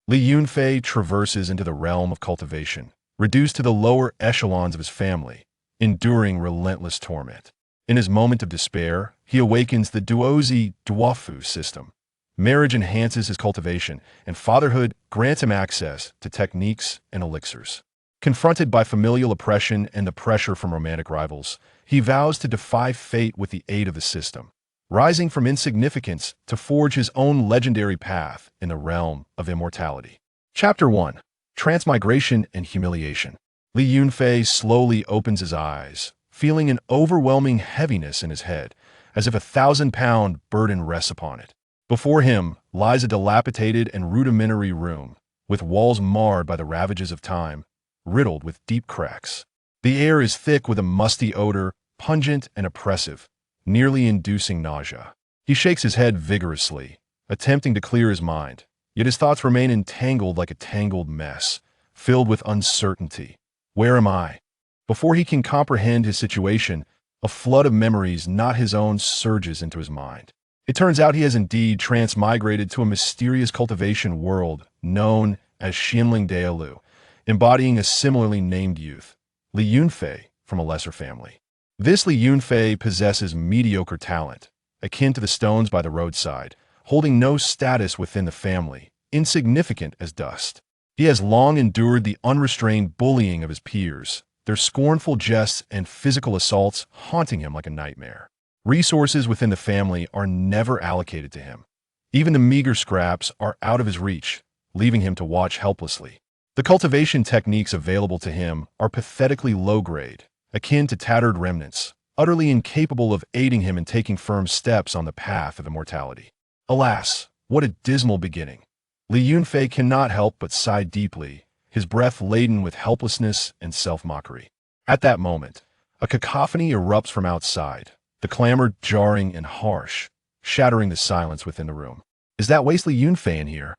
Li Yunfei traverses into the realm of cultivation, reduced to the lower echelons of his family, enduring relentless torment. In his moment of despair, he awakens the Duozi Duofu system. Marriage enhances his cultivation, and fatherhood grants him access to techniques and elixirs. Confronted by familial oppression and the pressure from romantic rivals, he vows to defy fate with the aid of the system, rising from insignificance to forge his own legendary path in the realm of immortality. Chapter 1. Transmigration and Humiliation. Li Yunfei slowly opens his eyes, feeling an overwhelming heaviness in his head, as if a 1,000-pound burden rests upon it. Before him lies a dilapidated and rudimentary room, with walls marred by the ravages of time, riddled with deep cracks. The air is thick with a musty odor, pungent and oppressive, nearly inducing nausea. He shakes his head vigorously, attempting to clear his mind, yet his thoughts remain entangled like a tangled mess, filled with uncertainty. Where am I? Before he can comprehend his situation, a flood of memories not his own surges into his mind. It turns out he has indeed transmigrated to a mysterious cultivation world known as Xinling Daolu, embodying a similarly named youth, Li Yunfei, from a lesser family. This Li Yunfei possesses mediocre talent, akin to the stones by the roadside, holding no status within the family, insignificant as dust. He has long endured the unrestrained bullying of his peers, their scornful jests and physical assaults haunting him like a nightmare. Resources within the family are never allocated to him. Even the meager scraps are out of his reach, leaving him to watch helplessly. The cultivation techniques available to him are pathetically low-grade, akin to tattered remnants, utterly incapable of aiding him in taking firm steps on the path of immortality. Alas, what a dismal beginning! Li Yunfei cannot help but sigh deeply, his breath laden with helplessness and self-mockery. At that moment, a cacophony erupts from outside, the clamor jarring and harsh, shattering the silence within the room. Is that waste Li Yunfei in here?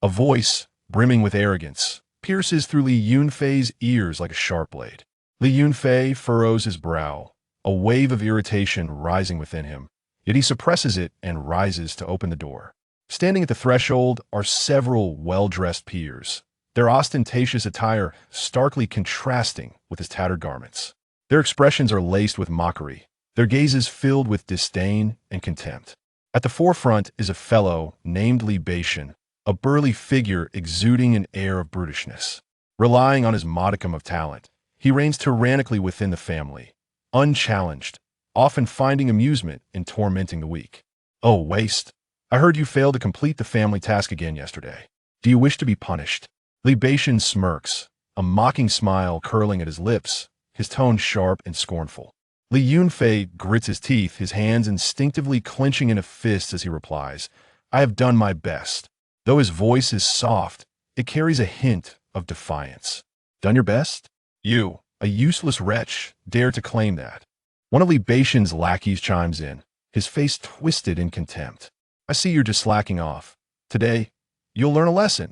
A voice, brimming with arrogance, pierces through Li Yunfei's ears like a sharp blade. Li Yunfei furrows his brow, a wave of irritation rising within him, yet he suppresses it and rises to open the door. Standing at the threshold are several well-dressed peers, their ostentatious attire starkly contrasting with his tattered garments. Their expressions are laced with mockery, their gazes filled with disdain and contempt. At the forefront is a fellow named Li Batian, a burly figure exuding an air of brutishness. Relying on his modicum of talent, he reigns tyrannically within the family, unchallenged, often finding amusement in tormenting the weak. Oh, waste! I heard you failed to complete the family task again yesterday. Do you wish to be punished? Li Batian smirks, a mocking smile curling at his lips, his tone sharp and scornful. Li Yunfei grits his teeth, his hands instinctively clenching in a fist as he replies, I have done my best. Though his voice is soft, it carries a hint of defiance. Done your best? You, a useless wretch, dare to claim that. One of Li Batian's lackeys chimes in, his face twisted in contempt. I see you're just slacking off. Today, you'll learn a lesson.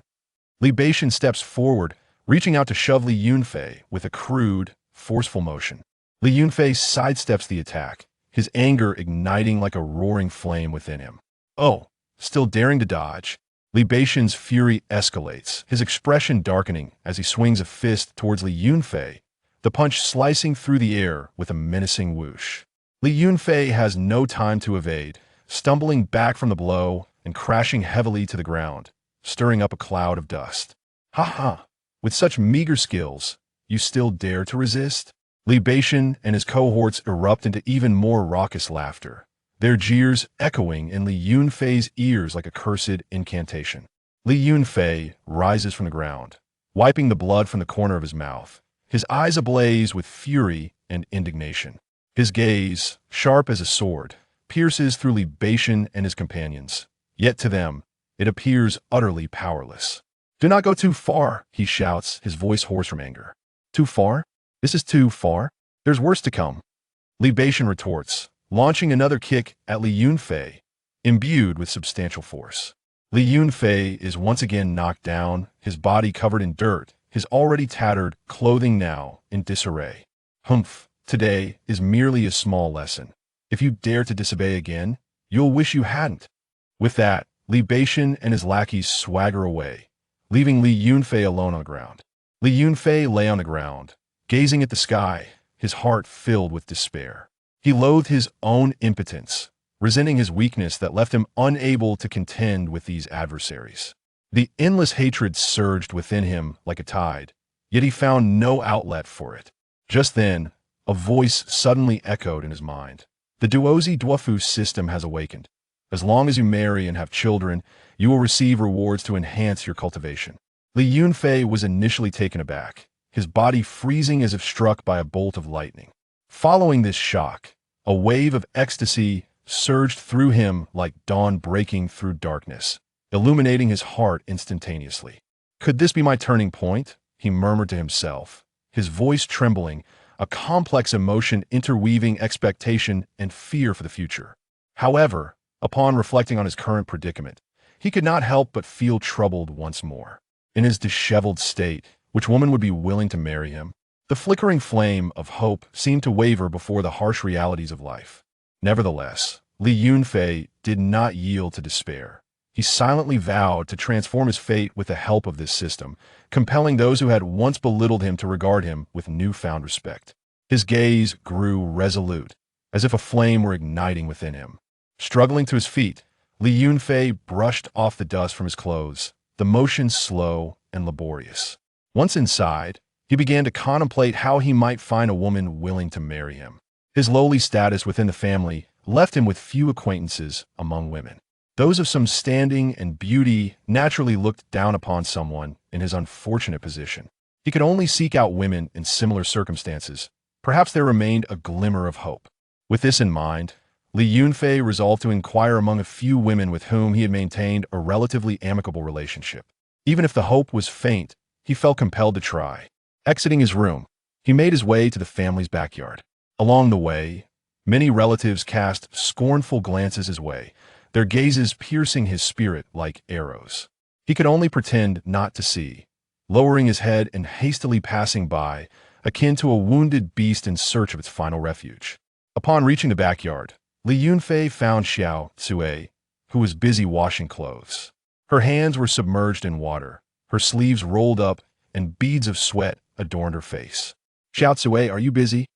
Li Batian steps forward, reaching out to shove Li Yunfei with a crude, forceful motion. Li Yunfei sidesteps the attack, his anger igniting like a roaring flame within him. Oh, still daring to dodge? Li Batian's fury escalates, his expression darkening as he swings a fist towards Li Yunfei, the punch slicing through the air with a menacing whoosh. Li Yunfei has no time to evade, stumbling back from the blow and crashing heavily to the ground, stirring up a cloud of dust. Ha ha! With such meager skills, you still dare to resist? Li Batian and his cohorts erupt into even more raucous laughter, their jeers echoing in Li Yunfei's ears like a cursed incantation. Li Yunfei rises from the ground, wiping the blood from the corner of his mouth, his eyes ablaze with fury and indignation. His gaze, sharp as a sword, pierces through Li Batian and his companions, yet to them, it appears utterly powerless. Do not go too far, he shouts, his voice hoarse from anger. Too far? This is too far? There's worse to come. Li Batian retorts, launching another kick at Li Yunfei, imbued with substantial force. Li Yunfei is once again knocked down, his body covered in dirt, his already tattered clothing now in disarray. Humph, today is merely a small lesson. If you dare to disobey again, you'll wish you hadn't. With that, Li Batian and his lackeys swagger away, leaving Li Yunfei alone on the ground. Li Yunfei lay on the ground, gazing at the sky, his heart filled with despair. He loathed his own impotence, resenting his weakness that left him unable to contend with these adversaries. The endless hatred surged within him like a tide, yet he found no outlet for it. Just then, a voice suddenly echoed in his mind. The Duozi Duofu system has awakened. As long as you marry and have children, you will receive rewards to enhance your cultivation. Li Yunfei was initially taken aback, his body freezing as if struck by a bolt of lightning. Following this shock, a wave of ecstasy surged through him like dawn breaking through darkness, illuminating his heart instantaneously. Could this be my turning point? He murmured to himself, his voice trembling, a complex emotion interweaving expectation and fear for the future. However, upon reflecting on his current predicament, he could not help but feel troubled once more. In his disheveled state, which woman would be willing to marry him? The flickering flame of hope seemed to waver before the harsh realities of life. Nevertheless, Li Yunfei did not yield to despair. He silently vowed to transform his fate with the help of this system, compelling those who had once belittled him to regard him with newfound respect. His gaze grew resolute, as if a flame were igniting within him. Struggling to his feet, Li Yunfei brushed off the dust from his clothes, the motion slow and laborious. Once inside, he began to contemplate how he might find a woman willing to marry him. His lowly status within the family left him with few acquaintances among women. Those of some standing and beauty naturally looked down upon someone in his unfortunate position. He could only seek out women in similar circumstances. Perhaps there remained a glimmer of hope. With this in mind, Li Yunfei resolved to inquire among a few women with whom he had maintained a relatively amicable relationship. Even if the hope was faint, he felt compelled to try. Exiting his room, he made his way to the family's backyard. Along the way, many relatives cast scornful glances his way, their gazes piercing his spirit like arrows. He could only pretend not to see, lowering his head and hastily passing by, akin to a wounded beast in search of its final refuge. Upon reaching the backyard, Li Yunfei found Xiao Cui, who was busy washing clothes. Her hands were submerged in water, her sleeves rolled up, and beads of sweat adorned her face. "Xiao Cui, are you busy?"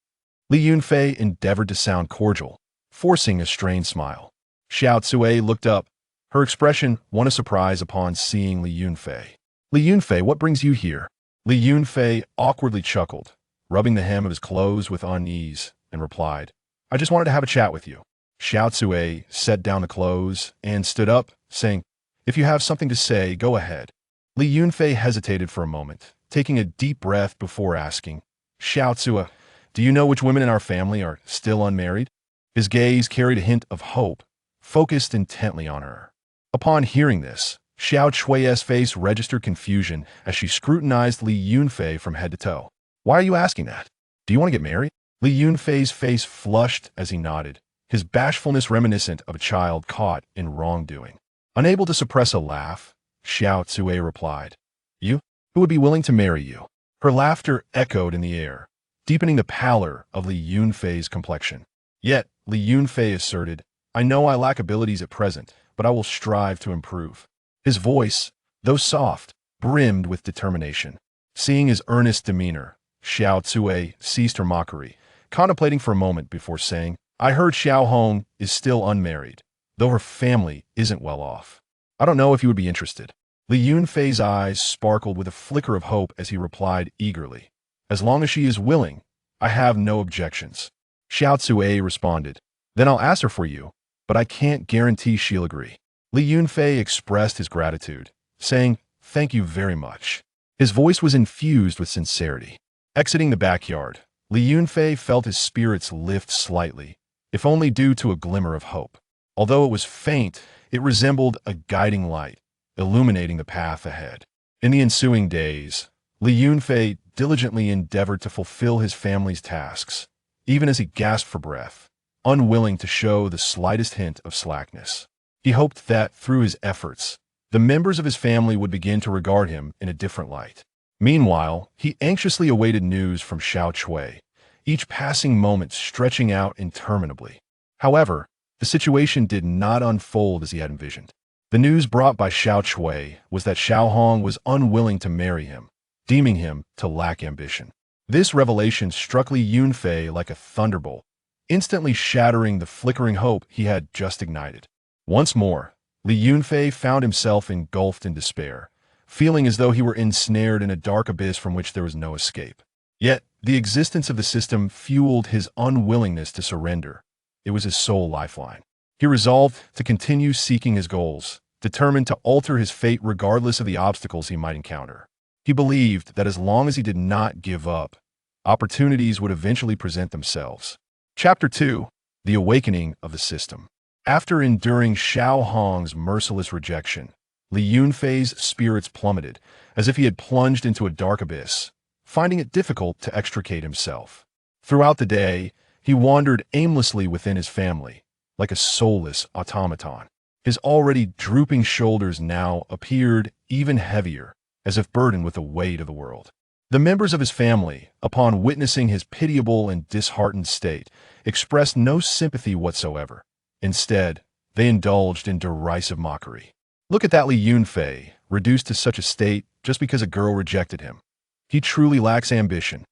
Li Yunfei endeavored to sound cordial, forcing a strained smile. Xiao Cui looked up, her expression one of surprise upon seeing Li Yunfei. "Li Yunfei, what brings you here?" Li Yunfei awkwardly chuckled, rubbing the hem of his clothes with unease, and replied, "I just wanted to have a chat with you." Xiao Cui set down the clothes and stood up, saying, "If you have something to say, go ahead." Li Yunfei hesitated for a moment, taking a deep breath before asking, "Xiao Cui, do you know which women in our family are still unmarried?" His gaze carried a hint of hope, focused intently on her. Upon hearing this, Xiao Cui's face registered confusion as she scrutinized Li Yunfei from head to toe. "Why are you asking that? Do you want to get married?" Li Yunfei's face flushed as he nodded, his bashfulness reminiscent of a child caught in wrongdoing. Unable to suppress a laugh, Xiao Cui replied, "You? Who would be willing to marry you?" Her laughter echoed in the air, deepening the pallor of Li Yunfei's complexion. Yet, Li Yunfei asserted, "I know I lack abilities at present, but I will strive to improve." His voice, though soft, brimmed with determination. Seeing his earnest demeanor, Xiao Cui ceased her mockery, contemplating for a moment before saying, "I heard Xiao Hong is still unmarried, though her family isn't well off. I don't know if you would be interested." Li Yunfei's eyes sparkled with a flicker of hope as he replied eagerly, "As long as she is willing, I have no objections." Xiao Cui responded, "Then I'll ask her for you, but I can't guarantee she'll agree." Li Yunfei expressed his gratitude, saying, "Thank you very much." His voice was infused with sincerity. Exiting the backyard, Li Yunfei felt his spirits lift slightly, if only due to a glimmer of hope. Although it was faint, it resembled a guiding light, illuminating the path ahead. In the ensuing days, Li Yunfei diligently endeavored to fulfill his family's tasks, even as he gasped for breath, unwilling to show the slightest hint of slackness. He hoped that, through his efforts, the members of his family would begin to regard him in a different light. Meanwhile, he anxiously awaited news from Xiao Cui, each passing moment stretching out interminably. However, the situation did not unfold as he had envisioned. The news brought by Xiao Chui was that Xiao Hong was unwilling to marry him, deeming him to lack ambition. This revelation struck Li Yunfei like a thunderbolt, instantly shattering the flickering hope he had just ignited. Once more, Li Yunfei found himself engulfed in despair, feeling as though he were ensnared in a dark abyss from which there was no escape. Yet, the existence of the system fueled his unwillingness to surrender. It was his sole lifeline. He resolved to continue seeking his goals, determined to alter his fate regardless of the obstacles he might encounter. He believed that as long as he did not give up, opportunities would eventually present themselves. Chapter 2. The Awakening of the System. After enduring Xiao Hong's merciless rejection, Li Yunfei's spirits plummeted, as if he had plunged into a dark abyss, finding it difficult to extricate himself. Throughout the day, he wandered aimlessly within his family, like a soulless automaton. His already drooping shoulders now appeared even heavier, as if burdened with the weight of the world. The members of his family, upon witnessing his pitiable and disheartened state, expressed no sympathy whatsoever. Instead, they indulged in derisive mockery. Look at that Li Yunfei, reduced to such a state just because a girl rejected him. He truly lacks ambition.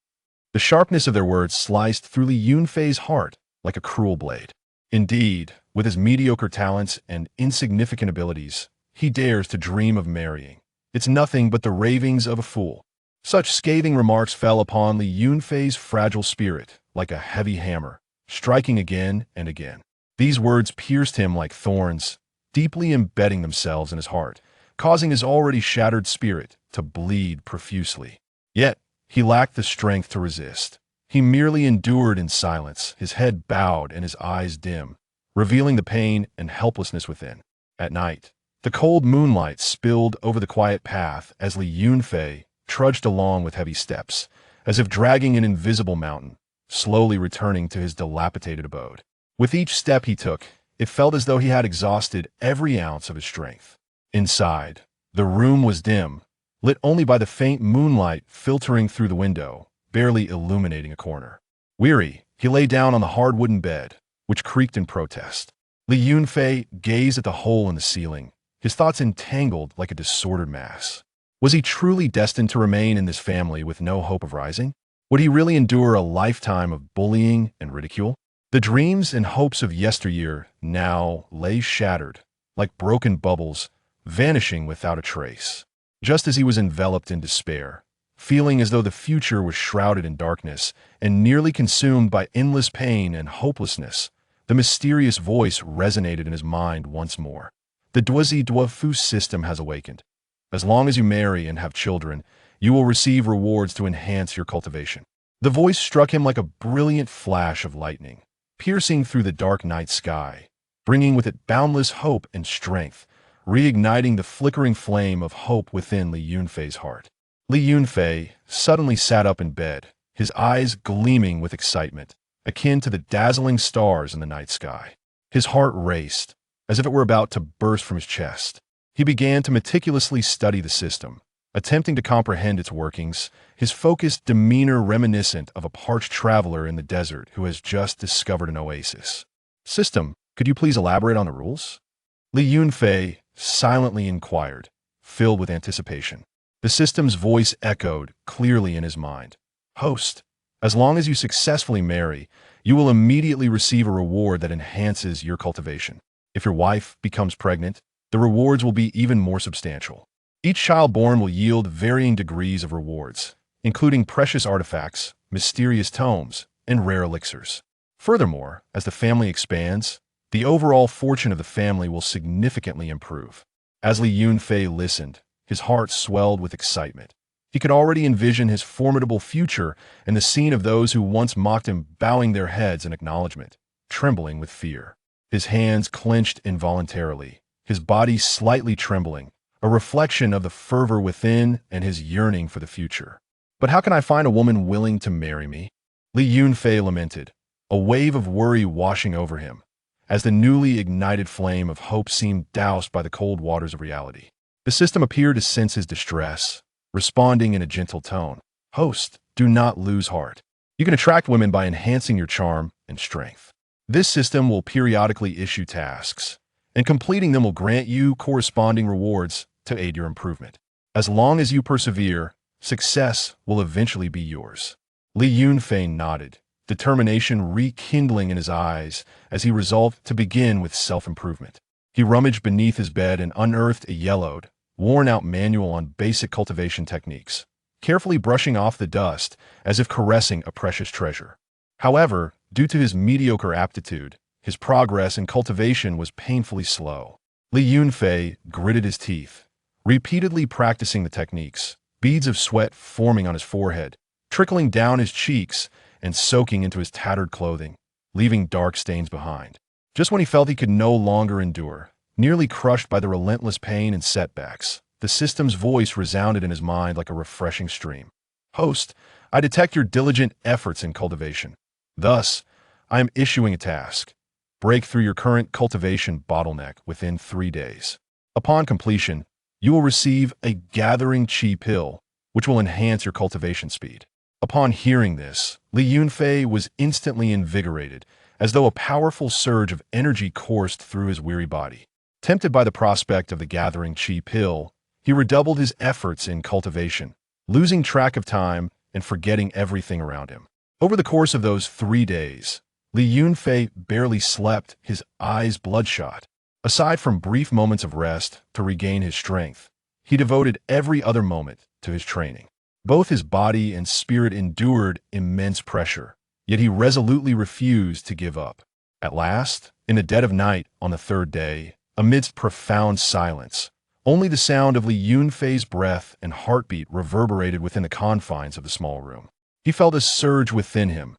The sharpness of their words sliced through Li Yunfei's heart like a cruel blade. Indeed, with his mediocre talents and insignificant abilities, he dares to dream of marrying. It's nothing but the ravings of a fool. Such scathing remarks fell upon Li Yunfei's fragile spirit like a heavy hammer, striking again and again. These words pierced him like thorns, deeply embedding themselves in his heart, causing his already shattered spirit to bleed profusely. Yet, he lacked the strength to resist. He merely endured in silence, his head bowed and his eyes dim, revealing the pain and helplessness within. At night, the cold moonlight spilled over the quiet path as Li Yunfei trudged along with heavy steps, as if dragging an invisible mountain, slowly returning to his dilapidated abode. With each step he took, it felt as though he had exhausted every ounce of his strength. Inside, the room was dim, lit only by the faint moonlight filtering through the window, barely illuminating a corner. Weary, he lay down on the hard wooden bed, which creaked in protest. Li Yunfei gazed at the hole in the ceiling, his thoughts entangled like a disordered mass. Was he truly destined to remain in this family with no hope of rising? Would he really endure a lifetime of bullying and ridicule? The dreams and hopes of yesteryear now lay shattered, like broken bubbles, vanishing without a trace. Just as he was enveloped in despair, feeling as though the future was shrouded in darkness and nearly consumed by endless pain and hopelessness, the mysterious voice resonated in his mind once more. The Duozi-Duofu system has awakened. As long as you marry and have children, you will receive rewards to enhance your cultivation. The voice struck him like a brilliant flash of lightning, piercing through the dark night sky, bringing with it boundless hope and strength, reigniting the flickering flame of hope within Li Yunfei's heart. Li Yunfei suddenly sat up in bed, his eyes gleaming with excitement, akin to the dazzling stars in the night sky. His heart raced, as if it were about to burst from his chest. He began to meticulously study the system, attempting to comprehend its workings, his focused demeanor reminiscent of a parched traveler in the desert who has just discovered an oasis. System, could you please elaborate on the rules? Li Yunfei silently inquired, filled with anticipation. The system's voice echoed clearly in his mind. Host, as long as you successfully marry, you will immediately receive a reward that enhances your cultivation. If your wife becomes pregnant, the rewards will be even more substantial. Each child born will yield varying degrees of rewards, including precious artifacts, mysterious tomes, and rare elixirs. Furthermore, as the family expands, the overall fortune of the family will significantly improve. As Li Yunfei listened, his heart swelled with excitement. He could already envision his formidable future and the scene of those who once mocked him bowing their heads in acknowledgement, trembling with fear. His hands clenched involuntarily, his body slightly trembling, a reflection of the fervor within and his yearning for the future. But how can I find a woman willing to marry me? Li Yunfei lamented, a wave of worry washing over him, as the newly ignited flame of hope seemed doused by the cold waters of reality. The system appeared to sense his distress, responding in a gentle tone. Host, do not lose heart. You can attract women by enhancing your charm and strength. This system will periodically issue tasks, and completing them will grant you corresponding rewards to aid your improvement. As long as you persevere, success will eventually be yours." Li Yunfei nodded, determination rekindling in his eyes as he resolved to begin with self-improvement. He rummaged beneath his bed and unearthed a yellowed, worn-out manual on basic cultivation techniques, carefully brushing off the dust as if caressing a precious treasure. However, due to his mediocre aptitude, his progress in cultivation was painfully slow. Li Yunfei gritted his teeth, repeatedly practicing the techniques, beads of sweat forming on his forehead, trickling down his cheeks and soaking into his tattered clothing, leaving dark stains behind. Just when he felt he could no longer endure, nearly crushed by the relentless pain and setbacks, the system's voice resounded in his mind like a refreshing stream. "Host, I detect your diligent efforts in cultivation. Thus, I am issuing a task. Break through your current cultivation bottleneck within 3 days. Upon completion, you will receive a gathering chi pill, which will enhance your cultivation speed." Upon hearing this, Li Yunfei was instantly invigorated, as though a powerful surge of energy coursed through his weary body. Tempted by the prospect of the gathering chi pill, he redoubled his efforts in cultivation, losing track of time and forgetting everything around him. Over the course of those 3 days, Li Yunfei barely slept, his eyes bloodshot. Aside from brief moments of rest to regain his strength, he devoted every other moment to his training. Both his body and spirit endured immense pressure, yet he resolutely refused to give up. At last, in the dead of night on the 3rd day, amidst profound silence, only the sound of Li Yunfei's breath and heartbeat reverberated within the confines of the small room. He felt a surge within him,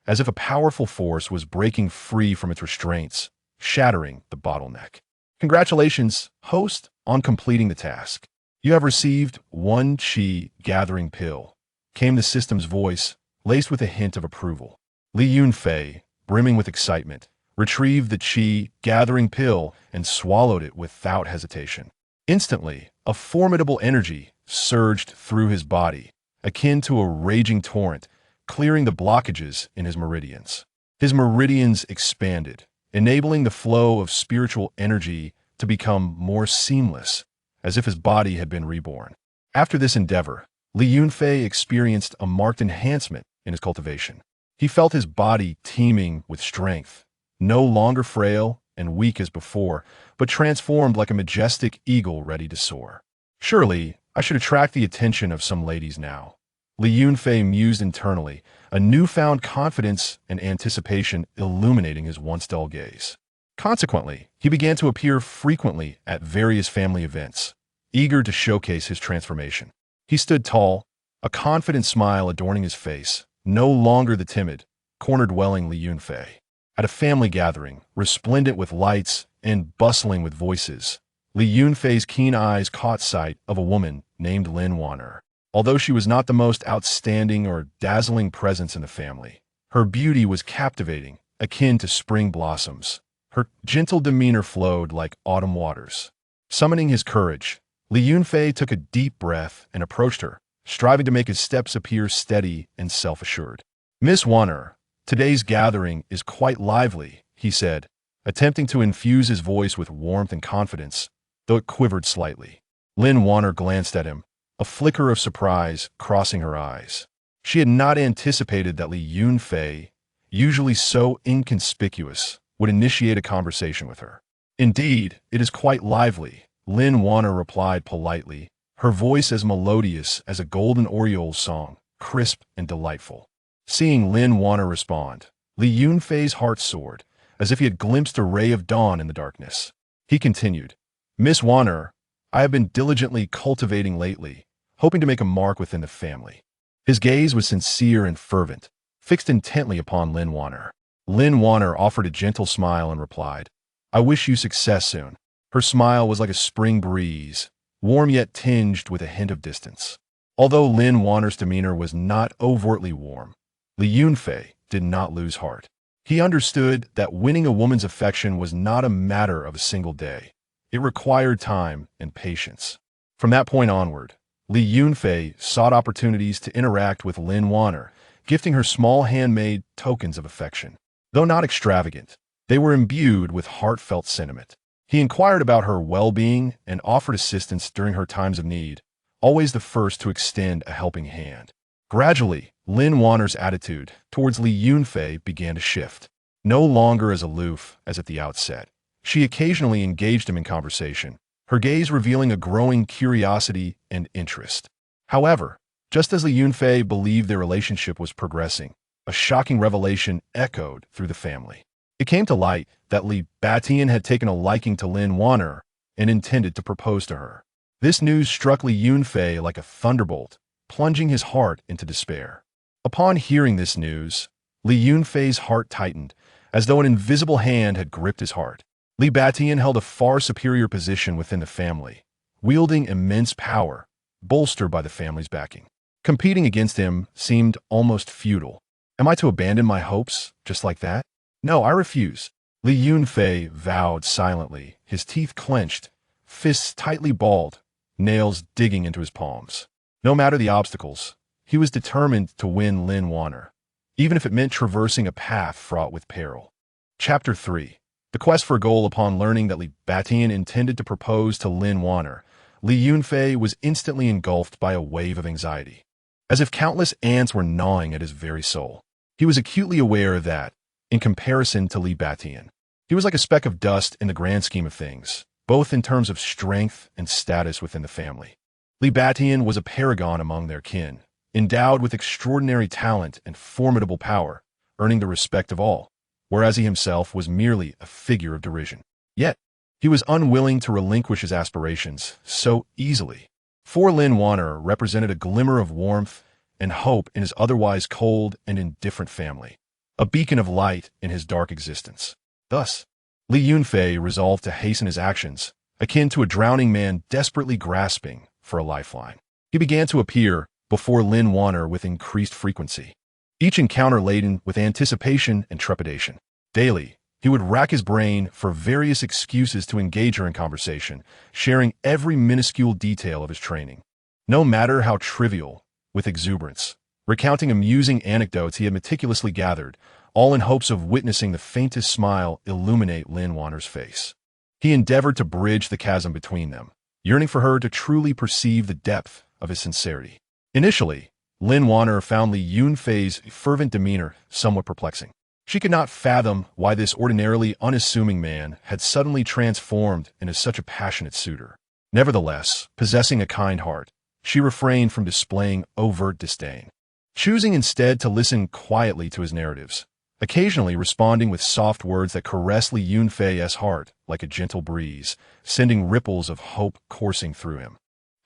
as if a powerful force was breaking free from its restraints, shattering the bottleneck. "Congratulations, host, on completing the task. You have received 1 chi gathering pill," came the system's voice, laced with a hint of approval. Li Yunfei, brimming with excitement, retrieved the chi gathering pill and swallowed it without hesitation. Instantly, a formidable energy surged through his body, akin to a raging torrent, clearing the blockages in his meridians. His meridians expanded, enabling the flow of spiritual energy to become more seamless, as if his body had been reborn. After this endeavor, Li Yunfei experienced a marked enhancement in his cultivation. He felt his body teeming with strength, no longer frail and weak as before, but transformed like a majestic eagle ready to soar. "Surely, I should attract the attention of some ladies now," Li Yunfei mused internally, a newfound confidence and anticipation illuminating his once dull gaze. Consequently, he began to appear frequently at various family events, eager to showcase his transformation. He stood tall, a confident smile adorning his face, no longer the timid, corner-dwelling Li Yunfei. At a family gathering, resplendent with lights and bustling with voices, Li Yunfei's keen eyes caught sight of a woman named Lin Wan'er. Although she was not the most outstanding or dazzling presence in the family, her beauty was captivating, akin to spring blossoms. Her gentle demeanor flowed like autumn waters. Summoning his courage, Li Yunfei took a deep breath and approached her, striving to make his steps appear steady and self-assured. "Miss Wan'er, today's gathering is quite lively," he said, attempting to infuse his voice with warmth and confidence, though it quivered slightly. Lin Wan'er glanced at him, a flicker of surprise crossing her eyes. She had not anticipated that Li Yunfei, usually so inconspicuous, would initiate a conversation with her. "Indeed, it is quite lively," Lin Wan'er replied politely, her voice as melodious as a golden oriole's song, crisp and delightful. Seeing Lin Wan'er respond, Li Yunfei's heart soared, as if he had glimpsed a ray of dawn in the darkness. He continued, "Miss Wan'er, I have been diligently cultivating lately, hoping to make a mark within the family." His gaze was sincere and fervent, fixed intently upon Lin Wan'er. Lin Wan'er offered a gentle smile and replied, "I wish you success soon." Her smile was like a spring breeze, warm yet tinged with a hint of distance. Although Lin Wan'er's demeanor was not overtly warm, Li Yunfei did not lose heart. He understood that winning a woman's affection was not a matter of a single day. It required time and patience. From that point onward, Li Yunfei sought opportunities to interact with Lin Wan'er, gifting her small handmade tokens of affection. Though not extravagant, they were imbued with heartfelt sentiment. He inquired about her well-being and offered assistance during her times of need, always the first to extend a helping hand. Gradually, Lin Wan'er's attitude towards Li Yunfei began to shift. No longer as aloof as at the outset, she occasionally engaged him in conversation, her gaze revealing a growing curiosity and interest. However, just as Li Yunfei believed their relationship was progressing, a shocking revelation echoed through the family. It came to light that Li Batian had taken a liking to Lin Wan'er and intended to propose to her. This news struck Li Yunfei like a thunderbolt, plunging his heart into despair. Upon hearing this news, Li Yunfei's heart tightened, as though an invisible hand had gripped his heart. Li Batian held a far superior position within the family, wielding immense power, bolstered by the family's backing. Competing against him seemed almost futile. Am I to abandon my hopes just like that? No, I refuse. Li Yunfei vowed silently, his teeth clenched, fists tightly balled, nails digging into his palms. No matter the obstacles, he was determined to win Lin Wan'er, even if it meant traversing a path fraught with peril. Chapter 3. The quest for gold. Upon learning that Li Batian intended to propose to Lin Wan'er, Li Yunfei was instantly engulfed by a wave of anxiety, as if countless ants were gnawing at his very soul. He was acutely aware that, in comparison to Li Batian, he was like a speck of dust in the grand scheme of things, both in terms of strength and status within the family. Li Batian was a paragon among their kin, endowed with extraordinary talent and formidable power, earning the respect of all, whereas he himself was merely a figure of derision. Yet, he was unwilling to relinquish his aspirations so easily. For Lin Wan'er represented a glimmer of warmth and hope in his otherwise cold and indifferent family, a beacon of light in his dark existence. Thus, Li Yunfei resolved to hasten his actions, akin to a drowning man desperately grasping for a lifeline. He began to appear before Lin Wan'er with increased frequency, each encounter laden with anticipation and trepidation. Daily, he would rack his brain for various excuses to engage her in conversation, sharing every minuscule detail of his training, no matter how trivial, with exuberance, recounting amusing anecdotes he had meticulously gathered, all in hopes of witnessing the faintest smile illuminate Lin Wan'er's face. He endeavored to bridge the chasm between them, yearning for her to truly perceive the depth of his sincerity. Initially, Lin Wan'er found Li Yunfei's fervent demeanor somewhat perplexing. She could not fathom why this ordinarily unassuming man had suddenly transformed into such a passionate suitor. Nevertheless, possessing a kind heart, she refrained from displaying overt disdain, choosing instead to listen quietly to his narratives, occasionally responding with soft words that caressed Li Yunfei's heart like a gentle breeze, sending ripples of hope coursing through him.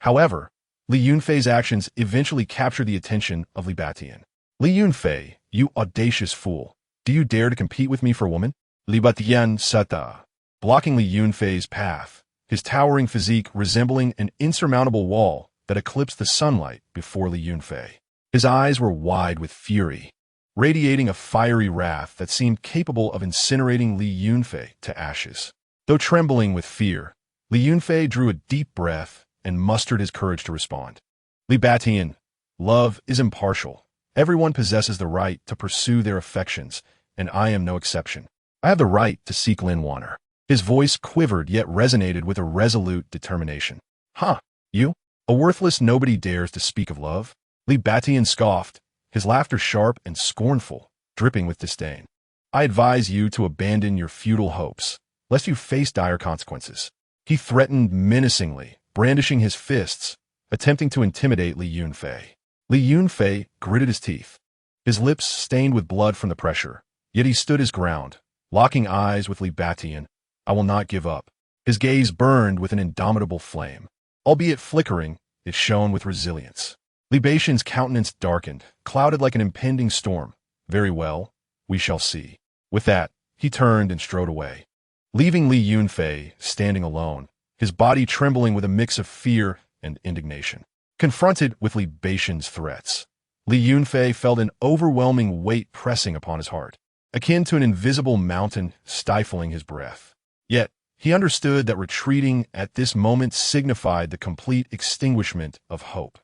However, Li Yunfei's actions eventually captured the attention of Li Batian. Li Yunfei, you audacious fool! Do you dare to compete with me for a woman? Li Batian sata, blocking Li Yunfei's path, his towering physique resembling an insurmountable wall that eclipsed the sunlight before Li Yunfei. His eyes were wide with fury, radiating a fiery wrath that seemed capable of incinerating Li Yunfei to ashes. Though trembling with fear, Li Yunfei drew a deep breath and mustered his courage to respond. Li Batian, love is impartial. Everyone possesses the right to pursue their affections, and I am no exception. I have the right to seek Lin Wan'er. His voice quivered yet resonated with a resolute determination. Huh, you? A worthless nobody dares to speak of love? Li Batian scoffed, his laughter sharp and scornful, dripping with disdain. I advise you to abandon your futile hopes, lest you face dire consequences. He threatened menacingly, brandishing his fists, attempting to intimidate Li Yunfei. Li Yunfei gritted his teeth, his lips stained with blood from the pressure, yet he stood his ground, locking eyes with Li Batian. I will not give up. His gaze burned with an indomitable flame. Albeit flickering, it shone with resilience. Li Batian's countenance darkened, clouded like an impending storm. Very well, we shall see. With that, he turned and strode away, leaving Li Yunfei standing alone, his body trembling with a mix of fear and indignation. Confronted with Li Batian's threats, Li Yunfei felt an overwhelming weight pressing upon his heart, akin to an invisible mountain stifling his breath. Yet, he understood that retreating at this moment signified the complete extinguishment of hope,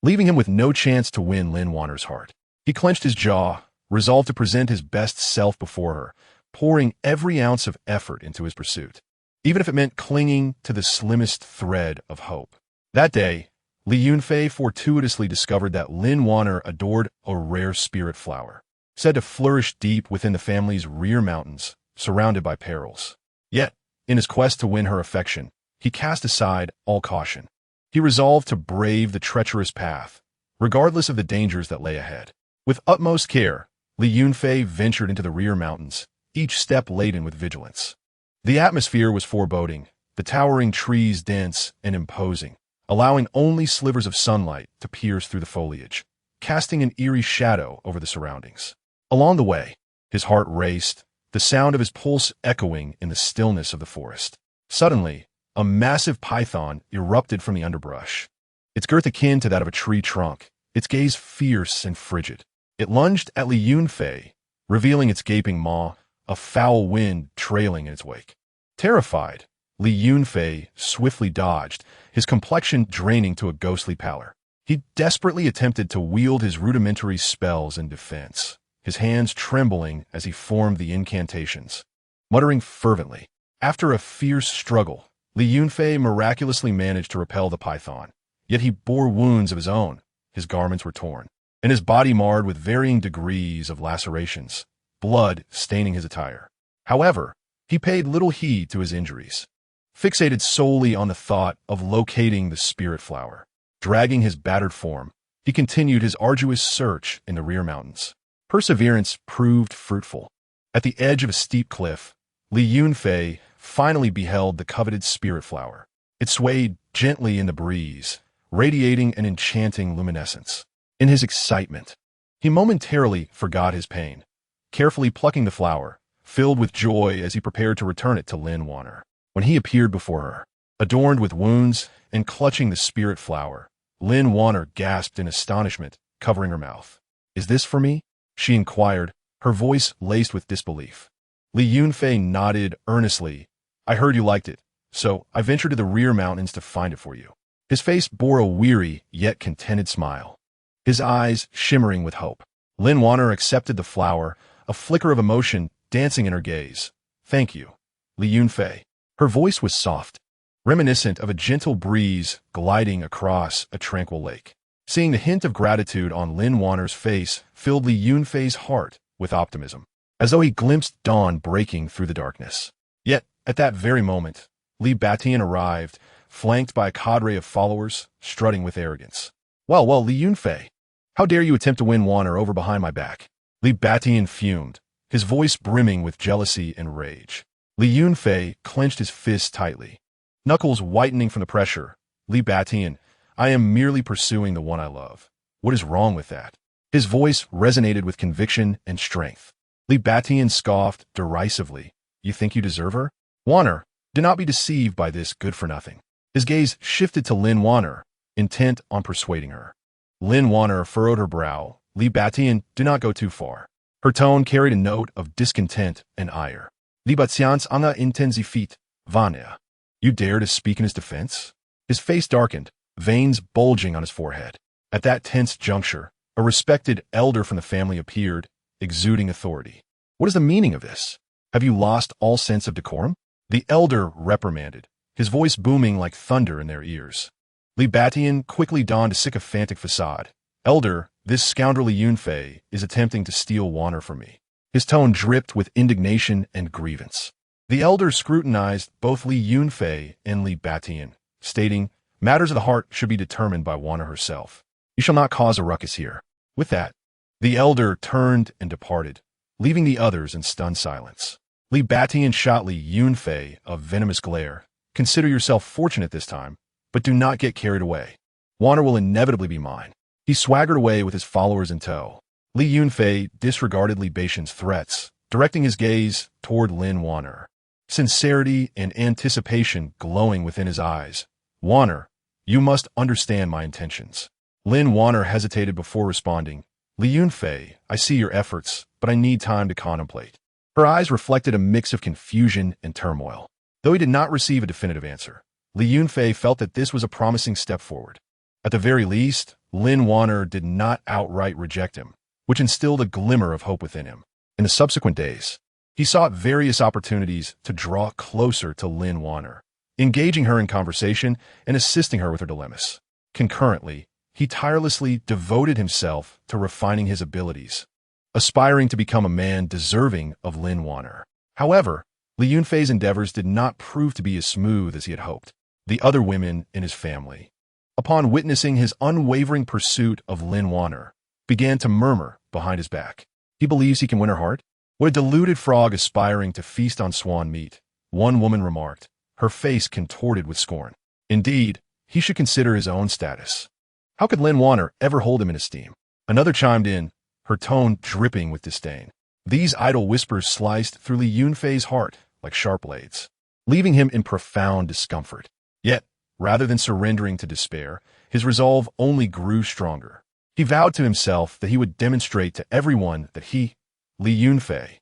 leaving him with no chance to win Lin Wan'er's heart. He clenched his jaw, resolved to present his best self before her, pouring every ounce of effort into his pursuit. even if it meant clinging to the slimmest thread of hope. That day, Li Yunfei fortuitously discovered that Lin Wan'er adored a rare spirit flower, said to flourish deep within the family's rear mountains, surrounded by perils. Yet, in his quest to win her affection, he cast aside all caution. He resolved to brave the treacherous path, regardless of the dangers that lay ahead. With utmost care, Li Yunfei ventured into the rear mountains, each step laden with vigilance. The atmosphere was foreboding, the towering trees dense and imposing, allowing only slivers of sunlight to pierce through the foliage, casting an eerie shadow over the surroundings. Along the way, his heart raced, the sound of his pulse echoing in the stillness of the forest. Suddenly, a massive python erupted from the underbrush, its girth akin to that of a tree trunk, its gaze fierce and frigid. It lunged at Li Yunfei, revealing its gaping maw, a foul wind trailing in its wake. Terrified, Li Yunfei swiftly dodged, his complexion draining to a ghostly pallor. He desperately attempted to wield his rudimentary spells in defense, his hands trembling as he formed the incantations. Muttering fervently, after a fierce struggle, Li Yunfei miraculously managed to repel the python, yet he bore wounds of his own. His garments were torn, and his body marred with varying degrees of lacerations, blood staining his attire. However, he paid little heed to his injuries, fixated solely on the thought of locating the spirit flower. Dragging his battered form, he continued his arduous search in the rear mountains. Perseverance proved fruitful. At the edge of a steep cliff, Li Yunfei finally beheld the coveted spirit flower. It swayed gently in the breeze, radiating an enchanting luminescence. In his excitement, he momentarily forgot his pain, carefully plucking the flower, filled with joy as he prepared to return it to Lin Wan'er. When he appeared before her, adorned with wounds and clutching the spirit flower, Lin Wan'er gasped in astonishment, covering her mouth. "Is this for me?" she inquired, her voice laced with disbelief. Li Yunfei nodded earnestly. "I heard you liked it, so I ventured to the rear mountains to find it for you." His face bore a weary yet contented smile, his eyes shimmering with hope. Lin Wan'er accepted the flower, a flicker of emotion dancing in her gaze. "Thank you, Li Yunfei." Her voice was soft, reminiscent of a gentle breeze gliding across a tranquil lake. Seeing the hint of gratitude on Lin Wan'er's face filled Li Yunfei's heart with optimism, as though he glimpsed dawn breaking through the darkness. Yet, at that very moment, Li Batian arrived, flanked by a cadre of followers, strutting with arrogance. Well, Li Yunfei, how dare you attempt to win Wan'er over behind my back?" Li Batian fumed, his voice brimming with jealousy and rage. Li Yunfei clenched his fists tightly, knuckles whitening from the pressure. "Li Batian, I am merely pursuing the one I love. What is wrong with that?" His voice resonated with conviction and strength. Li Batian scoffed derisively. "You think you deserve her? Wan'er, do not be deceived by this good-for-nothing." His gaze shifted to Lin Wan'er, intent on persuading her. Lin Wan'er furrowed her brow. "Li Batian, do not go too far." Her tone carried a note of discontent and ire. "Li Batian's anga intensifit, Wan'er. You dare to speak in his defense?" His face darkened, veins bulging on his forehead. At that tense juncture, a respected elder from the family appeared, exuding authority. "What is the meaning of this? Have you lost all sense of decorum?" The elder reprimanded, his voice booming like thunder in their ears. Li Batian quickly donned a sycophantic facade. "Elder, this scoundrel Li Yunfei is attempting to steal Wan'er from me." His tone dripped with indignation and grievance. The elder scrutinized both Li Yunfei and Li Batian, stating, "Matters of the heart should be determined by Wan'er herself. You shall not cause a ruckus here." With that, the elder turned and departed, leaving the others in stunned silence. Li Batian shot Li Yunfei a venomous glare. "Consider yourself fortunate this time, but do not get carried away. Wan'er will inevitably be mine." He swaggered away with his followers in tow. Li Yunfei disregarded Li Batian's threats, directing his gaze toward Lin Wan'er, sincerity and anticipation glowing within his eyes. "Wan'er, you must understand my intentions." Lin Wan'er hesitated before responding. "Li Yunfei, I see your efforts, but I need time to contemplate." Her eyes reflected a mix of confusion and turmoil. Though he did not receive a definitive answer, Li Yunfei felt that this was a promising step forward. At the very least, Lin Wan'er did not outright reject him, which instilled a glimmer of hope within him. In the subsequent days, He sought various opportunities to draw closer to Lin Wan'er, engaging her in conversation and assisting her with her dilemmas. Concurrently, he tirelessly devoted himself to refining his abilities, aspiring to become a man deserving of Lin Wan'er. However, Li Yunfei's endeavors did not prove to be as smooth as he had hoped. The other women in his family, upon witnessing his unwavering pursuit of Lin Wan'er, began to murmur behind his back. He believes he can win her heart? What a deluded frog aspiring to feast on swan meat, one woman remarked, her face contorted with scorn. Indeed, he should consider his own status. How could Lin Wan'er ever hold him in esteem? Another chimed in, her tone dripping with disdain. These idle whispers sliced through Li Yunfei's heart like sharp blades, leaving him in profound discomfort. Yet, rather than surrendering to despair, his resolve only grew stronger. He vowed to himself that he would demonstrate to everyone that he, Li Yunfei,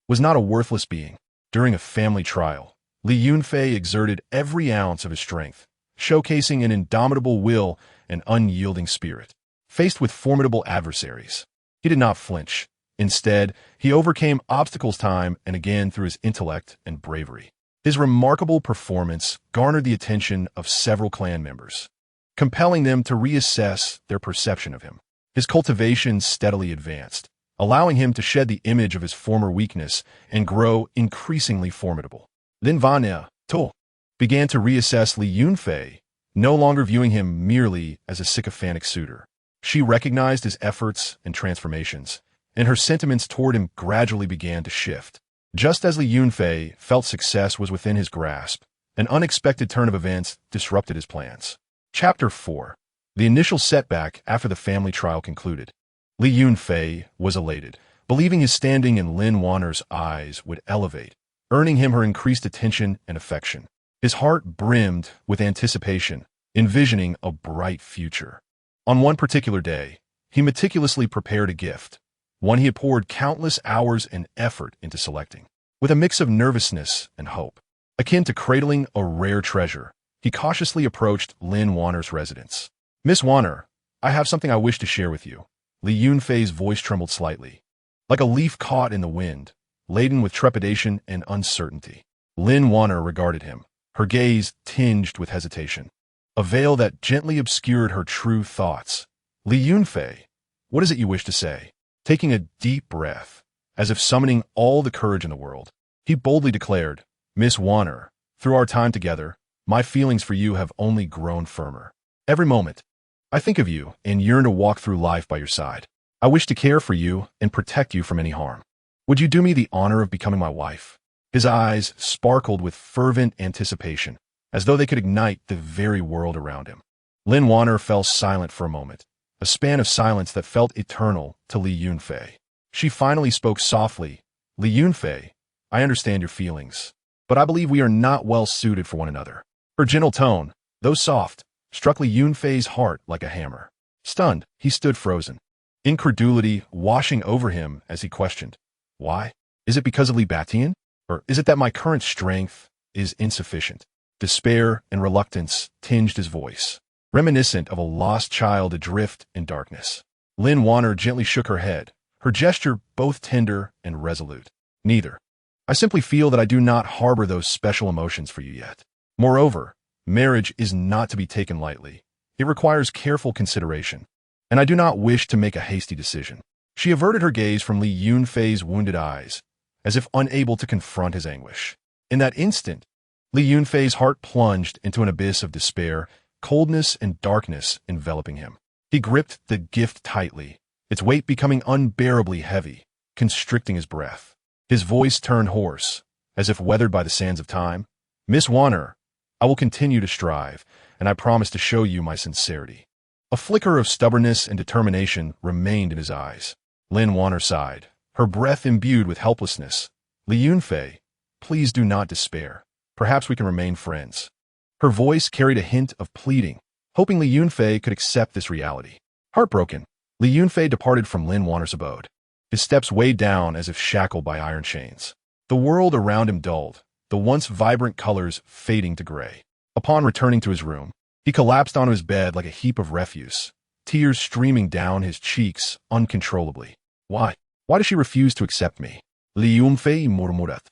was not a worthless being. During a family trial, Li Yunfei exerted every ounce of his strength, showcasing an indomitable will and unyielding spirit. Faced with formidable adversaries, he did not flinch. Instead, he overcame obstacles time and again through his intellect and bravery. His remarkable performance garnered the attention of several clan members, compelling them to reassess their perception of him. His cultivation steadily advanced, allowing him to shed the image of his former weakness and grow increasingly formidable. Lin Wan'er, began to reassess Li Yunfei, no longer viewing him merely as a sycophantic suitor. She recognized his efforts and transformations, and her sentiments toward him gradually began to shift. Just as Li Yunfei felt success was within his grasp, an unexpected turn of events disrupted his plans. Chapter 4. The initial setback after the family trial concluded. Li Yunfei was elated, believing his standing in Lin Wan'er's eyes would elevate, earning him her increased attention and affection. His heart brimmed with anticipation, envisioning a bright future. On one particular day, he meticulously prepared a gift, one he had poured countless hours and effort into selecting. With a mix of nervousness and hope, akin to cradling a rare treasure, he cautiously approached Lin Wan'er's residence. "Miss Wan'er, I have something I wish to share with you." Li Yunfei's voice trembled slightly, like a leaf caught in the wind, laden with trepidation and uncertainty. Lin Wan'er regarded him, her gaze tinged with hesitation, a veil that gently obscured her true thoughts. "Li Yunfei, what is it you wish to say?" Taking a deep breath, as if summoning all the courage in the world, he boldly declared, "Miss Wan'er, through our time together, my feelings for you have only grown firmer. Every moment, I think of you and yearn to walk through life by your side. I wish to care for you and protect you from any harm. Would you do me the honor of becoming my wife?" His eyes sparkled with fervent anticipation, as though they could ignite the very world around him. Lin Wan'er fell silent for a moment, a span of silence that felt eternal to Li Yunfei. She finally spoke softly, "Li Yunfei, I understand your feelings, but I believe we are not well suited for one another." Her gentle tone, though soft, struck Li Yunfei's heart like a hammer. Stunned, he stood frozen, incredulity washing over him as he questioned, "Why? Is it because of Li Batian? Or is it that my current strength is insufficient?" Despair and reluctance tinged his voice, reminiscent of a lost child adrift in darkness. Lin Wan'er gently shook her head, her gesture both tender and resolute. "Neither. I simply feel that I do not harbor those special emotions for you yet. Moreover, marriage is not to be taken lightly. It requires careful consideration, and I do not wish to make a hasty decision." She averted her gaze from Li Yunfei's wounded eyes, as if unable to confront his anguish. In that instant, Li Yunfei's heart plunged into an abyss of despair, coldness and darkness enveloping him. He gripped the gift tightly, its weight becoming unbearably heavy, constricting his breath. His voice turned hoarse, as if weathered by the sands of time. "Miss Wan'er, I will continue to strive, and I promise to show you my sincerity." A flicker of stubbornness and determination remained in his eyes. Lin Wan'er sighed, her breath imbued with helplessness. "Li Yunfei, please do not despair. Perhaps we can remain friends." Her voice carried a hint of pleading, hoping Li Yunfei could accept this reality. Heartbroken, Li Yunfei departed from Lin Wan'er's abode. His steps weighed down as if shackled by iron chains. The world around him dulled, the once vibrant colors fading to gray. Upon returning to his room, he collapsed onto his bed like a heap of refuse, tears streaming down his cheeks uncontrollably. Why does she refuse to accept me?" Li Yunfei murmurat,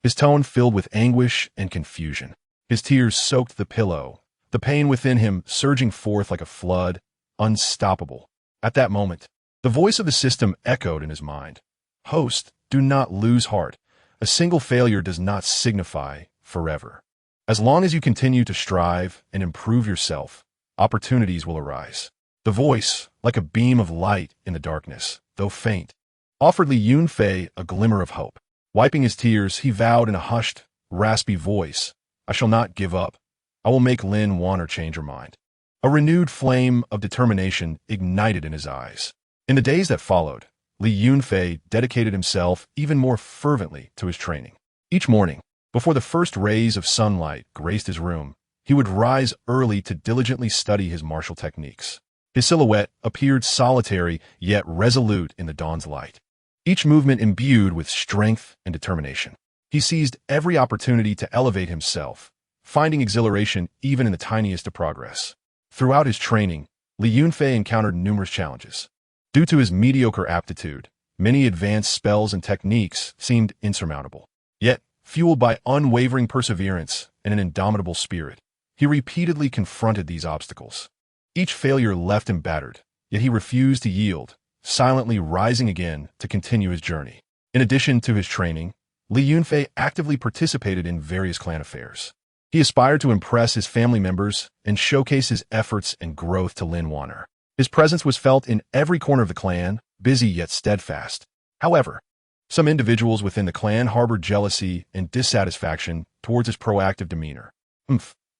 his tone filled with anguish and confusion. His tears soaked the pillow, the pain within him surging forth like a flood, unstoppable. At that moment, the voice of the system echoed in his mind. Host, do not lose heart. A single failure does not signify forever. As long as you continue to strive and improve yourself, opportunities will arise. The voice, like a beam of light in the darkness, though faint, offered Li Yunfei a glimmer of hope. Wiping his tears, he vowed in a hushed, raspy voice, I shall not give up. I will make Lin Wan'er change her mind. A renewed flame of determination ignited in his eyes. In the days that followed, Li Yunfei dedicated himself even more fervently to his training. Each morning, before the first rays of sunlight graced his room, he would rise early to diligently study his martial techniques. His silhouette appeared solitary yet resolute in the dawn's light, each movement imbued with strength and determination. He seized every opportunity to elevate himself, finding exhilaration even in the tiniest of progress. Throughout his training, Li Yunfei encountered numerous challenges. Due to his mediocre aptitude, many advanced spells and techniques seemed insurmountable. Yet, fueled by unwavering perseverance and an indomitable spirit, he repeatedly confronted these obstacles. Each failure left him battered, yet he refused to yield, silently rising again to continue his journey. In addition to his training, Li Yunfei actively participated in various clan affairs. He aspired to impress his family members and showcase his efforts and growth to Lin Wan'er. His presence was felt in every corner of the clan, busy yet steadfast. However, some individuals within the clan harbored jealousy and dissatisfaction towards his proactive demeanor. Li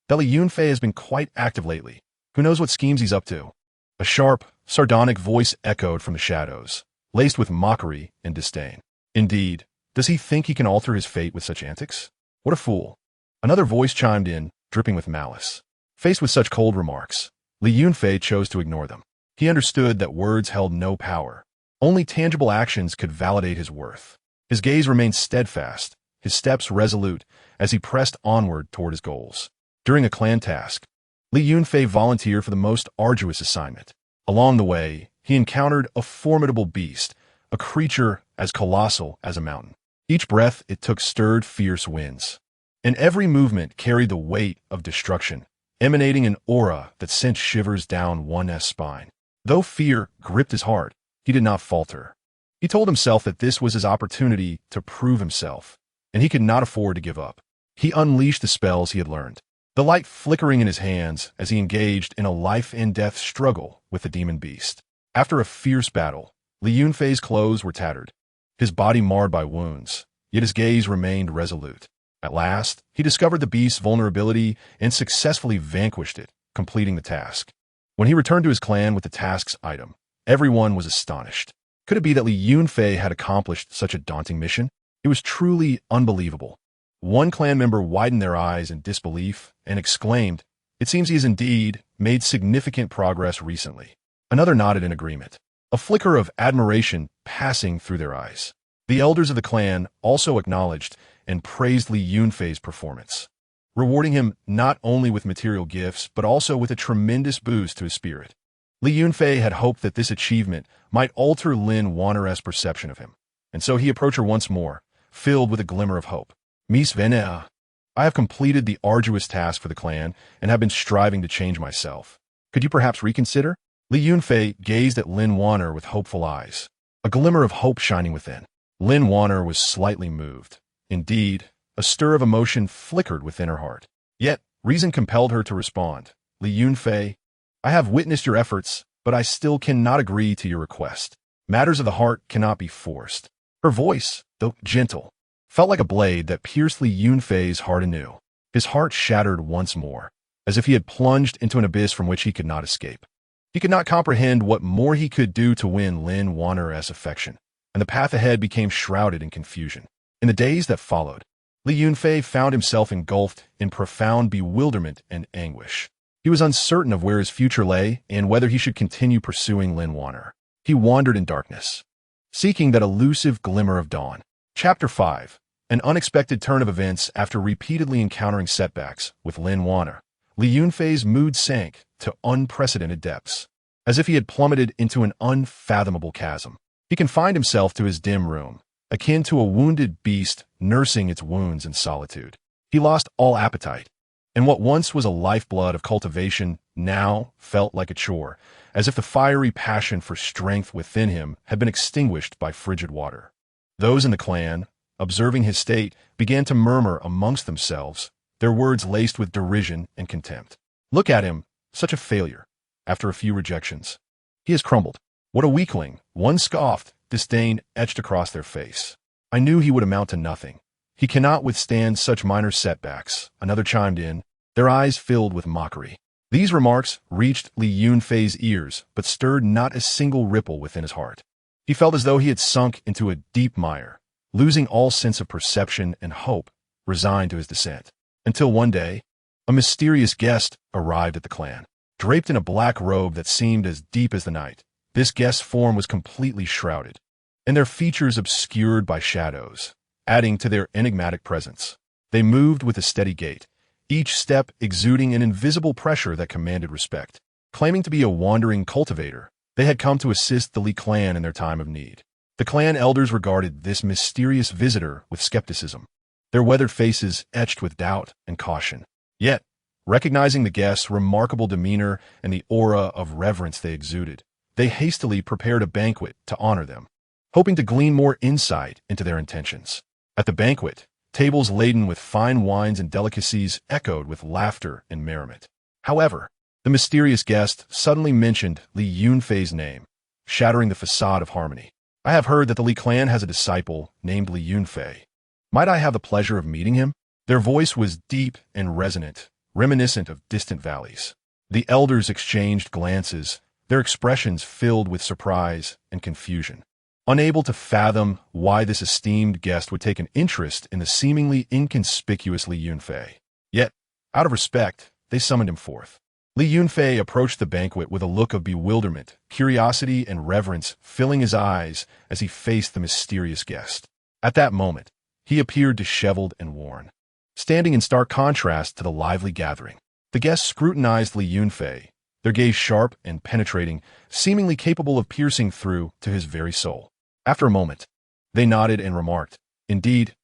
Yunfei has been quite active lately. Who knows what schemes he's up to? A sharp, sardonic voice echoed from the shadows, laced with mockery and disdain. Indeed, does he think he can alter his fate with such antics? What a fool. Another voice chimed in, dripping with malice. Faced with such cold remarks, Li Yunfei chose to ignore them. He understood that words held no power. Only tangible actions could validate his worth. His gaze remained steadfast, his steps resolute, as he pressed onward toward his goals. During a clan task, Li Yunfei volunteered for the most arduous assignment. Along the way, he encountered a formidable beast, a creature as colossal as a mountain. Each breath it took stirred fierce winds, and every movement carried the weight of destruction, emanating an aura that sent shivers down one's spine. Though fear gripped his heart, he did not falter. He told himself that this was his opportunity to prove himself, and he could not afford to give up. He unleashed the spells he had learned, the light flickering in his hands as he engaged in a life-and-death struggle with the demon beast. After a fierce battle, Li Yunfei's clothes were tattered, his body marred by wounds, yet his gaze remained resolute. At last, he discovered the beast's vulnerability and successfully vanquished it, completing the task. When he returned to his clan with the task's item, everyone was astonished. Could it be that Li Yunfei had accomplished such a daunting mission? It was truly unbelievable. One clan member widened their eyes in disbelief and exclaimed, "It seems he has indeed made significant progress recently." Another nodded in agreement, a flicker of admiration passing through their eyes. The elders of the clan also acknowledged and praised Li Yunfei's performance, rewarding him not only with material gifts but also with a tremendous boost to his spirit. Li Yunfei had hoped that this achievement might alter Lin Wan'er's perception of him, and so he approached her once more, filled with a glimmer of hope. Miss Venea, I have completed the arduous task for the clan and have been striving to change myself. Could you perhaps reconsider? Li Yunfei gazed at Lin Wan'er with hopeful eyes, a glimmer of hope shining within. Lin Wan'er was slightly moved. Indeed, a stir of emotion flickered within her heart. Yet, reason compelled her to respond. Li Yunfei, I have witnessed your efforts, but I still cannot agree to your request. Matters of the heart cannot be forced. Her voice, though gentle, felt like a blade that pierced Li Yunfei's heart anew. His heart shattered once more, as if he had plunged into an abyss from which he could not escape. He could not comprehend what more he could do to win Lin Wan'er's affection, and the path ahead became shrouded in confusion. In the days that followed, Li Yunfei found himself engulfed in profound bewilderment and anguish. He was uncertain of where his future lay and whether he should continue pursuing Lin Wan'er. He wandered in darkness, seeking that elusive glimmer of dawn. Chapter 5. An unexpected turn of events. After repeatedly encountering setbacks with Lin Wan'er, Li Yunfei's mood sank to unprecedented depths, as if he had plummeted into an unfathomable chasm. He confined himself to his dim room, akin to a wounded beast nursing its wounds in solitude. He lost all appetite, and what once was a lifeblood of cultivation now felt like a chore, as if the fiery passion for strength within him had been extinguished by frigid water. Those in the clan, observing his state, began to murmur amongst themselves, their words laced with derision and contempt. "Look at him, such a failure. After a few rejections, he has crumbled. What a weakling," one scoffed, disdain etched across their face. "I knew he would amount to nothing. He cannot withstand such minor setbacks," another chimed in, their eyes filled with mockery. These remarks reached Li Yunfei's ears, but stirred not a single ripple within his heart. He felt as though he had sunk into a deep mire, losing all sense of perception and hope, resigned to his descent. Until one day, a mysterious guest arrived at the clan. Draped in a black robe that seemed as deep as the night, this guest's form was completely shrouded, and their features obscured by shadows, adding to their enigmatic presence. They moved with a steady gait, each step exuding an invisible pressure that commanded respect. Claiming to be a wandering cultivator, they had come to assist the Li clan in their time of need. The clan elders regarded this mysterious visitor with skepticism, their weathered faces etched with doubt and caution. Yet, recognizing the guest's remarkable demeanor and the aura of reverence they exuded, they hastily prepared a banquet to honor them, hoping to glean more insight into their intentions. At the banquet, tables laden with fine wines and delicacies echoed with laughter and merriment. However, the mysterious guest suddenly mentioned Li Yunfei's name, shattering the facade of harmony. "I have heard that the Li clan has a disciple named Li Yunfei. Might I have the pleasure of meeting him?" Their voice was deep and resonant, reminiscent of distant valleys. The elders exchanged glances, their expressions filled with surprise and confusion, unable to fathom why this esteemed guest would take an interest in the seemingly inconspicuous Li Yunfei. Yet, out of respect, they summoned him forth. Li Yunfei approached the banquet with a look of bewilderment, curiosity, and reverence filling his eyes as he faced the mysterious guest. At that moment, he appeared disheveled and worn, standing in stark contrast to the lively gathering. The guests scrutinized Li Yunfei, their gaze sharp and penetrating, seemingly capable of piercing through to his very soul. After a moment, they nodded and remarked, Indeed,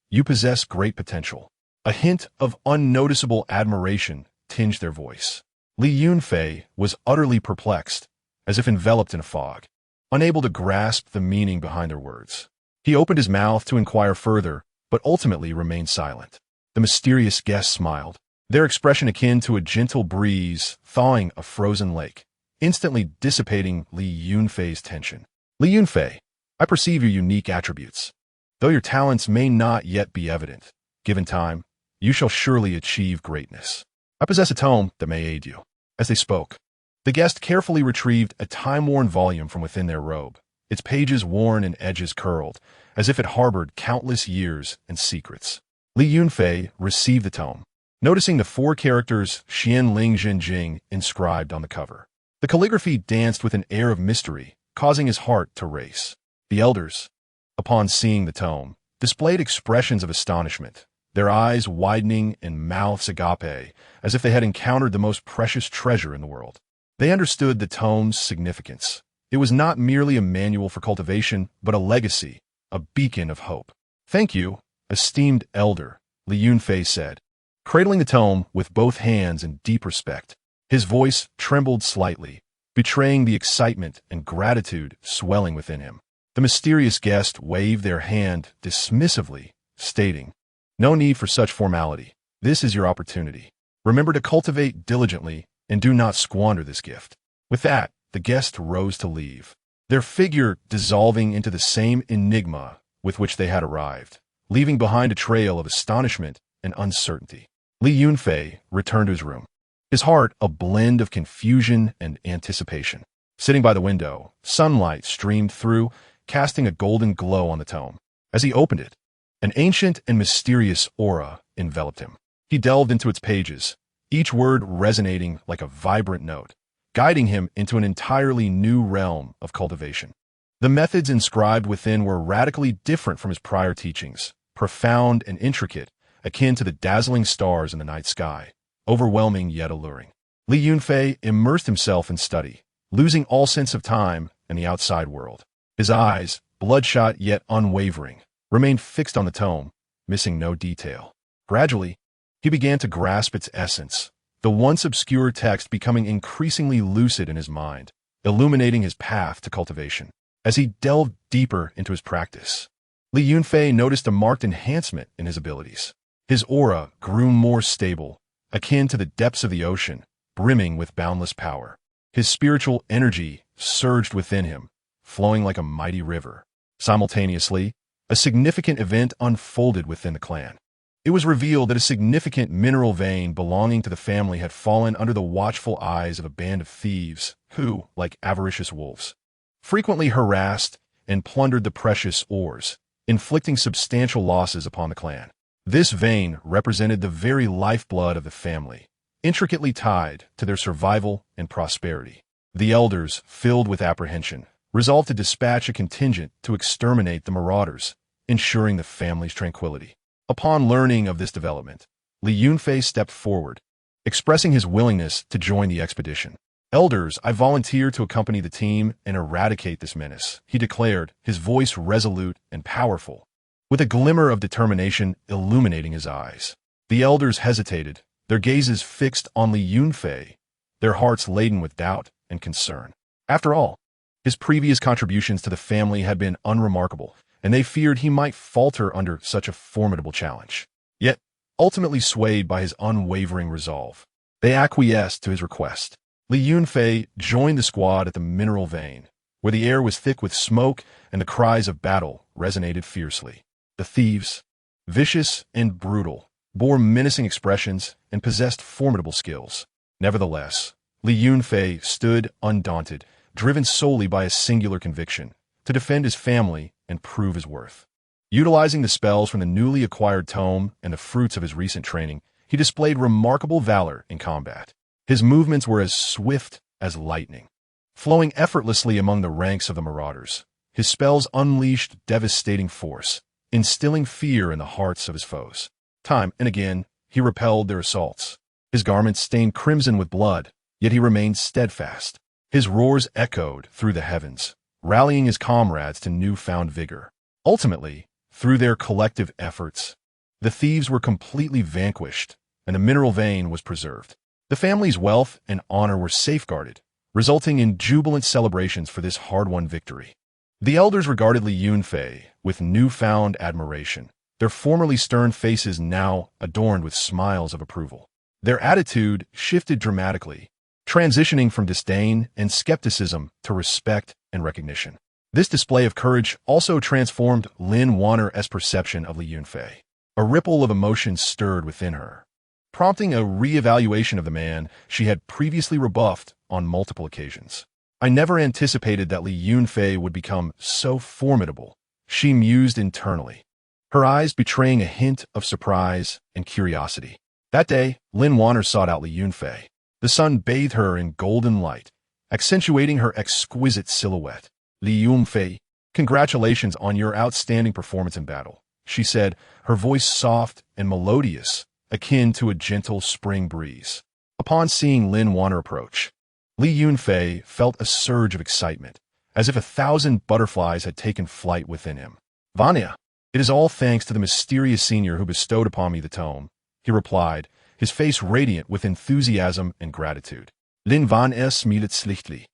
you possess great potential." A hint of unnoticeable admiration tinged their voice. Li Yunfei was utterly perplexed, as if enveloped in a fog, unable to grasp the meaning behind their words. He opened his mouth to inquire further, but ultimately remained silent. The mysterious guest smiled, their expression akin to a gentle breeze thawing a frozen lake, instantly dissipating Li Yunfei's tension. "Li Yunfei, I perceive your unique attributes. Though your talents may not yet be evident, given time, you shall surely achieve greatness. I possess a tome that may aid you." As they spoke, the guest carefully retrieved a time-worn volume from within their robe, its pages worn and edges curled, as if it harbored countless years and secrets. Li Yunfei received the tome, noticing the 4 characters Xian Ling Zhen Jing inscribed on the cover. The calligraphy danced with an air of mystery, causing his heart to race. The elders, upon seeing the tome, displayed expressions of astonishment, their eyes widening and mouths agape, as if they had encountered the most precious treasure in the world. They understood the tome's significance. It was not merely a manual for cultivation, but a legacy, a beacon of hope. "Thank you, esteemed elder," Li Yunfei said, cradling the tome with both hands in deep respect. His voice trembled slightly, betraying the excitement and gratitude swelling within him. The mysterious guest waved their hand dismissively, stating, "No need for such formality. This is your opportunity. Remember to cultivate diligently and do not squander this gift." With that, the guest rose to leave, their figure dissolving into the same enigma with which they had arrived, leaving behind a trail of astonishment and uncertainty. Li Yunfei returned to his room, his heart a blend of confusion and anticipation. Sitting by the window, sunlight streamed through, casting a golden glow on the tome. As he opened it, an ancient and mysterious aura enveloped him. He delved into its pages, each word resonating like a vibrant note, guiding him into an entirely new realm of cultivation. The methods inscribed within were radically different from his prior teachings, profound and intricate, akin to the dazzling stars in the night sky, overwhelming yet alluring. Li Yunfei immersed himself in study, losing all sense of time and the outside world. His eyes, bloodshot yet unwavering, remained fixed on the tome, missing no detail. Gradually, he began to grasp its essence, the once obscure text becoming increasingly lucid in his mind, illuminating his path to cultivation. As he delved deeper into his practice, Li Yunfei noticed a marked enhancement in his abilities. His aura grew more stable, akin to the depths of the ocean, brimming with boundless power. His spiritual energy surged within him, flowing like a mighty river. Simultaneously, a significant event unfolded within the clan. It was revealed that a significant mineral vein belonging to the family had fallen under the watchful eyes of a band of thieves who, like avaricious wolves, frequently harassed and plundered the precious ores, inflicting substantial losses upon the clan. This vein represented the very lifeblood of the family, intricately tied to their survival and prosperity. The elders, filled with apprehension, resolved to dispatch a contingent to exterminate the marauders, ensuring the family's tranquility. Upon learning of this development, Li Yunfei stepped forward, expressing his willingness to join the expedition. "Elders, I volunteer to accompany the team and eradicate this menace," he declared, his voice resolute and powerful, with a glimmer of determination illuminating his eyes. The elders hesitated, their gazes fixed on Li Yunfei, their hearts laden with doubt and concern. After all, his previous contributions to the family had been unremarkable, and they feared he might falter under such a formidable challenge. Yet, ultimately swayed by his unwavering resolve, they acquiesced to his request. Li Yunfei joined the squad at the mineral vein, where the air was thick with smoke and the cries of battle resonated fiercely. The thieves, vicious and brutal, bore menacing expressions and possessed formidable skills. Nevertheless, Li Yunfei stood undaunted, driven solely by a singular conviction: to defend his family and prove his worth. Utilizing the spells from the newly acquired tome and the fruits of his recent training, he displayed remarkable valor in combat. His movements were as swift as lightning, flowing effortlessly among the ranks of the marauders. His spells unleashed devastating force, instilling fear in the hearts of his foes. Time and again, he repelled their assaults. His garments stained crimson with blood, yet he remained steadfast. His roars echoed through the heavens, rallying his comrades to newfound vigor. Ultimately, through their collective efforts, the thieves were completely vanquished, and the mineral vein was preserved. The family's wealth and honor were safeguarded, resulting in jubilant celebrations for this hard-won victory. The elders regarded Li Yunfei with newfound admiration, their formerly stern faces now adorned with smiles of approval. Their attitude shifted dramatically, transitioning from disdain and skepticism to respect and recognition. This display of courage also transformed Lin Wan'er's perception of Li Yunfei. A ripple of emotion stirred within her, prompting a re-evaluation of the man she had previously rebuffed on multiple occasions. "I never anticipated that Li Yunfei would become so formidable," she mused internally, her eyes betraying a hint of surprise and curiosity. That day, Lin Wan'er sought out Li Yunfei. The sun bathed her in golden light, accentuating her exquisite silhouette. "Li Yunfei, congratulations on your outstanding performance in battle," she said, her voice soft and melodious, akin to a gentle spring breeze. Upon seeing Lin Wan'er approach, Li Yunfei felt a surge of excitement, as if 1,000 butterflies had taken flight within him. "Vanya, it is all thanks to the mysterious senior who bestowed upon me the tome," he replied, his face radiant with enthusiasm and gratitude. Lin Wan'er smiled slightly,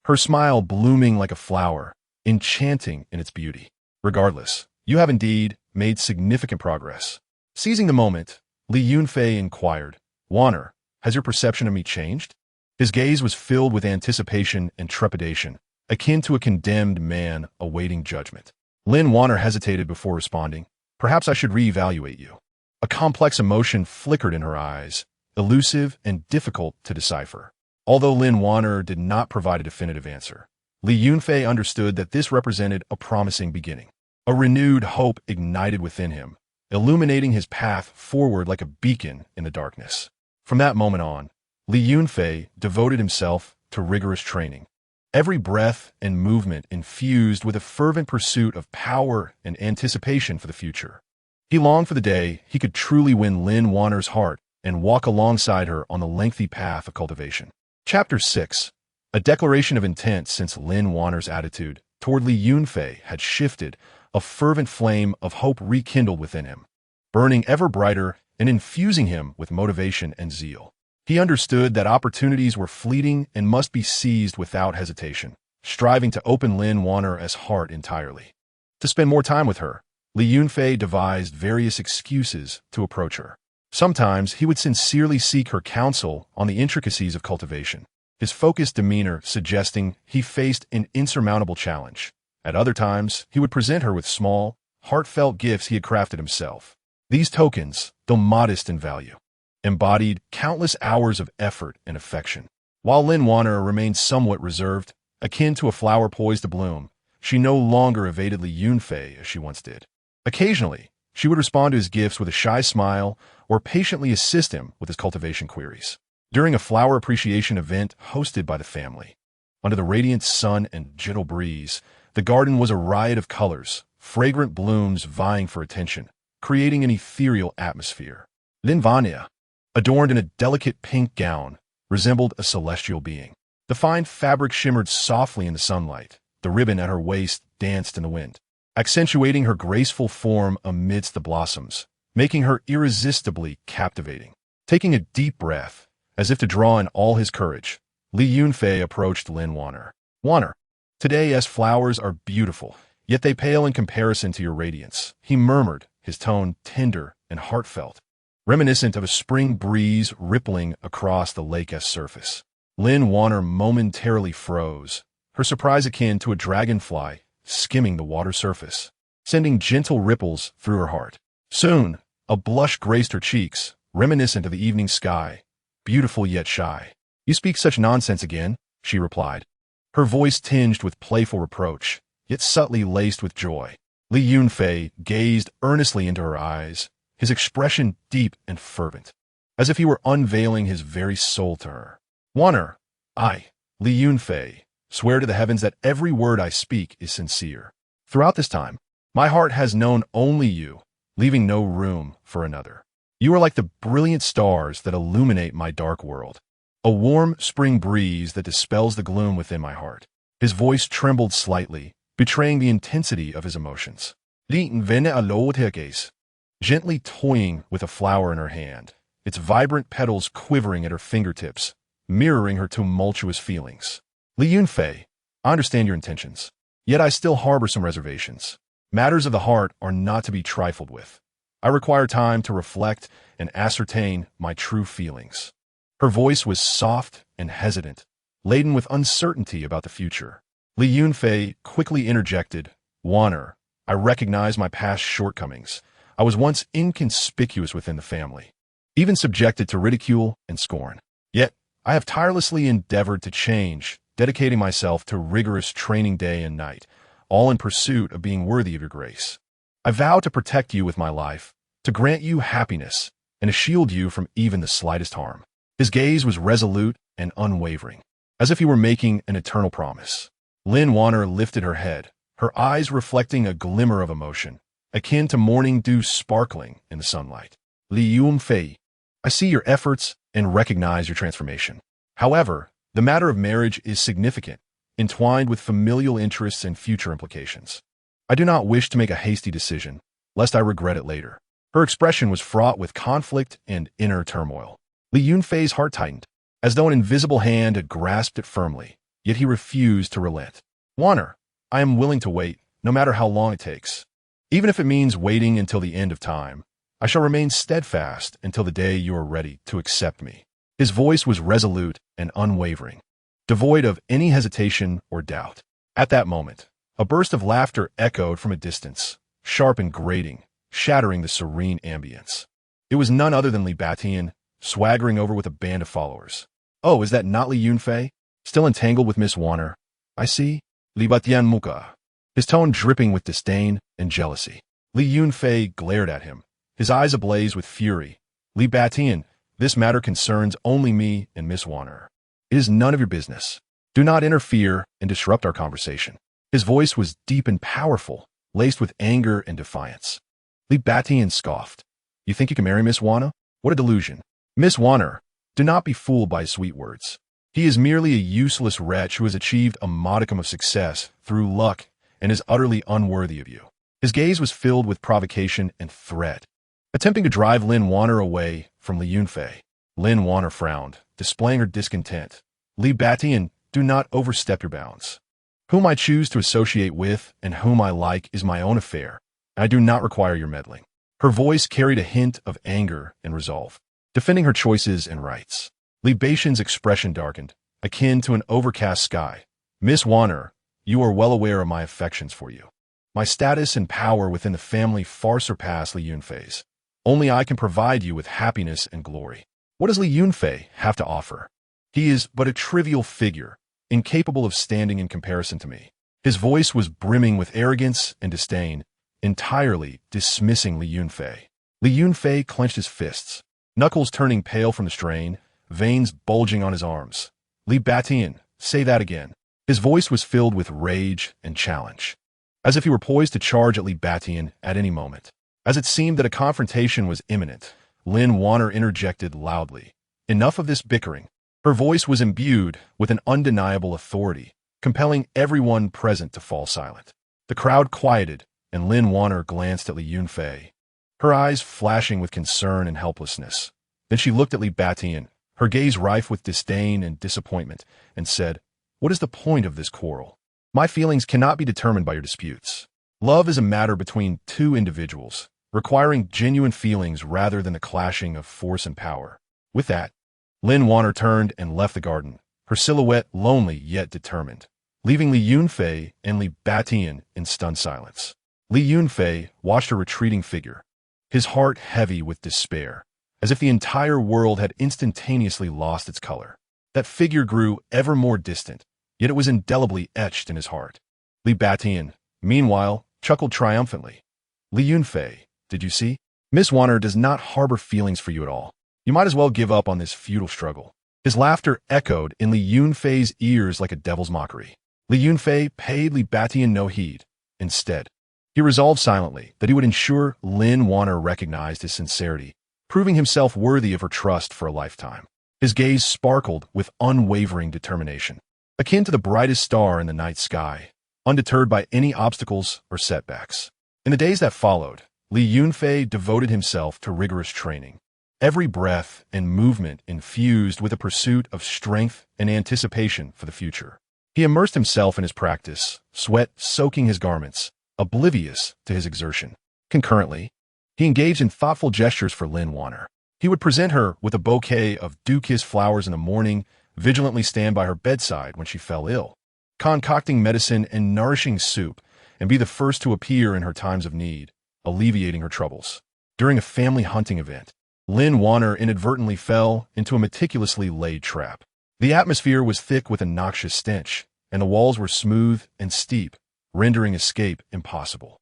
her smile blooming like a flower, enchanting in its beauty. "Regardless, you have indeed made significant progress." Seizing the moment, Li Yunfei inquired, "Wan'er, has your perception of me changed?" His gaze was filled with anticipation and trepidation, akin to a condemned man awaiting judgment. Lin Wan'er hesitated before responding, "Perhaps I should reevaluate you." A complex emotion flickered in her eyes, elusive and difficult to decipher. Although Lin Wan'er did not provide a definitive answer, Li Yunfei understood that this represented a promising beginning. A renewed hope ignited within him, illuminating his path forward like a beacon in the darkness. From that moment on, Li Yunfei devoted himself to rigorous training, every breath and movement infused with a fervent pursuit of power and anticipation for the future. He longed for the day he could truly win Lin Wan'er's heart and walk alongside her on the lengthy path of cultivation. Chapter 6. A declaration of intent. Since Lin Wan'er's attitude toward Li Yunfei had shifted, a fervent flame of hope rekindled within him, burning ever brighter and infusing him with motivation and zeal. He understood that opportunities were fleeting and must be seized without hesitation, striving to open Lin Wan'er's heart entirely. To spend more time with her, Li Yunfei devised various excuses to approach her. Sometimes he would sincerely seek her counsel on the intricacies of cultivation, his focused demeanor suggesting he faced an insurmountable challenge. At other times, he would present her with small, heartfelt gifts he had crafted himself. These tokens, though modest in value, embodied countless hours of effort and affection. While Lin Wan'er remained somewhat reserved, akin to a flower poised to bloom, she no longer evaded Li Yunfei as she once did. Occasionally, she would respond to his gifts with a shy smile or patiently assist him with his cultivation queries. During a flower appreciation event hosted by the family, under the radiant sun and gentle breeze, the garden was a riot of colors, fragrant blooms vying for attention, creating an ethereal atmosphere. Lin Wan'er, adorned in a delicate pink gown, resembled a celestial being. The fine fabric shimmered softly in the sunlight. The ribbon at her waist danced in the wind, accentuating her graceful form amidst the blossoms, making her irresistibly captivating. Taking a deep breath, as if to draw in all his courage, Li Yunfei approached Lin Wan'er. "Wan'er, today's flowers are beautiful, yet they pale in comparison to your radiance," he murmured, his tone tender and heartfelt, reminiscent of a spring breeze rippling across the lake's surface. Lin Wan'er momentarily froze, her surprise akin to a dragonfly skimming the water surface, sending gentle ripples through her heart. Soon, a blush graced her cheeks, reminiscent of the evening sky, beautiful yet shy. "You speak such nonsense again," she replied, her voice tinged with playful reproach, yet subtly laced with joy. Li Yunfei gazed earnestly into her eyes, his expression deep and fervent, as if he were unveiling his very soul to her. "Wan'er, I, Li Yunfei, swear to the heavens that every word I speak is sincere. Throughout this time, my heart has known only you, leaving no room for another. You are like the brilliant stars that illuminate my dark world, a warm spring breeze that dispels the gloom within my heart." His voice trembled slightly, betraying the intensity of his emotions. Li Wan'er, gently toying with a flower in her hand, its vibrant petals quivering at her fingertips, mirroring her tumultuous feelings. "Li Yunfei, I understand your intentions, yet I still harbor some reservations. Matters of the heart are not to be trifled with. I require time to reflect and ascertain my true feelings." Her voice was soft and hesitant, laden with uncertainty about the future. Li Yunfei quickly interjected, "Wan'er, I recognize my past shortcomings. I was once inconspicuous within the family, even subjected to ridicule and scorn. Yet, I have tirelessly endeavored to change, dedicating myself to rigorous training day and night, all in pursuit of being worthy of your grace. I vow to protect you with my life, to grant you happiness, and to shield you from even the slightest harm." His gaze was resolute and unwavering, as if he were making an eternal promise. Lin Wan'er lifted her head, her eyes reflecting a glimmer of emotion, akin to morning dew sparkling in the sunlight. "Li Yunfei, I see your efforts and recognize your transformation. However, the matter of marriage is significant, entwined with familial interests and future implications. I do not wish to make a hasty decision, lest I regret it later." Her expression was fraught with conflict and inner turmoil. Li Yunfei's heart tightened, as though an invisible hand had grasped it firmly, yet he refused to relent. "Wan'er, I am willing to wait, no matter how long it takes. Even if it means waiting until the end of time, I shall remain steadfast until the day you are ready to accept me." His voice was resolute and unwavering, devoid of any hesitation or doubt. At that moment, a burst of laughter echoed from a distance, sharp and grating, shattering the serene ambience. It was none other than Li Batian, swaggering over with a band of followers. "Oh, is that not Li Yunfei? Still entangled with Miss Wan'er? I see. Li Batian muka." His tone dripping with disdain and jealousy. Li Yunfei glared at him, his eyes ablaze with fury. "Li Batian, this matter concerns only me and Miss Wan'er. It is none of your business. Do not interfere and disrupt our conversation." His voice was deep and powerful, laced with anger and defiance. Li Batian scoffed. "You think you can marry Miss Wan'er? What a delusion. Miss Wan'er, do not be fooled by his sweet words. He is merely a useless wretch who has achieved a modicum of success through luck and is utterly unworthy of you. His gaze was filled with provocation and threat, attempting to drive Lin Wan'er away from Li Yunfei. Lin Wan'er frowned, displaying her discontent. Li Batian, do not overstep your bounds. Whom I choose to associate with and whom I like is my own affair, and I do not require your meddling. Her voice carried a hint of anger and resolve, defending her choices and rights. Li Batian's expression darkened, akin to an overcast sky. Miss Wan'er, you are well aware of my affections for you. My status and power within the family far surpass Li Yunfei's. Only I can provide you with happiness and glory. What does Li Yunfei have to offer? He is but a trivial figure, incapable of standing in comparison to me. His voice was brimming with arrogance and disdain, entirely dismissing Li Yunfei. Li Yunfei clenched his fists, knuckles turning pale from the strain, veins bulging on his arms. Li Batian, say that again. His voice was filled with rage and challenge, as if he were poised to charge at Li Batian at any moment. As it seemed that a confrontation was imminent, Lin Wan'er interjected loudly. Enough of this bickering. Her voice was imbued with an undeniable authority, compelling everyone present to fall silent. The crowd quieted, and Lin Wan'er glanced at Li Yunfei, her eyes flashing with concern and helplessness. Then she looked at Li Batian, her gaze rife with disdain and disappointment, and said, "What is the point of this quarrel? My feelings cannot be determined by your disputes. Love is a matter between two individuals, requiring genuine feelings rather than the clashing of force and power." With that, Lin Wan'er turned and left the garden, her silhouette lonely yet determined, leaving Li Yunfei and Li Batian in stunned silence. Li Yunfei watched her retreating figure, his heart heavy with despair, as if the entire world had instantaneously lost its color. That figure grew ever more distant, yet it was indelibly etched in his heart. Li Batian, meanwhile, chuckled triumphantly. "Li Yunfei, did you see? Miss Wan'er does not harbor feelings for you at all. You might as well give up on this futile struggle." His laughter echoed in Li Yunfei's ears like a devil's mockery. Li Yunfei paid Li Batian no heed. Instead, he resolved silently that he would ensure Lin Wan'er recognized his sincerity, proving himself worthy of her trust for a lifetime. His gaze sparkled with unwavering determination, akin to the brightest star in the night sky, undeterred by any obstacles or setbacks. In the days that followed, Li Yunfei devoted himself to rigorous training, every breath and movement infused with a pursuit of strength and anticipation for the future. He immersed himself in his practice, sweat soaking his garments, oblivious to his exertion. Concurrently, he engaged in thoughtful gestures for Lin Wan'er. He would present her with a bouquet of dew-kissed flowers in the morning, vigilantly stand by her bedside when she fell ill, concocting medicine and nourishing soup, and be the first to appear in her times of need, alleviating her troubles. During a family hunting event, Lin Wan'er inadvertently fell into a meticulously laid trap. The atmosphere was thick with a noxious stench, and the walls were smooth and steep, rendering escape impossible.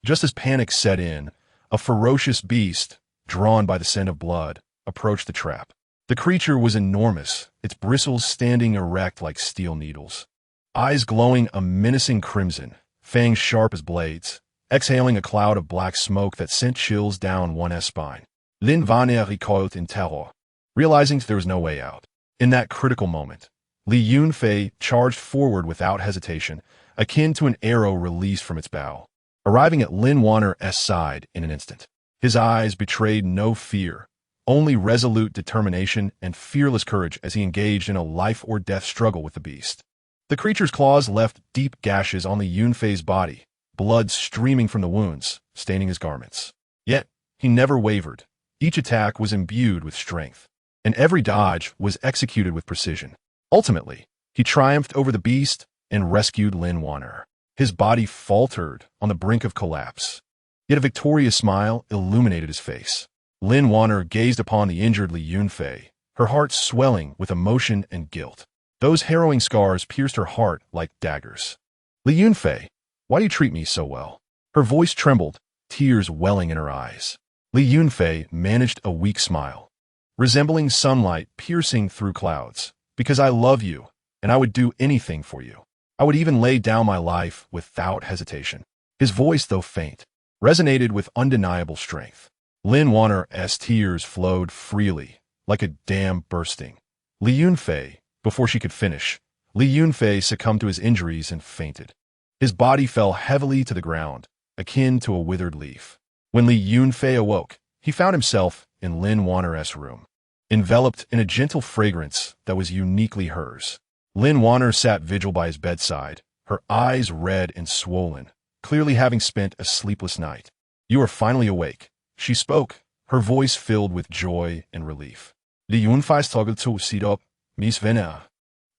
Just as panic set in, a ferocious beast, drawn by the scent of blood, approached the trap. The creature was enormous, its bristles standing erect like steel needles, eyes glowing a menacing crimson, fangs sharp as blades, exhaling a cloud of black smoke that sent chills down one's spine. Lin Wan'er recoiled in terror, realizing there was no way out. In that critical moment, Li Yunfei charged forward without hesitation, akin to an arrow released from its bow, arriving at Lin Wan'er's side in an instant. His eyes betrayed no fear, only resolute determination and fearless courage as he engaged in a life-or-death struggle with the beast. The creature's claws left deep gashes on Li Yunfei's body, blood streaming from the wounds, staining his garments. Yet, he never wavered. Each attack was imbued with strength, and every dodge was executed with precision. Ultimately, he triumphed over the beast and rescued Lin Wan'er. His body faltered on the brink of collapse, yet a victorious smile illuminated his face. Lin Wan'er gazed upon the injured Li Yunfei, her heart swelling with emotion and guilt. Those harrowing scars pierced her heart like daggers. "Li Yunfei, why do you treat me so well?" Her voice trembled, tears welling in her eyes. Li Yunfei managed a weak smile, resembling sunlight piercing through clouds. "Because I love you, and I would do anything for you. I would even lay down my life without hesitation." His voice, though faint, resonated with undeniable strength. Lin Wan'er's tears flowed freely, like a dam bursting. Li Yunfei, before she could finish, Li Yunfei succumbed to his injuries and fainted. His body fell heavily to the ground, akin to a withered leaf. When Li Yunfei awoke, he found himself in Lin Wan'er's room, enveloped in a gentle fragrance that was uniquely hers. Lin Wan'er sat vigil by his bedside, her eyes red and swollen, clearly having spent a sleepless night. "You are finally awake," she spoke, her voice filled with joy and relief. "Li Yunfei's toggle to sit up, Miss Wan'er."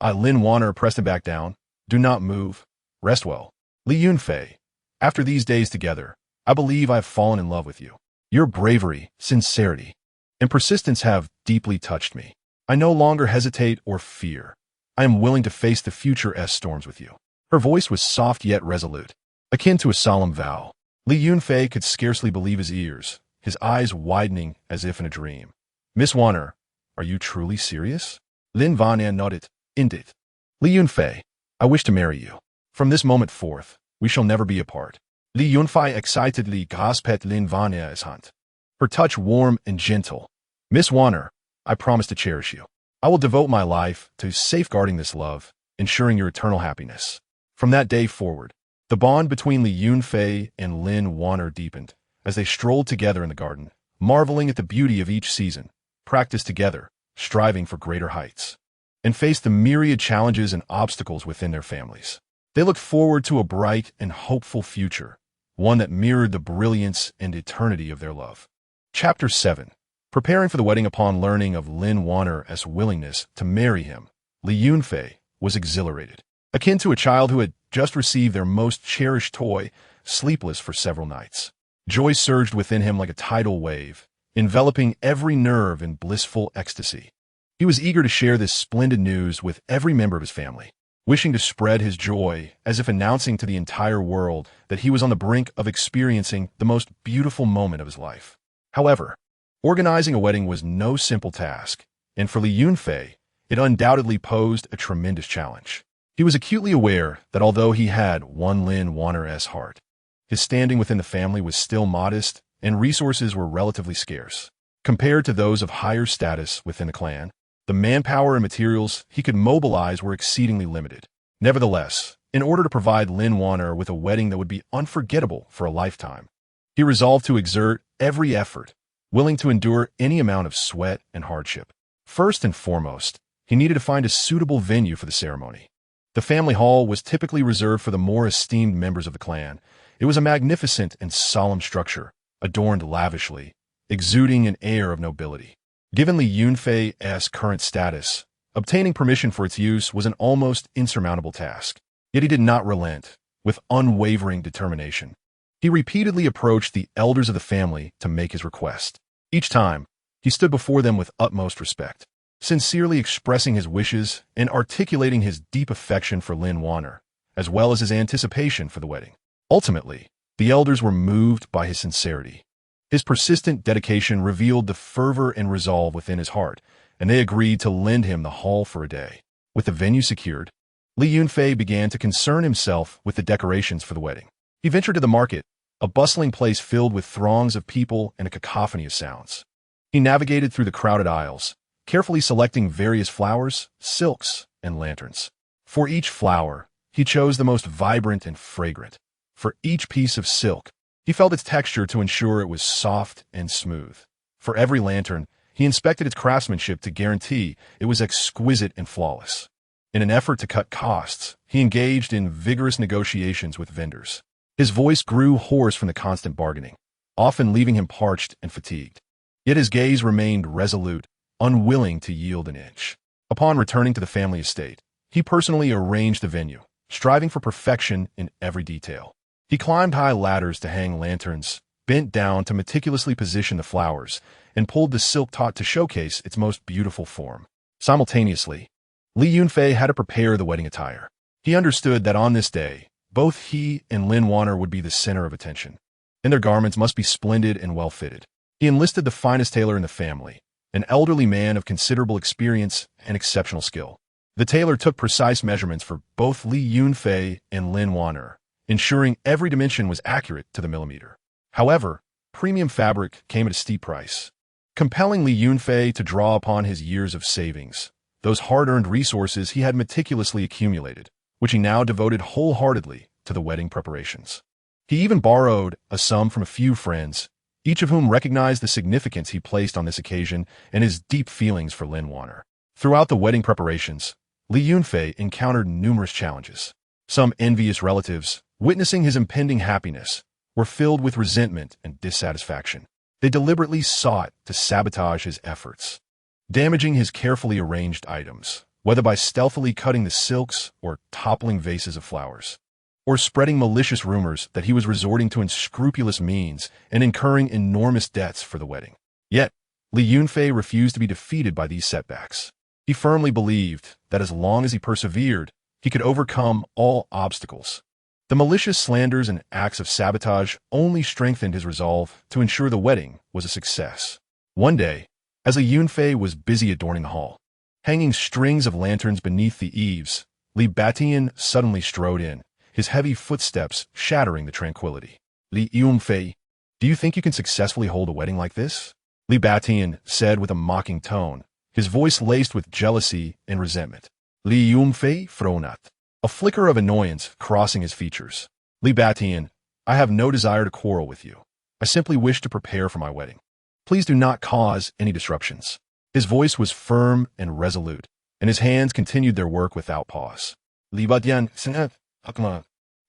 Lin Wan'er pressed him back down. "Do not move. Rest well. Li Yunfei, after these days together, I believe I have fallen in love with you. Your bravery, sincerity, and persistence have deeply touched me. I no longer hesitate or fear. I am willing to face the future's storms with you." Her voice was soft yet resolute, akin to a solemn vow. Li Yunfei could scarcely believe his ears, his eyes widening as if in a dream. "Miss Wan'er, are you truly serious?" Lin Wan'er nodded. "Indeed. Li Yunfei, I wish to marry you. From this moment forth, we shall never be apart." Li Yunfei excitedly grasped Lin Wan'er's hand, her touch warm and gentle. "Miss Wan'er, I promise to cherish you. I will devote my life to safeguarding this love, ensuring your eternal happiness." From that day forward, the bond between Li Yunfei and Lin Wan'er deepened as they strolled together in the garden, marveling at the beauty of each season, practiced together, striving for greater heights, and faced the myriad challenges and obstacles within their families. They looked forward to a bright and hopeful future, one that mirrored the brilliance and eternity of their love. Chapter 7. Preparing for the wedding. Upon learning of Lin Wan'er's willingness to marry him, Li Yunfei was exhilarated, akin to a child who had just received their most cherished toy, sleepless for several nights. Joy surged within him like a tidal wave, enveloping every nerve in blissful ecstasy. He was eager to share this splendid news with every member of his family, wishing to spread his joy as if announcing to the entire world that he was on the brink of experiencing the most beautiful moment of his life. However, organizing a wedding was no simple task, and for Li Yunfei, it undoubtedly posed a tremendous challenge. He was acutely aware that although he had won Lin Wan'er's heart, his standing within the family was still modest and resources were relatively scarce. Compared to those of higher status within the clan, the manpower and materials he could mobilize were exceedingly limited. Nevertheless, in order to provide Lin Wan'er with a wedding that would be unforgettable for a lifetime, he resolved to exert every effort, willing to endure any amount of sweat and hardship. First and foremost, he needed to find a suitable venue for the ceremony. The family hall was typically reserved for the more esteemed members of the clan. It was a magnificent and solemn structure, adorned lavishly, exuding an air of nobility. Given Li Yunfei's current status, obtaining permission for its use was an almost insurmountable task. Yet he did not relent. With unwavering determination, he repeatedly approached the elders of the family to make his request. Each time, he stood before them with utmost respect, sincerely expressing his wishes and articulating his deep affection for Lin Wan'er, as well as his anticipation for the wedding. Ultimately, the elders were moved by his sincerity. His persistent dedication revealed the fervor and resolve within his heart, and they agreed to lend him the hall for a day. With the venue secured, Li Yunfei began to concern himself with the decorations for the wedding. He ventured to the market, a bustling place filled with throngs of people and a cacophony of sounds. He navigated through the crowded aisles, carefully selecting various flowers, silks, and lanterns. For each flower, he chose the most vibrant and fragrant. For each piece of silk, he felt its texture to ensure it was soft and smooth. For every lantern, he inspected its craftsmanship to guarantee it was exquisite and flawless. In an effort to cut costs, he engaged in vigorous negotiations with vendors. His voice grew hoarse from the constant bargaining, often leaving him parched and fatigued. Yet his gaze remained resolute, unwilling to yield an inch. Upon returning to the family estate, he personally arranged the venue, striving for perfection in every detail. He climbed high ladders to hang lanterns, bent down to meticulously position the flowers, and pulled the silk taut to showcase its most beautiful form. Simultaneously, Li Yunfei had to prepare the wedding attire. He understood that on this day, both he and Lin Wan'er would be the center of attention, and their garments must be splendid and well-fitted. He enlisted the finest tailor in the family, an elderly man of considerable experience and exceptional skill. The tailor took precise measurements for both Li Yunfei and Lin Wan'er, ensuring every dimension was accurate to the millimeter. However, premium fabric came at a steep price, compelling Li Yunfei to draw upon his years of savings, those hard-earned resources he had meticulously accumulated, which he now devoted wholeheartedly to the wedding preparations. He even borrowed a sum from a few friends, each of whom recognized the significance he placed on this occasion and his deep feelings for Lin Wan'er. Throughout the wedding preparations, Li Yunfei encountered numerous challenges. Some envious relatives, witnessing his impending happiness, were filled with resentment and dissatisfaction. They deliberately sought to sabotage his efforts, damaging his carefully arranged items, whether by stealthily cutting the silks or toppling vases of flowers, or spreading malicious rumors that he was resorting to unscrupulous means and incurring enormous debts for the wedding. Yet, Li Yunfei refused to be defeated by these setbacks. He firmly believed that as long as he persevered, he could overcome all obstacles. The malicious slanders and acts of sabotage only strengthened his resolve to ensure the wedding was a success. One day, as Li Yunfei was busy adorning the hall, hanging strings of lanterns beneath the eaves, Li Batian suddenly strode in, his heavy footsteps shattering the tranquility. Li Yunfei, do you think you can successfully hold a wedding like this? Li Batian said with a mocking tone, his voice laced with jealousy and resentment. Li Yunfei fronat, a flicker of annoyance crossing his features. Li Batian, I have no desire to quarrel with you. I simply wish to prepare for my wedding. Please do not cause any disruptions. His voice was firm and resolute, and his hands continued their work without pause. Li Batian,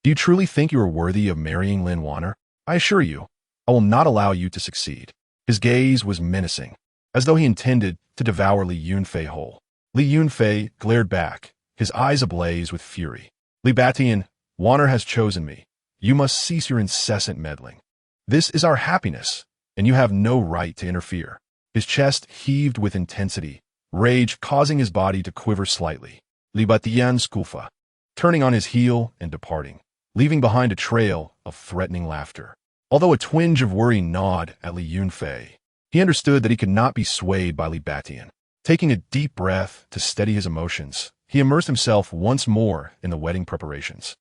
do you truly think you are worthy of marrying Lin Wan'er? I assure you, I will not allow you to succeed. His gaze was menacing, as though he intended to devour Li Yunfei whole. Li Yunfei glared back, his eyes ablaze with fury. Li Batian, Wan'er has chosen me. You must cease your incessant meddling. This is our happiness, and you have no right to interfere. His chest heaved with intensity, rage causing his body to quiver slightly. Li Batian skufa, turning on his heel and departing, leaving behind a trail of threatening laughter. Although a twinge of worry gnawed at Li Yunfei, he understood that he could not be swayed by Li Batian. Taking a deep breath to steady his emotions, he immersed himself once more in the wedding preparations.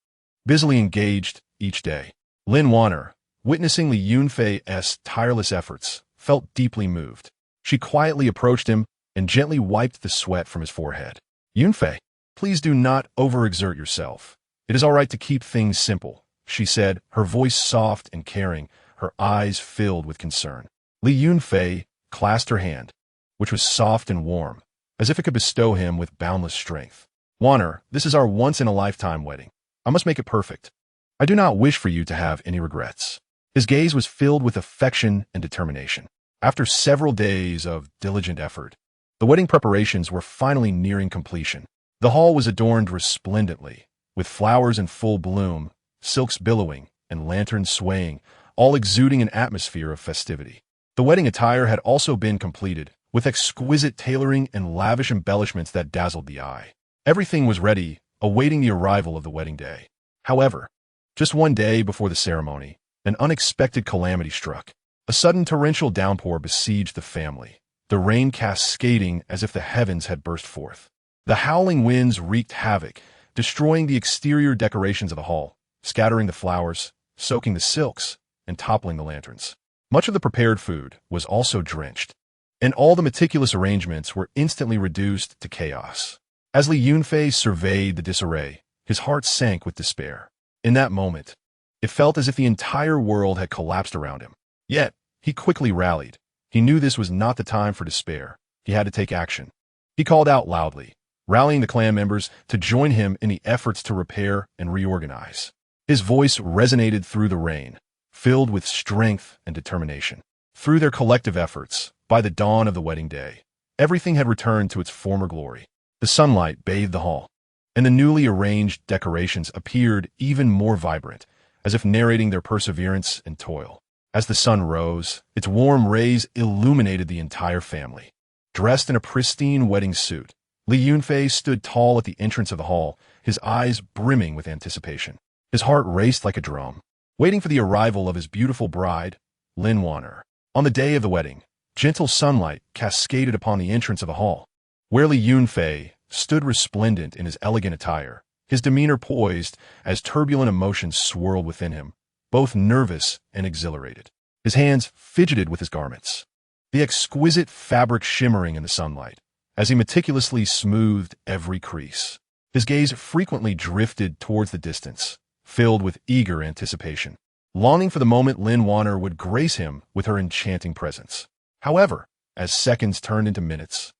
Busily engaged each day, Lin Wan'er, witnessing Li Yunfei's tireless efforts, felt deeply moved. She quietly approached him and gently wiped the sweat from his forehead. Yunfei, please do not overexert yourself. It is all right to keep things simple, she said, her voice soft and caring, her eyes filled with concern. Li Yunfei clasped her hand, which was soft and warm, as if it could bestow him with boundless strength. Wan'er, this is our once-in-a-lifetime wedding. I must make it perfect. I do not wish for you to have any regrets. His gaze was filled with affection and determination. After several days of diligent effort, the wedding preparations were finally nearing completion. The hall was adorned resplendently, with flowers in full bloom, silks billowing, and lanterns swaying, all exuding an atmosphere of festivity. The wedding attire had also been completed, with exquisite tailoring and lavish embellishments that dazzled the eye. Everything was ready, awaiting the arrival of the wedding day. However, just one day before the ceremony, an unexpected calamity struck. A sudden torrential downpour besieged the family, the rain cascading as if the heavens had burst forth. The howling winds wreaked havoc, destroying the exterior decorations of the hall, scattering the flowers, soaking the silks, and toppling the lanterns. Much of the prepared food was also drenched, and all the meticulous arrangements were instantly reduced to chaos. As Li Yunfei surveyed the disarray, his heart sank with despair. In that moment, it felt as if the entire world had collapsed around him. Yet, he quickly rallied. He knew this was not the time for despair. He had to take action. He called out loudly, rallying the clan members to join him in the efforts to repair and reorganize. His voice resonated through the rain, filled with strength and determination. Through their collective efforts, by the dawn of the wedding day, everything had returned to its former glory. The sunlight bathed the hall, and the newly arranged decorations appeared even more vibrant, as if narrating their perseverance and toil. As the sun rose, its warm rays illuminated the entire family. Dressed in a pristine wedding suit, Li Yunfei stood tall at the entrance of the hall, his eyes brimming with anticipation. His heart raced like a drum, waiting for the arrival of his beautiful bride, Lin Wan'er. On the day of the wedding, gentle sunlight cascaded upon the entrance of the hall, where Li Yunfei stood resplendent in his elegant attire, his demeanor poised as turbulent emotions swirled within him, both nervous and exhilarated. His hands fidgeted with his garments, the exquisite fabric shimmering in the sunlight, as he meticulously smoothed every crease. His gaze frequently drifted towards the distance, filled with eager anticipation, longing for the moment Lin Wan'er would grace him with her enchanting presence. However, as seconds turned into minutes,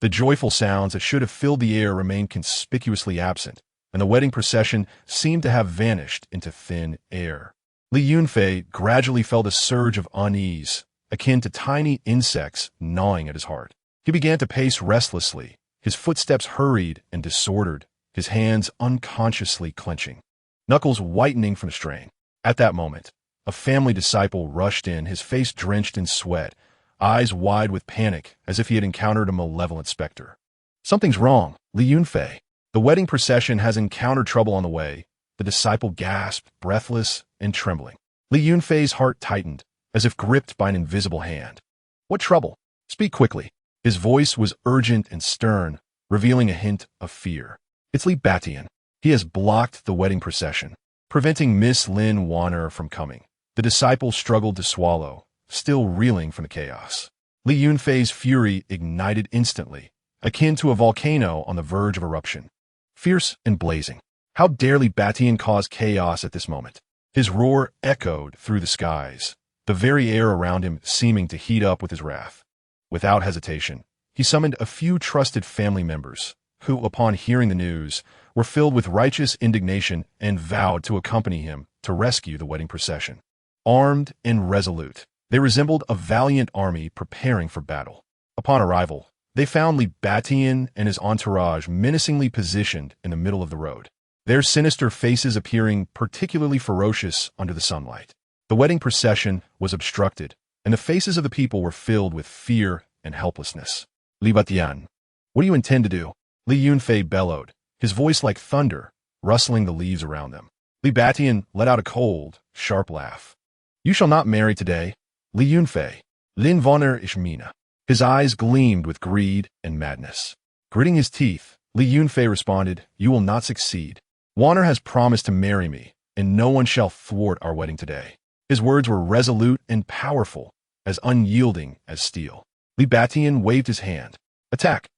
the joyful sounds that should have filled the air remained conspicuously absent, and the wedding procession seemed to have vanished into thin air. Li Yunfei gradually felt a surge of unease, akin to tiny insects gnawing at his heart. He began to pace restlessly, his footsteps hurried and disordered, his hands unconsciously clenching, knuckles whitening from strain. At that moment, a family disciple rushed in, his face drenched in sweat, eyes wide with panic as if he had encountered a malevolent specter. "Something's wrong, Li Yunfei. The wedding procession has encountered trouble on the way," the disciple gasped, breathless and trembling. Li Yunfei's heart tightened, as if gripped by an invisible hand. "What trouble? Speak quickly." His voice was urgent and stern, revealing a hint of fear. "It's Li Batian. He has blocked the wedding procession, preventing Miss Lin Wan'er from coming." The disciple struggled to swallow, still reeling from the chaos. Li Yunfei's fury ignited instantly, akin to a volcano on the verge of eruption. Fierce and blazing. How dare Li Batian cause chaos at this moment? His roar echoed through the skies, the very air around him seeming to heat up with his wrath. Without hesitation, he summoned a few trusted family members, who, upon hearing the news, were filled with righteous indignation and vowed to accompany him to rescue the wedding procession. Armed and resolute, they resembled a valiant army preparing for battle. Upon arrival, they found Li Batian and his entourage menacingly positioned in the middle of the road, their sinister faces appearing particularly ferocious under the sunlight. The wedding procession was obstructed, and the faces of the people were filled with fear and helplessness. "Li Batian, what do you intend to do?" Li Yunfei bellowed, his voice like thunder, rustling the leaves around them. Li Batian let out a cold, sharp laugh. "You shall not marry today, Li Yunfei. Lin Wan'er is mina." His eyes gleamed with greed and madness. Gritting his teeth, Li Yunfei responded, "You will not succeed. Wan'er has promised to marry me, and no one shall thwart our wedding today." His words were resolute and powerful, as unyielding as steel. Li Batian waved his hand. "Attack!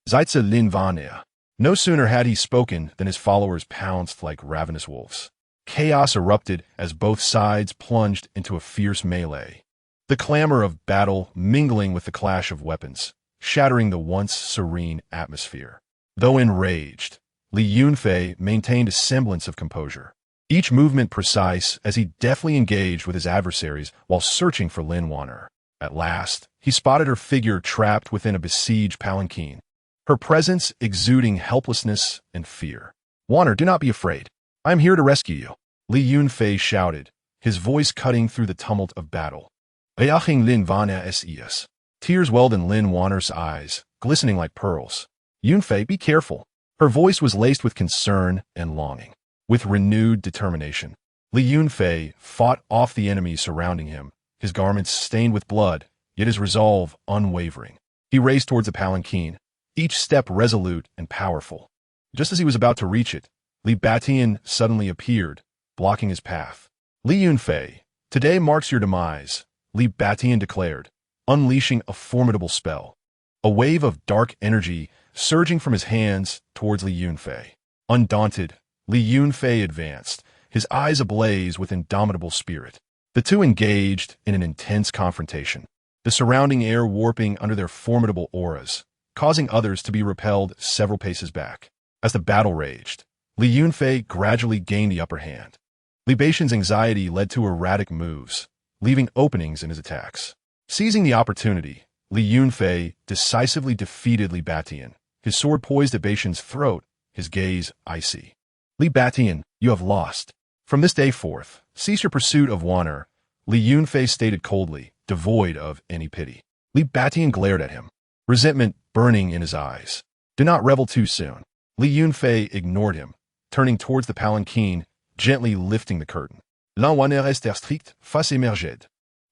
Zeitze Lin Wan'er." No sooner had he spoken than his followers pounced like ravenous wolves. Chaos erupted as both sides plunged into a fierce melee, the clamor of battle mingling with the clash of weapons, shattering the once serene atmosphere. Though enraged, Li Yunfei maintained a semblance of composure, each movement precise as he deftly engaged with his adversaries while searching for Lin Wan'er. At last, he spotted her figure trapped within a besieged palanquin, her presence exuding helplessness and fear. "Wan'er, do not be afraid. I am here to rescue you," Li Yunfei shouted, his voice cutting through the tumult of battle. "Awakens Lin Wan'er es." Tears welled in Lin Wan'er's eyes, glistening like pearls. "Yunfei, be careful." Her voice was laced with concern and longing. With renewed determination, Li Yunfei fought off the enemies surrounding him, his garments stained with blood, yet his resolve unwavering. He raced towards the palanquin, each step resolute and powerful. Just as he was about to reach it, Li Batian suddenly appeared, blocking his path. "Li Yunfei, today marks your demise," Li Batian declared, unleashing a formidable spell. A wave of dark energy surging from his hands towards Li Yunfei. Undaunted, Li Yunfei advanced, his eyes ablaze with indomitable spirit. The two engaged in an intense confrontation, the surrounding air warping under their formidable auras, causing others to be repelled several paces back. As the battle raged, Li Yunfei gradually gained the upper hand. Li Batian's anxiety led to erratic moves, leaving openings in his attacks. Seizing the opportunity, Li Yunfei decisively defeated Li Batian, his sword poised at Batian's throat, his gaze icy. "Li Batian, you have lost. From this day forth, cease your pursuit of Wan'er," Li Yunfei stated coldly, devoid of any pity. Li Batian glared at him, resentment burning in his eyes. "Do not revel too soon." Li Yunfei ignored him, turning towards the palanquin, gently lifting the curtain. "Lin Wan'er est strict face émerged."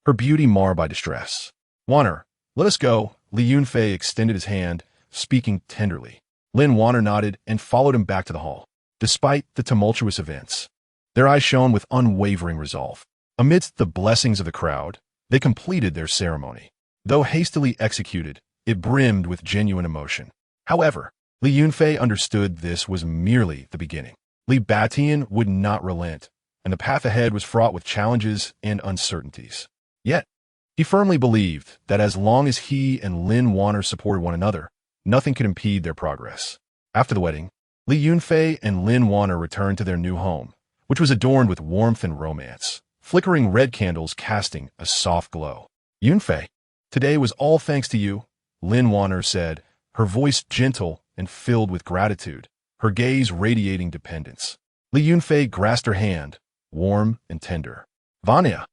Her beauty marred by distress. "Wan'er, let us go." Li Yunfei extended his hand, speaking tenderly. Lin Wan'er nodded and followed him back to the hall. Despite the tumultuous events, their eyes shone with unwavering resolve. Amidst the blessings of the crowd, they completed their ceremony. Though hastily executed, it brimmed with genuine emotion. However, Li Yunfei understood this was merely the beginning. Li Batian would not relent, and the path ahead was fraught with challenges and uncertainties. Yet, he firmly believed that as long as he and Lin Wan'er supported one another, nothing could impede their progress. After the wedding, Li Yunfei and Lin Wan'er returned to their new home, which was adorned with warmth and romance, flickering red candles casting a soft glow. "Yunfei, today was all thanks to you," Lin Wan'er said, her voice gentle and filled with gratitude, her gaze radiating dependence. Li Yunfei grasped her hand, warm and tender. "Vanya,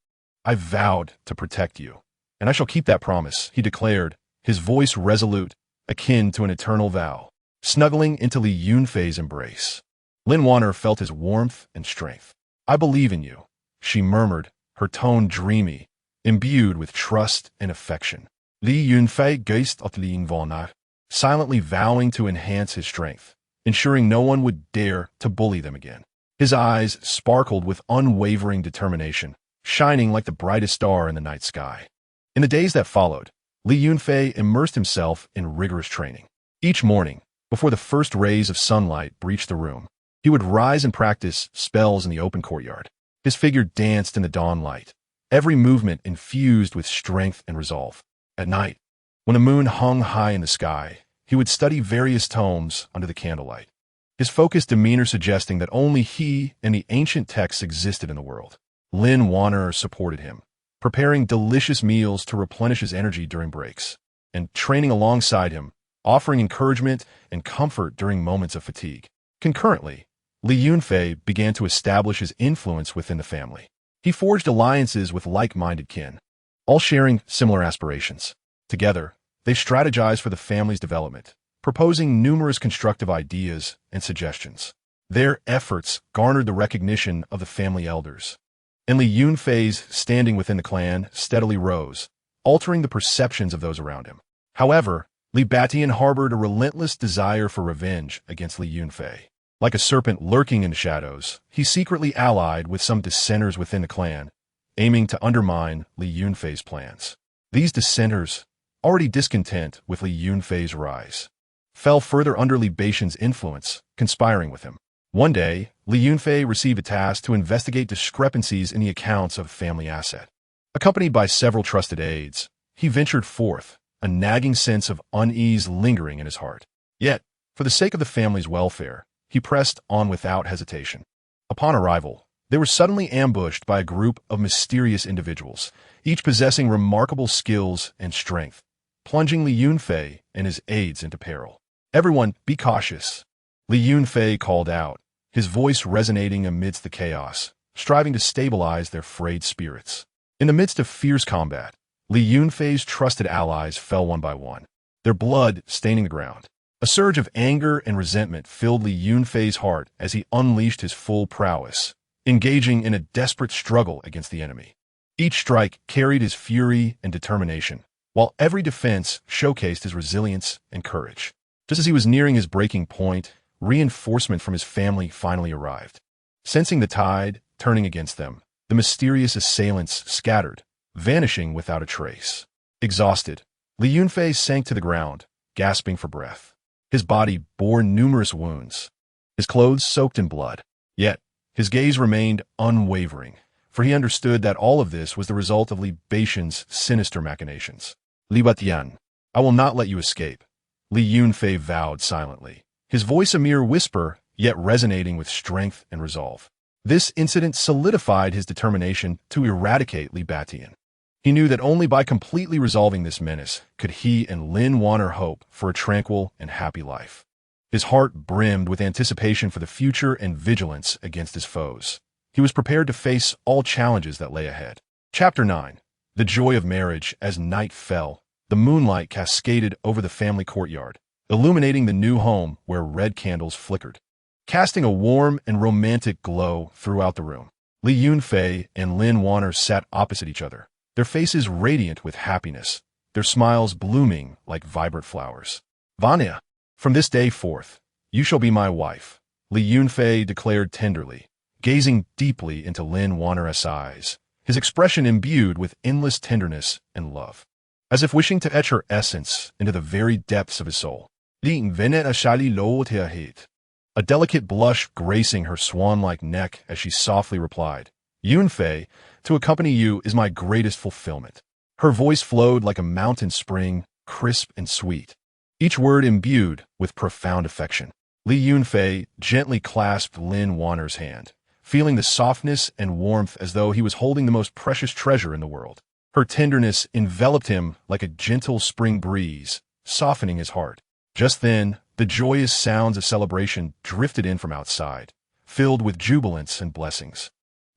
I vowed to protect you, and I shall keep that promise," he declared, his voice resolute, akin to an eternal vow. Snuggling into Li Yunfei's embrace, Lin Wan'er felt his warmth and strength. "I believe in you," she murmured, her tone dreamy, imbued with trust and affection. Li Yunfei gazed at Lin Wan'er, silently vowing to enhance his strength, ensuring no one would dare to bully them again. His eyes sparkled with unwavering determination, shining like the brightest star in the night sky. In the days that followed, Li Yunfei immersed himself in rigorous training. Each morning, before the first rays of sunlight breached the room, he would rise and practice spells in the open courtyard. His figure danced in the dawn light, every movement infused with strength and resolve. At night, when the moon hung high in the sky, he would study various tomes under the candlelight, his focused demeanor suggesting that only he and the ancient texts existed in the world. Lin Wan'er supported him, preparing delicious meals to replenish his energy during breaks, and training alongside him, offering encouragement and comfort during moments of fatigue. Concurrently, Li Yunfei began to establish his influence within the family. He forged alliances with like-minded kin, all sharing similar aspirations. Together, they strategized for the family's development, proposing numerous constructive ideas and suggestions. Their efforts garnered the recognition of the family elders, and Li Yunfei's standing within the clan steadily rose, altering the perceptions of those around him. However, Li Batian harbored a relentless desire for revenge against Li Yunfei. Like a serpent lurking in the shadows, he secretly allied with some dissenters within the clan, aiming to undermine Li Yunfei's plans. These dissenters, already discontent with Li Yunfei's rise, fell further under Li Batian's influence, conspiring with him. One day, Li Yunfei received a task to investigate discrepancies in the accounts of a family asset. Accompanied by several trusted aides, he ventured forth, a nagging sense of unease lingering in his heart. Yet, for the sake of the family's welfare, he pressed on without hesitation. Upon arrival, they were suddenly ambushed by a group of mysterious individuals, each possessing remarkable skills and strength, plunging Li Yunfei and his aides into peril. "Everyone, be cautious," Li Yunfei called out, his voice resonating amidst the chaos, striving to stabilize their frayed spirits. In the midst of fierce combat, Li Yunfei's trusted allies fell one by one, their blood staining the ground. A surge of anger and resentment filled Li Yunfei's heart as he unleashed his full prowess, engaging in a desperate struggle against the enemy. Each strike carried his fury and determination, while every defense showcased his resilience and courage. Just as he was nearing his breaking point, reinforcement from his family finally arrived. Sensing the tide turning against them, the mysterious assailants scattered, vanishing without a trace. Exhausted, Li Yunfei sank to the ground, gasping for breath. His body bore numerous wounds, his clothes soaked in blood. Yet, his gaze remained unwavering, for he understood that all of this was the result of Li Batian's sinister machinations. "Li Batian, I will not let you escape," Li Yunfei vowed silently, his voice a mere whisper, yet resonating with strength and resolve. This incident solidified his determination to eradicate Li Batian. He knew that only by completely resolving this menace could he and Lin Wan'er hope for a tranquil and happy life. His heart brimmed with anticipation for the future and vigilance against his foes. He was prepared to face all challenges that lay ahead. Chapter 9. The Joy of Marriage. As night fell, the moonlight cascaded over the family courtyard, illuminating the new home where red candles flickered, casting a warm and romantic glow throughout the room. Li Yunfei and Lin Wan'er sat opposite each other, their faces radiant with happiness, their smiles blooming like vibrant flowers. "Vanya, from this day forth, you shall be my wife," Li Yunfei declared tenderly, gazing deeply into Lin Wan'er's eyes, his expression imbued with endless tenderness and love, as if wishing to etch her essence into the very depths of his soul. "Li Wan'er shali lo te hate." a delicate blush gracing her swan-like neck as she softly replied, Yunfei, to accompany you is my greatest fulfillment. Her voice flowed like a mountain spring, crisp and sweet, each word imbued with profound affection. Li Yunfei gently clasped Lin Wan'er's hand, feeling the softness and warmth as though he was holding the most precious treasure in the world. Her tenderness enveloped him like a gentle spring breeze, softening his heart. Just then, the joyous sounds of celebration drifted in from outside, filled with jubilance and blessings,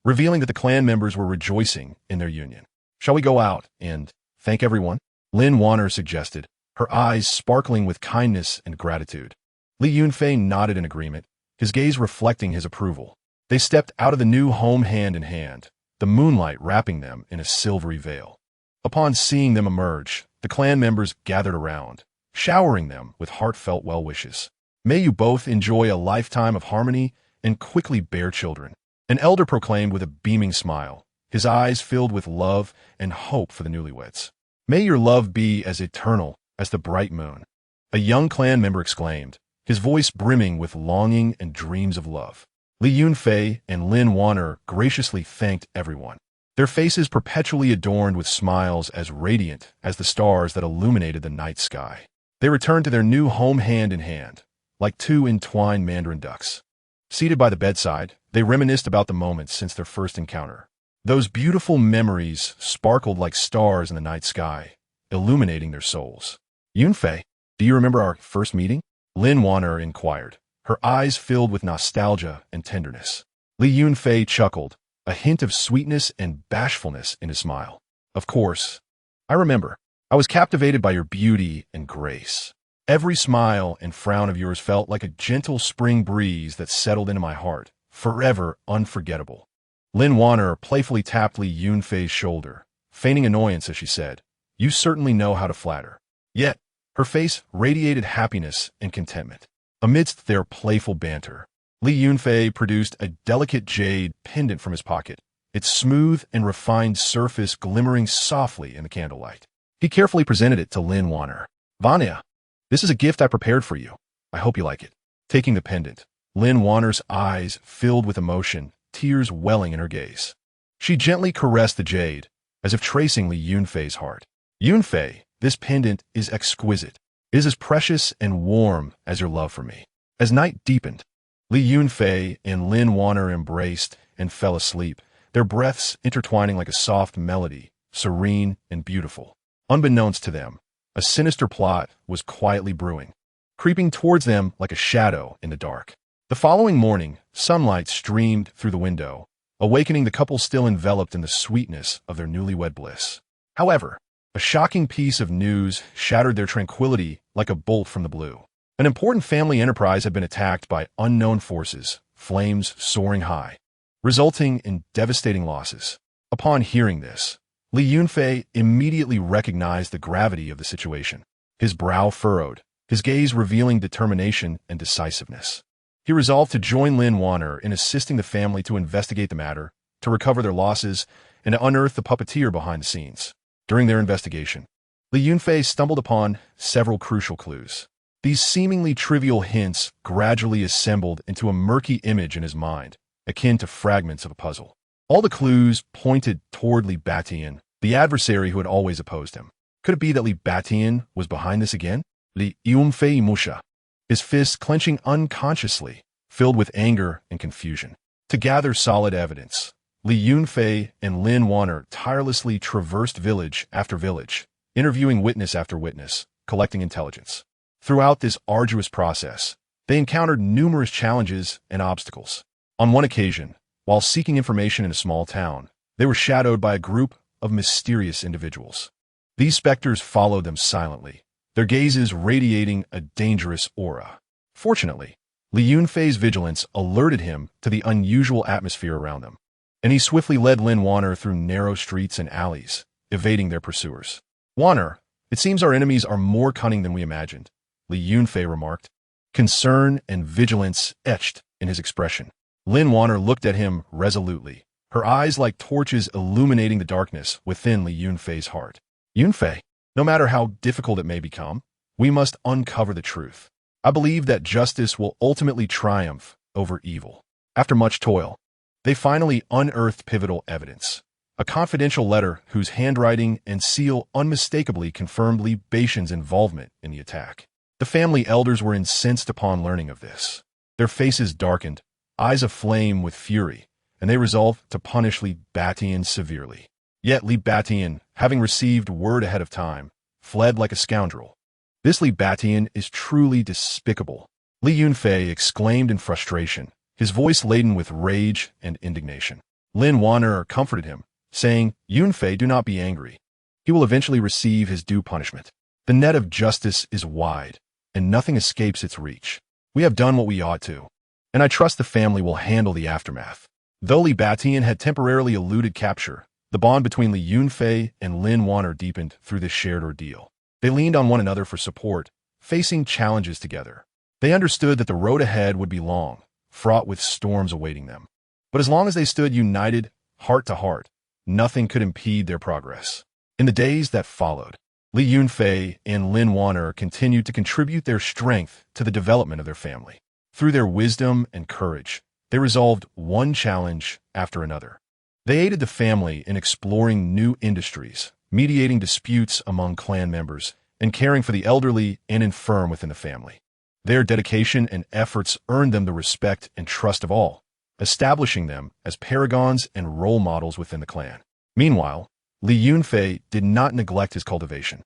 revealing that the clan members were rejoicing in their union. Shall we go out and thank everyone? Lin Wan'er suggested, her eyes sparkling with kindness and gratitude. Li Yunfei nodded in agreement, his gaze reflecting his approval. They stepped out of the new home hand in hand, the moonlight wrapping them in a silvery veil. Upon seeing them emerge, the clan members gathered around, showering them with heartfelt well wishes. May you both enjoy a lifetime of harmony and quickly bear children, an elder proclaimed with a beaming smile, his eyes filled with love and hope for the newlyweds. May your love be as eternal as the bright moon, a young clan member exclaimed, his voice brimming with longing and dreams of love. Li Yunfei and Lin Wan'er graciously thanked everyone, their faces perpetually adorned with smiles as radiant as the stars that illuminated the night sky. They returned to their new home hand in hand, like two entwined mandarin ducks. Seated by the bedside, they reminisced about the moments since their first encounter. Those beautiful memories sparkled like stars in the night sky, illuminating their souls. Yunfei, do you remember our first meeting? Lin Wan'er inquired, her eyes filled with nostalgia and tenderness. Li Yunfei chuckled, a hint of sweetness and bashfulness in his smile. Of course. I remember. I was captivated by your beauty and grace. Every smile and frown of yours felt like a gentle spring breeze that settled into my heart, forever unforgettable. Lin Wan'er playfully tapped Li Yunfei's shoulder, feigning annoyance as she said, You certainly know how to flatter. Yet, her face radiated happiness and contentment. Amidst their playful banter, Li Yunfei produced a delicate jade pendant from his pocket, its smooth and refined surface glimmering softly in the candlelight. He carefully presented it to Lin Wan'er. Vanya, this is a gift I prepared for you. I hope you like it. Taking the pendant, Lin Wan'er's eyes filled with emotion, tears welling in her gaze. She gently caressed the jade, as if tracing Li Yunfei's heart. Yunfei, this pendant is exquisite. It is as precious and warm as your love for me. As night deepened, Li Yunfei and Lin Wan'er embraced and fell asleep, their breaths intertwining like a soft melody, serene and beautiful. Unbeknownst to them, a sinister plot was quietly brewing, creeping towards them like a shadow in the dark. The following morning, sunlight streamed through the window, awakening the couple still enveloped in the sweetness of their newlywed bliss. However, a shocking piece of news shattered their tranquility like a bolt from the blue. An important family enterprise had been attacked by unknown forces, flames soaring high, resulting in devastating losses. Upon hearing this, Li Yunfei immediately recognized the gravity of the situation. His brow furrowed, his gaze revealing determination and decisiveness. He resolved to join Lin Wan'er in assisting the family to investigate the matter, to recover their losses, and to unearth the puppeteer behind the scenes. During their investigation, Li Yunfei stumbled upon several crucial clues. These seemingly trivial hints gradually assembled into a murky image in his mind, akin to fragments of a puzzle. All the clues pointed toward Li Batian, the adversary who had always opposed him. Could it be that Li Batian was behind this again? Li Yunfei musha, his fists clenching unconsciously, filled with anger and confusion. To gather solid evidence, Li Yunfei and Lin Wan'er tirelessly traversed village after village, interviewing witness after witness, collecting intelligence. Throughout this arduous process, they encountered numerous challenges and obstacles. On one occasion, while seeking information in a small town, they were shadowed by a group of mysterious individuals. These specters followed them silently, their gazes radiating a dangerous aura. Fortunately, Li Yunfei's vigilance alerted him to the unusual atmosphere around them, and he swiftly led Lin Wan'er through narrow streets and alleys, evading their pursuers. Wan'er, it seems our enemies are more cunning than we imagined, Li Yunfei remarked, concern and vigilance etched in his expression. Lin Wan'er looked at him resolutely, her eyes like torches illuminating the darkness within Li Yunfei's heart. Yunfei, no matter how difficult it may become, we must uncover the truth. I believe that justice will ultimately triumph over evil. After much toil, they finally unearthed pivotal evidence. A confidential letter whose handwriting and seal unmistakably confirmed Li Batian's involvement in the attack. The family elders were incensed upon learning of this. Their faces darkened, eyes aflame with fury, and they resolved to punish Li Batian severely. Yet Li Batian, having received word ahead of time, fled like a scoundrel. This Li Batian is truly despicable, Li Yunfei exclaimed in frustration, his voice laden with rage and indignation. Lin Wan'er comforted him, saying, "Yunfei, do not be angry. He will eventually receive his due punishment. The net of justice is wide, and nothing escapes its reach. We have done what we ought to, and I trust the family will handle the aftermath." Though Li Batian had temporarily eluded capture, the bond between Li Yunfei and Lin Wan'er deepened through this shared ordeal. They leaned on one another for support, facing challenges together. They understood that the road ahead would be long, fraught with storms awaiting them. But as long as they stood united, heart to heart, nothing could impede their progress. In the days that followed, Li Yunfei and Lin Wan'er continued to contribute their strength to the development of their family. Through their wisdom and courage, they resolved one challenge after another. They aided the family in exploring new industries, mediating disputes among clan members, and caring for the elderly and infirm within the family. Their dedication and efforts earned them the respect and trust of all, establishing them as paragons and role models within the clan. Meanwhile, Li Yunfei did not neglect his cultivation.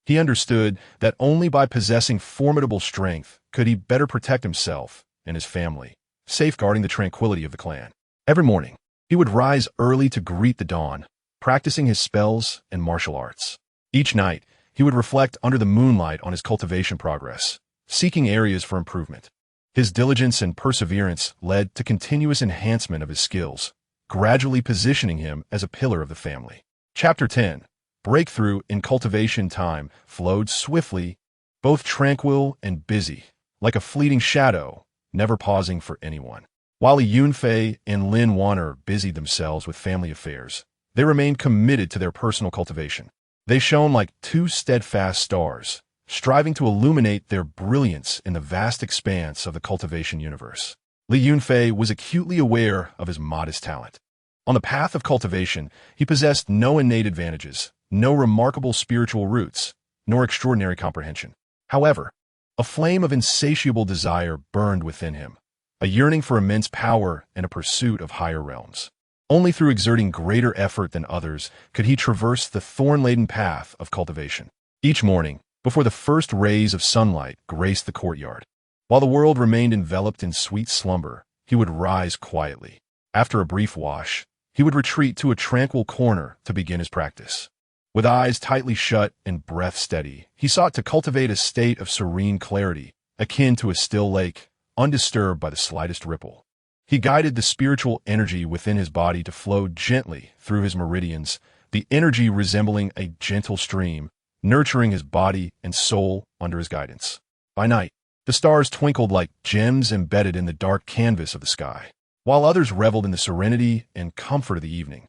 He understood that only by possessing formidable strength could he better protect himself and his family, safeguarding the tranquility of the clan. Every morning, he would rise early to greet the dawn, practicing his spells and martial arts. Each night, he would reflect under the moonlight on his cultivation progress, seeking areas for improvement. His diligence and perseverance led to continuous enhancement of his skills, gradually positioning him as a pillar of the family. Chapter 10. Breakthrough in cultivation. Time flowed swiftly, both tranquil and busy, like a fleeting shadow, never pausing for anyone. While Li Yunfei and Lin Wan'er busied themselves with family affairs, they remained committed to their personal cultivation. They shone like two steadfast stars, striving to illuminate their brilliance in the vast expanse of the cultivation universe. Li Yunfei was acutely aware of his modest talent. On the path of cultivation, he possessed no innate advantages, no remarkable spiritual roots, nor extraordinary comprehension. However, a flame of insatiable desire burned within him, a yearning for immense power and a pursuit of higher realms. Only through exerting greater effort than others could he traverse the thorn-laden path of cultivation. Each morning, before the first rays of sunlight graced the courtyard, while the world remained enveloped in sweet slumber, he would rise quietly. After a brief wash, he would retreat to a tranquil corner to begin his practice. With eyes tightly shut and breath steady, he sought to cultivate a state of serene clarity, akin to a still lake, undisturbed by the slightest ripple. He guided the spiritual energy within his body to flow gently through his meridians, the energy resembling a gentle stream, nurturing his body and soul under his guidance. By night, the stars twinkled like gems embedded in the dark canvas of the sky, while others reveled in the serenity and comfort of the evening.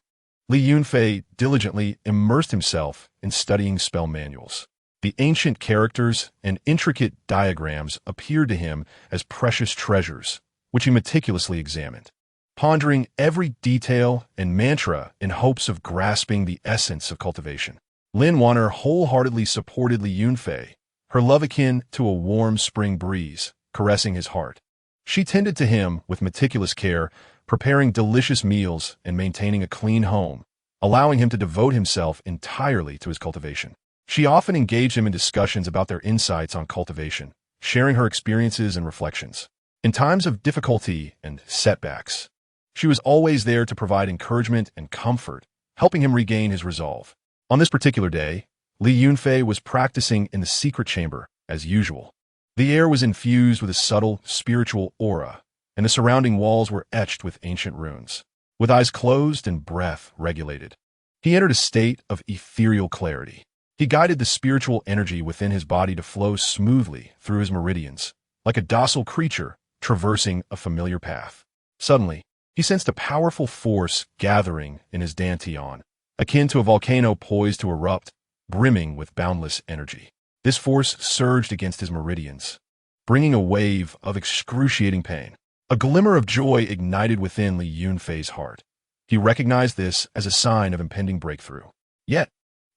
Li Yunfei diligently immersed himself in studying spell manuals. The ancient characters and intricate diagrams appeared to him as precious treasures, which he meticulously examined, pondering every detail and mantra in hopes of grasping the essence of cultivation. Lin Wan'er wholeheartedly supported Li Yunfei, her love akin to a warm spring breeze, caressing his heart. She tended to him with meticulous care, preparing delicious meals and maintaining a clean home, allowing him to devote himself entirely to his cultivation. She often engaged him in discussions about their insights on cultivation, sharing her experiences and reflections. In times of difficulty and setbacks, she was always there to provide encouragement and comfort, helping him regain his resolve. On this particular day, Li Yunfei was practicing in the secret chamber, as usual. The air was infused with a subtle, spiritual aura, and the surrounding walls were etched with ancient runes. With eyes closed and breath regulated, he entered a state of ethereal clarity. He guided the spiritual energy within his body to flow smoothly through his meridians, like a docile creature traversing a familiar path. Suddenly, he sensed a powerful force gathering in his dantian, akin to a volcano poised to erupt, brimming with boundless energy. This force surged against his meridians, bringing a wave of excruciating pain. A glimmer of joy ignited within Li Yunfei's heart. He recognized this as a sign of impending breakthrough. Yet,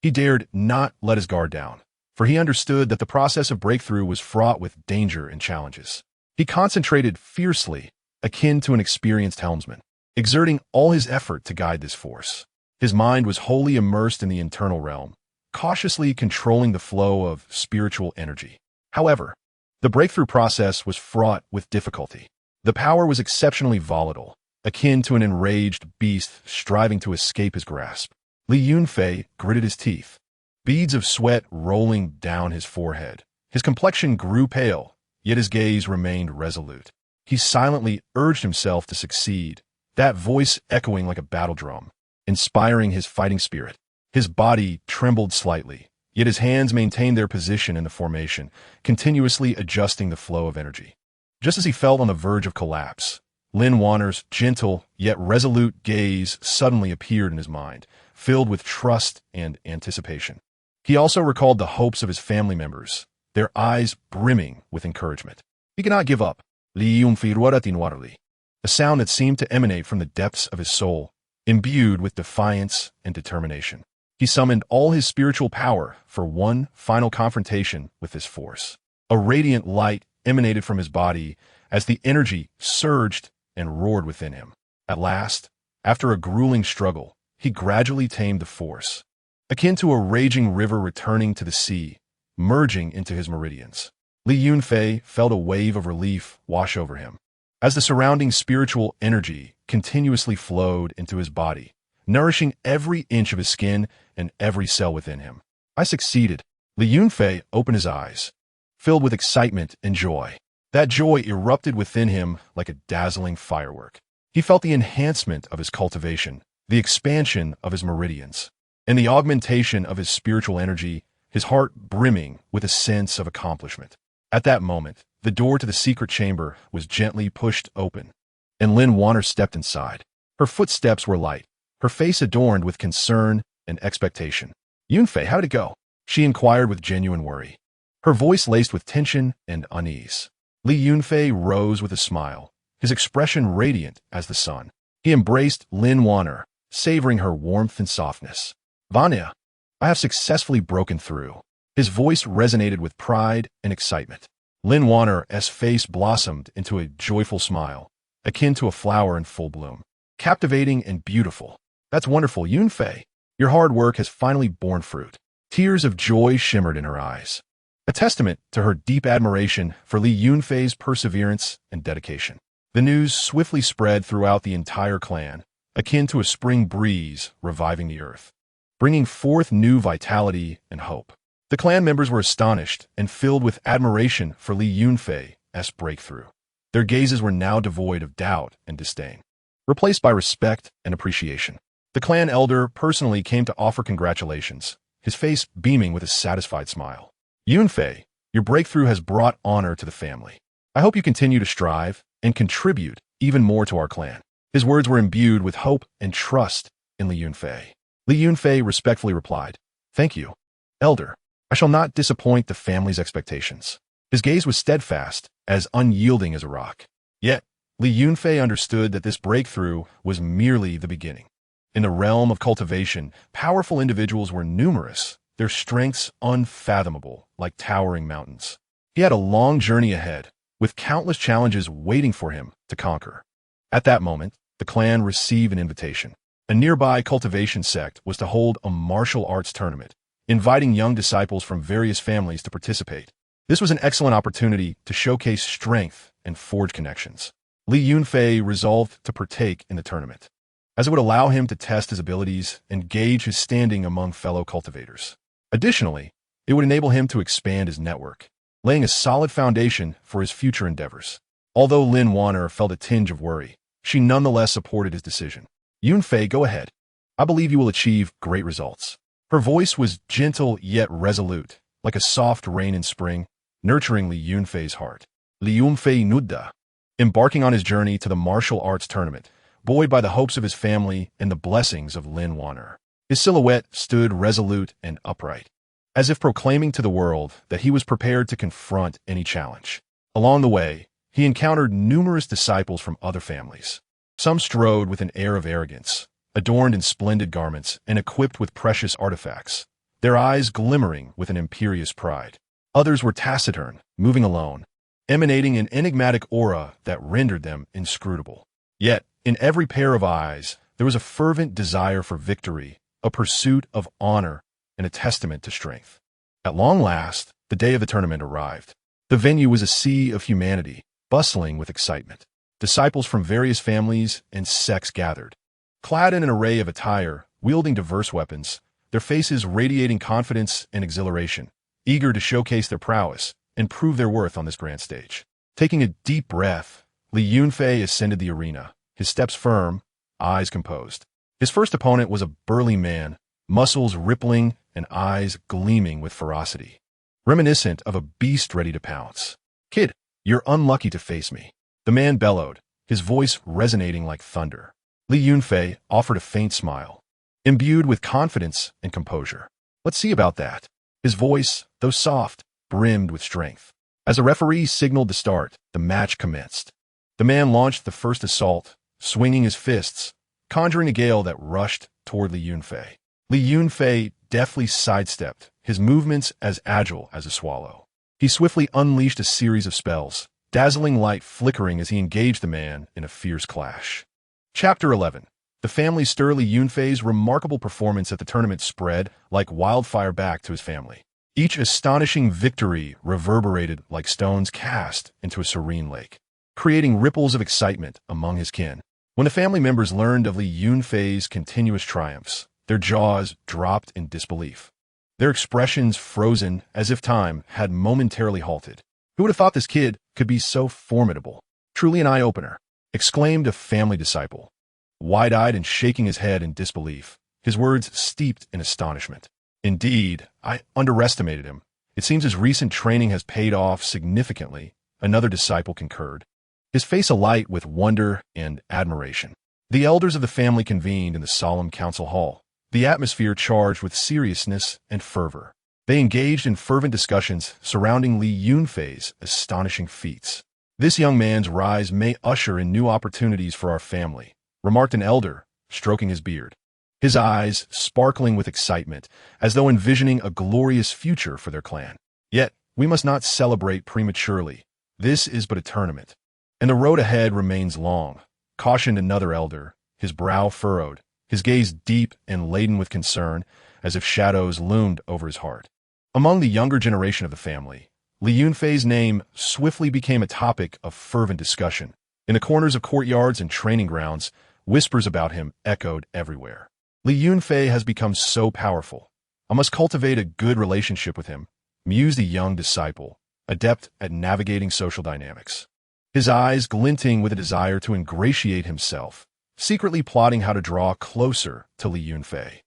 he dared not let his guard down, for he understood that the process of breakthrough was fraught with danger and challenges. He concentrated fiercely, akin to an experienced helmsman, exerting all his effort to guide this force. His mind was wholly immersed in the internal realm, cautiously controlling the flow of spiritual energy. However, the breakthrough process was fraught with difficulty. The power was exceptionally volatile, akin to an enraged beast striving to escape his grasp. Li Yunfei gritted his teeth, beads of sweat rolling down his forehead. His complexion grew pale, yet his gaze remained resolute. He silently urged himself to succeed, that voice echoing like a battle drum, inspiring his fighting spirit. His body trembled slightly, yet his hands maintained their position in the formation, continuously adjusting the flow of energy. Just as he felt on the verge of collapse, Lin Wan'er's gentle yet resolute gaze suddenly appeared in his mind, filled with trust and anticipation. He also recalled the hopes of his family members, their eyes brimming with encouragement. He cannot give up. Li Yunfei, a sound that seemed to emanate from the depths of his soul, imbued with defiance and determination. He summoned all his spiritual power for one final confrontation with this force. A radiant light emanated from his body as the energy surged and roared within him. At last, after a grueling struggle, he gradually tamed the force, akin to a raging river returning to the sea, merging into his meridians. Li Yunfei felt a wave of relief wash over him, as the surrounding spiritual energy continuously flowed into his body, nourishing every inch of his skin and every cell within him. I succeeded. Li Yunfei opened his eyes, filled with excitement and joy. That joy erupted within him like a dazzling firework. He felt the enhancement of his cultivation, the expansion of his meridians, and the augmentation of his spiritual energy, his heart brimming with a sense of accomplishment. At that moment, the door to the secret chamber was gently pushed open, and Lin Wan'er stepped inside. Her footsteps were light, her face adorned with concern and expectation. "Yunfei, how'd it go?" she inquired with genuine worry, her voice laced with tension and unease. Li Yunfei rose with a smile, his expression radiant as the sun. He embraced Lin Wan'er, savoring her warmth and softness. "Vanya, I have successfully broken through." His voice resonated with pride and excitement. Lin Wan'er's face blossomed into a joyful smile, akin to a flower in full bloom. "Captivating and beautiful. That's wonderful, Yunfei. Your hard work has finally borne fruit." Tears of joy shimmered in her eyes, a testament to her deep admiration for Li Yunfei's perseverance and dedication. The news swiftly spread throughout the entire clan, akin to a spring breeze reviving the earth, bringing forth new vitality and hope. The clan members were astonished and filled with admiration for Li Yunfei's breakthrough. Their gazes were now devoid of doubt and disdain, replaced by respect and appreciation. The clan elder personally came to offer congratulations, his face beaming with a satisfied smile. "Yunfei, your breakthrough has brought honor to the family. I hope you continue to strive and contribute even more to our clan." His words were imbued with hope and trust in Li Yunfei. Li Yunfei respectfully replied, "Thank you, elder. I shall not disappoint the family's expectations." His gaze was steadfast, as unyielding as a rock. Yet, Li Yunfei understood that this breakthrough was merely the beginning. In the realm of cultivation, powerful individuals were numerous, their strengths unfathomable, like towering mountains. He had a long journey ahead, with countless challenges waiting for him to conquer. At that moment, the clan received an invitation. A nearby cultivation sect was to hold a martial arts tournament, inviting young disciples from various families to participate. This was an excellent opportunity to showcase strength and forge connections. Li Yunfei resolved to partake in the tournament, as it would allow him to test his abilities and gauge his standing among fellow cultivators. Additionally, it would enable him to expand his network, laying a solid foundation for his future endeavors. Although Lin Wan'er felt a tinge of worry, she nonetheless supported his decision. "Yunfei, go ahead. I believe you will achieve great results." Her voice was gentle yet resolute, like a soft rain in spring, nurturing Li Yunfei's heart. Li Yunfei Nudda, embarking on his journey to the martial arts tournament, buoyed by the hopes of his family and the blessings of Lin Wan'er. His silhouette stood resolute and upright, as if proclaiming to the world that he was prepared to confront any challenge. Along the way, he encountered numerous disciples from other families. Some strode with an air of arrogance, adorned in splendid garments and equipped with precious artifacts, their eyes glimmering with an imperious pride. Others were taciturn, moving alone, emanating an enigmatic aura that rendered them inscrutable. Yet, in every pair of eyes, there was a fervent desire for victory, a pursuit of honor, and a testament to strength. At long last, the day of the tournament arrived. The venue was a sea of humanity, bustling with excitement. Disciples from various families and sects gathered. Clad in an array of attire, wielding diverse weapons, their faces radiating confidence and exhilaration, eager to showcase their prowess and prove their worth on this grand stage. Taking a deep breath, Li Yunfei ascended the arena, his steps firm, eyes composed. His first opponent was a burly man, muscles rippling and eyes gleaming with ferocity, reminiscent of a beast ready to pounce. "Kid, you're unlucky to face me," the man bellowed, his voice resonating like thunder. Li Yunfei offered a faint smile, imbued with confidence and composure. "Let's see about that." His voice, though soft, brimmed with strength. As the referee signaled the start, the match commenced. The man launched the first assault, swinging his fists, conjuring a gale that rushed toward Li Yunfei. Li Yunfei deftly sidestepped, his movements as agile as a swallow. He swiftly unleashed a series of spells, dazzling light flickering as he engaged the man in a fierce clash. Chapter 11. The family stir. Li Yunfei's remarkable performance at the tournament spread like wildfire back to his family. Each astonishing victory reverberated like stones cast into a serene lake, creating ripples of excitement among his kin. When the family members learned of Li Yunfei's continuous triumphs, their jaws dropped in disbelief, their expressions frozen as if time had momentarily halted. "Who would have thought this kid could be so formidable? Truly an eye-opener," exclaimed a family disciple, wide-eyed and shaking his head in disbelief, his words steeped in astonishment. "Indeed, I underestimated him. It seems his recent training has paid off significantly," another disciple concurred, his face alight with wonder and admiration. The elders of the family convened in the solemn council hall, the atmosphere charged with seriousness and fervor. They engaged in fervent discussions surrounding Li Yunfei's astonishing feats. "This young man's rise may usher in new opportunities for our family," remarked an elder, stroking his beard, his eyes sparkling with excitement, as though envisioning a glorious future for their clan. "Yet, we must not celebrate prematurely. This is but a tournament, and the road ahead remains long," cautioned another elder, his brow furrowed, his gaze deep and laden with concern, as if shadows loomed over his heart. Among the younger generation of the family, Li Yunfei's name swiftly became a topic of fervent discussion. In the corners of courtyards and training grounds, whispers about him echoed everywhere. "Li Yunfei has become so powerful. I must cultivate a good relationship with him," mused the young disciple, adept at navigating social dynamics, his eyes glinting with a desire to ingratiate himself, secretly plotting how to draw closer to Li Yunfei.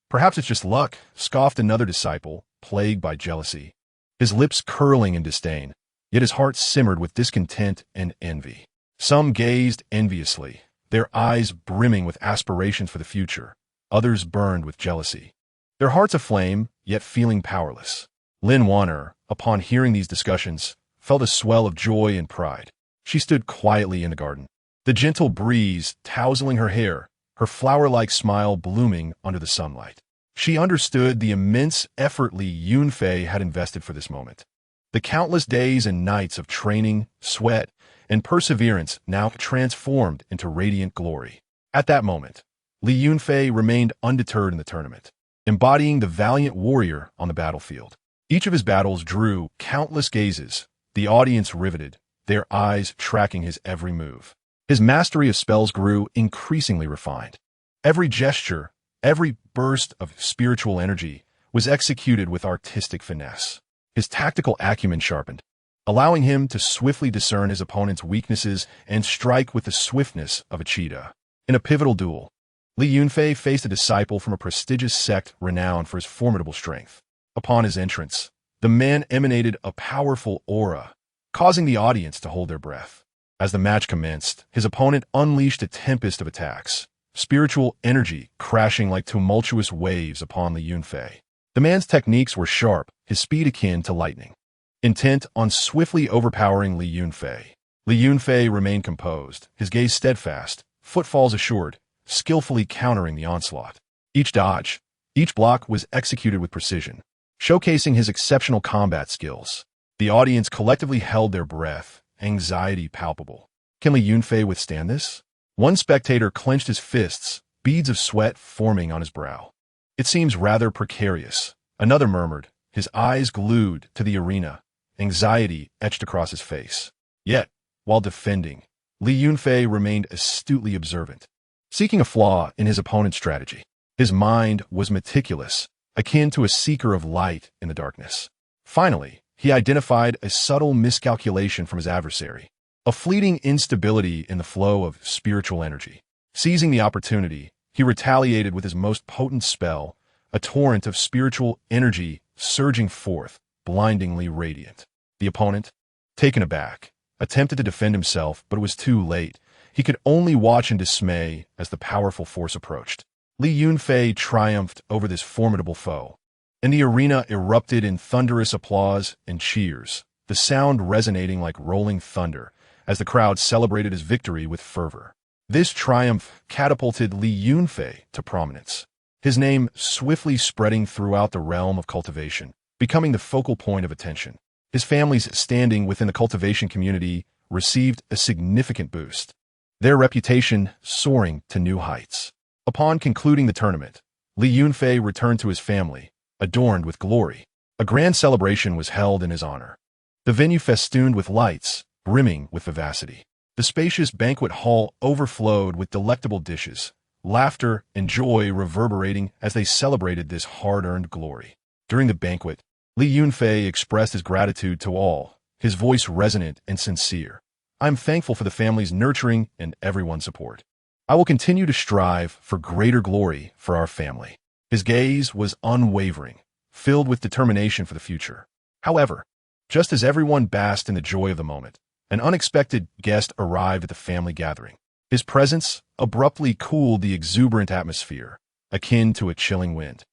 "Perhaps it's just luck," scoffed another disciple, plagued by jealousy, his lips curling in disdain, yet his heart simmered with discontent and envy. Some gazed enviously, their eyes brimming with aspirations for the future. Others burned with jealousy, their hearts aflame, yet feeling powerless. Lin Wan'er, upon hearing these discussions, felt a swell of joy and pride. She stood quietly in the garden, the gentle breeze tousling her hair, her flower-like smile blooming under the sunlight. She understood the immense effort Li Yunfei had invested for this moment. The countless days and nights of training, sweat, and perseverance now transformed into radiant glory. At that moment, Li Yunfei remained undeterred in the tournament, embodying the valiant warrior on the battlefield. Each of his battles drew countless gazes, the audience riveted, their eyes tracking his every move. His mastery of spells grew increasingly refined. Every gesture, every burst of spiritual energy was executed with artistic finesse. His tactical acumen sharpened, allowing him to swiftly discern his opponent's weaknesses and strike with the swiftness of a cheetah. In a pivotal duel, Li Yunfei faced a disciple from a prestigious sect renowned for his formidable strength. Upon his entrance, the man emanated a powerful aura, causing the audience to hold their breath. As the match commenced, his opponent unleashed a tempest of attacks, spiritual energy crashing like tumultuous waves upon Li Yunfei. The man's techniques were sharp, his speed akin to lightning. intent on swiftly overpowering Li Yunfei. Li Yunfei remained composed, his gaze steadfast, footfalls assured, skillfully countering the onslaught. Each dodge, each block was executed with precision, showcasing his exceptional combat skills. The audience collectively held their breath, anxiety palpable. Can Li Yunfei withstand this? One spectator clenched his fists, beads of sweat forming on his brow. It seems rather precarious. Another murmured, his eyes glued to the arena, anxiety etched across his face. Yet, while defending, Li Yunfei remained astutely observant, seeking a flaw in his opponent's strategy. His mind was meticulous, akin to a seeker of light in the darkness. Finally, he identified a subtle miscalculation from his adversary, a fleeting instability in the flow of spiritual energy. Seizing the opportunity, he retaliated with his most potent spell, a torrent of spiritual energy surging forth, blindingly radiant. The opponent, taken aback, attempted to defend himself, but it was too late. He could only watch in dismay as the powerful force approached. Li Yunfei triumphed over this formidable foe, and the arena erupted in thunderous applause and cheers, the sound resonating like rolling thunder as the crowd celebrated his victory with fervor. This triumph catapulted Li Yunfei to prominence, his name swiftly spreading throughout the realm of cultivation, becoming the focal point of attention. His family's standing within the cultivation community received a significant boost, their reputation soaring to new heights. Upon concluding the tournament, Li Yunfei returned to his family, adorned with glory. A grand celebration was held in his honor, the venue festooned with lights, brimming with vivacity. The spacious banquet hall overflowed with delectable dishes, laughter and joy reverberating as they celebrated this hard-earned glory. During the banquet, Li Yunfei expressed his gratitude to all, his voice resonant and sincere. "I am thankful for the family's nurturing and everyone's support. I will continue to strive for greater glory for our family." His gaze was unwavering, filled with determination for the future. However, just as everyone basked in the joy of the moment, an unexpected guest arrived at the family gathering. His presence abruptly cooled the exuberant atmosphere, akin to a chilling wind.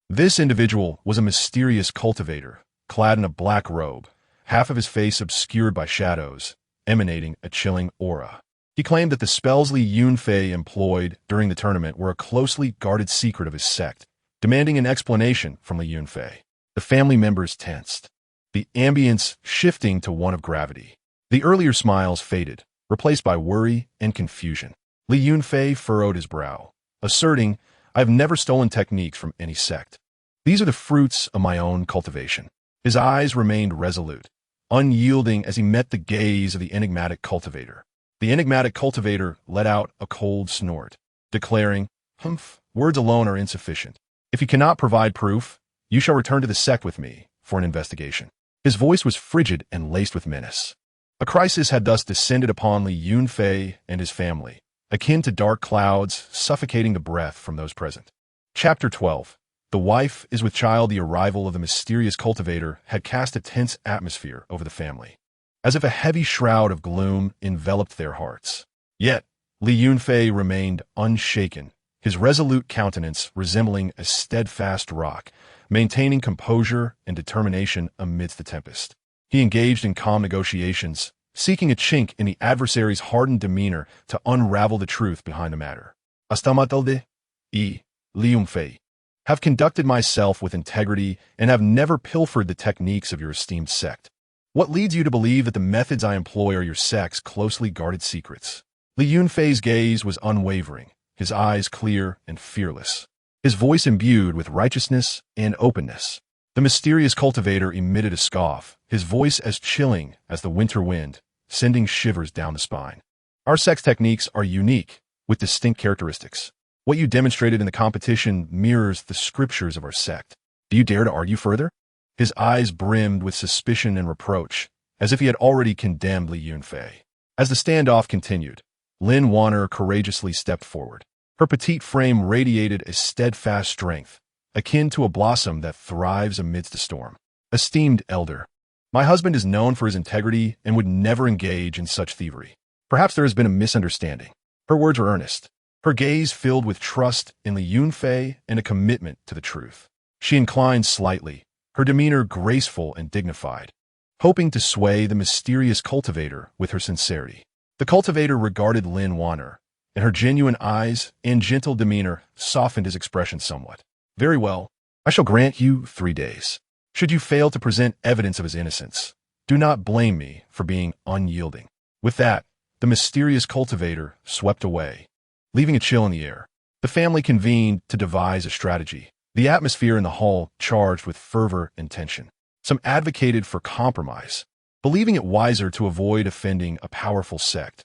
This individual was a mysterious cultivator, clad in a black robe, half of his face obscured by shadows, emanating a chilling aura. He claimed that the spells Li Yunfei employed during the tournament were a closely guarded secret of his sect, demanding an explanation from Li Yunfei. The family members tensed, the ambience shifting to one of gravity. The earlier smiles faded, replaced by worry and confusion. Li Yunfei furrowed his brow, asserting, "I have never stolen techniques from any sect. These are the fruits of my own cultivation." His eyes remained resolute, unyielding as he met the gaze of the enigmatic cultivator. The enigmatic cultivator let out a cold snort, declaring, "Humph, words alone are insufficient. If you cannot provide proof, you shall return to the sect with me for an investigation." His voice was frigid and laced with menace. A crisis had thus descended upon Li Yunfei and his family, akin to dark clouds suffocating the breath from those present. Chapter 12. The wife is with child. The arrival of the mysterious cultivator had cast a tense atmosphere over the family, as if a heavy shroud of gloom enveloped their hearts. Yet, Li Yunfei remained unshaken, his resolute countenance resembling a steadfast rock, maintaining composure and determination amidst the tempest. He engaged in calm negotiations, seeking a chink in the adversary's hardened demeanor to unravel the truth behind the matter. "Astamatalde, Li Yunfei, have conducted myself with integrity and have never pilfered the techniques of your esteemed sect. What leads you to believe that the methods I employ are your sect's closely guarded secrets?" Li Yunfei's gaze was unwavering, his eyes clear and fearless, his voice imbued with righteousness and openness. The mysterious cultivator emitted a scoff, his voice as chilling as the winter wind, sending shivers down the spine. "Our sect's techniques are unique, with distinct characteristics. What you demonstrated in the competition mirrors the scriptures of our sect. Do you dare to argue further?" His eyes brimmed with suspicion and reproach, as if he had already condemned Li Yunfei. As the standoff continued, Lin Wan'er courageously stepped forward. Her petite frame radiated a steadfast strength, akin to a blossom that thrives amidst a storm. "Esteemed elder, my husband is known for his integrity and would never engage in such thievery. Perhaps there has been a misunderstanding." Her words were earnest, her gaze filled with trust in Li Yunfei and a commitment to the truth. She inclined slightly, her demeanor graceful and dignified. hoping to sway the mysterious cultivator with her sincerity. The cultivator regarded Lin Wan'er, and her genuine eyes and gentle demeanor softened his expression somewhat. Very well, I shall grant you 3 days. Should you fail to present evidence of his innocence, do not blame me for being unyielding. With that, the mysterious cultivator swept away, leaving a chill in the air. The family convened to devise a strategy, the atmosphere in the hall charged with fervor and tension. Some advocated for compromise, believing it wiser to avoid offending a powerful sect.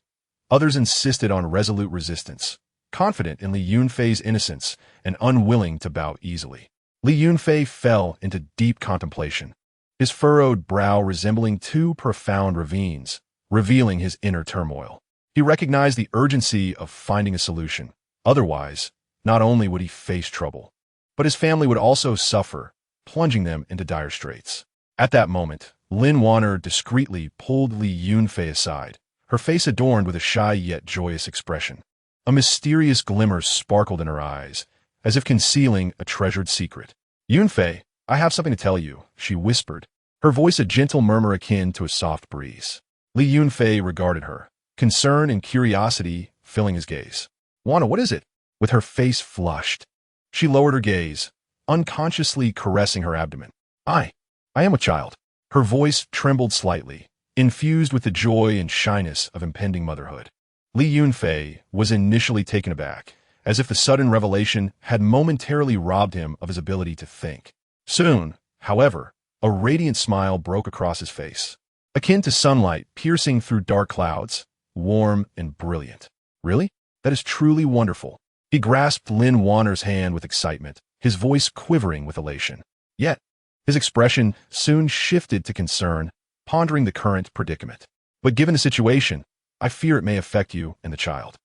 Others insisted on resolute resistance, confident in Li Yunfei's innocence and unwilling to bow easily. Li Yunfei fell into deep contemplation, his furrowed brow resembling 2 profound ravines, revealing his inner turmoil. He recognized the urgency of finding a solution. Otherwise, not only would he face trouble, but his family would also suffer, plunging them into dire straits. At that moment, Lin Wan'er discreetly pulled Li Yunfei aside, her face adorned with a shy yet joyous expression. A mysterious glimmer sparkled in her eyes, as if concealing a treasured secret. "Yunfei, I have something to tell you," she whispered, her voice a gentle murmur akin to a soft breeze. Li Yunfei regarded her, concern and curiosity filling his gaze. "Wan'er, what is it?" With her face flushed, she lowered her gaze, unconsciously caressing her abdomen. I am a child." Her voice trembled slightly, infused with the joy and shyness of impending motherhood. Li Yunfei was initially taken aback, as if the sudden revelation had momentarily robbed him of his ability to think. Soon, however, a radiant smile broke across his face, akin to sunlight piercing through dark clouds, warm and brilliant. "Really? That is truly wonderful." He grasped Lin Wan'er's hand with excitement, his voice quivering with elation. Yet, his expression soon shifted to concern, pondering the current predicament. "But given the situation, I fear it may affect you and the child."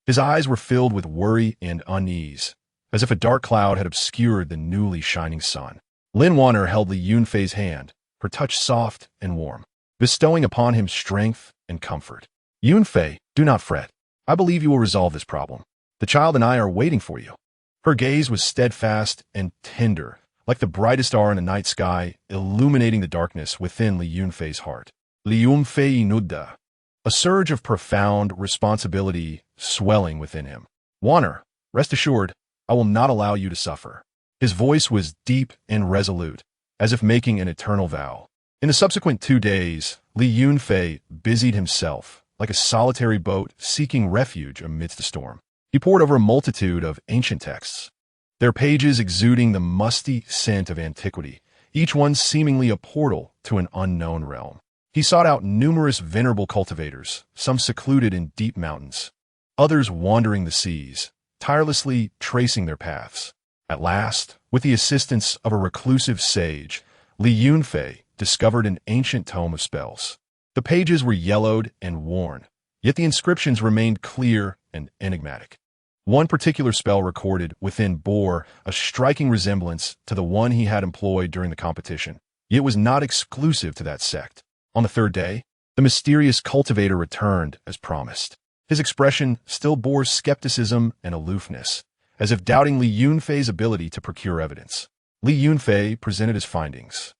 His eyes were filled with worry and unease, as if a dark cloud had obscured the newly shining sun. Lin Wan'er held Li Yunfei's hand, her touch soft and warm, bestowing upon him strength and comfort. "Yunfei, do not fret. I believe you will resolve this problem. The child and I are waiting for you." Her gaze was steadfast and tender, like the brightest star in the night sky, illuminating the darkness within Li Yunfei's heart. Li Yunfei nudda, a surge of profound responsibility swelling within him. "Wan'er, rest assured, I will not allow you to suffer." His voice was deep and resolute, as if making an eternal vow. In the subsequent 2 days, Li Yunfei busied himself, like a solitary boat seeking refuge amidst the storm. He pored over a multitude of ancient texts, their pages exuding the musty scent of antiquity, each one seemingly a portal to an unknown realm. He sought out numerous venerable cultivators, some secluded in deep mountains, others wandering the seas, tirelessly tracing their paths. At last, with the assistance of a reclusive sage, Li Yunfei discovered an ancient tome of spells. The pages were yellowed and worn, yet the inscriptions remained clear and enigmatic. One particular spell recorded within bore a striking resemblance to the one he had employed during the competition, yet was not exclusive to that sect. On the 3rd day, the mysterious cultivator returned as promised. His expression still bore skepticism and aloofness, as if doubting Li Yunfei's ability to procure evidence. Li Yunfei presented his findings,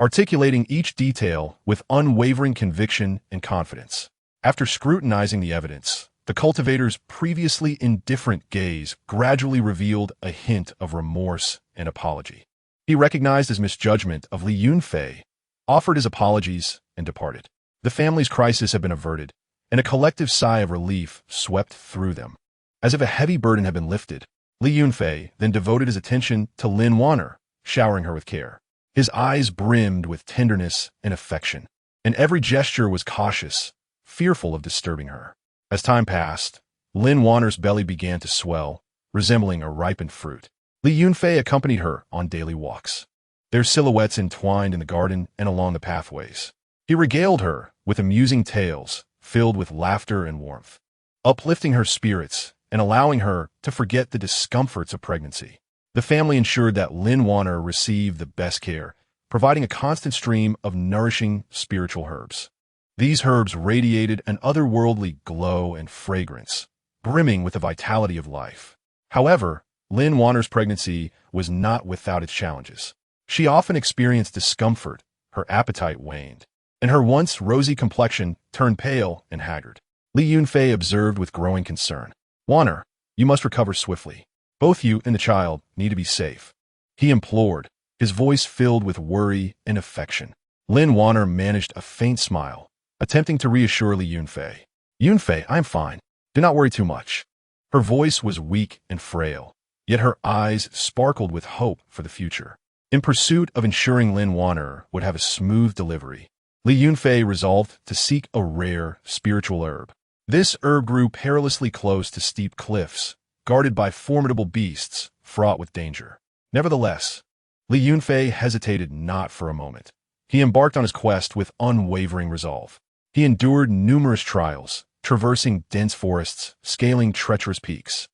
articulating each detail with unwavering conviction and confidence. After scrutinizing the evidence, the cultivator's previously indifferent gaze gradually revealed a hint of remorse and apology. He recognized his misjudgment of Li Yunfei, offered his apologies, and departed. The family's crisis had been averted, and a collective sigh of relief swept through them. As if a heavy burden had been lifted, Li Yunfei then devoted his attention to Lin Wan'er, showering her with care. His eyes brimmed with tenderness and affection, and every gesture was cautious, fearful of disturbing her. As time passed, Lin Wan'er's belly began to swell, resembling a ripened fruit. Li Yunfei accompanied her on daily walks, their silhouettes entwined in the garden and along the pathways. He regaled her with amusing tales filled with laughter and warmth, uplifting her spirits and allowing her to forget the discomforts of pregnancy. The family ensured that Lin Wan'er received the best care, providing a constant stream of nourishing spiritual herbs. These herbs radiated an otherworldly glow and fragrance, brimming with the vitality of life. However, Lin Wan'er's pregnancy was not without its challenges. She often experienced discomfort, her appetite waned, and her once rosy complexion turned pale and haggard. Li Yunfei observed with growing concern. "Wan'er, you must recover swiftly. Both you and the child need to be safe," he implored, his voice filled with worry and affection. Lin Wan'er managed a faint smile, attempting to reassure Li Yunfei. "Yunfei, I'm fine. Do not worry too much." Her voice was weak and frail, yet her eyes sparkled with hope for the future. In pursuit of ensuring Lin Wan'er would have a smooth delivery, Li Yunfei resolved to seek a rare spiritual herb. This herb grew perilously close to steep cliffs, guarded by formidable beasts fraught with danger. Nevertheless, Li Yunfei hesitated not for a moment. He embarked on his quest with unwavering resolve. He endured numerous trials, traversing dense forests, scaling treacherous peaks,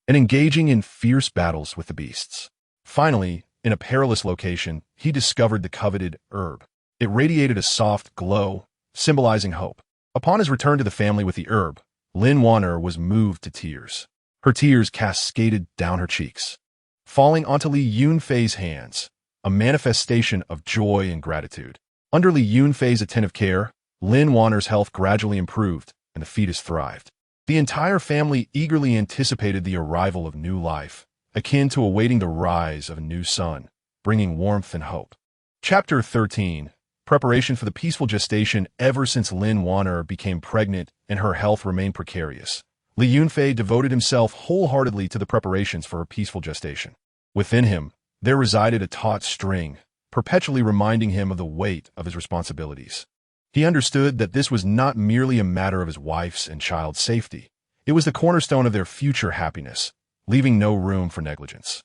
and engaging in fierce battles with the beasts. Finally, in a perilous location, he discovered the coveted herb. It radiated a soft glow, symbolizing hope. Upon his return to the family with the herb, Lin Wan'er was moved to tears. Her tears cascaded down her cheeks, falling onto Li Yunfei's hands, a manifestation of joy and gratitude. Under Li Yunfei's attentive care, Lin Wan'er's health gradually improved, and the fetus thrived. The entire family eagerly anticipated the arrival of new life, akin to awaiting the rise of a new sun, bringing warmth and hope. Chapter 13. Preparation for the peaceful gestation. Ever since Lin Wan'er became pregnant and her health remained precarious, Li Yunfei devoted himself wholeheartedly to the preparations for her peaceful gestation. Within him, there resided a taut string, perpetually reminding him of the weight of his responsibilities. He understood that this was not merely a matter of his wife's and child's safety. It was the cornerstone of their future happiness, leaving no room for negligence.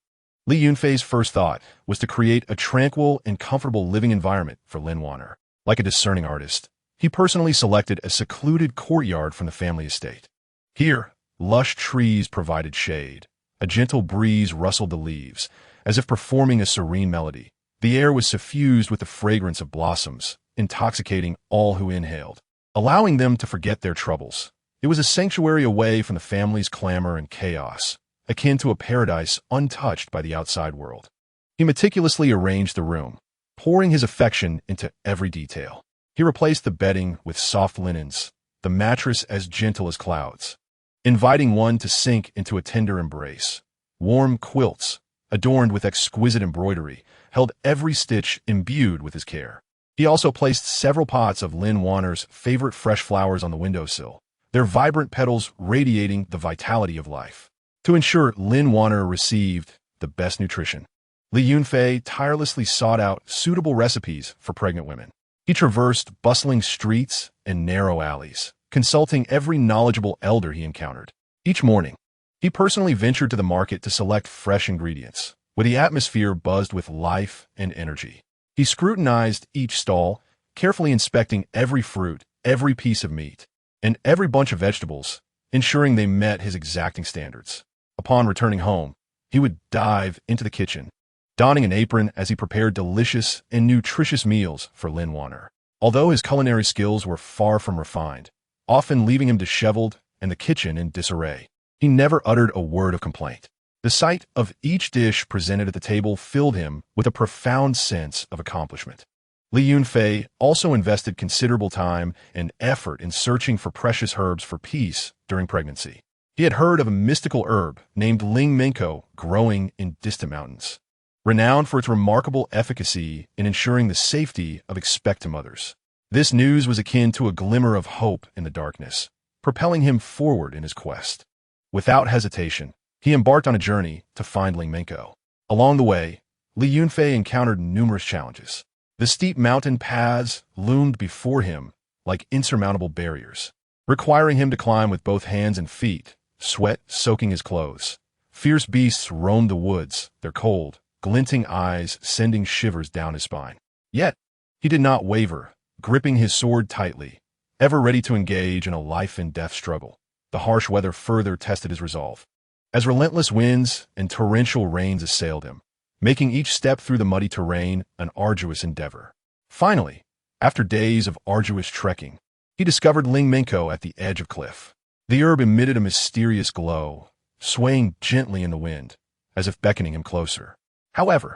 Li Yunfei's first thought was to create a tranquil and comfortable living environment for Lin Wan'er. Like a discerning artist, he personally selected a secluded courtyard from the family estate. Here, lush trees provided shade. A gentle breeze rustled the leaves, as if performing a serene melody. The air was suffused with the fragrance of blossoms, intoxicating all who inhaled, allowing them to forget their troubles. It was a sanctuary away from the family's clamor and chaos, akin to a paradise untouched by the outside world. He meticulously arranged the room, pouring his affection into every detail. He replaced the bedding with soft linens, the mattress as gentle as clouds, inviting one to sink into a tender embrace. Warm quilts, adorned with exquisite embroidery, held every stitch imbued with his care. He also placed several pots of Lin Wan'er's favorite fresh flowers on the windowsill, their vibrant petals radiating the vitality of life. To ensure Lin Wan'er received the best nutrition, Li Yunfei tirelessly sought out suitable recipes for pregnant women. He traversed bustling streets and narrow alleys, consulting every knowledgeable elder he encountered. Each morning, he personally ventured to the market to select fresh ingredients, where the atmosphere buzzed with life and energy. He scrutinized each stall, carefully inspecting every fruit, every piece of meat, and every bunch of vegetables, ensuring they met his exacting standards. Upon returning home, he would dive into the kitchen, donning an apron as he prepared delicious and nutritious meals for Lin Wan'er. Although his culinary skills were far from refined, often leaving him disheveled and the kitchen in disarray, he never uttered a word of complaint. The sight of each dish presented at the table filled him with a profound sense of accomplishment. Li Yunfei also invested considerable time and effort in searching for precious herbs for peace during pregnancy. He had heard of a mystical herb named Ling Menko growing in distant mountains, renowned for its remarkable efficacy in ensuring the safety of expectant mothers. This news was akin to a glimmer of hope in the darkness, propelling him forward in his quest. Without hesitation, he embarked on a journey to find Ling Menko. Along the way, Li Yunfei encountered numerous challenges. The steep mountain paths loomed before him like insurmountable barriers, requiring him to climb with both hands and feet, sweat soaking his clothes. Fierce beasts roamed the woods, their cold, glinting eyes sending shivers down his spine. Yet, he did not waver, gripping his sword tightly, ever ready to engage in a life-and-death struggle. The harsh weather further tested his resolve, as relentless winds and torrential rains assailed him, making each step through the muddy terrain an arduous endeavor. Finally, after days of arduous trekking, he discovered Ling Menko at the edge of cliff. The herb emitted a mysterious glow, swaying gently in the wind, as if beckoning him closer. However,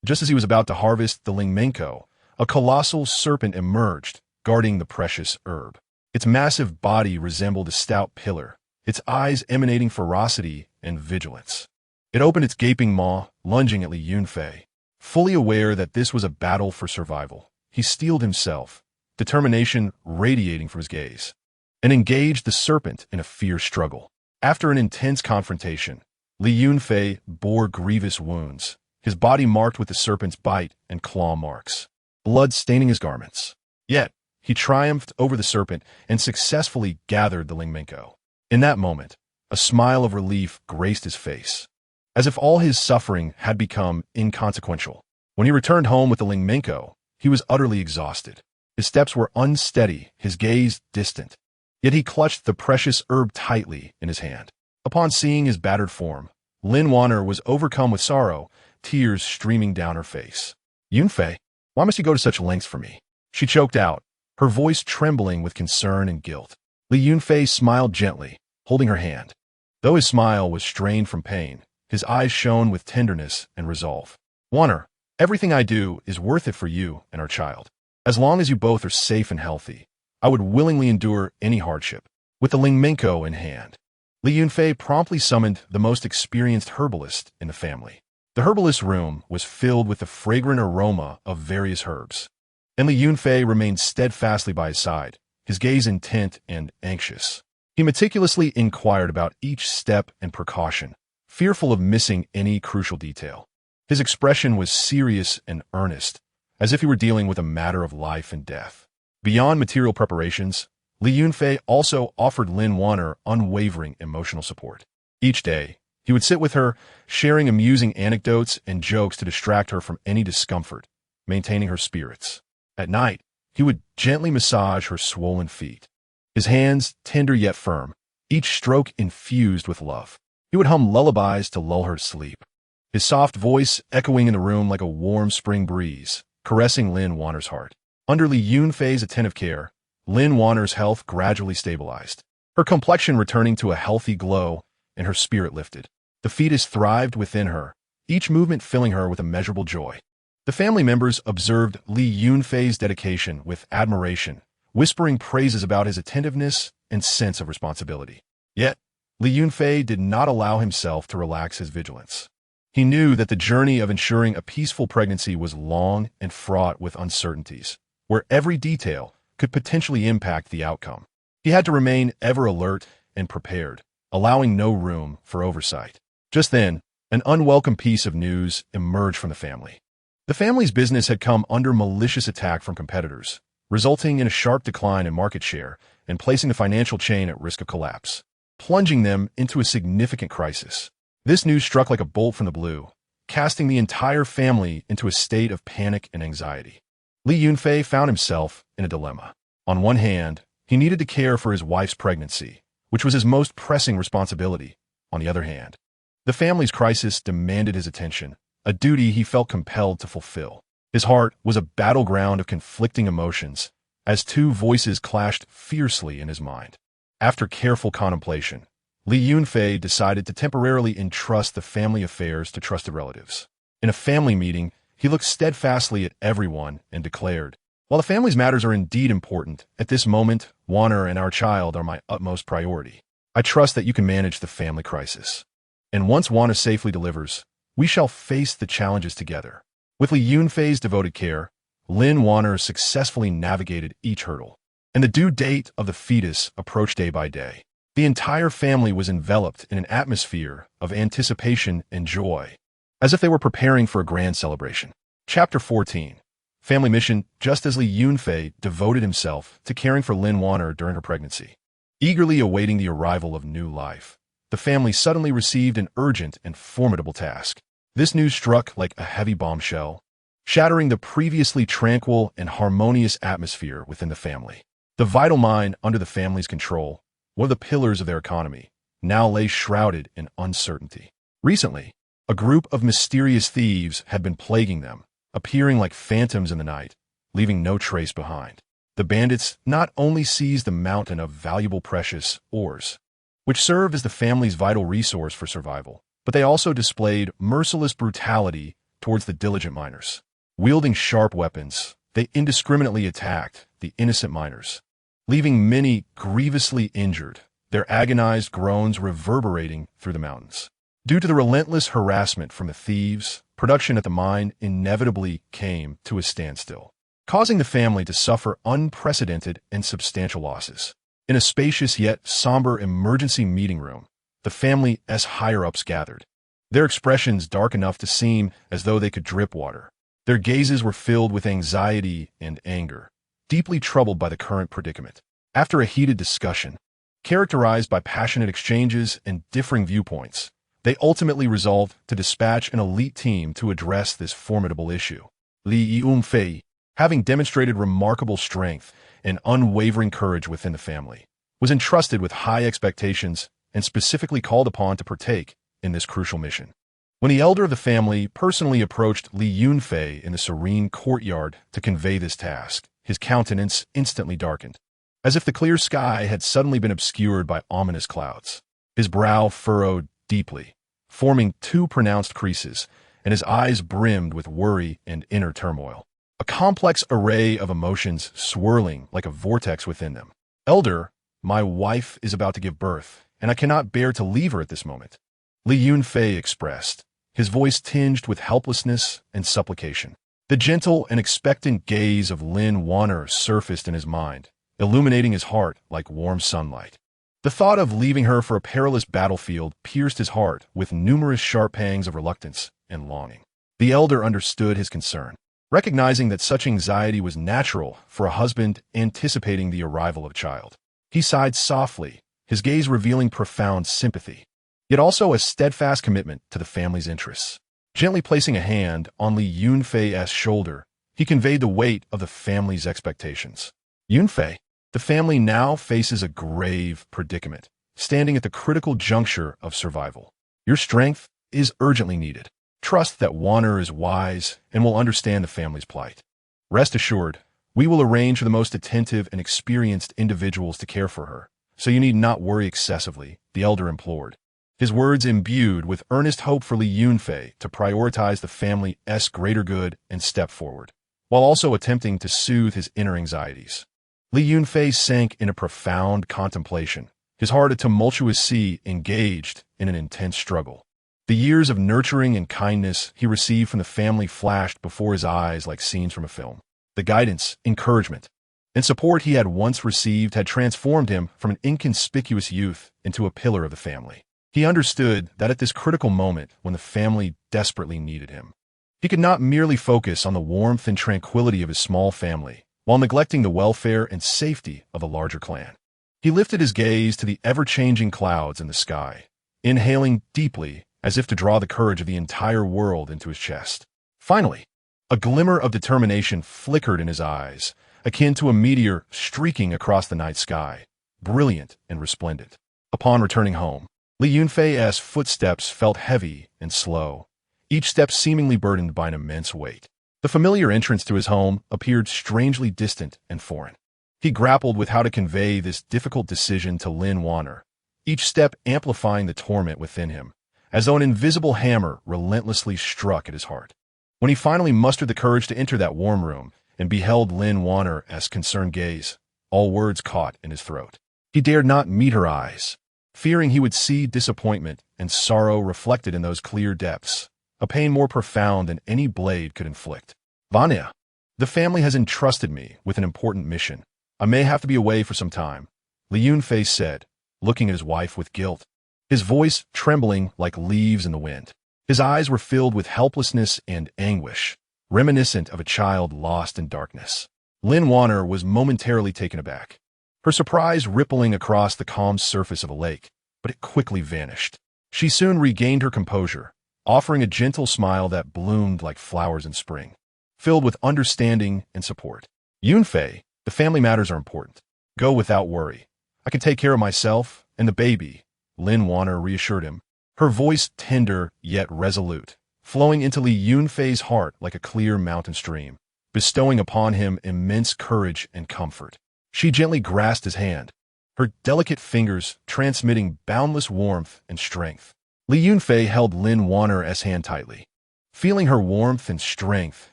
just as he was about to harvest the Ling Menko, a colossal serpent emerged, guarding the precious herb. Its massive body resembled a stout pillar, its eyes emanating ferocity and vigilance. It opened its gaping maw, lunging at Li Yunfei. Fully aware that this was a battle for survival, he steeled himself, determination radiating from his gaze, and engaged the serpent in a fierce struggle. After an intense confrontation, Li Yunfei bore grievous wounds, his body marked with the serpent's bite and claw marks, blood staining his garments. Yet, he triumphed over the serpent and successfully gathered the Lingmenko. In that moment, a smile of relief graced his face, as if all his suffering had become inconsequential. When he returned home with the Lingmenko, he was utterly exhausted. His steps were unsteady, his gaze distant, yet he clutched the precious herb tightly in his hand. Upon seeing his battered form, Lin Wan'er was overcome with sorrow, tears streaming down her face. "Yunfei, why must you go to such lengths for me?" she choked out, her voice trembling with concern and guilt. Li Yunfei smiled gently, holding her hand. Though his smile was strained from pain, his eyes shone with tenderness and resolve. "Wan'er, everything I do is worth it for you and our child. As long as you both are safe and healthy, I would willingly endure any hardship." With the Lingmenko in hand, Li Yunfei promptly summoned the most experienced herbalist in the family. The herbalist's room was filled with the fragrant aroma of various herbs, and Li Yunfei remained steadfastly by his side, his gaze intent and anxious. He meticulously inquired about each step and precaution, fearful of missing any crucial detail. His expression was serious and earnest, as if he were dealing with a matter of life and death. Beyond material preparations, Li Yunfei also offered Lin Wan'er unwavering emotional support. Each day, he would sit with her, sharing amusing anecdotes and jokes to distract her from any discomfort, maintaining her spirits. At night, he would gently massage her swollen feet, his hands tender yet firm, each stroke infused with love. He would hum lullabies to lull her to sleep, his soft voice echoing in the room like a warm spring breeze, caressing Lin Wan'er's heart. Under Li Yunfei's attentive care, Lin Wan'er's health gradually stabilized, her complexion returning to a healthy glow and her spirit lifted. The fetus thrived within her, each movement filling her with immeasurable joy. The family members observed Li Yunfei's dedication with admiration, whispering praises about his attentiveness and sense of responsibility. Yet, Li Yunfei did not allow himself to relax his vigilance. He knew that the journey of ensuring a peaceful pregnancy was long and fraught with uncertainties, where every detail could potentially impact the outcome. He had to remain ever alert and prepared, allowing no room for oversight. Just then, an unwelcome piece of news emerged from the family. The family's business had come under malicious attack from competitors, resulting in a sharp decline in market share and placing the financial chain at risk of collapse, plunging them into a significant crisis. This news struck like a bolt from the blue, casting the entire family into a state of panic and anxiety. Li Yunfei found himself in a dilemma. On one hand, he needed to care for his wife's pregnancy, which was his most pressing responsibility. On the other hand, the family's crisis demanded his attention, a duty he felt compelled to fulfill. His heart was a battleground of conflicting emotions, as two voices clashed fiercely in his mind. After careful contemplation, Li Yunfei decided to temporarily entrust the family affairs to trusted relatives. In a family meeting, he looked steadfastly at everyone and declared, "While the family's matters are indeed important, at this moment, Wan'er and our child are my utmost priority. I trust that you can manage the family crisis. And once Wan'er safely delivers, we shall face the challenges together." With Li Yunfei's devoted care, Lin Wan'er successfully navigated each hurdle, and the due date of the fetus approached day by day. The entire family was enveloped in an atmosphere of anticipation and joy, as if they were preparing for a grand celebration. Chapter 14. Family Mission. Just as Li Yunfei devoted himself to caring for Lin Wan'er during her pregnancy, eagerly awaiting the arrival of new life, the family suddenly received an urgent and formidable task. This news struck like a heavy bombshell, shattering the previously tranquil and harmonious atmosphere within the family. The vital mine under the family's control, one of the pillars of their economy, now lay shrouded in uncertainty. Recently, a group of mysterious thieves had been plaguing them, appearing like phantoms in the night, leaving no trace behind. The bandits not only seized the mountain of valuable precious ores, which served as the family's vital resource for survival, but they also displayed merciless brutality towards the diligent miners. Wielding sharp weapons, they indiscriminately attacked, the innocent miners, leaving many grievously injured, their agonized groans reverberating through the mountains. Due to the relentless harassment from the thieves, production at the mine inevitably came to a standstill, causing the family to suffer unprecedented and substantial losses. In a spacious yet somber emergency meeting room, the family's higher-ups gathered, their expressions dark enough to seem as though they could drip water. Their gazes were filled with anxiety and anger, deeply troubled by the current predicament. After a heated discussion, characterized by passionate exchanges and differing viewpoints, they ultimately resolved to dispatch an elite team to address this formidable issue. Li Yunfei, having demonstrated remarkable strength and unwavering courage within the family, was entrusted with high expectations and specifically called upon to partake in this crucial mission. When the elder of the family personally approached Li Yunfei in the serene courtyard to convey this task, his countenance instantly darkened, as if the clear sky had suddenly been obscured by ominous clouds. His brow furrowed deeply, forming two pronounced creases, and his eyes brimmed with worry and inner turmoil, a complex array of emotions swirling like a vortex within them. "Elder, my wife is about to give birth, and I cannot bear to leave her at this moment," Li Yunfei expressed, his voice tinged with helplessness and supplication. The gentle and expectant gaze of Lin Wan'er surfaced in his mind, illuminating his heart like warm sunlight. The thought of leaving her for a perilous battlefield pierced his heart with numerous sharp pangs of reluctance and longing. The elder understood his concern, recognizing that such anxiety was natural for a husband anticipating the arrival of a child. He sighed softly, his gaze revealing profound sympathy, yet also a steadfast commitment to the family's interests. Gently placing a hand on Li Yunfei's shoulder, he conveyed the weight of the family's expectations. "Yunfei, the family now faces a grave predicament, standing at the critical juncture of survival. Your strength is urgently needed. Trust that Wan'er is wise and will understand the family's plight. Rest assured, we will arrange for the most attentive and experienced individuals to care for her, so you need not worry excessively," the elder implored, his words imbued with earnest hope for Li Yunfei to prioritize the family's greater good and step forward, while also attempting to soothe his inner anxieties. Li Yunfei sank in a profound contemplation, his heart a tumultuous sea engaged in an intense struggle. The years of nurturing and kindness he received from the family flashed before his eyes like scenes from a film. The guidance, encouragement, and support he had once received had transformed him from an inconspicuous youth into a pillar of the family. He understood that at this critical moment when the family desperately needed him, he could not merely focus on the warmth and tranquility of his small family, while neglecting the welfare and safety of a larger clan. He lifted his gaze to the ever-changing clouds in the sky, inhaling deeply as if to draw the courage of the entire world into his chest. Finally, a glimmer of determination flickered in his eyes, akin to a meteor streaking across the night sky, brilliant and resplendent. Upon returning home, Li Yunfei's footsteps felt heavy and slow, each step seemingly burdened by an immense weight. The familiar entrance to his home appeared strangely distant and foreign. He grappled with how to convey this difficult decision to Lin Wan'er, each step amplifying the torment within him, as though an invisible hammer relentlessly struck at his heart. When he finally mustered the courage to enter that warm room and beheld Lin Wan'er's concerned gaze, all words caught in his throat. He dared not meet her eyes, fearing he would see disappointment and sorrow reflected in those clear depths, a pain more profound than any blade could inflict. "Vanya, the family has entrusted me with an important mission. I may have to be away for some time," Li Yunfei said, looking at his wife with guilt, his voice trembling like leaves in the wind. His eyes were filled with helplessness and anguish, reminiscent of a child lost in darkness. Lin Wan'er was momentarily taken aback, her surprise rippling across the calm surface of a lake, but it quickly vanished. She soon regained her composure, offering a gentle smile that bloomed like flowers in spring, filled with understanding and support. "Yunfei, the family matters are important. Go without worry. I can take care of myself and the baby," Lin Wan'er reassured him, her voice tender yet resolute, flowing into Li Yunfei's heart like a clear mountain stream, bestowing upon him immense courage and comfort. She gently grasped his hand, her delicate fingers transmitting boundless warmth and strength. Li Yunfei held Lin Wan'er's hand tightly, feeling her warmth and strength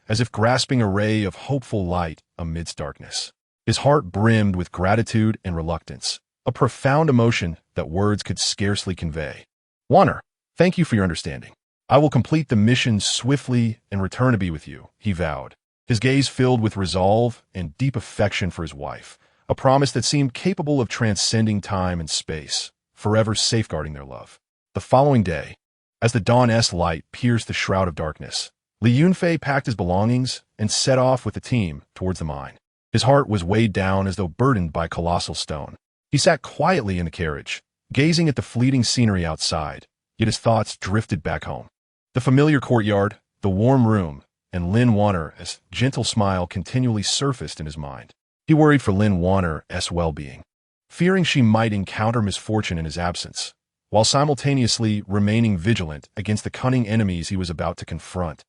as if grasping a ray of hopeful light amidst darkness. His heart brimmed with gratitude and reluctance, a profound emotion that words could scarcely convey. Wan'er, thank you for your understanding. I will complete the mission swiftly and return to be with you, he vowed, his gaze filled with resolve and deep affection for his wife, a promise that seemed capable of transcending time and space, forever safeguarding their love. The following day, as the dawn's light pierced the shroud of darkness, Li Yunfei packed his belongings and set off with the team towards the mine. His heart was weighed down as though burdened by colossal stone. He sat quietly in the carriage, gazing at the fleeting scenery outside, yet his thoughts drifted back home. The familiar courtyard, the warm room, and Lin Wan'er's gentle smile continually surfaced in his mind. He worried for Lin Wan'er's well-being, fearing she might encounter misfortune in his absence, while simultaneously remaining vigilant against the cunning enemies he was about to confront.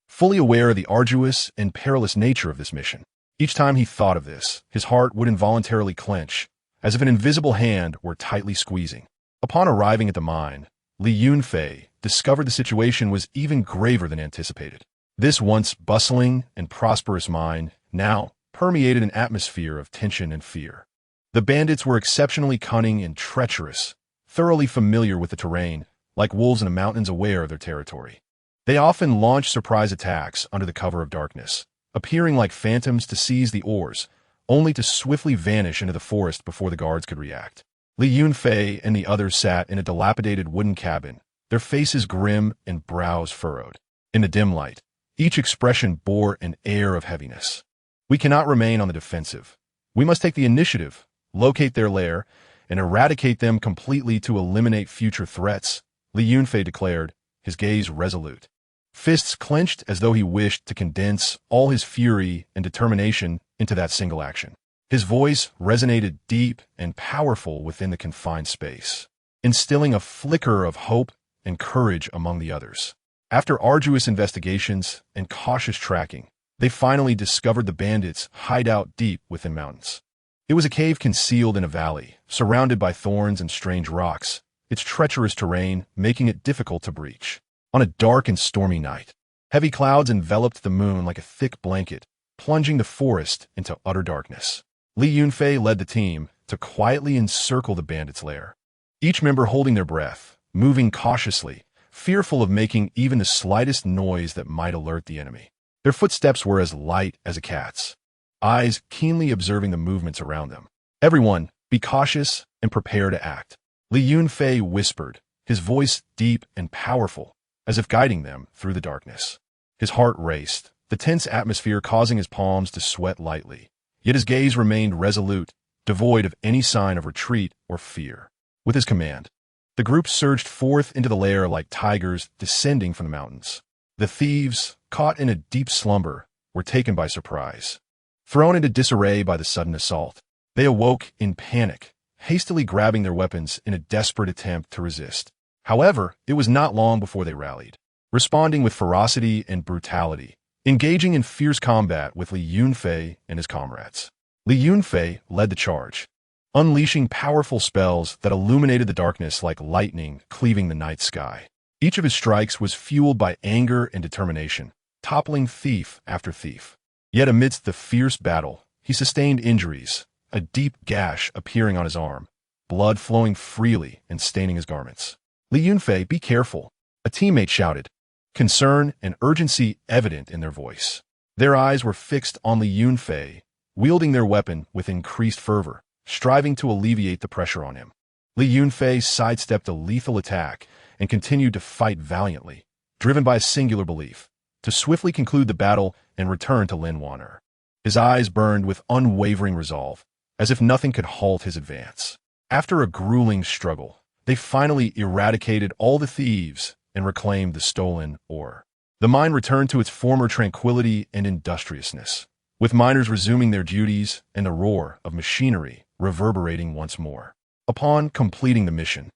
Fully aware of the arduous and perilous nature of this mission, each time he thought of this, his heart would involuntarily clench, as if an invisible hand were tightly squeezing. Upon arriving at the mine, Li Yunfei discovered the situation was even graver than anticipated. This once bustling and prosperous mine now permeated an atmosphere of tension and fear. The bandits were exceptionally cunning and treacherous, thoroughly familiar with the terrain, like wolves in the mountains aware of their territory. They often launched surprise attacks under the cover of darkness, appearing like phantoms to seize the ores, only to swiftly vanish into the forest before the guards could react. Li Yunfei and the others sat in a dilapidated wooden cabin, their faces grim and brows furrowed. In the dim light, each expression bore an air of heaviness. We cannot remain on the defensive. We must take the initiative, locate their lair, and eradicate them completely to eliminate future threats, Li Yunfei declared, his gaze resolute. Fists clenched as though he wished to condense all his fury and determination into that single action. His voice resonated deep and powerful within the confined space, instilling a flicker of hope and courage among the others. After arduous investigations and cautious tracking, they finally discovered the bandits' hideout deep within mountains. It was a cave concealed in a valley, surrounded by thorns and strange rocks, its treacherous terrain making it difficult to breach. On a dark and stormy night, heavy clouds enveloped the moon like a thick blanket, plunging the forest into utter darkness. Li Yunfei led the team to quietly encircle the bandits' lair, each member holding their breath, moving cautiously, fearful of making even the slightest noise that might alert the enemy. Their footsteps were as light as a cat's, eyes keenly observing the movements around them. Everyone, be cautious and prepare to act, Li Yunfei whispered, his voice deep and powerful, as if guiding them through the darkness. His heart raced, the tense atmosphere causing his palms to sweat lightly, yet his gaze remained resolute, devoid of any sign of retreat or fear. With his command, the group surged forth into the lair like tigers descending from the mountains. The thieves, caught in a deep slumber, were taken by surprise. Thrown into disarray by the sudden assault, they awoke in panic, hastily grabbing their weapons in a desperate attempt to resist. However, it was not long before they rallied, responding with ferocity and brutality, engaging in fierce combat with Li Yunfei and his comrades. Li Yunfei led the charge, unleashing powerful spells that illuminated the darkness like lightning cleaving the night sky. Each of his strikes was fueled by anger and determination, toppling thief after thief. Yet amidst the fierce battle, he sustained injuries, a deep gash appearing on his arm, blood flowing freely and staining his garments. Li Yunfei, be careful, a teammate shouted, concern and urgency evident in their voice. Their eyes were fixed on Li Yunfei, wielding their weapon with increased fervor, striving to alleviate the pressure on him. Li Yunfei sidestepped a lethal attack and continued to fight valiantly, driven by a singular belief, to swiftly conclude the battle and return to Lin Wan'er. His eyes burned with unwavering resolve, as if nothing could halt his advance. After a grueling struggle, they finally eradicated all the thieves and reclaimed the stolen ore. The mine returned to its former tranquility and industriousness, with miners resuming their duties and the roar of machinery reverberating once more. Upon completing the mission,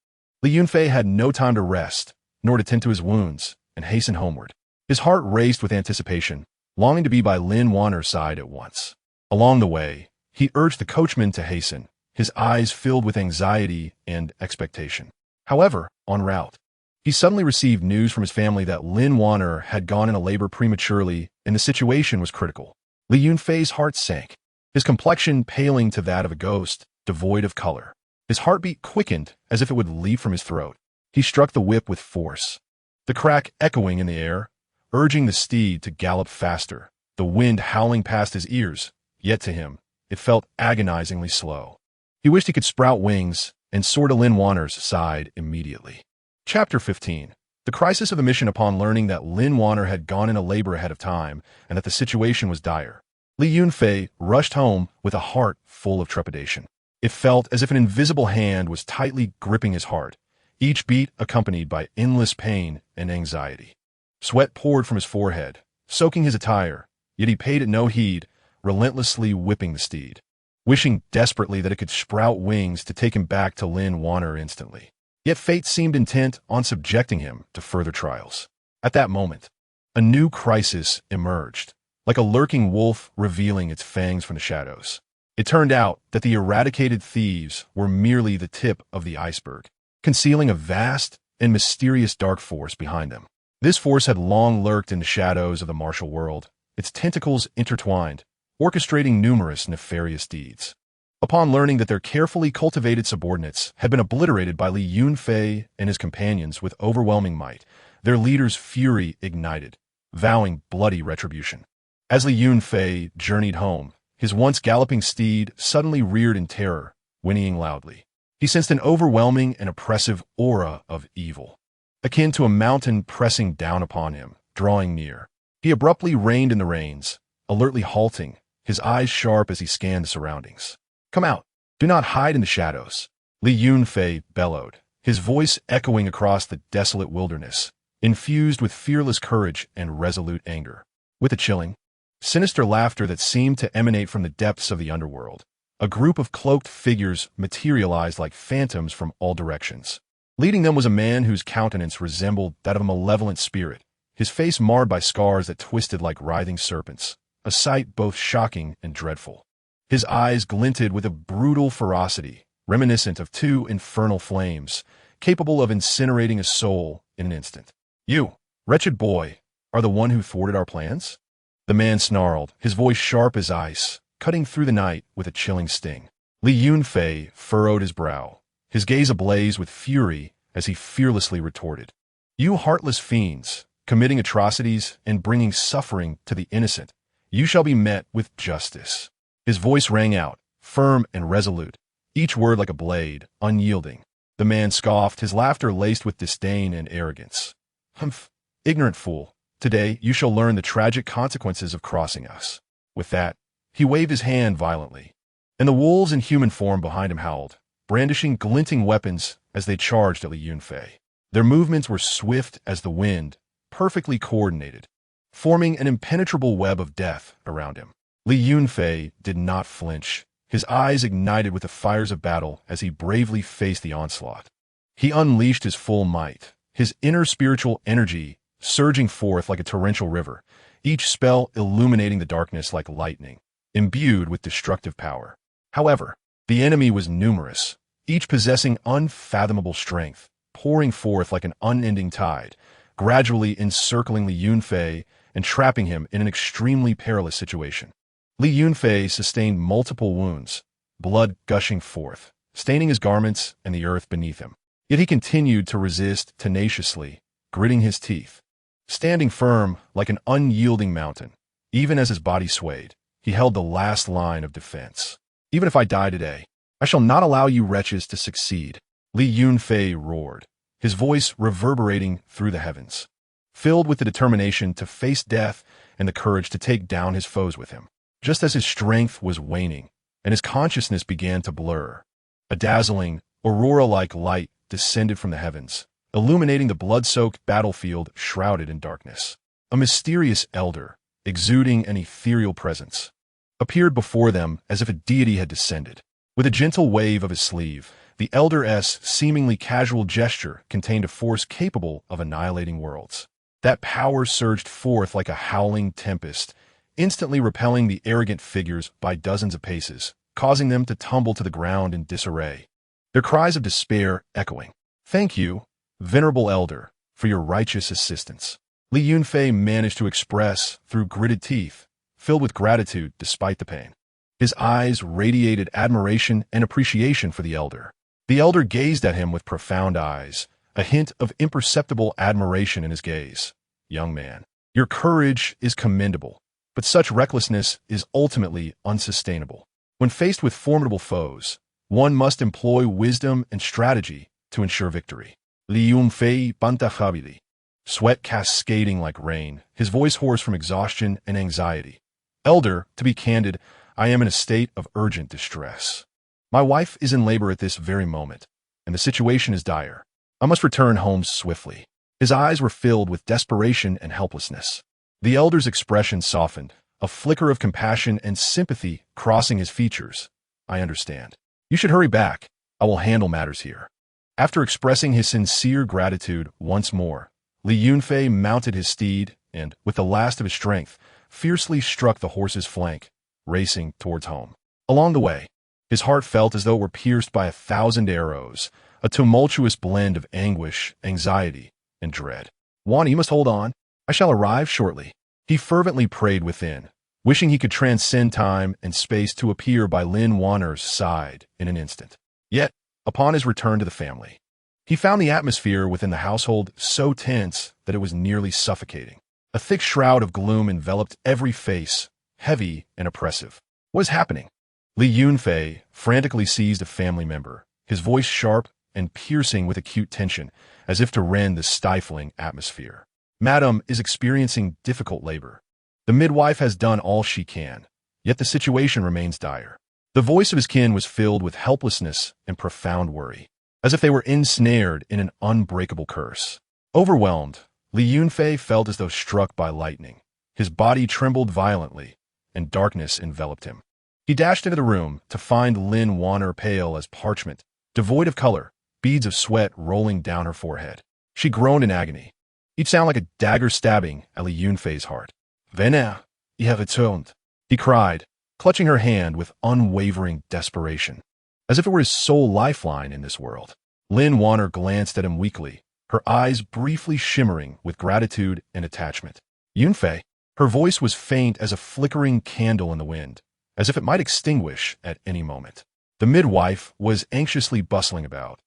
Li Yunfei had no time to rest, nor to tend to his wounds, and hastened homeward. His heart raced with anticipation, longing to be by Lin Wan'er's side at once. Along the way, he urged the coachman to hasten, his eyes filled with anxiety and expectation. However, en route, he suddenly received news from his family that Lin Wan'er had gone into labor prematurely and the situation was critical. Li Yunfei's heart sank. his complexion paling to that of a ghost, devoid of color. His heartbeat quickened as if it would leap from his throat. He struck the whip with force, the crack echoing in the air, urging the steed to gallop faster, the wind howling past his ears, yet to him, it felt agonizingly slow. He wished he could sprout wings and soar to Lin Wan'er's side immediately. Chapter 15. The crisis of the mission. Upon learning that Lin Wan'er had gone into labor ahead of time and that the situation was dire, Li Yunfei rushed home with a heart full of trepidation. It felt as if an invisible hand was tightly gripping his heart, each beat accompanied by endless pain and anxiety. Sweat poured from his forehead, soaking his attire, yet he paid it no heed, relentlessly whipping the steed, wishing desperately that it could sprout wings to take him back to Lin Wan'er instantly. Yet fate seemed intent on subjecting him to further trials. At that moment, a new crisis emerged, like a lurking wolf revealing its fangs from the shadows. It turned out that the eradicated thieves were merely the tip of the iceberg, concealing a vast and mysterious dark force behind them. This force had long lurked in the shadows of the martial world, its tentacles intertwined, orchestrating numerous nefarious deeds. Upon learning that their carefully cultivated subordinates had been obliterated by Li Yunfei and his companions with overwhelming might, their leader's fury ignited, vowing bloody retribution. As Li Yunfei journeyed home, his once galloping steed suddenly reared in terror, whinnying loudly. He sensed an overwhelming and oppressive aura of evil, akin to a mountain pressing down upon him, drawing near. He abruptly reined in the reins, alertly halting, his eyes sharp as he scanned the surroundings. "Come out! Do not hide in the shadows!" Li Yunfei bellowed, his voice echoing across the desolate wilderness, infused with fearless courage and resolute anger. With a chilling, sinister laughter that seemed to emanate from the depths of the underworld, a group of cloaked figures materialized like phantoms from all directions. Leading them was a man whose countenance resembled that of a malevolent spirit, his face marred by scars that twisted like writhing serpents, a sight both shocking and dreadful. His eyes glinted with a brutal ferocity, reminiscent of two infernal flames, capable of incinerating a soul in an instant. "You, wretched boy, are the one who thwarted our plans?" The man snarled, his voice sharp as ice, cutting through the night with a chilling sting. Li Yunfei furrowed his brow, his gaze ablaze with fury as he fearlessly retorted. "You heartless fiends, committing atrocities and bringing suffering to the innocent, you shall be met with justice." His voice rang out, firm and resolute, each word like a blade, unyielding. The man scoffed, his laughter laced with disdain and arrogance. "Humph, ignorant fool, today you shall learn the tragic consequences of crossing us." With that, he waved his hand violently, and the wolves in human form behind him howled, brandishing glinting weapons as they charged at Li Yunfei. Their movements were swift as the wind, perfectly coordinated, forming an impenetrable web of death around him. Li Yunfei did not flinch, his eyes ignited with the fires of battle as he bravely faced the onslaught. He unleashed his full might, his inner spiritual energy surging forth like a torrential river, each spell illuminating the darkness like lightning, imbued with destructive power. However, the enemy was numerous, each possessing unfathomable strength, pouring forth like an unending tide, gradually encircling Li Yunfei and trapping him in an extremely perilous situation. Li Yunfei sustained multiple wounds, blood gushing forth, staining his garments and the earth beneath him. Yet he continued to resist tenaciously, gritting his teeth. Standing firm like an unyielding mountain, even as his body swayed, he held the last line of defense. "Even if I die today, I shall not allow you wretches to succeed," Li Yunfei roared, his voice reverberating through the heavens, filled with the determination to face death and the courage to take down his foes with him. Just as his strength was waning and his consciousness began to blur, a dazzling, aurora-like light descended from the heavens, illuminating the blood-soaked battlefield shrouded in darkness. A mysterious elder, exuding an ethereal presence, appeared before them as if a deity had descended. With a gentle wave of his sleeve, the elder's seemingly casual gesture contained a force capable of annihilating worlds. That power surged forth like a howling tempest, instantly repelling the arrogant figures by dozens of paces, causing them to tumble to the ground in disarray, their cries of despair echoing. "Thank you, venerable elder, for your righteous assistance," Li Yunfei managed to express through gritted teeth, filled with gratitude despite the pain. His eyes radiated admiration and appreciation for the elder. The elder gazed at him with profound eyes, a hint of imperceptible admiration in his gaze. "Young man, your courage is commendable, but such recklessness is ultimately unsustainable. When faced with formidable foes, one must employ wisdom and strategy to ensure victory." Li Yunfei pantajabili, sweat cascading like rain, his voice hoarse from exhaustion and anxiety. "Elder, to be candid, I am in a state of urgent distress. My wife is in labor at this very moment, and the situation is dire. I must return home swiftly." His eyes were filled with desperation and helplessness. The elder's expression softened, a flicker of compassion and sympathy crossing his features. "I understand. You should hurry back. I will handle matters here." After expressing his sincere gratitude once more, Li Yunfei mounted his steed and, with the last of his strength, fiercely struck the horse's flank, racing towards home. Along the way, his heart felt as though it were pierced by 1,000 arrows, a tumultuous blend of anguish, anxiety, and dread. "Wan'er, you must hold on. I shall arrive shortly." He fervently prayed within, wishing he could transcend time and space to appear by Lin Wan'er's side in an instant. Yet, upon his return to the family, he found the atmosphere within the household so tense that it was nearly suffocating. A thick shroud of gloom enveloped every face, heavy and oppressive. "What is happening?" Li Yunfei frantically seized a family member, his voice sharp and piercing with acute tension, as if to rend the stifling atmosphere. "Madam is experiencing difficult labor. The midwife has done all she can, yet the situation remains dire." The voice of his kin was filled with helplessness and profound worry, as if they were ensnared in an unbreakable curse. Overwhelmed, Li Yunfei felt as though struck by lightning. His body trembled violently, and darkness enveloped him. He dashed into the room to find Lin Wan'er pale as parchment, devoid of color, beads of sweat rolling down her forehead. She groaned in agony, each sound like a dagger stabbing at Li Yunfei's heart. "Wan'er, you have returned," he cried, clutching her hand with unwavering desperation, as if it were his sole lifeline in this world. Lin Wan'er glanced at him weakly, her eyes briefly shimmering with gratitude and attachment. "Yunfei," her voice was faint as a flickering candle in the wind, as if it might extinguish at any moment. The midwife was anxiously bustling about,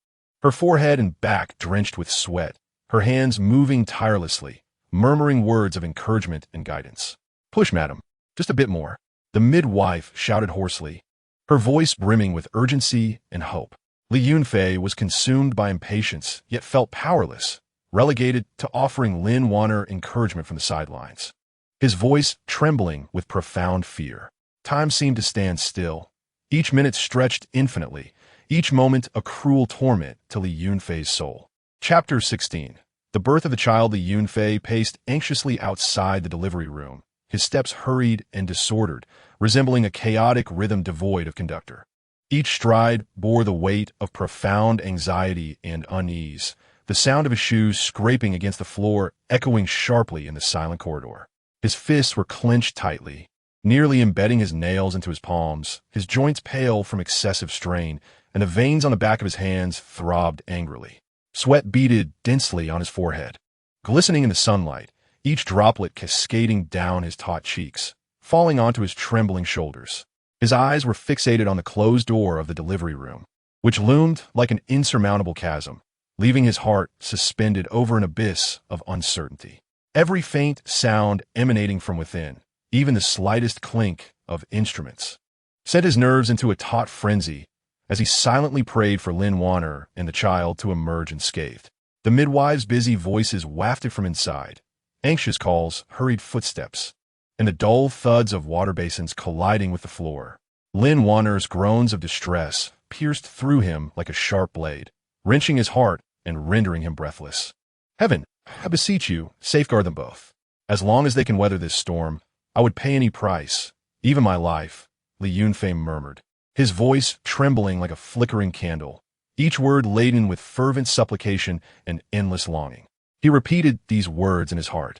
her forehead and back drenched with sweat, her hands moving tirelessly, murmuring words of encouragement and guidance. "Push, madam, just a bit more," the midwife shouted hoarsely, her voice brimming with urgency and hope. Li Yunfei was consumed by impatience, yet felt powerless, relegated to offering Lin Wan'er encouragement from the sidelines. His voice trembling with profound fear. Time seemed to stand still. Each minute stretched infinitely, each moment a cruel torment to Li Yunfei's soul. Chapter 16. The birth of the child. Li Yunfei paced anxiously outside the delivery room, his steps hurried and disordered, resembling a chaotic rhythm devoid of conductor. Each stride bore the weight of profound anxiety and unease, the sound of his shoes scraping against the floor echoing sharply in the silent corridor. His fists were clenched tightly, nearly embedding his nails into his palms, his joints pale from excessive strain, and the veins on the back of his hands throbbed angrily. Sweat beaded densely on his forehead, glistening in the sunlight, each droplet cascading down his taut cheeks, falling onto his trembling shoulders. His eyes were fixated on the closed door of the delivery room, which loomed like an insurmountable chasm, leaving his heart suspended over an abyss of uncertainty. Every faint sound emanating from within, even the slightest clink of instruments, sent his nerves into a taut frenzy as he silently prayed for Lin Wan'er and the child to emerge unscathed. The midwife's busy voices wafted from inside, anxious calls, hurried footsteps, and the dull thuds of water basins colliding with the floor. Lin Wan'er's groans of distress pierced through him like a sharp blade, wrenching his heart and rendering him breathless. "Heaven, I beseech you, safeguard them both. As long as they can weather this storm, I would pay any price, even my life," Li Yunfei murmured, his voice trembling like a flickering candle, each word laden with fervent supplication and endless longing. He repeated these words in his heart,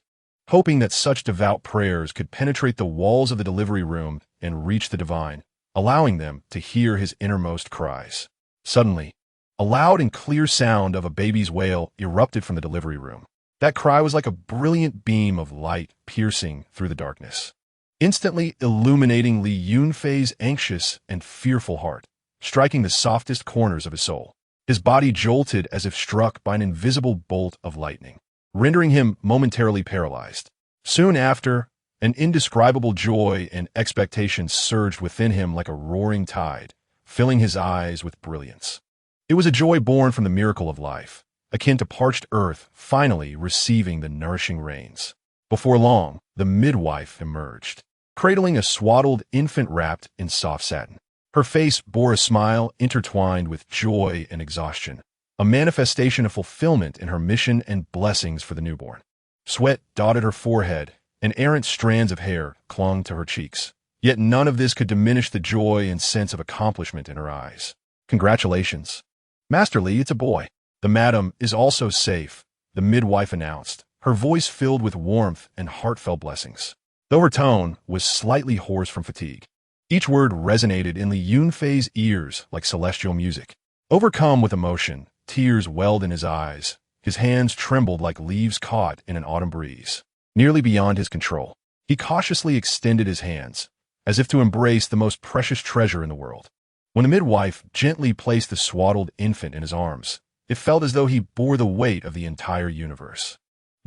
hoping that such devout prayers could penetrate the walls of the delivery room and reach the divine, allowing them to hear his innermost cries. Suddenly, a loud and clear sound of a baby's wail erupted from the delivery room. That cry was like a brilliant beam of light piercing through the darkness. instantly illuminating Li Yunfei's anxious and fearful heart, striking the softest corners of his soul. His body jolted as if struck by an invisible bolt of lightning, rendering him momentarily paralyzed. Soon after, an indescribable joy and expectation surged within him like a roaring tide, filling his eyes with brilliance. It was a joy born from the miracle of life, akin to parched earth finally receiving the nourishing rains. Before long, the midwife emerged, cradling a swaddled infant wrapped in soft satin. Her face bore a smile intertwined with joy and exhaustion, a manifestation of fulfillment in her mission and blessings for the newborn. Sweat dotted her forehead, and errant strands of hair clung to her cheeks. Yet none of this could diminish the joy and sense of accomplishment in her eyes. "Congratulations. Master Li, it's a boy. The madam is also safe," the midwife announced, her voice filled with warmth and heartfelt blessings, though her tone was slightly hoarse from fatigue. Each word resonated in Li Yunfei's ears like celestial music. Overcome with emotion, tears welled in his eyes. His hands trembled like leaves caught in an autumn breeze. Nearly beyond his control, he cautiously extended his hands, as if to embrace the most precious treasure in the world. When the midwife gently placed the swaddled infant in his arms, it felt as though he bore the weight of the entire universe.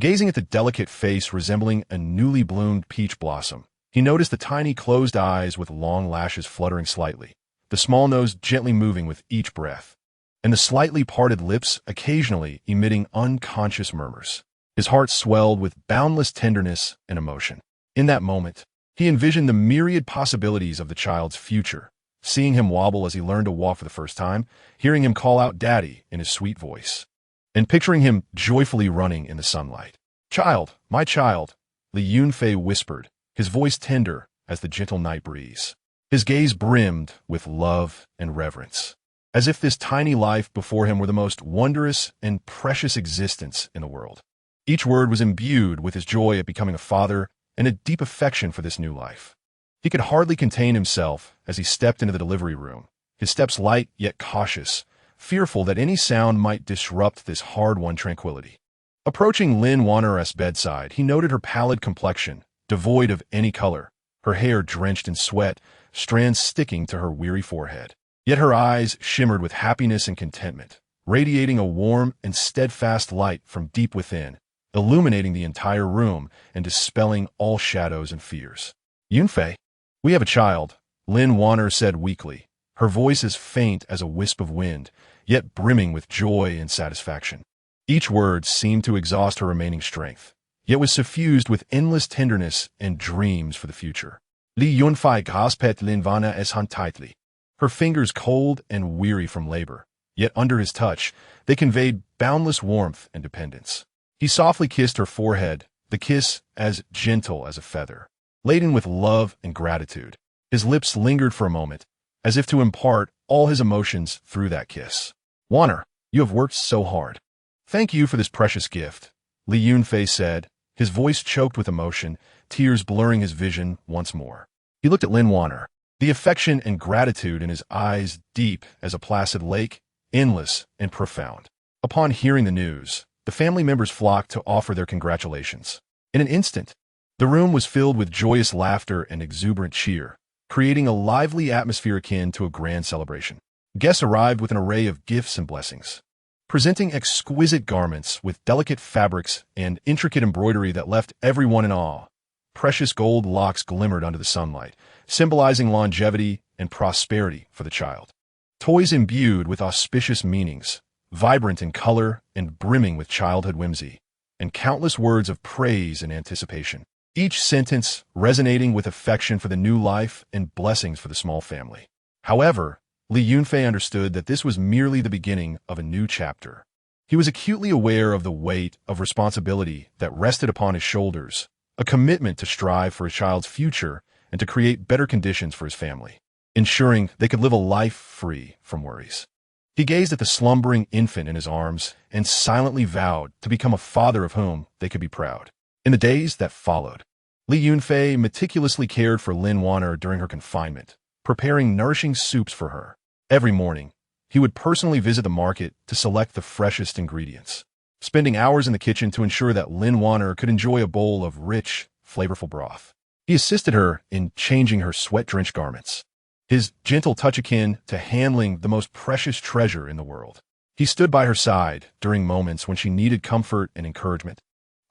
Gazing at the delicate face resembling a newly bloomed peach blossom, he noticed the tiny closed eyes with long lashes fluttering slightly, the small nose gently moving with each breath, and the slightly parted lips occasionally emitting unconscious murmurs. His heart swelled with boundless tenderness and emotion. In that moment, he envisioned the myriad possibilities of the child's future, seeing him wobble as he learned to walk for the first time, hearing him call out "Daddy" in his sweet voice, and picturing him joyfully running in the sunlight. "Child, my child," Li Yunfei whispered, his voice tender as the gentle night breeze. His gaze brimmed with love and reverence, as if this tiny life before him were the most wondrous and precious existence in the world. Each word was imbued with his joy at becoming a father and a deep affection for this new life. He could hardly contain himself as he stepped into the delivery room, his steps light yet cautious, fearful that any sound might disrupt this hard-won tranquility. Approaching Lin Wan'er's bedside, he noted her pallid complexion, devoid of any color, her hair drenched in sweat, strands sticking to her weary forehead. Yet her eyes shimmered with happiness and contentment, radiating a warm and steadfast light from deep within, illuminating the entire room and dispelling all shadows and fears. "Yunfei, we have a child," Lin Wan'er said weakly, her voice as faint as a wisp of wind, yet brimming with joy and satisfaction. Each word seemed to exhaust her remaining strength, yet was suffused with endless tenderness and dreams for the future. Li Yunfei gasped Lin Wan'er's hand tightly, her fingers cold and weary from labor, yet under his touch, they conveyed boundless warmth and dependence. He softly kissed her forehead, the kiss as gentle as a feather, laden with love and gratitude. His lips lingered for a moment, as if to impart all his emotions through that kiss. "Wan'er, you have worked so hard. Thank you for this precious gift," Li Yunfei said, his voice choked with emotion, tears blurring his vision once more. He looked at Lin Wan'er, the affection and gratitude in his eyes deep as a placid lake, endless and profound. Upon hearing the news, the family members flocked to offer their congratulations. In an instant, the room was filled with joyous laughter and exuberant cheer, creating a lively atmosphere akin to a grand celebration. Guests arrived with an array of gifts and blessings, presenting exquisite garments with delicate fabrics and intricate embroidery that left everyone in awe. Precious gold locks glimmered under the sunlight, symbolizing longevity and prosperity for the child. Toys imbued with auspicious meanings, vibrant in color and brimming with childhood whimsy, and countless words of praise and anticipation, each sentence resonating with affection for the new life and blessings for the small family. However, Li Yunfei understood that this was merely the beginning of a new chapter. He was acutely aware of the weight of responsibility that rested upon his shoulders, a commitment to strive for his child's future and to create better conditions for his family, ensuring they could live a life free from worries. He gazed at the slumbering infant in his arms and silently vowed to become a father of whom they could be proud. In the days that followed, Li Yunfei meticulously cared for Lin Wan'er during her confinement, preparing nourishing soups for her. Every morning, he would personally visit the market to select the freshest ingredients, spending hours in the kitchen to ensure that Lin Wan'er could enjoy a bowl of rich, flavorful broth. He assisted her in changing her sweat-drenched garments, his gentle touch akin to handling the most precious treasure in the world. He stood by her side during moments when she needed comfort and encouragement,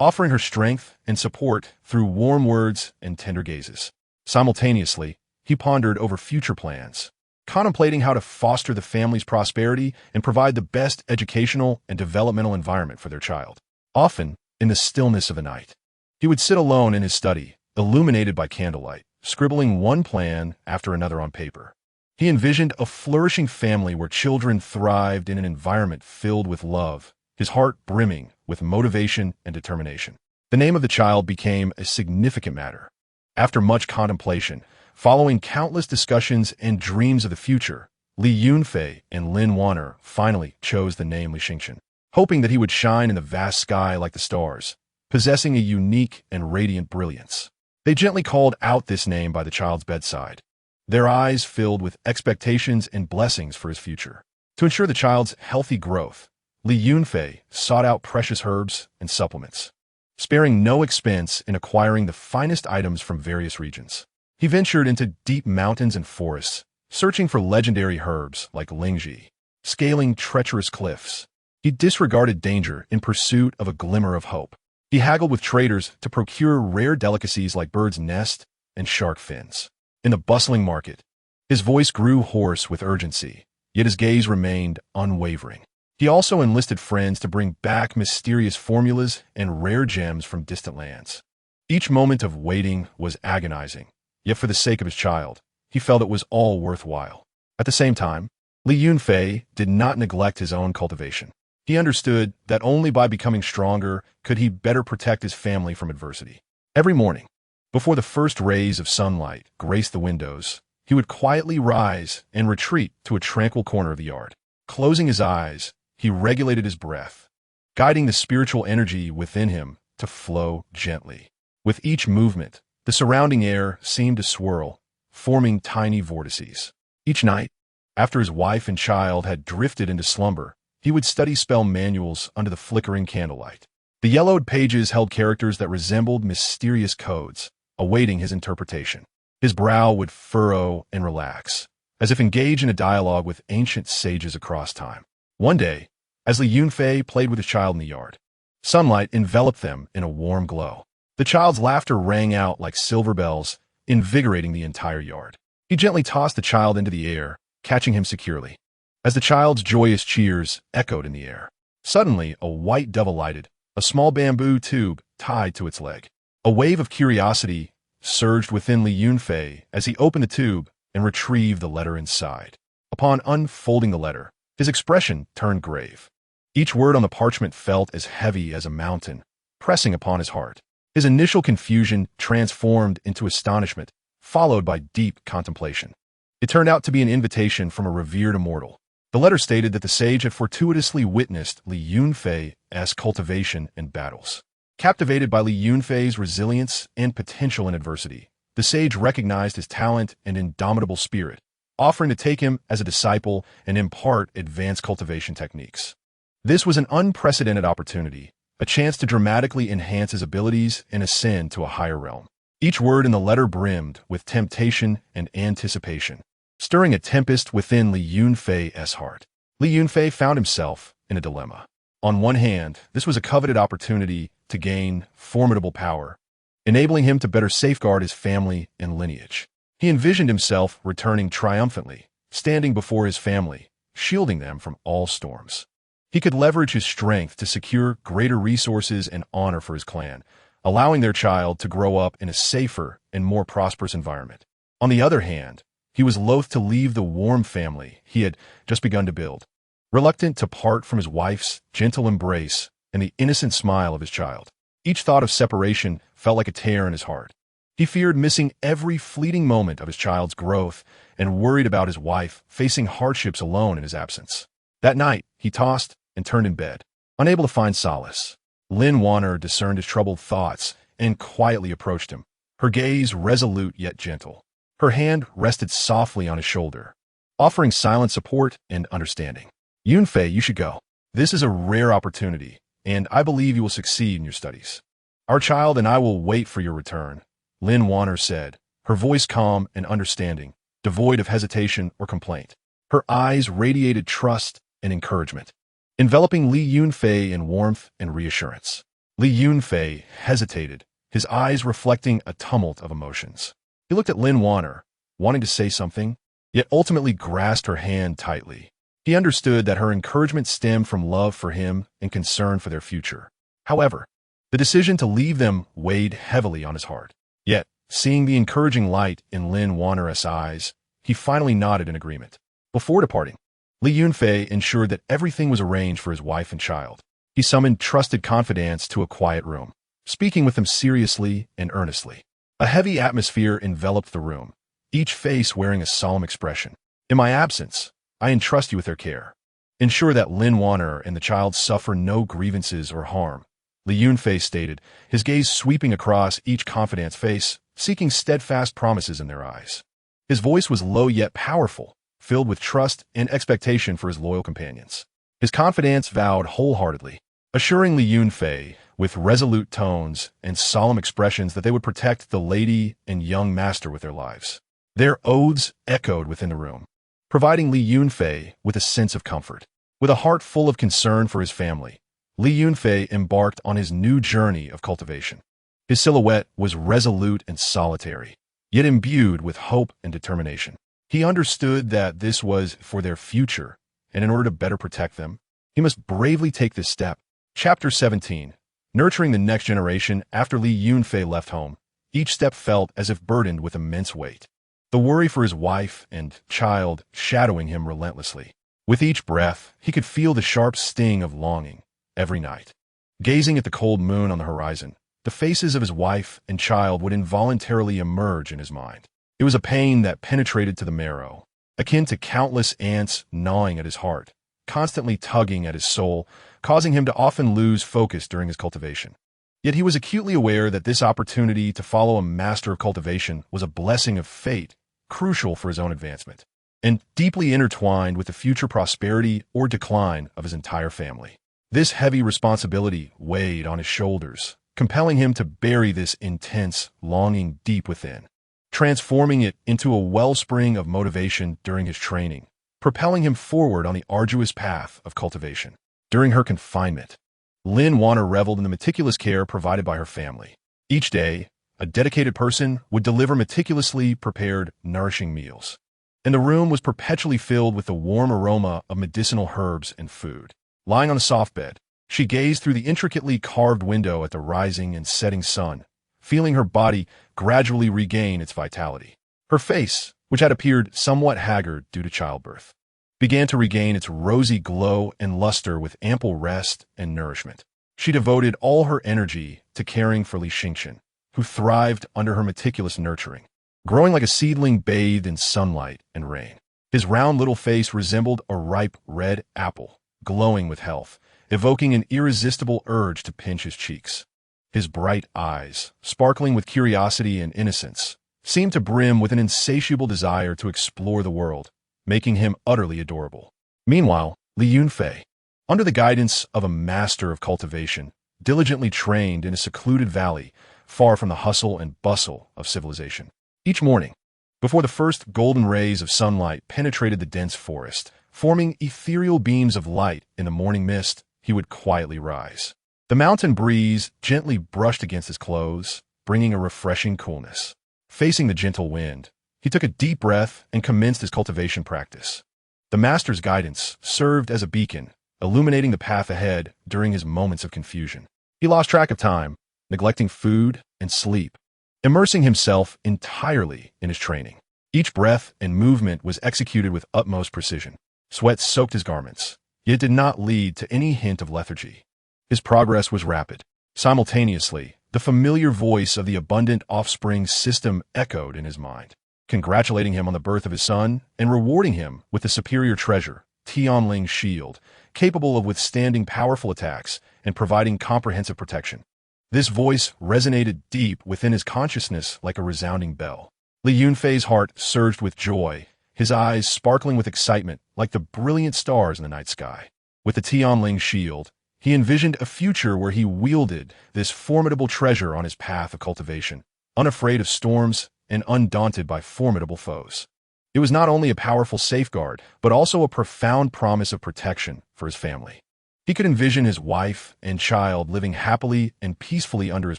offering her strength and support through warm words and tender gazes. Simultaneously, he pondered over future plans, contemplating how to foster the family's prosperity and provide the best educational and developmental environment for their child. Often, in the stillness of the night, he would sit alone in his study, illuminated by candlelight, scribbling one plan after another on paper. He envisioned a flourishing family where children thrived in an environment filled with love, his heart brimming with motivation and determination. The name of the child became a significant matter. After much contemplation, following countless discussions and dreams of the future, Li Yunfei and Lin Wan'er finally chose the name Li Xingqian, hoping that he would shine in the vast sky like the stars, possessing a unique and radiant brilliance. They gently called out this name by the child's bedside, their eyes filled with expectations and blessings for his future. To ensure the child's healthy growth, Li Yunfei sought out precious herbs and supplements, sparing no expense in acquiring the finest items from various regions. He ventured into deep mountains and forests, searching for legendary herbs like lingji, scaling treacherous cliffs. He disregarded danger in pursuit of a glimmer of hope. He haggled with traders to procure rare delicacies like bird's nest and shark fins. In the bustling market, his voice grew hoarse with urgency, yet his gaze remained unwavering. He also enlisted friends to bring back mysterious formulas and rare gems from distant lands. Each moment of waiting was agonizing, yet for the sake of his child, he felt it was all worthwhile. At the same time, Li Yunfei did not neglect his own cultivation. He understood that only by becoming stronger could he better protect his family from adversity. Every morning, before the first rays of sunlight graced the windows, he would quietly rise and retreat to a tranquil corner of the yard. Closing his eyes, he regulated his breath, guiding the spiritual energy within him to flow gently. With each movement, the surrounding air seemed to swirl, forming tiny vortices. Each night, after his wife and child had drifted into slumber, he would study spell manuals under the flickering candlelight. The yellowed pages held characters that resembled mysterious codes, awaiting his interpretation. His brow would furrow and relax, as if engaged in a dialogue with ancient sages across time. One day, as Li Yunfei played with his child in the yard, sunlight enveloped them in a warm glow. The child's laughter rang out like silver bells, invigorating the entire yard. He gently tossed the child into the air, catching him securely. As the child's joyous cheers echoed in the air, suddenly a white dove alighted, a small bamboo tube tied to its leg. A wave of curiosity surged within Li Yunfei as he opened the tube and retrieved the letter inside. Upon unfolding the letter, his expression turned grave. Each word on the parchment felt as heavy as a mountain, pressing upon his heart. His initial confusion transformed into astonishment, followed by deep contemplation. It turned out to be an invitation from a revered immortal. The letter stated that the sage had fortuitously witnessed Li Yunfei's cultivation and battles. Captivated by Li Yunfei's resilience and potential in adversity, the sage recognized his talent and indomitable spirit, offering to take him as a disciple and impart advanced cultivation techniques. This was an unprecedented opportunity, a chance to dramatically enhance his abilities and ascend to a higher realm. Each word in the letter brimmed with temptation and anticipation, stirring a tempest within Li Yunfei's heart. Li Yunfei found himself in a dilemma. On one hand, this was a coveted opportunity to gain formidable power, enabling him to better safeguard his family and lineage. He envisioned himself returning triumphantly, standing before his family, shielding them from all storms. He could leverage his strength to secure greater resources and honor for his clan, allowing their child to grow up in a safer and more prosperous environment. On the other hand, he was loath to leave the warm family he had just begun to build, reluctant to part from his wife's gentle embrace and the innocent smile of his child. Each thought of separation felt like a tear in his heart. He feared missing every fleeting moment of his child's growth and worried about his wife facing hardships alone in his absence. That night, he tossed and turned in bed, unable to find solace. Lin Wan'er discerned his troubled thoughts and quietly approached him, her gaze resolute yet gentle. Her hand rested softly on his shoulder, offering silent support and understanding. "Yunfei, you should go. This is a rare opportunity, and I believe you will succeed in your studies. Our child and I will wait for your return," Lin Wan'er said, her voice calm and understanding, devoid of hesitation or complaint. Her eyes radiated trust and encouragement, enveloping Li Yunfei in warmth and reassurance. Li Yunfei hesitated, his eyes reflecting a tumult of emotions. He looked at Lin Wan'er, wanting to say something, yet ultimately grasped her hand tightly. He understood that her encouragement stemmed from love for him and concern for their future. However, the decision to leave them weighed heavily on his heart. Yet, seeing the encouraging light in Lin Wan'er's eyes, he finally nodded in agreement. Before departing, Li Yunfei ensured that everything was arranged for his wife and child. He summoned trusted confidants to a quiet room, speaking with them seriously and earnestly. A heavy atmosphere enveloped the room, each face wearing a solemn expression. In my absence, I entrust you with their care. Ensure that Lin Wan'er and the child suffer no grievances or harm, Li Yunfei stated, his gaze sweeping across each confidant's face, seeking steadfast promises in their eyes. His voice was low yet powerful, filled with trust and expectation for his loyal companions. His confidants vowed wholeheartedly, assuring Li Yunfei, with resolute tones and solemn expressions, that they would protect the lady and young master with their lives. Their oaths echoed within the room, providing Li Yunfei with a sense of comfort. With a heart full of concern for his family, Li Yunfei embarked on his new journey of cultivation. His silhouette was resolute and solitary, yet imbued with hope and determination. He understood that this was for their future, and in order to better protect them, he must bravely take this step. Chapter 17. Nurturing the next generation. After Li Yunfei left home, each step felt as if burdened with immense weight. The worry for his wife and child shadowing him relentlessly. With each breath, he could feel the sharp sting of longing. Every night, gazing at the cold moon on the horizon, the faces of his wife and child would involuntarily emerge in his mind. It was a pain that penetrated to the marrow, akin to countless ants gnawing at his heart, constantly tugging at his soul, causing him to often lose focus during his cultivation. Yet he was acutely aware that this opportunity to follow a master of cultivation was a blessing of fate, crucial for his own advancement, and deeply intertwined with the future prosperity or decline of his entire family. This heavy responsibility weighed on his shoulders, compelling him to bury this intense longing deep within, transforming it into a wellspring of motivation during his training, propelling him forward on the arduous path of cultivation. During her confinement, Lin Wan'er reveled in the meticulous care provided by her family. Each day, a dedicated person would deliver meticulously prepared, nourishing meals, and the room was perpetually filled with the warm aroma of medicinal herbs and food. Lying on the soft bed, she gazed through the intricately carved window at the rising and setting sun, feeling her body gradually regain its vitality. Her face, which had appeared somewhat haggard due to childbirth, began to regain its rosy glow and luster with ample rest and nourishment. She devoted all her energy to caring for Li Xingchen, who thrived under her meticulous nurturing, growing like a seedling bathed in sunlight and rain. His round little face resembled a ripe red apple, glowing with health, evoking an irresistible urge to pinch his cheeks. His bright eyes, sparkling with curiosity and innocence, seemed to brim with an insatiable desire to explore the world, making him utterly adorable. Meanwhile, Li Yunfei, under the guidance of a master of cultivation, diligently trained in a secluded valley, far from the hustle and bustle of civilization. Each morning, before the first golden rays of sunlight penetrated the dense forest, forming ethereal beams of light in the morning mist, he would quietly rise. The mountain breeze gently brushed against his clothes, bringing a refreshing coolness. Facing the gentle wind, he took a deep breath and commenced his cultivation practice. The master's guidance served as a beacon, illuminating the path ahead during his moments of confusion. He lost track of time, neglecting food and sleep, immersing himself entirely in his training. Each breath and movement was executed with utmost precision. Sweat soaked his garments, yet did not lead to any hint of lethargy. His progress was rapid. Simultaneously, the familiar voice of the abundant offspring system echoed in his mind, congratulating him on the birth of his son and rewarding him with the superior treasure, Tianling's shield, capable of withstanding powerful attacks and providing comprehensive protection. This voice resonated deep within his consciousness like a resounding bell. Li Yunfei's heart surged with joy, his eyes sparkling with excitement like the brilliant stars in the night sky. With the Tianling shield, he envisioned a future where he wielded this formidable treasure on his path of cultivation, unafraid of storms and undaunted by formidable foes. It was not only a powerful safeguard, but also a profound promise of protection for his family. He could envision his wife and child living happily and peacefully under his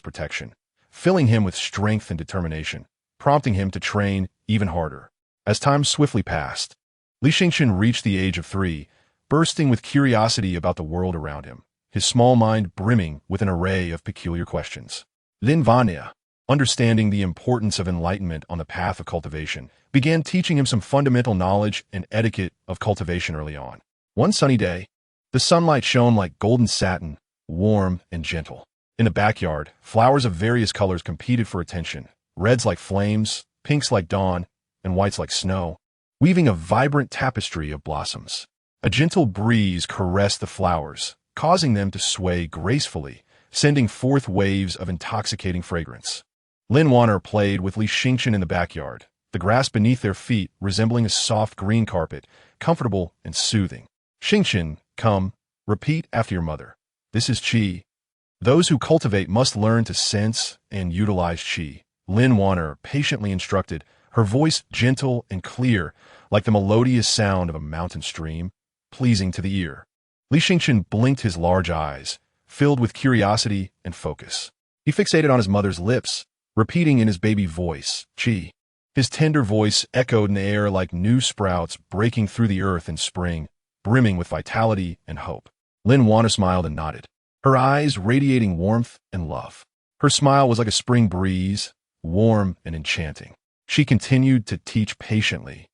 protection, filling him with strength and determination, prompting him to train even harder. As time swiftly passed, Li Xingchen reached the age of 3, bursting with curiosity about the world around him, his small mind brimming with an array of peculiar questions. Lin Wan'er, understanding the importance of enlightenment on the path of cultivation, began teaching him some fundamental knowledge and etiquette of cultivation early on. One sunny day, the sunlight shone like golden satin, warm and gentle. In the backyard, flowers of various colors competed for attention, reds like flames, pinks like dawn, and whites like snow, weaving a vibrant tapestry of blossoms. A gentle breeze caressed the flowers, causing them to sway gracefully, sending forth waves of intoxicating fragrance. Lin Wan'er played with Li Xingchen in the backyard, the grass beneath their feet resembling a soft green carpet, comfortable and soothing. Xingchen, come, repeat after your mother. This is qi. Those who cultivate must learn to sense and utilize qi. Lin Wan'er patiently instructed, her voice gentle and clear, like the melodious sound of a mountain stream, pleasing to the ear. Li Xingchen blinked his large eyes, filled with curiosity and focus. He fixated on his mother's lips, repeating in his baby voice, qi. His tender voice echoed in the air like new sprouts breaking through the earth in spring, brimming with vitality and hope. Lin Wan'er smiled and nodded, her eyes radiating warmth and love. Her smile was like a spring breeze, warm and enchanting. She continued to teach patiently,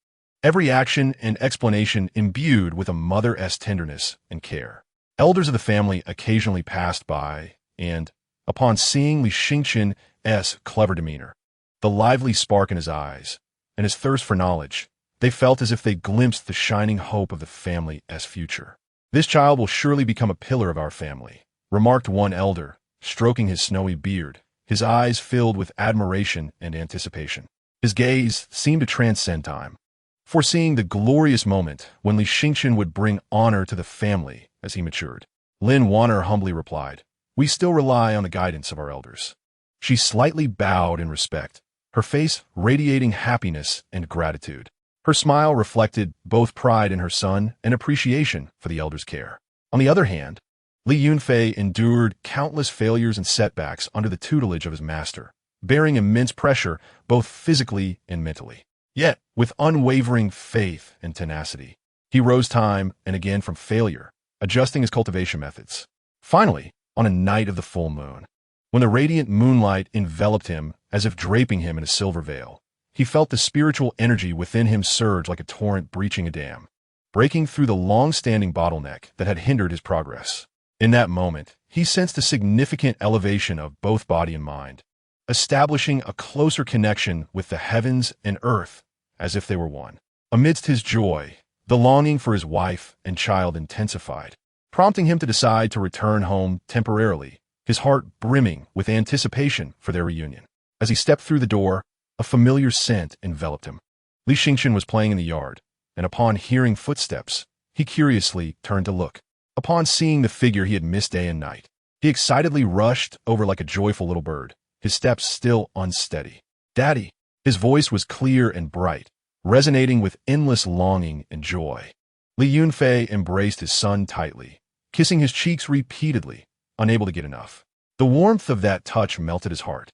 every action and explanation imbued with a mother-esque tenderness and care. Elders of the family occasionally passed by, and, upon seeing Li Xingchen's clever demeanor, the lively spark in his eyes, and his thirst for knowledge, they felt as if they glimpsed the shining hope of the family's future. This child will surely become a pillar of our family, remarked one elder, stroking his snowy beard, his eyes filled with admiration and anticipation. His gaze seemed to transcend time, foreseeing the glorious moment when Li Xingchen would bring honor to the family as he matured. Lin Wan'er humbly replied, "We still rely on the guidance of our elders." She slightly bowed in respect, her face radiating happiness and gratitude. Her smile reflected both pride in her son and appreciation for the elder's care. On the other hand, Li Yunfei endured countless failures and setbacks under the tutelage of his master, bearing immense pressure both physically and mentally. Yet, with unwavering faith and tenacity, he rose time and again from failure, adjusting his cultivation methods. Finally, on a night of the full moon, when the radiant moonlight enveloped him as if draping him in a silver veil, he felt the spiritual energy within him surge like a torrent breaching a dam, breaking through the long-standing bottleneck that had hindered his progress. In that moment, he sensed a significant elevation of both body and mind, establishing a closer connection with the heavens and earth as if they were one. Amidst his joy, the longing for his wife and child intensified, prompting him to decide to return home temporarily, his heart brimming with anticipation for their reunion. As he stepped through the door, a familiar scent enveloped him. Li Xingchen was playing in the yard, and upon hearing footsteps, he curiously turned to look. Upon seeing the figure he had missed day and night, he excitedly rushed over like a joyful little bird, his steps still unsteady. "Daddy!" His voice was clear and bright, resonating with endless longing and joy. Li Yunfei embraced his son tightly, kissing his cheeks repeatedly, unable to get enough. The warmth of that touch melted his heart,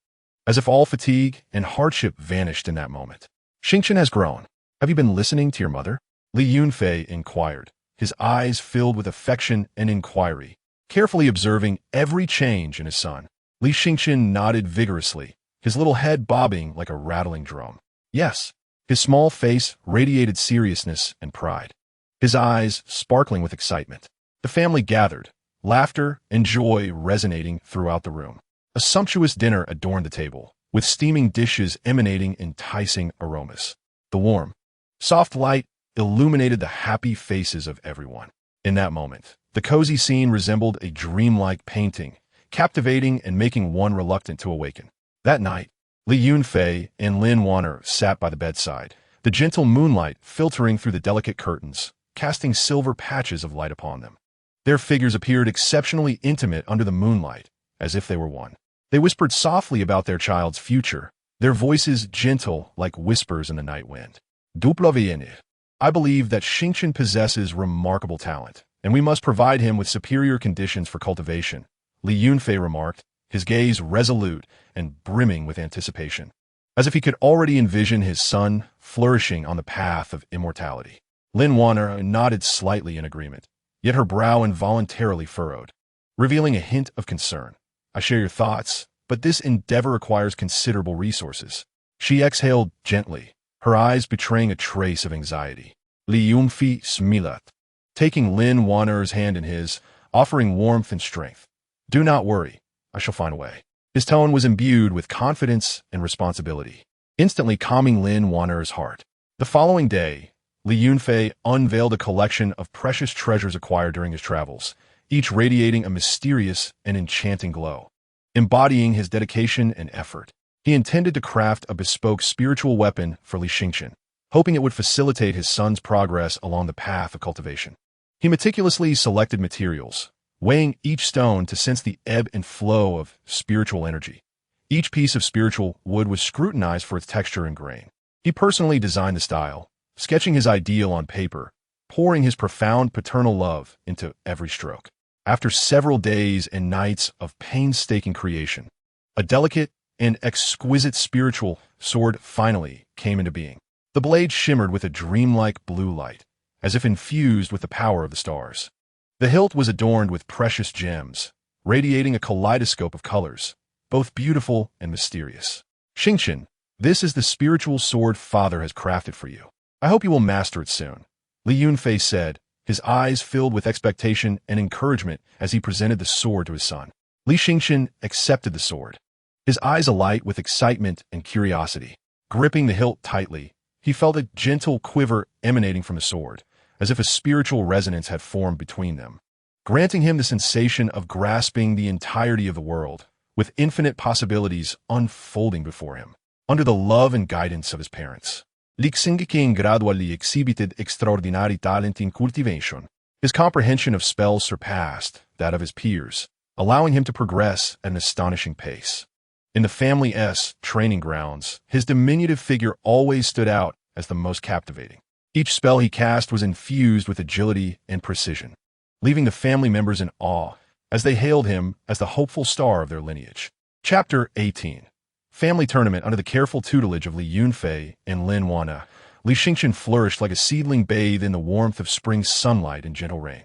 as if all fatigue and hardship vanished in that moment. "Xingchen has grown. Have you been listening to your mother?" Li Yunfei inquired, his eyes filled with affection and inquiry, carefully observing every change in his son. Li Xingchen nodded vigorously, his little head bobbing like a rattling drum. Yes. His small face radiated seriousness and pride, his eyes sparkling with excitement. The family gathered, laughter and joy resonating throughout the room. A sumptuous dinner adorned the table, with steaming dishes emanating enticing aromas. The warm, soft light illuminated the happy faces of everyone. In that moment, the cozy scene resembled a dreamlike painting, captivating and making one reluctant to awaken. That night, Li Yunfei and Lin Wan'er sat by the bedside, the gentle moonlight filtering through the delicate curtains, casting silver patches of light upon them. Their figures appeared exceptionally intimate under the moonlight, as if they were one. They whispered softly about their child's future, their voices gentle like whispers in the night wind. WNE. I believe that Xingqian possesses remarkable talent, and we must provide him with superior conditions for cultivation, Li Yunfei remarked, his gaze resolute and brimming with anticipation, as if he could already envision his son flourishing on the path of immortality. Lin Wan'er nodded slightly in agreement, yet her brow involuntarily furrowed, revealing a hint of concern. I share your thoughts, but this endeavor requires considerable resources. She exhaled gently, her eyes betraying a trace of anxiety. Li Yunfei smiled, taking Lin Wan'er's hand in his, offering warmth and strength. Do not worry, I shall find a way. His tone was imbued with confidence and responsibility, instantly calming Lin Wan'er's heart. The following day, Li Yunfei unveiled a collection of precious treasures acquired during his travels, each radiating a mysterious and enchanting glow, embodying his dedication and effort. He intended to craft a bespoke spiritual weapon for Li Xingqian, hoping it would facilitate his son's progress along the path of cultivation. He meticulously selected materials, weighing each stone to sense the ebb and flow of spiritual energy. Each piece of spiritual wood was scrutinized for its texture and grain. He personally designed the style, sketching his ideal on paper, pouring his profound paternal love into every stroke. After several days and nights of painstaking creation, a delicate and exquisite spiritual sword finally came into being. The blade shimmered with a dreamlike blue light, as if infused with the power of the stars. The hilt was adorned with precious gems, radiating a kaleidoscope of colors, both beautiful and mysterious. Xingqian, this is the spiritual sword Father has crafted for you. I hope you will master it soon, Li Yunfei said, his eyes filled with expectation and encouragement as he presented the sword to his son. Li Xingqian accepted the sword, his eyes alight with excitement and curiosity. Gripping the hilt tightly, he felt a gentle quiver emanating from the sword, as if a spiritual resonance had formed between them, granting him the sensation of grasping the entirety of the world, with infinite possibilities unfolding before him, under the love and guidance of his parents. Li Xingqian gradually exhibited extraordinary talent in cultivation. His comprehension of spells surpassed that of his peers, allowing him to progress at an astonishing pace. In the family's training grounds, his diminutive figure always stood out as the most captivating. Each spell he cast was infused with agility and precision, leaving the family members in awe as they hailed him as the hopeful star of their lineage. Chapter 18. Family Tournament. Under the careful tutelage of Li Yunfei and Lin Wan'er, Li Xingqian flourished like a seedling bathed in the warmth of spring sunlight and gentle rain,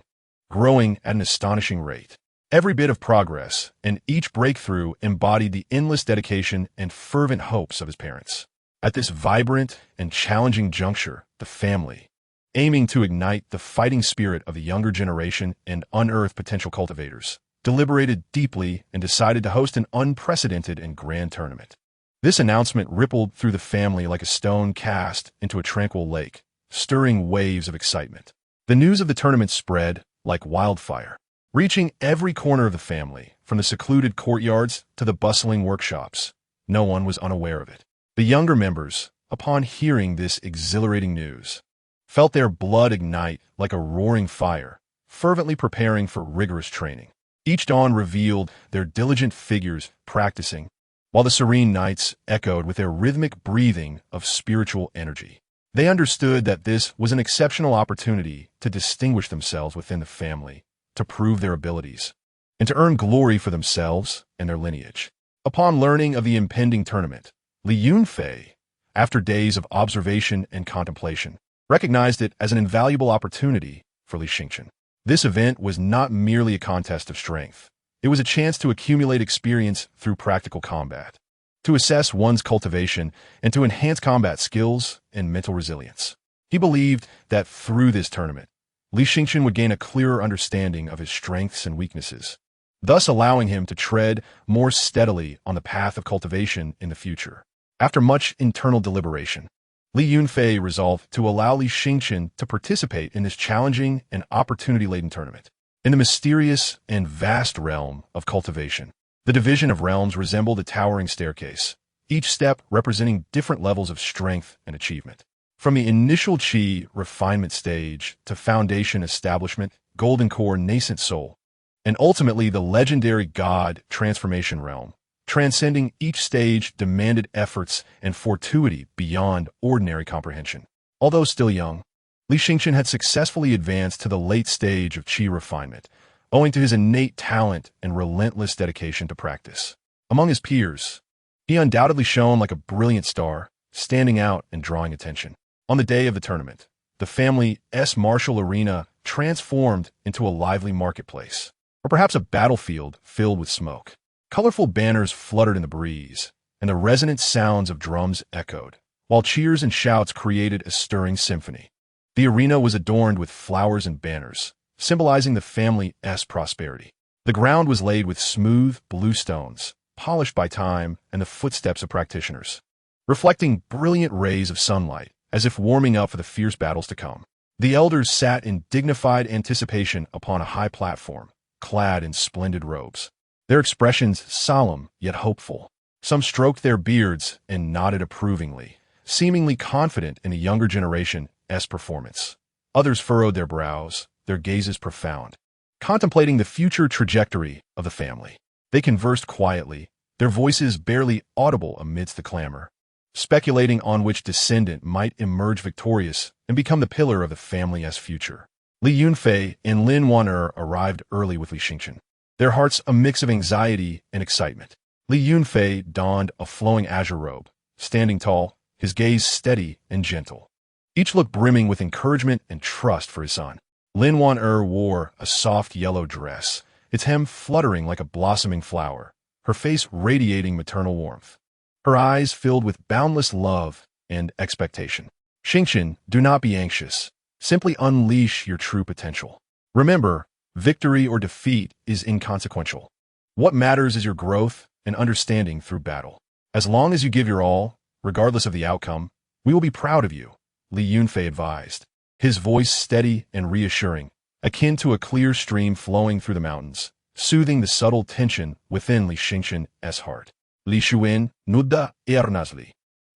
growing at an astonishing rate. Every bit of progress and each breakthrough embodied the endless dedication and fervent hopes of his parents. At this vibrant and challenging juncture, the family, aiming to ignite the fighting spirit of the younger generation and unearth potential cultivators, deliberated deeply and decided to host an unprecedented and grand tournament. This announcement rippled through the family like a stone cast into a tranquil lake, stirring waves of excitement. The news of the tournament spread like wildfire, reaching every corner of the family, from the secluded courtyards to the bustling workshops. No one was unaware of it. The younger members, upon hearing this exhilarating news, felt their blood ignite like a roaring fire, fervently preparing for rigorous training. Each dawn revealed their diligent figures practicing, while the serene nights echoed with their rhythmic breathing of spiritual energy. They understood that this was an exceptional opportunity to distinguish themselves within the family, to prove their abilities, and to earn glory for themselves and their lineage. Upon learning of the impending tournament, Li Yunfei, after days of observation and contemplation, recognized it as an invaluable opportunity for Li Xingqian. This event was not merely a contest of strength. It was a chance to accumulate experience through practical combat, to assess one's cultivation, and to enhance combat skills and mental resilience. He believed that through this tournament, Li Xingqian would gain a clearer understanding of his strengths and weaknesses, thus allowing him to tread more steadily on the path of cultivation in the future. After much internal deliberation, Li Yunfei resolved to allow Li Xingqian to participate in this challenging and opportunity-laden tournament. In the mysterious and vast realm of cultivation, the division of realms resembled a towering staircase, each step representing different levels of strength and achievement. From the initial qi refinement stage to foundation establishment, golden core nascent soul, and ultimately the legendary god transformation realm, transcending each stage demanded efforts and fortuity beyond ordinary comprehension. Although still young, Li Xingchen had successfully advanced to the late stage of qi refinement, owing to his innate talent and relentless dedication to practice. Among his peers, he undoubtedly shone like a brilliant star, standing out and drawing attention. On the day of the tournament, the family's martial arena transformed into a lively marketplace, or perhaps a battlefield filled with smoke. Colorful banners fluttered in the breeze, and the resonant sounds of drums echoed, while cheers and shouts created a stirring symphony. The arena was adorned with flowers and banners, symbolizing the family's prosperity. The ground was laid with smooth, blue stones, polished by time and the footsteps of practitioners, reflecting brilliant rays of sunlight, as if warming up for the fierce battles to come. The elders sat in dignified anticipation upon a high platform, clad in splendid robes, their expressions solemn yet hopeful. Some stroked their beards and nodded approvingly, seemingly confident in the younger generation's performance. Others furrowed their brows, their gazes profound, contemplating the future trajectory of the family. They conversed quietly, their voices barely audible amidst the clamor, speculating on which descendant might emerge victorious and become the pillar of the family's future. Li Yunfei and Lin Wan'er arrived early with Li Xingchen, their hearts a mix of anxiety and excitement. Li Yunfei donned a flowing azure robe, standing tall, his gaze steady and gentle. Each looked brimming with encouragement and trust for his son. Lin Wan'er wore a soft yellow dress, its hem fluttering like a blossoming flower, her face radiating maternal warmth, her eyes filled with boundless love and expectation. Xingchen, do not be anxious. Simply unleash your true potential. Remember, victory or defeat is inconsequential. What matters is your growth and understanding through battle. As long as you give your all, regardless of the outcome, we will be proud of you, Li Yunfei advised, his voice steady and reassuring, akin to a clear stream flowing through the mountains, soothing the subtle tension within Li Xingchen's heart. Li Xuan nudda earnestly,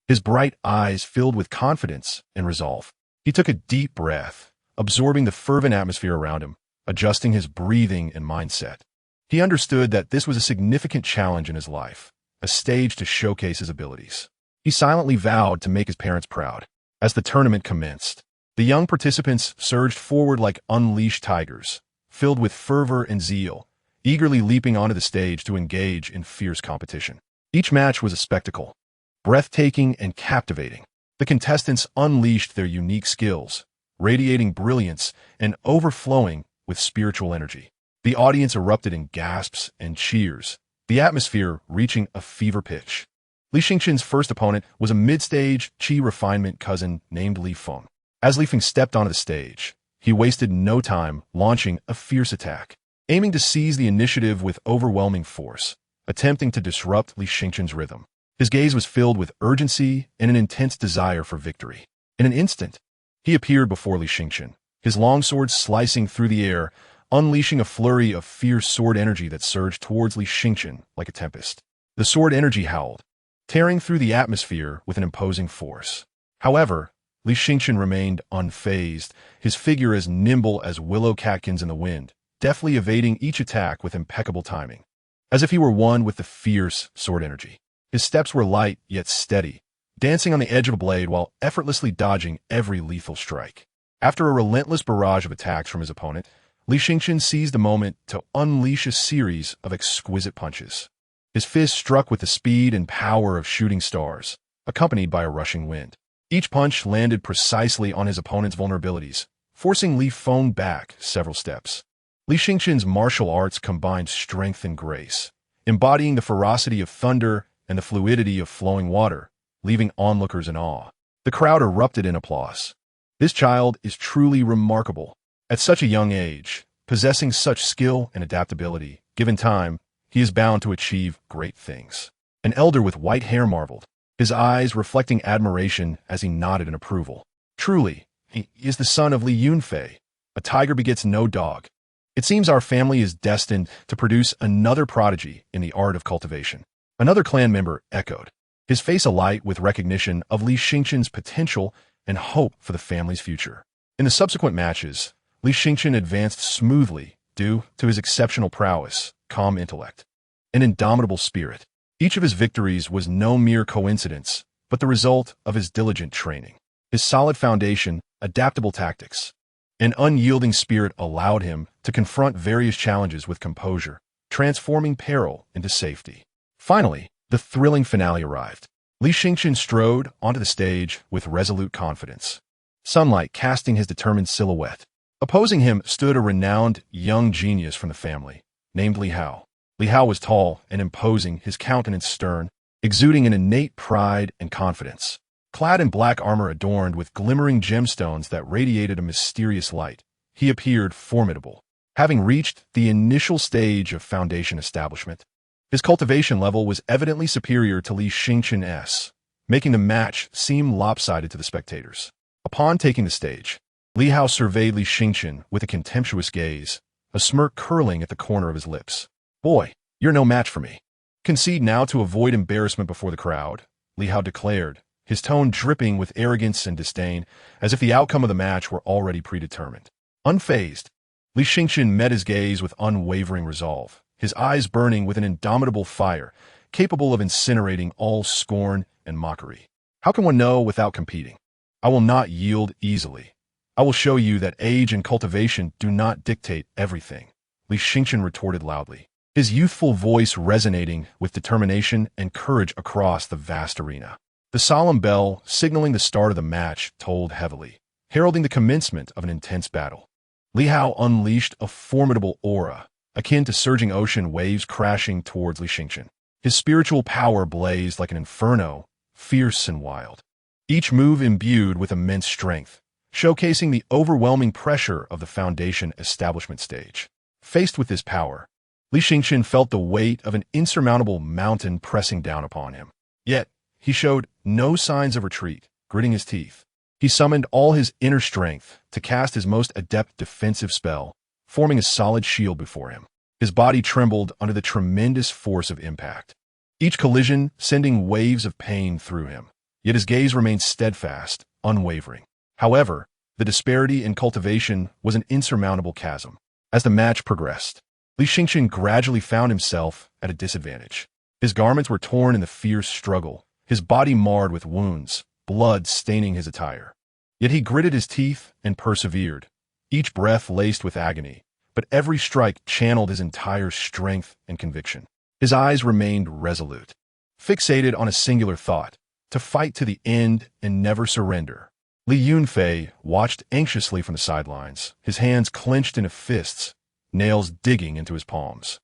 his bright eyes filled with confidence and resolve. He took a deep breath, absorbing the fervent atmosphere around him, adjusting his breathing and mindset. He understood that this was a significant challenge in his life, a stage to showcase his abilities. He silently vowed to make his parents proud. As the tournament commenced, the young participants surged forward like unleashed tigers, filled with fervor and zeal, eagerly leaping onto the stage to engage in fierce competition. Each match was a spectacle, breathtaking and captivating. The contestants unleashed their unique skills, radiating brilliance and overflowing with spiritual energy. The audience erupted in gasps and cheers, the atmosphere reaching a fever pitch. Li Xingchen's first opponent was a mid-stage qi refinement cousin named Li Feng. As Li Feng stepped onto the stage, he wasted no time launching a fierce attack, aiming to seize the initiative with overwhelming force, attempting to disrupt Li Xingchen's rhythm. His gaze was filled with urgency and an intense desire for victory. In an instant, he appeared before Li Xingchen, his long sword slicing through the air, unleashing a flurry of fierce sword energy that surged towards Li Xingchen like a tempest. The sword energy howled, tearing through the atmosphere with an imposing force. However, Li Xingchen remained unfazed, his figure as nimble as willow catkins in the wind, deftly evading each attack with impeccable timing, as if he were one with the fierce sword energy. His steps were light yet steady, dancing on the edge of a blade while effortlessly dodging every lethal strike. After a relentless barrage of attacks from his opponent, Li Xingchen seized the moment to unleash a series of exquisite punches. His fist struck with the speed and power of shooting stars, accompanied by a rushing wind. Each punch landed precisely on his opponent's vulnerabilities, forcing Li Feng back several steps. Li Xingchen's martial arts combined strength and grace, embodying the ferocity of thunder and the fluidity of flowing water, leaving onlookers in awe. The crowd erupted in applause. This child is truly remarkable. At such a young age, possessing such skill and adaptability, given time, he is bound to achieve great things. An elder with white hair marveled, his eyes reflecting admiration as he nodded in approval. Truly, he is the son of Li Yunfei. A tiger begets no dog. It seems our family is destined to produce another prodigy in the art of cultivation. Another clan member echoed, his face alight with recognition of Li Xingchen's potential and hope for the family's future. In the subsequent matches, Li Xingchen advanced smoothly due to his exceptional prowess, calm intellect, and indomitable spirit. Each of his victories was no mere coincidence, but the result of his diligent training. His solid foundation, adaptable tactics, and unyielding spirit allowed him to confront various challenges with composure, transforming peril into safety. Finally, the thrilling finale arrived. Li Xingqian strode onto the stage with resolute confidence, sunlight casting his determined silhouette. Opposing him stood a renowned young genius from the family, named Li Hao. Li Hao was tall and imposing, his countenance stern, exuding an innate pride and confidence. Clad in black armor adorned with glimmering gemstones that radiated a mysterious light, he appeared formidable. Having reached the initial stage of foundation establishment, his cultivation level was evidently superior to Li Xingqian's, making the match seem lopsided to the spectators. Upon taking the stage, Li Hao surveyed Li Xingqian with a contemptuous gaze, a smirk curling at the corner of his lips. "Boy, you're no match for me." "Concede now to avoid embarrassment before the crowd," Li Hao declared, his tone dripping with arrogance and disdain, as if the outcome of the match were already predetermined. Unfazed, Li Xingqian met his gaze with unwavering resolve, his eyes burning with an indomitable fire, capable of incinerating all scorn and mockery. "How can one know without competing? I will not yield easily. I will show you that age and cultivation do not dictate everything," Li Xingqian retorted loudly, his youthful voice resonating with determination and courage across the vast arena. The solemn bell, signaling the start of the match, tolled heavily, heralding the commencement of an intense battle. Li Hao unleashed a formidable aura, akin to surging ocean waves crashing towards Li Xingqian. His spiritual power blazed like an inferno, fierce and wild, each move imbued with immense strength, showcasing the overwhelming pressure of the foundation establishment stage. Faced with this power, Li Xingqian felt the weight of an insurmountable mountain pressing down upon him. Yet, he showed no signs of retreat, gritting his teeth. He summoned all his inner strength to cast his most adept defensive spell, forming a solid shield before him. His body trembled under the tremendous force of impact, each collision sending waves of pain through him. Yet his gaze remained steadfast, unwavering. However, the disparity in cultivation was an insurmountable chasm. As the match progressed, Li Xingqian gradually found himself at a disadvantage. His garments were torn in the fierce struggle, his body marred with wounds, blood staining his attire. Yet he gritted his teeth and persevered, each breath laced with agony, but every strike channeled his entire strength and conviction. His eyes remained resolute, fixated on a singular thought: to fight to the end and never surrender. Li Yunfei watched anxiously from the sidelines, his hands clenched into fists, nails digging into his palms.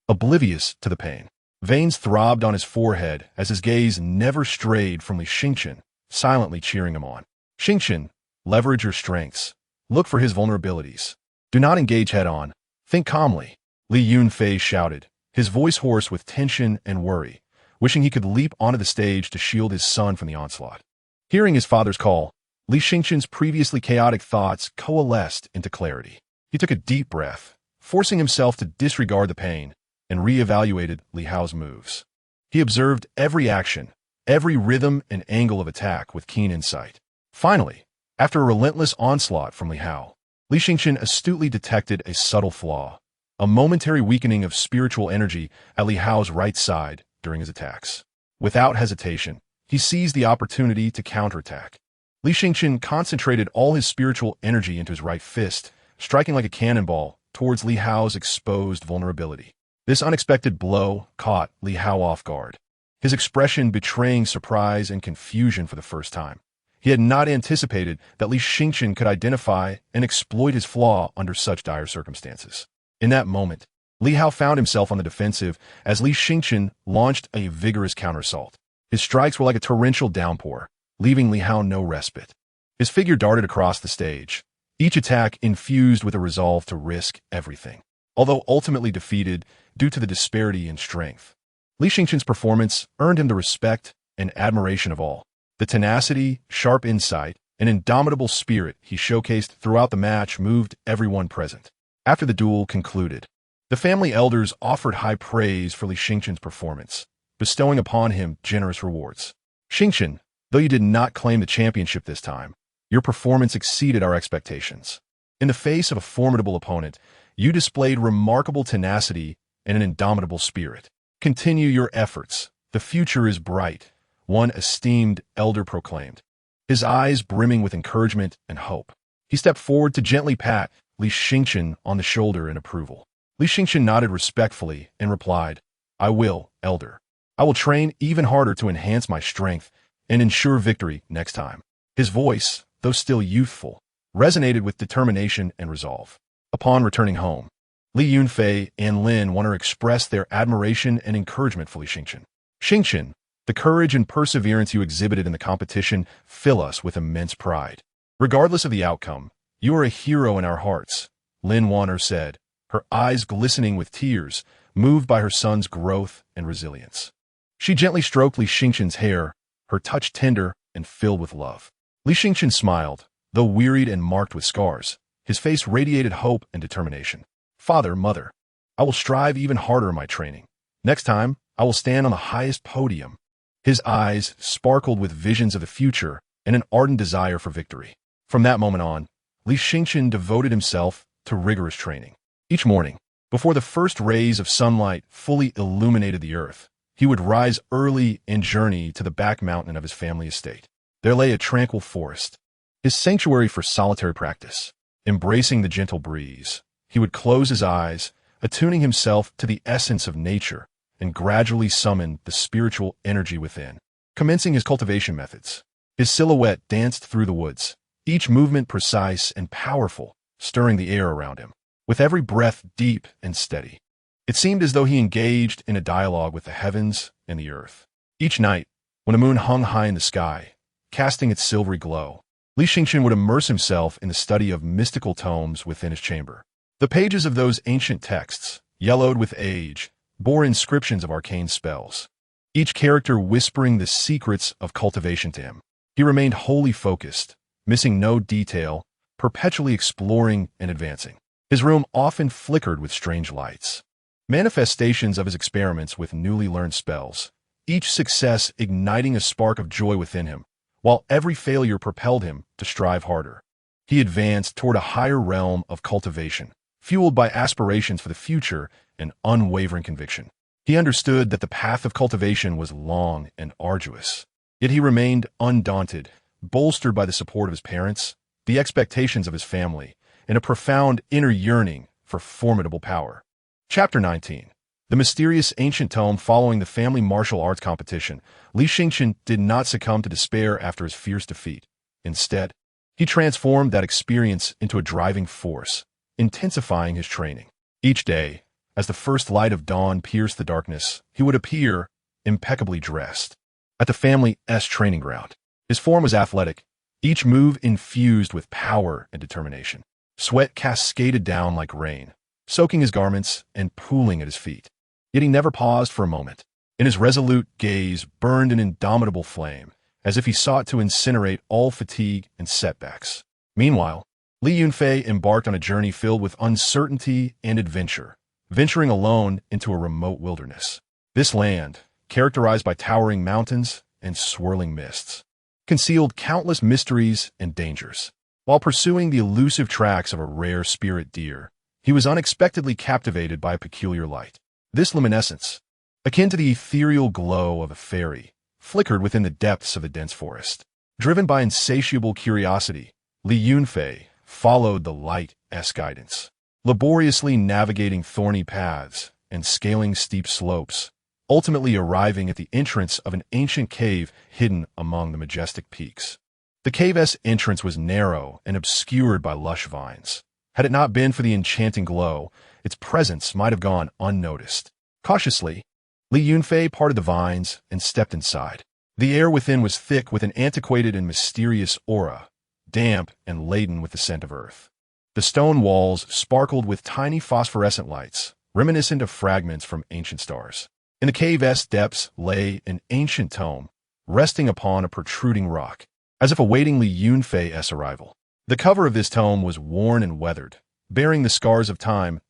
Oblivious to the pain, veins throbbed on his forehead as his gaze never strayed from Li Xingqian, silently cheering him on. "Xingqian, leverage your strengths. Look for his vulnerabilities. Do not engage head-on. Think calmly," Li Yunfei shouted, his voice hoarse with tension and worry, wishing he could leap onto the stage to shield his son from the onslaught. Hearing his father's call, Li Xingqian's previously chaotic thoughts coalesced into clarity. He took a deep breath, forcing himself to disregard the pain, and re-evaluated Li Hao's moves. He observed every action, every rhythm and angle of attack with keen insight. Finally, after a relentless onslaught from Li Hao, Li Xingqian astutely detected a subtle flaw, a momentary weakening of spiritual energy at Li Hao's right side during his attacks. Without hesitation, he seized the opportunity to counterattack. Li Xingqian concentrated all his spiritual energy into his right fist, striking like a cannonball towards Li Hao's exposed vulnerability. This unexpected blow caught Li Hao off guard, his expression betraying surprise and confusion for the first time. He had not anticipated that Li Xingqian could identify and exploit his flaw under such dire circumstances. In that moment, Li Hao found himself on the defensive as Li Xingqian launched a vigorous counterassault. His strikes were like a torrential downpour, leaving Li Hao no respite. His figure darted across the stage, each attack infused with a resolve to risk everything. Although ultimately defeated due to the disparity in strength, Li Xingqian's performance earned him the respect and admiration of all. The tenacity, sharp insight, and indomitable spirit he showcased throughout the match moved everyone present. After the duel concluded, the family elders offered high praise for Li Xingqian's performance, bestowing upon him generous rewards. "Xingqian, though you did not claim the championship this time, your performance exceeded our expectations. In the face of a formidable opponent, you displayed remarkable tenacity and an indomitable spirit. Continue your efforts, "The future is bright," one esteemed elder proclaimed, his eyes brimming with encouragement and hope. He stepped forward to gently pat Li Xingchen on the shoulder in approval. Li Xingchen nodded respectfully and replied, "I will, elder. I will train even harder to enhance my strength and ensure victory next time." His voice, though still youthful, resonated with determination and resolve. Upon returning home, Li Yunfei and Lin Wan'er expressed their admiration and encouragement for Li Xingchen. "Xingchen, the courage and perseverance you exhibited in the competition fill us with immense pride. Regardless of the outcome, you are a hero in our hearts," Lin Wan'er said, her eyes glistening with tears, moved by her son's growth and resilience. She gently stroked Li Xingchen's hair, her touch tender and filled with love. Li Xingchen smiled, though wearied and marked with scars. His face radiated hope and determination. "Father, mother, I will strive even harder in my training. Next time, I will stand on the highest podium." His eyes sparkled with visions of the future and an ardent desire for victory. From that moment on, Li Xingchen devoted himself to rigorous training. Each morning, before the first rays of sunlight fully illuminated the earth, he would rise early and journey to the back mountain of his family estate. There lay a tranquil forest, his sanctuary for solitary practice. Embracing the gentle breeze, he would close his eyes, attuning himself to the essence of nature, and gradually summon the spiritual energy within. Commencing his cultivation methods, his silhouette danced through the woods, each movement precise and powerful, stirring the air around him. With every breath deep and steady, it seemed as though he engaged in a dialogue with the heavens and the earth. Each night, when the moon hung high in the sky, casting its silvery glow, Li Xingchen would immerse himself in the study of mystical tomes within his chamber. The pages of those ancient texts, yellowed with age, bore inscriptions of arcane spells, each character whispering the secrets of cultivation to him. He remained wholly focused, missing no detail, perpetually exploring and advancing. His room often flickered with strange lights, manifestations of his experiments with newly learned spells, each success igniting a spark of joy within him, while every failure propelled him to strive harder. He advanced toward a higher realm of cultivation, fueled by aspirations for the future and unwavering conviction. He understood that the path of cultivation was long and arduous, yet he remained undaunted, bolstered by the support of his parents, the expectations of his family, and a profound inner yearning for formidable power. Chapter 19. The mysterious ancient tome following the family martial arts competition. Li Xingchen did not succumb to despair after his fierce defeat. Instead, he transformed that experience into a driving force, intensifying his training. Each day, as the first light of dawn pierced the darkness, he would appear, impeccably dressed, at the family's training ground. His form was athletic, each move infused with power and determination. Sweat cascaded down like rain, soaking his garments and pooling at his feet. Yet he never paused for a moment. In his resolute gaze burned an indomitable flame, as if he sought to incinerate all fatigue and setbacks. Meanwhile, Li Yunfei embarked on a journey filled with uncertainty and adventure, venturing alone into a remote wilderness. This land, characterized by towering mountains and swirling mists, concealed countless mysteries and dangers. While pursuing the elusive tracks of a rare spirit deer, he was unexpectedly captivated by a peculiar light. This luminescence, akin to the ethereal glow of a fairy, flickered within the depths of the dense forest. Driven by insatiable curiosity, Li Yunfei followed the light's guidance, laboriously navigating thorny paths and scaling steep slopes, ultimately arriving at the entrance of an ancient cave hidden among the majestic peaks. The cave's entrance was narrow and obscured by lush vines. Had it not been for the enchanting glow, its presence might have gone unnoticed. Cautiously, Li Yunfei parted the vines and stepped inside. The air within was thick with an antiquated and mysterious aura, damp and laden with the scent of earth. The stone walls sparkled with tiny phosphorescent lights, reminiscent of fragments from ancient stars. In the cave's depths lay an ancient tome, resting upon a protruding rock, as if awaiting Li Yunfei's arrival. The cover of this tome was worn and weathered, bearing the scars of time's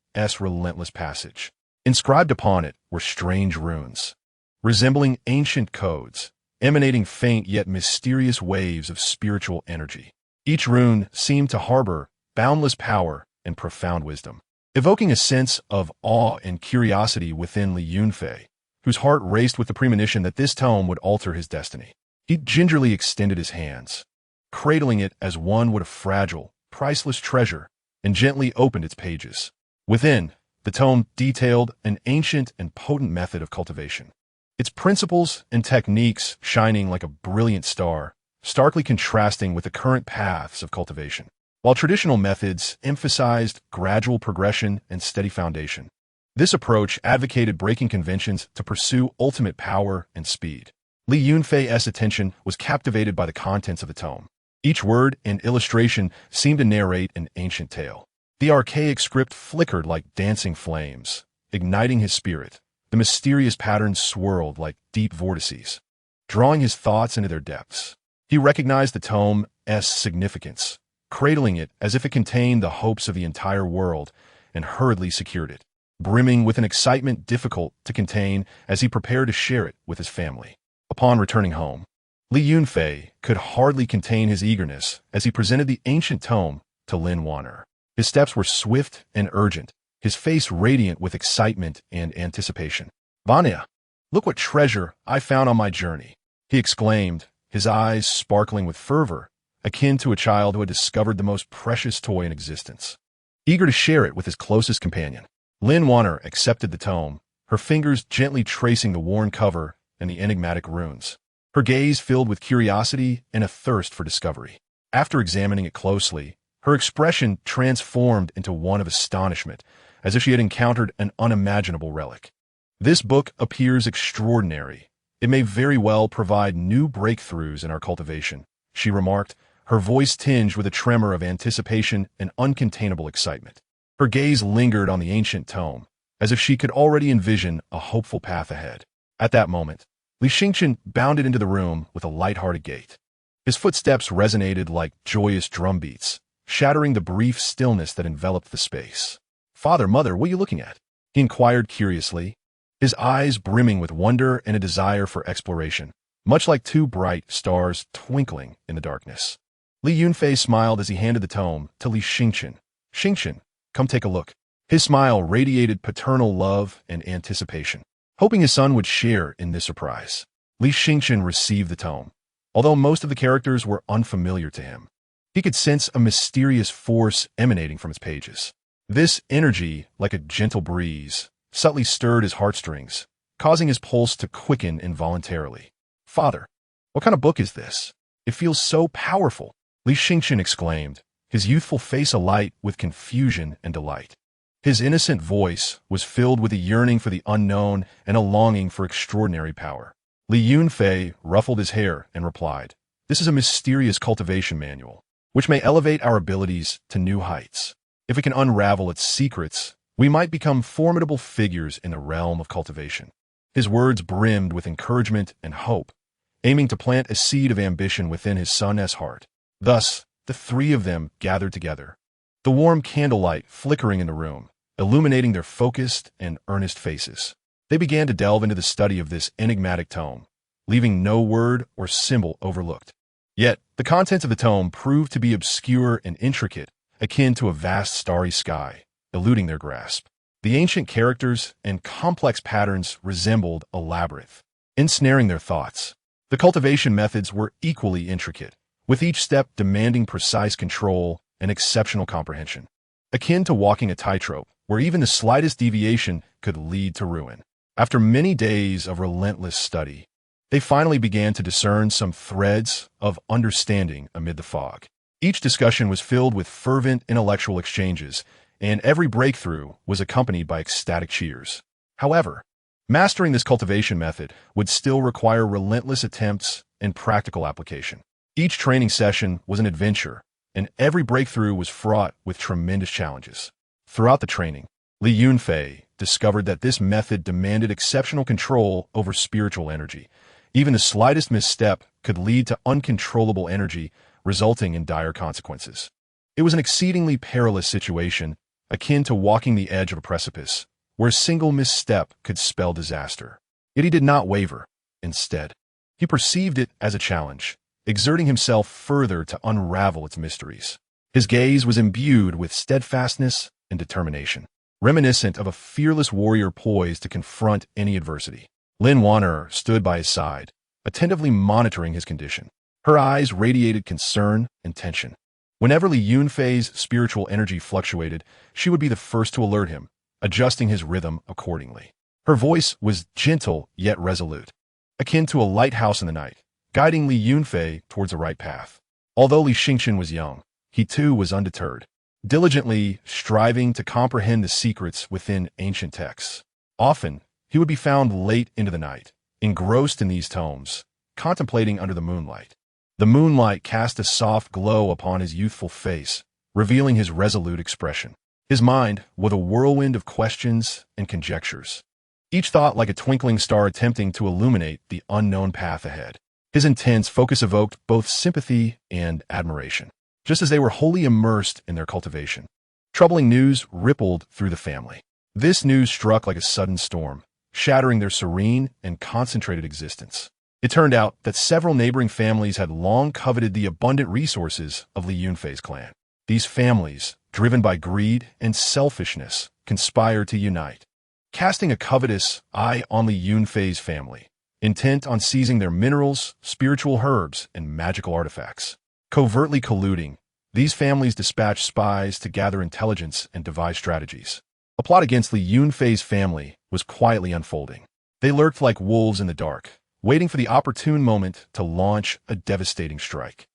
relentless passage. Inscribed upon it were strange runes, resembling ancient codes, emanating faint yet mysterious waves of spiritual energy. Each rune seemed to harbor boundless power and profound wisdom, evoking a sense of awe and curiosity within Li Yunfei, whose heart raced with the premonition that this tome would alter his destiny. He gingerly extended his hands, cradling it as one would a fragile, priceless treasure, and gently opened its pages. Within, the tome detailed an ancient and potent method of cultivation, its principles and techniques shining like a brilliant star, starkly contrasting with the current paths of cultivation. While traditional methods emphasized gradual progression and steady foundation, this approach advocated breaking conventions to pursue ultimate power and speed. Li Yunfei's attention was captivated by the contents of the tome. Each word and illustration seemed to narrate an ancient tale. The archaic script flickered like dancing flames, igniting his spirit. The mysterious patterns swirled like deep vortices, drawing his thoughts into their depths. He recognized the tome's significance, cradling it as if it contained the hopes of the entire world, and hurriedly secured it, brimming with an excitement difficult to contain as he prepared to share it with his family. Upon returning home, Li Yunfei could hardly contain his eagerness as he presented the ancient tome to Lin Wan'er. His steps were swift and urgent, his face radiant with excitement and anticipation. "Vanya, look what treasure I found on my journey," he exclaimed, his eyes sparkling with fervor, akin to a child who had discovered the most precious toy in existence. Eager to share it with his closest companion, Lin Wan'er accepted the tome, her fingers gently tracing the worn cover and the enigmatic runes, her gaze filled with curiosity and a thirst for discovery. After examining it closely, her expression transformed into one of astonishment, as if she had encountered an unimaginable relic. "This book appears extraordinary. It may very well provide new breakthroughs in our cultivation," she remarked, her voice tinged with a tremor of anticipation and uncontainable excitement. Her gaze lingered on the ancient tome, as if she could already envision a hopeful path ahead. At that moment, Li Yunfei bounded into the room with a light-hearted gait. His footsteps resonated like joyous drumbeats, shattering the brief stillness that enveloped the space. "Father, Mother, what are you looking at?" he inquired curiously, his eyes brimming with wonder and a desire for exploration, much like two bright stars twinkling in the darkness. Li Yunfei smiled as he handed the tome to Li Yunfei. "Yunfei, come take a look." His smile radiated paternal love and anticipation, hoping his son would share in this surprise. Li Yunfei received the tome. Although most of the characters were unfamiliar to him, he could sense a mysterious force emanating from its pages. This energy, like a gentle breeze, subtly stirred his heartstrings, causing his pulse to quicken involuntarily. "Father, what kind of book is this? It feels so powerful," Li Yunfei exclaimed, his youthful face alight with confusion and delight. His innocent voice was filled with a yearning for the unknown and a longing for extraordinary power. Li Yunfei ruffled his hair and replied, "This is a mysterious cultivation manual, which may elevate our abilities to new heights. If we can unravel its secrets, we might become formidable figures in the realm of cultivation." His words brimmed with encouragement and hope, aiming to plant a seed of ambition within his son's heart. Thus, the three of them gathered together, the warm candlelight flickering in the room, illuminating their focused and earnest faces. They began to delve into the study of this enigmatic tome, leaving no word or symbol overlooked. Yet, the contents of the tome proved to be obscure and intricate, akin to a vast starry sky, eluding their grasp. The ancient characters and complex patterns resembled a labyrinth, ensnaring their thoughts. The cultivation methods were equally intricate, with each step demanding precise control and exceptional comprehension, akin to walking a tightrope, where even the slightest deviation could lead to ruin. After many days of relentless study, they finally began to discern some threads of understanding amid the fog. Each discussion was filled with fervent intellectual exchanges, and every breakthrough was accompanied by ecstatic cheers. However, mastering this cultivation method would still require relentless attempts and practical application. Each training session was an adventure, and every breakthrough was fraught with tremendous challenges. Throughout the training, Li Yunfei discovered that this method demanded exceptional control over spiritual energy. Even the slightest misstep could lead to uncontrollable energy, resulting in dire consequences. It was an exceedingly perilous situation, akin to walking the edge of a precipice, where a single misstep could spell disaster. Yet he did not waver. Instead, he perceived it as a challenge, exerting himself further to unravel its mysteries. His gaze was imbued with steadfastness and determination, reminiscent of a fearless warrior poised to confront any adversity. Lin Wan'er stood by his side, attentively monitoring his condition. Her eyes radiated concern and tension. Whenever Li Yunfei's spiritual energy fluctuated, she would be the first to alert him, adjusting his rhythm accordingly. Her voice was gentle yet resolute, akin to a lighthouse in the night, guiding Li Yunfei towards the right path. Although Li Xingqian was young, he too was undeterred, diligently striving to comprehend the secrets within ancient texts. Often, he would be found late into the night, engrossed in these tomes, contemplating under the moonlight. The moonlight cast a soft glow upon his youthful face, revealing his resolute expression. His mind was a whirlwind of questions and conjectures, each thought like a twinkling star attempting to illuminate the unknown path ahead. His intense focus evoked both sympathy and admiration, just as they were wholly immersed in their cultivation. Troubling news rippled through the family. This news struck like a sudden storm, shattering their serene and concentrated existence. It turned out that several neighboring families had long coveted the abundant resources of Li Yunfei's clan. These families, driven by greed and selfishness, conspired to unite, casting a covetous eye on Li Yunfei's family, intent on seizing their minerals, spiritual herbs, and magical artifacts. Covertly colluding, these families dispatched spies to gather intelligence and devise strategies. A plot against Li Yunfei's family was quietly unfolding. They lurked like wolves in the dark, waiting for the opportune moment to launch a devastating strike.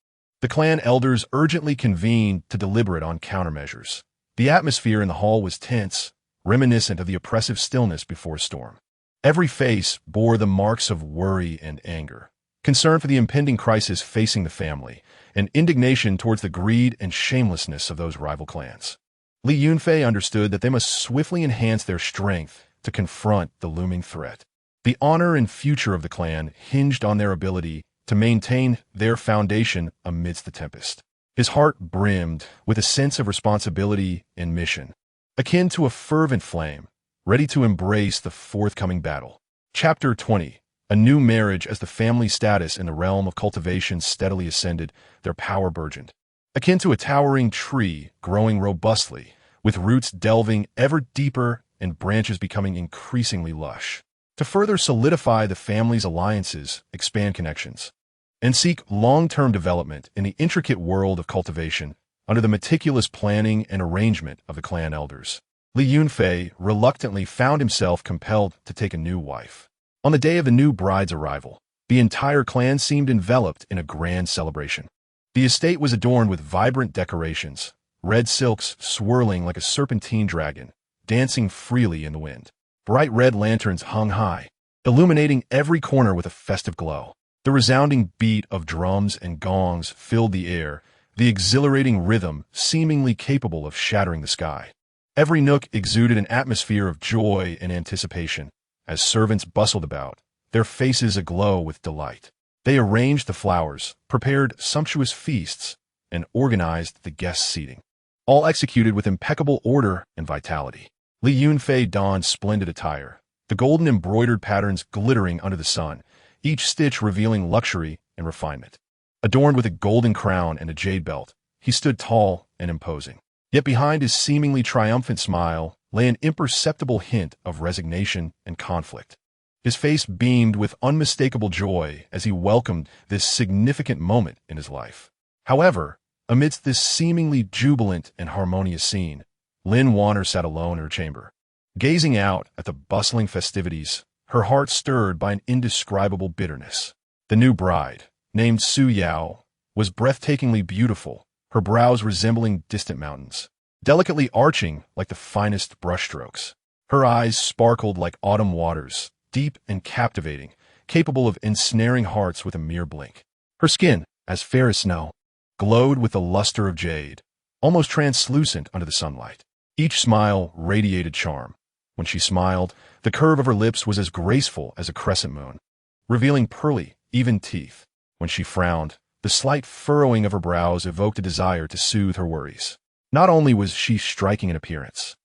The clan elders urgently convened to deliberate on countermeasures. The atmosphere in the hall was tense, reminiscent of the oppressive stillness before a storm. Every face bore the marks of worry and anger, concern for the impending crisis facing the family, and indignation towards the greed and shamelessness of those rival clans. Li Yunfei understood that they must swiftly enhance their strength to confront the looming threat. The honor and future of the clan hinged on their ability to maintain their foundation amidst the tempest. His heart brimmed with a sense of responsibility and mission, akin to a fervent flame, ready to embrace the forthcoming battle. Chapter 20. A new marriage. As the family status in the realm of cultivation steadily ascended, their power burgeoned. Akin to a towering tree growing robustly, with roots delving ever deeper and branches becoming increasingly lush. To further solidify the family's alliances, expand connections, and seek long-term development in the intricate world of cultivation under the meticulous planning and arrangement of the clan elders, Li Yunfei reluctantly found himself compelled to take a new wife. On the day of the new bride's arrival, the entire clan seemed enveloped in a grand celebration. The estate was adorned with vibrant decorations, red silks swirling like a serpentine dragon, dancing freely in the wind. Bright red lanterns hung high, illuminating every corner with a festive glow. The resounding beat of drums and gongs filled the air, the exhilarating rhythm seemingly capable of shattering the sky. Every nook exuded an atmosphere of joy and anticipation, as servants bustled about, their faces aglow with delight. They arranged the flowers, prepared sumptuous feasts, and organized the guest seating, all executed with impeccable order and vitality. Li Yunfei donned splendid attire, the golden embroidered patterns glittering under the sun, each stitch revealing luxury and refinement. Adorned with a golden crown and a jade belt, he stood tall and imposing. Yet behind his seemingly triumphant smile lay an imperceptible hint of resignation and conflict. His face beamed with unmistakable joy as he welcomed this significant moment in his life. However, amidst this seemingly jubilant and harmonious scene, Lin Wan'er sat alone in her chamber. Gazing out at the bustling festivities, her heart stirred by an indescribable bitterness. The new bride, named Su Yao, was breathtakingly beautiful, her brows resembling distant mountains, delicately arching like the finest brushstrokes. Her eyes sparkled like autumn waters, deep and captivating, capable of ensnaring hearts with a mere blink. Her skin, as fair as snow, glowed with the luster of jade, almost translucent under the sunlight. Each smile radiated charm. When she smiled, the curve of her lips was as graceful as a crescent moon, revealing pearly, even teeth. When she frowned, the slight furrowing of her brows evoked a desire to soothe her worries. Not only was she striking in appearance,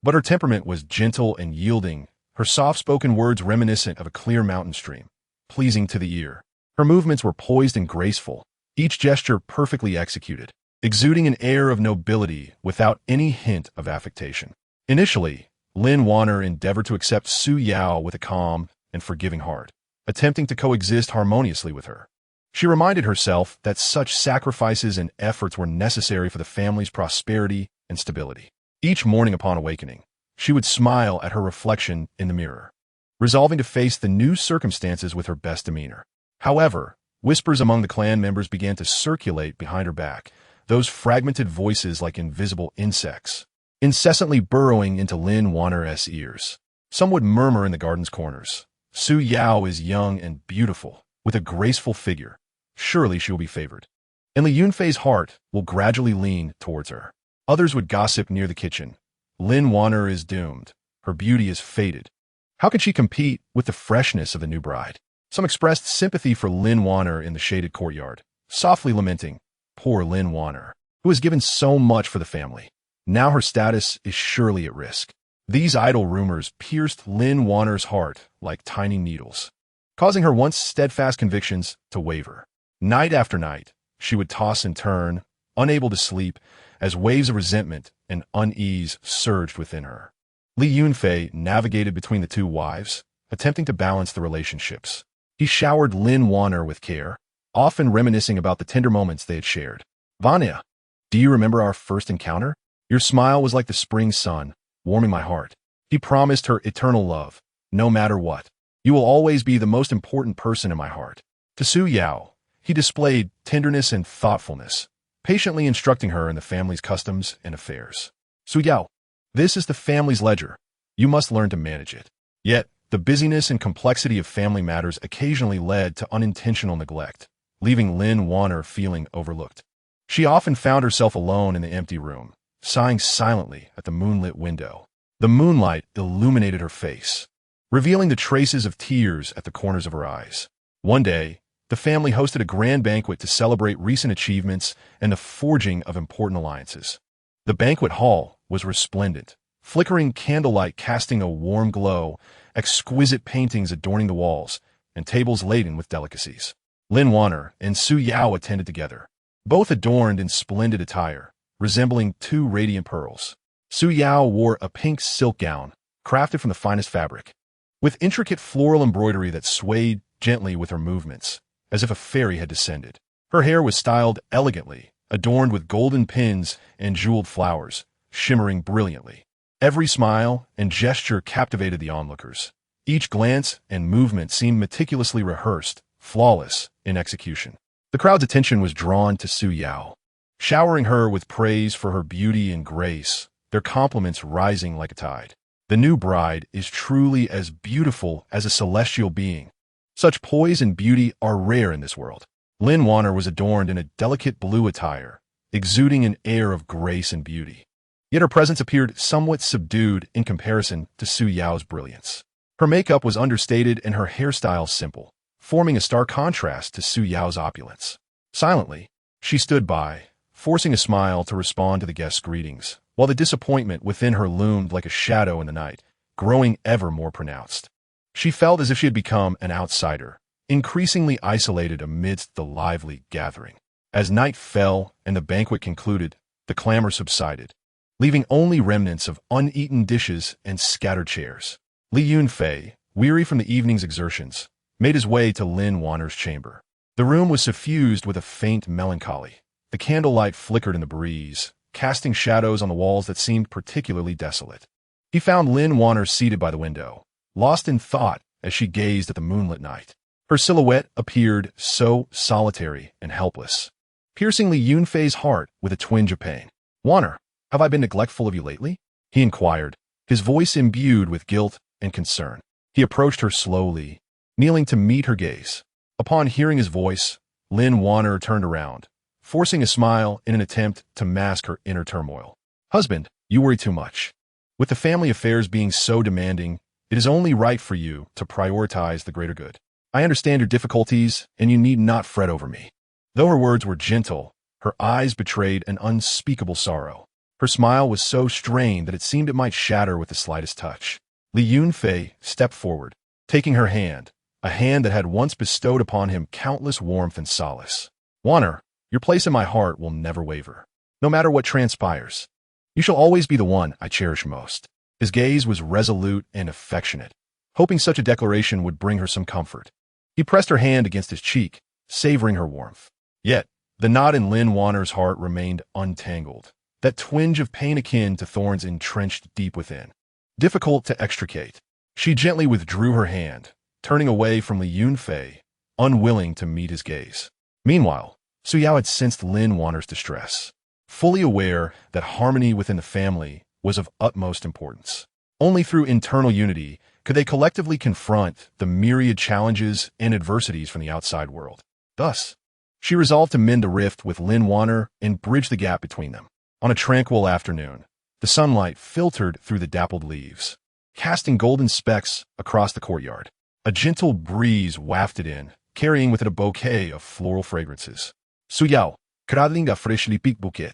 but her temperament was gentle and yielding, her soft-spoken words reminiscent of a clear mountain stream, pleasing to the ear. Her movements were poised and graceful, each gesture perfectly executed, exuding an air of nobility without any hint of affectation. Initially, Lin Wan'er endeavored to accept Su Yao with a calm and forgiving heart, attempting to coexist harmoniously with her. She reminded herself that such sacrifices and efforts were necessary for the family's prosperity and stability. Each morning upon awakening, she would smile at her reflection in the mirror, resolving to face the new circumstances with her best demeanor. However, whispers among the clan members began to circulate behind her back, those fragmented voices like invisible insects, incessantly burrowing into Lin Wan'er's ears. Some would murmur in the garden's corners, "Su Yao is young and beautiful, with a graceful figure. Surely she will be favored." And Li Yunfei's heart will gradually lean towards her. Others would gossip near the kitchen. "Lin Wan'er is doomed. Her beauty is faded. How can she compete with the freshness of the new bride?" Some expressed sympathy for Lin Wan'er in the shaded courtyard, softly lamenting, "Poor Lin Wan'er, who has given so much for the family. Now her status is surely at risk." These idle rumors pierced Lin Wan'er's heart like tiny needles, causing her once steadfast convictions to waver. Night after night, she would toss and turn, unable to sleep, as waves of resentment and unease surged within her. Li Yunfei navigated between the two wives, attempting to balance the relationships. He showered Lin Wan'er with care, often reminiscing about the tender moments they had shared. "Vanya, do you remember our first encounter? Your smile was like the spring sun, warming my heart." He promised her eternal love, no matter what. "You will always be the most important person in my heart." To Su Yao, he displayed tenderness and thoughtfulness, patiently instructing her in the family's customs and affairs. "Su Yao, this is the family's ledger. You must learn to manage it." Yet, the busyness and complexity of family matters occasionally led to unintentional neglect, leaving Lin Wan'er feeling overlooked. She often found herself alone in the empty room, sighing silently at the moonlit window. The moonlight illuminated her face, revealing the traces of tears at the corners of her eyes. One day, the family hosted a grand banquet to celebrate recent achievements and the forging of important alliances. The banquet hall was resplendent, flickering candlelight casting a warm glow, exquisite paintings adorning the walls, and tables laden with delicacies. Lin Wan'er and Su Yao attended together, both adorned in splendid attire, resembling two radiant pearls. Su Yao wore a pink silk gown, crafted from the finest fabric, with intricate floral embroidery that swayed gently with her movements, as if a fairy had descended. Her hair was styled elegantly, adorned with golden pins and jeweled flowers, shimmering brilliantly. Every smile and gesture captivated the onlookers. Each glance and movement seemed meticulously rehearsed, flawless in execution. The crowd's attention was drawn to Su Yao, showering her with praise for her beauty and grace, their compliments rising like a tide. "The new bride is truly as beautiful as a celestial being. Such poise and beauty are rare in this world." Lin Wan'er was adorned in a delicate blue attire, exuding an air of grace and beauty. Yet her presence appeared somewhat subdued in comparison to Su Yao's brilliance. Her makeup was understated and her hairstyle simple, forming a stark contrast to Su Yao's opulence. Silently, she stood by, forcing a smile to respond to the guests' greetings, while the disappointment within her loomed like a shadow in the night, growing ever more pronounced. She felt as if she had become an outsider, increasingly isolated amidst the lively gathering. As night fell and the banquet concluded, the clamor subsided, leaving only remnants of uneaten dishes and scattered chairs. Li Yunfei, weary from the evening's exertions, made his way to Lin Wan'er's chamber. The room was suffused with a faint melancholy. The candlelight flickered in the breeze, casting shadows on the walls that seemed particularly desolate. He found Lin Wan'er seated by the window, lost in thought as she gazed at the moonlit night. Her silhouette appeared so solitary and helpless, piercing Li Yunfei's heart with a twinge of pain. "Wan'er, have I been neglectful of you lately?" he inquired, his voice imbued with guilt and concern. He approached her slowly, kneeling to meet her gaze. Upon hearing his voice, Lin Wan'er turned around, forcing a smile in an attempt to mask her inner turmoil. "Husband, you worry too much. With the family affairs being so demanding, it is only right for you to prioritize the greater good. I understand your difficulties, and you need not fret over me." Though her words were gentle, her eyes betrayed an unspeakable sorrow. Her smile was so strained that it seemed it might shatter with the slightest touch. Li Yunfei stepped forward, taking her hand, a hand that had once bestowed upon him countless warmth and solace. "Wan'er, your place in my heart will never waver. No matter what transpires, you shall always be the one I cherish most." His gaze was resolute and affectionate, hoping such a declaration would bring her some comfort. He pressed her hand against his cheek, savoring her warmth. Yet, the knot in Lin Wan'er's heart remained untangled, that twinge of pain akin to thorns entrenched deep within. Difficult to extricate. She gently withdrew her hand, turning away from Li Yunfei, unwilling to meet his gaze. Meanwhile, Su Yao had sensed Lin Wan'er's distress, fully aware that harmony within the family was of utmost importance. Only through internal unity could they collectively confront the myriad challenges and adversities from the outside world. Thus, she resolved to mend the rift with Lin Wan'er and bridge the gap between them. On a tranquil afternoon, the sunlight filtered through the dappled leaves, casting golden specks across the courtyard. A gentle breeze wafted in, carrying with it a bouquet of floral fragrances. Su Yao, cradling a freshly picked bouquet,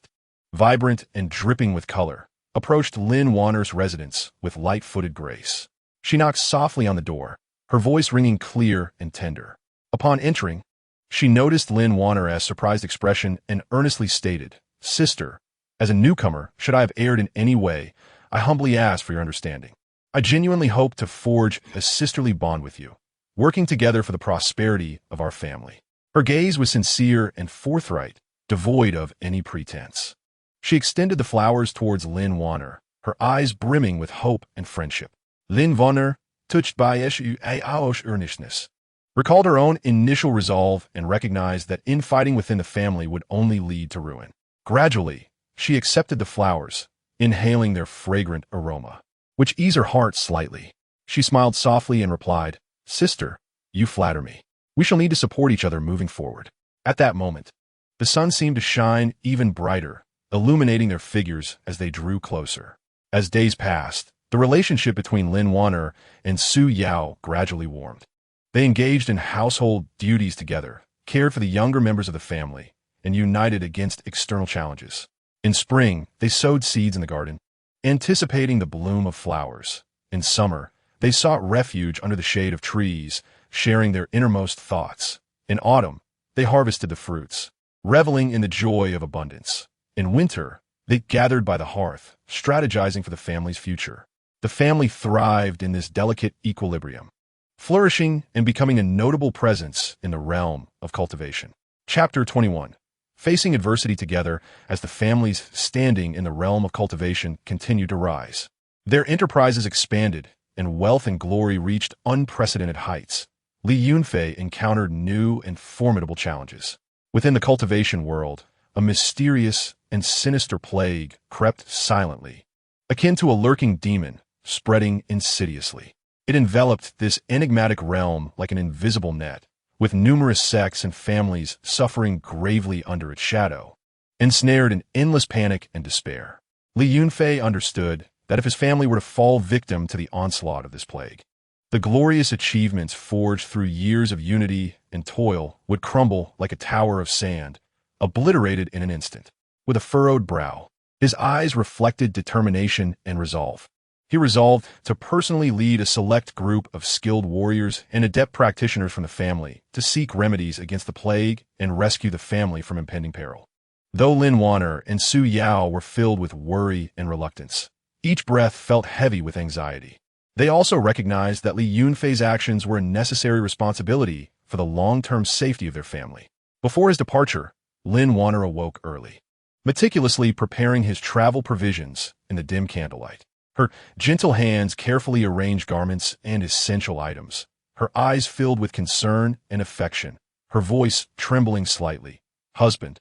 vibrant and dripping with color, approached Lin Wan'er's residence with light-footed grace. She knocked softly on the door, her voice ringing clear and tender. Upon entering, she noticed Lin Wan'er's surprised expression and earnestly stated, "Sister, as a newcomer, should I have erred in any way, I humbly ask for your understanding. I genuinely hope to forge a sisterly bond with you, working together for the prosperity of our family." Her gaze was sincere and forthright, devoid of any pretense. She extended the flowers towards Lin Wan'er, her eyes brimming with hope and friendship. Lin Wan'er, touched by Su Yao's earnestness, recalled her own initial resolve and recognized that infighting within the family would only lead to ruin. Gradually, she accepted the flowers, inhaling their fragrant aroma, which eased her heart slightly. She smiled softly and replied, "Sister, you flatter me. We shall need to support each other moving forward." At that moment, the sun seemed to shine even brighter, illuminating their figures as they drew closer. As days passed, the relationship between Lin Wan'er and Su Yao gradually warmed. They engaged in household duties together, cared for the younger members of the family, and united against external challenges. In spring, they sowed seeds in the garden, anticipating the bloom of flowers. In summer, they sought refuge under the shade of trees, sharing their innermost thoughts. In autumn, they harvested the fruits, reveling in the joy of abundance. In winter, they gathered by the hearth, strategizing for the family's future. The family thrived in this delicate equilibrium, flourishing and becoming a notable presence in the realm of cultivation. Chapter 21. Facing adversity together as the family's standing in the realm of cultivation continued to rise. Their enterprises expanded, and wealth and glory reached unprecedented heights. Li Yunfei encountered new and formidable challenges. Within the cultivation world, a mysterious and sinister plague crept silently, akin to a lurking demon, spreading insidiously. It enveloped this enigmatic realm like an invisible net, with numerous sects and families suffering gravely under its shadow, ensnared in endless panic and despair. Li Yunfei understood that if his family were to fall victim to the onslaught of this plague, the glorious achievements forged through years of unity and toil would crumble like a tower of sand, obliterated in an instant. With a furrowed brow, his eyes reflected determination and resolve. He resolved to personally lead a select group of skilled warriors and adept practitioners from the family to seek remedies against the plague and rescue the family from impending peril. Though Lin Wan'er and Su Yao were filled with worry and reluctance, each breath felt heavy with anxiety. They also recognized that Li Yunfei's actions were a necessary responsibility for the long-term safety of their family. Before his departure, Lin Wan'er awoke early, meticulously preparing his travel provisions in the dim candlelight. Her gentle hands carefully arranged garments and essential items, her eyes filled with concern and affection, her voice trembling slightly. "Husband,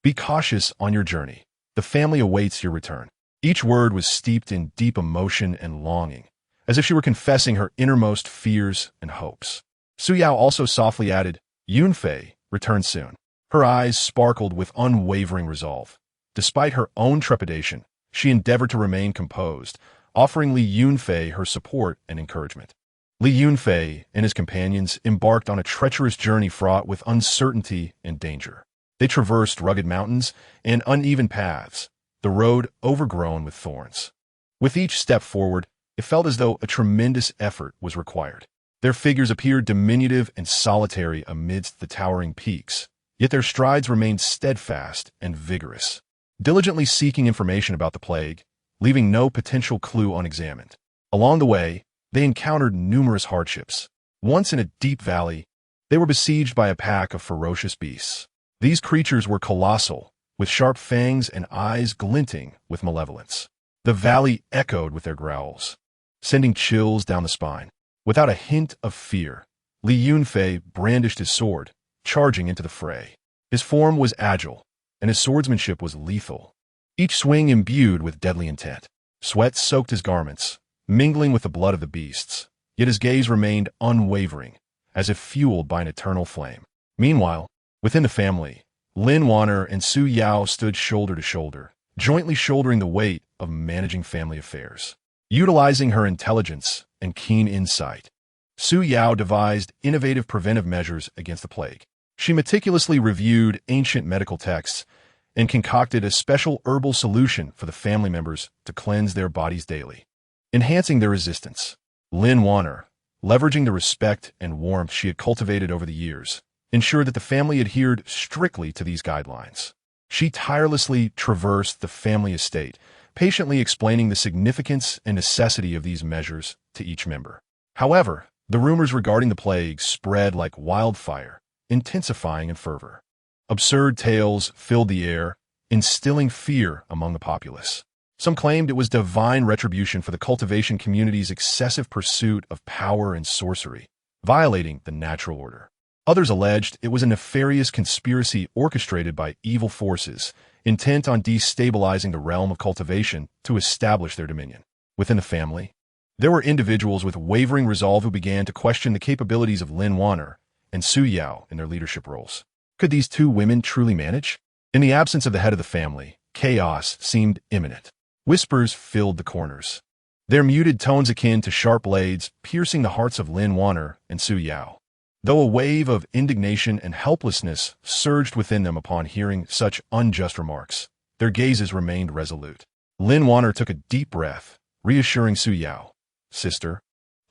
be cautious on your journey. The family awaits your return." Each word was steeped in deep emotion and longing, as if she were confessing her innermost fears and hopes. Su Yao also softly added, "Yunfei, return soon." Her eyes sparkled with unwavering resolve. Despite her own trepidation, she endeavored to remain composed, offering Li Yunfei her support and encouragement. Li Yunfei and his companions embarked on a treacherous journey fraught with uncertainty and danger. They traversed rugged mountains and uneven paths, the road overgrown with thorns. With each step forward, it felt as though a tremendous effort was required. Their figures appeared diminutive and solitary amidst the towering peaks, yet their strides remained steadfast and vigorous, diligently seeking information about the plague, leaving no potential clue unexamined. Along the way, they encountered numerous hardships. Once in a deep valley, they were besieged by a pack of ferocious beasts. These creatures were colossal, with sharp fangs and eyes glinting with malevolence. The valley echoed with their growls, sending chills down the spine. Without a hint of fear, Li Yunfei brandished his sword, charging into the fray. His form was agile, and his swordsmanship was lethal, each swing imbued with deadly intent. Sweat soaked his garments, mingling with the blood of the beasts, yet his gaze remained unwavering, as if fueled by an eternal flame. Meanwhile, within the family, Lin Wan'er and Su Yao stood shoulder to shoulder, jointly shouldering the weight of managing family affairs. Utilizing her intelligence and keen insight, Su Yao devised innovative preventive measures against the plague. She meticulously reviewed ancient medical texts and concocted a special herbal solution for the family members to cleanse their bodies daily, enhancing their resistance. Lin Wan'er, leveraging the respect and warmth she had cultivated over the years, ensured that the family adhered strictly to these guidelines. She tirelessly traversed the family estate, patiently explaining the significance and necessity of these measures to each member. However, the rumors regarding the plague spread like wildfire, intensifying in fervor. Absurd tales filled the air, instilling fear among the populace. Some claimed it was divine retribution for the cultivation community's excessive pursuit of power and sorcery, violating the natural order. Others alleged it was a nefarious conspiracy orchestrated by evil forces, intent on destabilizing the realm of cultivation to establish their dominion. Within the family, there were individuals with wavering resolve who began to question the capabilities of Lin Wan'er and Su Yao in their leadership roles. Could these two women truly manage? In the absence of the head of the family, chaos seemed imminent. Whispers filled the corners, their muted tones akin to sharp blades piercing the hearts of Lin Wan'er and Su Yao. Though a wave of indignation and helplessness surged within them upon hearing such unjust remarks, their gazes remained resolute. Lin Wan'er took a deep breath, reassuring Su Yao, "Sister,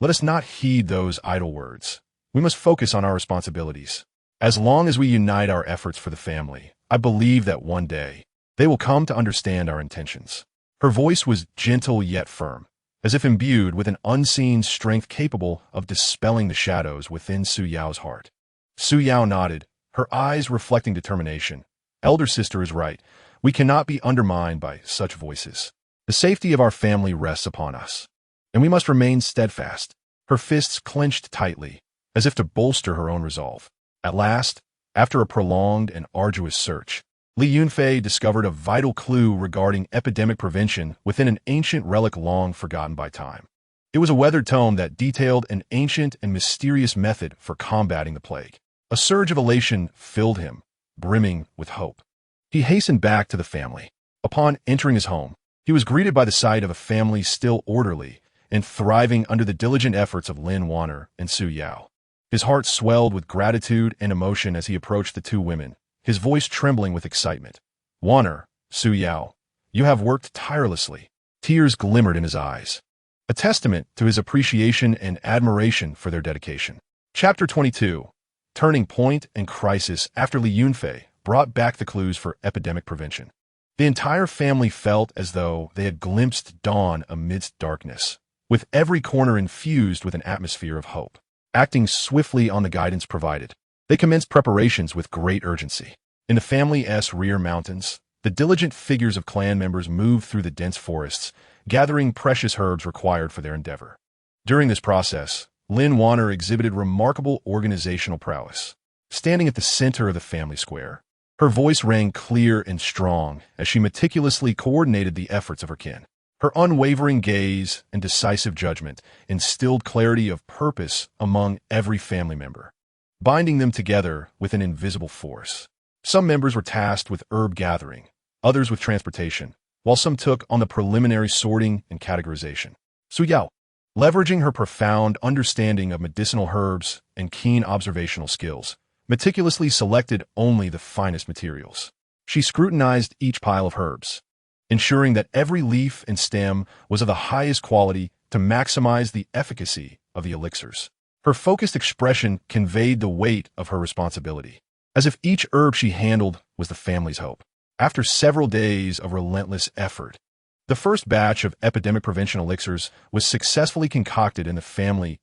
let us not heed those idle words. We must focus on our responsibilities. As long as we unite our efforts for the family, I believe that one day they will come to understand our intentions." Her voice was gentle yet firm, as if imbued with an unseen strength capable of dispelling the shadows within Su Yao's heart. Su Yao nodded, her eyes reflecting determination. "Elder sister is right. We cannot be undermined by such voices. The safety of our family rests upon us, and we must remain steadfast." Her fists clenched tightly, as if to bolster her own resolve. At last, after a prolonged and arduous search, Li Yunfei discovered a vital clue regarding epidemic prevention within an ancient relic long forgotten by time. It was a weathered tome that detailed an ancient and mysterious method for combating the plague. A surge of elation filled him, brimming with hope. He hastened back to the family. Upon entering his home, he was greeted by the sight of a family still orderly and thriving under the diligent efforts of Lin Wan'er and Su Yao. His heart swelled with gratitude and emotion as he approached the two women, his voice trembling with excitement. "Wan'er, Su Yao, you have worked tirelessly." Tears glimmered in his eyes, a testament to his appreciation and admiration for their dedication. Chapter 22. Turning Point and Crisis after Li Yunfei brought back the clues for epidemic prevention. The entire family felt as though they had glimpsed dawn amidst darkness, with every corner infused with an atmosphere of hope. Acting swiftly on the guidance provided, they commenced preparations with great urgency. In the family's rear mountains, the diligent figures of clan members moved through the dense forests, gathering precious herbs required for their endeavor. During this process, Lin Wan'er exhibited remarkable organizational prowess. Standing at the center of the family square, her voice rang clear and strong as she meticulously coordinated the efforts of her kin. Her unwavering gaze and decisive judgment instilled clarity of purpose among every family member, binding them together with an invisible force. Some members were tasked with herb gathering, others with transportation, while some took on the preliminary sorting and categorization. Su Yao, leveraging her profound understanding of medicinal herbs and keen observational skills, meticulously selected only the finest materials. She scrutinized each pile of herbs, ensuring that every leaf and stem was of the highest quality to maximize the efficacy of the elixirs. Her focused expression conveyed the weight of her responsibility, as if each herb she handled was the family's hope. After several days of relentless effort, The first batch of epidemic prevention elixirs was successfully concocted in the family's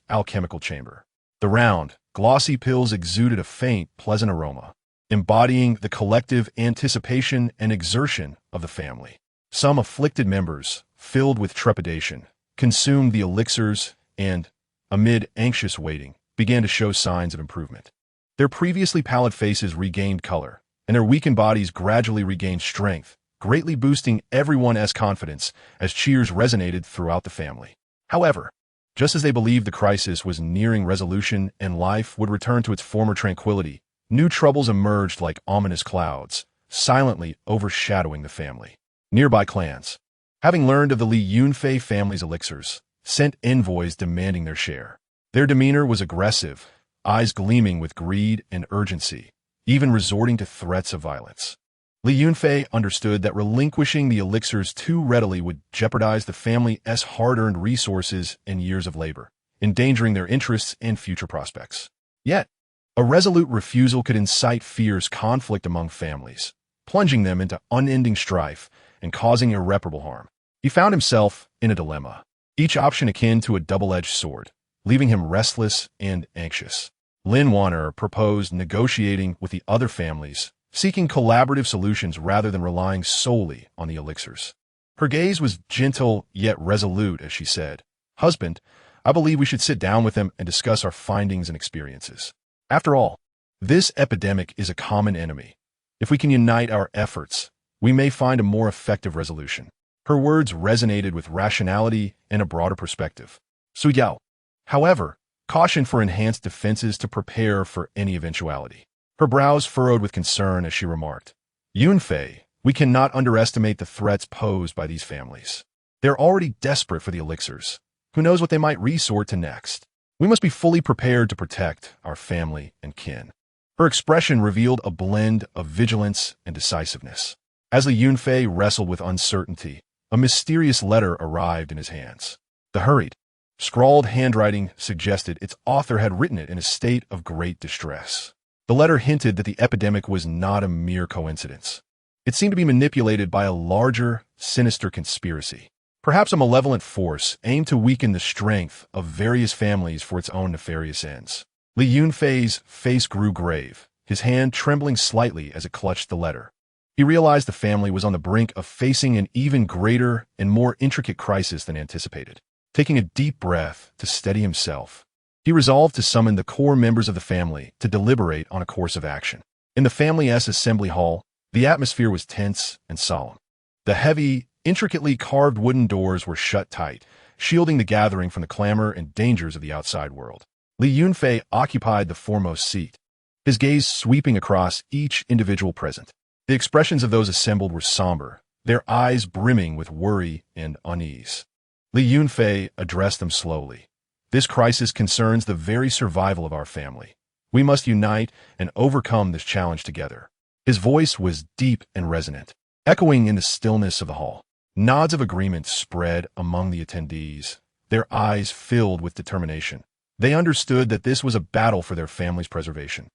alchemical chamber. The round, glossy pills exuded a faint, pleasant aroma, embodying the collective anticipation and exertion of the family. Some afflicted members, filled with trepidation, consumed the elixirs and, amid anxious waiting, began to show signs of improvement. Their previously pallid faces regained color, and their weakened bodies gradually regained strength, greatly boosting everyone's confidence as cheers resonated throughout the family. However, just as they believed the crisis was nearing resolution and life would return to its former tranquility, new troubles emerged like ominous clouds, silently overshadowing the family. Nearby clans, having learned of the Li Yunfei family's elixirs, sent envoys demanding their share. Their demeanor was aggressive, eyes gleaming with greed and urgency, even resorting to threats of violence. Li Yunfei understood that relinquishing the elixirs too readily would jeopardize the family's hard-earned resources and years of labor, endangering their interests and future prospects. Yet, a resolute refusal could incite fierce conflict among families, plunging them into unending strife and causing irreparable harm. He found himself in a dilemma, each option akin to a double-edged sword, leaving him restless and anxious. Lin Wan'er proposed negotiating with the other families, seeking collaborative solutions rather than relying solely on the elixirs. Her gaze was gentle yet resolute as she said, "Husband, I believe we should sit down with them and discuss our findings and experiences. After all, this epidemic is a common enemy. If we can unite our efforts, we may find a more effective resolution." Her words resonated with rationality and a broader perspective. Su Yao, however, cautioned for enhanced defenses to prepare for any eventuality. Her brows furrowed with concern as she remarked, "Yunfei, we cannot underestimate the threats posed by these families. They're already desperate for the elixirs. Who knows what they might resort to next? We must be fully prepared to protect our family and kin." Her expression revealed a blend of vigilance and decisiveness. As Li Yunfei wrestled with uncertainty, a mysterious letter arrived in his hands. The hurried, scrawled handwriting suggested its author had written it in a state of great distress. The letter hinted that the epidemic was not a mere coincidence. It seemed to be manipulated by a larger, sinister conspiracy. Perhaps a malevolent force aimed to weaken the strength of various families for its own nefarious ends. Li Yunfei's face grew grave, his hand trembling slightly as it clutched the letter. He realized the family was on the brink of facing an even greater and more intricate crisis than anticipated. Taking a deep breath to steady himself, he resolved to summon the core members of the family to deliberate on a course of action. In the family's assembly hall, the atmosphere was tense and solemn. The heavy, intricately carved wooden doors were shut tight, shielding the gathering from the clamor and dangers of the outside world. Li Yunfei occupied the foremost seat, his gaze sweeping across each individual present. The expressions of those assembled were somber, their eyes brimming with worry and unease. Li Yunfei addressed them slowly. "This crisis concerns the very survival of our family. We must unite and overcome this challenge together." His voice was deep and resonant, echoing in the stillness of the hall. Nods of agreement spread among the attendees, their eyes filled with determination. They understood that this was a battle for their family's preservation,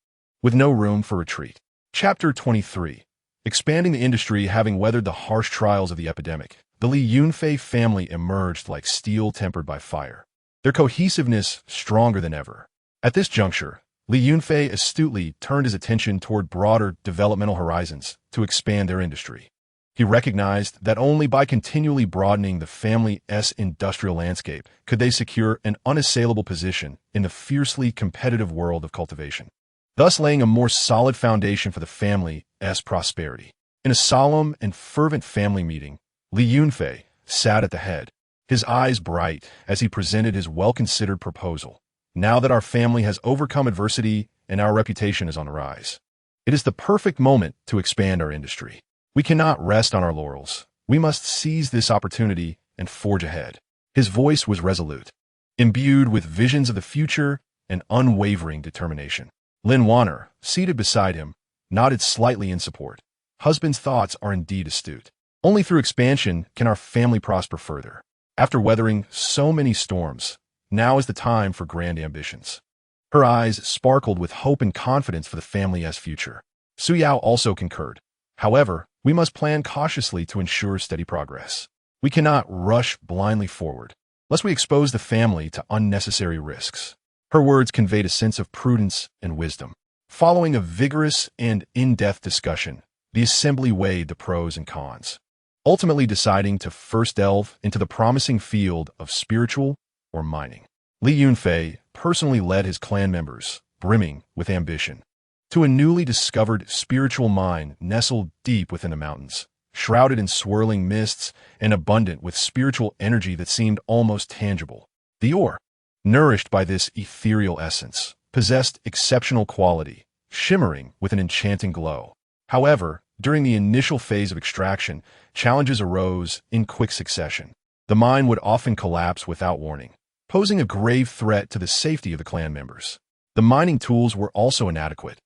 with no room for retreat. Chapter 23. Expanding the industry. Having weathered the harsh trials of the epidemic, the Li Yunfei family emerged like steel tempered by fire, their cohesiveness stronger than ever. At this juncture, Li Yunfei astutely turned his attention toward broader developmental horizons to expand their industry. He recognized that only by continually broadening the family's industrial landscape could they secure an unassailable position in the fiercely competitive world of cultivation, thus laying a more solid foundation for the family's prosperity. In a solemn and fervent family meeting, Li Yunfei sat at the head, his eyes bright as he presented his well-considered proposal. "Now that our family has overcome adversity and our reputation is on the rise, it is the perfect moment to expand our industry. We cannot rest on our laurels. We must seize this opportunity and forge ahead." His voice was resolute, imbued with visions of the future and unwavering determination. Lin Wan'er, seated beside him, nodded slightly in support. "Husband's thoughts are indeed astute. Only through expansion can our family prosper further. After weathering so many storms, now is the time for grand ambitions." Her eyes sparkled with hope and confidence for the family's future. Su Yao also concurred. However, We must plan cautiously to ensure steady progress. We cannot rush blindly forward, lest we expose the family to unnecessary risks. Her words conveyed a sense of prudence and wisdom. Following a vigorous and in-depth discussion, the assembly weighed the pros and cons, ultimately deciding to first delve into the promising field of spiritual or mining. Li Yunfei personally led his clan members, brimming with ambition, to a newly discovered spiritual mine nestled deep within the mountains, shrouded in swirling mists and abundant with spiritual energy that seemed almost tangible. The ore, nourished by this ethereal essence, possessed exceptional quality, shimmering with an enchanting glow. However, during the initial phase of extraction, challenges arose in quick succession. The mine would often collapse without warning, posing a grave threat to the safety of the clan members. The mining tools were also inadequate,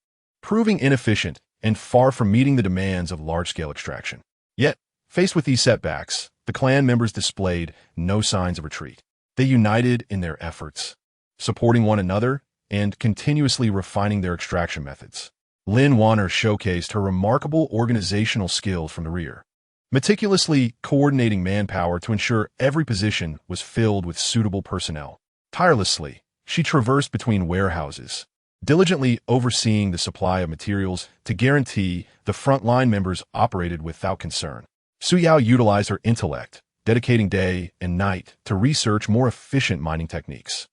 proving inefficient and far from meeting the demands of large-scale extraction. Yet, faced with these setbacks, the clan members displayed no signs of retreat. They united in their efforts, supporting one another and continuously refining their extraction methods. Lin Wan'er showcased her remarkable organizational skills from the rear, meticulously coordinating manpower to ensure every position was filled with suitable personnel. Tirelessly, she traversed between warehouses, diligently overseeing the supply of materials to guarantee the frontline members operated without concern. Su Yao utilized her intellect, dedicating day and night to research more efficient mining techniques.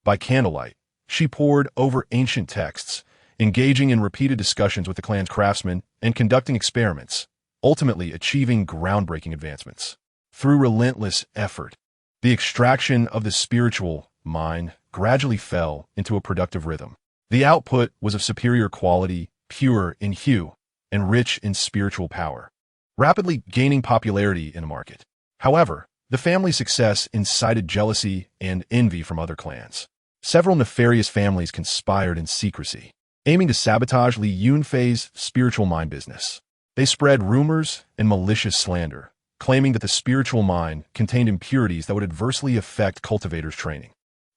By candlelight, she pored over ancient texts, engaging in repeated discussions with the clan's craftsmen and conducting experiments, ultimately achieving groundbreaking advancements. Through relentless effort, the extraction of the spiritual mine gradually fell into a productive rhythm. The output was of superior quality, pure in hue, and rich in spiritual power, rapidly gaining popularity in the market. However, the family's success incited jealousy and envy from other clans. Several nefarious families conspired in secrecy, aiming to sabotage Li Yunfei's spiritual mine business. They spread rumors and malicious slander, claiming that the spiritual mine contained impurities that would adversely affect cultivators' training.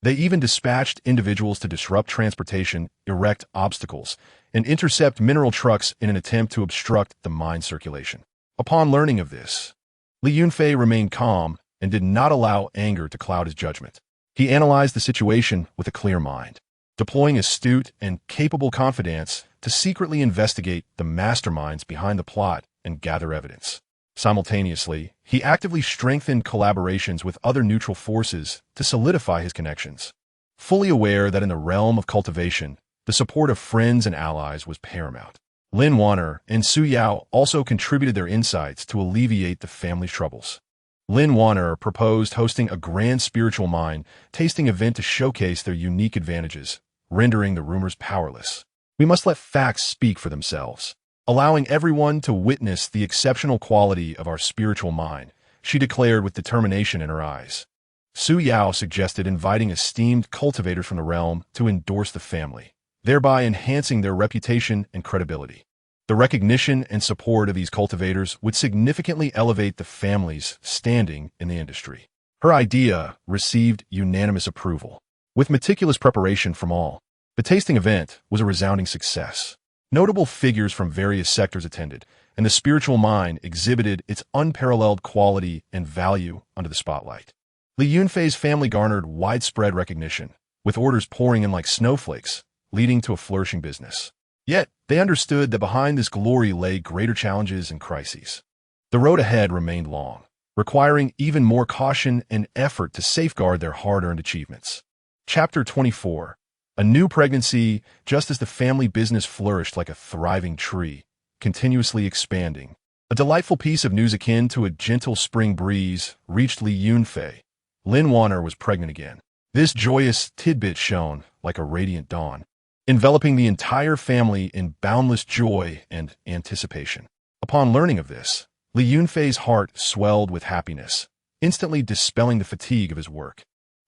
They even dispatched individuals to disrupt transportation, erect obstacles, and intercept mineral trucks in an attempt to obstruct the mine circulation. Upon learning of this, Li Yunfei remained calm and did not allow anger to cloud his judgment. He analyzed the situation with a clear mind, deploying astute and capable confidants to secretly investigate the masterminds behind the plot and gather evidence. Simultaneously, he actively strengthened collaborations with other neutral forces to solidify his connections. Fully aware that in the realm of cultivation, the support of friends and allies was paramount. Lin Wan'er and Su Yao also contributed their insights to alleviate the family's troubles. Lin Wan'er proposed hosting a grand spiritual mine tasting event to showcase their unique advantages, rendering the rumors powerless. We must let facts speak for themselves. Allowing everyone to witness the exceptional quality of our spiritual mine, she declared with determination in her eyes. Su Yao suggested inviting esteemed cultivators from the realm to endorse the family, thereby enhancing their reputation and credibility. The recognition and support of these cultivators would significantly elevate the family's standing in the industry. Her idea received unanimous approval. With meticulous preparation from all, the tasting event was a resounding success. Notable figures from various sectors attended, and the spiritual mine exhibited its unparalleled quality and value under the spotlight. Li Yunfei's family garnered widespread recognition, with orders pouring in like snowflakes, leading to a flourishing business. Yet, they understood that behind this glory lay greater challenges and crises. The road ahead remained long, requiring even more caution and effort to safeguard their hard-earned achievements. Chapter 24. A new pregnancy, just as the family business flourished like a thriving tree, continuously expanding. A delightful piece of news akin to a gentle spring breeze reached Li Yunfei. Lin Wan'er was pregnant again. This joyous tidbit shone like a radiant dawn, enveloping the entire family in boundless joy and anticipation. Upon learning of this, Li Yunfei's heart swelled with happiness, instantly dispelling the fatigue of his work.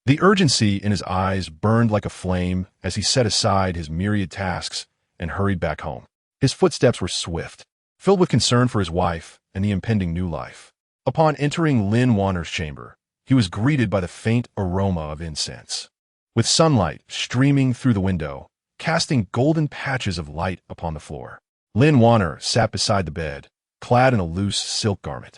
The urgency in his eyes burned like a flame as he set aside his myriad tasks and hurried back home. His footsteps were swift, filled with concern for his wife and the impending new life. Upon entering Lin Wan'er's chamber, he was greeted by the faint aroma of incense. With sunlight streaming through the window, casting golden patches of light upon the floor, Lin Wan'er sat beside the bed, clad in a loose silk garment.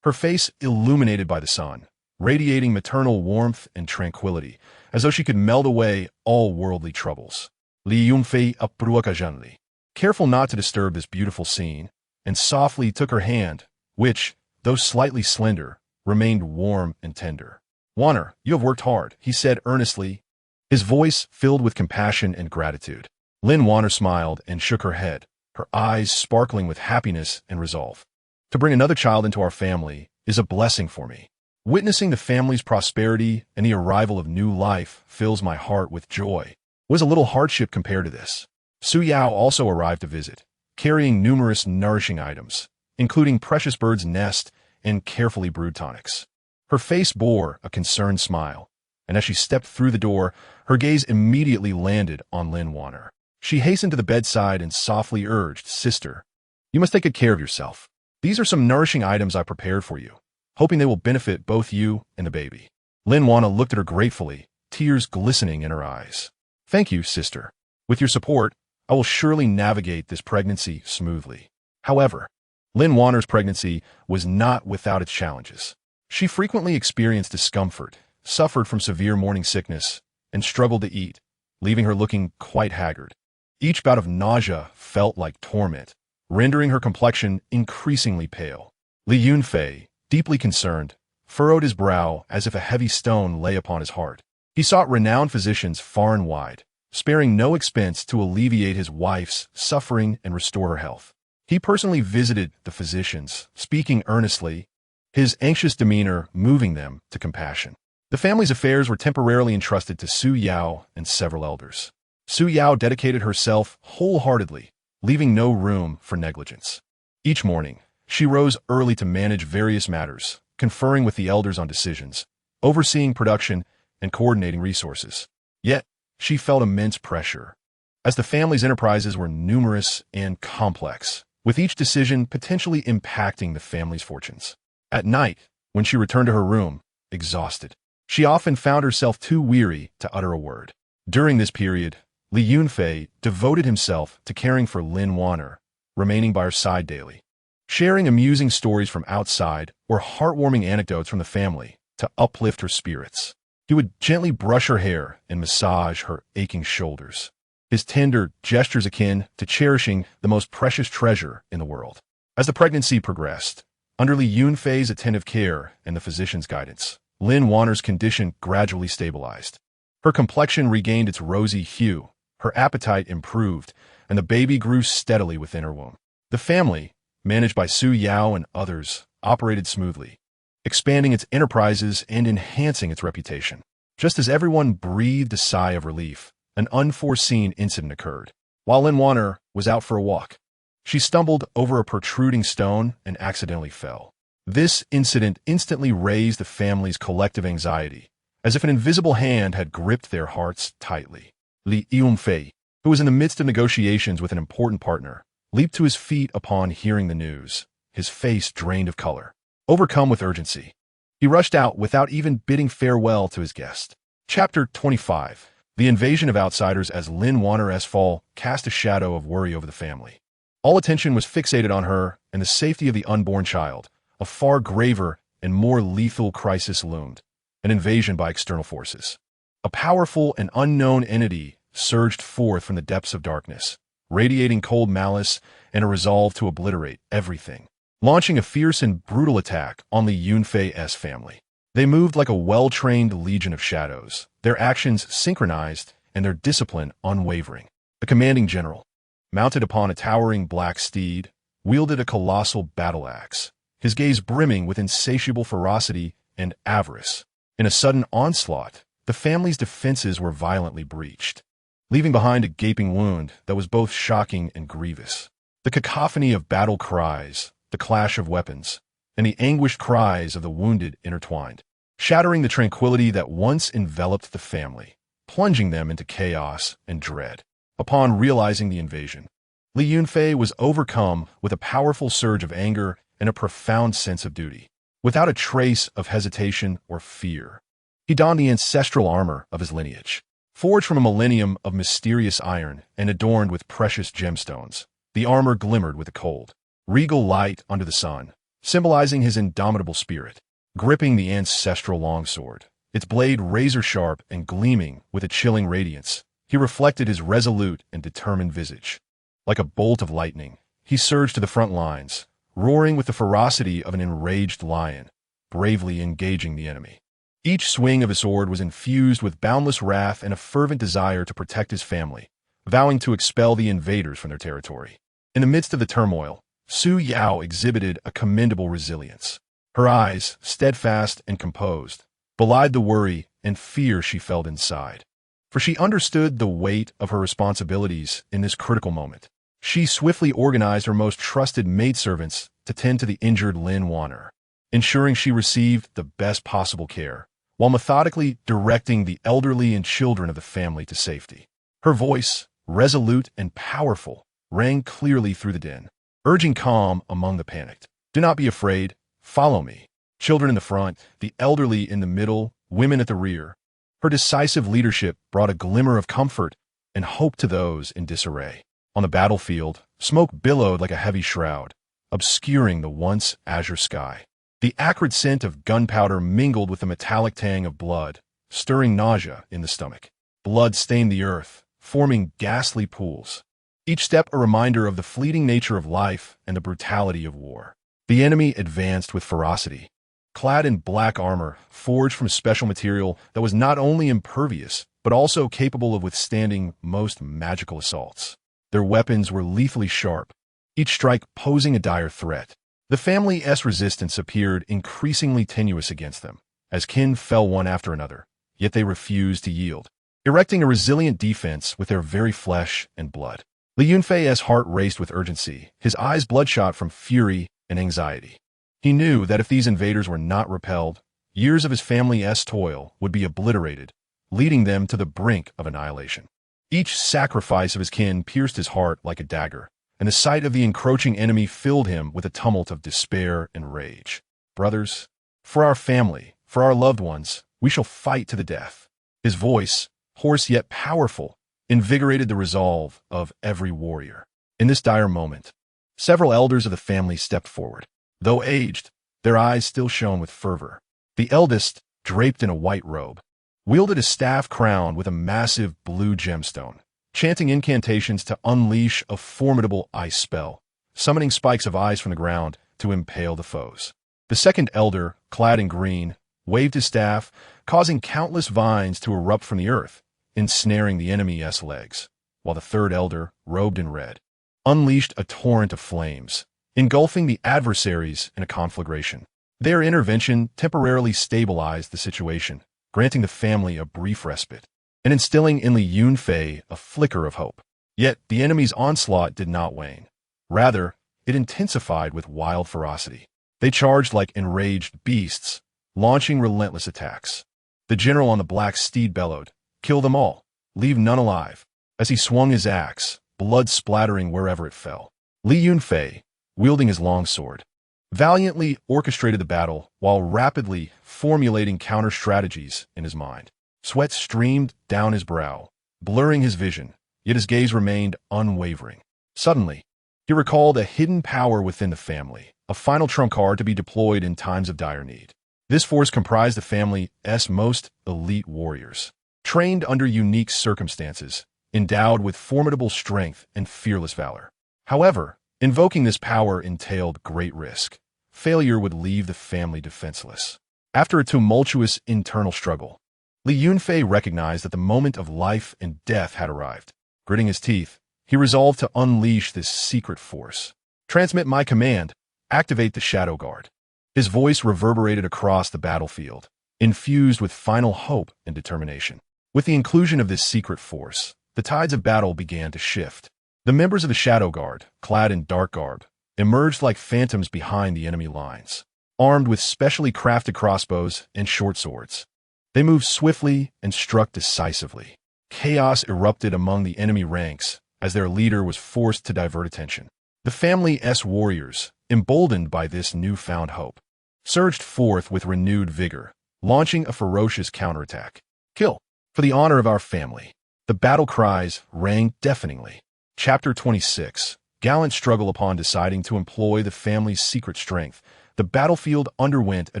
Her face illuminated by the sun, radiating maternal warmth and tranquility, as though she could melt away all worldly troubles. Li Yunfei approached, careful not to disturb this beautiful scene, and softly took her hand, which, though slightly slender, remained warm and tender. "Wan'er, you have worked hard," he said earnestly, his voice filled with compassion and gratitude. Lin Wan'er smiled and shook her head, her eyes sparkling with happiness and resolve. "To bring another child into our family is a blessing for me. Witnessing the family's prosperity and the arrival of new life fills my heart with joy. It was a little hardship compared to this." Su Yao also arrived to visit, carrying numerous nourishing items, including precious bird's nest and carefully brewed tonics. Her face bore a concerned smile, and as she stepped through the door, her gaze immediately landed on Lin Wan'er. She hastened to the bedside and softly urged, "Sister, you must take good care of yourself. These are some nourishing items I prepared for you, hoping they will benefit both you and the baby." Lin Wan'er looked at her gratefully, tears glistening in her eyes. "Thank you, sister. With your support, I will surely navigate this pregnancy smoothly." However, Lin Wan'er's pregnancy was not without its challenges. She frequently experienced discomfort, suffered from severe morning sickness, and struggled to eat, leaving her looking quite haggard. Each bout of nausea felt like torment, rendering her complexion increasingly pale. Li Yunfei, deeply concerned, furrowed his brow as if a heavy stone lay upon his heart. He sought renowned physicians far and wide, sparing no expense to alleviate his wife's suffering and restore her health. He personally visited the physicians, speaking earnestly, his anxious demeanor moving them to compassion. The family's affairs were temporarily entrusted to Su Yao and several elders. Su Yao dedicated herself wholeheartedly, leaving no room for negligence. Each morning, she rose early to manage various matters, conferring with the elders on decisions, overseeing production, and coordinating resources. Yet, she felt immense pressure, as the family's enterprises were numerous and complex, with each decision potentially impacting the family's fortunes. At night, when she returned to her room, exhausted, she often found herself too weary to utter a word. During this period, Li Yunfei devoted himself to caring for Lin Wan'er, remaining by her side daily, sharing amusing stories from outside or heartwarming anecdotes from the family to uplift her spirits. He would gently brush her hair and massage her aching shoulders, his tender gestures akin to cherishing the most precious treasure in the world. As the pregnancy progressed, under Li Yunfei's attentive care and the physician's guidance, Lin Wan'er's condition gradually stabilized. Her complexion regained its rosy hue, her appetite improved, and the baby grew steadily within her womb. The family, managed by Su Yao and others, operated smoothly, expanding its enterprises and enhancing its reputation. Just as everyone breathed a sigh of relief, an unforeseen incident occurred. While Lin Wan'er was out for a walk, she stumbled over a protruding stone and accidentally fell. This incident instantly raised the family's collective anxiety, as if an invisible hand had gripped their hearts tightly. Li Yunfei, who was in the midst of negotiations with an important partner, leaped to his feet upon hearing the news, his face drained of color. Overcome with urgency, he rushed out without even bidding farewell to his guest. Chapter 25. The invasion of outsiders. As Lin Wan'er's fall cast a shadow of worry over the family. All attention was fixated on her and the safety of the unborn child. A far graver and more lethal crisis loomed, an invasion by external forces. A powerful and unknown entity surged forth from the depths of darkness, radiating cold malice and a resolve to obliterate everything, launching a fierce and brutal attack on Li Yunfei's family. They moved like a well-trained legion of shadows, their actions synchronized and their discipline unwavering. The commanding general, mounted upon a towering black steed, wielded a colossal battle axe, his gaze brimming with insatiable ferocity and avarice. In a sudden onslaught, the family's defenses were violently breached, leaving behind a gaping wound that was both shocking and grievous. The cacophony of battle cries, the clash of weapons, and the anguished cries of the wounded intertwined, shattering the tranquility that once enveloped the family, plunging them into chaos and dread. Upon realizing the invasion, Li Yunfei was overcome with a powerful surge of anger and a profound sense of duty. Without a trace of hesitation or fear, he donned the ancestral armor of his lineage. Forged from a millennium of mysterious iron and adorned with precious gemstones, the armor glimmered with the cold, regal light under the sun, symbolizing his indomitable spirit, gripping the ancestral longsword, its blade razor-sharp and gleaming with a chilling radiance. He reflected his resolute and determined visage. Like a bolt of lightning, he surged to the front lines, roaring with the ferocity of an enraged lion, bravely engaging the enemy. Each swing of his sword was infused with boundless wrath and a fervent desire to protect his family, vowing to expel the invaders from their territory. In the midst of the turmoil, Su Yao exhibited a commendable resilience. Her eyes, steadfast and composed, belied the worry and fear she felt inside. For she understood the weight of her responsibilities in this critical moment. She swiftly organized her most trusted maidservants to tend to the injured Lin Wan'er, ensuring she received the best possible care, while methodically directing the elderly and children of the family to safety. Her voice, resolute and powerful, rang clearly through the din, urging calm among the panicked. Do not be afraid. Follow me. Children in the front, the elderly in the middle, women at the rear. Her decisive leadership brought a glimmer of comfort and hope to those in disarray. On the battlefield, smoke billowed like a heavy shroud, obscuring the once azure sky. The acrid scent of gunpowder mingled with the metallic tang of blood, stirring nausea in the stomach. Blood stained the earth, forming ghastly pools. Each step a reminder of the fleeting nature of life and the brutality of war. The enemy advanced with ferocity, clad in black armor, forged from special material that was not only impervious, but also capable of withstanding most magical assaults. Their weapons were lethally sharp, each strike posing a dire threat. The family's resistance appeared increasingly tenuous against them, as kin fell one after another, yet they refused to yield, erecting a resilient defense with their very flesh and blood. Li Yunfei's heart raced with urgency, his eyes bloodshot from fury and anxiety. He knew that if these invaders were not repelled, years of his family's toil would be obliterated, leading them to the brink of annihilation. Each sacrifice of his kin pierced his heart like a dagger, and the sight of the encroaching enemy filled him with a tumult of despair and rage. Brothers, for our family, for our loved ones, we shall fight to the death. His voice, hoarse yet powerful, invigorated the resolve of every warrior. In this dire moment, several elders of the family stepped forward. Though aged, their eyes still shone with fervor. The eldest, draped in a white robe, wielded a staff crowned with a massive blue gemstone, chanting incantations to unleash a formidable ice spell, summoning spikes of ice from the ground to impale the foes. The second elder, clad in green, waved his staff, causing countless vines to erupt from the earth, ensnaring the enemy's legs, while the third elder, robed in red, unleashed a torrent of flames, engulfing the adversaries in a conflagration. Their intervention temporarily stabilized the situation, granting the family a brief respite, and instilling in Li Yunfei a flicker of hope. Yet the enemy's onslaught did not wane. Rather, it intensified with wild ferocity. They charged like enraged beasts, launching relentless attacks. The general on the black steed bellowed, "Kill them all, leave none alive," as he swung his axe, blood splattering wherever it fell. Li Yunfei, wielding his longsword, valiantly orchestrated the battle while rapidly formulating counter-strategies in his mind. Sweat streamed down his brow, blurring his vision, yet his gaze remained unwavering. Suddenly, he recalled a hidden power within the family, a final trump card to be deployed in times of dire need. This force comprised the family's most elite warriors, trained under unique circumstances, endowed with formidable strength and fearless valor. However, invoking this power entailed great risk. Failure would leave the family defenseless. After a tumultuous internal struggle, Li Yunfei recognized that the moment of life and death had arrived. Gritting his teeth, he resolved to unleash this secret force. "Transmit my command. Activate the Shadow Guard." His voice reverberated across the battlefield, infused with final hope and determination. With the inclusion of this secret force, the tides of battle began to shift. The members of the Shadow Guard, clad in dark garb, emerged like phantoms behind the enemy lines, armed with specially crafted crossbows and short swords. They moved swiftly and struck decisively. Chaos erupted among the enemy ranks as their leader was forced to divert attention. The family's warriors, emboldened by this newfound hope, surged forth with renewed vigor, launching a ferocious counterattack. "Kill! For the honor of our family!" The battle cries rang deafeningly. Chapter 26. gallant struggle upon deciding to employ the family's secret strength, the battlefield underwent a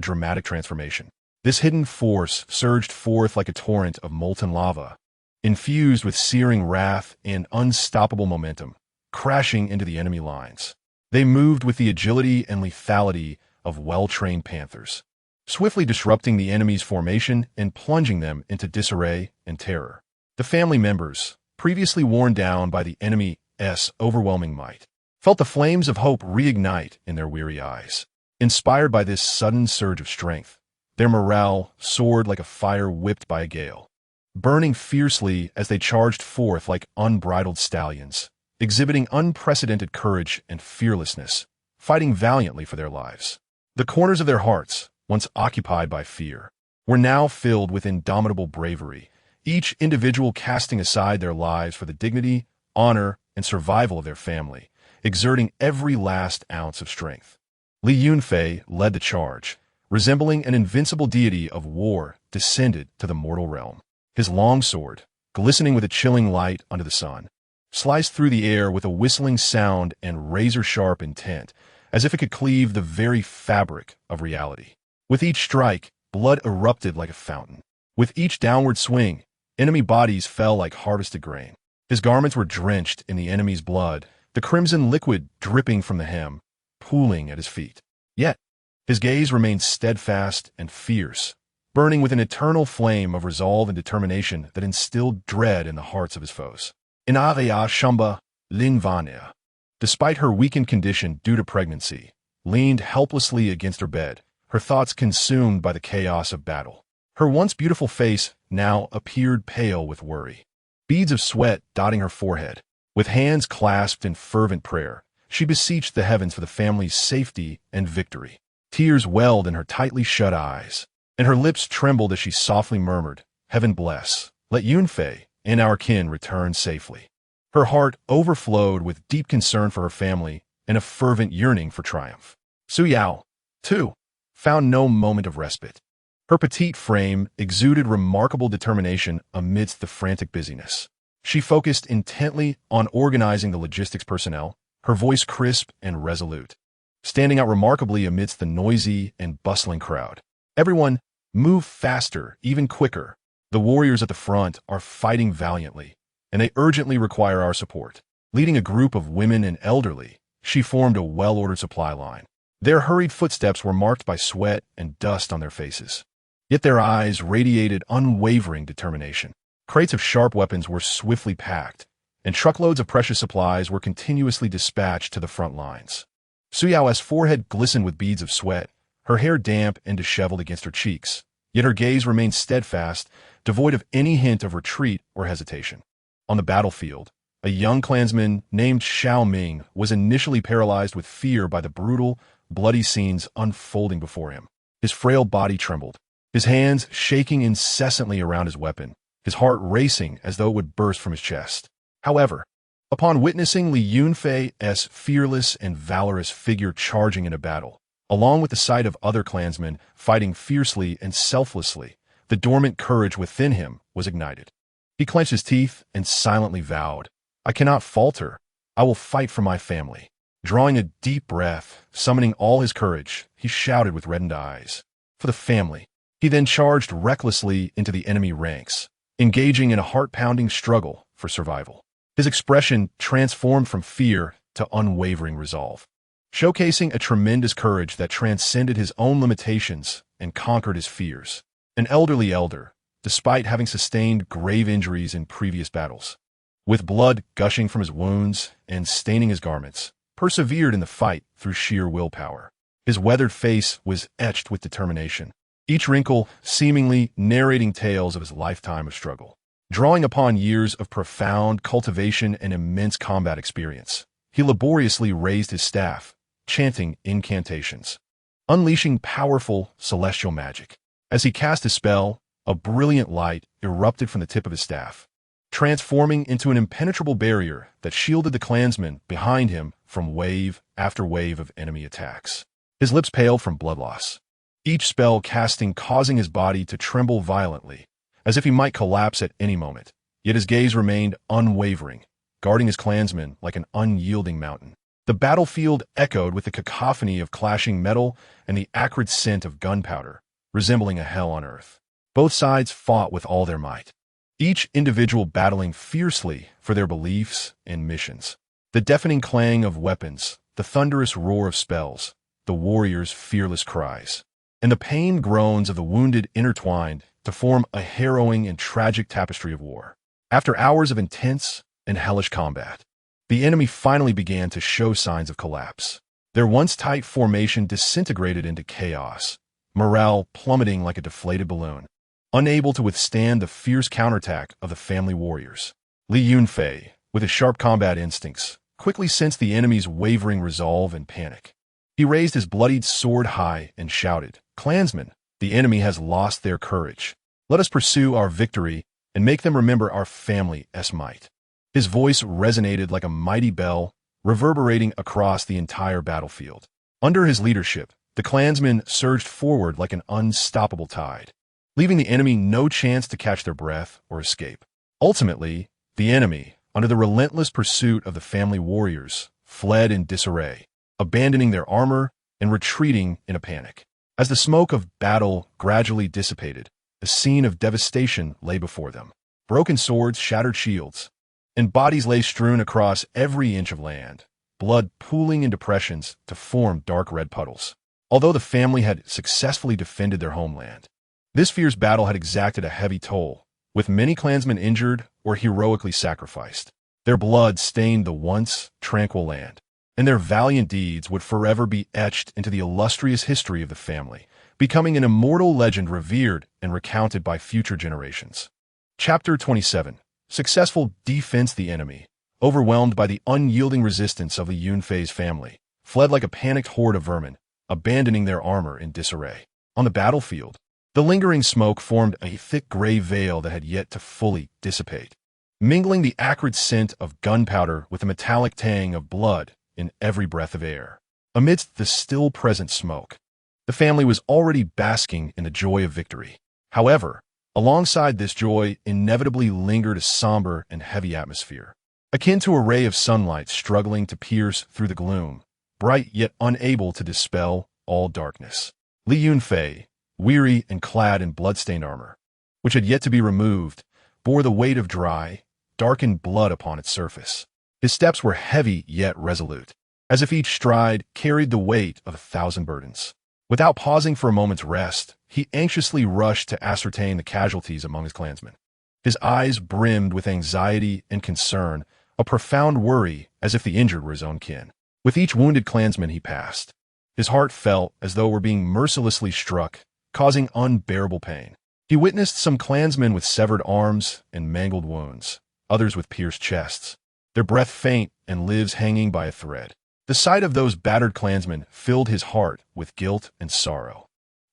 dramatic transformation. This hidden force surged forth like a torrent of molten lava, infused with searing wrath and unstoppable momentum, crashing into the enemy lines. They moved with the agility and lethality of well-trained panthers, swiftly disrupting the enemy's formation and plunging them into disarray and terror. The family members, previously worn down by the enemy's overwhelming might, felt the flames of hope reignite in their weary eyes. Inspired by this sudden surge of strength, their morale soared like a fire whipped by a gale, burning fiercely as they charged forth like unbridled stallions, exhibiting unprecedented courage and fearlessness, fighting valiantly for their lives. The corners of their hearts, once occupied by fear, were now filled with indomitable bravery, each individual casting aside their lives for the dignity, honor, and survival of their family, exerting every last ounce of strength. Li Yunfei led the charge, resembling an invincible deity of war descended to the mortal realm. His long sword, glistening with a chilling light under the sun, sliced through the air with a whistling sound and razor-sharp intent, as if it could cleave the very fabric of reality. With each strike, blood erupted like a fountain. With each downward swing, enemy bodies fell like harvested grain. His garments were drenched in the enemy's blood, the crimson liquid dripping from the hem, pooling at his feet. Yet, his gaze remained steadfast and fierce, burning with an eternal flame of resolve and determination that instilled dread in the hearts of his foes. In Area Shamba, Lin Wan'er, despite her weakened condition due to pregnancy, leaned helplessly against her bed, her thoughts consumed by the chaos of battle. Her once beautiful face now appeared pale with worry, beads of sweat dotting her forehead. With hands clasped in fervent prayer, she beseeched the heavens for the family's safety and victory. Tears welled in her tightly shut eyes, and her lips trembled as she softly murmured, "Heaven bless, let Yunfei and our kin return safely." Her heart overflowed with deep concern for her family and a fervent yearning for triumph. Su Yao, too, found no moment of respite. Her petite frame exuded remarkable determination amidst the frantic busyness. She focused intently on organizing the logistics personnel, her voice crisp and resolute, standing out remarkably amidst the noisy and bustling crowd. "Everyone, move faster, even quicker. The warriors at the front are fighting valiantly, and they urgently require our support." Leading a group of women and elderly, she formed a well-ordered supply line. Their hurried footsteps were marked by sweat and dust on their faces, yet their eyes radiated unwavering determination. Crates of sharp weapons were swiftly packed, and truckloads of precious supplies were continuously dispatched to the front lines. Su Yao's forehead glistened with beads of sweat, her hair damp and disheveled against her cheeks, yet her gaze remained steadfast, devoid of any hint of retreat or hesitation. On the battlefield, a young clansman named Xiao Ming was initially paralyzed with fear by the brutal, bloody scenes unfolding before him. His frail body trembled, his hands shaking incessantly around his weapon, his heart racing as though it would burst from his chest. However, upon witnessing Li Yunfei's fearless and valorous figure charging into battle, along with the sight of other clansmen fighting fiercely and selflessly, the dormant courage within him was ignited. He clenched his teeth and silently vowed, "I cannot falter. I will fight for my family." Drawing a deep breath, summoning all his courage, he shouted with reddened eyes, "For the family." He then charged recklessly into the enemy ranks, engaging in a heart-pounding struggle for survival. His expression transformed from fear to unwavering resolve, showcasing a tremendous courage that transcended his own limitations and conquered his fears. An elderly elder, despite having sustained grave injuries in previous battles, with blood gushing from his wounds and staining his garments, persevered in the fight through sheer willpower. His weathered face was etched with determination, each wrinkle seemingly narrating tales of his lifetime of struggle. Drawing upon years of profound cultivation and immense combat experience, he laboriously raised his staff, chanting incantations, unleashing powerful celestial magic. As he cast his spell, a brilliant light erupted from the tip of his staff, transforming into an impenetrable barrier that shielded the clansmen behind him from wave after wave of enemy attacks. His lips paled from blood loss, each spell casting causing his body to tremble violently, as if he might collapse at any moment. Yet his gaze remained unwavering, guarding his clansmen like an unyielding mountain. The battlefield echoed with the cacophony of clashing metal and the acrid scent of gunpowder, resembling a hell on earth. Both sides fought with all their might, each individual battling fiercely for their beliefs and missions. The deafening clang of weapons, the thunderous roar of spells, the warriors' fearless cries, and the pained groans of the wounded intertwined to form a harrowing and tragic tapestry of war. After hours of intense and hellish combat, the enemy finally began to show signs of collapse. Their once tight formation disintegrated into chaos, morale plummeting like a deflated balloon. Unable to withstand the fierce counterattack of the family warriors, Li Yunfei, with his sharp combat instincts, quickly sensed the enemy's wavering resolve and panic. He raised his bloodied sword high and shouted, "Clansmen, the enemy has lost their courage. Let us pursue our victory and make them remember our family's might." His voice resonated like a mighty bell, reverberating across the entire battlefield. Under his leadership, the clansmen surged forward like an unstoppable tide, leaving the enemy no chance to catch their breath or escape. Ultimately, the enemy, under the relentless pursuit of the family warriors, fled in disarray, abandoning their armor and retreating in a panic. As the smoke of battle gradually dissipated, a scene of devastation lay before them. Broken swords, shattered shields, and bodies lay strewn across every inch of land, blood pooling in depressions to form dark red puddles. Although the family had successfully defended their homeland, this fierce battle had exacted a heavy toll, with many clansmen injured or heroically sacrificed. Their blood stained the once tranquil land, and their valiant deeds would forever be etched into the illustrious history of the family, becoming an immortal legend revered and recounted by future generations. Chapter 27. Successful defense. The enemy, overwhelmed by the unyielding resistance of Li Yunfei's family, fled like a panicked horde of vermin, abandoning their armor in disarray. On the battlefield, the lingering smoke formed a thick gray veil that had yet to fully dissipate, mingling the acrid scent of gunpowder with the metallic tang of blood in every breath of air. Amidst the still-present smoke, the family was already basking in the joy of victory. However, alongside this joy inevitably lingered a somber and heavy atmosphere, akin to a ray of sunlight struggling to pierce through the gloom, bright yet unable to dispel all darkness. Li Yunfei, weary and clad in blood-stained armor, which had yet to be removed, bore the weight of dry, darkened blood upon its surface. His steps were heavy yet resolute, as if each stride carried the weight of 1,000 burdens. Without pausing for a moment's rest, he anxiously rushed to ascertain the casualties among his clansmen. His eyes brimmed with anxiety and concern, a profound worry as if the injured were his own kin. With each wounded clansman he passed, his heart felt as though it were being mercilessly struck, causing unbearable pain. He witnessed some clansmen with severed arms and mangled wounds, others with pierced chests, their breath faint and lives hanging by a thread. The sight of those battered clansmen filled his heart with guilt and sorrow,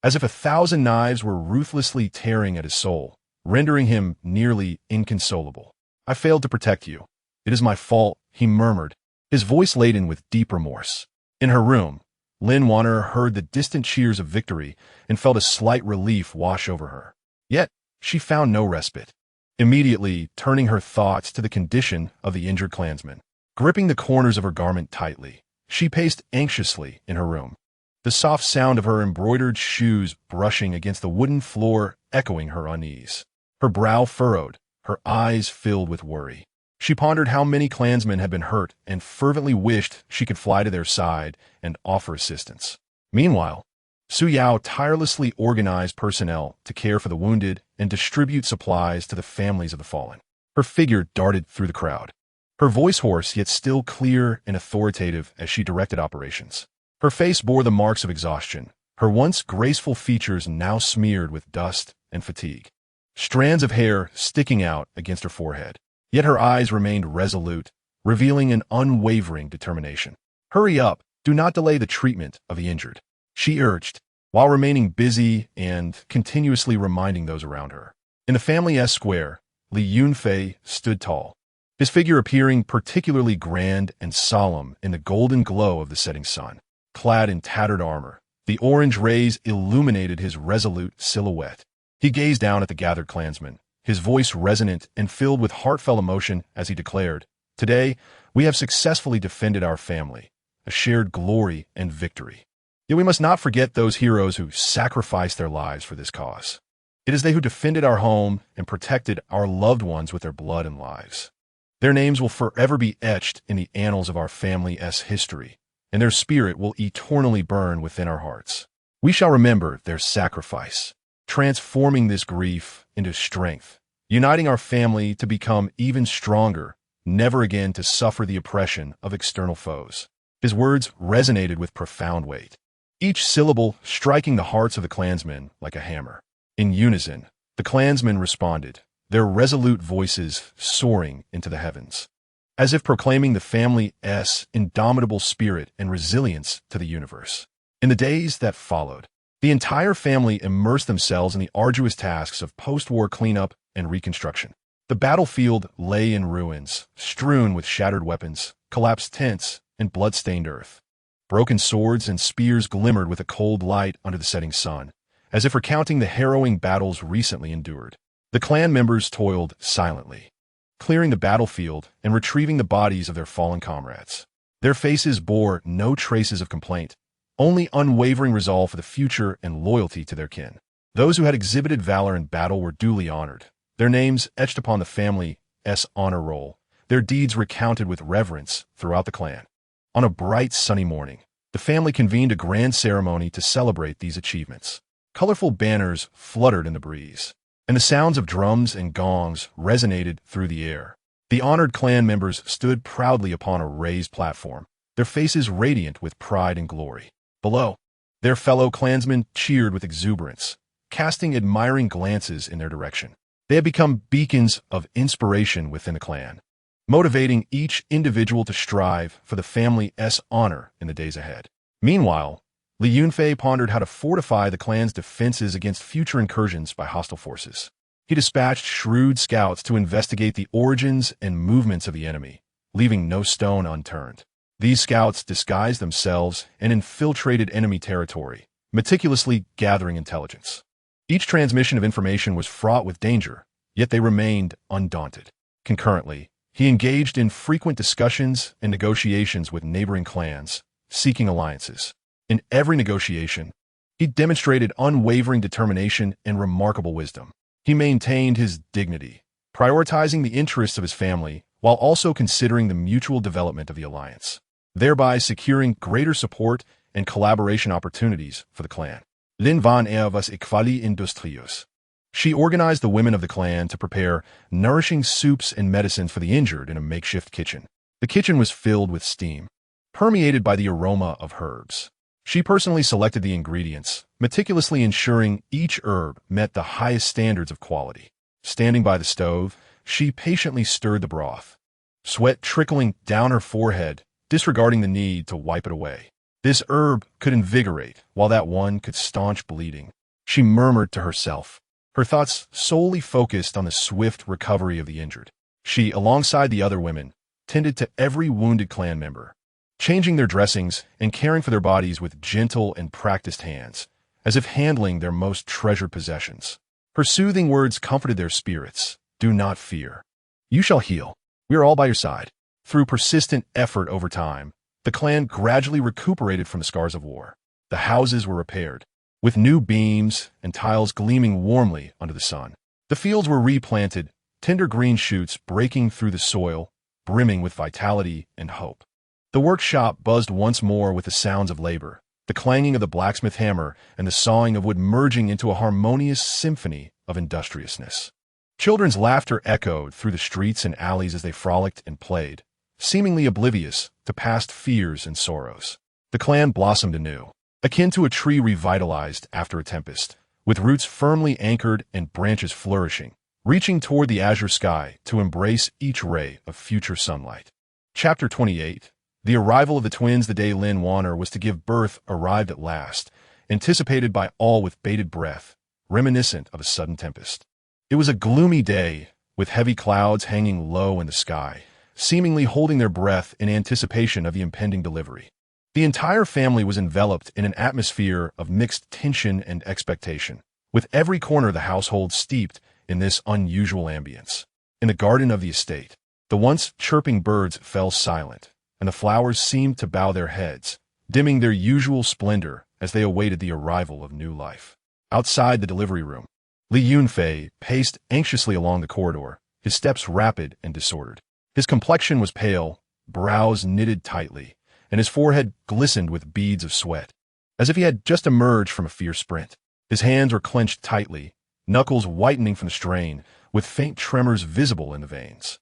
as if 1,000 knives were ruthlessly tearing at his soul, rendering him nearly inconsolable. "I failed to protect you. It is my fault," he murmured, his voice laden with deep remorse. In her room, Lin Wan'er heard the distant cheers of victory and felt a slight relief wash over her. Yet, she found no respite, immediately turning her thoughts to the condition of the injured clansman. Gripping the corners of her garment tightly, she paced anxiously in her room, the soft sound of her embroidered shoes brushing against the wooden floor echoing her unease. Her brow furrowed, her eyes filled with worry. She pondered how many clansmen had been hurt and fervently wished she could fly to their side and offer assistance. Meanwhile, Su Yao tirelessly organized personnel to care for the wounded and distribute supplies to the families of the fallen. Her figure darted through the crowd, her voice hoarse yet still clear and authoritative as she directed operations. Her face bore the marks of exhaustion, her once graceful features now smeared with dust and fatigue, strands of hair sticking out against her forehead. Yet her eyes remained resolute, revealing an unwavering determination. "Hurry up, do not delay the treatment of the injured," she urged, while remaining busy and continuously reminding those around her. In the family square, Li Yunfei stood tall, his figure appearing particularly grand and solemn in the golden glow of the setting sun. Clad in tattered armor, the orange rays illuminated his resolute silhouette. He gazed down at the gathered clansmen, his voice resonant and filled with heartfelt emotion as he declared, Today, we have successfully defended our family, a shared glory and victory. Yet we must not forget those heroes who sacrificed their lives for this cause. It is they who defended our home and protected our loved ones with their blood and lives. Their names will forever be etched in the annals of our family's history, and their spirit will eternally burn within our hearts. We shall remember their sacrifice, transforming this grief into strength, uniting our family to become even stronger, never again to suffer the oppression of external foes. His words resonated with profound weight, each syllable striking the hearts of the clansmen like a hammer. In unison, the clansmen responded, their resolute voices soaring into the heavens, as if proclaiming the family's indomitable spirit and resilience to the universe. In the days that followed, the entire family immersed themselves in the arduous tasks of post-war cleanup and reconstruction. The battlefield lay in ruins, strewn with shattered weapons, collapsed tents, and blood-stained earth. Broken swords and spears glimmered with a cold light under the setting sun, as if recounting the harrowing battles recently endured. The clan members toiled silently, clearing the battlefield and retrieving the bodies of their fallen comrades. Their faces bore no traces of complaint, only unwavering resolve for the future and loyalty to their kin. Those who had exhibited valor in battle were duly honored, their names etched upon the family's honor roll, their deeds recounted with reverence throughout the clan. On a bright, sunny morning, the family convened a grand ceremony to celebrate these achievements. Colorful banners fluttered in the breeze, and the sounds of drums and gongs resonated through the air. The honored clan members stood proudly upon a raised platform, their faces radiant with pride and glory. Below, their fellow clansmen cheered with exuberance, casting admiring glances in their direction. They had become beacons of inspiration within the clan, motivating each individual to strive for the family's honor in the days ahead. Meanwhile, Li Yunfei pondered how to fortify the clan's defenses against future incursions by hostile forces. He dispatched shrewd scouts to investigate the origins and movements of the enemy, leaving no stone unturned. These scouts disguised themselves and infiltrated enemy territory, meticulously gathering intelligence. Each transmission of information was fraught with danger, yet they remained undaunted. Concurrently, he engaged in frequent discussions and negotiations with neighboring clans, seeking alliances. In every negotiation, he demonstrated unwavering determination and remarkable wisdom. He maintained his dignity, prioritizing the interests of his family while also considering the mutual development of the alliance, thereby securing greater support and collaboration opportunities for the clan. Lin Wan'er was equally industrious. She organized the women of the clan to prepare nourishing soups and medicines for the injured in a makeshift kitchen. The kitchen was filled with steam, permeated by the aroma of herbs. She personally selected the ingredients, meticulously ensuring each herb met the highest standards of quality. Standing by the stove, she patiently stirred the broth, sweat trickling down her forehead, disregarding the need to wipe it away. This herb could invigorate, while that one could staunch bleeding. She murmured to herself, her thoughts solely focused on the swift recovery of the injured. She, alongside the other women, tended to every wounded clan member, changing their dressings and caring for their bodies with gentle and practiced hands, as if handling their most treasured possessions. Her soothing words comforted their spirits. Do not fear. You shall heal. We are all by your side. Through persistent effort over time, the clan gradually recuperated from the scars of war. The houses were repaired, with new beams and tiles gleaming warmly under the sun. The fields were replanted, tender green shoots breaking through the soil, brimming with vitality and hope. The workshop buzzed once more with the sounds of labor, the clanging of the blacksmith hammer and the sawing of wood merging into a harmonious symphony of industriousness. Children's laughter echoed through the streets and alleys as they frolicked and played, seemingly oblivious to past fears and sorrows. The clan blossomed anew, akin to a tree revitalized after a tempest, with roots firmly anchored and branches flourishing, reaching toward the azure sky to embrace each ray of future sunlight. Chapter 28. The arrival of the twins the day Lin Wan'er was to give birth arrived at last, anticipated by all with bated breath, reminiscent of a sudden tempest. It was a gloomy day, with heavy clouds hanging low in the sky, seemingly holding their breath in anticipation of the impending delivery. The entire family was enveloped in an atmosphere of mixed tension and expectation, with every corner of the household steeped in this unusual ambience. In the garden of the estate, The once chirping birds fell silent, and the flowers seemed to bow their heads, dimming their usual splendor as they awaited the arrival of new life. Outside the delivery room, Li Yunfei paced anxiously along the corridor, his steps rapid and disordered. His complexion was pale, brows knitted tightly, and his forehead glistened with beads of sweat, as if he had just emerged from a fierce sprint. His hands were clenched tightly, knuckles whitening from the strain, with faint tremors visible in the veins.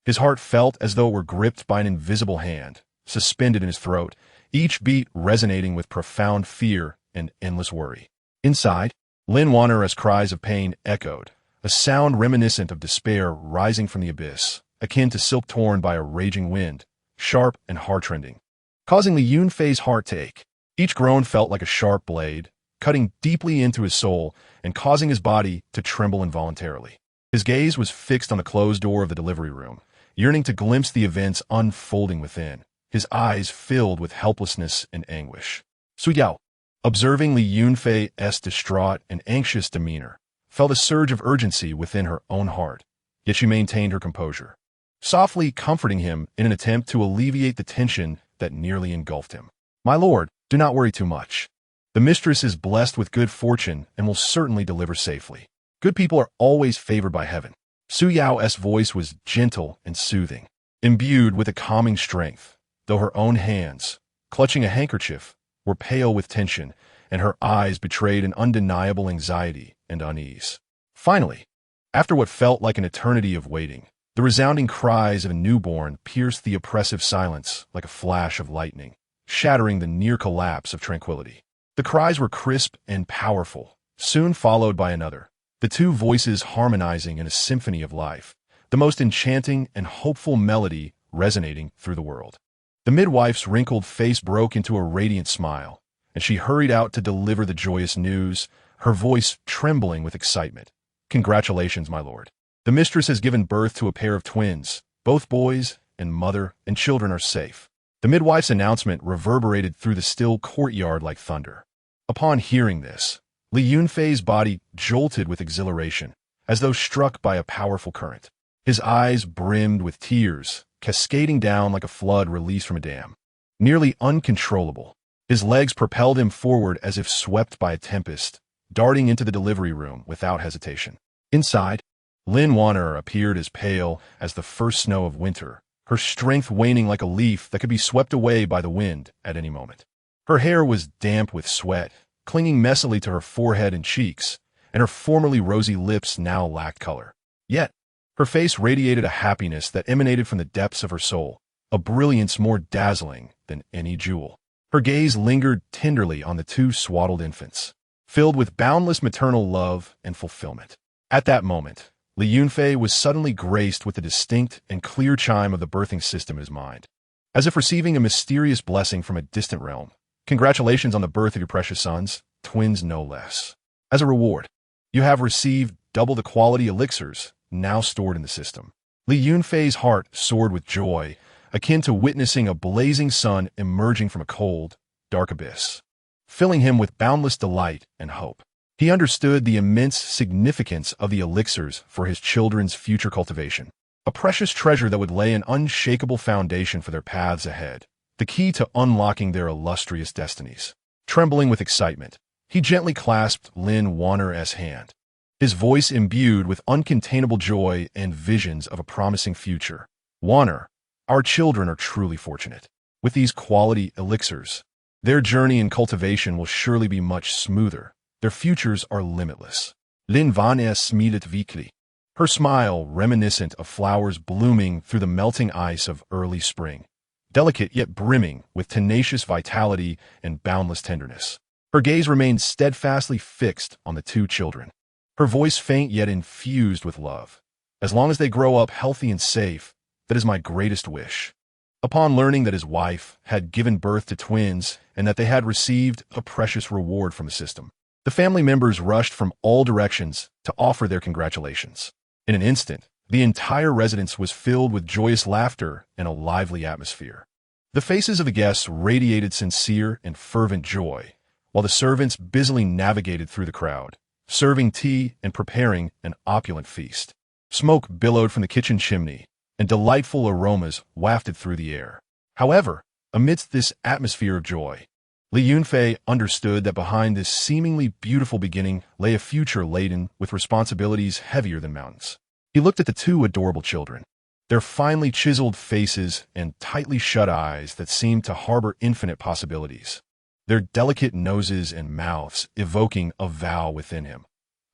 His heart felt as though it were gripped by an invisible hand, suspended in his throat, each beat resonating with profound fear and endless worry. Inside, Lin Wan'er's cries of pain echoed, a sound reminiscent of despair rising from the abyss, akin to silk torn by a raging wind, sharp and heart-rending, causing Li Yunfei's heart to ache. Each groan felt like a sharp blade, cutting deeply into his soul and causing his body to tremble involuntarily. His gaze was fixed on the closed door of the delivery room, yearning to glimpse the events unfolding within, his eyes filled with helplessness and anguish. Su Yao, observing Li Yunfei's distraught and anxious demeanor, felt a surge of urgency within her own heart, yet she maintained her composure, softly comforting him in an attempt to alleviate the tension that nearly engulfed him. "My lord, do not worry too much. The mistress is blessed with good fortune and will certainly deliver safely. Good people are always favored by heaven." Su Yao's voice was gentle and soothing, imbued with a calming strength, though her own hands, clutching a handkerchief, were pale with tension, and her eyes betrayed an undeniable anxiety and unease. Finally, after what felt like an eternity of waiting, the resounding cries of a newborn pierced the oppressive silence like a flash of lightning, shattering the near collapse of tranquility. The cries were crisp and powerful, soon followed by another, the two voices harmonizing in a symphony of life, the most enchanting and hopeful melody resonating through the world. The midwife's wrinkled face broke into a radiant smile, and she hurried out to deliver the joyous news, her voice trembling with excitement. "Congratulations, my lord. The mistress has given birth to a pair of twins. Both boys and mother and children are safe." The midwife's announcement reverberated through the still courtyard like thunder. Upon hearing this, Li Yunfei's body jolted with exhilaration, as though struck by a powerful current. His eyes brimmed with tears, cascading down like a flood released from a dam. Nearly uncontrollable, his legs propelled him forward as if swept by a tempest, darting into the delivery room without hesitation. Inside, Lin Wan'er appeared as pale as the first snow of winter, her strength waning like a leaf that could be swept away by the wind at any moment. Her hair was damp with sweat, clinging messily to her forehead and cheeks, and her formerly rosy lips now lacked color. Yet, her face radiated a happiness that emanated from the depths of her soul, a brilliance more dazzling than any jewel. Her gaze lingered tenderly on the two swaddled infants, filled with boundless maternal love and fulfillment. At that moment, Li Yunfei was suddenly graced with the distinct and clear chime of the birthing system in his mind, as if receiving a mysterious blessing from a distant realm. "Congratulations on the birth of your precious sons, twins no less. As a reward, you have received double the quality elixirs now stored in the system." Li Yunfei's heart soared with joy, akin to witnessing a blazing sun emerging from a cold, dark abyss, filling him with boundless delight and hope. He understood the immense significance of the elixirs for his children's future cultivation, a precious treasure that would lay an unshakable foundation for their paths ahead, the key to unlocking their illustrious destinies. Trembling with excitement, he gently clasped Lin Wan'er's hand, his voice imbued with uncontainable joy and visions of a promising future. "Wan'er, our children are truly fortunate. With these quality elixirs, their journey in cultivation will surely be much smoother. Their futures are limitless." Lin Wan'er smiled weakly, her smile reminiscent of flowers blooming through the melting ice of early spring, delicate yet brimming with tenacious vitality and boundless tenderness. Her gaze remained steadfastly fixed on the two children, her voice faint yet infused with love. "As long as they grow up healthy and safe, that is my greatest wish." Upon learning that his wife had given birth to twins and that they had received a precious reward from the system, the family members rushed from all directions to offer their congratulations. In an instant, the entire residence was filled with joyous laughter and a lively atmosphere. The faces of the guests radiated sincere and fervent joy, while the servants busily navigated through the crowd, serving tea and preparing an opulent feast. Smoke billowed from the kitchen chimney, and delightful aromas wafted through the air. However, amidst this atmosphere of joy, Li Yunfei understood that behind this seemingly beautiful beginning lay a future laden with responsibilities heavier than mountains. He looked at the two adorable children, their finely chiseled faces and tightly shut eyes that seemed to harbor infinite possibilities, their delicate noses and mouths evoking a vow within him.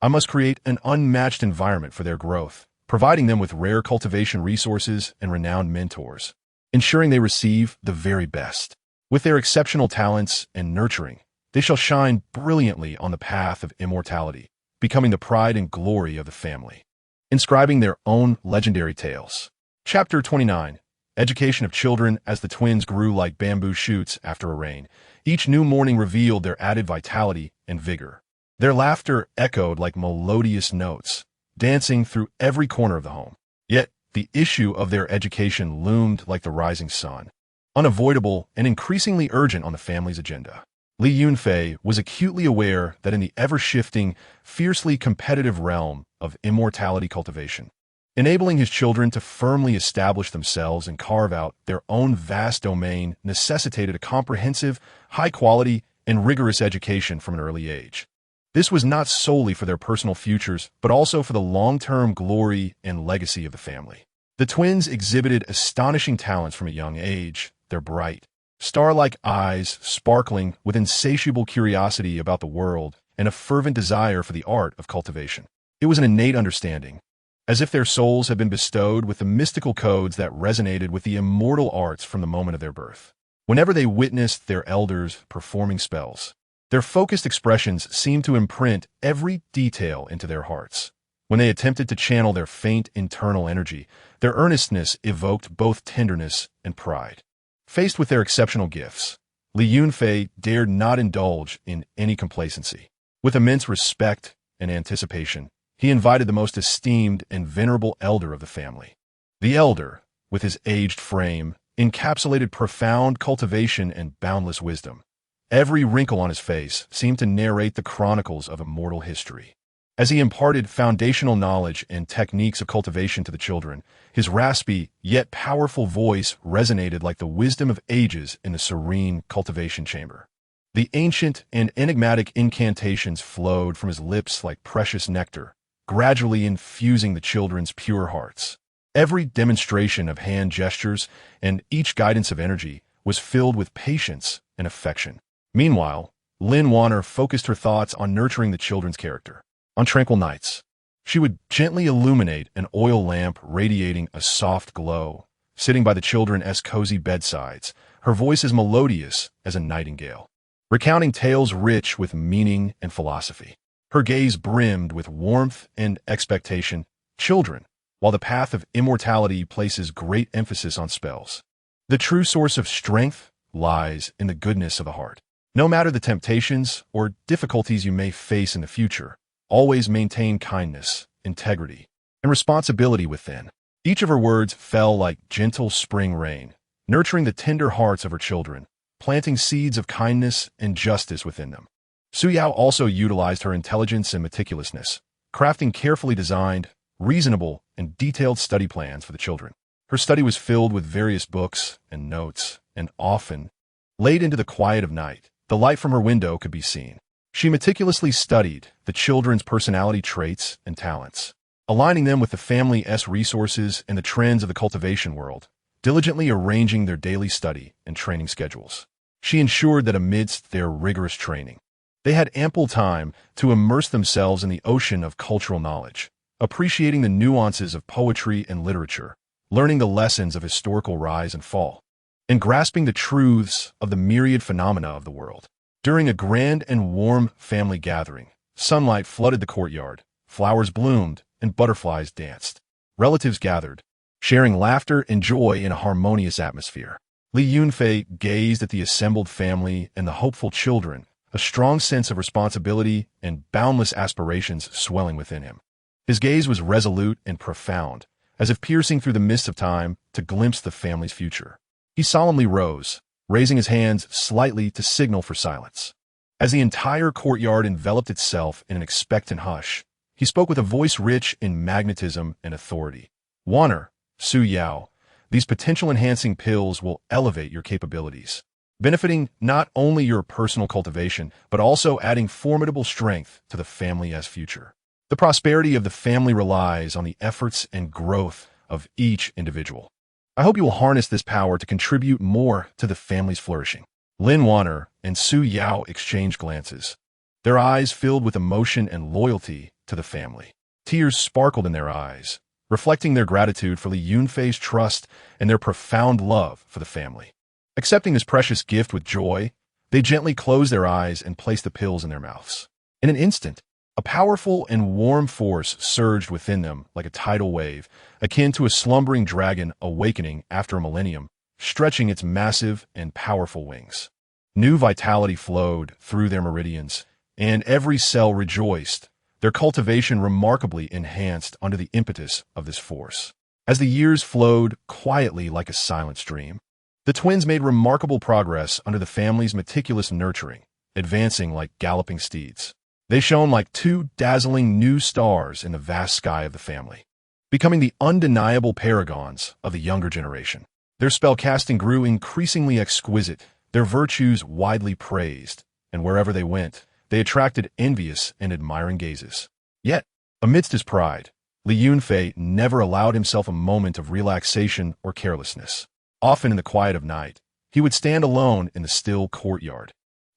I must create an unmatched environment for their growth, providing them with rare cultivation resources and renowned mentors, ensuring they receive the very best. With their exceptional talents and nurturing, they shall shine brilliantly on the path of immortality, becoming the pride and glory of the family, inscribing their own legendary tales. Chapter 29. Education of Children. As the twins grew like bamboo shoots after a rain, each new morning revealed their added vitality and vigor. Their laughter echoed like melodious notes, dancing through every corner of the home. Yet, the issue of their education loomed like the rising sun, unavoidable and increasingly urgent on the family's agenda. Li Yunfei was acutely aware that in the ever-shifting, fiercely competitive realm of immortality cultivation, enabling his children to firmly establish themselves and carve out their own vast domain necessitated a comprehensive, high-quality, and rigorous education from an early age. This was not solely for their personal futures, but also for the long-term glory and legacy of the family. The twins exhibited astonishing talents from a young age, their bright, star-like eyes sparkling with insatiable curiosity about the world and a fervent desire for the art of cultivation. It was an innate understanding, as if their souls had been bestowed with the mystical codes that resonated with the immortal arts from the moment of their birth. Whenever they witnessed their elders performing spells, their focused expressions seemed to imprint every detail into their hearts. When they attempted to channel their faint internal energy, their earnestness evoked both tenderness and pride. Faced with their exceptional gifts, Li Yunfei dared not indulge in any complacency. With immense respect and anticipation, he invited the most esteemed and venerable elder of the family. The elder, with his aged frame, encapsulated profound cultivation and boundless wisdom. Every wrinkle on his face seemed to narrate the chronicles of immortal history. As he imparted foundational knowledge and techniques of cultivation to the children, his raspy yet powerful voice resonated like the wisdom of ages in the serene cultivation chamber. The ancient and enigmatic incantations flowed from his lips like precious nectar, gradually infusing the children's pure hearts. Every demonstration of hand gestures and each guidance of energy was filled with patience and affection. Meanwhile, Lin Wan'er focused her thoughts on nurturing the children's character. On tranquil nights, she would gently illuminate an oil lamp radiating a soft glow, sitting by the children's cozy bedsides, her voice as melodious as a nightingale, recounting tales rich with meaning and philosophy. Her gaze brimmed with warmth and expectation. Children, while the path of immortality places great emphasis on spells, the true source of strength lies in the goodness of the heart. No matter the temptations or difficulties you may face in the future, always maintain kindness, integrity, and responsibility within. Each of her words fell like gentle spring rain, nurturing the tender hearts of her children, planting seeds of kindness and justice within them. Suyao also utilized her intelligence and meticulousness, crafting carefully designed, reasonable, and detailed study plans for the children. Her study was filled with various books and notes, and often, late into the quiet of night, the light from her window could be seen. She meticulously studied the children's personality traits and talents, aligning them with the family's resources and the trends of the cultivation world, diligently arranging their daily study and training schedules. She ensured that amidst their rigorous training, they had ample time to immerse themselves in the ocean of cultural knowledge, appreciating the nuances of poetry and literature, learning the lessons of historical rise and fall, and grasping the truths of the myriad phenomena of the world. During a grand and warm family gathering, sunlight flooded the courtyard, flowers bloomed, and butterflies danced. Relatives gathered, sharing laughter and joy in a harmonious atmosphere. Li Yunfei gazed at the assembled family and the hopeful children, a strong sense of responsibility and boundless aspirations swelling within him. His gaze was resolute and profound, as if piercing through the mist of time to glimpse the family's future. He solemnly rose, raising his hands slightly to signal for silence. As the entire courtyard enveloped itself in an expectant hush, he spoke with a voice rich in magnetism and authority. "Wan'er, Su Yao. These potential-enhancing pills will elevate your capabilities, benefiting not only your personal cultivation, but also adding formidable strength to the family's future. The prosperity of the family relies on the efforts and growth of each individual. I hope you will harness this power to contribute more to the family's flourishing. Lin Wan'er and Su Yao exchanged glances, their eyes filled with emotion and loyalty to the family. Tears sparkled in their eyes, reflecting their gratitude for Li Yunfei's trust and their profound love for the family. Accepting this precious gift with joy, they gently closed their eyes and placed the pills in their mouths. In an instant, a powerful and warm force surged within them like a tidal wave, akin to a slumbering dragon awakening after a millennium, stretching its massive and powerful wings. New vitality flowed through their meridians, and every cell rejoiced, their cultivation remarkably enhanced under the impetus of this force. As the years flowed quietly like a silent stream, the twins made remarkable progress under the family's meticulous nurturing, advancing like galloping steeds. They shone like two dazzling new stars in the vast sky of the family, becoming the undeniable paragons of the younger generation. Their spellcasting grew increasingly exquisite, their virtues widely praised, and wherever they went, they attracted envious and admiring gazes. Yet, amidst his pride, Li Yunfei never allowed himself a moment of relaxation or carelessness. Often in the quiet of night, he would stand alone in the still courtyard,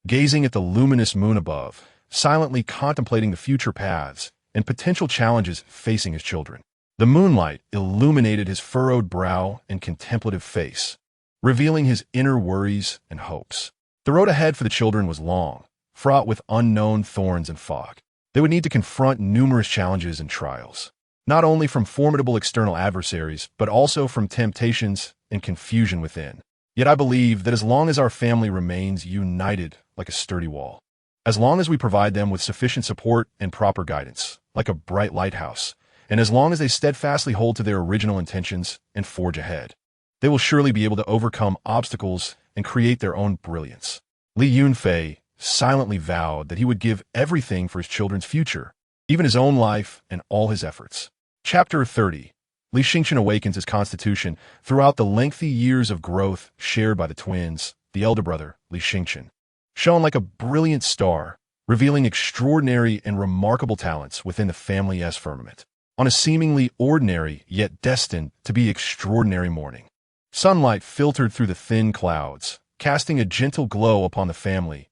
gazing at the luminous moon above, silently contemplating the future paths and potential challenges facing his children. The moonlight illuminated his furrowed brow and contemplative face, revealing his inner worries and hopes. The road ahead for the children was long, fraught with unknown thorns and fog. They would need to confront numerous challenges and trials, not only from formidable external adversaries, but also from temptations and confusion within. Yet I believe that as long as our family remains united like a sturdy wall, as long as we provide them with sufficient support and proper guidance, like a bright lighthouse, and as long as they steadfastly hold to their original intentions and forge ahead, they will surely be able to overcome obstacles and create their own brilliance. Li Yunfei silently vowed that he would give everything for his children's future, even his own life and all his efforts. Chapter 30. Li Xingchen awakens his constitution throughout the lengthy years of growth shared by the twins. The elder brother, Li Xingchen, shone like a brilliant star, revealing extraordinary and remarkable talents within the family's firmament. On a seemingly ordinary, yet destined to be extraordinary morning, sunlight filtered through the thin clouds, casting a gentle glow upon the family's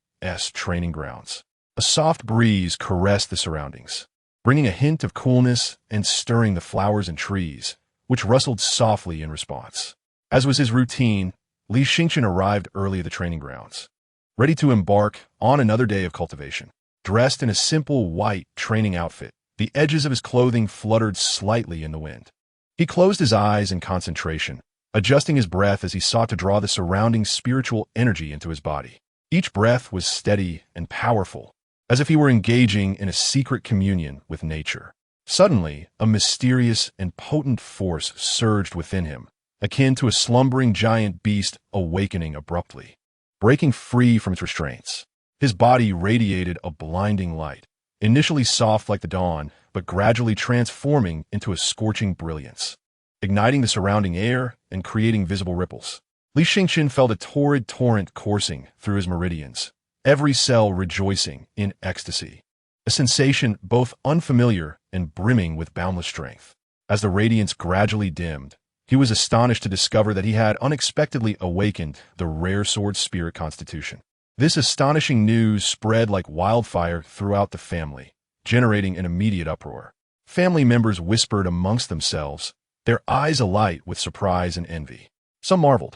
training grounds. A soft breeze caressed the surroundings, bringing a hint of coolness and stirring the flowers and trees, which rustled softly in response. As was his routine, Li Xingchen arrived early at the training grounds, ready to embark on another day of cultivation. Dressed in a simple white training outfit, the edges of his clothing fluttered slightly in the wind. He closed his eyes in concentration, adjusting his breath as he sought to draw the surrounding spiritual energy into his body. Each breath was steady and powerful, as if he were engaging in a secret communion with nature. Suddenly, a mysterious and potent force surged within him, akin to a slumbering giant beast awakening abruptly, breaking free from its restraints. His body radiated a blinding light, initially soft like the dawn, but gradually transforming into a scorching brilliance, igniting the surrounding air and creating visible ripples. Li Xingchen felt a torrid torrent coursing through his meridians, every cell rejoicing in ecstasy, a sensation both unfamiliar and brimming with boundless strength. As the radiance gradually dimmed, he was astonished to discover that he had unexpectedly awakened the rare sword spirit constitution. This astonishing news spread like wildfire throughout the family, generating an immediate uproar. Family members whispered amongst themselves, their eyes alight with surprise and envy. Some marveled,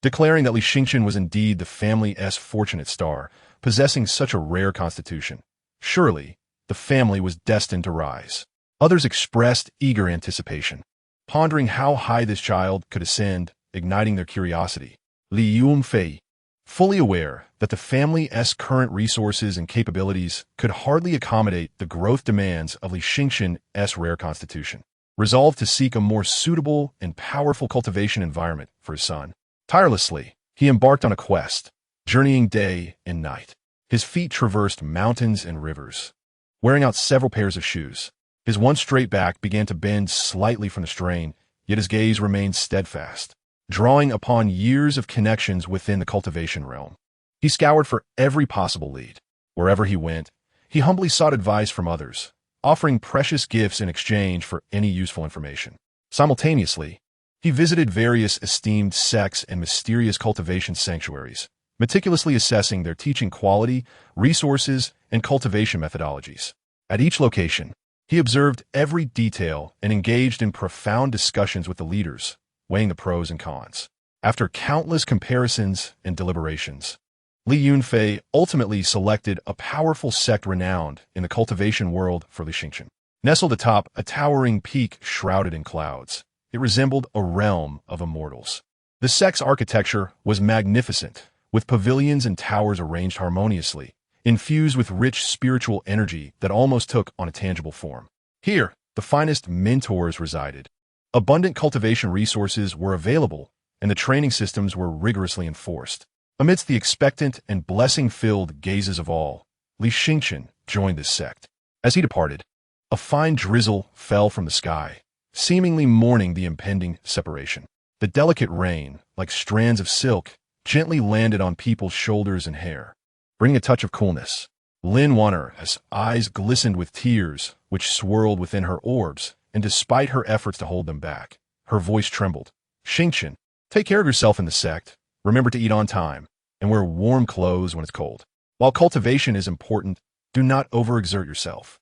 declaring that Li Xingchen was indeed the family's fortunate star, possessing such a rare constitution. Surely, the family was destined to rise. Others expressed eager anticipation, pondering how high this child could ascend, igniting their curiosity. Li Yunfei, fully aware that the family's current resources and capabilities could hardly accommodate the growth demands of Li Xingchen's rare constitution, resolved to seek a more suitable and powerful cultivation environment for his son. Tirelessly, he embarked on a quest, journeying day and night. His feet traversed mountains and rivers, wearing out several pairs of shoes. His one straight back began to bend slightly from the strain, yet his gaze remained steadfast, drawing upon years of connections within the cultivation realm. He scoured for every possible lead. Wherever he went, he humbly sought advice from others, offering precious gifts in exchange for any useful information. Simultaneously, he visited various esteemed sects and mysterious cultivation sanctuaries, meticulously assessing their teaching quality, resources, and cultivation methodologies. At each location, he observed every detail and engaged in profound discussions with the leaders, weighing the pros and cons. After countless comparisons and deliberations, Li Yunfei ultimately selected a powerful sect renowned in the cultivation world for Li Xingchen. Nestled atop a towering peak shrouded in clouds, it resembled a realm of immortals. The sect's architecture was magnificent, with pavilions and towers arranged harmoniously, infused with rich spiritual energy that almost took on a tangible form. Here, the finest mentors resided. Abundant cultivation resources were available, and the training systems were rigorously enforced. Amidst the expectant and blessing-filled gazes of all, Li Xingchen joined this sect. As he departed, a fine drizzle fell from the sky, seemingly mourning the impending separation. The delicate rain, like strands of silk, gently landed on people's shoulders and hair, bringing a touch of coolness. Lin Wan'er's eyes glistened with tears, which swirled within her orbs, and despite her efforts to hold them back, her voice trembled. Xingchen, take care of yourself in the sect. Remember to eat on time, and wear warm clothes when it's cold. While cultivation is important, do not overexert yourself.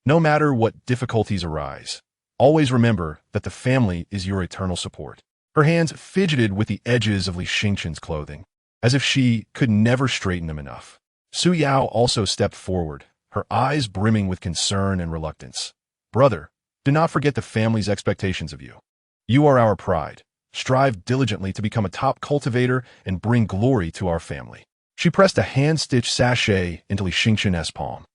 No matter what difficulties arise, always remember that the family is your eternal support. Her hands fidgeted with the edges of Li Xingchen's clothing, as if she could never straighten them enough. Su Yao also stepped forward, her eyes brimming with concern and reluctance. Brother, do not forget the family's expectations of you. You are our pride. Strive diligently to become a top cultivator and bring glory to our family. She pressed a hand-stitched sachet into Li Xingchen's palm,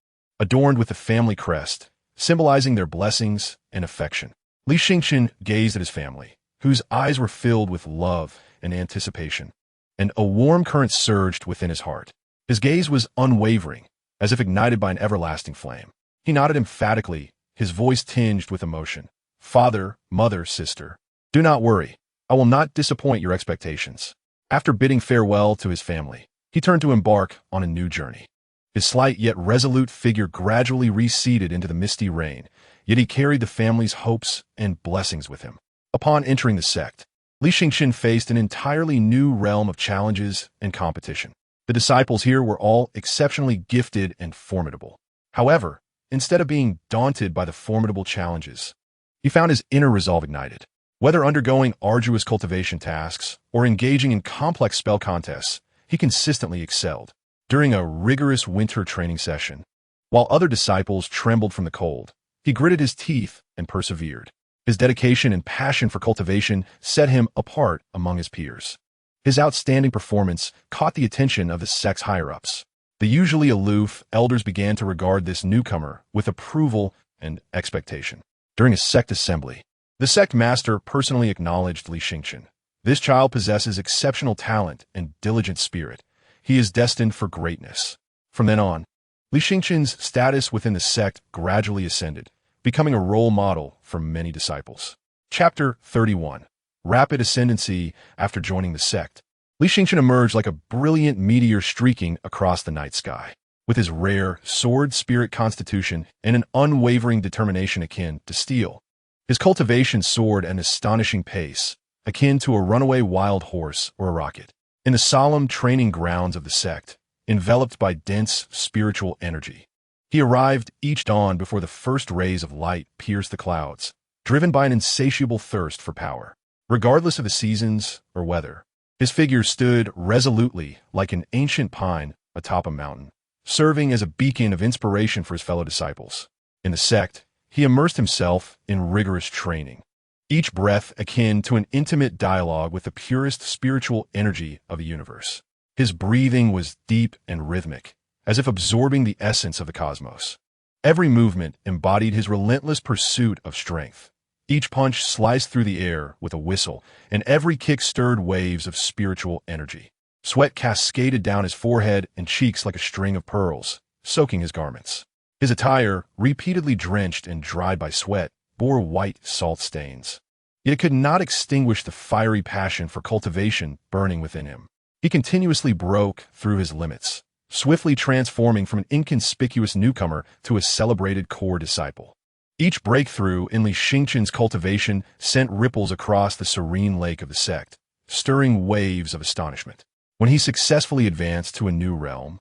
adorned with the family crest, symbolizing their blessings and affection. Li Xingchen gazed at his family, whose eyes were filled with love and anticipation, and a warm current surged within his heart. His gaze was unwavering, as if ignited by an everlasting flame. He nodded emphatically, his voice tinged with emotion. Father, mother, sister, do not worry. I will not disappoint your expectations. After bidding farewell to his family, he turned to embark on a new journey. His slight yet resolute figure gradually receded into the misty rain, yet he carried the family's hopes and blessings with him. Upon entering the sect, Li Xingchen faced an entirely new realm of challenges and competition. The disciples here were all exceptionally gifted and formidable. However, instead of being daunted by the formidable challenges, he found his inner resolve ignited. Whether undergoing arduous cultivation tasks or engaging in complex spell contests, he consistently excelled. During a rigorous winter training session, while other disciples trembled from the cold, he gritted his teeth and persevered. His dedication and passion for cultivation set him apart among his peers. His outstanding performance caught the attention of the sect's higher-ups. The usually aloof elders began to regard this newcomer with approval and expectation. During a sect assembly, the sect master personally acknowledged Li Xingchen. This child possesses exceptional talent and diligent spirit. He is destined for greatness. From then on, Li Xingchen's status within the sect gradually ascended, becoming a role model for many disciples. Chapter 31. Rapid Ascendancy After Joining the Sect. Li Xingchen emerged like a brilliant meteor streaking across the night sky. With his rare sword spirit constitution and an unwavering determination akin to steel, his cultivation soared at an astonishing pace, akin to a runaway wild horse or a rocket. In the solemn training grounds of the sect, enveloped by dense spiritual energy, he arrived each dawn before the first rays of light pierced the clouds, driven by an insatiable thirst for power. Regardless of the seasons or weather, his figure stood resolutely like an ancient pine atop a mountain, serving as a beacon of inspiration for his fellow disciples. In the sect, he immersed himself in rigorous training, each breath akin to an intimate dialogue with the purest spiritual energy of the universe. His breathing was deep and rhythmic, as if absorbing the essence of the cosmos. Every movement embodied his relentless pursuit of strength. Each punch sliced through the air with a whistle, and every kick stirred waves of spiritual energy. Sweat cascaded down his forehead and cheeks like a string of pearls, soaking his garments. His attire, repeatedly drenched and dried by sweat, bore white salt stains. Yet it could not extinguish the fiery passion for cultivation burning within him. He continuously broke through his limits, swiftly transforming from an inconspicuous newcomer to a celebrated core disciple. Each breakthrough in Li Xingqian's cultivation sent ripples across the serene lake of the sect, stirring waves of astonishment. When he successfully advanced to a new realm,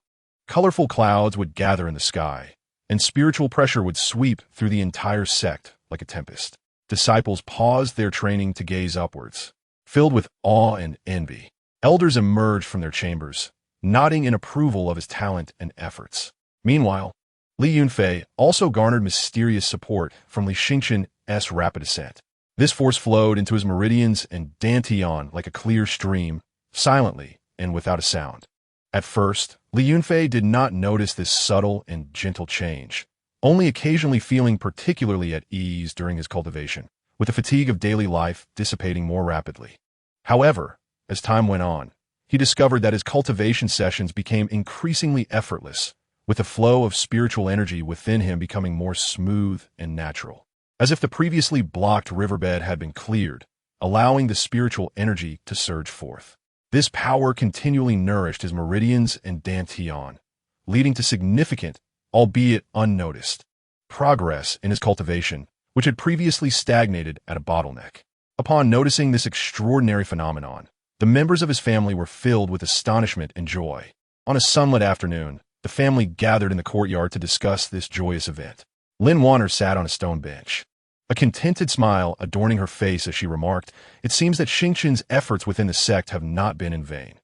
colorful clouds would gather in the sky, and spiritual pressure would sweep through the entire sect like a tempest. Disciples paused their training to gaze upwards, filled with awe and envy. Elders emerged from their chambers, nodding in approval of his talent and efforts. Meanwhile, Li Yunfei also garnered mysterious support from Li Xingqian's rapid ascent. This force flowed into his meridians and dantian like a clear stream, silently and without a sound. At first, Li Yunfei did not notice this subtle and gentle change, only occasionally feeling particularly at ease during his cultivation, with the fatigue of daily life dissipating more rapidly. However, as time went on, he discovered that his cultivation sessions became increasingly effortless, with the flow of spiritual energy within him becoming more smooth and natural, as if the previously blocked riverbed had been cleared, allowing the spiritual energy to surge forth. This power continually nourished his meridians and dantian, leading to significant, albeit unnoticed, progress in his cultivation, which had previously stagnated at a bottleneck. Upon noticing this extraordinary phenomenon, the members of his family were filled with astonishment and joy. On a sunlit afternoon, the family gathered in the courtyard to discuss this joyous event. Lin Wan'er sat on a stone bench, a contented smile adorning her face as she remarked, "It seems that Xingqian's efforts within the sect have not been in vain.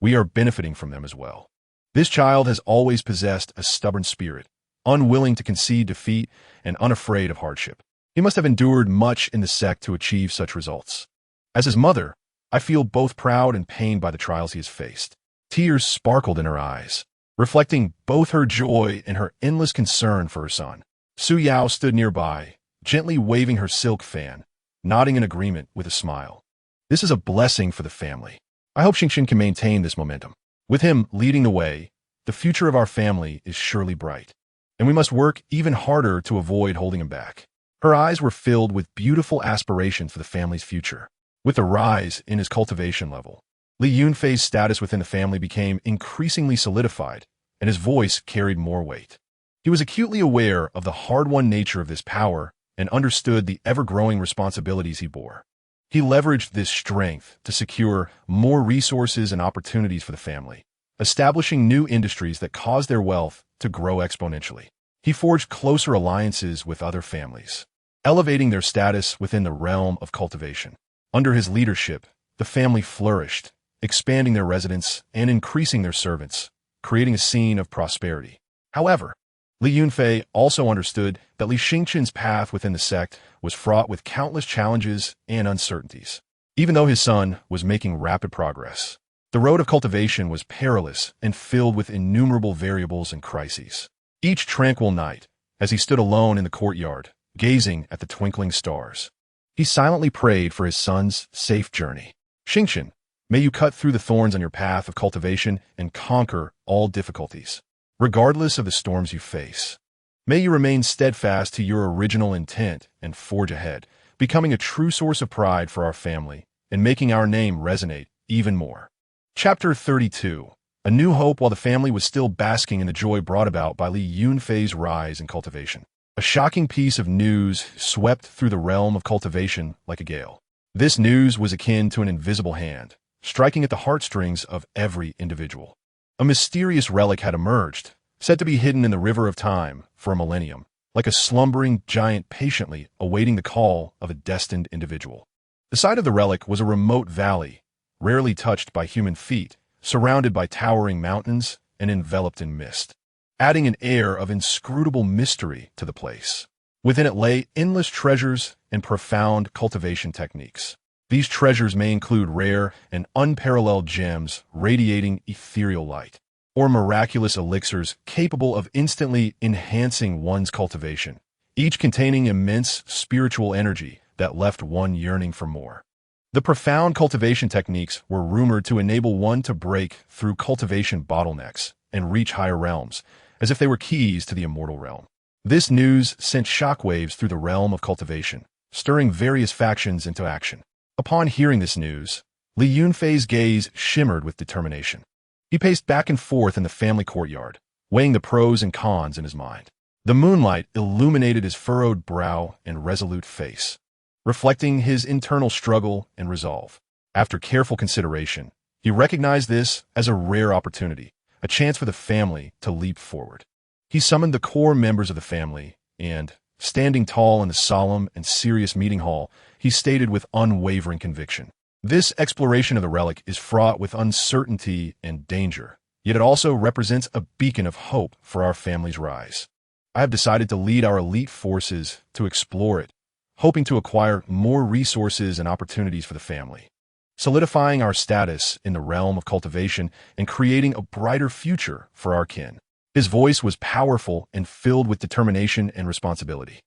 We are benefiting from them as well. This child has always possessed a stubborn spirit, unwilling to concede defeat and unafraid of hardship. He must have endured much in the sect to achieve such results. As his mother, I feel both proud and pained by the trials he has faced." Tears sparkled in her eyes, reflecting both her joy and her endless concern for her son. Su Yao stood nearby, gently waving her silk fan, nodding in agreement with a smile. "This is a blessing for the family. I hope Xingqian can maintain this momentum. With him leading the way, the future of our family is surely bright, and we must work even harder to avoid holding him back." Her eyes were filled with beautiful aspirations for the family's future. With a rise in his cultivation level, Li Yunfei's status within the family became increasingly solidified, and his voice carried more weight. He was acutely aware of the hard-won nature of this power and understood the ever-growing responsibilities he bore. He leveraged this strength to secure more resources and opportunities for the family, establishing new industries that caused their wealth to grow exponentially. He forged closer alliances with other families, elevating their status within the realm of cultivation. Under his leadership, the family flourished, expanding their residence and increasing their servants, creating a scene of prosperity. However, Li Yunfei also understood that Li Xingqian's path within the sect was fraught with countless challenges and uncertainties. Even though his son was making rapid progress, the road of cultivation was perilous and filled with innumerable variables and crises. Each tranquil night, as he stood alone in the courtyard, gazing at the twinkling stars, he silently prayed for his son's safe journey. "Xingqian, may you cut through the thorns on your path of cultivation and conquer all difficulties, regardless of the storms you face. May you remain steadfast to your original intent and forge ahead, becoming a true source of pride for our family and making our name resonate even more." Chapter 32. A new hope while the family was still basking in the joy brought about by Li Yunfei's rise in cultivation. A shocking piece of news swept through the realm of cultivation like a gale. This news was akin to an invisible hand, striking at the heartstrings of every individual. A mysterious relic had emerged, said to be hidden in the river of time for a millennium, like a slumbering giant patiently awaiting the call of a destined individual. The site of the relic was a remote valley, rarely touched by human feet, surrounded by towering mountains and enveloped in mist, adding an air of inscrutable mystery to the place. Within it lay endless treasures and profound cultivation techniques. These treasures may include rare and unparalleled gems radiating ethereal light, or miraculous elixirs capable of instantly enhancing one's cultivation, each containing immense spiritual energy that left one yearning for more. The profound cultivation techniques were rumored to enable one to break through cultivation bottlenecks and reach higher realms, as if they were keys to the immortal realm. This news sent shockwaves through the realm of cultivation, stirring various factions into action. Upon hearing this news, Li Yunfei's gaze shimmered with determination. He paced back and forth in the family courtyard, weighing the pros and cons in his mind. The moonlight illuminated his furrowed brow and resolute face, reflecting his internal struggle and resolve. After careful consideration, he recognized this as a rare opportunity, a chance for the family to leap forward. He summoned the core members of the family, and, standing tall in the solemn and serious meeting hall, he stated with unwavering conviction, "This exploration of the relic is fraught with uncertainty and danger, yet it also represents a beacon of hope for our family's rise. I have decided to lead our elite forces to explore it, hoping to acquire more resources and opportunities for the family, solidifying our status in the realm of cultivation and creating a brighter future for our kin." His voice was powerful and filled with determination and responsibility.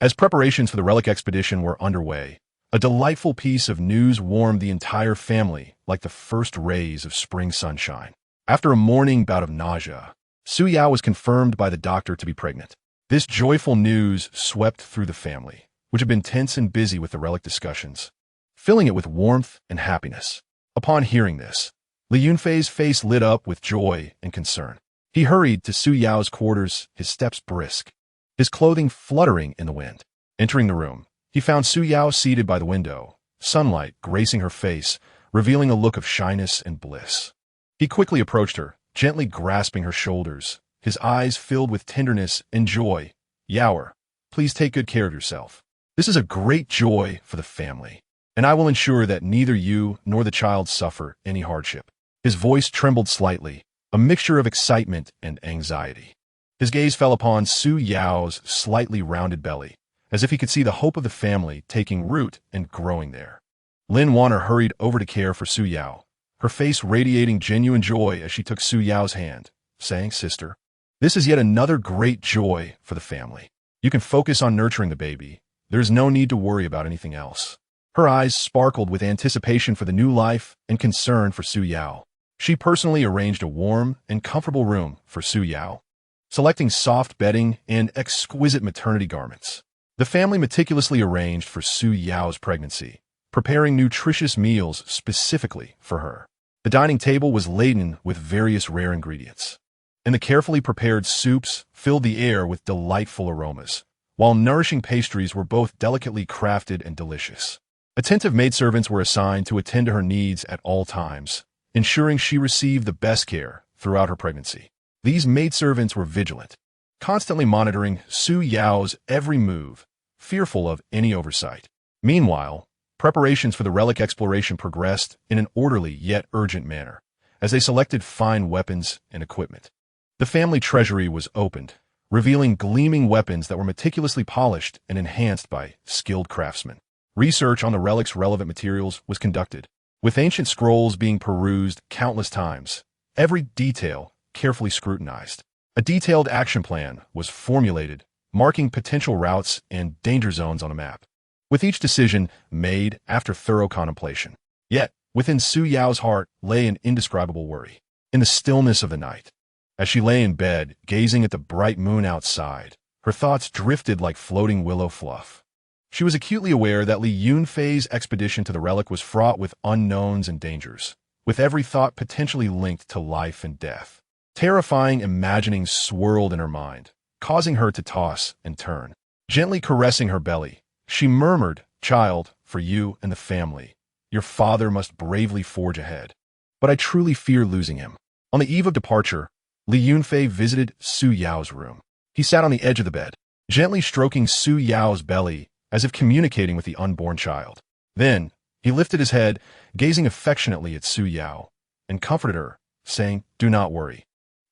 As preparations for the relic expedition were underway, a delightful piece of news warmed the entire family like the first rays of spring sunshine. After a morning bout of nausea, Su Yao was confirmed by the doctor to be pregnant. This joyful news swept through the family, which had been tense and busy with the relic discussions, filling it with warmth and happiness. Upon hearing this, Li Yunfei's face lit up with joy and concern. He hurried to Su Yao's quarters, his steps brisk, his clothing fluttering in the wind. Entering the room, he found Su Yao seated by the window, sunlight gracing her face, revealing a look of shyness and bliss. He quickly approached her, gently grasping her shoulders, his eyes filled with tenderness and joy. "Yaoer, please take good care of yourself. This is a great joy for the family, and I will ensure that neither you nor the child suffer any hardship." His voice trembled slightly, a mixture of excitement and anxiety. His gaze fell upon Su Yao's slightly rounded belly, as if he could see the hope of the family taking root and growing there. Lin Wan'er hurried over to care for Su Yao, her face radiating genuine joy as she took Su Yao's hand, saying, "Sister, this is yet another great joy for the family. You can focus on nurturing the baby. There is no need to worry about anything else." Her eyes sparkled with anticipation for the new life and concern for Su Yao. She personally arranged a warm and comfortable room for Su Yao, selecting soft bedding and exquisite maternity garments. The family meticulously arranged for Su Yao's pregnancy, preparing nutritious meals specifically for her. The dining table was laden with various rare ingredients, and the carefully prepared soups filled the air with delightful aromas, while nourishing pastries were both delicately crafted and delicious. Attentive maidservants were assigned to attend to her needs at all times, ensuring she received the best care throughout her pregnancy. These maidservants were vigilant, constantly monitoring Su Yao's every move, fearful of any oversight. Meanwhile, preparations for the relic exploration progressed in an orderly yet urgent manner, as they selected fine weapons and equipment. The family treasury was opened, revealing gleaming weapons that were meticulously polished and enhanced by skilled craftsmen. Research on the relic's relevant materials was conducted, with ancient scrolls being perused countless times, every detail carefully scrutinized. A detailed action plan was formulated, marking potential routes and danger zones on a map, with each decision made after thorough contemplation. Yet, within Su Yao's heart lay an indescribable worry. In the stillness of the night, as she lay in bed, gazing at the bright moon outside, her thoughts drifted like floating willow fluff. She was acutely aware that Li Yunfei's expedition to the relic was fraught with unknowns and dangers, with every thought potentially linked to life and death. Terrifying imaginings swirled in her mind, causing her to toss and turn. Gently caressing her belly, she murmured, "Child, for you and the family, your father must bravely forge ahead. But I truly fear losing him." On the eve of departure, Li Yunfei visited Su Yao's room. He sat on the edge of the bed, gently stroking Su Yao's belly as if communicating with the unborn child. Then, he lifted his head, gazing affectionately at Su Yao, and comforted her, saying, "Do not worry.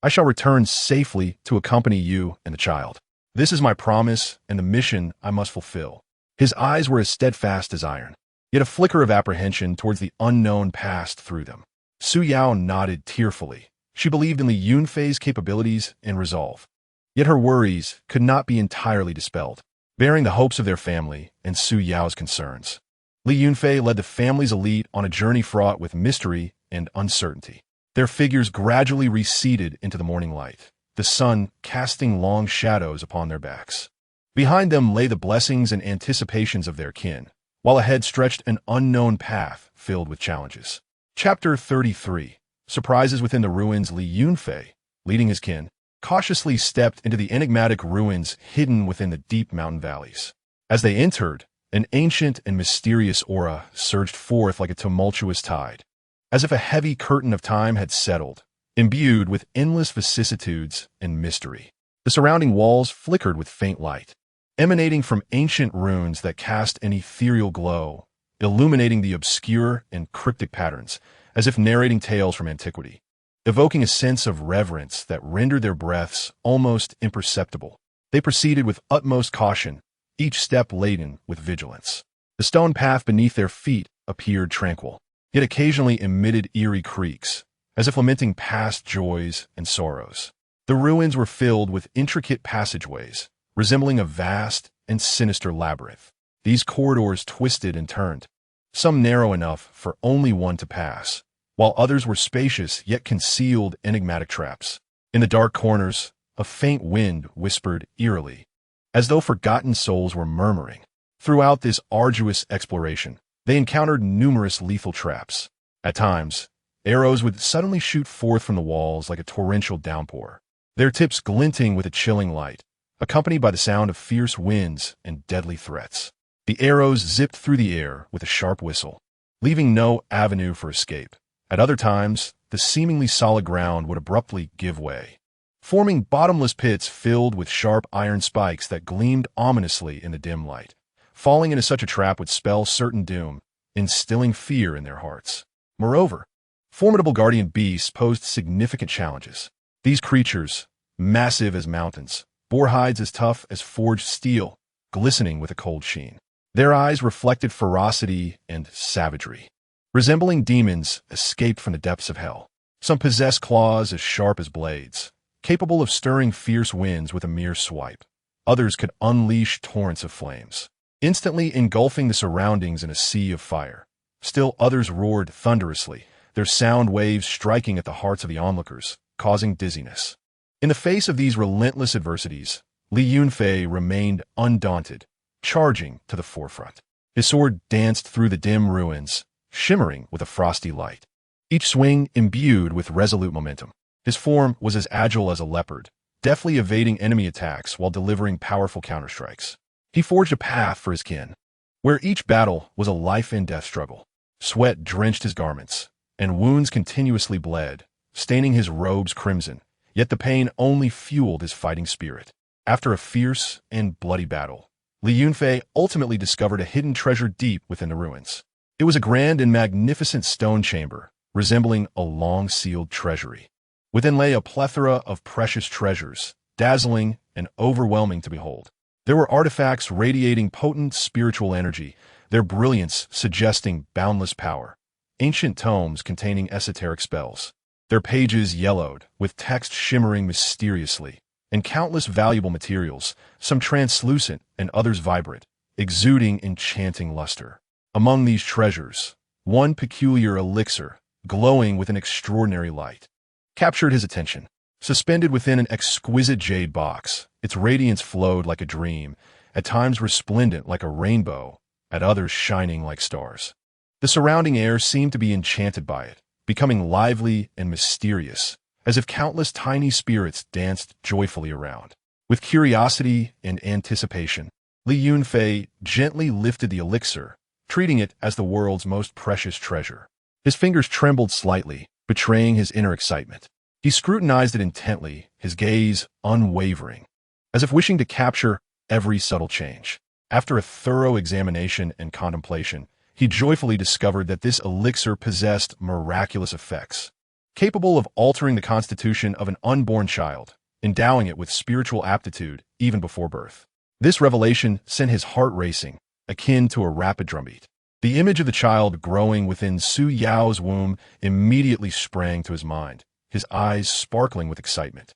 I shall return safely to accompany you and the child. This is my promise and the mission I must fulfill." His eyes were as steadfast as iron, yet a flicker of apprehension towards the unknown passed through them. Su Yao nodded tearfully. She believed in Li Yunfei's capabilities and resolve, yet her worries could not be entirely dispelled. Bearing the hopes of their family and Su Yao's concerns, Li Yunfei led the family's elite on a journey fraught with mystery and uncertainty. Their figures gradually receded into the morning light, the sun casting long shadows upon their backs. Behind them lay the blessings and anticipations of their kin, while ahead stretched an unknown path filled with challenges. Chapter 33. Surprises within the ruins. Li Yunfei, leading his kin, cautiously stepped into the enigmatic ruins hidden within the deep mountain valleys. As they entered, an ancient and mysterious aura surged forth like a tumultuous tide, as if a heavy curtain of time had settled, imbued with endless vicissitudes and mystery. The surrounding walls flickered with faint light, emanating from ancient runes that cast an ethereal glow, illuminating the obscure and cryptic patterns, as if narrating tales from antiquity, evoking a sense of reverence that rendered their breaths almost imperceptible. They proceeded with utmost caution, each step laden with vigilance. The stone path beneath their feet appeared tranquil, yet occasionally emitted eerie creaks, as if lamenting past joys and sorrows. The ruins were filled with intricate passageways, resembling a vast and sinister labyrinth. These corridors twisted and turned, some narrow enough for only one to pass, while others were spacious yet concealed enigmatic traps. In the dark corners, a faint wind whispered eerily, as though forgotten souls were murmuring. Throughout this arduous exploration, they encountered numerous lethal traps. At times, arrows would suddenly shoot forth from the walls like a torrential downpour, their tips glinting with a chilling light, accompanied by the sound of fierce winds and deadly threats. The arrows zipped through the air with a sharp whistle, leaving no avenue for escape. At other times, the seemingly solid ground would abruptly give way, forming bottomless pits filled with sharp iron spikes that gleamed ominously in the dim light. Falling into such a trap would spell certain doom, instilling fear in their hearts. Moreover, formidable guardian beasts posed significant challenges. These creatures, massive as mountains, bore hides as tough as forged steel, glistening with a cold sheen. Their eyes reflected ferocity and savagery, resembling demons escaped from the depths of hell. Some possessed claws as sharp as blades, capable of stirring fierce winds with a mere swipe. Others could unleash torrents of flames, instantly engulfing the surroundings in a sea of fire. Still others roared thunderously, their sound waves striking at the hearts of the onlookers, causing dizziness. In the face of these relentless adversities, Li Yunfei remained undaunted, charging to the forefront. His sword danced through the dim ruins, shimmering with a frosty light, each swing imbued with resolute momentum. His form was as agile as a leopard, deftly evading enemy attacks while delivering powerful counterstrikes. He forged a path for his kin, where each battle was a life-and-death struggle. Sweat drenched his garments, and wounds continuously bled, staining his robes crimson, yet the pain only fueled his fighting spirit. After a fierce and bloody battle, Li Yunfei ultimately discovered a hidden treasure deep within the ruins. It was a grand and magnificent stone chamber, resembling a long-sealed treasury. Within lay a plethora of precious treasures, dazzling and overwhelming to behold. There were artifacts radiating potent spiritual energy, their brilliance suggesting boundless power. Ancient tomes containing esoteric spells, their pages yellowed, with text shimmering mysteriously, and countless valuable materials, some translucent and others vibrant, exuding enchanting luster. Among these treasures, one peculiar elixir, glowing with an extraordinary light, captured his attention. Suspended within an exquisite jade box, its radiance flowed like a dream, at times resplendent like a rainbow, at others shining like stars. The surrounding air seemed to be enchanted by it, becoming lively and mysterious, as if countless tiny spirits danced joyfully around. With curiosity and anticipation, Li Yunfei gently lifted the elixir, treating it as the world's most precious treasure. His fingers trembled slightly, betraying his inner excitement. He scrutinized it intently, his gaze unwavering, as if wishing to capture every subtle change. After a thorough examination and contemplation, he joyfully discovered that this elixir possessed miraculous effects, capable of altering the constitution of an unborn child, endowing it with spiritual aptitude even before birth. This revelation sent his heart racing, akin to a rapid drumbeat. The image of the child growing within Su Yao's womb immediately sprang to his mind, his eyes sparkling with excitement,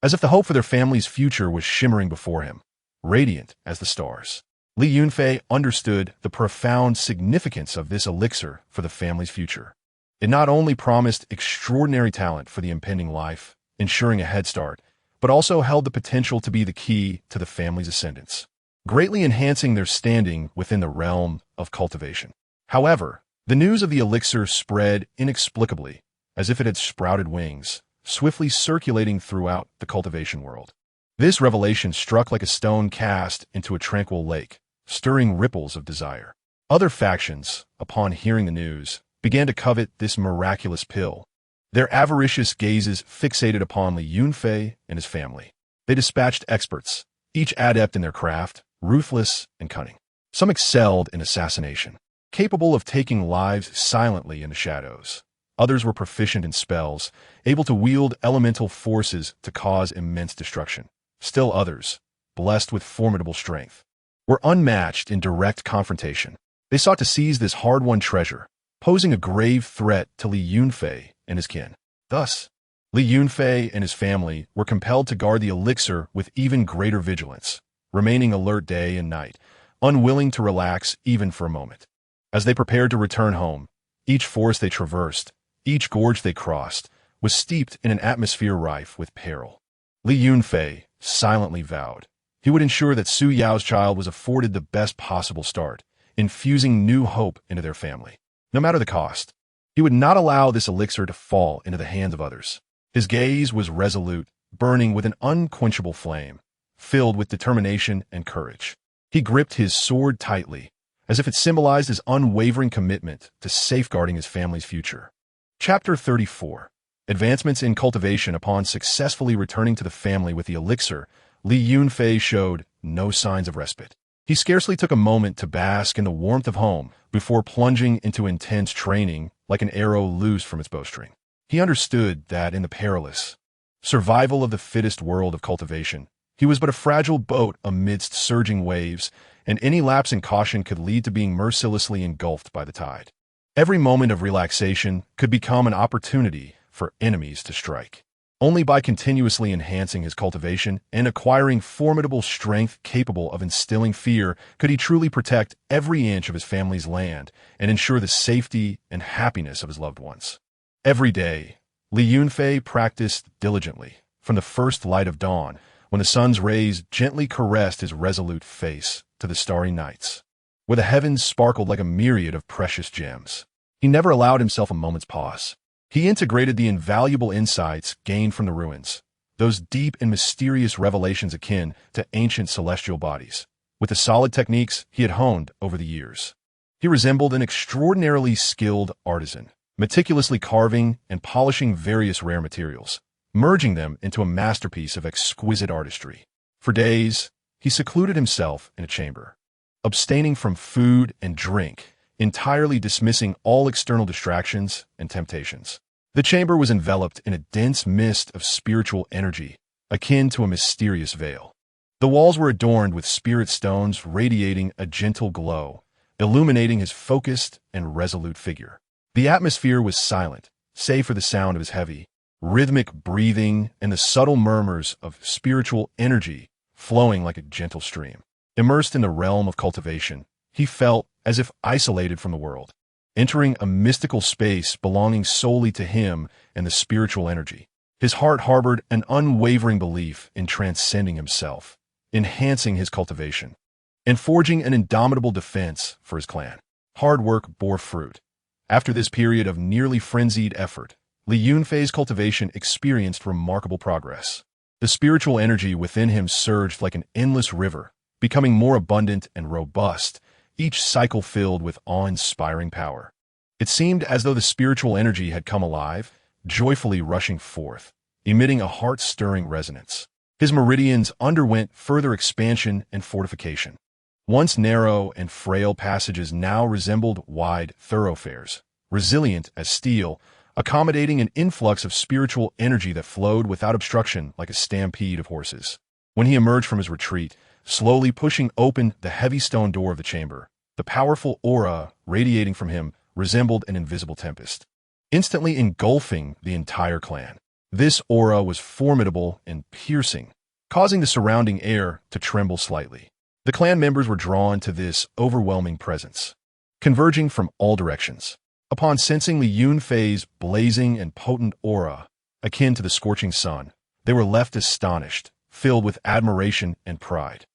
as if the hope for their family's future was shimmering before him, radiant as the stars. Li Yunfei understood the profound significance of this elixir for the family's future. It not only promised extraordinary talent for the impending life, ensuring a head start, but also held the potential to be the key to the family's ascendance. greatly enhancing their standing within the realm of cultivation. However, the news of the elixir spread inexplicably, as if it had sprouted wings, swiftly circulating throughout the cultivation world. This revelation struck like a stone cast into a tranquil lake, stirring ripples of desire. Other factions, upon hearing the news, began to covet this miraculous pill, their avaricious gazes fixated upon Li Yunfei and his family. They dispatched experts, each adept in their craft, ruthless and cunning. Some excelled in assassination, capable of taking lives silently in the shadows. Others were proficient in spells, able to wield elemental forces to cause immense destruction. Still others, blessed with formidable strength, were unmatched in direct confrontation. They sought to seize this hard-won treasure, posing a grave threat to Li Yunfei and his kin. Thus, Li Yunfei and his family were compelled to guard the elixir with even greater vigilance, remaining alert day and night, unwilling to relax even for a moment. As they prepared to return home, each forest they traversed, each gorge they crossed, was steeped in an atmosphere rife with peril. Li Yunfei silently vowed he would ensure that Su Yao's child was afforded the best possible start, infusing new hope into their family. No matter the cost, he would not allow this elixir to fall into the hands of others. His gaze was resolute, burning with an unquenchable flame, filled with determination and courage. He gripped his sword tightly, as if it symbolized his unwavering commitment to safeguarding his family's future. Chapter 34. Advancements in cultivation. Upon successfully returning to the family with the elixir, Li Yunfei showed no signs of respite. He scarcely took a moment to bask in the warmth of home before plunging into intense training like an arrow loosed from its bowstring. He understood that in the perilous survival of the fittest world of cultivation, he was but a fragile boat amidst surging waves, and any lapse in caution could lead to being mercilessly engulfed by the tide. Every moment of relaxation could become an opportunity for enemies to strike. Only by continuously enhancing his cultivation and acquiring formidable strength capable of instilling fear could he truly protect every inch of his family's land and ensure the safety and happiness of his loved ones. Every day, Li Yunfei practiced diligently, from the first light of dawn, when the sun's rays gently caressed his resolute face, to the starry nights, where the heavens sparkled like a myriad of precious gems. He never allowed himself a moment's pause. He integrated the invaluable insights gained from the ruins, those deep and mysterious revelations akin to ancient celestial bodies, with the solid techniques he had honed over the years. He resembled an extraordinarily skilled artisan, meticulously carving and polishing various rare materials, merging them into a masterpiece of exquisite artistry. For days, he secluded himself in a chamber, abstaining from food and drink, entirely dismissing all external distractions and temptations. The chamber was enveloped in a dense mist of spiritual energy, akin to a mysterious veil. The walls were adorned with spirit stones radiating a gentle glow, illuminating his focused and resolute figure. The atmosphere was silent, save for the sound of his heavy, rhythmic breathing and the subtle murmurs of spiritual energy flowing like a gentle stream. Immersed in the realm of cultivation, he felt as if isolated from the world, entering a mystical space belonging solely to him and the spiritual energy. His heart harbored an unwavering belief in transcending himself, enhancing his cultivation, and forging an indomitable defense for his clan. Hard work bore fruit. After this period of nearly frenzied effort, Li Yunfei's cultivation experienced remarkable progress. The spiritual energy within him surged like an endless river, becoming more abundant and robust, each cycle filled with awe-inspiring power. It seemed as though the spiritual energy had come alive, joyfully rushing forth, emitting a heart-stirring resonance. His meridians underwent further expansion and fortification. Once narrow and frail passages now resembled wide thoroughfares, resilient as steel, accommodating an influx of spiritual energy that flowed without obstruction like a stampede of horses. When he emerged from his retreat, slowly pushing open the heavy stone door of the chamber, the powerful aura radiating from him resembled an invisible tempest, instantly engulfing the entire clan. This aura was formidable and piercing, causing the surrounding air to tremble slightly. The clan members were drawn to this overwhelming presence, converging from all directions. Upon sensing Li Yunfei's blazing and potent aura, akin to the scorching sun, they were left astonished, filled with admiration and pride.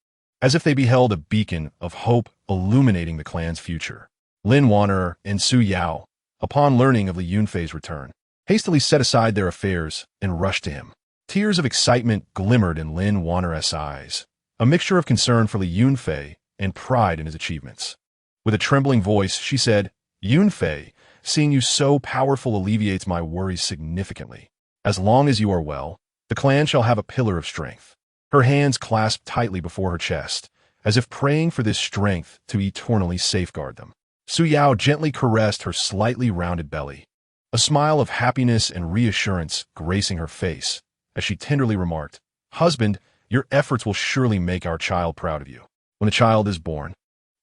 as if they beheld a beacon of hope illuminating the clan's future. Lin Wan'er and Su Yao, upon learning of Li Yunfei's return, hastily set aside their affairs and rushed to him. Tears of excitement glimmered in Lin Wan'er's eyes, a mixture of concern for Li Yunfei and pride in his achievements. With a trembling voice, she said, "Yunfei, seeing you so powerful alleviates my worries significantly. As long as you are well, the clan shall have a pillar of strength." Her hands clasped tightly before her chest, as if praying for this strength to eternally safeguard them. Su Yao gently caressed her slightly rounded belly, a smile of happiness and reassurance gracing her face, as she tenderly remarked, "Husband, your efforts will surely make our child proud of you. When a child is born,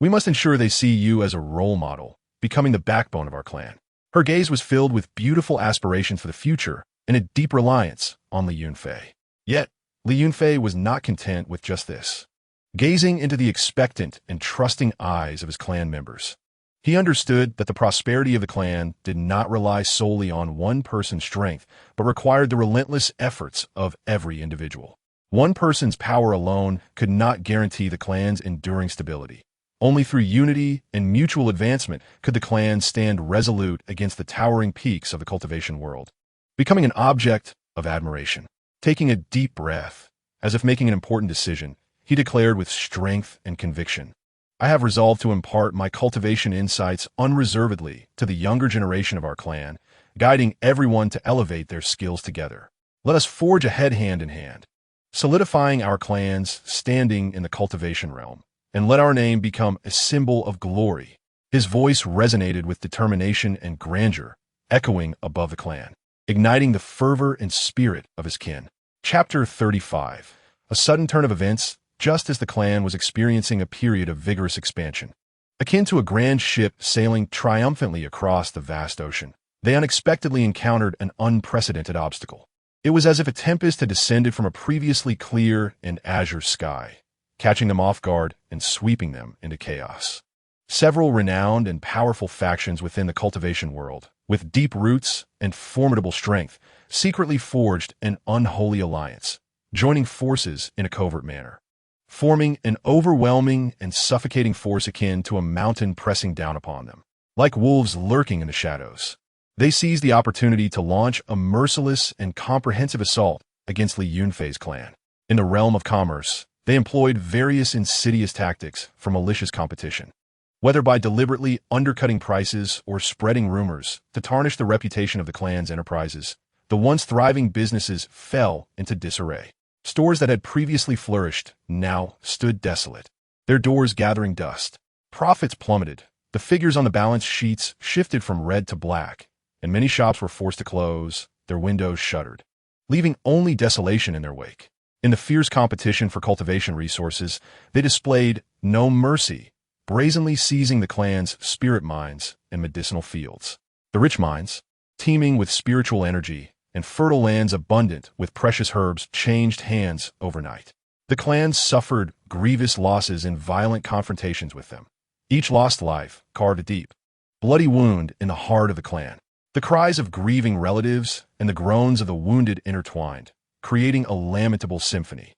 we must ensure they see you as a role model, becoming the backbone of our clan." Her gaze was filled with beautiful aspirations for the future and a deep reliance on Li Yunfei. Yet, Li Yunfei was not content with just this. Gazing into the expectant and trusting eyes of his clan members, he understood that the prosperity of the clan did not rely solely on one person's strength, but required the relentless efforts of every individual. One person's power alone could not guarantee the clan's enduring stability. Only through unity and mutual advancement could the clan stand resolute against the towering peaks of the cultivation world, becoming an object of admiration. Taking a deep breath, as if making an important decision, he declared with strength and conviction, "I have resolved to impart my cultivation insights unreservedly to the younger generation of our clan, guiding everyone to elevate their skills together. Let us forge ahead hand in hand, solidifying our clan's standing in the cultivation realm, and let our name become a symbol of glory." His voice resonated with determination and grandeur, echoing above the clan, igniting the fervor and spirit of his kin. Chapter 35. A sudden turn of events, just as the clan was experiencing a period of vigorous expansion. Akin to a grand ship sailing triumphantly across the vast ocean, they unexpectedly encountered an unprecedented obstacle. It was as if a tempest had descended from a previously clear and azure sky, catching them off guard and sweeping them into chaos. Several renowned and powerful factions within the cultivation world, with deep roots and formidable strength, secretly forged an unholy alliance, joining forces in a covert manner, forming an overwhelming and suffocating force akin to a mountain pressing down upon them. Like wolves lurking in the shadows, they seized the opportunity to launch a merciless and comprehensive assault against Li Yunfei's clan. In the realm of commerce, they employed various insidious tactics for malicious competition, whether by deliberately undercutting prices or spreading rumors to tarnish the reputation of the clan's enterprises. The once thriving businesses fell into disarray. Stores that had previously flourished now stood desolate, their doors gathering dust. Profits plummeted, the figures on the balance sheets shifted from red to black, and many shops were forced to close, their windows shuttered, leaving only desolation in their wake. In the fierce competition for cultivation resources, they displayed no mercy, brazenly seizing the clan's spirit mines and medicinal fields. The rich mines, teeming with spiritual energy, and fertile lands abundant with precious herbs changed hands overnight. The clan suffered grievous losses in violent confrontations with them. Each lost life carved a deep, bloody wound in the heart of the clan. The cries of grieving relatives and the groans of the wounded intertwined, creating a lamentable symphony.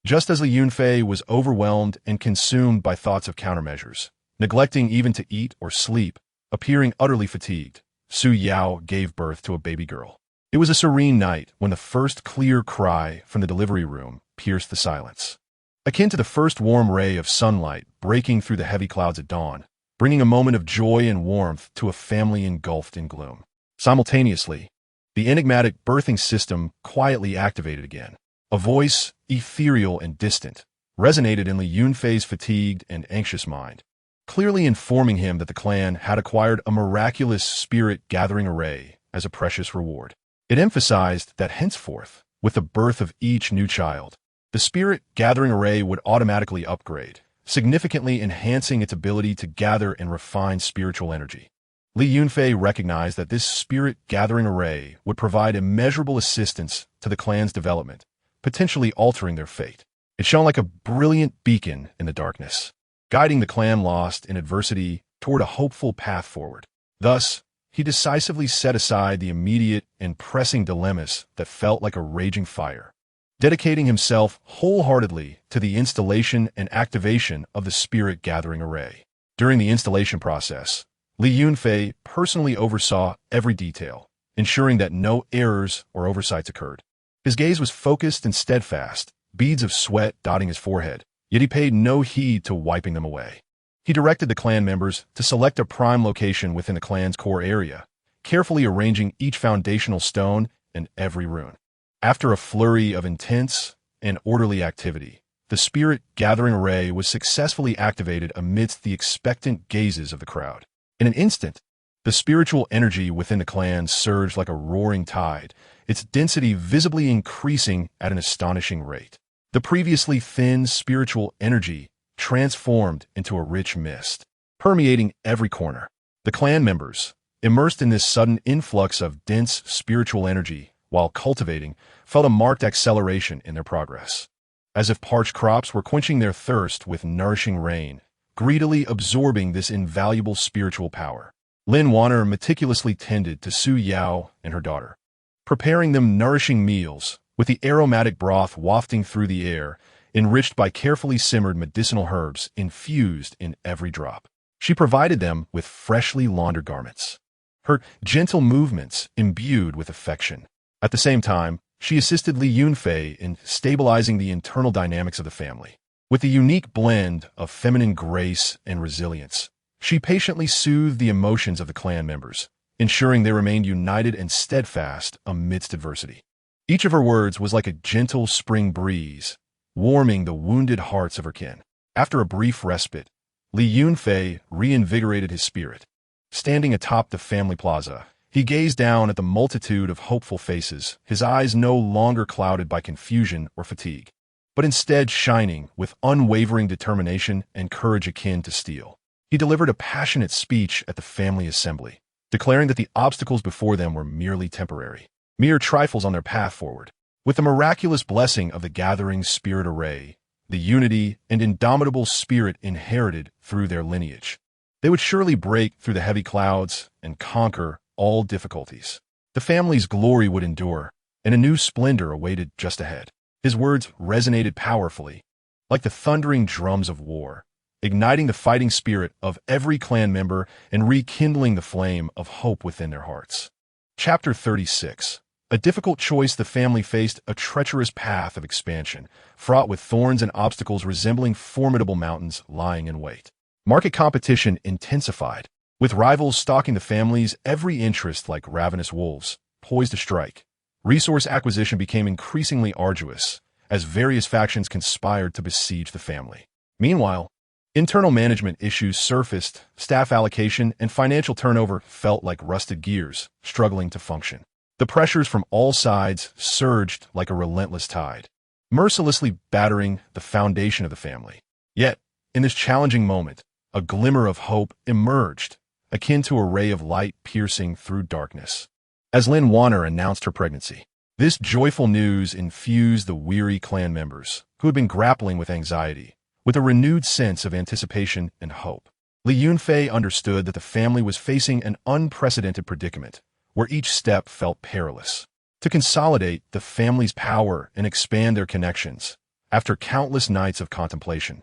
Just as Li Yunfei was overwhelmed and consumed by thoughts of countermeasures, neglecting even to eat or sleep, appearing utterly fatigued, Su Yao gave birth to a baby girl. It was a serene night when the first clear cry from the delivery room pierced the silence, akin to the first warm ray of sunlight breaking through the heavy clouds at dawn, bringing a moment of joy and warmth to a family engulfed in gloom. Simultaneously, the enigmatic birthing system quietly activated again. A voice, ethereal and distant, resonated in Li Yunfei's fatigued and anxious mind, clearly informing him that the clan had acquired a miraculous spirit-gathering array as a precious reward. It emphasized that henceforth, with the birth of each new child, the spirit-gathering array would automatically upgrade, significantly enhancing its ability to gather and refine spiritual energy. Li Yunfei recognized that this spirit-gathering array would provide immeasurable assistance to the clan's development, potentially altering their fate. It shone like a brilliant beacon in the darkness, guiding the clan lost in adversity toward a hopeful path forward. Thus, he decisively set aside the immediate and pressing dilemmas that felt like a raging fire. dedicating himself wholeheartedly to the installation and activation of the spirit gathering array. During the installation process, Li Yunfei personally oversaw every detail, ensuring that no errors or oversights occurred. His gaze was focused and steadfast, beads of sweat dotting his forehead, yet he paid no heed to wiping them away. He directed the clan members to select a prime location within the clan's core area, carefully arranging each foundational stone and every rune. After a flurry of intense and orderly activity, the spirit gathering array was successfully activated amidst the expectant gazes of the crowd. In an instant, the spiritual energy within the clan surged like a roaring tide, its density visibly increasing at an astonishing rate. The previously thin spiritual energy transformed into a rich mist, permeating every corner. The clan members, immersed in this sudden influx of dense spiritual energy while cultivating, felt a marked acceleration in their progress. As if parched crops were quenching their thirst with nourishing rain, greedily absorbing this invaluable spiritual power. Lin Wan'er meticulously tended to Su Yao and her daughter, preparing them nourishing meals, with the aromatic broth wafting through the air, enriched by carefully simmered medicinal herbs infused in every drop. She provided them with freshly laundered garments, her gentle movements imbued with affection. At the same time, she assisted Li Yunfei in stabilizing the internal dynamics of the family. With a unique blend of feminine grace and resilience, she patiently soothed the emotions of the clan members, ensuring they remained united and steadfast amidst adversity. Each of her words was like a gentle spring breeze, warming the wounded hearts of her kin. After a brief respite, Li Yunfei reinvigorated his spirit. Standing atop the family plaza, he gazed down at the multitude of hopeful faces, his eyes no longer clouded by confusion or fatigue, but instead shining with unwavering determination and courage akin to steel. He delivered a passionate speech at the family assembly, declaring that the obstacles before them were merely temporary, mere trifles on their path forward. With the miraculous blessing of the gathering spirit array, the unity and indomitable spirit inherited through their lineage, they would surely break through the heavy clouds and conquer all difficulties. The family's glory would endure, and a new splendor awaited just ahead. His words resonated powerfully, like the thundering drums of war, igniting the fighting spirit of every clan member and rekindling the flame of hope within their hearts. Chapter 36. A difficult choice. The family faced a treacherous path of expansion, fraught with thorns and obstacles resembling formidable mountains lying in wait. Market competition intensified, with rivals stalking the family's every interest like ravenous wolves, poised to strike. Resource acquisition became increasingly arduous, as various factions conspired to besiege the family. Meanwhile, internal management issues surfaced, staff allocation and financial turnover felt like rusted gears, struggling to function. The pressures from all sides surged like a relentless tide, mercilessly battering the foundation of the family. Yet, in this challenging moment, a glimmer of hope emerged, akin to a ray of light piercing through darkness. As Lin Wan'er announced her pregnancy, this joyful news infused the weary clan members, who had been grappling with anxiety, with a renewed sense of anticipation and hope. Li Yunfei understood that the family was facing an unprecedented predicament, where each step felt perilous. To consolidate the family's power and expand their connections, after countless nights of contemplation,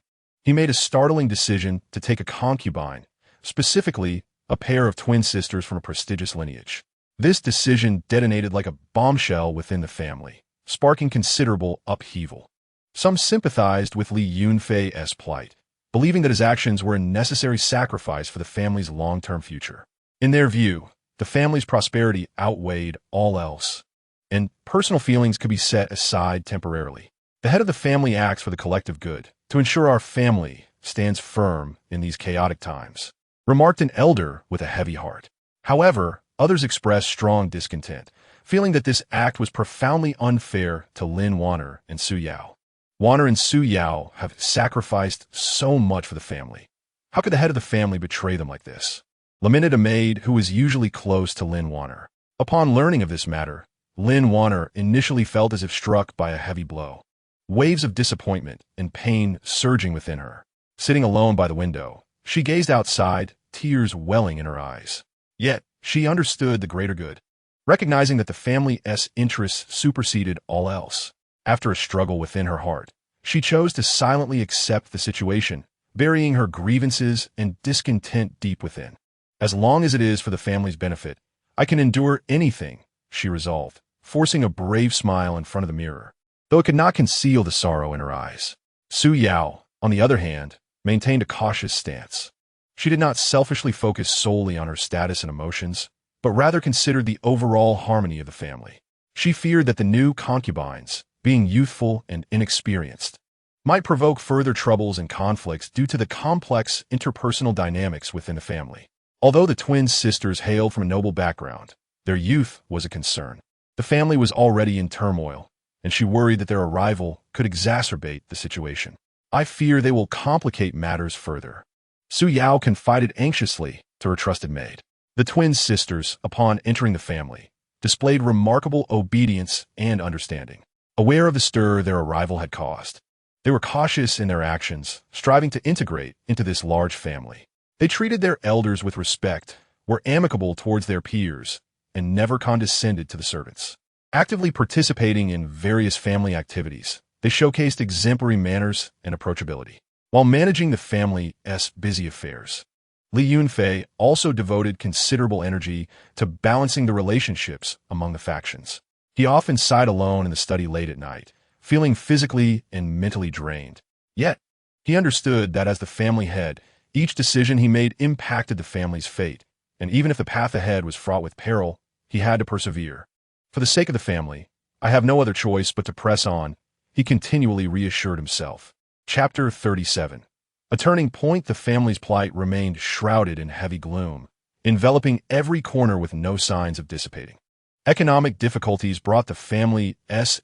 he made a startling decision to take a concubine, specifically a pair of twin sisters from a prestigious lineage. This decision detonated like a bombshell within the family, sparking considerable upheaval. Some sympathized with Li Yunfei's plight, believing that his actions were a necessary sacrifice for the family's long-term future. In their view, the family's prosperity outweighed all else, and personal feelings could be set aside temporarily. The head of the family acts for the collective good, to ensure our family stands firm in these chaotic times, remarked an elder with a heavy heart. However, others expressed strong discontent, feeling that this act was profoundly unfair to Lin Wan'er and Su Yao. Wan'er and Su Yao have sacrificed so much for the family. How could the head of the family betray them like this? Lamented a maid who was usually close to Lin Wan'er. Upon learning of this matter, Lin Wan'er initially felt as if struck by a heavy blow. Waves of disappointment and pain surging within her. Sitting alone by the window, she gazed outside, tears welling in her eyes. Yet, she understood the greater good, recognizing that the family's interests superseded all else. After a struggle within her heart, she chose to silently accept the situation, burying her grievances and discontent deep within. As long as it is for the family's benefit, I can endure anything, she resolved, forcing a brave smile in front of the mirror, though it could not conceal the sorrow in her eyes. Su Yao, on the other hand, maintained a cautious stance. She did not selfishly focus solely on her status and emotions, but rather considered the overall harmony of the family. She feared that the new concubines, being youthful and inexperienced, might provoke further troubles and conflicts due to the complex interpersonal dynamics within the family. Although the twin sisters hailed from a noble background, their youth was a concern. The family was already in turmoil, and she worried that their arrival could exacerbate the situation. I fear they will complicate matters further, Su Yao confided anxiously to her trusted maid. The twin sisters, upon entering the family, displayed remarkable obedience and understanding. Aware of the stir their arrival had caused, they were cautious in their actions, striving to integrate into this large family. They treated their elders with respect, were amicable towards their peers, and never condescended to the servants. Actively participating in various family activities, they showcased exemplary manners and approachability. While managing the family's busy affairs, Li Yunfei also devoted considerable energy to balancing the relationships among the factions. He often sighed alone in the study late at night, feeling physically and mentally drained. Yet, he understood that as the family head, each decision he made impacted the family's fate, and even if the path ahead was fraught with peril, he had to persevere. For the sake of the family, I have no other choice but to press on, he continually reassured himself. Chapter 37. A turning point. The family's plight remained shrouded in heavy gloom, enveloping every corner with no signs of dissipating. Economic difficulties brought the family's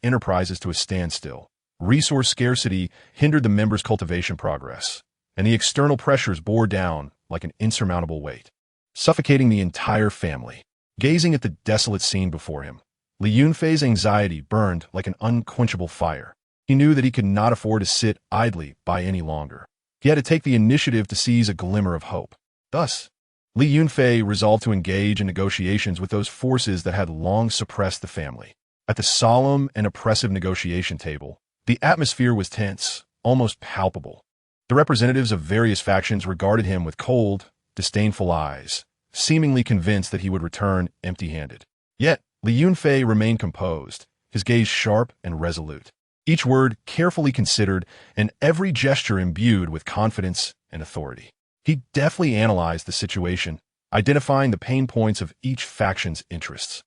enterprises to a standstill. Resource scarcity hindered the members' cultivation progress, and the external pressures bore down like an insurmountable weight, suffocating the entire family. Gazing at the desolate scene before him, Li Yunfei's anxiety burned like an unquenchable fire. He knew that he could not afford to sit idly by any longer. He had to take the initiative to seize a glimmer of hope. Thus, Li Yunfei resolved to engage in negotiations with those forces that had long suppressed the family. At the solemn and oppressive negotiation table, the atmosphere was tense, almost palpable. The representatives of various factions regarded him with cold, disdainful eyes, seemingly convinced that he would return empty-handed. Yet, Li Yunfei remained composed, his gaze sharp and resolute, each word carefully considered and every gesture imbued with confidence and authority. He deftly analyzed the situation, identifying the pain points of each faction's interests,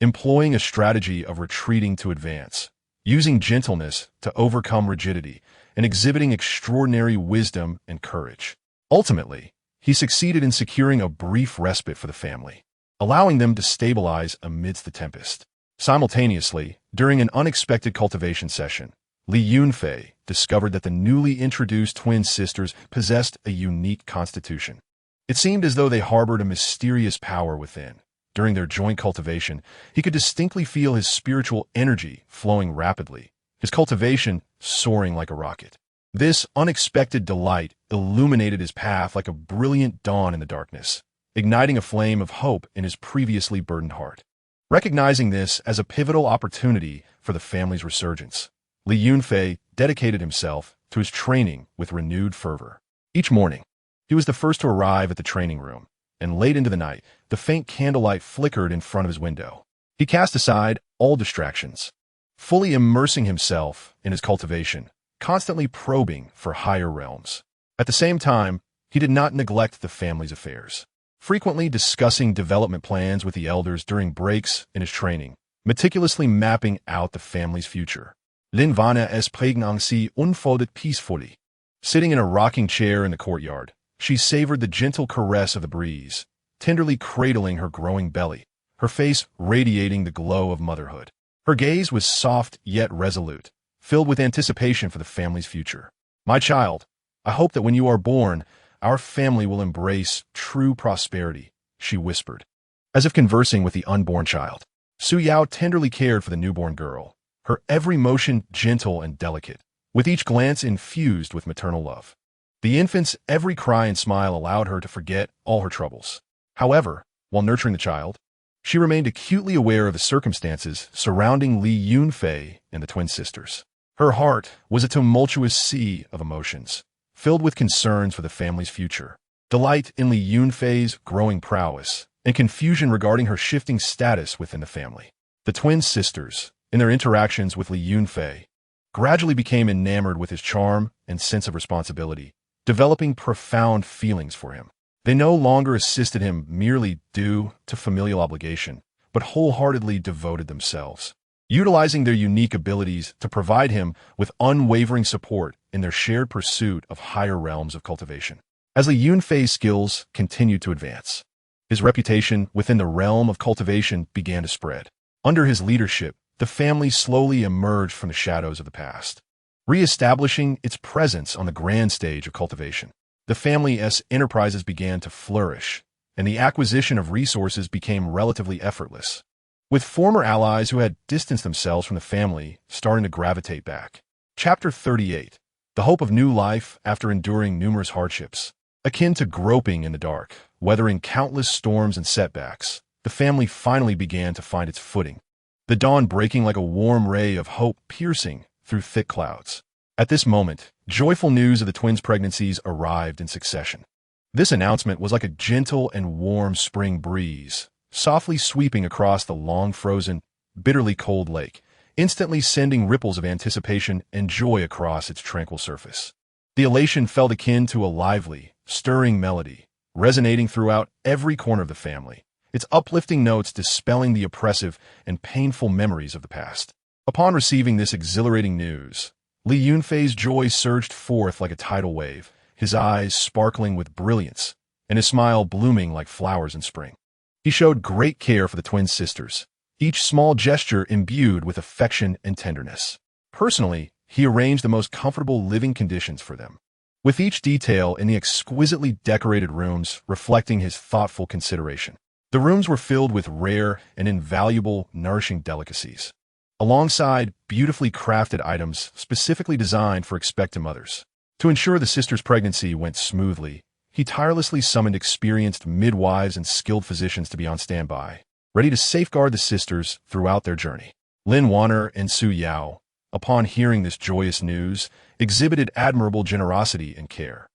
employing a strategy of retreating to advance, using gentleness to overcome rigidity, and exhibiting extraordinary wisdom and courage. Ultimately, he succeeded in securing a brief respite for the family, allowing them to stabilize amidst the tempest. Simultaneously, during an unexpected cultivation session, Li Yunfei discovered that the newly introduced twin sisters possessed a unique constitution. It seemed as though they harbored a mysterious power within. During their joint cultivation, he could distinctly feel his spiritual energy flowing rapidly, his cultivation soaring like a rocket. This unexpected delight illuminated his path like a brilliant dawn in the darkness, igniting a flame of hope in his previously burdened heart. Recognizing this as a pivotal opportunity for the family's resurgence, Li Yunfei dedicated himself to his training with renewed fervor. Each morning, he was the first to arrive at the training room, and late into the night, the faint candlelight flickered in front of his window. He cast aside all distractions, fully immersing himself in his cultivation, constantly probing for higher realms. At the same time, he did not neglect the family's affairs, frequently discussing development plans with the elders during breaks in his training, meticulously mapping out the family's future. Lin Wan'er prägnant sie unfolded peacefully. Sitting in a rocking chair in the courtyard, she savored the gentle caress of the breeze, tenderly cradling her growing belly, her face radiating the glow of motherhood. Her gaze was soft yet resolute, filled with anticipation for the family's future. "My child, I hope that when you are born, our family will embrace true prosperity," she whispered, as if conversing with the unborn child. Su Yao tenderly cared for the newborn girl, her every motion gentle and delicate, with each glance infused with maternal love. The infant's every cry and smile allowed her to forget all her troubles. However, while nurturing the child, She remained acutely aware of the circumstances surrounding Li Yunfei and the twin sisters. Her heart was a tumultuous sea of emotions, filled with concerns for the family's future, delight in Li Yunfei's growing prowess, and confusion regarding her shifting status within the family. The twin sisters, in their interactions with Li Yunfei, gradually became enamored with his charm and sense of responsibility, developing profound feelings for him. They no longer assisted him merely due to familial obligation, but wholeheartedly devoted themselves, utilizing their unique abilities to provide him with unwavering support in their shared pursuit of higher realms of cultivation. As Li Yunfei's skills continued to advance, his reputation within the realm of cultivation began to spread. Under his leadership, the family slowly emerged from the shadows of the past, re-establishing its presence on the grand stage of cultivation. The family's enterprises began to flourish, and the acquisition of resources became relatively effortless, with former allies who had distanced themselves from the family starting to gravitate back. Chapter 38. The Hope of New Life After Enduring Numerous Hardships. Akin to groping in the dark, weathering countless storms and setbacks, the family finally began to find its footing, the dawn breaking like a warm ray of hope piercing through thick clouds. At this moment, joyful news of the twins' pregnancies arrived in succession. This announcement was like a gentle and warm spring breeze, softly sweeping across the long-frozen, bitterly cold lake, instantly sending ripples of anticipation and joy across its tranquil surface. The elation felt akin to a lively, stirring melody, resonating throughout every corner of the family, its uplifting notes dispelling the oppressive and painful memories of the past. Upon receiving this exhilarating news, Li Yunfei's joy surged forth like a tidal wave, his eyes sparkling with brilliance, and his smile blooming like flowers in spring. He showed great care for the twin sisters, each small gesture imbued with affection and tenderness. Personally, he arranged the most comfortable living conditions for them, with each detail in the exquisitely decorated rooms reflecting his thoughtful consideration. The rooms were filled with rare and invaluable nourishing delicacies, alongside beautifully crafted items specifically designed for expectant mothers. To ensure the sisters' pregnancy went smoothly, he tirelessly summoned experienced midwives and skilled physicians to be on standby, ready to safeguard the sisters throughout their journey. Lin Wan'er and Su Yao, upon hearing this joyous news, exhibited admirable generosity and care.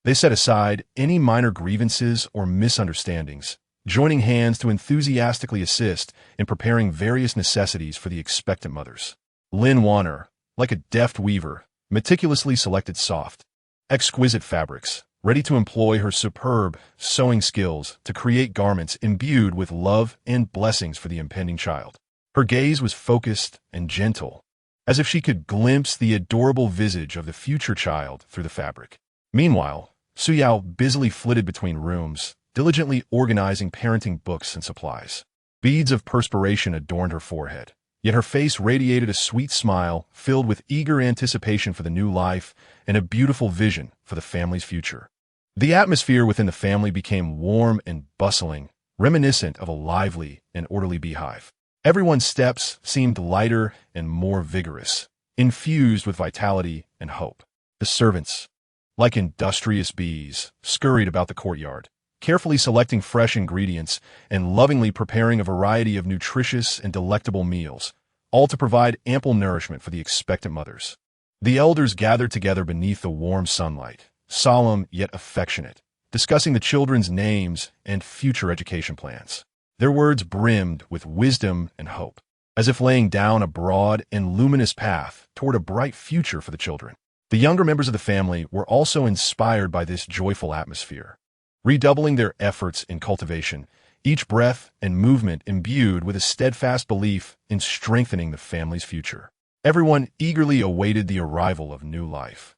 They set aside any minor grievances or misunderstandings, joining hands to enthusiastically assist in preparing various necessities for the expectant mothers. Lin Wan'er, like a deft weaver, meticulously selected soft, exquisite fabrics, ready to employ her superb sewing skills to create garments imbued with love and blessings for the impending child. Her gaze was focused and gentle, as if she could glimpse the adorable visage of the future child through the fabric. Meanwhile, Su Yao busily flitted between rooms, diligently organizing parenting books and supplies. Beads of perspiration adorned her forehead, yet her face radiated a sweet smile filled with eager anticipation for the new life and a beautiful vision for the family's future. The atmosphere within the family became warm and bustling, reminiscent of a lively and orderly beehive. Everyone's steps seemed lighter and more vigorous, infused with vitality and hope. The servants, like industrious bees, scurried about the courtyard, carefully selecting fresh ingredients and lovingly preparing a variety of nutritious and delectable meals, all to provide ample nourishment for the expectant mothers. The elders gathered together beneath the warm sunlight, solemn yet affectionate, discussing the children's names and future education plans. Their words brimmed with wisdom and hope, as if laying down a broad and luminous path toward a bright future for the children. The younger members of the family were also inspired by this joyful atmosphere, redoubling their efforts in cultivation, each breath and movement imbued with a steadfast belief in strengthening the family's future. Everyone eagerly awaited the arrival of new life,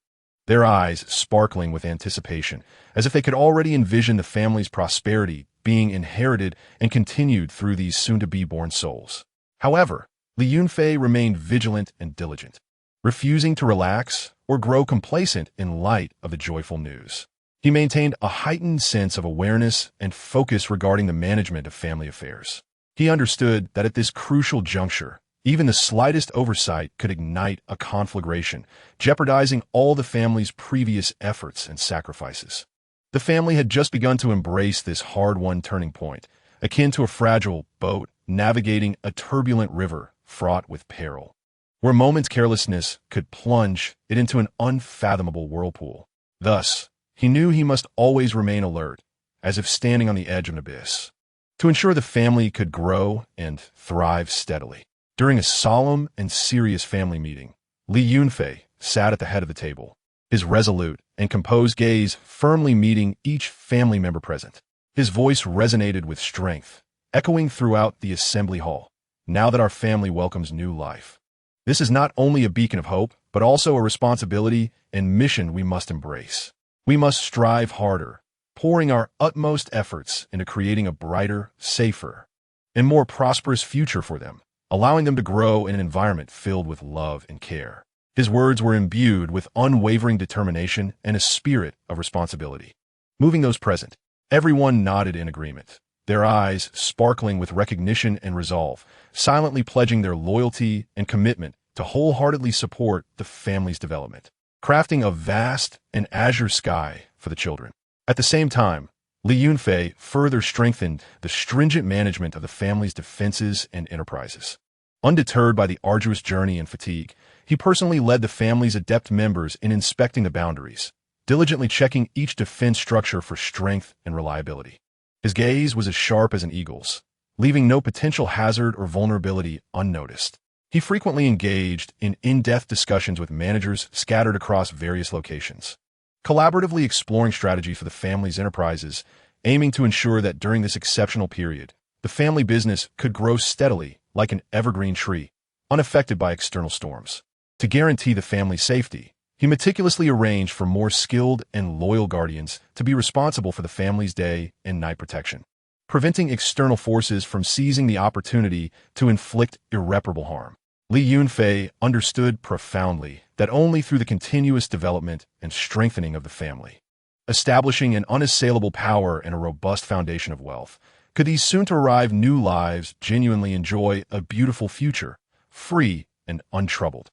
their eyes sparkling with anticipation, as if they could already envision the family's prosperity being inherited and continued through these soon-to-be-born souls. However, Li Yunfei remained vigilant and diligent, refusing to relax or grow complacent in light of the joyful news. He maintained a heightened sense of awareness and focus regarding the management of family affairs. He understood that at this crucial juncture, even the slightest oversight could ignite a conflagration, jeopardizing all the family's previous efforts and sacrifices. The family had just begun to embrace this hard-won turning point, akin to a fragile boat navigating a turbulent river fraught with peril, where a moment's carelessness could plunge it into an unfathomable whirlpool. Thus, he knew he must always remain alert, as if standing on the edge of an abyss, to ensure the family could grow and thrive steadily. During a solemn and serious family meeting, Li Yunfei sat at the head of the table, his resolute and composed gaze firmly meeting each family member present. His voice resonated with strength, echoing throughout the assembly hall. Now that our family welcomes new life, this is not only a beacon of hope, but also a responsibility and mission we must embrace. We must strive harder, pouring our utmost efforts into creating a brighter, safer, and more prosperous future for them, allowing them to grow in an environment filled with love and care. His words were imbued with unwavering determination and a spirit of responsibility. Moving those present, everyone nodded in agreement, their eyes sparkling with recognition and resolve, silently pledging their loyalty and commitment to wholeheartedly support the family's development, crafting a vast and azure sky for the children. At the same time, Li Yunfei further strengthened the stringent management of the family's defenses and enterprises. Undeterred by the arduous journey and fatigue, he personally led the family's adept members in inspecting the boundaries, diligently checking each defense structure for strength and reliability. His gaze was as sharp as an eagle's, leaving no potential hazard or vulnerability unnoticed. He frequently engaged in in-depth discussions with managers scattered across various locations, collaboratively exploring strategy for the family's enterprises, aiming to ensure that during this exceptional period, the family business could grow steadily like an evergreen tree, unaffected by external storms. To guarantee the family's safety, he meticulously arranged for more skilled and loyal guardians to be responsible for the family's day and night protection, preventing external forces from seizing the opportunity to inflict irreparable harm. Li Yunfei understood profoundly that only through the continuous development and strengthening of the family, establishing an unassailable power and a robust foundation of wealth, could these soon-to-arrive new lives genuinely enjoy a beautiful future, free and untroubled.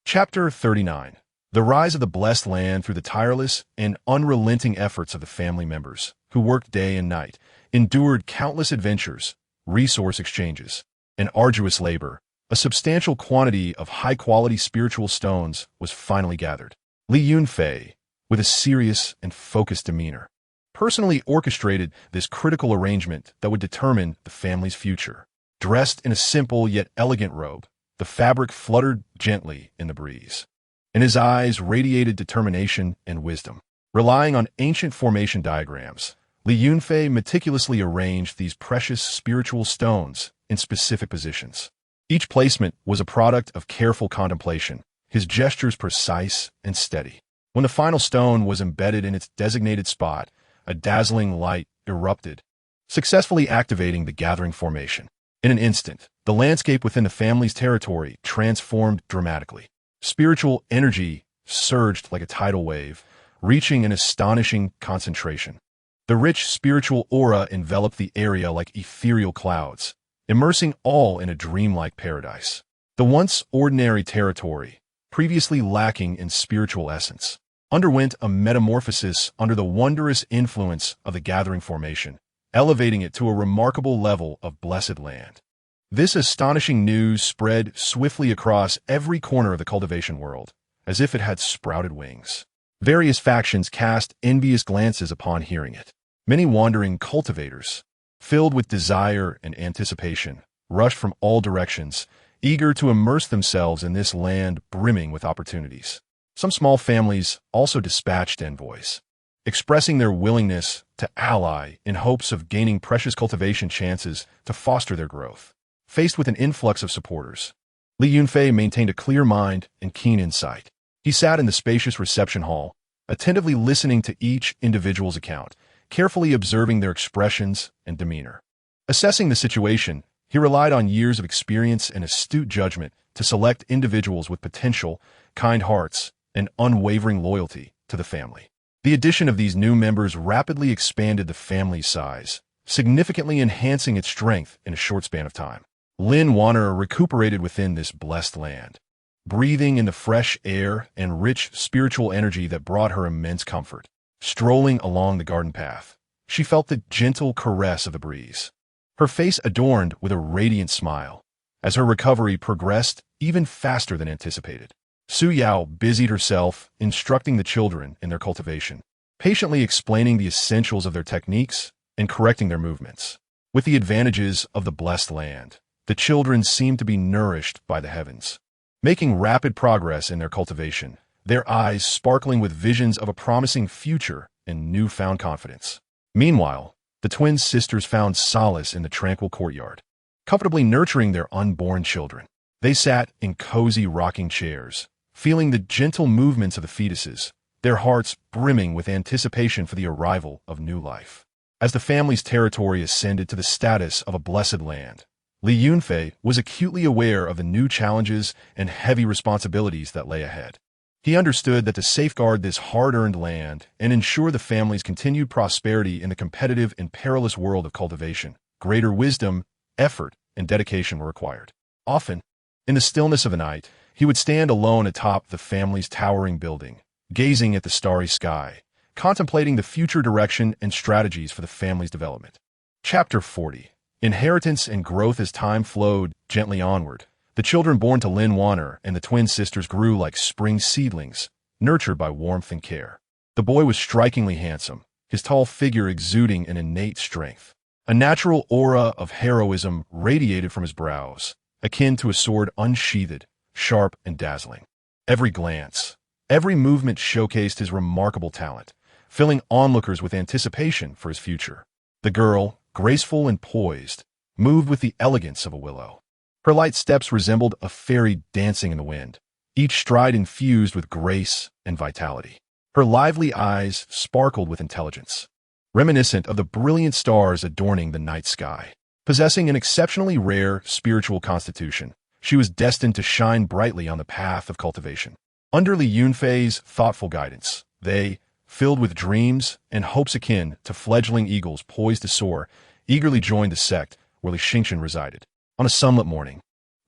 Chapter 39. The Rise of the Blessed Land through the tireless and unrelenting efforts of the family members, who worked day and night, endured countless adventures, resource exchanges, and arduous labor. A substantial quantity of high-quality spiritual stones was finally gathered. Li Yunfei, with a serious and focused demeanor, personally orchestrated this critical arrangement that would determine the family's future. Dressed in a simple yet elegant robe, the fabric fluttered gently in the breeze, and his eyes radiated determination and wisdom. Relying on ancient formation diagrams, Li Yunfei meticulously arranged these precious spiritual stones in specific positions. Each placement was a product of careful contemplation, his gestures precise and steady. When the final stone was embedded in its designated spot, a dazzling light erupted, successfully activating the gathering formation. In an instant, the landscape within the family's territory transformed dramatically. Spiritual energy surged like a tidal wave, reaching an astonishing concentration. The rich spiritual aura enveloped the area like ethereal clouds, immersing all in a dreamlike paradise. The once ordinary territory, previously lacking in spiritual essence, underwent a metamorphosis under the wondrous influence of the gathering formation, elevating it to a remarkable level of blessed land. This astonishing news spread swiftly across every corner of the cultivation world, as if it had sprouted wings. Various factions cast envious glances upon hearing it. Many wandering cultivators, filled with desire and anticipation, rushed from all directions, eager to immerse themselves in this land brimming with opportunities. Some small families also dispatched envoys, expressing their willingness to ally in hopes of gaining precious cultivation chances to foster their growth. Faced with an influx of supporters, Li Yunfei maintained a clear mind and keen insight. He sat in the spacious reception hall, attentively listening to each individual's account, carefully observing their expressions and demeanor. Assessing the situation, he relied on years of experience and astute judgment to select individuals with potential, kind hearts, and unwavering loyalty to the family. The addition of these new members rapidly expanded the family's size, significantly enhancing its strength in a short span of time. Lin Wan'er recuperated within this blessed land, breathing in the fresh air and rich spiritual energy that brought her immense comfort. Strolling along the garden path, she felt the gentle caress of the breeze, her face adorned with a radiant smile, as her recovery progressed even faster than anticipated. Su Yao busied herself instructing the children in their cultivation, patiently explaining the essentials of their techniques and correcting their movements. With the advantages of the blessed land, the children seemed to be nourished by the heavens, making rapid progress in their cultivation, their eyes sparkling with visions of a promising future and newfound confidence. Meanwhile, the twin sisters found solace in the tranquil courtyard, comfortably nurturing their unborn children. They sat in cozy rocking chairs, feeling the gentle movements of the fetuses, their hearts brimming with anticipation for the arrival of new life. As the family's territory ascended to the status of a blessed land, Li Yunfei was acutely aware of the new challenges and heavy responsibilities that lay ahead. He understood that to safeguard this hard-earned land and ensure the family's continued prosperity in the competitive and perilous world of cultivation, greater wisdom, effort, and dedication were required. Often, in the stillness of the night, he would stand alone atop the family's towering building, gazing at the starry sky, contemplating the future direction and strategies for the family's development. Chapter 40. Inheritance and growth. As time flowed gently onward, the children born to Lin Wan'er and the twin sisters grew like spring seedlings, nurtured by warmth and care. The boy was strikingly handsome, his tall figure exuding an innate strength. A natural aura of heroism radiated from his brows, akin to a sword unsheathed, sharp and dazzling. Every glance, every movement showcased his remarkable talent, filling onlookers with anticipation for his future. The girl, graceful and poised, moved with the elegance of a willow. Her light steps resembled a fairy dancing in the wind, each stride infused with grace and vitality. Her lively eyes sparkled with intelligence, reminiscent of the brilliant stars adorning the night sky. Possessing an exceptionally rare spiritual constitution, she was destined to shine brightly on the path of cultivation. Under Li Yunfei's thoughtful guidance, they, filled with dreams and hopes akin to fledgling eagles poised to soar, eagerly joined the sect where Li Xingchen resided. On a sunlit morning,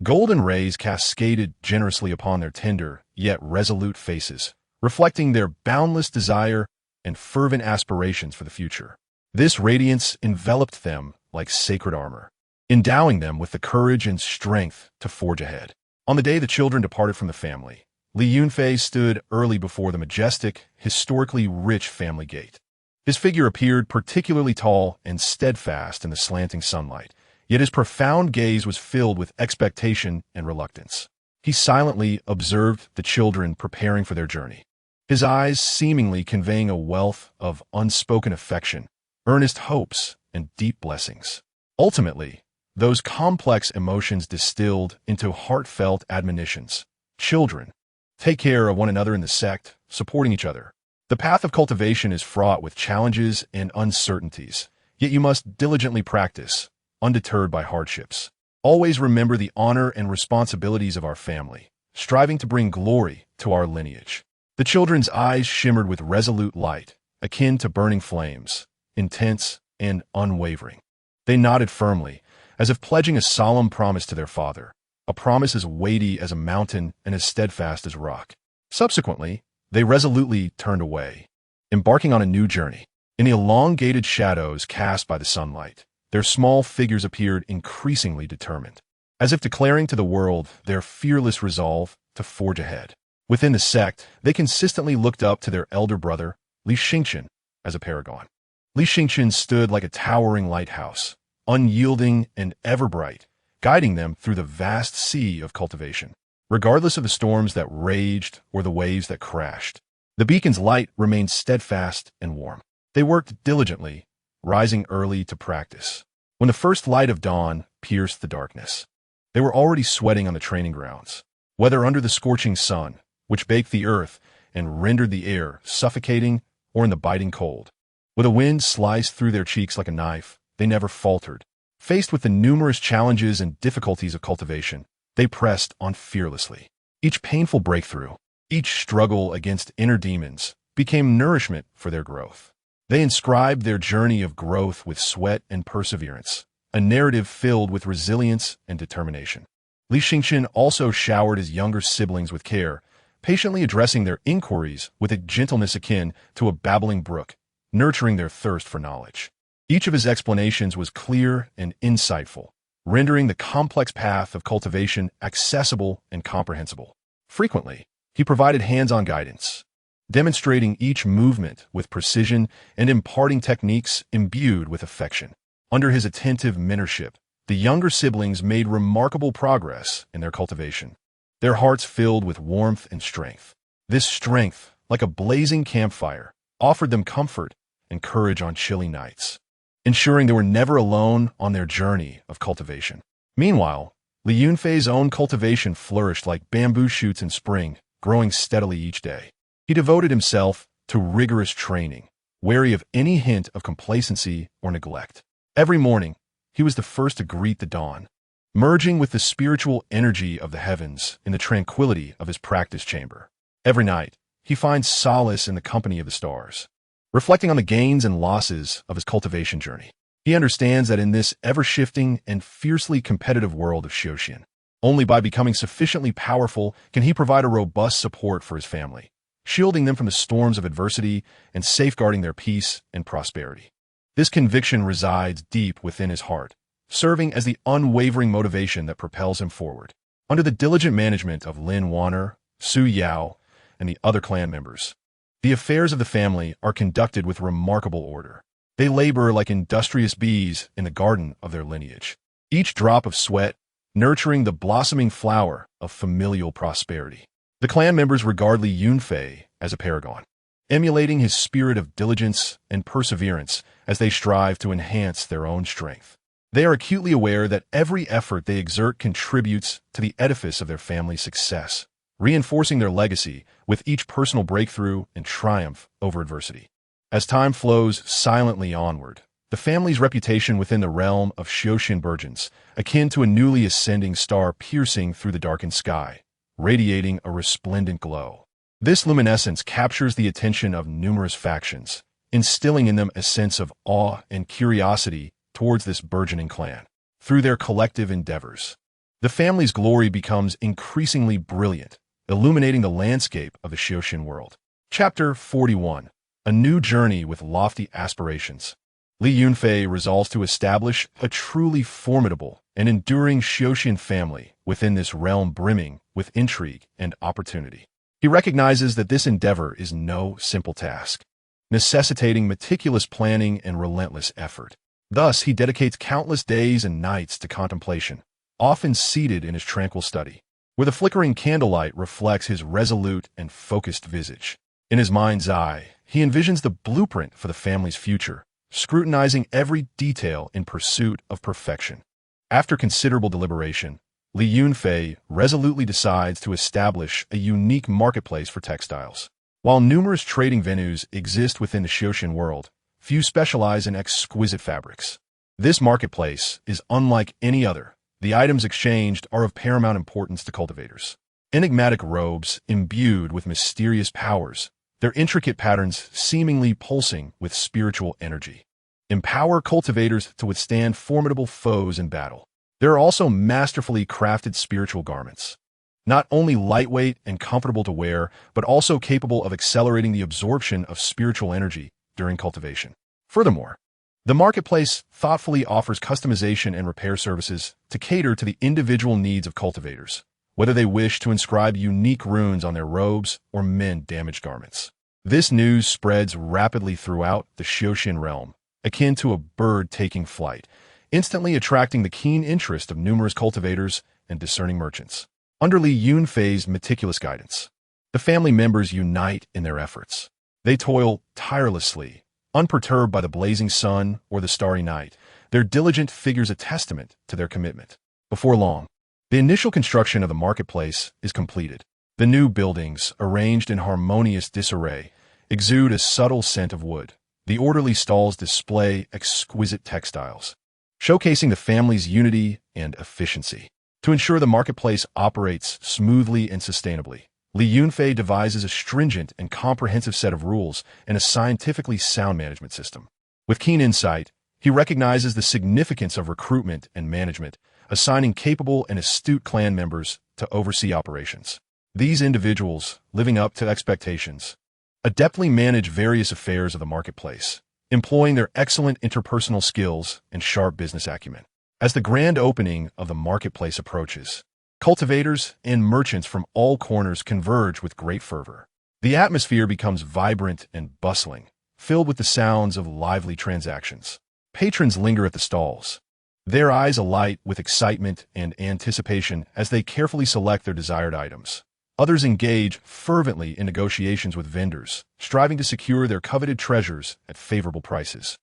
golden rays cascaded generously upon their tender yet resolute faces, reflecting their boundless desire and fervent aspirations for the future. This radiance enveloped them like sacred armor, endowing them with the courage and strength to forge ahead. On the day the children departed from the family, Li Yunfei stood early before the majestic, historically rich family gate. His figure appeared particularly tall and steadfast in the slanting sunlight, yet his profound gaze was filled with expectation and reluctance. He silently observed the children preparing for their journey, his eyes seemingly conveying a wealth of unspoken affection, earnest hopes, and deep blessings. Ultimately, those complex emotions distilled into heartfelt admonitions. Children, take care of one another in the sect, supporting each other. The path of cultivation is fraught with challenges and uncertainties, yet you must diligently practice, undeterred by hardships. Always remember the honor and responsibilities of our family, striving to bring glory to our lineage. The children's eyes shimmered with resolute light, akin to burning flames, intense and unwavering. They nodded firmly, as if pledging a solemn promise to their father, a promise as weighty as a mountain and as steadfast as rock. Subsequently, they resolutely turned away, embarking on a new journey. In the elongated shadows cast by the sunlight, their small figures appeared increasingly determined, as if declaring to the world their fearless resolve to forge ahead. Within the sect, they consistently looked up to their elder brother, Li Xingchen, as a paragon. Li Xingchen stood like a towering lighthouse, unyielding and ever bright, guiding them through the vast sea of cultivation. Regardless of the storms that raged or the waves that crashed, the beacon's light remained steadfast and warm. They worked diligently, rising early to practice. When the first light of dawn pierced the darkness, they were already sweating on the training grounds, whether under the scorching sun, which baked the earth and rendered the air suffocating, or in the biting cold. With a wind sliced through their cheeks like a knife, they never faltered. Faced with the numerous challenges and difficulties of cultivation, they pressed on fearlessly. Each painful breakthrough, each struggle against inner demons, became nourishment for their growth. They inscribed their journey of growth with sweat and perseverance, a narrative filled with resilience and determination. Li Xingchen also showered his younger siblings with care, patiently addressing their inquiries with a gentleness akin to a babbling brook, nurturing their thirst for knowledge. Each of his explanations was clear and insightful, rendering the complex path of cultivation accessible and comprehensible. Frequently, he provided hands-on guidance, demonstrating each movement with precision and imparting techniques imbued with affection. Under his attentive mentorship, the younger siblings made remarkable progress in their cultivation, their hearts filled with warmth and strength. This strength, like a blazing campfire, offered them comfort and courage on chilly nights, ensuring they were never alone on their journey of cultivation. Meanwhile, Li Yunfei's own cultivation flourished like bamboo shoots in spring, growing steadily each day. He devoted himself to rigorous training, wary of any hint of complacency or neglect. Every morning, he was the first to greet the dawn, merging with the spiritual energy of the heavens in the tranquility of his practice chamber. Every night, he finds solace in the company of the stars, reflecting on the gains and losses of his cultivation journey. He understands that in this ever-shifting and fiercely competitive world of Xiaoxian, only by becoming sufficiently powerful can he provide a robust support for his family, shielding them from the storms of adversity and safeguarding their peace and prosperity. This conviction resides deep within his heart, serving as the unwavering motivation that propels him forward. Under the diligent management of Lin Wan'er, Su Yao, and the other clan members, the affairs of the family are conducted with remarkable order. They labor like industrious bees in the garden of their lineage, each drop of sweat nurturing the blossoming flower of familial prosperity. The clan members regard Li Yunfei as a paragon, emulating his spirit of diligence and perseverance as they strive to enhance their own strength. They are acutely aware that every effort they exert contributes to the edifice of their family's success, reinforcing their legacy with each personal breakthrough and triumph over adversity. As time flows silently onward, the family's reputation within the realm of Xiaoxian burgeons, akin to a newly ascending star piercing through the darkened sky, radiating a resplendent glow. This luminescence captures the attention of numerous factions, instilling in them a sense of awe and curiosity towards this burgeoning clan. Through their collective endeavors, the family's glory becomes increasingly brilliant, illuminating the landscape of the Xiaoxian world. Chapter 41. A New Journey with Lofty Aspirations. Li Yunfei resolves to establish a truly formidable and enduring Xiaoxian family within this realm brimming with intrigue and opportunity. He recognizes that this endeavor is no simple task, necessitating meticulous planning and relentless effort. Thus, he dedicates countless days and nights to contemplation, often seated in his tranquil study, where the flickering candlelight reflects his resolute and focused visage. In his mind's eye, he envisions the blueprint for the family's future, scrutinizing every detail in pursuit of perfection. After considerable deliberation, Li Yunfei resolutely decides to establish a unique marketplace for textiles. While numerous trading venues exist within the Xiaoxian world, few specialize in exquisite fabrics. This marketplace is unlike any other. The items exchanged are of paramount importance to cultivators. Enigmatic robes imbued with mysterious powers, their intricate patterns seemingly pulsing with spiritual energy, empower cultivators to withstand formidable foes in battle. There are also masterfully crafted spiritual garments, not only lightweight and comfortable to wear, but also capable of accelerating the absorption of spiritual energy during cultivation. Furthermore, the marketplace thoughtfully offers customization and repair services to cater to the individual needs of cultivators, whether they wish to inscribe unique runes on their robes or mend damaged garments. This news spreads rapidly throughout the Xiaoxian realm, akin to a bird taking flight, instantly attracting the keen interest of numerous cultivators and discerning merchants. Under Li Yunfei's meticulous guidance, the family members unite in their efforts. They toil tirelessly, unperturbed by the blazing sun or the starry night. Their diligent figures a testament to their commitment. Before long, the initial construction of the marketplace is completed. The new buildings, arranged in harmonious disarray, exude a subtle scent of wood. The orderly stalls display exquisite textiles, showcasing the family's unity and efficiency. To ensure the marketplace operates smoothly and sustainably, Li Yunfei devises a stringent and comprehensive set of rules and a scientifically sound management system. With keen insight, he recognizes the significance of recruitment and management, assigning capable and astute clan members to oversee operations. These individuals, living up to expectations, adeptly manage various affairs of the marketplace, employing their excellent interpersonal skills and sharp business acumen. As the grand opening of the marketplace approaches, cultivators and merchants from all corners converge with great fervor. The atmosphere becomes vibrant and bustling, filled with the sounds of lively transactions. Patrons linger at the stalls, their eyes alight with excitement and anticipation as they carefully select their desired items. Others engage fervently in negotiations with vendors, striving to secure their coveted treasures at favorable prices,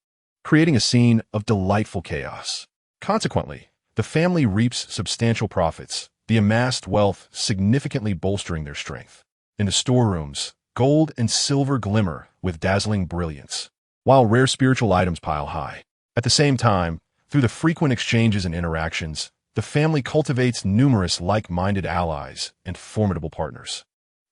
creating a scene of delightful chaos. Consequently, the family reaps substantial profits, the amassed wealth significantly bolstering their strength. In the storerooms, gold and silver glimmer with dazzling brilliance, while rare spiritual items pile high. At the same time, through the frequent exchanges and interactions, the family cultivates numerous like-minded allies and formidable partners.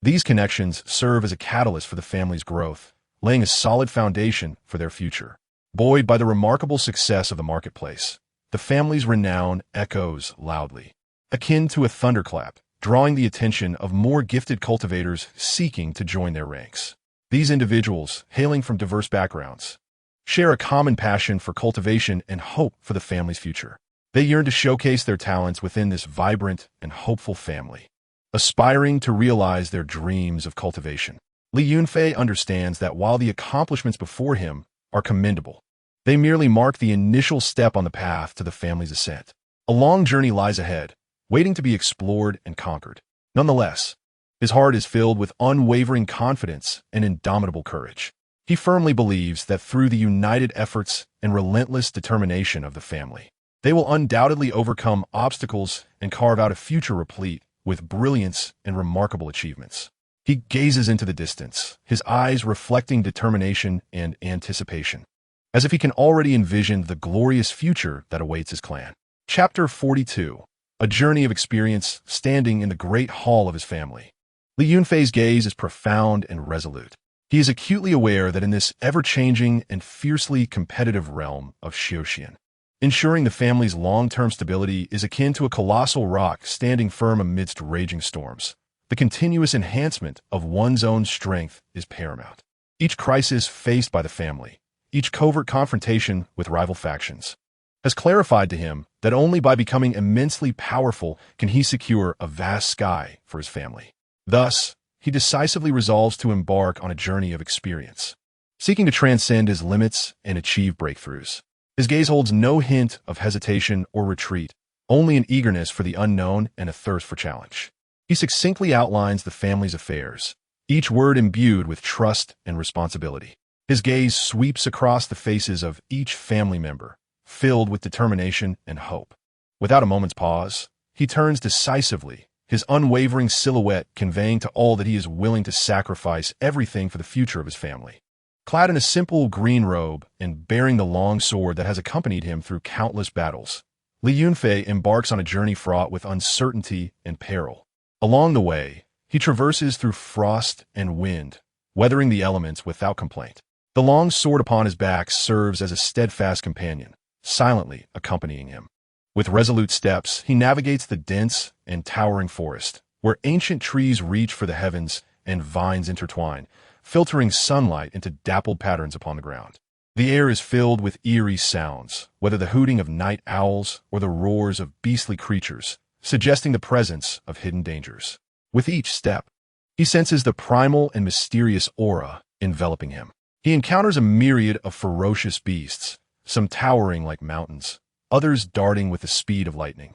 These connections serve as a catalyst for the family's growth, laying a solid foundation for their future. Buoyed by the remarkable success of the marketplace, the family's renown echoes loudly, akin to a thunderclap, drawing the attention of more gifted cultivators seeking to join their ranks. These individuals, hailing from diverse backgrounds, share a common passion for cultivation and hope for the family's future. They yearn to showcase their talents within this vibrant and hopeful family, aspiring to realize their dreams of cultivation. Li Yunfei understands that while the accomplishments before him are commendable, they merely mark the initial step on the path to the family's ascent. A long journey lies ahead, waiting to be explored and conquered. Nonetheless, his heart is filled with unwavering confidence and indomitable courage. He firmly believes that through the united efforts and relentless determination of the family, they will undoubtedly overcome obstacles and carve out a future replete with brilliance and remarkable achievements. He gazes into the distance, his eyes reflecting determination and anticipation, as if he can already envision the glorious future that awaits his clan. Chapter 42. A journey of experience standing in the great hall of his family. Li Yunfei's gaze is profound and resolute. He is acutely aware that in this ever-changing and fiercely competitive realm of Xiuxian, ensuring the family's long-term stability is akin to a colossal rock standing firm amidst raging storms. The continuous enhancement of one's own strength is paramount. Each crisis faced by the family, each covert confrontation with rival factions, has clarified to him that only by becoming immensely powerful can he secure a vast sky for his family. Thus, he decisively resolves to embark on a journey of experience, seeking to transcend his limits and achieve breakthroughs. His gaze holds no hint of hesitation or retreat, only an eagerness for the unknown and a thirst for challenge. He succinctly outlines the family's affairs, each word imbued with trust and responsibility. His gaze sweeps across the faces of each family member, filled with determination and hope. Without a moment's pause, he turns decisively, his unwavering silhouette conveying to all that he is willing to sacrifice everything for the future of his family. Clad in a simple green robe and bearing the long sword that has accompanied him through countless battles, Li Yunfei embarks on a journey fraught with uncertainty and peril. Along the way, he traverses through frost and wind, weathering the elements without complaint. The long sword upon his back serves as a steadfast companion, silently accompanying him. With resolute steps, he navigates the dense and towering forest, where ancient trees reach for the heavens and vines intertwine, filtering sunlight into dappled patterns upon the ground. The air is filled with eerie sounds, whether the hooting of night owls or the roars of beastly creatures, suggesting the presence of hidden dangers. With each step, he senses the primal and mysterious aura enveloping him. He encounters a myriad of ferocious beasts, some towering like mountains, others darting with the speed of lightning,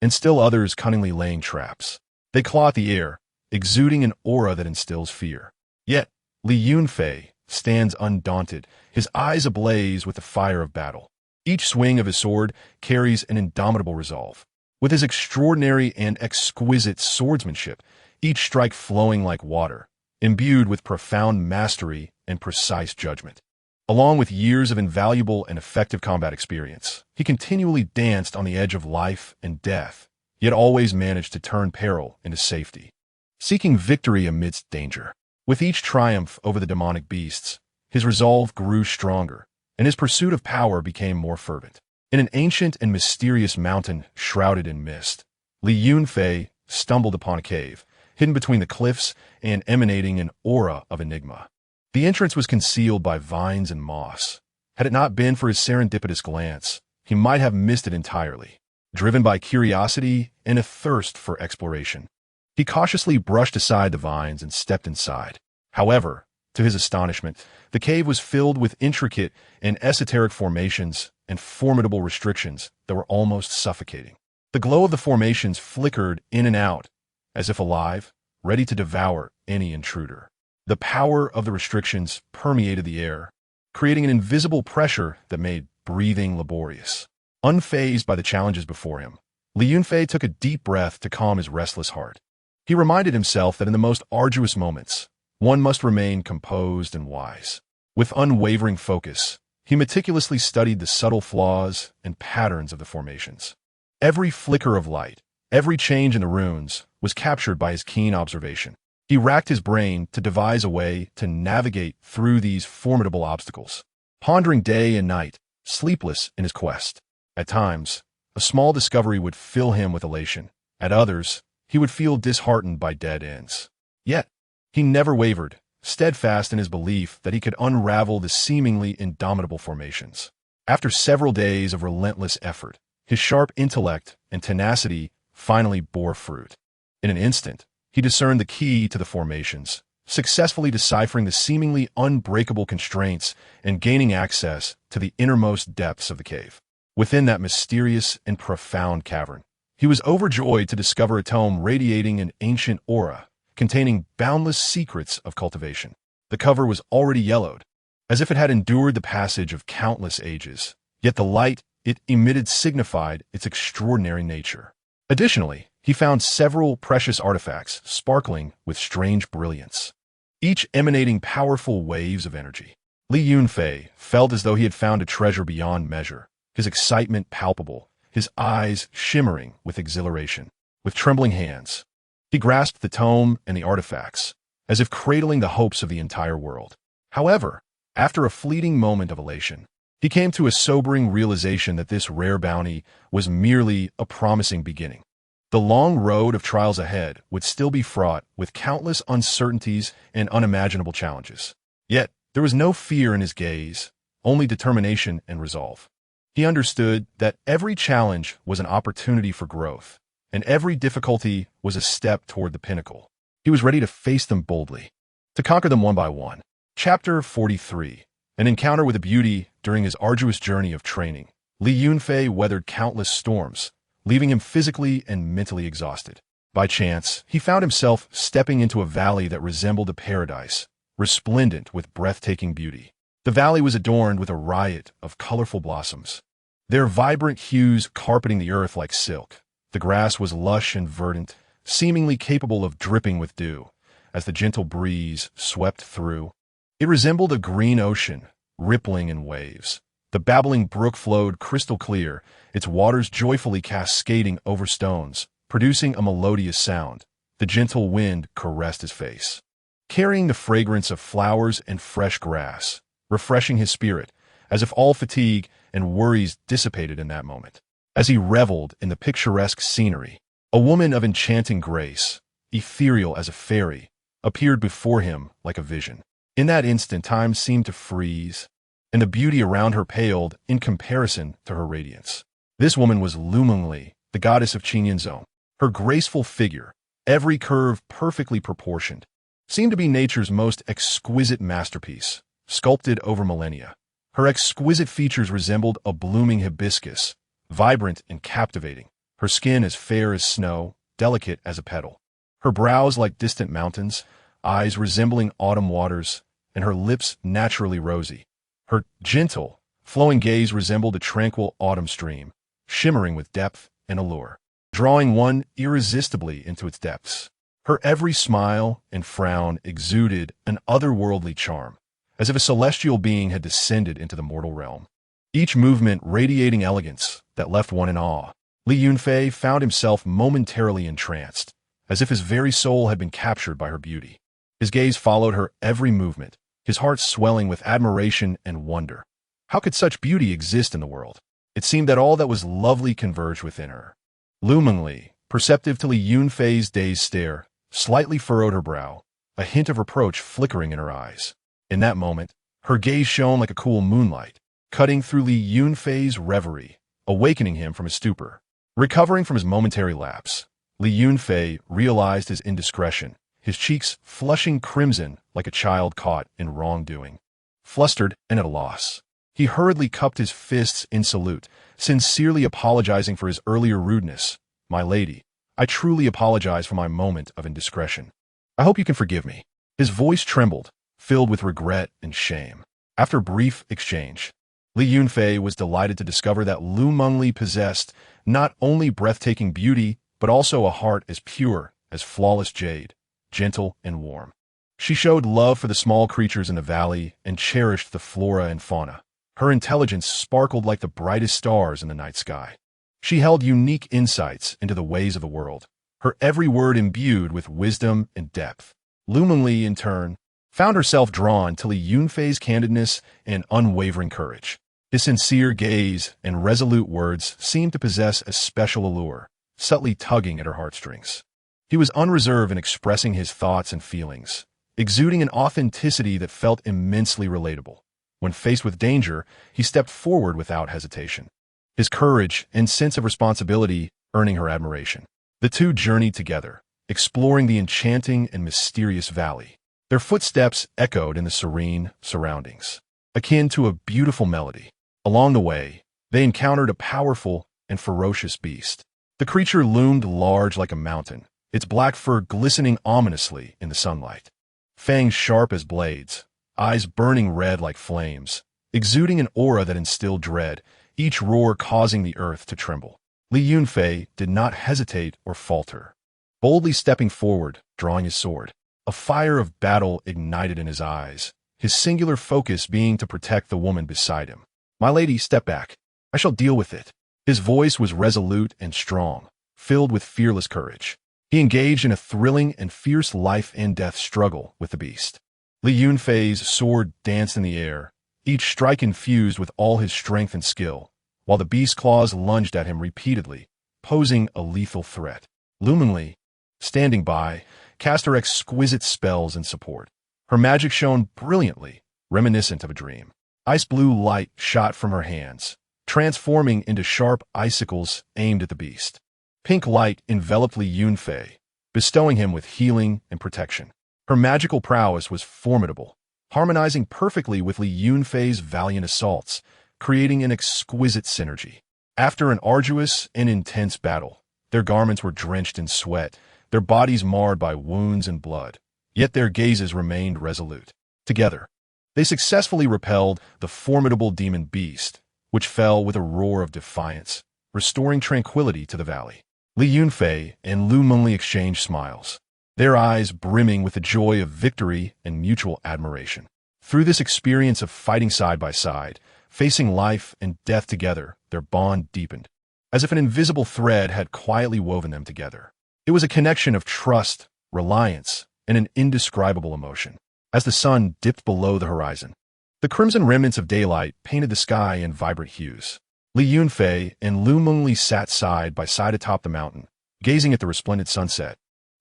and still others cunningly laying traps. They claw at the air, exuding an aura that instills fear. Yet, Li Yunfei stands undaunted, his eyes ablaze with the fire of battle. Each swing of his sword carries an indomitable resolve. With his extraordinary and exquisite swordsmanship, each strike flowing like water, imbued with profound mastery and precise judgment. Along with years of invaluable and effective combat experience, he continually danced on the edge of life and death, yet always managed to turn peril into safety, seeking victory amidst danger. With each triumph over the demonic beasts, his resolve grew stronger, and his pursuit of power became more fervent. In an ancient and mysterious mountain shrouded in mist, Li Yunfei stumbled upon a cave, hidden between the cliffs and emanating an aura of enigma. The entrance was concealed by vines and moss, Had it not been for his serendipitous glance, he might have missed it entirely. Driven by curiosity and a thirst for exploration, he cautiously brushed aside the vines and stepped inside. However, to his astonishment, the cave was filled with intricate and esoteric formations and formidable restrictions that were almost suffocating. The glow of the formations flickered in and out, as if alive, ready to devour any intruder. The power of the restrictions permeated the air, creating an invisible pressure that made breathing laborious. Unfazed by the challenges before him, Li Yunfei took a deep breath to calm his restless heart. He reminded himself that in the most arduous moments, one must remain composed and wise. With unwavering focus, he meticulously studied the subtle flaws and patterns of the formations. Every flicker of light, every change in the runes, was captured by his keen observation. He racked his brain to devise a way to navigate through these formidable obstacles, pondering day and night, sleepless in his quest. At times, a small discovery would fill him with elation. At others, he would feel disheartened by dead ends. Yet, he never wavered, steadfast in his belief that he could unravel the seemingly indomitable formations. After several days of relentless effort, his sharp intellect and tenacity finally bore fruit. In an instant, he discerned the key to the formations, successfully deciphering the seemingly unbreakable constraints and gaining access to the innermost depths of the cave. Within that mysterious and profound cavern, he was overjoyed to discover a tome radiating an ancient aura, containing boundless secrets of cultivation. The cover was already yellowed, as if it had endured the passage of countless ages, yet the light it emitted signified its extraordinary nature. Additionally, he found several precious artifacts sparkling with strange brilliance, each emanating powerful waves of energy. Li Yunfei felt as though he had found a treasure beyond measure, his excitement palpable, his eyes shimmering with exhilaration. With trembling hands, he grasped the tome and the artifacts, as if cradling the hopes of the entire world. However, after a fleeting moment of elation, he came to a sobering realization that this rare bounty was merely a promising beginning. The long road of trials ahead would still be fraught with countless uncertainties and unimaginable challenges. Yet, there was no fear in his gaze, only determination and resolve. He understood that every challenge was an opportunity for growth, and every difficulty was a step toward the pinnacle. He was ready to face them boldly, to conquer them one by one. Chapter 43. An encounter with a beauty during his arduous journey of training. Li Yunfei weathered countless storms, leaving him physically and mentally exhausted. By chance, he found himself stepping into a valley that resembled a paradise, resplendent with breathtaking beauty. The valley was adorned with a riot of colorful blossoms, their vibrant hues carpeting the earth like silk. The grass was lush and verdant, seemingly capable of dripping with dew, as the gentle breeze swept through. It resembled a green ocean, rippling in waves. The babbling brook flowed crystal clear, its waters joyfully cascading over stones, producing a melodious sound. The gentle wind caressed his face, carrying the fragrance of flowers and fresh grass, refreshing his spirit, as if all fatigue and worries dissipated in that moment. As he reveled in the picturesque scenery, a woman of enchanting grace, ethereal as a fairy, appeared before him like a vision. In that instant, time seemed to freeze, and the beauty around her paled in comparison to her radiance. This woman was Li, the goddess of Qinyanzong. Her graceful figure, every curve perfectly proportioned, seemed to be nature's most exquisite masterpiece, sculpted over millennia. Her exquisite features resembled a blooming hibiscus, vibrant and captivating, her skin as fair as snow, delicate as a petal, her brows like distant mountains, eyes resembling autumn waters, and her lips naturally rosy. Her gentle, flowing gaze resembled a tranquil autumn stream, shimmering with depth and allure, drawing one irresistibly into its depths. Her every smile and frown exuded an otherworldly charm, as if a celestial being had descended into the mortal realm, each movement radiating elegance that left one in awe. Li Yunfei found himself momentarily entranced, as if his very soul had been captured by her beauty. His gaze followed her every movement, his heart swelling with admiration and wonder. How could such beauty exist in the world? It seemed that all that was lovely converged within her. Li, perceptive to Li Yunfei's dazed stare, slightly furrowed her brow, a hint of reproach flickering in her eyes. In that moment, her gaze shone like a cool moonlight, cutting through Li Yunfei's reverie, awakening him from his stupor. Recovering from his momentary lapse, Li Yunfei realized his indiscretion, his cheeks flushing crimson like a child caught in wrongdoing. Flustered and at a loss, he hurriedly cupped his fists in salute, sincerely apologizing for his earlier rudeness. "My lady, I truly apologize for my moment of indiscretion. I hope you can forgive me." His voice trembled, filled with regret and shame. After a brief exchange, Li Yunfei was delighted to discover that Lu Mengli possessed not only breathtaking beauty, but also a heart as pure as flawless jade, gentle and warm. She showed love for the small creatures in the valley and cherished the flora and fauna. Her intelligence sparkled like the brightest stars in the night sky. She held unique insights into the ways of the world, her every word imbued with wisdom and depth. Lu Mengli, in turn, found herself drawn to Li Yunfei's candidness and unwavering courage. His sincere gaze and resolute words seemed to possess a special allure, subtly tugging at her heartstrings. He was unreserved in expressing his thoughts and feelings, exuding an authenticity that felt immensely relatable. When faced with danger, he stepped forward without hesitation, his courage and sense of responsibility earning her admiration. The two journeyed together, exploring the enchanting and mysterious valley. Their footsteps echoed in the serene surroundings, akin to a beautiful melody. Along the way, they encountered a powerful and ferocious beast. The creature loomed large like a mountain, its black fur glistening ominously in the sunlight. Fangs sharp as blades, eyes burning red like flames, exuding an aura that instilled dread, each roar causing the earth to tremble. Li Yunfei did not hesitate or falter, boldly stepping forward, drawing his sword. A fire of battle ignited in his eyes, his singular focus being to protect the woman beside him. "My lady, step back. I shall deal with it." His voice was resolute and strong, filled with fearless courage. He engaged in a thrilling and fierce life-and-death struggle with the beast. Li Yunfei's sword danced in the air, each strike infused with all his strength and skill, while the beast's claws lunged at him repeatedly, posing a lethal threat. Lu Mengli, standing by, cast her exquisite spells in support. Her magic shone brilliantly, reminiscent of a dream. Ice blue light shot from her hands, transforming into sharp icicles aimed at the beast. Pink light enveloped Li Yunfei, bestowing him with healing and protection. Her magical prowess was formidable, harmonizing perfectly with Li Yunfei's valiant assaults, creating an exquisite synergy. After an arduous and intense battle, their garments were drenched in sweat, their bodies marred by wounds and blood, yet their gazes remained resolute. Together, they successfully repelled the formidable demon beast, which fell with a roar of defiance, restoring tranquility to the valley. Li Yunfei and Lu Mengli exchanged smiles, their eyes brimming with the joy of victory and mutual admiration. Through this experience of fighting side by side, facing life and death together, their bond deepened, as if an invisible thread had quietly woven them together. It was a connection of trust, reliance, and an indescribable emotion. As the sun dipped below the horizon, the crimson remnants of daylight painted the sky in vibrant hues. Li Yunfei and Lu Mengli sat side by side atop the mountain, gazing at the resplendent sunset,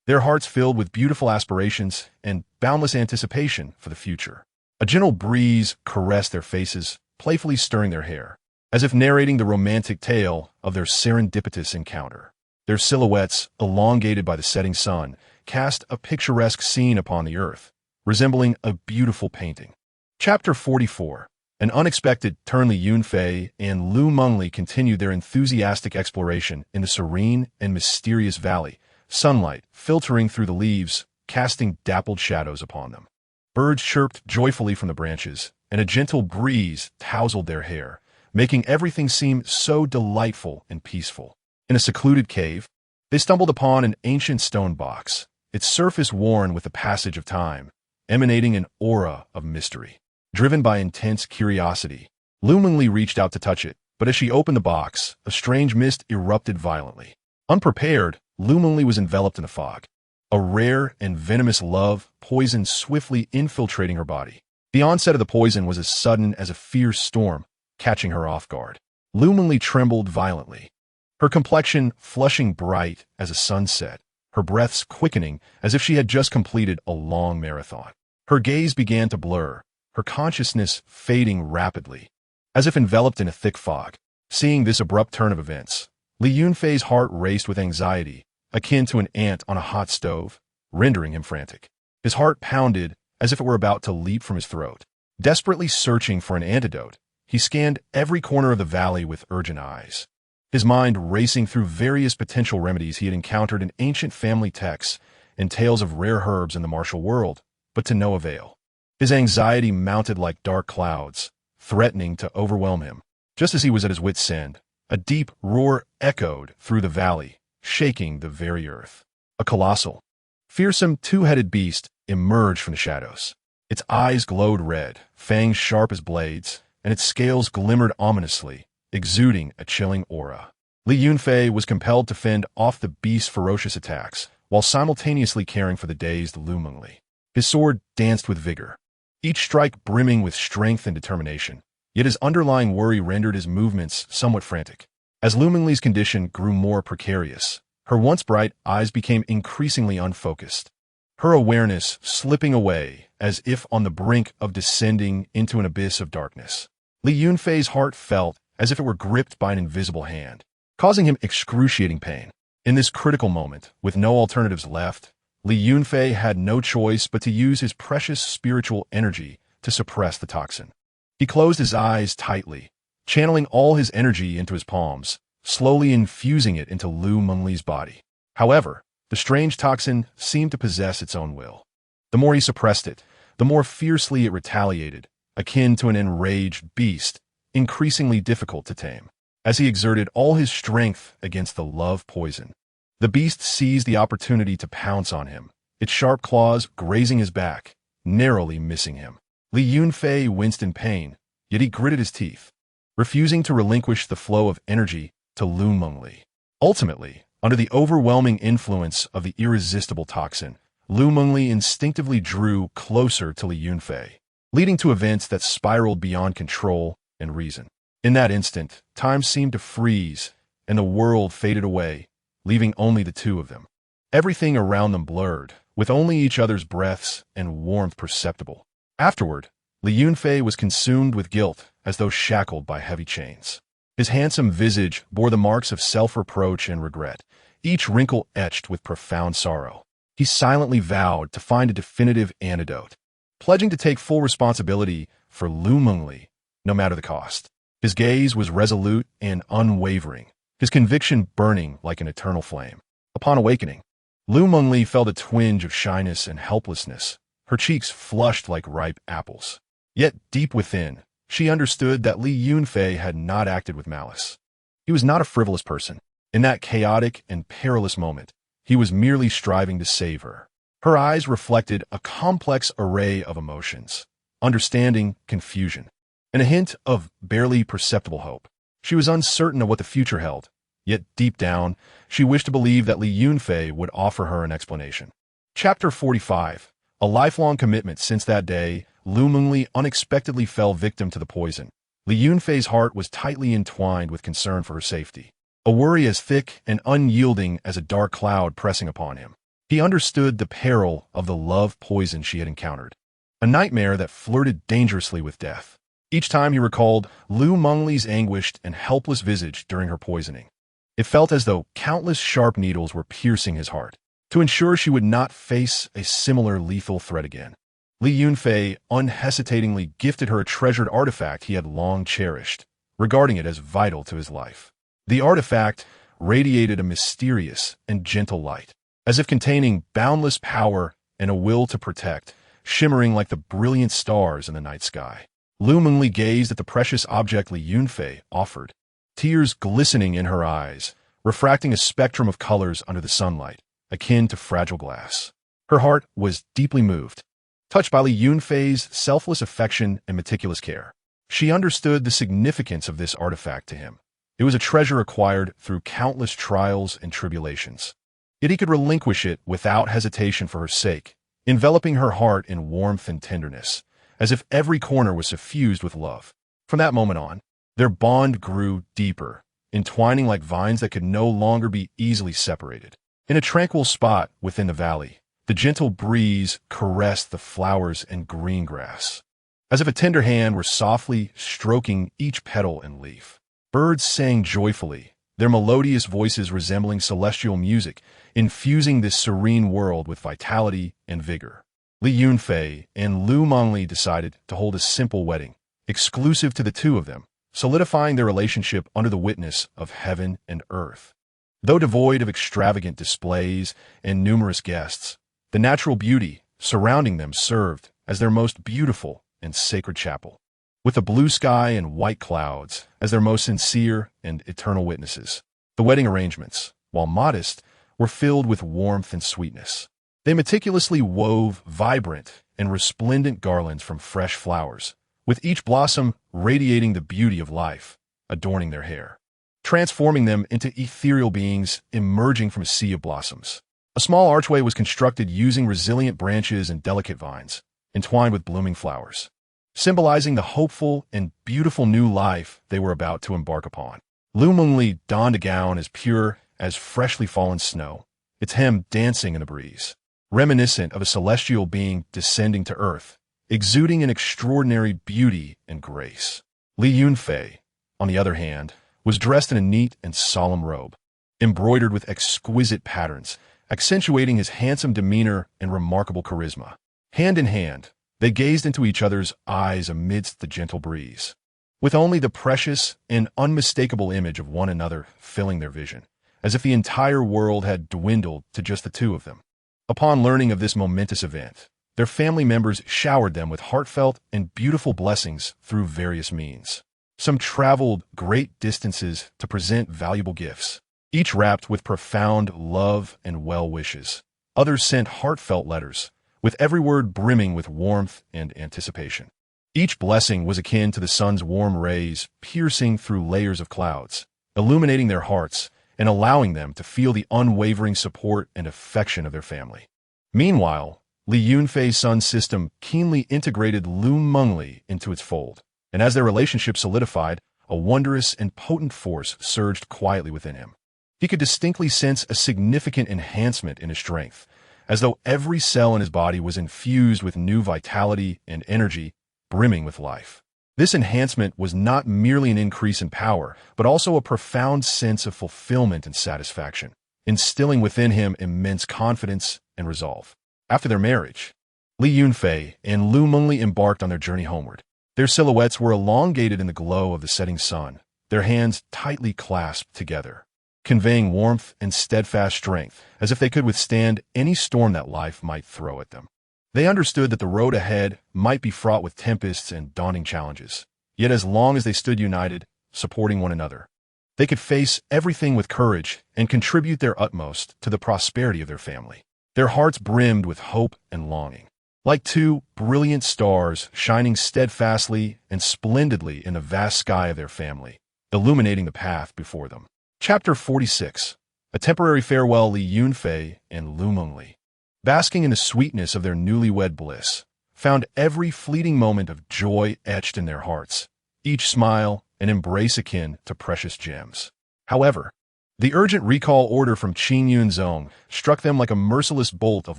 their hearts filled with beautiful aspirations and boundless anticipation for the future. A gentle breeze caressed their faces, playfully stirring their hair, as if narrating the romantic tale of their serendipitous encounter. Their silhouettes, elongated by the setting sun, cast a picturesque scene upon the earth, resembling a beautiful painting. Chapter 44. An unexpected turn. Li Yunfei and Lu Mengli continued their enthusiastic exploration in the serene and mysterious valley, sunlight filtering through the leaves, casting dappled shadows upon them. Birds chirped joyfully from the branches, and a gentle breeze tousled their hair, making everything seem so delightful and peaceful. In a secluded cave, they stumbled upon an ancient stone box, its surface worn with the passage of time, emanating an aura of mystery. Driven by intense curiosity, Lu Mengli reached out to touch it, but as she opened the box, a strange mist erupted violently. Unprepared, Lu Mengli was enveloped in a fog. A rare and venomous love poison swiftly infiltrating her body. The onset of the poison was as sudden as a fierce storm, catching her off guard. Lu Mengli trembled violently, her complexion flushing bright as a sunset, her breaths quickening as if she had just completed a long marathon. Her gaze began to blur, her consciousness fading rapidly. as if enveloped in a thick fog. Seeing this abrupt turn of events, Li Yunfei's heart raced with anxiety, akin to an ant on a hot stove, rendering him frantic. His heart pounded as if it were about to leap from his throat. Desperately searching for an antidote, he scanned every corner of the valley with urgent eyes. His mind racing through various potential remedies he had encountered in ancient family texts and tales of rare herbs in the martial world, but to no avail. His anxiety mounted like dark clouds, threatening to overwhelm him. Just as he was at his wit's end, a deep roar echoed through the valley, shaking the very earth. A colossal, fearsome two-headed beast emerged from the shadows. Its eyes glowed red, fangs sharp as blades, and its scales glimmered ominously, exuding a chilling aura. Li Yunfei was compelled to fend off the beast's ferocious attacks, while simultaneously caring for the dazed Li Mengli. His sword danced with vigor, each strike brimming with strength and determination, yet his underlying worry rendered his movements somewhat frantic. As Li Mengli's condition grew more precarious, her once bright eyes became increasingly unfocused, her awareness slipping away as if on the brink of descending into an abyss of darkness. Li Yunfei's heart felt as if it were gripped by an invisible hand, causing him excruciating pain. In this critical moment, with no alternatives left, Li Yunfei had no choice but to use his precious spiritual energy to suppress the toxin. He closed his eyes tightly, channeling all his energy into his palms, slowly infusing it into Li Mengli's body. However, the strange toxin seemed to possess its own will. The more he suppressed it, the more fiercely it retaliated, akin to an enraged beast, increasingly difficult to tame. As he exerted all his strength against the love poison, the beast seized the opportunity to pounce on him, its sharp claws grazing his back, narrowly missing him. Li Yunfei winced in pain, yet he gritted his teeth, refusing to relinquish the flow of energy to Li Mengli. Ultimately, under the overwhelming influence of the irresistible toxin, Li Mengli instinctively drew closer to Li Yunfei, leading to events that spiraled beyond control and reason. In that instant, time seemed to freeze, and the world faded away, leaving only the two of them. Everything around them blurred, with only each other's breaths and warmth perceptible. Afterward, Li Yunfei was consumed with guilt, as though shackled by heavy chains. His handsome visage bore the marks of self-reproach and regret, each wrinkle etched with profound sorrow. He silently vowed to find a definitive antidote, pledging to take full responsibility for Li Mengli, no matter the cost. His gaze was resolute and unwavering, his conviction burning like an eternal flame. Upon awakening, Li Mengli felt a twinge of shyness and helplessness, her cheeks flushed like ripe apples. Yet deep within, she understood that Li Yunfei had not acted with malice. He was not a frivolous person. In that chaotic and perilous moment, he was merely striving to save her. Her eyes reflected a complex array of emotions, understanding, confusion, and a hint of barely perceptible hope. She was uncertain of what the future held, yet deep down, she wished to believe that Li Yunfei would offer her an explanation. Chapter 45. A lifelong commitment. Since that day, Li Mengli unexpectedly fell victim to the poison. Li Yunfei's heart was tightly entwined with concern for her safety, a worry as thick and unyielding as a dark cloud pressing upon him. He understood the peril of the love poison she had encountered, a nightmare that flirted dangerously with death. Each time he recalled Li Mengli's anguished and helpless visage during her poisoning, it felt as though countless sharp needles were piercing his heart. To ensure she would not face a similar lethal threat again, Li Yunfei unhesitatingly gifted her a treasured artifact he had long cherished, regarding it as vital to his life. The artifact radiated a mysterious and gentle light, as if containing boundless power and a will to protect, shimmering like the brilliant stars in the night sky. Li Mengli gazed at the precious object Li Yunfei offered, tears glistening in her eyes, refracting a spectrum of colors under the sunlight, akin to fragile glass. Her heart was deeply moved, touched by Li Yunfei's selfless affection and meticulous care. She understood the significance of this artifact to him. It was a treasure acquired through countless trials and tribulations. Yet he could relinquish it without hesitation for her sake, enveloping her heart in warmth and tenderness, as if every corner was suffused with love. From that moment on, their bond grew deeper, entwining like vines that could no longer be easily separated. In a tranquil spot within the valley, the gentle breeze caressed the flowers and green grass. as if a tender hand were softly stroking each petal and leaf. Birds sang joyfully, their melodious voices resembling celestial music, infusing this serene world with vitality and vigor. Li Yunfei and Lu Mengli decided to hold a simple wedding, exclusive to the two of them, solidifying their relationship under the witness of heaven and earth. Though devoid of extravagant displays and numerous guests, the natural beauty surrounding them served as their most beautiful and sacred chapel, with the blue sky and white clouds as their most sincere and eternal witnesses. The wedding arrangements, while modest, were filled with warmth and sweetness. They meticulously wove vibrant and resplendent garlands from fresh flowers, with each blossom radiating the beauty of life, adorning their hair, transforming them into ethereal beings emerging from a sea of blossoms. A small archway was constructed using resilient branches and delicate vines, entwined with blooming flowers, symbolizing the hopeful and beautiful new life they were about to embark upon. Lu Mengli donned a gown as pure as freshly fallen snow, its hem dancing in the breeze, reminiscent of a celestial being descending to earth, exuding an extraordinary beauty and grace. Li Yunfei, on the other hand, was dressed in a neat and solemn robe, embroidered with exquisite patterns, accentuating his handsome demeanor and remarkable charisma. Hand in hand, they gazed into each other's eyes amidst the gentle breeze, with only the precious and unmistakable image of one another filling their vision, as if the entire world had dwindled to just the two of them. Upon learning of this momentous event, their family members showered them with heartfelt and beautiful blessings through various means. Some traveled great distances to present valuable gifts, each wrapped with profound love and well wishes. Others sent heartfelt letters, with every word brimming with warmth and anticipation. Each blessing was akin to the sun's warm rays piercing through layers of clouds, illuminating their hearts and allowing them to feel the unwavering support and affection of their family. Meanwhile, Li Yunfei's sun system keenly integrated Lu Mengli into its fold, and as their relationship solidified, a wondrous and potent force surged quietly within him. He could distinctly sense a significant enhancement in his strength, as though every cell in his body was infused with new vitality and energy, brimming with life. This enhancement was not merely an increase in power, but also a profound sense of fulfillment and satisfaction, instilling within him immense confidence and resolve. After their marriage, Li Yunfei and Lu Mengli embarked on their journey homeward. Their silhouettes were elongated in the glow of the setting sun, their hands tightly clasped together, conveying warmth and steadfast strength, as if they could withstand any storm that life might throw at them. They understood that the road ahead might be fraught with tempests and daunting challenges, yet as long as they stood united, supporting one another, they could face everything with courage and contribute their utmost to the prosperity of their family. Their hearts brimmed with hope and longing, like two brilliant stars shining steadfastly and splendidly in the vast sky of their family, illuminating the path before them. Chapter 46. A temporary farewell. Li Yunfei and Lu Mengli, basking in the sweetness of their newlywed bliss, found every fleeting moment of joy etched in their hearts, each smile an embrace akin to precious gems. However, the urgent recall order from Qin Yunzong struck them like a merciless bolt of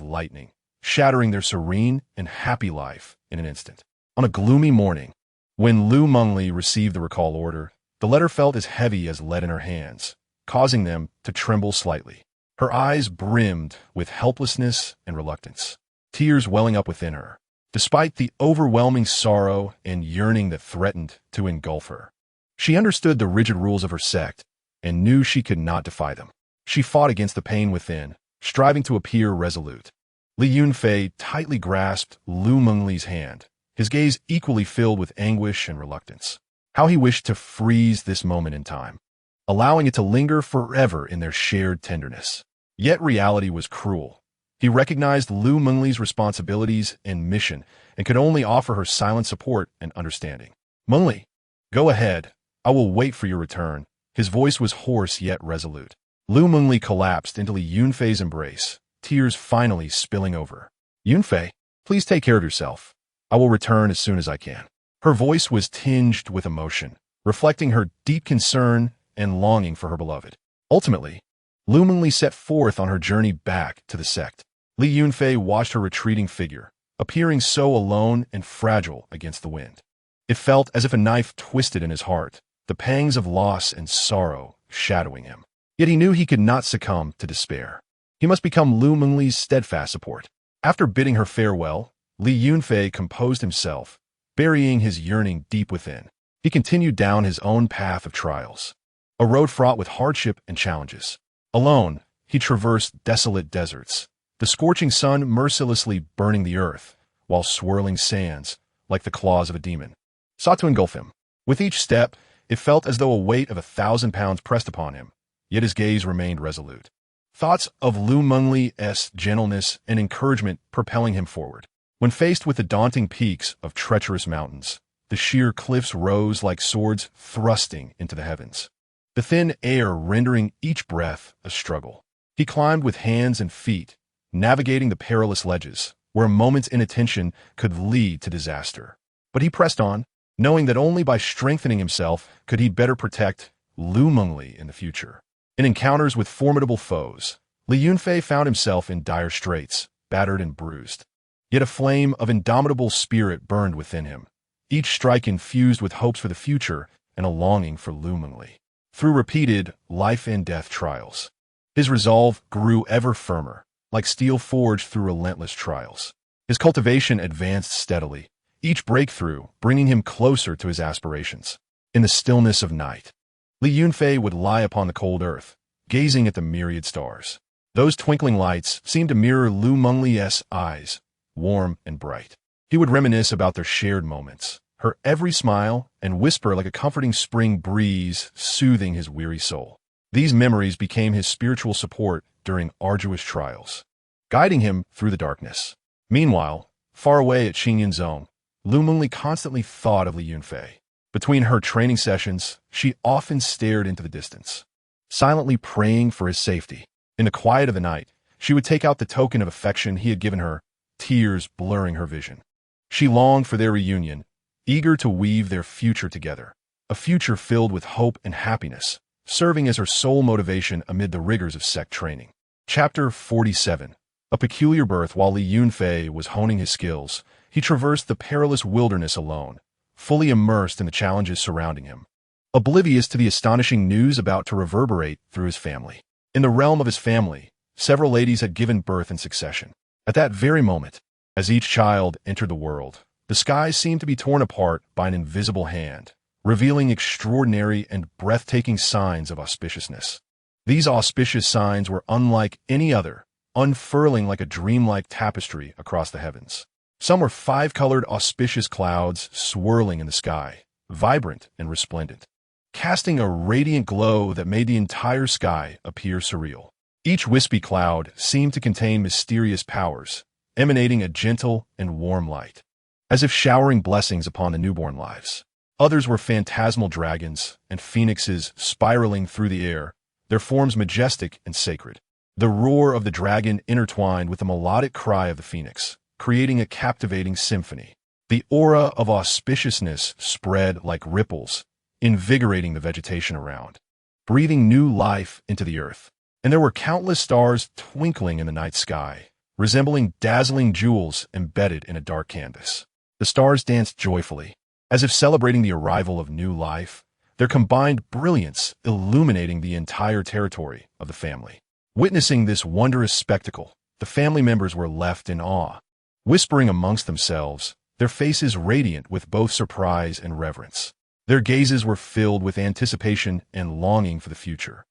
lightning, shattering their serene and happy life in an instant. On a gloomy morning, when Lu Mengli received the recall order, the letter felt as heavy as lead in her hands, causing them to tremble slightly. Her eyes brimmed with helplessness and reluctance, tears welling up within her, despite the overwhelming sorrow and yearning that threatened to engulf her. She understood the rigid rules of her sect and knew she could not defy them. She fought against the pain within, striving to appear resolute. Li Yunfei tightly grasped Lu Mengli's hand, his gaze equally filled with anguish and reluctance. How he wished to freeze this moment in time, allowing it to linger forever in their shared tenderness. Yet reality was cruel. He recognized Lu Mengli's responsibilities and mission and could only offer her silent support and understanding. Mengli, go ahead. I will wait for your return. His voice was hoarse yet resolute. Lu Mengli collapsed into Li Yunfei's embrace, tears finally spilling over. Yunfei, please take care of yourself. I will return as soon as I can. Her voice was tinged with emotion, reflecting her deep concern and longing for her beloved. Ultimately, Lu Mengli set forth on her journey back to the sect. Li Yunfei watched her retreating figure, appearing so alone and fragile against the wind. It felt as if a knife twisted in his heart, the pangs of loss and sorrow shadowing him. Yet he knew he could not succumb to despair. He must become Lu Mengli's steadfast support. After bidding her farewell, Li Yunfei composed himself, burying his yearning deep within. He continued down his own path of trials, a road fraught with hardship and challenges. Alone, he traversed desolate deserts, the scorching sun mercilessly burning the earth, while swirling sands, like the claws of a demon, sought to engulf him. With each step, it felt as though a weight of 1,000 pounds pressed upon him, yet his gaze remained resolute. Thoughts of Lu Mengli's gentleness and encouragement propelling him forward. When faced with the daunting peaks of treacherous mountains, the sheer cliffs rose like swords thrusting into the heavens, the thin air rendering each breath a struggle. He climbed with hands and feet, navigating the perilous ledges, where a moment's inattention could lead to disaster. But he pressed on, knowing that only by strengthening himself could he better protect Lu Mengli in the future. In encounters with formidable foes, Li Yunfei found himself in dire straits, battered and bruised. Yet a flame of indomitable spirit burned within him, each strike infused with hopes for the future and a longing for Lu Mengli. Through repeated life-and-death trials, his resolve grew ever firmer, like steel forged through relentless trials. His cultivation advanced steadily, each breakthrough bringing him closer to his aspirations. In the stillness of night, Li Yunfei would lie upon the cold earth, gazing at the myriad stars. Those twinkling lights seemed to mirror Lu Mengli's eyes, warm and bright. He would reminisce about their shared moments, her every smile, and whisper like a comforting spring breeze, soothing his weary soul. These memories became his spiritual support during arduous trials, guiding him through the darkness. Meanwhile, far away at Xingyan Zone, Lu Mengli constantly thought of Li Yunfei. Between her training sessions, she often stared into the distance, silently praying for his safety. In the quiet of the night, she would take out the token of affection he had given her, tears blurring her vision. She longed for their reunion, eager to weave their future together, a future filled with hope and happiness, serving as her sole motivation amid the rigors of sect training. Chapter 47. A peculiar birth. While Li Yunfei was honing his skills, he traversed the perilous wilderness alone, fully immersed in the challenges surrounding him, oblivious to the astonishing news about to reverberate through his family. In the realm of his family, several ladies had given birth in succession. At that very moment, as each child entered the world, the skies seemed to be torn apart by an invisible hand, revealing extraordinary and breathtaking signs of auspiciousness. These auspicious signs were unlike any other, unfurling like a dreamlike tapestry across the heavens. Some were five-colored auspicious clouds swirling in the sky, vibrant and resplendent, casting a radiant glow that made the entire sky appear surreal. Each wispy cloud seemed to contain mysterious powers, emanating a gentle and warm light, as if showering blessings upon the newborn lives. Others were phantasmal dragons and phoenixes spiraling through the air, their forms majestic and sacred. The roar of the dragon intertwined with the melodic cry of the phoenix, creating a captivating symphony. The aura of auspiciousness spread like ripples, invigorating the vegetation around, breathing new life into the earth. And there were countless stars twinkling in the night sky, resembling dazzling jewels embedded in a dark canvas. The stars danced joyfully, as if celebrating the arrival of new life, their combined brilliance illuminating the entire territory of the family. Witnessing this wondrous spectacle, the family members were left in awe, whispering amongst themselves, their faces radiant with both surprise and reverence. Their gazes were filled with anticipation and longing for the future,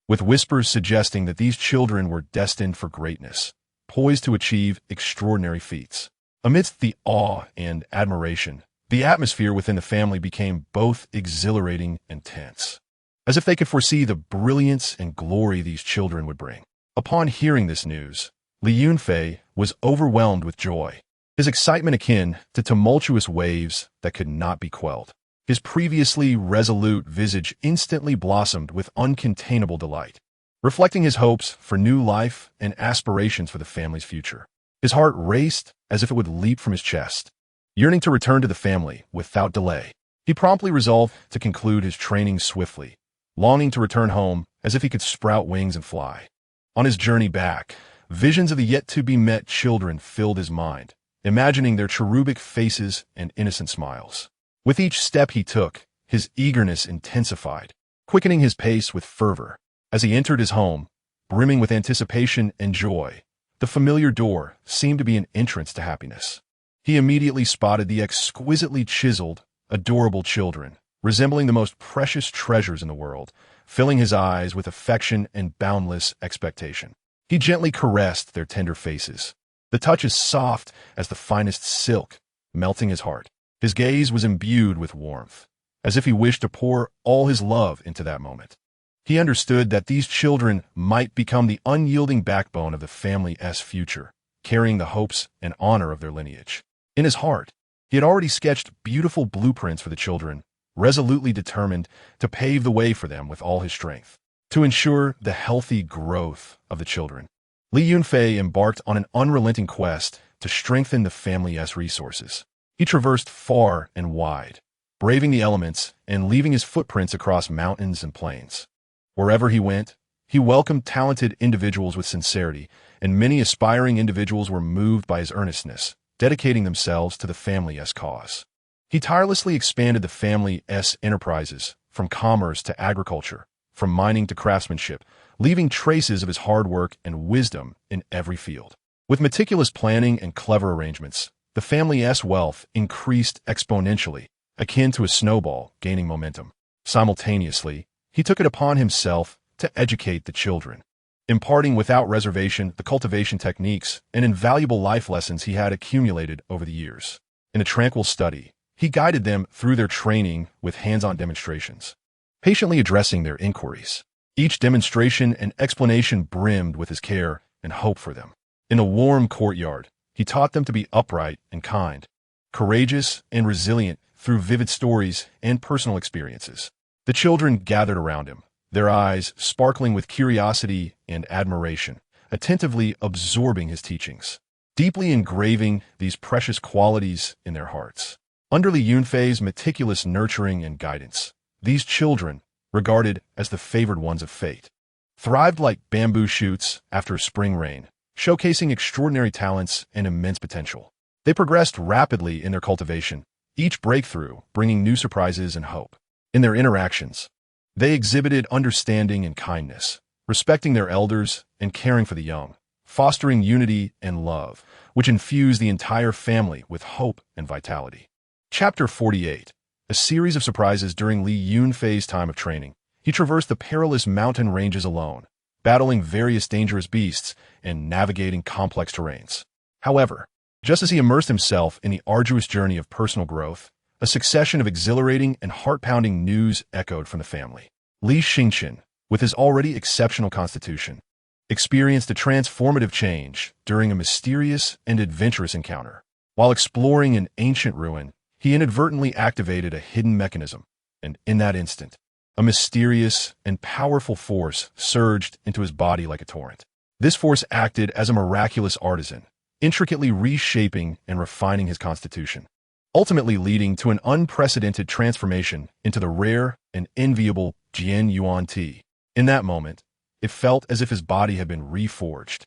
with whispers suggesting that these children were destined for greatness, poised to achieve extraordinary feats. Amidst the awe and admiration, the atmosphere within the family became both exhilarating and tense, as if they could foresee the brilliance and glory these children would bring. Upon hearing this news, Li Yunfei was overwhelmed with joy, his excitement akin to tumultuous waves that could not be quelled. His previously resolute visage instantly blossomed with uncontainable delight, reflecting his hopes for new life and aspirations for the family's future. His heart raced as if it would leap from his chest, yearning to return to the family without delay. He promptly resolved to conclude his training swiftly, longing to return home as if he could sprout wings and fly. On his journey back, visions of the yet-to-be-met children filled his mind, imagining their cherubic faces and innocent smiles. With each step he took, his eagerness intensified, quickening his pace with fervor. As he entered his home, brimming with anticipation and joy, the familiar door seemed to be an entrance to happiness. He immediately spotted the exquisitely chiseled, adorable children, resembling the most precious treasures in the world, filling his eyes with affection and boundless expectation. He gently caressed their tender faces, the touch as soft as the finest silk, melting his heart. His gaze was imbued with warmth, as if he wished to pour all his love into that moment. He understood that these children might become the unyielding backbone of the family's future, carrying the hopes and honor of their lineage. In his heart, he had already sketched beautiful blueprints for the children, resolutely determined to pave the way for them with all his strength. To ensure the healthy growth of the children, Li Yunfei embarked on an unrelenting quest to strengthen the family's resources. He traversed far and wide, braving the elements and leaving his footprints across mountains and plains. Wherever he went, he welcomed talented individuals with sincerity, and many aspiring individuals were moved by his earnestness, dedicating themselves to the family's cause. He tirelessly expanded the family's enterprises, from commerce to agriculture, from mining to craftsmanship, leaving traces of his hard work and wisdom in every field. With meticulous planning and clever arrangements, the family's wealth increased exponentially, akin to a snowball gaining momentum. Simultaneously, he took it upon himself to educate the children, imparting without reservation the cultivation techniques and invaluable life lessons he had accumulated over the years. In a tranquil study, he guided them through their training with hands-on demonstrations, patiently addressing their inquiries. Each demonstration and explanation brimmed with his care and hope for them. In a warm courtyard, he taught them to be upright and kind, courageous and resilient through vivid stories and personal experiences. The children gathered around him, their eyes sparkling with curiosity and admiration, attentively absorbing his teachings, deeply engraving these precious qualities in their hearts. Under Li Yunfei's meticulous nurturing and guidance, these children, regarded as the favored ones of fate, thrived like bamboo shoots after a spring rain, showcasing extraordinary talents and immense potential. They progressed rapidly in their cultivation, each breakthrough bringing new surprises and hope. In their interactions, they exhibited understanding and kindness, respecting their elders and caring for the young, fostering unity and love, which infused the entire family with hope and vitality. Chapter 48. A series of surprises during Li Yunfei's time of training. He traversed the perilous mountain ranges alone, battling various dangerous beasts and navigating complex terrains. However, just as he immersed himself in the arduous journey of personal growth, a succession of exhilarating and heart-pounding news echoed from the family. Li Xingqian, with his already exceptional constitution, experienced a transformative change during a mysterious and adventurous encounter. While exploring an ancient ruin, he inadvertently activated a hidden mechanism, and in that instant, a mysterious and powerful force surged into his body like a torrent. This force acted as a miraculous artisan, intricately reshaping and refining his constitution, ultimately leading to an unprecedented transformation into the rare and enviable Jian Yuan Ti. In that moment, it felt as if his body had been reforged,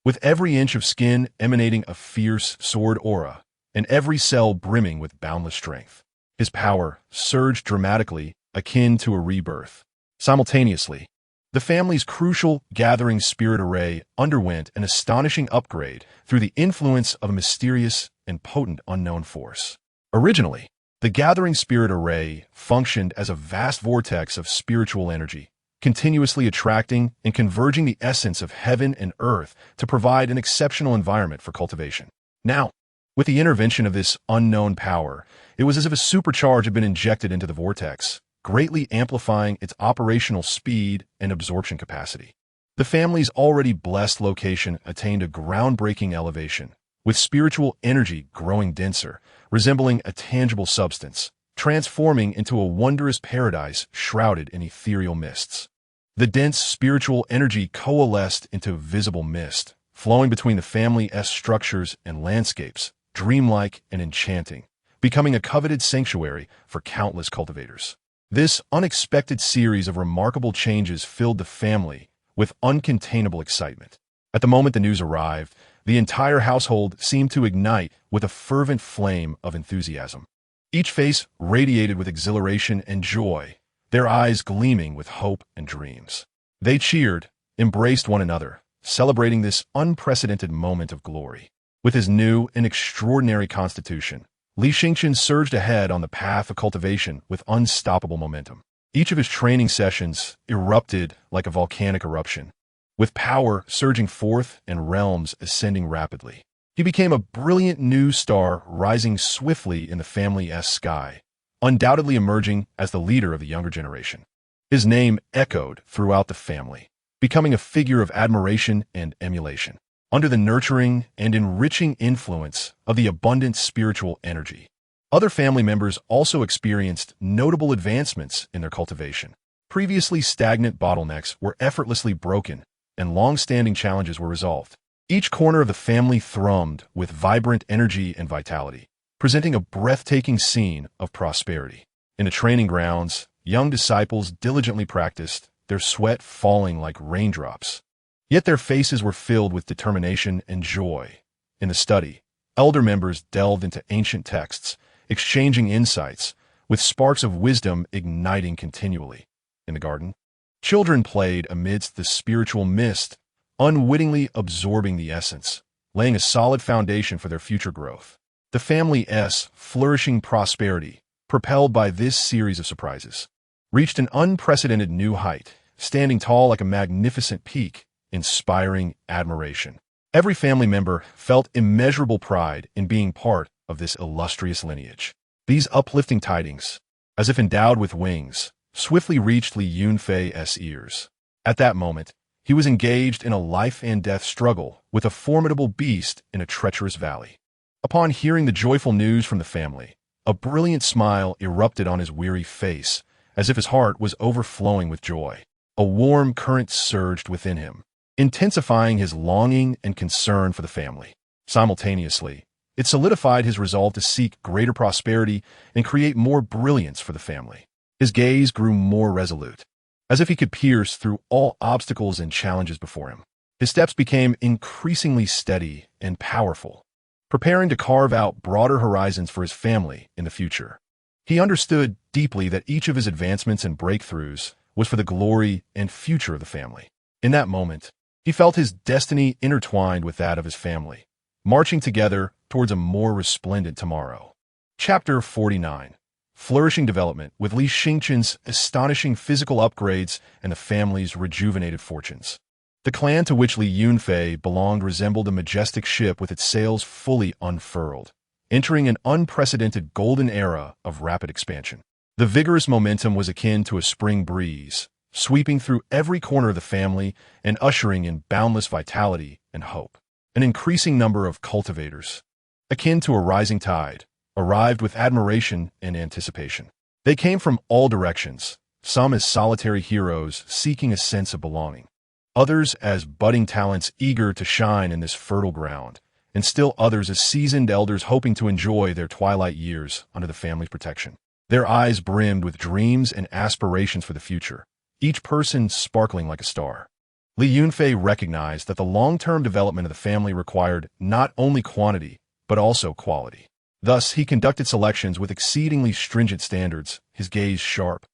with every inch of skin emanating a fierce sword aura, and every cell brimming with boundless strength. His power surged dramatically, akin to a rebirth. Simultaneously, the family's crucial gathering spirit array underwent an astonishing upgrade through the influence of a mysterious and potent unknown force. Originally, the gathering spirit array functioned as a vast vortex of spiritual energy, continuously attracting and converging the essence of heaven and earth to provide an exceptional environment for cultivation. Now, with the intervention of this unknown power, it was as if a supercharge had been injected into the vortex, greatly amplifying its operational speed and absorption capacity. The family's already blessed location attained a groundbreaking elevation, with spiritual energy growing denser, resembling a tangible substance, transforming into a wondrous paradise shrouded in ethereal mists. The dense spiritual energy coalesced into visible mist, flowing between the family's structures and landscapes, dreamlike and enchanting, becoming a coveted sanctuary for countless cultivators. This unexpected series of remarkable changes filled the family with uncontainable excitement. At the moment the news arrived, the entire household seemed to ignite with a fervent flame of enthusiasm. Each face radiated with exhilaration and joy, their eyes gleaming with hope and dreams. They cheered, embraced one another, celebrating this unprecedented moment of glory. With his new and extraordinary constitution, Li Yunfei surged ahead on the path of cultivation with unstoppable momentum. Each of his training sessions erupted like a volcanic eruption, with power surging forth and realms ascending rapidly. He became a brilliant new star rising swiftly in the family's sky, undoubtedly emerging as the leader of the younger generation. His name echoed throughout the family, becoming a figure of admiration and emulation, under the nurturing and enriching influence of the abundant spiritual energy. Other family members also experienced notable advancements in their cultivation. Previously stagnant bottlenecks were effortlessly broken, and long-standing challenges were resolved. Each corner of the family thrummed with vibrant energy and vitality, presenting a breathtaking scene of prosperity. In the training grounds, young disciples diligently practiced, their sweat falling like raindrops. Yet their faces were filled with determination and joy. In the study, elder members delved into ancient texts, exchanging insights, with sparks of wisdom igniting continually. In the garden, children played amidst the spiritual mist, unwittingly absorbing the essence, laying a solid foundation for their future growth. The family's flourishing prosperity, propelled by this series of surprises, reached an unprecedented new height, standing tall like a magnificent peak, inspiring admiration. Every family member felt immeasurable pride in being part of this illustrious lineage. These uplifting tidings, as if endowed with wings, swiftly reached Li Yunfei's ears. At that moment, he was engaged in a life-and-death struggle with a formidable beast in a treacherous valley. Upon hearing the joyful news from the family, a brilliant smile erupted on his weary face, as if his heart was overflowing with joy. A warm current surged within him, intensifying his longing and concern for the family. Simultaneously, it solidified his resolve to seek greater prosperity and create more brilliance for the family. His gaze grew more resolute, as if he could pierce through all obstacles and challenges before him. His steps became increasingly steady and powerful, preparing to carve out broader horizons for his family in the future. He understood deeply that each of his advancements and breakthroughs was for the glory and future of the family. In that moment, he felt his destiny intertwined with that of his family, marching together towards a more resplendent tomorrow. Chapter 49. Flourishing Development, with Li Yunfei's astonishing physical upgrades and the family's rejuvenated fortunes. The clan to which Li Yunfei belonged resembled a majestic ship with its sails fully unfurled, entering an unprecedented golden era of rapid expansion. The vigorous momentum was akin to a spring breeze, sweeping through every corner of the family and ushering in boundless vitality and hope. An increasing number of cultivators, akin to a rising tide, arrived with admiration and anticipation. They came from all directions, some as solitary heroes seeking a sense of belonging, others as budding talents eager to shine in this fertile ground, and still others as seasoned elders hoping to enjoy their twilight years under the family's protection. Their eyes brimmed with dreams and aspirations for the future, each person sparkling like a star. Li Yunfei recognized that the long-term development of the family required not only quantity, but also quality. Thus, he conducted selections with exceedingly stringent standards, his gaze sharp,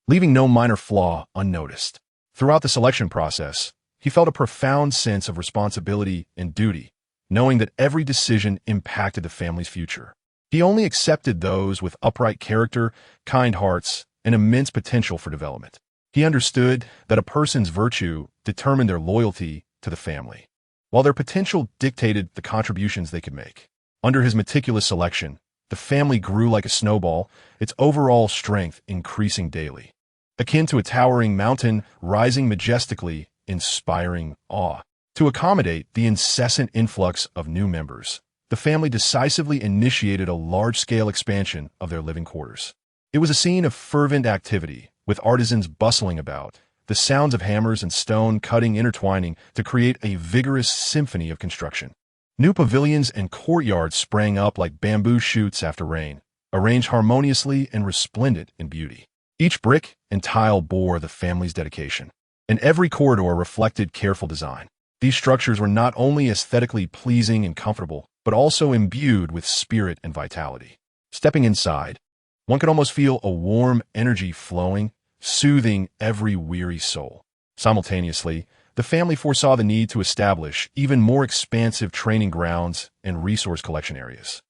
leaving no minor flaw unnoticed. Throughout the selection process, he felt a profound sense of responsibility and duty, knowing that every decision impacted the family's future. He only accepted those with upright character, kind hearts, and immense potential for development. He understood that a person's virtue determined their loyalty to the family, while their potential dictated the contributions they could make. Under his meticulous selection, the family grew like a snowball, its overall strength increasing daily. Akin to a towering mountain rising majestically, inspiring awe. To accommodate the incessant influx of new members, the family decisively initiated a large-scale expansion of their living quarters. It was a scene of fervent activity, with artisans bustling about, the sounds of hammers and stone cutting intertwining to create a vigorous symphony of construction. New pavilions and courtyards sprang up like bamboo shoots after rain, arranged harmoniously and resplendent in beauty. Each brick and tile bore the family's dedication, and every corridor reflected careful design. These structures were not only aesthetically pleasing and comfortable, but also imbued with spirit and vitality. Stepping inside, one could almost feel a warm energy flowing, soothing every weary soul. Simultaneously, the family foresaw the need to establish even more expansive training grounds and resource collection areas.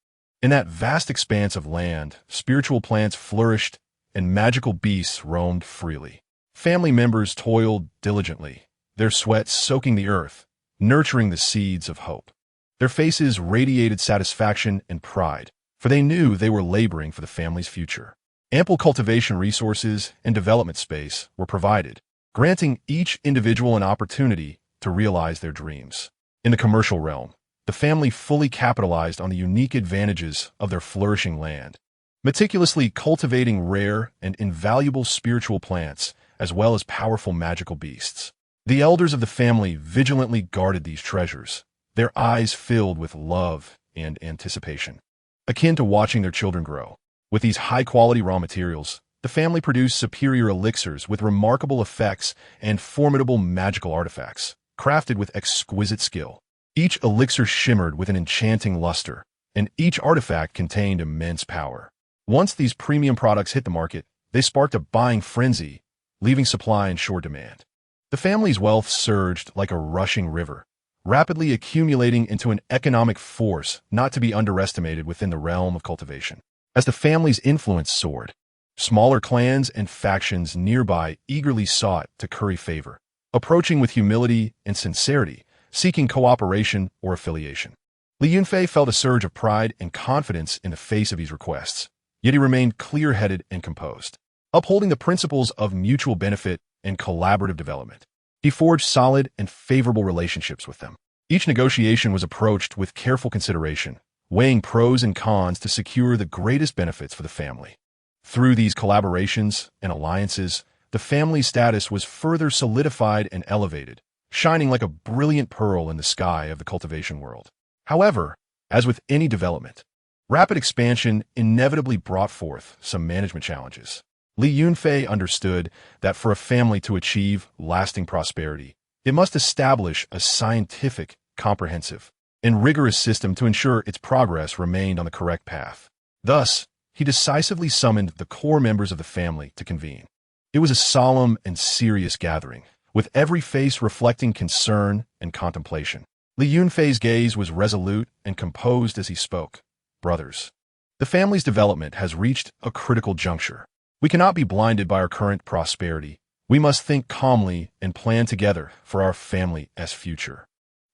In that vast expanse of land, spiritual plants flourished and magical beasts roamed freely. Family members toiled diligently, their sweat soaking the earth, nurturing the seeds of hope. Their faces radiated satisfaction and pride, for they knew they were laboring for the family's future. Ample cultivation resources and development space were provided, granting each individual an opportunity to realize their dreams. In the commercial realm, the family fully capitalized on the unique advantages of their flourishing land, meticulously cultivating rare and invaluable spiritual plants as well as powerful magical beasts. The elders of the family vigilantly guarded these treasures, their eyes filled with love and anticipation, akin to watching their children grow. With these high-quality raw materials, the family produced superior elixirs with remarkable effects and formidable magical artifacts, crafted with exquisite skill. Each elixir shimmered with an enchanting luster, and each artifact contained immense power. Once these premium products hit the market, they sparked a buying frenzy, leaving supply in short demand. The family's wealth surged like a rushing river, rapidly accumulating into an economic force not to be underestimated within the realm of cultivation. As the family's influence soared, smaller clans and factions nearby eagerly sought to curry favor, approaching with humility and sincerity, seeking cooperation or affiliation. Li Yunfei felt a surge of pride and confidence in the face of these requests, yet he remained clear-headed and composed, upholding the principles of mutual benefit and collaborative development. He forged solid and favorable relationships with them. Each negotiation was approached with careful consideration, weighing pros and cons to secure the greatest benefits for the family. Through these collaborations and alliances, the family's status was further solidified and elevated, shining like a brilliant pearl in the sky of the cultivation world. However, as with any development, rapid expansion inevitably brought forth some management challenges. Li Yunfei understood that for a family to achieve lasting prosperity, it must establish a scientific, comprehensive, and rigorous system to ensure its progress remained on the correct path. Thus, he decisively summoned the core members of the family to convene. It was a solemn and serious gathering, with every face reflecting concern and contemplation. Li Yunfei's gaze was resolute and composed as he spoke. Brothers, the family's development has reached a critical juncture. We cannot be blinded by our current prosperity. We must think calmly and plan together for our family's future.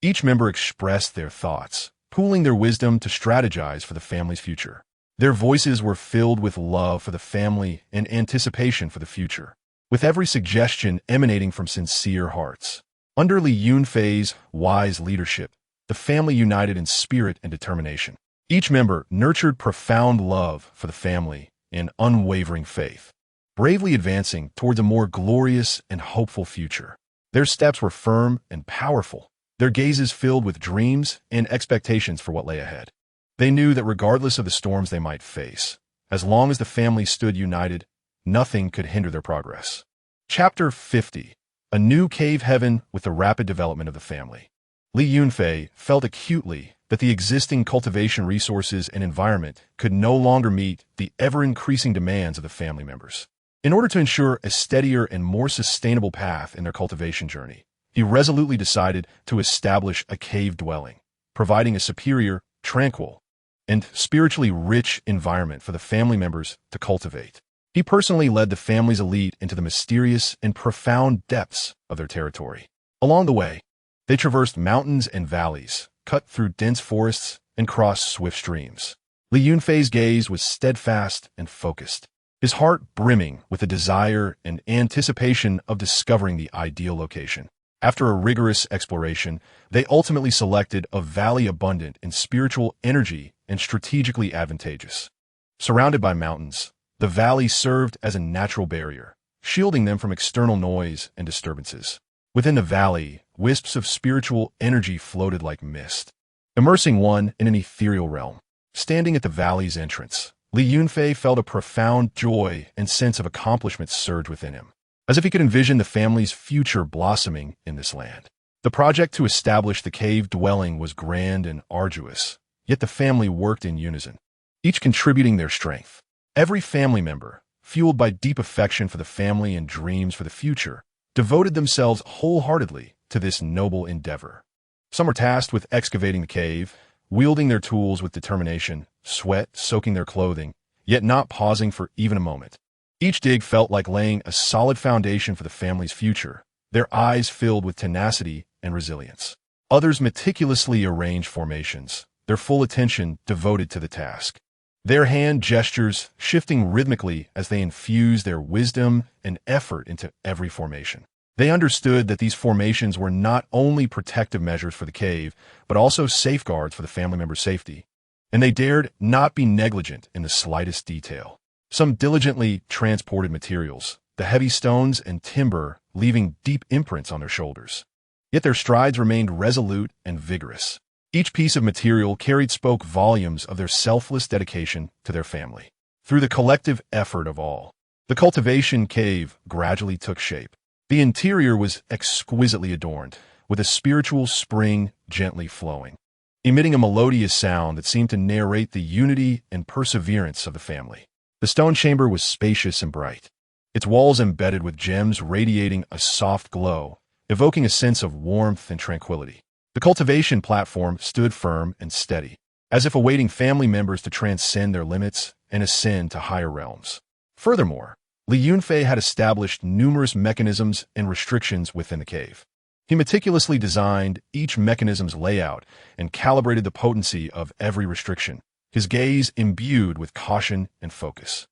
Each member expressed their thoughts, pooling their wisdom to strategize for the family's future. Their voices were filled with love for the family and anticipation for the future, with every suggestion emanating from sincere hearts. Under Li Yunfei's wise leadership, the family united in spirit and determination. Each member nurtured profound love for the family and unwavering faith, bravely advancing towards a more glorious and hopeful future. Their steps were firm and powerful, their gazes filled with dreams and expectations for what lay ahead. They knew that regardless of the storms they might face, as long as the family stood united, nothing could hinder their progress. Chapter 50. A new cave heaven with the rapid development of the family. Li Yunfei felt acutely that the existing cultivation resources and environment could no longer meet the ever-increasing demands of the family members. In order to ensure a steadier and more sustainable path in their cultivation journey, he resolutely decided to establish a cave dwelling, providing a superior, tranquil, and spiritually rich environment for the family members to cultivate. He personally led the family's elite into the mysterious and profound depths of their territory. Along the way, they traversed mountains and valleys, cut through dense forests, and crossed swift streams. Li Yunfei's gaze was steadfast and focused, his heart brimming with a desire and anticipation of discovering the ideal location. After a rigorous exploration, they ultimately selected a valley abundant in spiritual energy and strategically advantageous. Surrounded by mountains, the valley served as a natural barrier, shielding them from external noise and disturbances. Within the valley, wisps of spiritual energy floated like mist, immersing one in an ethereal realm. Standing at the valley's entrance, Li Yunfei felt a profound joy and sense of accomplishment surge within him, as if he could envision the family's future blossoming in this land. The project to establish the cave dwelling was grand and arduous, yet the family worked in unison, each contributing their strength. Every family member, fueled by deep affection for the family and dreams for the future, devoted themselves wholeheartedly to this noble endeavor. Some were tasked with excavating the cave, wielding their tools with determination, sweat soaking their clothing, yet not pausing for even a moment. Each dig felt like laying a solid foundation for the family's future, their eyes filled with tenacity and resilience. Others meticulously arranged formations, their full attention devoted to the task. Their hand gestures shifting rhythmically as they infused their wisdom and effort into every formation. They understood that these formations were not only protective measures for the cave, but also safeguards for the family member's safety. And they dared not be negligent in the slightest detail. Some diligently transported materials, the heavy stones and timber, leaving deep imprints on their shoulders. Yet their strides remained resolute and vigorous. Each piece of material spoke volumes of their selfless dedication to their family. Through the collective effort of all, the cultivation cave gradually took shape. The interior was exquisitely adorned, with a spiritual spring gently flowing, emitting a melodious sound that seemed to narrate the unity and perseverance of the family. The stone chamber was spacious and bright, its walls embedded with gems radiating a soft glow, evoking a sense of warmth and tranquility. The cultivation platform stood firm and steady, as if awaiting family members to transcend their limits and ascend to higher realms. Furthermore, Li Yunfei had established numerous mechanisms and restrictions within the cave. He meticulously designed each mechanism's layout and calibrated the potency of every restriction, his gaze imbued with caution and focus.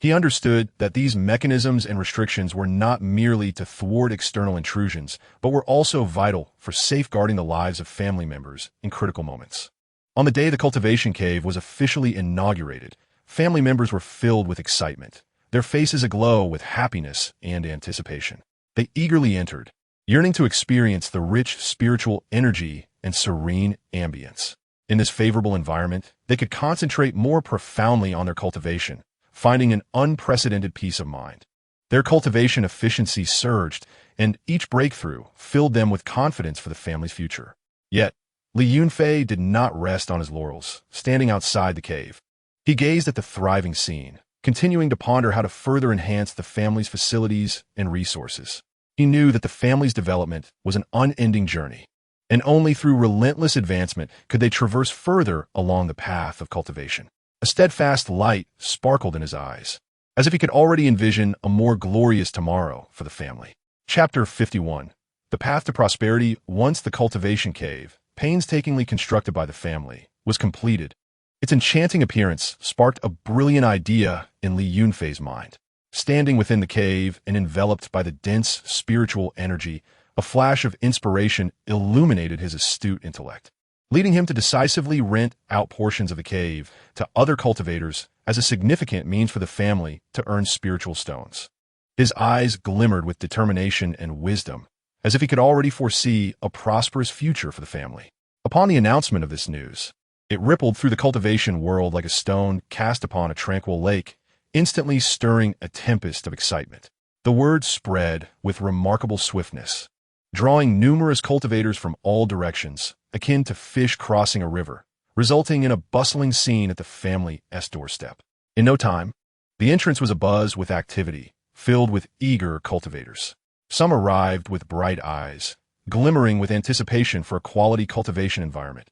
He understood that these mechanisms and restrictions were not merely to thwart external intrusions, but were also vital for safeguarding the lives of family members in critical moments. On the day the cultivation cave was officially inaugurated, family members were filled with excitement, their faces aglow with happiness and anticipation. They eagerly entered, yearning to experience the rich spiritual energy and serene ambience. In this favorable environment, they could concentrate more profoundly on their cultivation, finding an unprecedented peace of mind. Their cultivation efficiency surged, and each breakthrough filled them with confidence for the family's future. Yet, Li Yunfei did not rest on his laurels, standing outside the cave. He gazed at the thriving scene, continuing to ponder how to further enhance the family's facilities and resources. He knew that the family's development was an unending journey, and only through relentless advancement could they traverse further along the path of cultivation. A steadfast light sparkled in his eyes, as if he could already envision a more glorious tomorrow for the family. Chapter 51. The Path to Prosperity. Once the cultivation cave, painstakingly constructed by the family, was completed, its enchanting appearance sparked a brilliant idea in Li Yunfei's mind. Standing within the cave and enveloped by the dense spiritual energy, a flash of inspiration illuminated his astute intellect, leading him to decisively rent out portions of the cave to other cultivators as a significant means for the family to earn spiritual stones. His eyes glimmered with determination and wisdom, as if he could already foresee a prosperous future for the family. Upon the announcement of this news, it rippled through the cultivation world like a stone cast upon a tranquil lake, instantly stirring a tempest of excitement. The word spread with remarkable swiftness, drawing numerous cultivators from all directions, akin to fish crossing a river, resulting in a bustling scene at the family's doorstep. In no time, the entrance was abuzz with activity, filled with eager cultivators. Some arrived with bright eyes, glimmering with anticipation for a quality cultivation environment.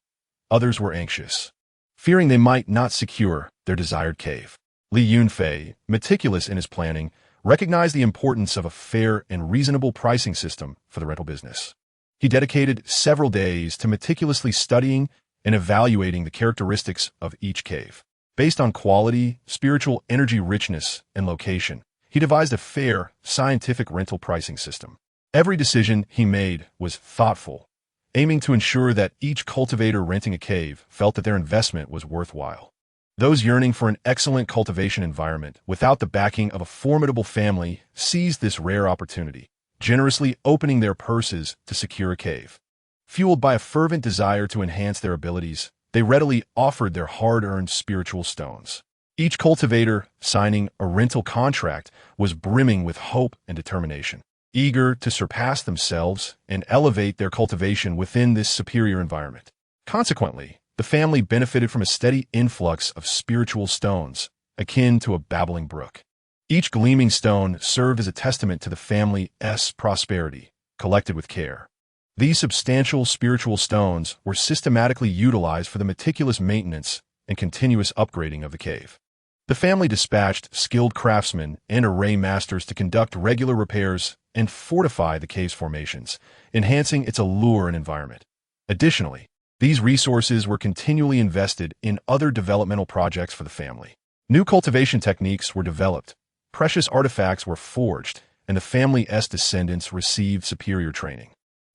Others were anxious, fearing they might not secure their desired cave. Li Yunfei, meticulous in his planning, recognized the importance of a fair and reasonable pricing system for the rental business. He dedicated several days to meticulously studying and evaluating the characteristics of each cave. Based on quality, spiritual energy richness, and location, he devised a fair, scientific rental pricing system. Every decision he made was thoughtful, aiming to ensure that each cultivator renting a cave felt that their investment was worthwhile. Those yearning for an excellent cultivation environment without the backing of a formidable family seized this rare opportunity, generously opening their purses to secure a cave. Fueled by a fervent desire to enhance their abilities, they readily offered their hard-earned spiritual stones. Each cultivator signing a rental contract was brimming with hope and determination. eager to surpass themselves and elevate their cultivation within this superior environment. Consequently, the family benefited from a steady influx of spiritual stones, akin to a babbling brook. Each gleaming stone served as a testament to the family's prosperity, collected with care. These substantial spiritual stones were systematically utilized for the meticulous maintenance and continuous upgrading of the cave. The family dispatched skilled craftsmen and array masters to conduct regular repairs and fortify the cave's formations, enhancing its allure and environment. Additionally, these resources were continually invested in other developmental projects for the family. New cultivation techniques were developed, precious artifacts were forged, and the family's descendants received superior training,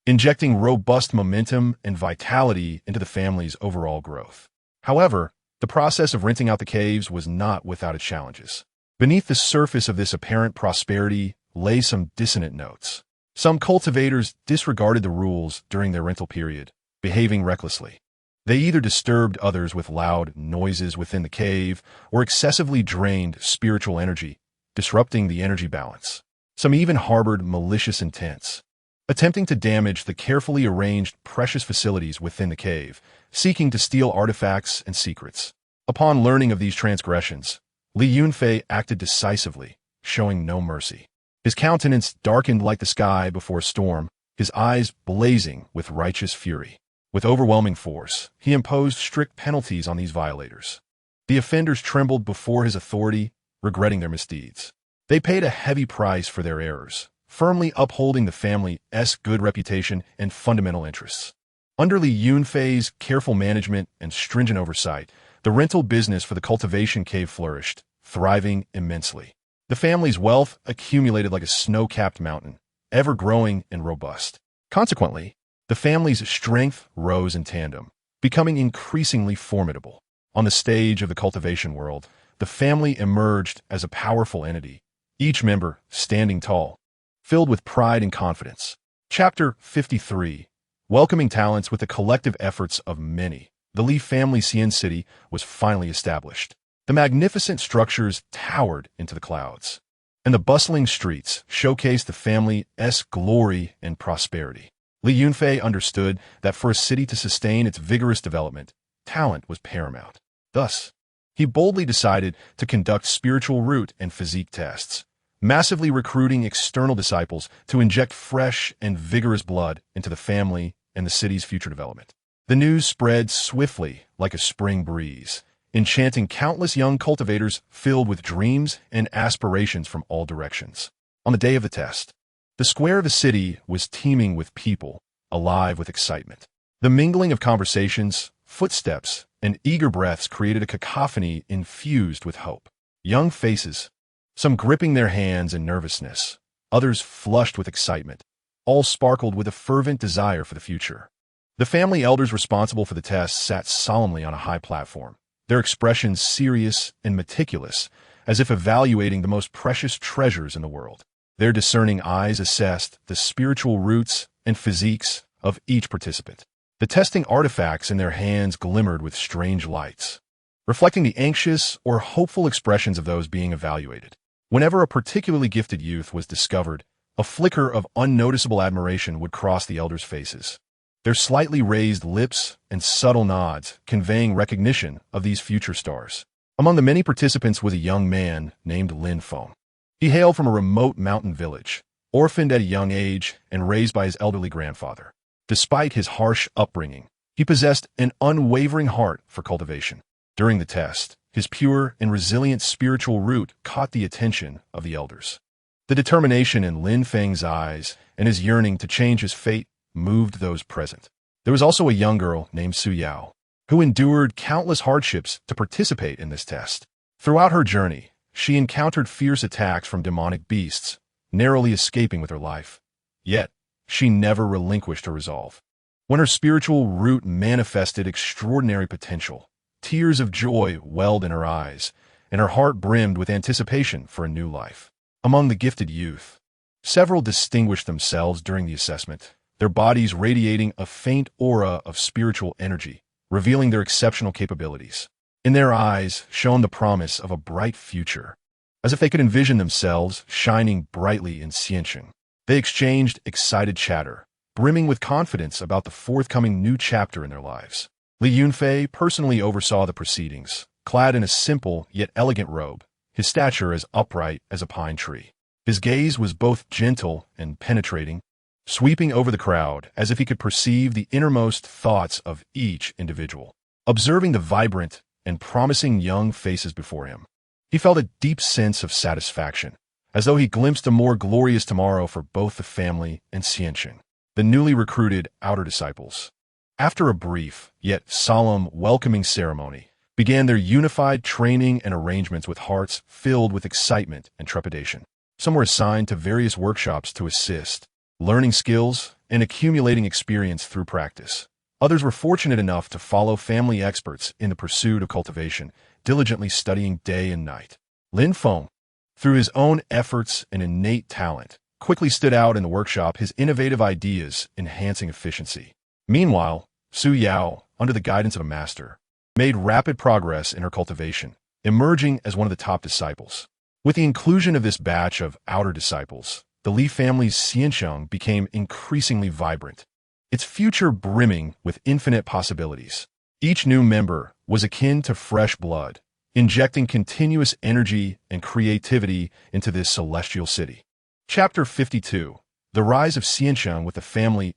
injecting robust momentum and vitality into the family's overall growth. However, the process of renting out the caves was not without its challenges. Beneath the surface of this apparent prosperity lay some dissonant notes. Some cultivators disregarded the rules during their rental period, behaving recklessly. They either disturbed others with loud noises within the cave or excessively drained spiritual energy, disrupting the energy balance. Some even harbored malicious intents, attempting to damage the carefully arranged precious facilities within the cave, seeking to steal artifacts and secrets. Upon learning of these transgressions, Li Yunfei acted decisively, showing no mercy. His countenance darkened like the sky before a storm, his eyes blazing with righteous fury. With overwhelming force, he imposed strict penalties on these violators. The offenders trembled before his authority, regretting their misdeeds. They paid a heavy price for their errors, firmly upholding the family's good reputation and fundamental interests. Under Li Yunfei's careful management and stringent oversight, the rental business for the cultivation cave flourished, thriving immensely. The family's wealth accumulated like a snow-capped mountain, ever growing and robust. Consequently, the family's strength rose in tandem, becoming increasingly formidable. On the stage of the cultivation world, the family emerged as a powerful entity, each member standing tall, filled with pride and confidence. Chapter 53. Welcoming talents with the collective efforts of many. The Li family Xian city was finally established. The magnificent structures towered into the clouds, and the bustling streets showcased the family's glory and prosperity. Li Yunfei understood that for a city to sustain its vigorous development, talent was paramount. Thus, he boldly decided to conduct spiritual root and physique tests, massively recruiting external disciples to inject fresh and vigorous blood into the family and the city's future development. The news spread swiftly like a spring breeze, enchanting countless young cultivators filled with dreams and aspirations from all directions. On the day of the test, the square of the city was teeming with people, alive with excitement. The mingling of conversations, footsteps, and eager breaths created a cacophony infused with hope. Young faces, some gripping their hands in nervousness, others flushed with excitement, all sparkled with a fervent desire for the future. The family elders responsible for the test sat solemnly on a high platform, their expressions serious and meticulous, as if evaluating the most precious treasures in the world. Their discerning eyes assessed the spiritual roots and physiques of each participant. The testing artifacts in their hands glimmered with strange lights, reflecting the anxious or hopeful expressions of those being evaluated. Whenever a particularly gifted youth was discovered, a flicker of unnoticeable admiration would cross the elders' faces, their slightly raised lips and subtle nods conveying recognition of these future stars. Among the many participants was a young man named Lin Wan'er. He hailed from a remote mountain village, orphaned at a young age and raised by his elderly grandfather. Despite his harsh upbringing, he possessed an unwavering heart for cultivation. During the test, his pure and resilient spiritual root caught the attention of the elders. The determination in Lin Feng's eyes and his yearning to change his fate moved those present. There was also a young girl named Su Yao, who endured countless hardships to participate in this test. Throughout her journey, she encountered fierce attacks from demonic beasts, narrowly escaping with her life. Yet, she never relinquished her resolve. When her spiritual root manifested extraordinary potential, tears of joy welled in her eyes, and her heart brimmed with anticipation for a new life. Among the gifted youth, several distinguished themselves during the assessment, their bodies radiating a faint aura of spiritual energy, revealing their exceptional capabilities. In their eyes shone the promise of a bright future, as if they could envision themselves shining brightly in Xiancheng. They exchanged excited chatter, brimming with confidence about the forthcoming new chapter in their lives. Li Yunfei personally oversaw the proceedings, clad in a simple yet elegant robe, his stature as upright as a pine tree. His gaze was both gentle and penetrating, sweeping over the crowd as if he could perceive the innermost thoughts of each individual. Observing the vibrant and promising young faces before him, he felt a deep sense of satisfaction, as though he glimpsed a more glorious tomorrow for both the family and Xianqing, the newly recruited outer disciples. After a brief, yet solemn, welcoming ceremony, began their unified training and arrangements with hearts filled with excitement and trepidation. Some were assigned to various workshops to assist, learning skills and accumulating experience through practice. Others were fortunate enough to follow family experts in the pursuit of cultivation, diligently studying day and night. Lin Feng, through his own efforts and innate talent, quickly stood out in the workshop, his innovative ideas enhancing efficiency. Meanwhile, Su Yao, under the guidance of a master, made rapid progress in her cultivation, emerging as one of the top disciples. With the inclusion of this batch of outer disciples, the Li family's Xianqing became increasingly vibrant, its future brimming with infinite possibilities. Each new member was akin to fresh blood, injecting continuous energy and creativity into this celestial city. Chapter 52. The Rise of Xianqing with the family's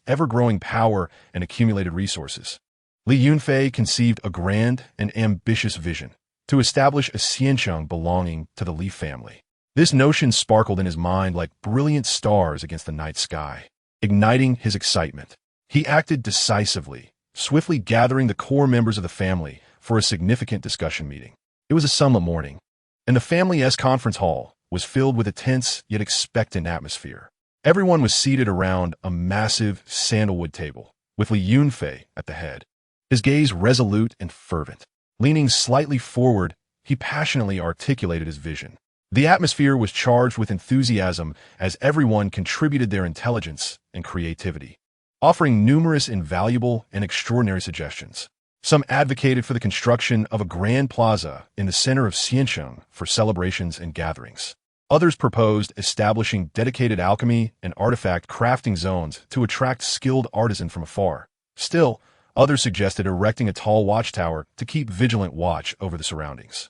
ever-growing power and accumulated resources. Li Yunfei conceived a grand and ambitious vision to establish a Xianqing belonging to the Li family. This notion sparkled in his mind like brilliant stars against the night sky, igniting his excitement. He acted decisively, swiftly gathering the core members of the family for a significant discussion meeting. It was a summer morning, and the family's conference hall was filled with a tense yet expectant atmosphere. Everyone was seated around a massive sandalwood table, with Li Yunfei at the head, his gaze resolute and fervent. Leaning slightly forward, he passionately articulated his vision. The atmosphere was charged with enthusiasm as everyone contributed their intelligence and creativity, offering numerous invaluable and extraordinary suggestions. Some advocated for the construction of a grand plaza in the center of Xianqing for celebrations and gatherings. Others proposed establishing dedicated alchemy and artifact crafting zones to attract skilled artisans from afar. Still, others suggested erecting a tall watchtower to keep vigilant watch over the surroundings.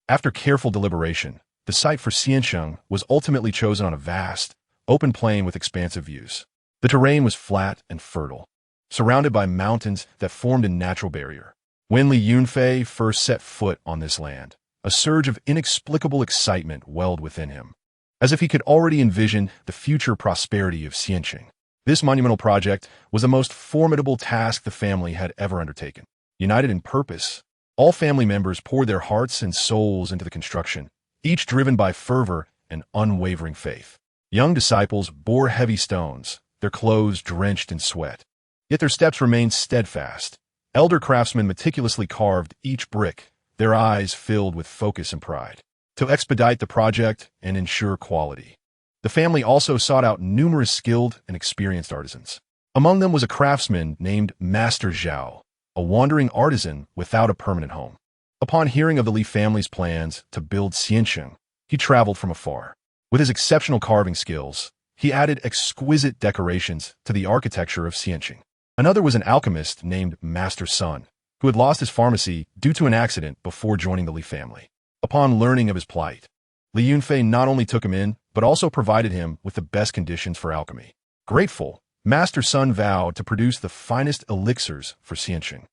After careful deliberation, the site for Xianqing was ultimately chosen on a vast, open plain with expansive views. The terrain was flat and fertile, surrounded by mountains that formed a natural barrier. When Li Yunfei first set foot on this land, a surge of inexplicable excitement welled within him, as if he could already envision the future prosperity of Xianqing. This monumental project was the most formidable task the family had ever undertaken. United in purpose, all family members poured their hearts and souls into the construction, each driven by fervor and unwavering faith. Young disciples bore heavy stones, their clothes drenched in sweat. Yet their steps remained steadfast. Elder craftsmen meticulously carved each brick, their eyes filled with focus and pride, to expedite the project and ensure quality. The family also sought out numerous skilled and experienced artisans. Among them was a craftsman named Master Zhao, a wandering artisan without a permanent home. Upon hearing of the Li family's plans to build Xianqing, he traveled from afar. With his exceptional carving skills, he added exquisite decorations to the architecture of Xianqing. Another was an alchemist named Master Sun, who had lost his pharmacy due to an accident before joining the Li family. Upon learning of his plight, Li Yunfei not only took him in, but also provided him with the best conditions for alchemy. Grateful, Master Sun vowed to produce the finest elixirs for Xianqing.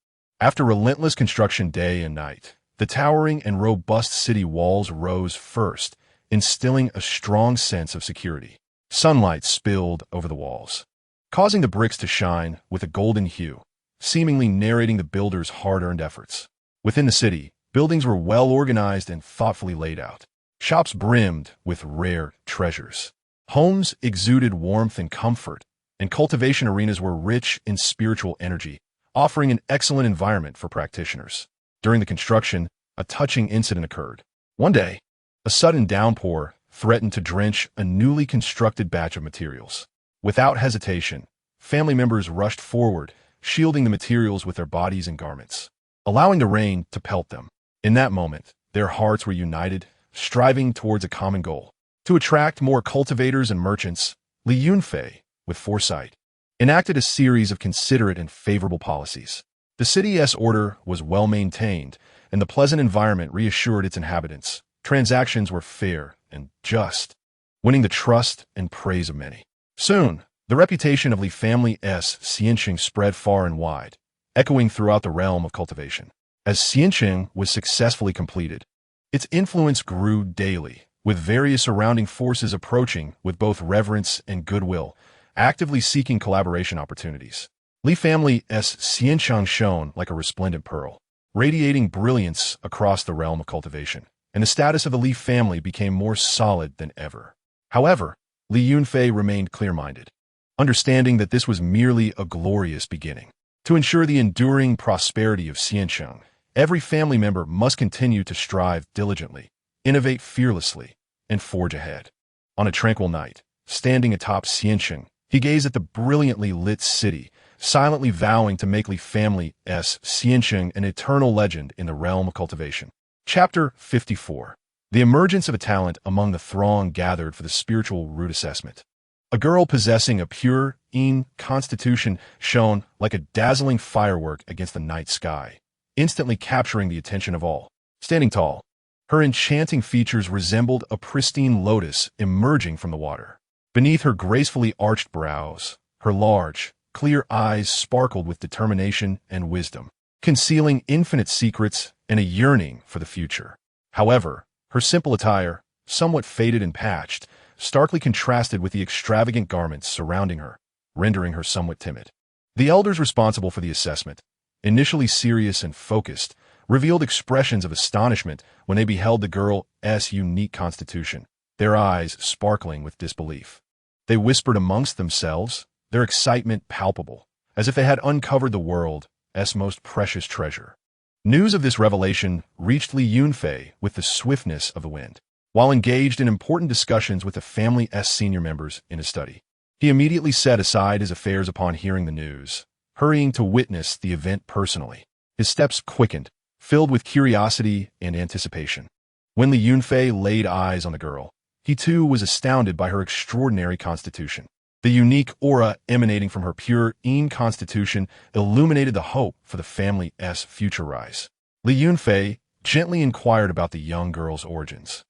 After relentless construction day and night, the towering and robust city walls rose first, instilling a strong sense of security. Sunlight spilled over the walls, causing the bricks to shine with a golden hue, seemingly narrating the builder's hard-earned efforts. Within the city, buildings were well organized and thoughtfully laid out. Shops brimmed with rare treasures. Homes exuded warmth and comfort, and cultivation arenas were rich in spiritual energy, offering an excellent environment for practitioners. During the construction, a touching incident occurred. One day, a sudden downpour threatened to drench a newly constructed batch of materials. Without hesitation, family members rushed forward, shielding the materials with their bodies and garments, allowing the rain to pelt them. In that moment, their hearts were united, striving towards a common goal: to attract more cultivators and merchants, Li Yunfei, with foresight, enacted a series of considerate and favorable policies. The city's order was well maintained, and the pleasant environment reassured its inhabitants. Transactions were fair and just, winning the trust and praise of many. Soon, the reputation of Li family's Xianqing spread far and wide, echoing throughout the realm of cultivation. As Xianqing was successfully completed, its influence grew daily, with various surrounding forces approaching with both reverence and goodwill, actively seeking collaboration opportunities. Li family's Xianqing shone like a resplendent pearl, radiating brilliance across the realm of cultivation, and the status of the Li family became more solid than ever. However, Li Yunfei remained clear-minded, understanding that this was merely a glorious beginning. To ensure the enduring prosperity of Xianqing, every family member must continue to strive diligently, innovate fearlessly, and forge ahead. On a tranquil night, standing atop Xianqing, he gazed at the brilliantly lit city, silently vowing to make Li family's Xianqing an eternal legend in the realm of cultivation. Chapter 54. The emergence of a talent among the throng gathered for the spiritual root assessment. A girl possessing a pure, Yin constitution shone like a dazzling firework against the night sky, instantly capturing the attention of all. Standing tall, her enchanting features resembled a pristine lotus emerging from the water. Beneath her gracefully arched brows, her large, clear eyes sparkled with determination and wisdom, concealing infinite secrets and a yearning for the future. However, her simple attire, somewhat faded and patched, starkly contrasted with the extravagant garments surrounding her, rendering her somewhat timid. The elders responsible for the assessment, initially serious and focused, revealed expressions of astonishment when they beheld the girl's unique constitution, their eyes sparkling with disbelief. They whispered amongst themselves, their excitement palpable, as if they had uncovered the world's most precious treasure. News of this revelation reached Li Yunfei with the swiftness of the wind. While engaged in important discussions with the family's senior members in his study, he immediately set aside his affairs upon hearing the news, hurrying to witness the event personally. His steps quickened, filled with curiosity and anticipation. When Li Yunfei laid eyes on the girl, he too was astounded by her extraordinary constitution. The unique aura emanating from her pure Yin constitution illuminated the hope for the family's future rise. Li Yunfei gently inquired about the young girl's origins,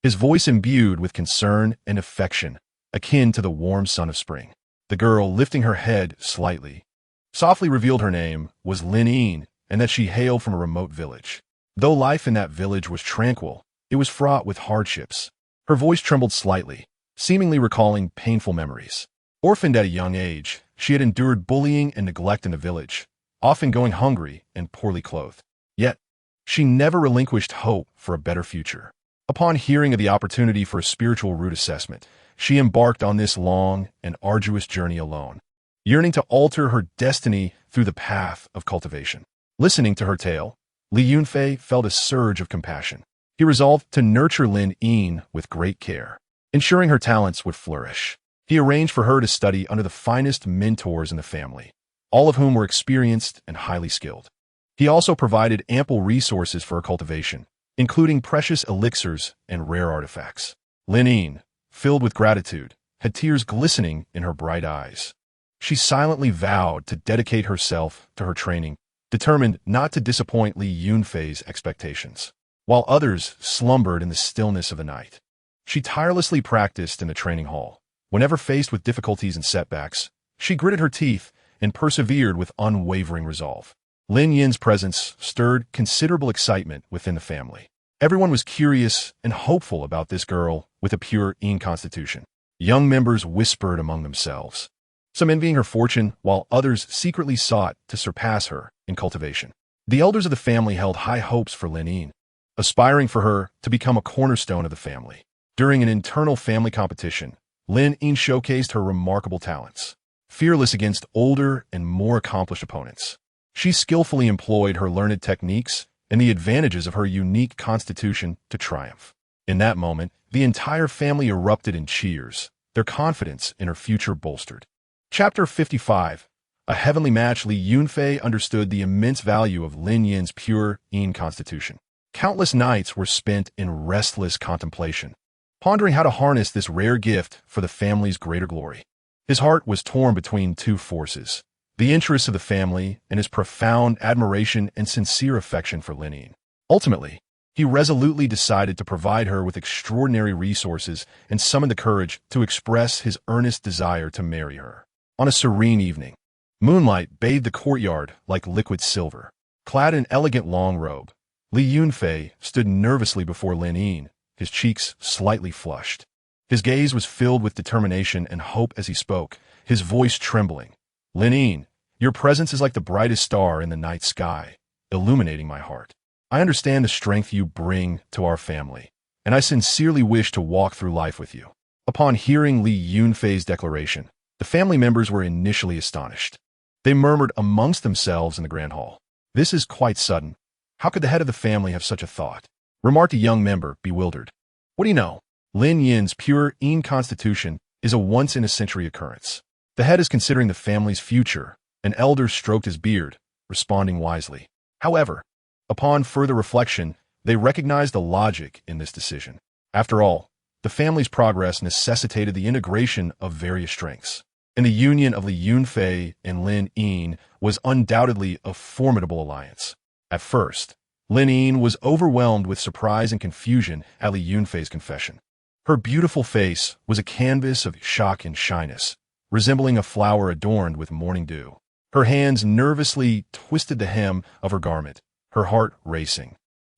his voice imbued with concern and affection, akin to the warm sun of spring. The girl, lifting her head slightly, softly revealed her name was Lin Wan'er, and that she hailed from a remote village. Though life in that village was tranquil, it was fraught with hardships. Her voice trembled slightly, seemingly recalling painful memories. Orphaned at a young age, she had endured bullying and neglect in the village, often going hungry and poorly clothed. Yet, she never relinquished hope for a better future. Upon hearing of the opportunity for a spiritual root assessment, she embarked on this long and arduous journey alone, yearning to alter her destiny through the path of cultivation. Listening to her tale, Li Yunfei felt a surge of compassion. He resolved to nurture Lin Wan'er with great care, ensuring her talents would flourish. He arranged for her to study under the finest mentors in the family, all of whom were experienced and highly skilled. He also provided ample resources for her cultivation, including precious elixirs and rare artifacts. Lin Wan'er, filled with gratitude, had tears glistening in her bright eyes. She silently vowed to dedicate herself to her training, determined not to disappoint Li Yunfei's expectations. While others slumbered in the stillness of the night, she tirelessly practiced in the training hall. Whenever faced with difficulties and setbacks, she gritted her teeth and persevered with unwavering resolve. Lin Yin's presence stirred considerable excitement within the family. Everyone was curious and hopeful about this girl with a pure Yin constitution. Young members whispered among themselves, some envying her fortune while others secretly sought to surpass her in cultivation. The elders of the family held high hopes for Lin Wan'er, aspiring for her to become a cornerstone of the family. During an internal family competition, Lin Wan'er showcased her remarkable talents, fearless against older and more accomplished opponents. She skillfully employed her learned techniques and the advantages of her unique constitution to triumph. In that moment, the entire family erupted in cheers, their confidence in her future bolstered. Chapter 55. A heavenly match. Li Yunfei understood the immense value of Lin Yin's pure Yin constitution. Countless nights were spent in restless contemplation, pondering how to harness this rare gift for the family's greater glory. His heart was torn between two forces: the interests of the family and his profound admiration and sincere affection for Lin. Ultimately, he resolutely decided to provide her with extraordinary resources and summoned the courage to express his earnest desire to marry her. On a serene evening, moonlight bathed the courtyard like liquid silver. Clad in elegant long robe, Li Yunfei stood nervously before Lin, his cheeks slightly flushed. His gaze was filled with determination and hope as he spoke, his voice trembling. "Lin, your presence is like the brightest star in the night sky, illuminating my heart. I understand the strength you bring to our family, and I sincerely wish to walk through life with you." Upon hearing Li Yunfei's declaration, the family members were initially astonished. They murmured amongst themselves in the grand hall, "This is quite sudden. How could the head of the family have such a thought?" Remarked a young member, bewildered. "What do you know? Lin Yin's pure constitution is a once-in-a-century occurrence. The head is considering the family's future." An elder stroked his beard, responding wisely. However, upon further reflection, they recognized the logic in this decision. After all, the family's progress necessitated the integration of various strengths, and the union of Li Yunfei and Lin was undoubtedly a formidable alliance. At first, Lin was overwhelmed with surprise and confusion at Li Yunfei's confession. Her beautiful face was a canvas of shock and shyness, resembling a flower adorned with morning dew. Her hands nervously twisted the hem of her garment, her heart racing.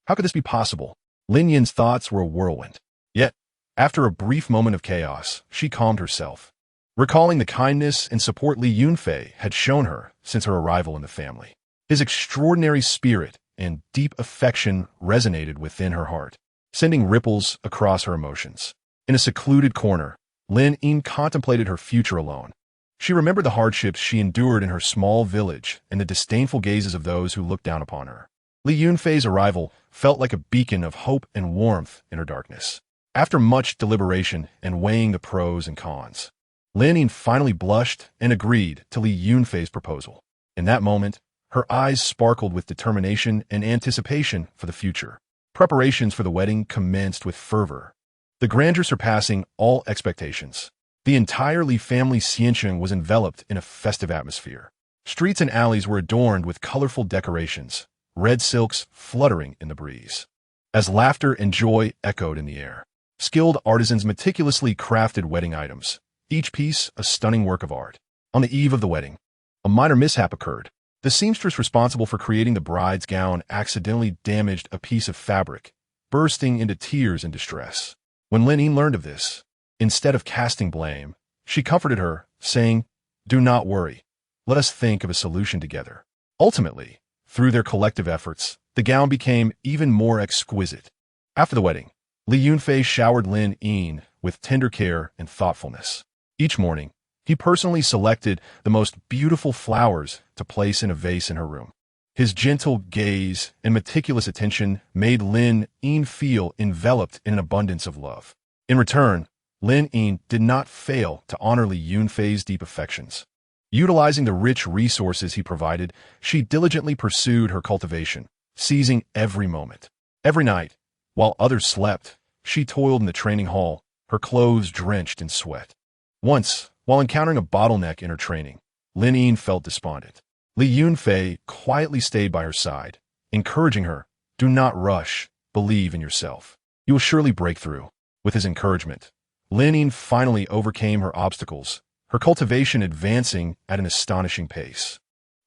How could this be possible? Lin Yin's thoughts were a whirlwind. Yet, after a brief moment of chaos, she calmed herself, recalling the kindness and support Li Yunfei had shown her since her arrival in the family. His extraordinary spirit and deep affection resonated within her heart, sending ripples across her emotions. In a secluded corner, Lin contemplated her future alone. She remembered the hardships she endured in her small village and the disdainful gazes of those who looked down upon her. Li Yunfei's arrival felt like a beacon of hope and warmth in her darkness. After much deliberation and weighing the pros and cons, Lin finally blushed and agreed to Li Yunfei's proposal. In that moment, her eyes sparkled with determination and anticipation for the future. Preparations for the wedding commenced with fervor, the grandeur surpassing all expectations. The entire Li family Xiancheng was enveloped in a festive atmosphere. Streets and alleys were adorned with colorful decorations, red silks fluttering in the breeze, as laughter and joy echoed in the air. Skilled artisans meticulously crafted wedding items, each piece a stunning work of art. On the eve of the wedding, a minor mishap occurred. The seamstress responsible for creating the bride's gown accidentally damaged a piece of fabric, bursting into tears in distress. When Lin learned of this, instead of casting blame, she comforted her, saying, "Do not worry. Let us think of a solution together." Ultimately, through their collective efforts, the gown became even more exquisite. After the wedding, Li Yunfei showered Lin with tender care and thoughtfulness. Each morning, he personally selected the most beautiful flowers to place in a vase in her room. His gentle gaze and meticulous attention made Lin feel enveloped in an abundance of love. In return, Lin did not fail to honor Li Yunfei's deep affections. Utilizing the rich resources he provided, she diligently pursued her cultivation, seizing every moment. Every night, while others slept, she toiled in the training hall, her clothes drenched in sweat. Once, while encountering a bottleneck in her training, Lin felt despondent. Li Yunfei quietly stayed by her side, encouraging her, "Do not rush, believe in yourself. You will surely break through." With his encouragement, Lin finally overcame her obstacles, her cultivation advancing at an astonishing pace.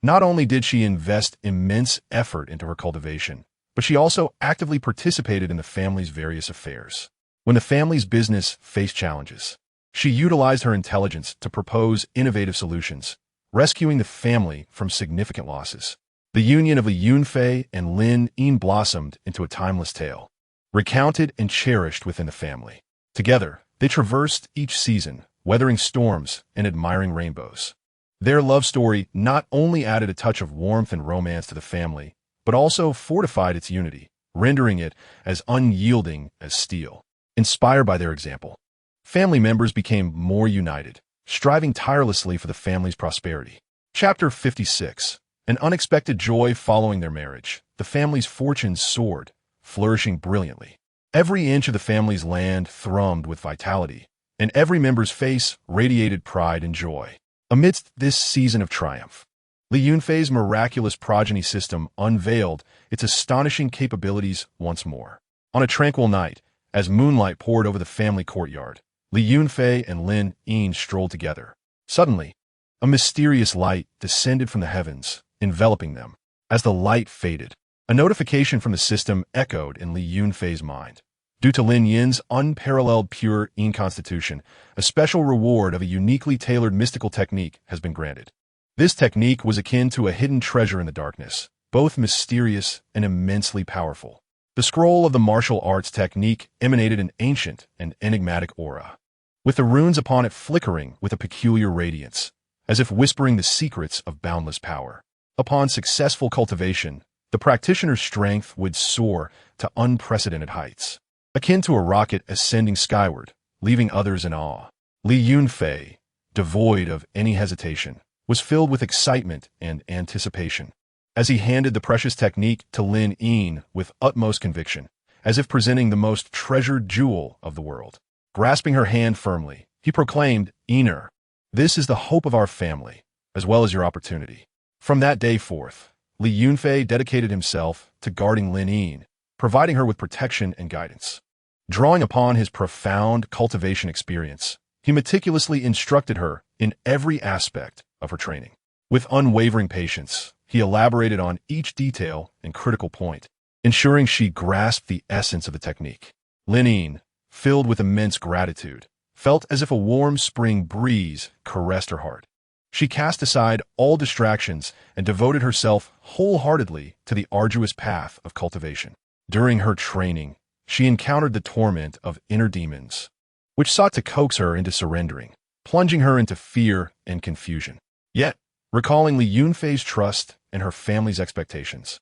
Not only did she invest immense effort into her cultivation, but she also actively participated in the family's various affairs. When the family's business faced challenges, she utilized her intelligence to propose innovative solutions, rescuing the family from significant losses. The union of Li Yunfei and Lin blossomed into a timeless tale, recounted and cherished within the family. Together, they traversed each season, weathering storms and admiring rainbows. Their love story not only added a touch of warmth and romance to the family, but also fortified its unity, rendering it as unyielding as steel. Inspired by their example, family members became more united, striving tirelessly for the family's prosperity. Chapter 56. An unexpected joy following their marriage. The family's fortunes soared, flourishing brilliantly. Every inch of the family's land thrummed with vitality, and every member's face radiated pride and joy. Amidst this season of triumph, Li Yunfei's miraculous progeny system unveiled its astonishing capabilities once more. On a tranquil night, as moonlight poured over the family courtyard, Li Yunfei and Lin Wan'er strolled together. Suddenly, a mysterious light descended from the heavens, enveloping them. As the light faded, a notification from the system echoed in Li Yunfei's mind. Due to Lin Yin's unparalleled pure Yin constitution, a special reward of a uniquely tailored mystical technique has been granted. This technique was akin to a hidden treasure in the darkness, both mysterious and immensely powerful. The scroll of the martial arts technique emanated an ancient and enigmatic aura, with the runes upon it flickering with a peculiar radiance, as if whispering the secrets of boundless power. Upon successful cultivation, the practitioner's strength would soar to unprecedented heights, akin to a rocket ascending skyward, leaving others in awe. Li Yunfei, devoid of any hesitation, was filled with excitement and anticipation, as he handed the precious technique to Lin Wan'er with utmost conviction, as if presenting the most treasured jewel of the world. Grasping her hand firmly, he proclaimed, "Wan'er, this is the hope of our family, as well as your opportunity." From that day forth, Li Yunfei dedicated himself to guarding Lin Wan'er, providing her with protection and guidance. Drawing upon his profound cultivation experience, he meticulously instructed her in every aspect of her training. With unwavering patience, he elaborated on each detail and critical point, ensuring she grasped the essence of the technique. Lin Wan'er, filled with immense gratitude, felt as if a warm spring breeze caressed her heart. She cast aside all distractions and devoted herself wholeheartedly to the arduous path of cultivation. During her training, she encountered the torment of inner demons, which sought to coax her into surrendering, plunging her into fear and confusion. Yet, recalling Li Yunfei's trust and her family's expectations,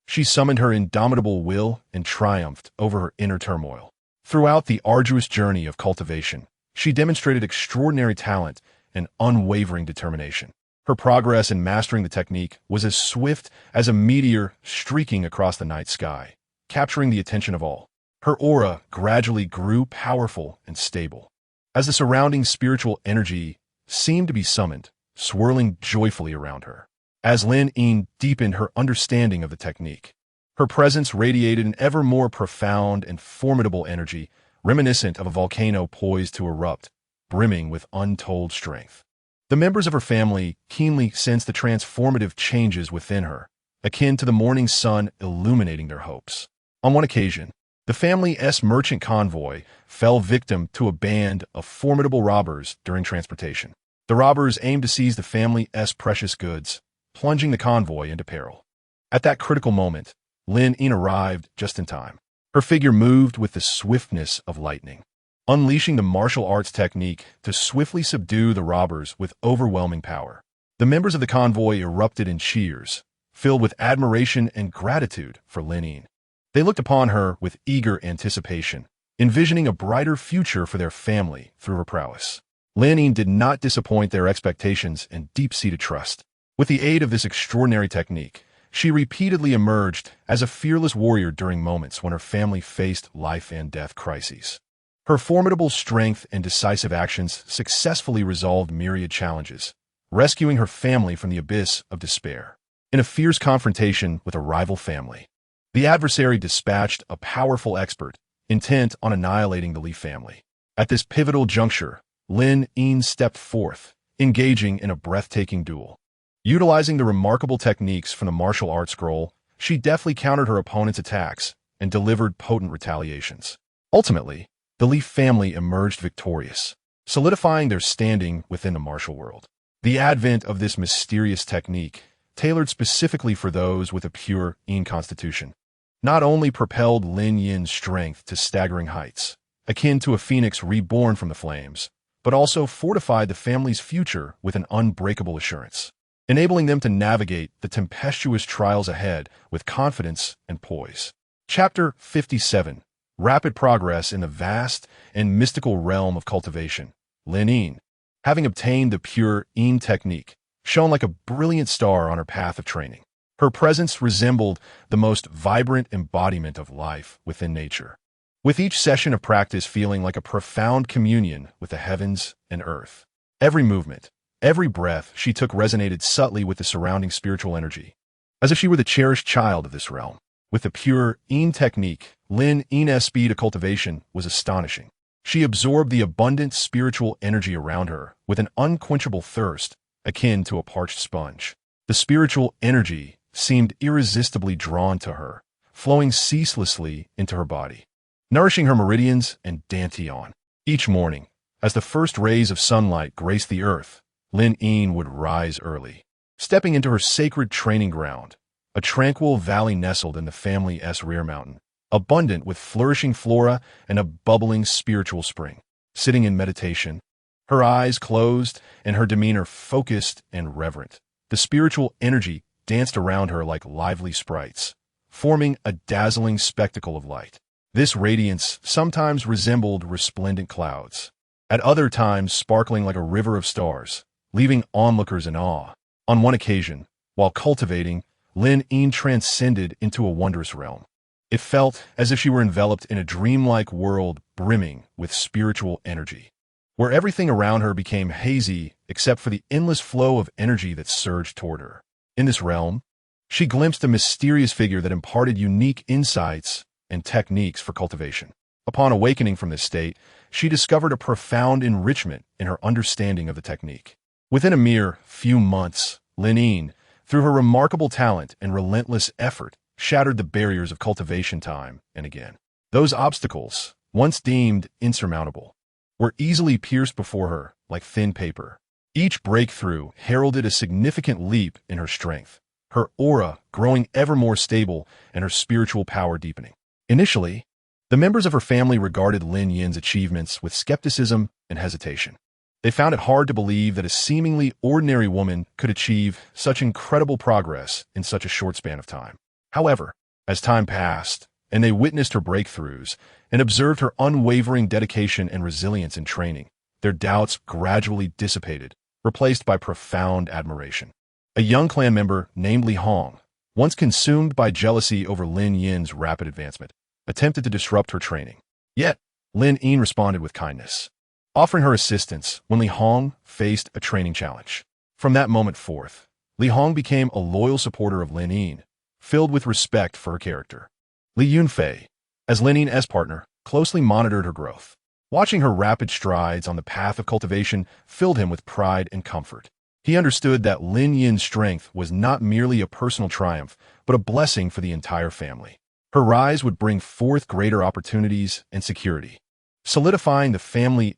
she summoned her indomitable will and triumphed over her inner turmoil. Throughout the arduous journey of cultivation, she demonstrated extraordinary talent and unwavering determination. Her progress in mastering the technique was as swift as a meteor streaking across the night sky, capturing the attention of all. Her aura gradually grew powerful and stable, as the surrounding spiritual energy seemed to be summoned, swirling joyfully around her. As Lin Wan'er deepened her understanding of the technique, her presence radiated an ever more profound and formidable energy, reminiscent of a volcano poised to erupt, brimming with untold strength. The members of her family keenly sensed the transformative changes within her, akin to the morning sun illuminating their hopes. On one occasion, the family's merchant convoy fell victim to a band of formidable robbers during transportation. The robbers aimed to seize the family's precious goods, plunging the convoy into peril. At that critical moment, Lin Wan'er arrived just in time. Her figure moved with the swiftness of lightning, unleashing the martial arts technique to swiftly subdue the robbers with overwhelming power. The members of the convoy erupted in cheers, filled with admiration and gratitude for Lin Wan'er. They looked upon her with eager anticipation, envisioning a brighter future for their family through her prowess. Lin Wan'er did not disappoint their expectations and deep-seated trust. With the aid of this extraordinary technique, she repeatedly emerged as a fearless warrior during moments when her family faced life-and-death crises. Her formidable strength and decisive actions successfully resolved myriad challenges, rescuing her family from the abyss of despair. In a fierce confrontation with a rival family, the adversary dispatched a powerful expert, intent on annihilating the Li family. At this pivotal juncture, Lin Wan'er stepped forth, engaging in a breathtaking duel. Utilizing the remarkable techniques from the martial arts scroll, she deftly countered her opponent's attacks and delivered potent retaliations. Ultimately, the Li family emerged victorious, solidifying their standing within the martial world. The advent of this mysterious technique, tailored specifically for those with a pure Yin constitution, not only propelled Lin Yin's strength to staggering heights, akin to a phoenix reborn from the flames, but also fortified the family's future with an unbreakable assurance, enabling them to navigate the tempestuous trials ahead with confidence and poise. Chapter 57. Rapid Progress in the Vast and Mystical Realm of Cultivation. Lin Wan'er, having obtained the pure Yin technique, shone like a brilliant star on her path of training. Her presence resembled the most vibrant embodiment of life within nature, with each session of practice feeling like a profound communion with the heavens and earth. Every movement, every breath she took resonated subtly with the surrounding spiritual energy, as if she were the cherished child of this realm. With the pure Yin technique, Lin Wan'er's speed of cultivation was astonishing. She absorbed the abundant spiritual energy around her with an unquenchable thirst, akin to a parched sponge. The spiritual energy seemed irresistibly drawn to her, flowing ceaselessly into her body, nourishing her meridians and dantian. Each morning, as the first rays of sunlight graced the earth, Lin Wan'er would rise early, stepping into her sacred training ground, a tranquil valley nestled in the family's rear mountain, abundant with flourishing flora and a bubbling spiritual spring. Sitting in meditation, her eyes closed and her demeanor focused and reverent, the spiritual energy danced around her like lively sprites, forming a dazzling spectacle of light. This radiance sometimes resembled resplendent clouds, at other times sparkling like a river of stars, leaving onlookers in awe. On one occasion, while cultivating, Lin Wan'er transcended into a wondrous realm. It felt as if she were enveloped in a dreamlike world brimming with spiritual energy, where everything around her became hazy except for the endless flow of energy that surged toward her. In this realm, she glimpsed a mysterious figure that imparted unique insights and techniques for cultivation. Upon awakening from this state, she discovered a profound enrichment in her understanding of the technique. Within a mere few months, Lin Wan'er, through her remarkable talent and relentless effort, shattered the barriers of cultivation time and again. Those obstacles, once deemed insurmountable, were easily pierced before her like thin paper. Each breakthrough heralded a significant leap in her strength, her aura growing ever more stable and her spiritual power deepening. Initially, the members of her family regarded Lin Wan'er's achievements with skepticism and hesitation. They found it hard to believe that a seemingly ordinary woman could achieve such incredible progress in such a short span of time. However, as time passed, and they witnessed her breakthroughs and observed her unwavering dedication and resilience in training, their doubts gradually dissipated, replaced by profound admiration. A young clan member named Li Hong, once consumed by jealousy over Lin Wan'er's rapid advancement, attempted to disrupt her training. Yet, Lin Wan'er responded with kindness, offering her assistance when Li Hong faced a training challenge. From that moment forth, Li Hong became a loyal supporter of Lin Wan'er, filled with respect for her character. Li Yunfei, as Lin Wan'er's partner, closely monitored her growth. Watching her rapid strides on the path of cultivation filled him with pride and comfort. He understood that Lin Wan'er's strength was not merely a personal triumph, but a blessing for the entire family. Her rise would bring forth greater opportunities and security, solidifying the family's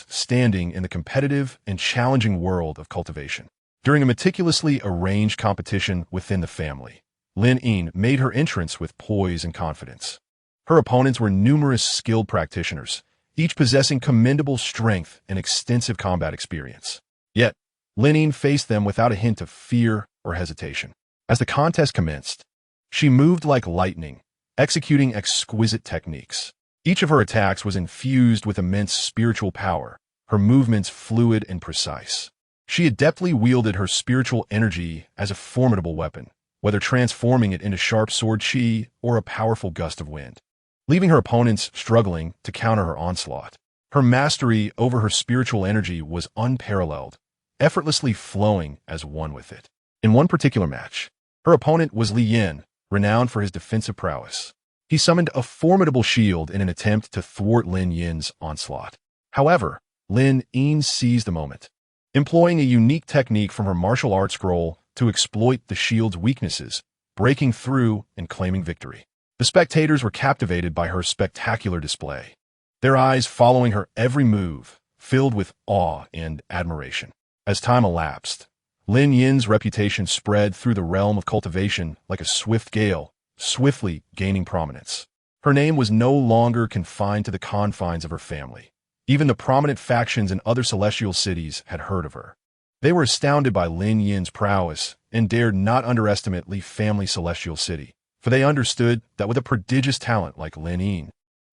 standing in the competitive and challenging world of cultivation. During a meticulously arranged competition within the family, Lin Wan'er made her entrance with poise and confidence. Her opponents were numerous skilled practitioners, each possessing commendable strength and extensive combat experience. Yet, Lin Wan'er faced them without a hint of fear or hesitation. As the contest commenced, she moved like lightning, executing exquisite techniques. Each of her attacks was infused with immense spiritual power, her movements fluid and precise. She adeptly wielded her spiritual energy as a formidable weapon, whether transforming it into sharp sword chi or a powerful gust of wind, leaving her opponents struggling to counter her onslaught. Her mastery over her spiritual energy was unparalleled, effortlessly flowing as one with it. In one particular match, her opponent was Li Yunfei, renowned for his defensive prowess. He summoned a formidable shield in an attempt to thwart Lin Yunfei's onslaught. However, Lin Wan'er seized the moment, employing a unique technique from her martial arts scroll to exploit the shield's weaknesses, breaking through and claiming victory. The spectators were captivated by her spectacular display, their eyes following her every move, filled with awe and admiration. As time elapsed, Lin Yunfei's reputation spread through the realm of cultivation like a swift gale, swiftly gaining prominence. Her name was no longer confined to the confines of her family. Even the prominent factions in other celestial cities had heard of her. They were astounded by Lin Yunfei's prowess and dared not underestimate Li Family Celestial City, for they understood that with a prodigious talent like Lin Wan'er,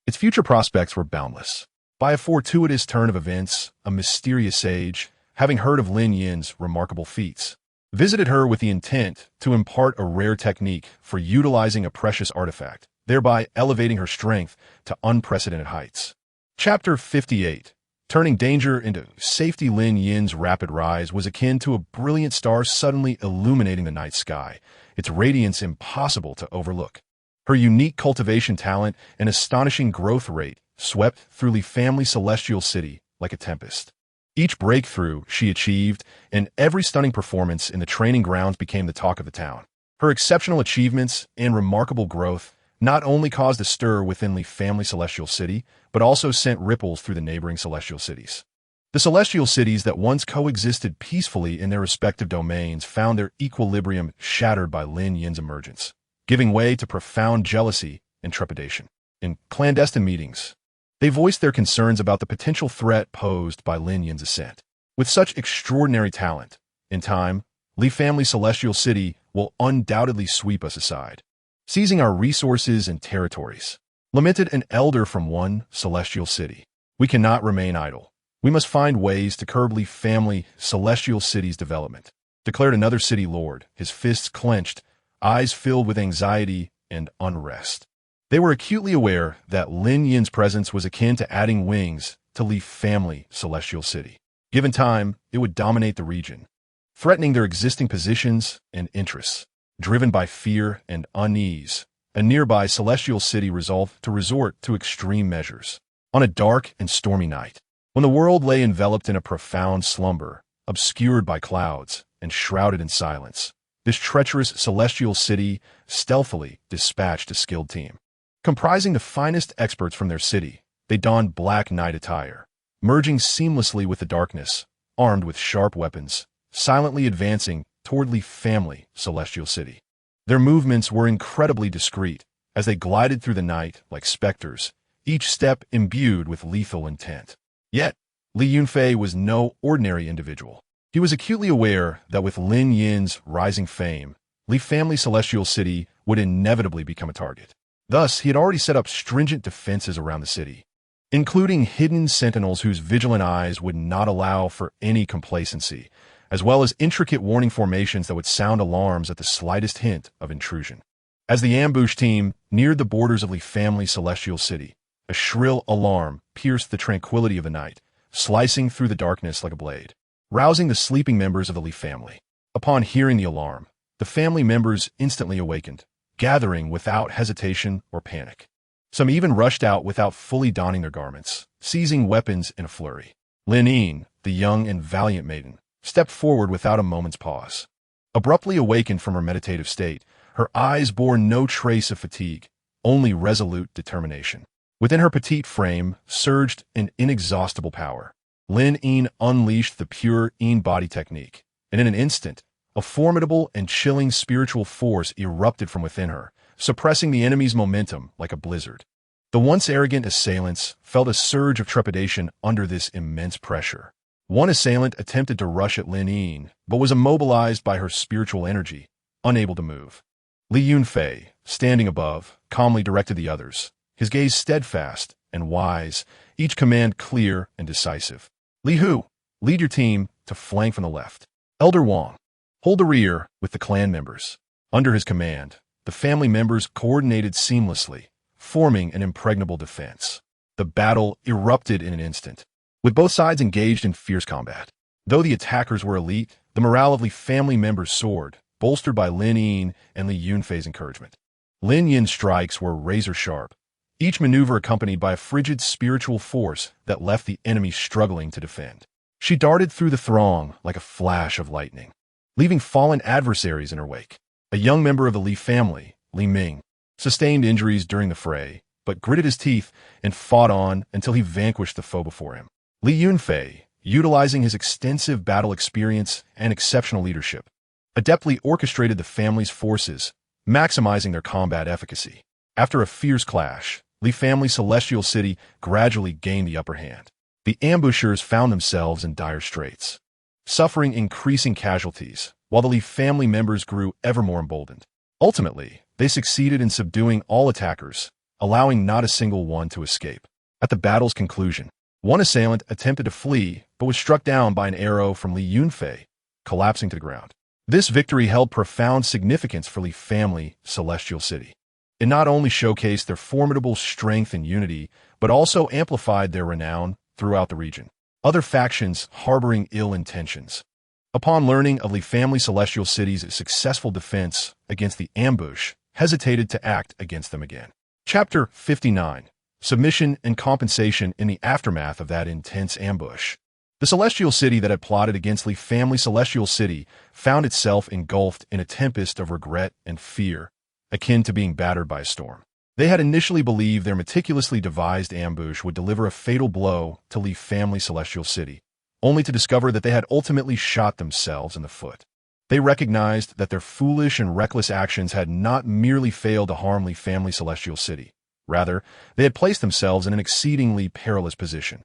its future prospects were boundless. By a fortuitous turn of events, a mysterious sage, having heard of Lin Yunfei's remarkable feats, visited her with the intent to impart a rare technique for utilizing a precious artifact, thereby elevating her strength to unprecedented heights. Chapter 58. Turning danger into safety. Lin Yin's rapid rise was akin to a brilliant star suddenly illuminating the night sky, its radiance impossible to overlook. Her unique cultivation talent and astonishing growth rate swept through Li family celestial city like a tempest. Each breakthrough she achieved and every stunning performance in the training grounds became the talk of the town. Her exceptional achievements and remarkable growth not only caused a stir within Li family celestial city, but also sent ripples through the neighboring celestial cities. The celestial cities that once coexisted peacefully in their respective domains found their equilibrium shattered by Lin Yin's emergence, giving way to profound jealousy and trepidation. In clandestine meetings, they voiced their concerns about the potential threat posed by Lin Yin's ascent. With such extraordinary talent, in time, Li family celestial city will undoubtedly sweep us aside, seizing our resources and territories. Lamented an elder from one celestial city. We cannot remain idle. We must find ways to curb Li family celestial city's development, declared another city lord, his fists clenched, eyes filled with anxiety and unrest. They were acutely aware that Lin Yin's presence was akin to adding wings to Li family celestial city. Given time, it would dominate the region, threatening their existing positions and interests. Driven by fear and unease, a nearby celestial city resolved to resort to extreme measures. On a dark and stormy night, when the world lay enveloped in a profound slumber, obscured by clouds and shrouded in silence, this treacherous celestial city stealthily dispatched a skilled team. Comprising the finest experts from their city, they donned black night attire, merging seamlessly with the darkness, armed with sharp weapons, silently advancing toward Li family celestial city. Their movements were incredibly discreet as they glided through the night like specters, each step imbued with lethal intent. Yet, Li Yunfei was no ordinary individual. He was acutely aware that with Lin Yin's rising fame, Li family celestial city would inevitably become a target. Thus, he had already set up stringent defenses around the city, including hidden sentinels whose vigilant eyes would not allow for any complacency, as well as intricate warning formations that would sound alarms at the slightest hint of intrusion. As the ambush team neared the borders of Li family celestial city, a shrill alarm pierced the tranquility of the night, slicing through the darkness like a blade, rousing the sleeping members of the Li family. Upon hearing the alarm, the family members instantly awakened, gathering without hesitation or panic. Some even rushed out without fully donning their garments, seizing weapons in a flurry. Lin Yun, the young and valiant maiden, stepped forward without a moment's pause. Abruptly awakened from her meditative state, her eyes bore no trace of fatigue, only resolute determination. Within her petite frame surged an inexhaustible power. Lin Yun unleashed the pure Yin body technique, and in an instant, a formidable and chilling spiritual force erupted from within her, suppressing the enemy's momentum like a blizzard. The once arrogant assailants felt a surge of trepidation under this immense pressure. One assailant attempted to rush at Lin Yun, but was immobilized by her spiritual energy, unable to move. Li Yunfei, standing above, calmly directed the others, his gaze steadfast and wise, each command clear and decisive. Li Hu, lead your team to flank from the left. Elder Wang, hold the rear with the clan members. Under his command, the family members coordinated seamlessly, forming an impregnable defense. The battle erupted in an instant, with both sides engaged in fierce combat. Though the attackers were elite, the morale of Li family members soared, bolstered by Lin Yun and Li Yunfei's encouragement. Lin Yun's strikes were razor-sharp, each maneuver accompanied by a frigid spiritual force that left the enemy struggling to defend. She darted through the throng like a flash of lightning, leaving fallen adversaries in her wake. A young member of the Li family, Li Ming, sustained injuries during the fray, but gritted his teeth and fought on until he vanquished the foe before him. Li Yunfei, utilizing his extensive battle experience and exceptional leadership, adeptly orchestrated the family's forces, maximizing their combat efficacy. After a fierce clash, Li family celestial city gradually gained the upper hand. The ambushers found themselves in dire straits, suffering increasing casualties, while the Li family members grew ever more emboldened. Ultimately, they succeeded in subduing all attackers, allowing not a single one to escape. At the battle's conclusion, one assailant attempted to flee, but was struck down by an arrow from Li Yunfei, collapsing to the ground. This victory held profound significance for Li family celestial city. It not only showcased their formidable strength and unity, but also amplified their renown throughout the region. Other factions harboring ill intentions. Upon learning of Li family Celestial City's successful defense against the ambush, hesitated to act against them again. Chapter 59. Submission and compensation in the aftermath of that intense ambush. The Celestial City that had plotted against Li family Celestial City found itself engulfed in a tempest of regret and fear, akin to being battered by a storm. They had initially believed their meticulously devised ambush would deliver a fatal blow to Li family Celestial City, only to discover that they had ultimately shot themselves in the foot. They recognized that their foolish and reckless actions had not merely failed to harm Li family Celestial City. Rather, they had placed themselves in an exceedingly perilous position.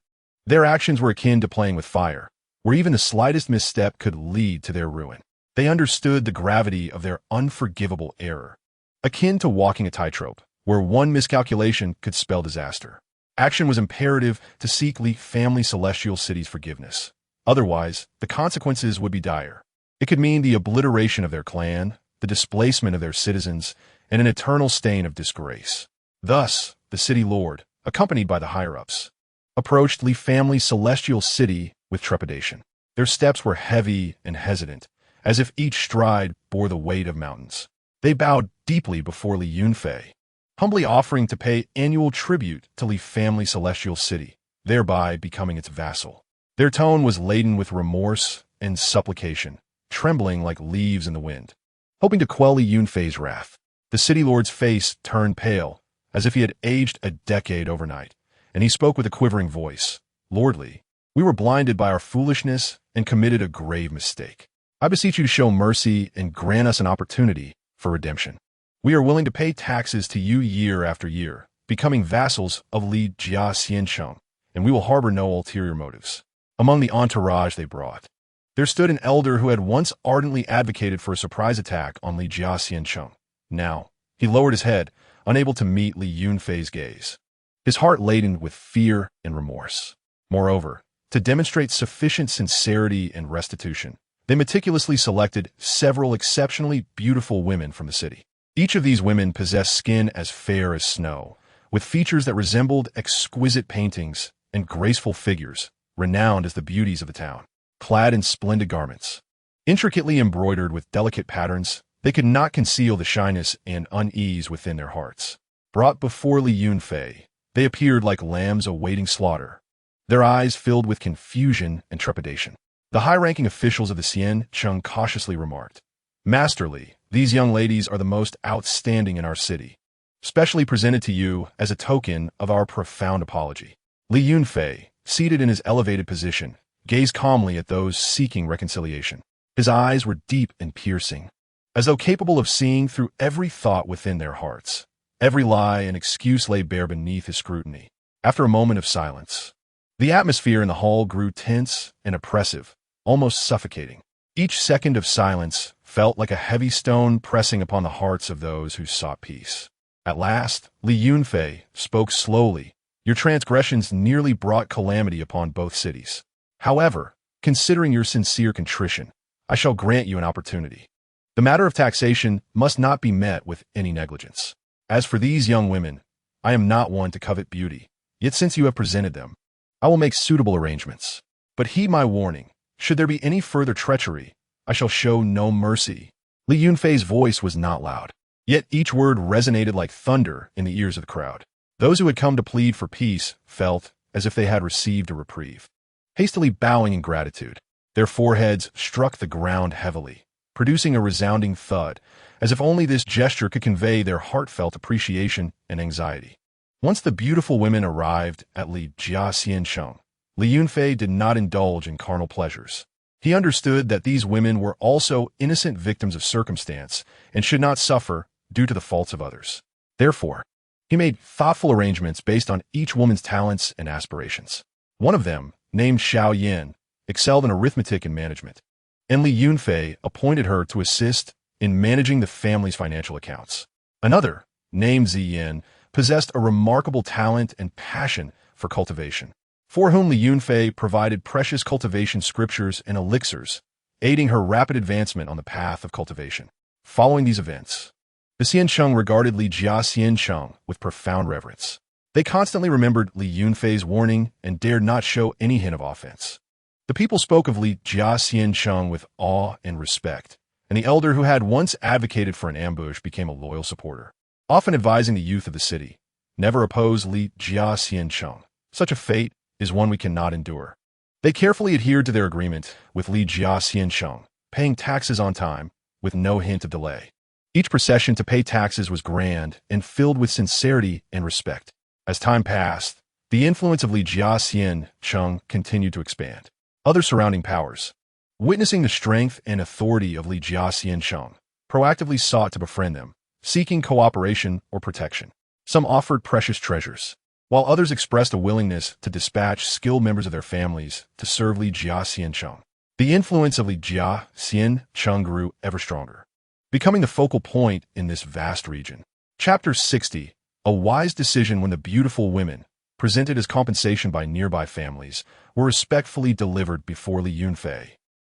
Their actions were akin to playing with fire, where even the slightest misstep could lead to their ruin. They understood the gravity of their unforgivable error, akin to walking a tightrope, where one miscalculation could spell disaster. Action was imperative to seek Li family Celestial City's forgiveness. Otherwise, the consequences would be dire. It could mean the obliteration of their clan, the displacement of their citizens, and an eternal stain of disgrace. Thus, the city lord, accompanied by the higher-ups, approached Li family Celestial City with trepidation. Their steps were heavy and hesitant, as if each stride bore the weight of mountains. They bowed deeply before Li Yunfei, humbly offering to pay annual tribute to Li family Celestial City, thereby becoming its vassal. Their tone was laden with remorse and supplication, trembling like leaves in the wind. Hoping to quell Li Yunfei's wrath, the city lord's face turned pale, as if he had aged a decade overnight, and he spoke with a quivering voice. "Lordly, we were blinded by our foolishness and committed a grave mistake. I beseech you to show mercy and grant us an opportunity for redemption. We are willing to pay taxes to you year after year, becoming vassals of Li Batian, and we will harbor no ulterior motives." Among the entourage they brought, there stood an elder who had once ardently advocated for a surprise attack on Li Batian. Now, he lowered his head, unable to meet Li Yunfei's gaze, his heart laden with fear and remorse. Moreover, to demonstrate sufficient sincerity and restitution, they meticulously selected several exceptionally beautiful women from the city. Each of these women possessed skin as fair as snow, with features that resembled exquisite paintings and graceful figures, renowned as the beauties of the town. Clad in splendid garments, intricately embroidered with delicate patterns, they could not conceal the shyness and unease within their hearts. Brought before Li Yunfei, they appeared like lambs awaiting slaughter, their eyes filled with confusion and trepidation. The high-ranking officials of the Xiancheng cautiously remarked, "Masterly, these young ladies are the most outstanding in our city, specially presented to you as a token of our profound apology." Li Yunfei, seated in his elevated position, gazed calmly at those seeking reconciliation. His eyes were deep and piercing, as though capable of seeing through every thought within their hearts. Every lie and excuse lay bare beneath his scrutiny. After a moment of silence, the atmosphere in the hall grew tense and oppressive, almost suffocating. Each second of silence felt like a heavy stone pressing upon the hearts of those who sought peace. At last, Li Yunfei spoke slowly. "Your transgressions nearly brought calamity upon both cities. However, considering your sincere contrition, I shall grant you an opportunity. The matter of taxation must not be met with any negligence. As for these young women, I am not one to covet beauty, yet since you have presented them, I will make suitable arrangements. But heed my warning, should there be any further treachery, I shall show no mercy." Li Yunfei's voice was not loud, yet each word resonated like thunder in the ears of the crowd. Those who had come to plead for peace felt as if they had received a reprieve. Hastily bowing in gratitude, their foreheads struck the ground heavily, producing a resounding thud, as if only this gesture could convey their heartfelt appreciation and anxiety. Once the beautiful women arrived at Li Batian, Li Yunfei did not indulge in carnal pleasures. He understood that these women were also innocent victims of circumstance and should not suffer due to the faults of others. Therefore, he made thoughtful arrangements based on each woman's talents and aspirations. One of them, named Xiao Yan, excelled in arithmetic and management, and Li Yunfei appointed her to assist in managing the family's financial accounts. Another, named Ziyin, possessed a remarkable talent and passion for cultivation, for whom Li Yunfei provided precious cultivation scriptures and elixirs, aiding her rapid advancement on the path of cultivation. Following these events, The Xiancheng regarded Li Xiancheng with profound reverence. They constantly remembered Li Yunfei's warning and dared not show any hint of offense. The people spoke of Li Xiancheng with awe and respect, and the elder who had once advocated for an ambush became a loyal supporter, often advising the youth of the city, "Never oppose Li Xiancheng. Such a fate is one we cannot endure." They carefully adhered to their agreement with Li Xiancheng, paying taxes on time, with no hint of delay. Each procession to pay taxes was grand and filled with sincerity and respect. As time passed, the influence of Li Xiancheng continued to expand. Other surrounding powers, witnessing the strength and authority of Li Xiancheng, proactively sought to befriend them, seeking cooperation or protection. Some offered precious treasures, while others expressed a willingness to dispatch skilled members of their families to serve Li Xiancheng. The influence of Li Xiancheng grew ever stronger, becoming the focal point in this vast region. Chapter 60. A wise decision when the beautiful women, presented as compensation by nearby families, were respectfully delivered before Li Yunfei.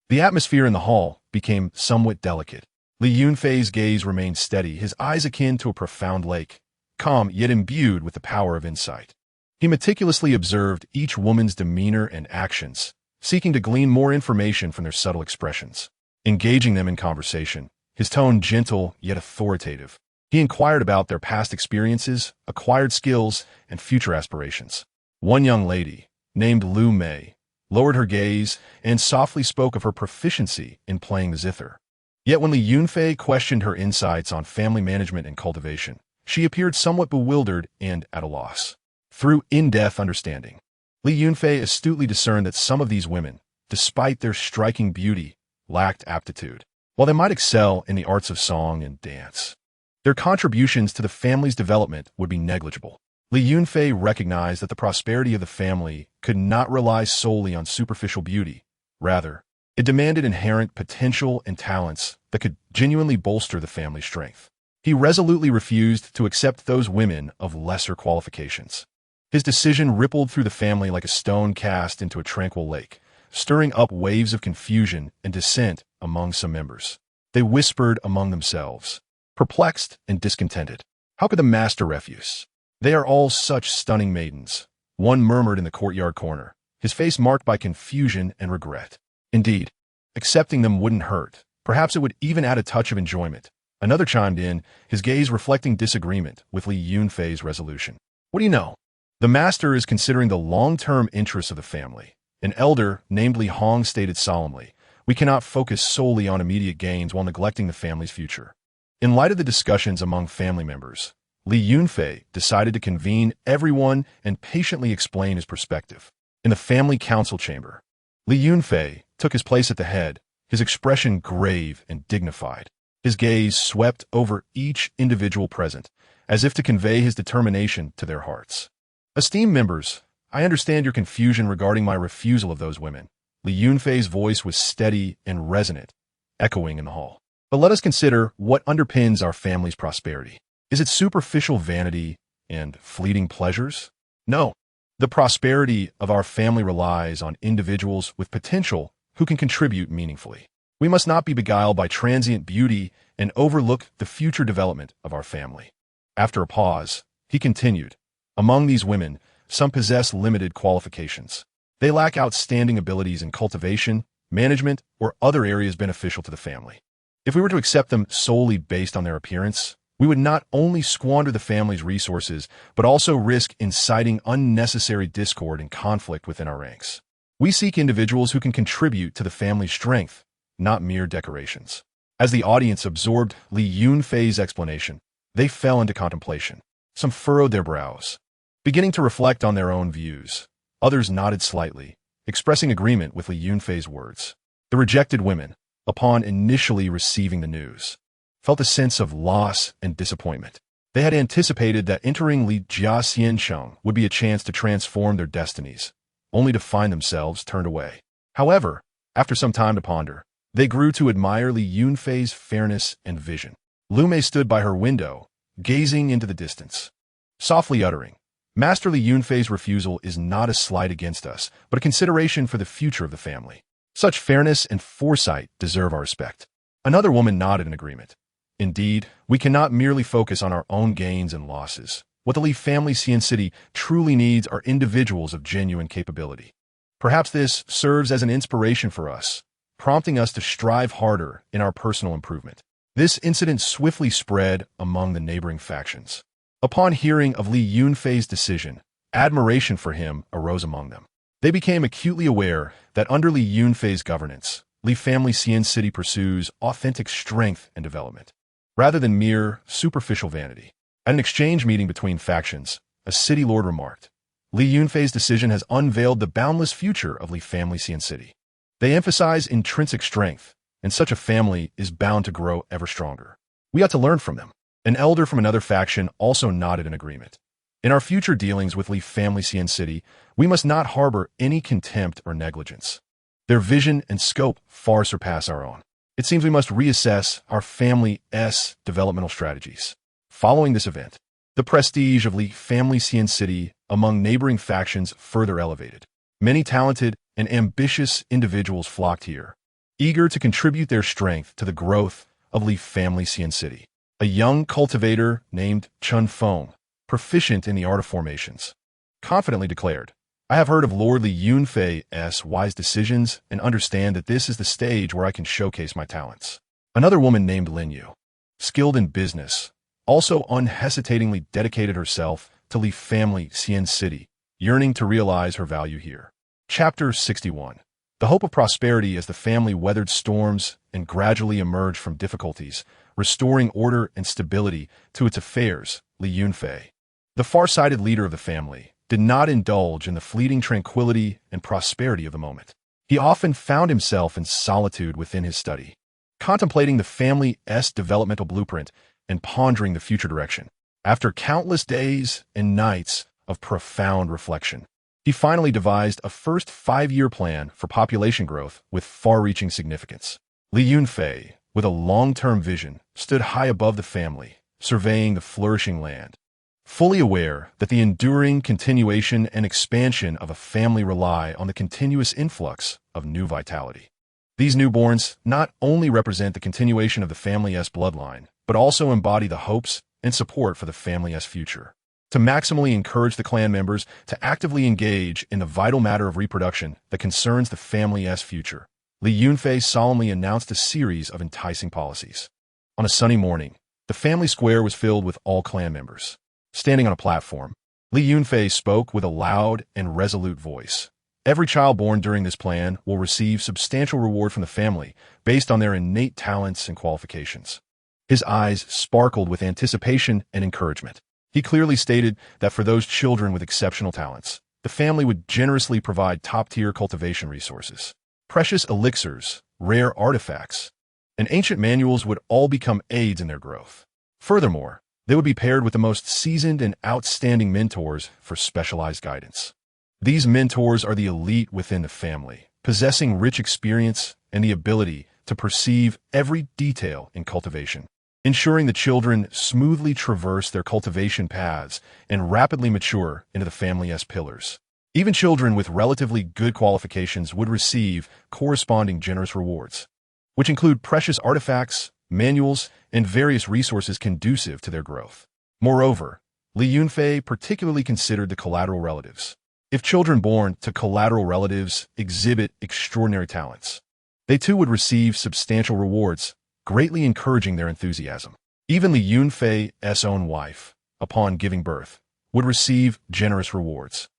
The atmosphere in the hall became somewhat delicate. Li Yunfei's gaze remained steady, his eyes akin to a profound lake, calm yet imbued with the power of insight. He meticulously observed each woman's demeanor and actions, seeking to glean more information from their subtle expressions. Engaging them in conversation, his tone gentle yet authoritative, he inquired about their past experiences, acquired skills, and future aspirations. One young lady, named Lu Mei, lowered her gaze and softly spoke of her proficiency in playing the zither. Yet when Li Yunfei questioned her insights on family management and cultivation, she appeared somewhat bewildered and at a loss. Through in-depth understanding, Li Yunfei astutely discerned that some of these women, despite their striking beauty, lacked aptitude. While they might excel in the arts of song and dance, their contributions to the family's development would be negligible. Li Yunfei recognized that the prosperity of the family could not rely solely on superficial beauty. Rather, it demanded inherent potential and talents that could genuinely bolster the family's strength. He resolutely refused to accept those women of lesser qualifications. His decision rippled through the family like a stone cast into a tranquil lake, stirring up waves of confusion and dissent among some members. They whispered among themselves, perplexed and discontented. "How could the master refuse? They are all such stunning maidens," one murmured in the courtyard corner, his face marked by confusion and regret. "Indeed, accepting them wouldn't hurt. Perhaps it would even add a touch of enjoyment." Another chimed in, his gaze reflecting disagreement with Li Yunfei's resolution. "What do you know? The master is considering the long-term interests of the family." An elder, named Li Hong, stated solemnly, "We cannot focus solely on immediate gains while neglecting the family's future." In light of the discussions among family members, Li Yunfei decided to convene everyone and patiently explain his perspective. In the family council chamber, Li Yunfei took his place at the head, his expression grave and dignified. His gaze swept over each individual present, as if to convey his determination to their hearts. "Esteemed members, I understand your confusion regarding my refusal of those women." Li Yunfei's voice was steady and resonant, echoing in the hall. "But let us consider what underpins our family's prosperity. Is it superficial vanity and fleeting pleasures? No. The prosperity of our family relies on individuals with potential who can contribute meaningfully. We must not be beguiled by transient beauty and overlook the future development of our family." After a pause, he continued, "Among these women, some possess limited qualifications. They lack outstanding abilities in cultivation, management, or other areas beneficial to the family. If we were to accept them solely based on their appearance, we would not only squander the family's resources, but also risk inciting unnecessary discord and conflict within our ranks. We seek individuals who can contribute to the family's strength, not mere decorations." As the audience absorbed Li Yunfei's explanation, they fell into contemplation. Some furrowed their brows, beginning to reflect on their own views. Others nodded slightly, expressing agreement with Li Yunfei's words. The rejected women, upon initially receiving the news, felt a sense of loss and disappointment. They had anticipated that entering Li Xiancheng would be a chance to transform their destinies, only to find themselves turned away. However, after some time to ponder, they grew to admire Li Yunfei's fairness and vision. Lu Mei stood by her window, gazing into the distance, softly uttering, "Master Li Yunfei's refusal is not a slight against us, but a consideration for the future of the family. Such fairness and foresight deserve our respect." Another woman nodded in agreement. Indeed, we cannot merely focus on our own gains and losses. What the Li family City truly needs are individuals of genuine capability. Perhaps this serves as an inspiration for us, prompting us to strive harder in our personal improvement. This incident swiftly spread among the neighboring factions. Upon hearing of Li Yunfei's decision, admiration for him arose among them. They became acutely aware that under Li Yunfei's governance, Li family City pursues authentic strength and development, rather than mere superficial vanity. At an exchange meeting between factions, a city lord remarked, Li Yunfei's decision has unveiled the boundless future of Li family City. They emphasize intrinsic strength, and such a family is bound to grow ever stronger. We ought to learn from them. An elder from another faction also nodded in agreement. In our future dealings with Li family City, we must not harbor any contempt or negligence. Their vision and scope far surpass our own. It seems we must reassess our family's developmental strategies. Following this event, the prestige of Li family City among neighboring factions further elevated. Many talented and ambitious individuals flocked here, eager to contribute their strength to the growth of Li family City. A young cultivator named Chun Feng, proficient in the art of formations, confidently declared, I have heard of Lord Li Yunfei's wise decisions and understand that this is the stage where I can showcase my talents. Another woman named Lin Yu, skilled in business, also unhesitatingly dedicated herself to Li family City, yearning to realize her value here. Chapter 61. The hope of prosperity as the family weathered storms and gradually emerged from difficulties, restoring order and stability to its affairs. Li Yunfei, the far-sighted leader of the family, did not indulge in the fleeting tranquility and prosperity of the moment. He often found himself in solitude within his study, contemplating the family's developmental blueprint and pondering the future direction. After countless days and nights of profound reflection, he finally devised a first 5-year plan for population growth with far-reaching significance. Li Yunfei, with a long-term vision, stood high above the family, surveying the flourishing land, fully aware that the enduring continuation and expansion of a family rely on the continuous influx of new vitality. These newborns not only represent the continuation of the family's bloodline, but also embody the hopes and support for the family's future. To maximally encourage the clan members to actively engage in the vital matter of reproduction that concerns the family's future, Li Yunfei solemnly announced a series of enticing policies. On a sunny morning, the family square was filled with all clan members. Standing on a platform, Li Yunfei spoke with a loud and resolute voice. Every child born during this plan will receive substantial reward from the family based on their innate talents and qualifications. His eyes sparkled with anticipation and encouragement. He clearly stated that for those children with exceptional talents, the family would generously provide top-tier cultivation resources. Precious elixirs, rare artifacts, and ancient manuals would all become aids in their growth. Furthermore, they would be paired with the most seasoned and outstanding mentors for specialized guidance. These mentors are the elite within the family, possessing rich experience and the ability to perceive every detail in cultivation, ensuring the children smoothly traverse their cultivation paths and rapidly mature into the family's pillars. Even children with relatively good qualifications would receive corresponding generous rewards, which include precious artifacts, manuals, and various resources conducive to their growth. Moreover, Li Yunfei particularly considered the collateral relatives. If children born to collateral relatives exhibit extraordinary talents, they too would receive substantial rewards, greatly encouraging their enthusiasm. Even Li Yunfei's own wife, upon giving birth, would receive generous rewards,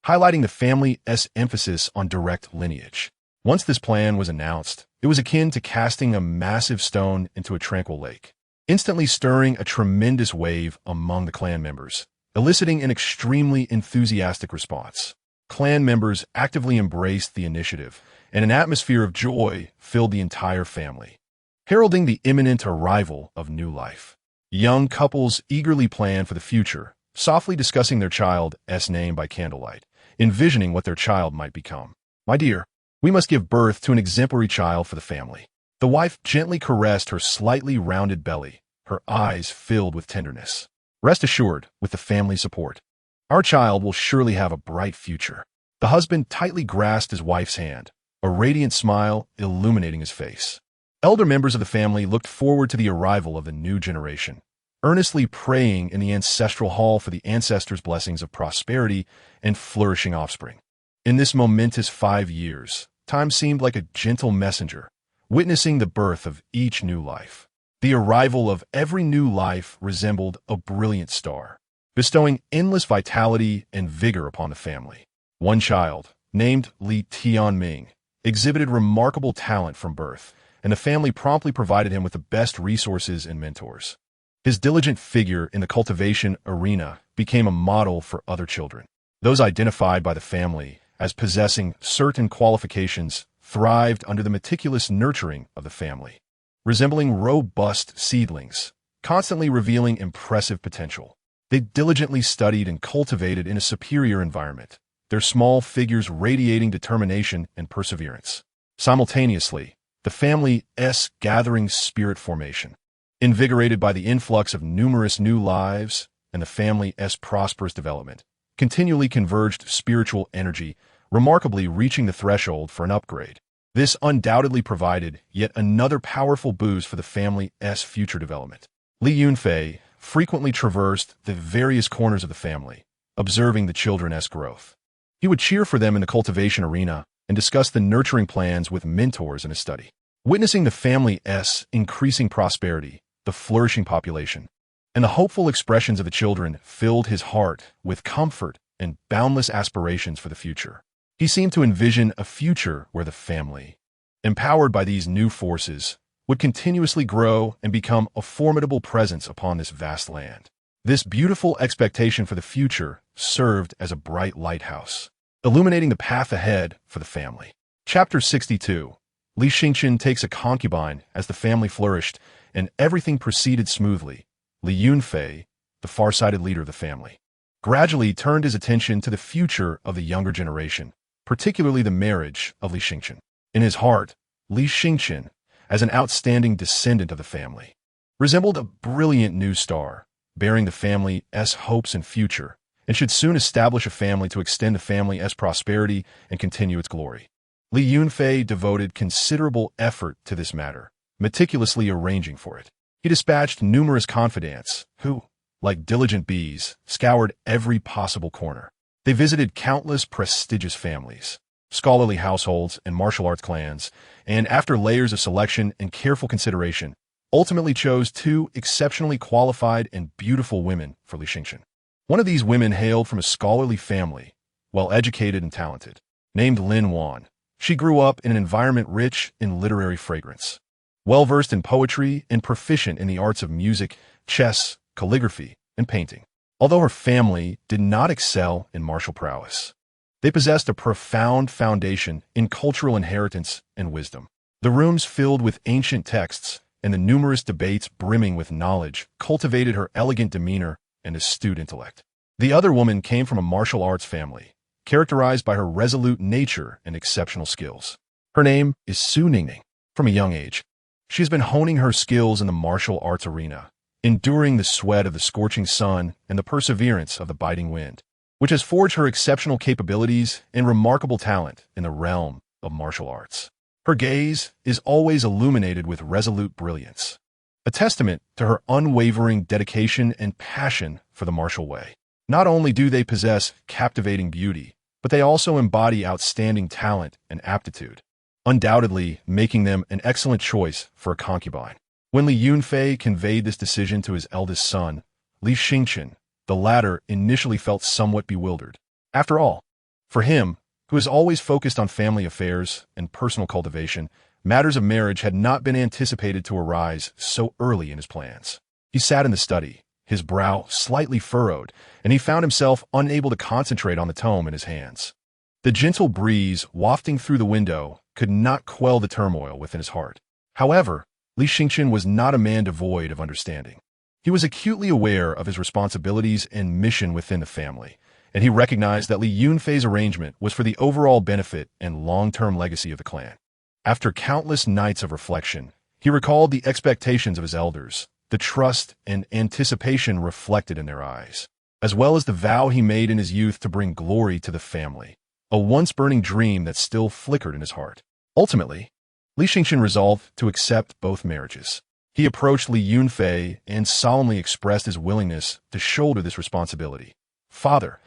highlighting the family's emphasis on direct lineage. Once this plan was announced, it was akin to casting a massive stone into a tranquil lake, instantly stirring a tremendous wave among the clan members, eliciting an extremely enthusiastic response. Clan members actively embraced the initiative, and an atmosphere of joy filled the entire family, heralding the imminent arrival of new life. Young couples eagerly planned for the future, softly discussing their child's name by candlelight, envisioning what their child might become. My dear, we must give birth to an exemplary child for the family. The wife gently caressed her slightly rounded belly, her eyes filled with tenderness. Rest assured, with the family's support, our child will surely have a bright future. The husband tightly grasped his wife's hand, a radiant smile illuminating his face. Elder members of the family looked forward to the arrival of the new generation, earnestly praying in the ancestral hall for the ancestors' blessings of prosperity and flourishing offspring. In this momentous 5 years, time seemed like a gentle messenger, witnessing the birth of each new life. The arrival of every new life resembled a brilliant star, bestowing endless vitality and vigor upon the family. One child, named Li Tianming, exhibited remarkable talent from birth, and the family promptly provided him with the best resources and mentors. His diligent figure in the cultivation arena became a model for other children. Those identified by the family as possessing certain qualifications thrived under the meticulous nurturing of the family, resembling robust seedlings, constantly revealing impressive potential. They diligently studied and cultivated in a superior environment, their small figures radiating determination and perseverance. Simultaneously, the family's gathering spirit formation, invigorated by the influx of numerous new lives and the family's prosperous development, continually converged spiritual energy, remarkably reaching the threshold for an upgrade. This undoubtedly provided yet another powerful boost for the family's future development. Li Yunfei frequently traversed the various corners of the family, observing the children's growth. He would cheer for them in the cultivation arena and discuss the nurturing plans with mentors in his study. Witnessing the family's increasing prosperity, the flourishing population, and the hopeful expressions of the children filled his heart with comfort and boundless aspirations for the future. He seemed to envision a future where the family, empowered by these new forces, would continuously grow and become a formidable presence upon this vast land. This beautiful expectation for the future served as a bright lighthouse, illuminating the path ahead for the family. Chapter 62. Li Xingchen takes a concubine as the family flourished and everything proceeded smoothly. Li Yunfei, the far-sighted leader of the family, gradually turned his attention to the future of the younger generation, particularly the marriage of Li Xingchen. In his heart, Li Xingchen, as an outstanding descendant of the family, resembled a brilliant new star, bearing the family's hopes and future, and should soon establish a family to extend the family's prosperity and continue its glory. Li Yunfei devoted considerable effort to this matter, meticulously arranging for it. He dispatched numerous confidants who, like diligent bees, scoured every possible corner. They visited countless prestigious families, scholarly households, and martial arts clans, and after layers of selection and careful consideration, ultimately chose 2 exceptionally qualified and beautiful women for Li Xingchen. One of these women hailed from a scholarly family, well-educated and talented. Named Lin Wan'er, she grew up in an environment rich in literary fragrance, well-versed in poetry and proficient in the arts of music, chess, calligraphy, and painting. Although her family did not excel in martial prowess, they possessed a profound foundation in cultural inheritance and wisdom. The rooms filled with ancient texts and the numerous debates brimming with knowledge cultivated her elegant demeanor and astute intellect. The other woman came from a martial arts family, characterized by her resolute nature and exceptional skills. Her name is Su Ningning. From a young age, she has been honing her skills in the martial arts arena, enduring the sweat of the scorching sun and the perseverance of the biting wind, which has forged her exceptional capabilities and remarkable talent in the realm of martial arts. Her gaze is always illuminated with resolute brilliance, a testament to her unwavering dedication and passion for the martial way. Not only do they possess captivating beauty, but they also embody outstanding talent and aptitude, undoubtedly making them an excellent choice for a concubine. When Li Yunfei conveyed this decision to his eldest son, Li Xingchen, the latter initially felt somewhat bewildered. After all, for him, who is always focused on family affairs and personal cultivation, matters of marriage had not been anticipated to arise so early in his plans. He sat in the study, his brow slightly furrowed, and he found himself unable to concentrate on the tome in his hands. The gentle breeze wafting through the window could not quell the turmoil within his heart. However, Li Xingchen was not a man devoid of understanding. He was acutely aware of his responsibilities and mission within the family, and he recognized that Li Yunfei's arrangement was for the overall benefit and long-term legacy of the clan. After countless nights of reflection, he recalled the expectations of his elders, the trust and anticipation reflected in their eyes, as well as the vow he made in his youth to bring glory to the family, a once-burning dream that still flickered in his heart. Ultimately, Li Xingqian resolved to accept both marriages. He approached Li Yunfei and solemnly expressed his willingness to shoulder this responsibility. Father,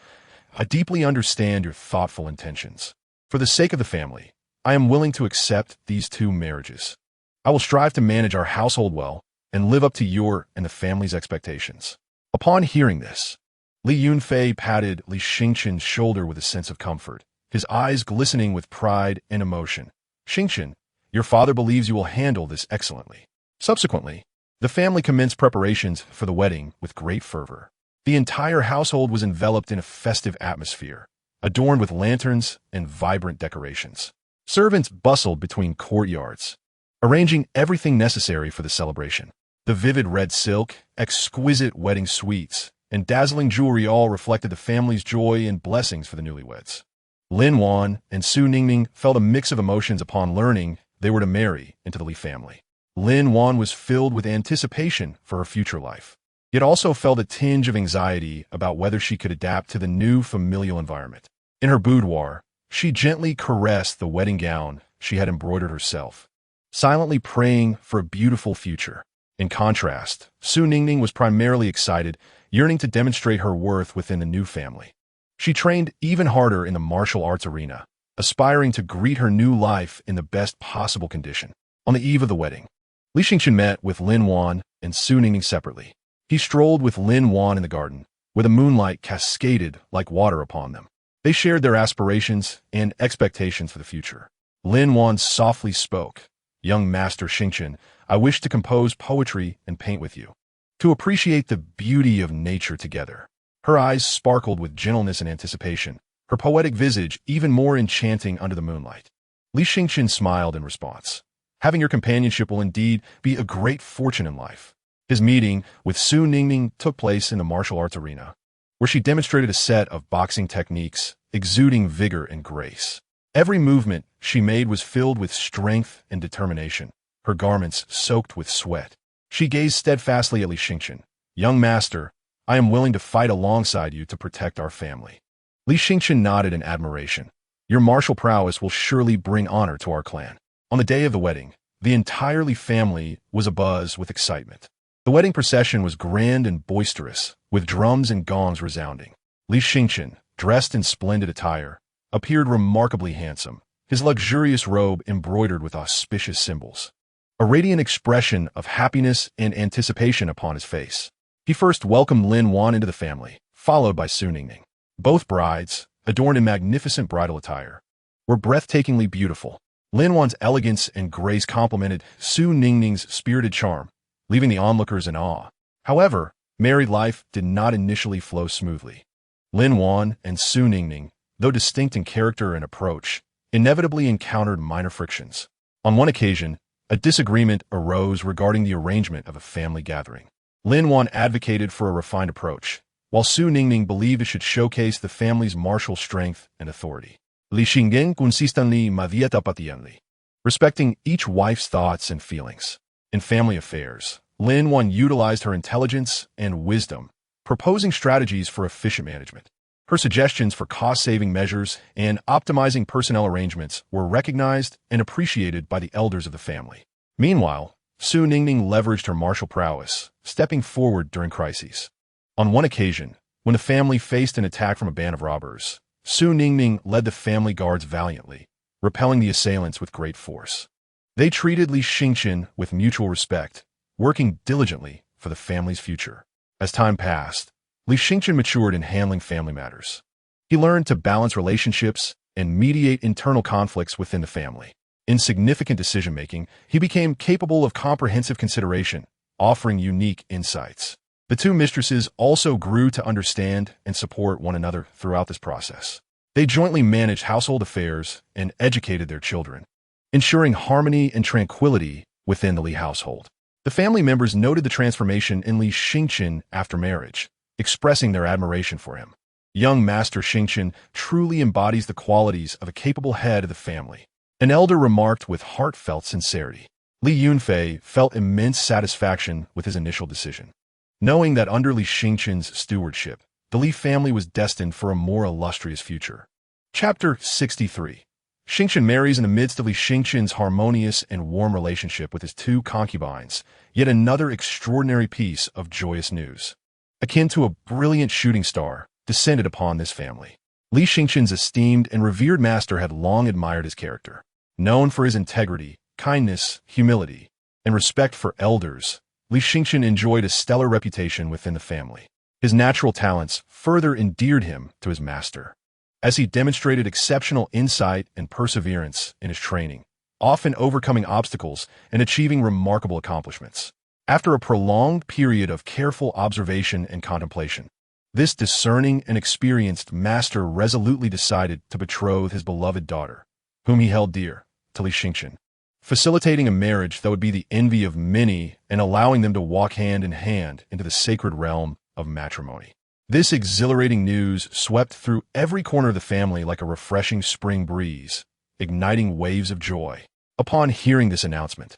I deeply understand your thoughtful intentions. For the sake of the family, I am willing to accept these two marriages. I will strive to manage our household well and live up to your and the family's expectations. Upon hearing this, Li Yunfei patted Li Xingqian's shoulder with a sense of comfort, his eyes glistening with pride and emotion. Xingqian, your father believes you will handle this excellently. Subsequently, the family commenced preparations for the wedding with great fervor. The entire household was enveloped in a festive atmosphere, adorned with lanterns and vibrant decorations. Servants bustled between courtyards, arranging everything necessary for the celebration. The vivid red silk, exquisite wedding suites, and dazzling jewelry all reflected the family's joy and blessings for the newlyweds. Lin Wan'er and Su Ningning felt a mix of emotions upon learning they were to marry into the Li family. Lin Wan'er was filled with anticipation for her future life, yet also felt a tinge of anxiety about whether she could adapt to the new familial environment. In her boudoir, she gently caressed the wedding gown she had embroidered herself, silently praying for a beautiful future. In contrast, Su Ningning was primarily excited, yearning to demonstrate her worth within the new family. She trained even harder in the martial arts arena, aspiring to greet her new life in the best possible condition. On the eve of the wedding, Li Xingqian met with Lin Wan'er and Su Ningning separately. He strolled with Lin Wan'er in the garden, where the moonlight cascaded like water upon them. They shared their aspirations and expectations for the future. Lin Wan'er softly spoke, "Young Master Xingqian, I wish to compose poetry and paint with you, to appreciate the beauty of nature together." Her eyes sparkled with gentleness and anticipation, her poetic visage even more enchanting under the moonlight. Li Xingqian smiled in response. Having your companionship will indeed be a great fortune in life. His meeting with Su Ningning took place in the martial arts arena, where she demonstrated a set of boxing techniques, exuding vigor and grace. Every movement she made was filled with strength and determination, her garments soaked with sweat. She gazed steadfastly at Li Xingqian. "Young master, I am willing to fight alongside you to protect our family." Li Xingqian nodded in admiration. "Your martial prowess will surely bring honor to our clan." On the day of the wedding, the entire Li family was abuzz with excitement. The wedding procession was grand and boisterous, with drums and gongs resounding. Li Xingqian, dressed in splendid attire, appeared remarkably handsome, his luxurious robe embroidered with auspicious symbols. A radiant expression of happiness and anticipation upon his face. He first welcomed Lin Wan'er into the family, followed by Su Ningning. Both brides, adorned in magnificent bridal attire, were breathtakingly beautiful. Lin Wan'er's elegance and grace complemented Su Ningning's spirited charm, leaving the onlookers in awe. However, married life did not initially flow smoothly. Lin Wan'er and Su Ningning, though distinct in character and approach, inevitably encountered minor frictions. On one occasion, a disagreement arose regarding the arrangement of a family gathering. Lin Wan'er advocated for a refined approach, while Su Ningning believed it should showcase the family's martial strength and authority. Li Xingqian consistenly Mavieta Patianli, respecting each wife's thoughts and feelings. In family affairs, Lin Wan'er utilized her intelligence and wisdom, proposing strategies for efficient management. Her suggestions for cost-saving measures and optimizing personnel arrangements were recognized and appreciated by the elders of the family. Meanwhile, Su Ningning leveraged her martial prowess, stepping forward during crises. On one occasion, when the family faced an attack from a band of robbers, Su Ningning led the family guards valiantly, repelling the assailants with great force. They treated Li Xingqian with mutual respect, working diligently for the family's future. As time passed, Li Xingqian matured in handling family matters. He learned to balance relationships and mediate internal conflicts within the family. In significant decision-making, he became capable of comprehensive consideration, offering unique insights. The two mistresses also grew to understand and support one another throughout this process. They jointly managed household affairs and educated their children, ensuring harmony and tranquility within the Li household. The family members noted the transformation in Li Xingqian after marriage, expressing their admiration for him. Young Master Xingqian truly embodies the qualities of a capable head of the family. An elder remarked with heartfelt sincerity. Li Yunfei felt immense satisfaction with his initial decision, knowing that under Li Xingqian's stewardship, the Li family was destined for a more illustrious future. Chapter 63. Xingqian marries in the midst of Li Xingqian's harmonious and warm relationship with his two concubines, yet another extraordinary piece of joyous news. Akin to a brilliant shooting star, descended upon this family. Li Xingqian's esteemed and revered master had long admired his character. Known for his integrity, kindness, humility, and respect for elders, Li Xingqian enjoyed a stellar reputation within the family. His natural talents further endeared him to his master, as he demonstrated exceptional insight and perseverance in his training, often overcoming obstacles and achieving remarkable accomplishments. After a prolonged period of careful observation and contemplation, this discerning and experienced master resolutely decided to betroth his beloved daughter, whom he held dear, to Li Xingqian, facilitating a marriage that would be the envy of many and allowing them to walk hand in hand into the sacred realm of matrimony. This exhilarating news swept through every corner of the family like a refreshing spring breeze, igniting waves of joy. Upon hearing this announcement,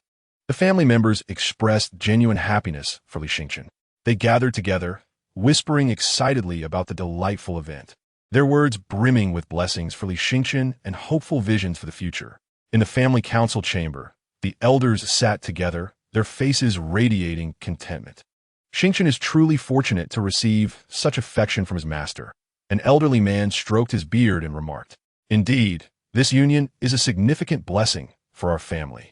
the family members expressed genuine happiness for Li Xingqian. They gathered together, whispering excitedly about the delightful event, their words brimming with blessings for Li Xingqian and hopeful visions for the future. In the family council chamber, the elders sat together, their faces radiating contentment. Xingqian is truly fortunate to receive such affection from his master. An elderly man stroked his beard and remarked, "Indeed, this union is a significant blessing for our family."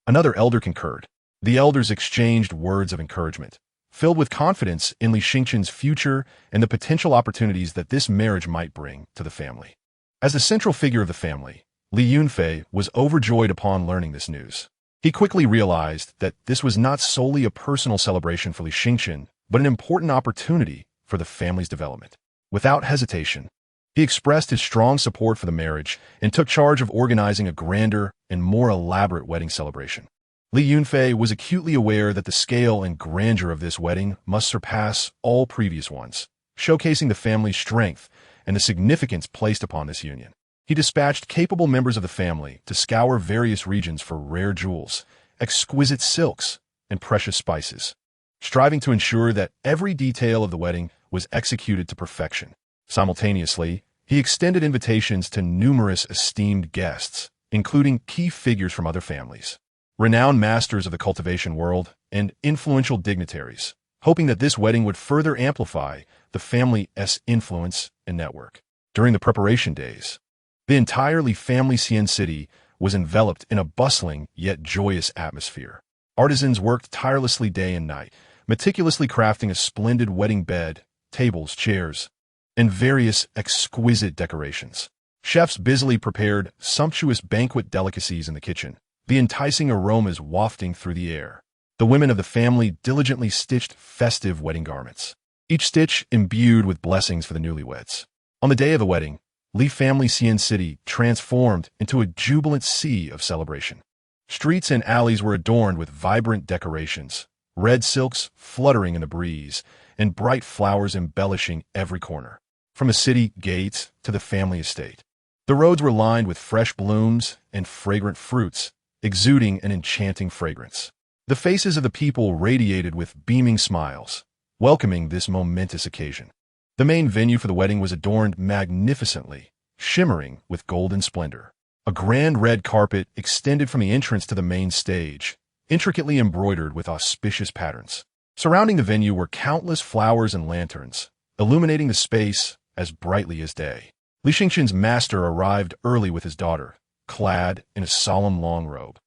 Another elder concurred. The elders exchanged words of encouragement, filled with confidence in Li Xingqian's future and the potential opportunities that this marriage might bring to the family. As the central figure of the family, Li Yunfei was overjoyed upon learning this news. He quickly realized that this was not solely a personal celebration for Li Xingqian, but an important opportunity for the family's development. Without hesitation, he expressed his strong support for the marriage and took charge of organizing a grander and more elaborate wedding celebration. Li Yunfei was acutely aware that the scale and grandeur of this wedding must surpass all previous ones, showcasing the family's strength and the significance placed upon this union. He dispatched capable members of the family to scour various regions for rare jewels, exquisite silks, and precious spices, striving to ensure that every detail of the wedding was executed to perfection. Simultaneously, he extended invitations to numerous esteemed guests, including key figures from other families, renowned masters of the cultivation world, and influential dignitaries, hoping that this wedding would further amplify the family's influence and network. During the preparation days, the entire Li family Xian city was enveloped in a bustling yet joyous atmosphere. Artisans worked tirelessly day and night, meticulously crafting a splendid wedding bed, tables, chairs, and various exquisite decorations. Chefs busily prepared sumptuous banquet delicacies in the kitchen, the enticing aromas wafting through the air. The women of the family diligently stitched festive wedding garments, each stitch imbued with blessings for the newlyweds. On the day of the wedding, Li family Xian City transformed into a jubilant sea of celebration. Streets and alleys were adorned with vibrant decorations, red silks fluttering in the breeze, and bright flowers embellishing every corner. From the city gates to the family estate, the roads were lined with fresh blooms and fragrant fruits, exuding an enchanting fragrance. The faces of the people radiated with beaming smiles, welcoming this momentous occasion. The main venue for the wedding was adorned magnificently, shimmering with golden splendor. A grand red carpet extended from the entrance to the main stage, intricately embroidered with auspicious patterns. Surrounding the venue were countless flowers and lanterns, illuminating the space as brightly as day. Li Xingqian's master arrived early with his daughter, clad in a solemn long robe,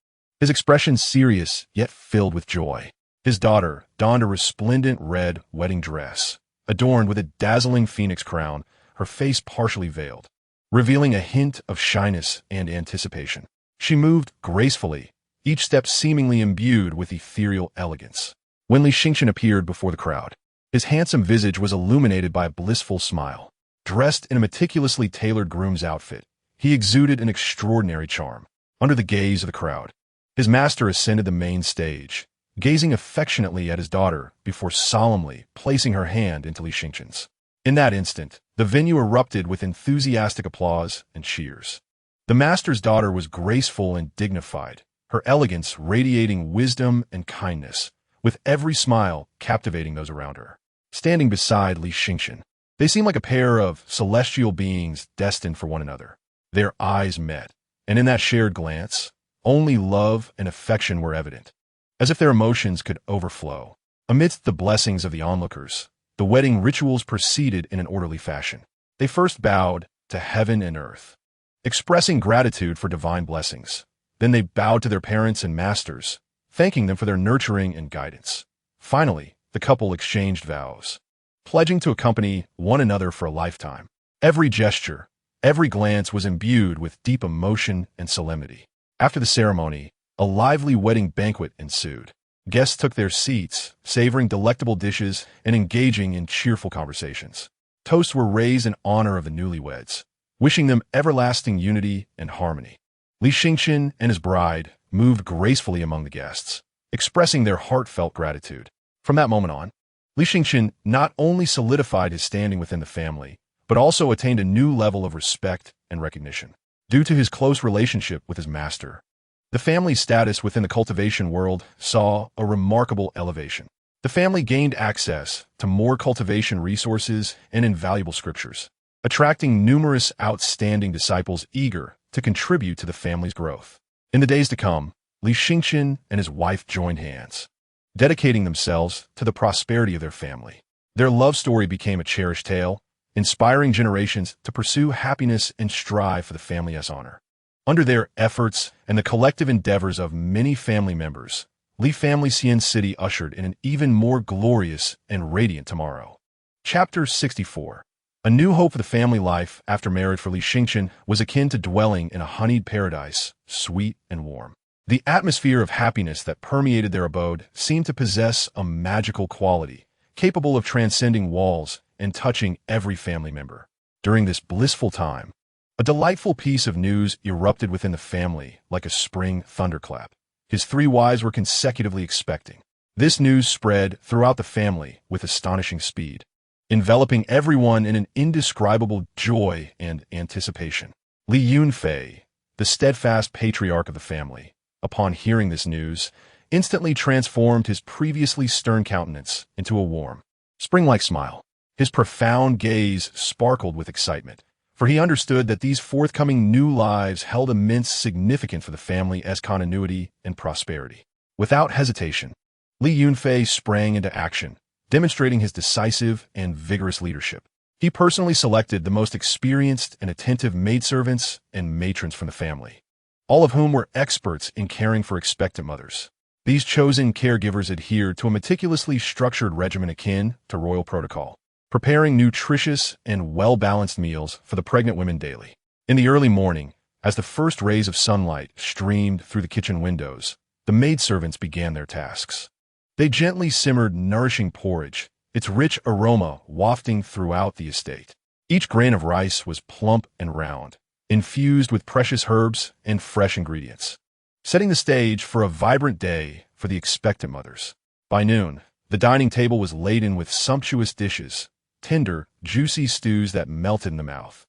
his expression serious yet filled with joy. His daughter donned a resplendent red wedding dress, adorned with a dazzling phoenix crown, her face partially veiled, revealing a hint of shyness and anticipation. She moved gracefully, each step seemingly imbued with ethereal elegance. When Li Xingqian appeared before the crowd, his handsome visage was illuminated by a blissful smile. Dressed in a meticulously tailored groom's outfit, he exuded an extraordinary charm. Under the gaze of the crowd, his master ascended the main stage, gazing affectionately at his daughter before solemnly placing her hand into Li Xingqian's. In that instant, the venue erupted with enthusiastic applause and cheers. The master's daughter was graceful and dignified, her elegance radiating wisdom and kindness, with every smile captivating those around her. Standing beside Li Xingqian, they seemed like a pair of celestial beings destined for one another. Their eyes met, and in that shared glance, only love and affection were evident, as if their emotions could overflow. Amidst the blessings of the onlookers, the wedding rituals proceeded in an orderly fashion. They first bowed to heaven and earth, expressing gratitude for divine blessings. Then they bowed to their parents and masters, thanking them for their nurturing and guidance. Finally, the couple exchanged vows, pledging to accompany one another for a lifetime. Every gesture, every glance was imbued with deep emotion and solemnity. After the ceremony, a lively wedding banquet ensued. Guests took their seats, savoring delectable dishes and engaging in cheerful conversations. Toasts were raised in honor of the newlyweds, wishing them everlasting unity and harmony. Li Yunfei and his bride moved gracefully among the guests, expressing their heartfelt gratitude. From that moment on, Li Yunfei not only solidified his standing within the family, but also attained a new level of respect and recognition. Due to his close relationship with his master, the family's status within the cultivation world saw a remarkable elevation. The family gained access to more cultivation resources and invaluable scriptures, attracting numerous outstanding disciples eager to contribute to the family's growth. In the days to come, Li Yunfei and his wife joined hands, dedicating themselves to the prosperity of their family. Their love story became a cherished tale, inspiring generations to pursue happiness and strive for the family's honor. Under their efforts and the collective endeavors of many family members, Li Family Xian City ushered in an even more glorious and radiant tomorrow. Chapter 64. A new hope for the family life after marriage for Li Yunfei was akin to dwelling in a honeyed paradise, sweet and warm. The atmosphere of happiness that permeated their abode seemed to possess a magical quality, capable of transcending walls and touching every family member. During this blissful time, a delightful piece of news erupted within the family like a spring thunderclap. His three wives were consecutively expecting. This news spread throughout the family with astonishing speed, enveloping everyone in an indescribable joy and anticipation. Li Yunfei, the steadfast patriarch of the family, upon hearing this news, instantly transformed his previously stern countenance into a warm, spring-like smile. His profound gaze sparkled with excitement, for he understood that these forthcoming new lives held immense significance for the family as continuity and prosperity. Without hesitation, Li Yunfei sprang into action, demonstrating his decisive and vigorous leadership. He personally selected the most experienced and attentive maidservants and matrons from the family, all of whom were experts in caring for expectant mothers. These chosen caregivers adhered to a meticulously structured regimen akin to royal protocol, preparing nutritious and well-balanced meals for the pregnant women daily. In the early morning, as the first rays of sunlight streamed through the kitchen windows, the maidservants began their tasks. They gently simmered nourishing porridge, its rich aroma wafting throughout the estate. Each grain of rice was plump and round, infused with precious herbs and fresh ingredients, setting the stage for a vibrant day for the expectant mothers. By noon, the dining table was laden with sumptuous dishes, tender, juicy stews that melted in the mouth,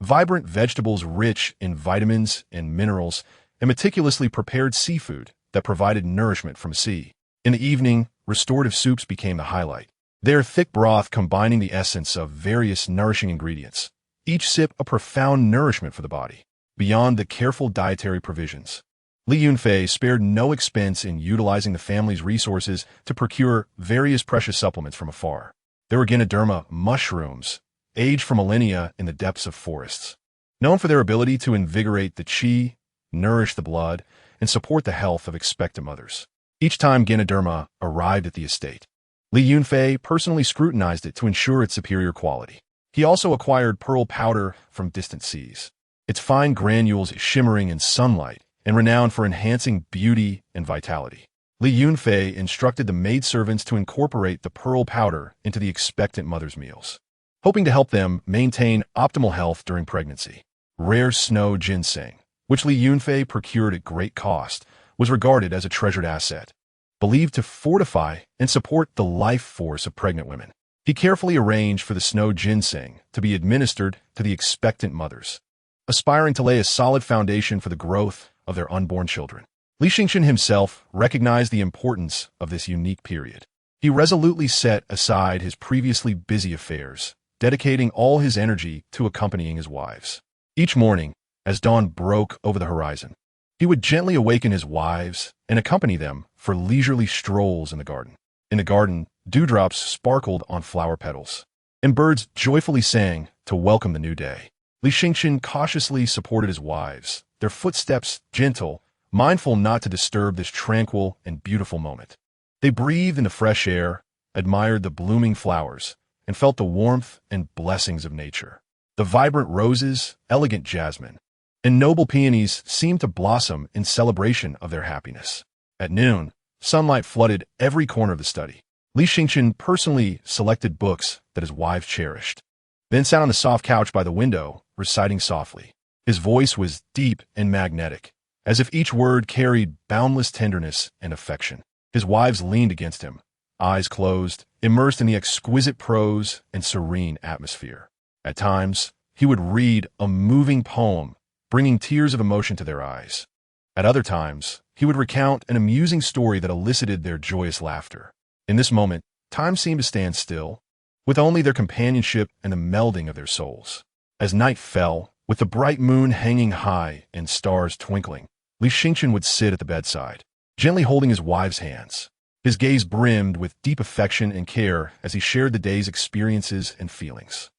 vibrant vegetables rich in vitamins and minerals, and meticulously prepared seafood that provided nourishment from sea. In the evening, restorative soups became the highlight, their thick broth combining the essence of various nourishing ingredients, each sip a profound nourishment for the body. Beyond the careful dietary provisions, Li Yunfei spared no expense in utilizing the family's resources to procure various precious supplements from afar. There were Ganoderma mushrooms, aged for millennia in the depths of forests, known for their ability to invigorate the qi, nourish the blood, and support the health of expectant mothers. Each time Ganoderma arrived at the estate, Li Yunfei personally scrutinized it to ensure its superior quality. He also acquired pearl powder from distant seas, its fine granules shimmering in sunlight and renowned for enhancing beauty and vitality. Li Yunfei instructed the maidservants to incorporate the pearl powder into the expectant mother's meals, hoping to help them maintain optimal health during pregnancy. Rare snow ginseng, which Li Yunfei procured at great cost, was regarded as a treasured asset, believed to fortify and support the life force of pregnant women. He carefully arranged for the snow ginseng to be administered to the expectant mothers, aspiring to lay a solid foundation for the growth of their unborn children. Li Yunfei himself recognized the importance of this unique period. He resolutely set aside his previously busy affairs, dedicating all his energy to accompanying his wives. Each morning, as dawn broke over the horizon. He would gently awaken his wives and accompany them for leisurely strolls in the garden. In the garden, dewdrops sparkled on flower petals, and birds joyfully sang to welcome the new day. Li Yunfei cautiously supported his wives, their footsteps gentle, mindful not to disturb this tranquil and beautiful moment. They breathed in the fresh air, admired the blooming flowers, and felt the warmth and blessings of nature. The vibrant roses, elegant jasmine, and noble peonies seemed to blossom in celebration of their happiness. At noon, sunlight flooded every corner of the study. Li Yunfei personally selected books that his wives cherished, then sat on the soft couch by the window, reciting softly. His voice was deep and magnetic, as if each word carried boundless tenderness and affection. His wives leaned against him, eyes closed, immersed in the exquisite prose and serene atmosphere. At times, he would read a moving poem, bringing tears of emotion to their eyes. At other times, he would recount an amusing story that elicited their joyous laughter. In this moment, time seemed to stand still, with only their companionship and the melding of their souls. As night fell, with the bright moon hanging high and stars twinkling, Li Yunfei would sit at the bedside, gently holding his wife's hands. His gaze brimmed with deep affection and care as he shared the day's experiences and feelings.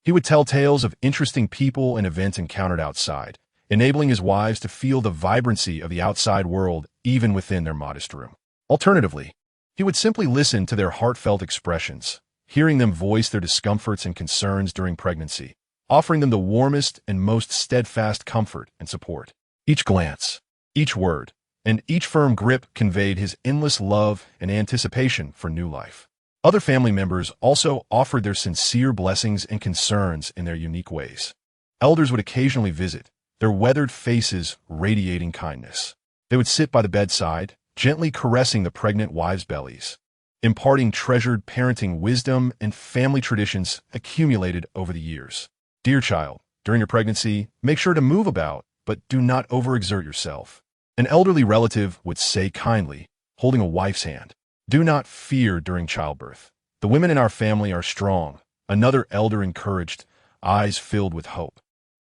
He would tell tales of interesting people and events encountered outside, enabling his wives to feel the vibrancy of the outside world even within their modest room. Alternatively, he would simply listen to their heartfelt expressions, hearing them voice their discomforts and concerns during pregnancy, offering them the warmest and most steadfast comfort and support. Each glance, each word, and each firm grip conveyed his endless love and anticipation for new life. Other family members also offered their sincere blessings and concerns in their unique ways. Elders would occasionally visit, their weathered faces radiating kindness. They would sit by the bedside, gently caressing the pregnant wives' bellies, imparting treasured parenting wisdom and family traditions accumulated over the years. Dear child, during your pregnancy, make sure to move about, but do not overexert yourself. An elderly relative would say kindly, holding a wife's hand, do not fear during childbirth. The women in our family are strong, another elder encouraged, eyes filled with hope.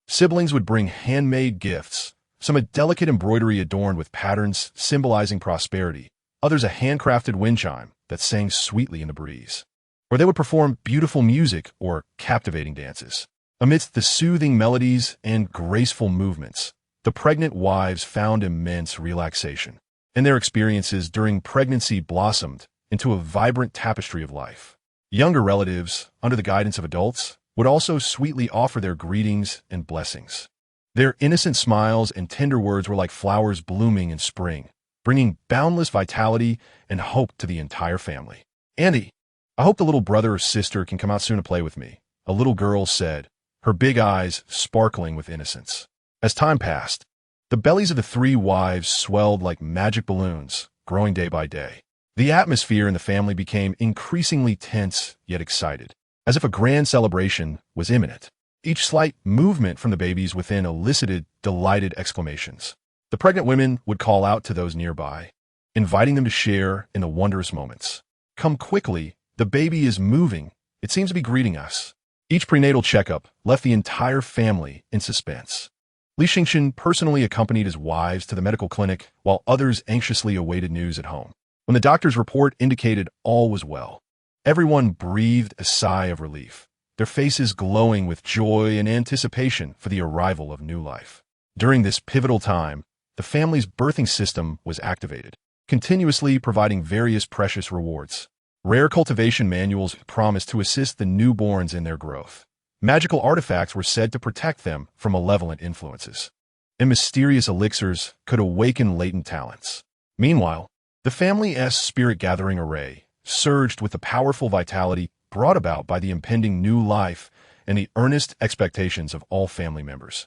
Siblings would bring handmade gifts, some a delicate embroidery adorned with patterns symbolizing prosperity, others a handcrafted wind chime that sang sweetly in the breeze. Or they would perform beautiful music or captivating dances. Amidst the soothing melodies and graceful movements, the pregnant wives found immense relaxation, and their experiences during pregnancy blossomed into a vibrant tapestry of life. Younger relatives, under the guidance of adults, would also sweetly offer their greetings and blessings. Their innocent smiles and tender words were like flowers blooming in spring, bringing boundless vitality and hope to the entire family. Andy, I hope the little brother or sister can come out soon to play with me, a little girl said, her big eyes sparkling with innocence. As time passed, the bellies of the three wives swelled like magic balloons, growing day by day. The atmosphere in the family became increasingly tense yet excited, as if a grand celebration was imminent. Each slight movement from the babies within elicited delighted exclamations. The pregnant women would call out to those nearby, inviting them to share in the wondrous moments. Come quickly, the baby is moving. It seems to be greeting us. Each prenatal checkup left the entire family in suspense. Li Yunfei personally accompanied his wives to the medical clinic while others anxiously awaited news at home. When the doctor's report indicated all was well, everyone breathed a sigh of relief, their faces glowing with joy and anticipation for the arrival of new life. During this pivotal time, the family's birthing system was activated, continuously providing various precious rewards. Rare cultivation manuals promised to assist the newborns in their growth. Magical artifacts were said to protect them from malevolent influences, and mysterious elixirs could awaken latent talents. Meanwhile, the family's spirit-gathering array surged with the powerful vitality brought about by the impending new life and the earnest expectations of all family members.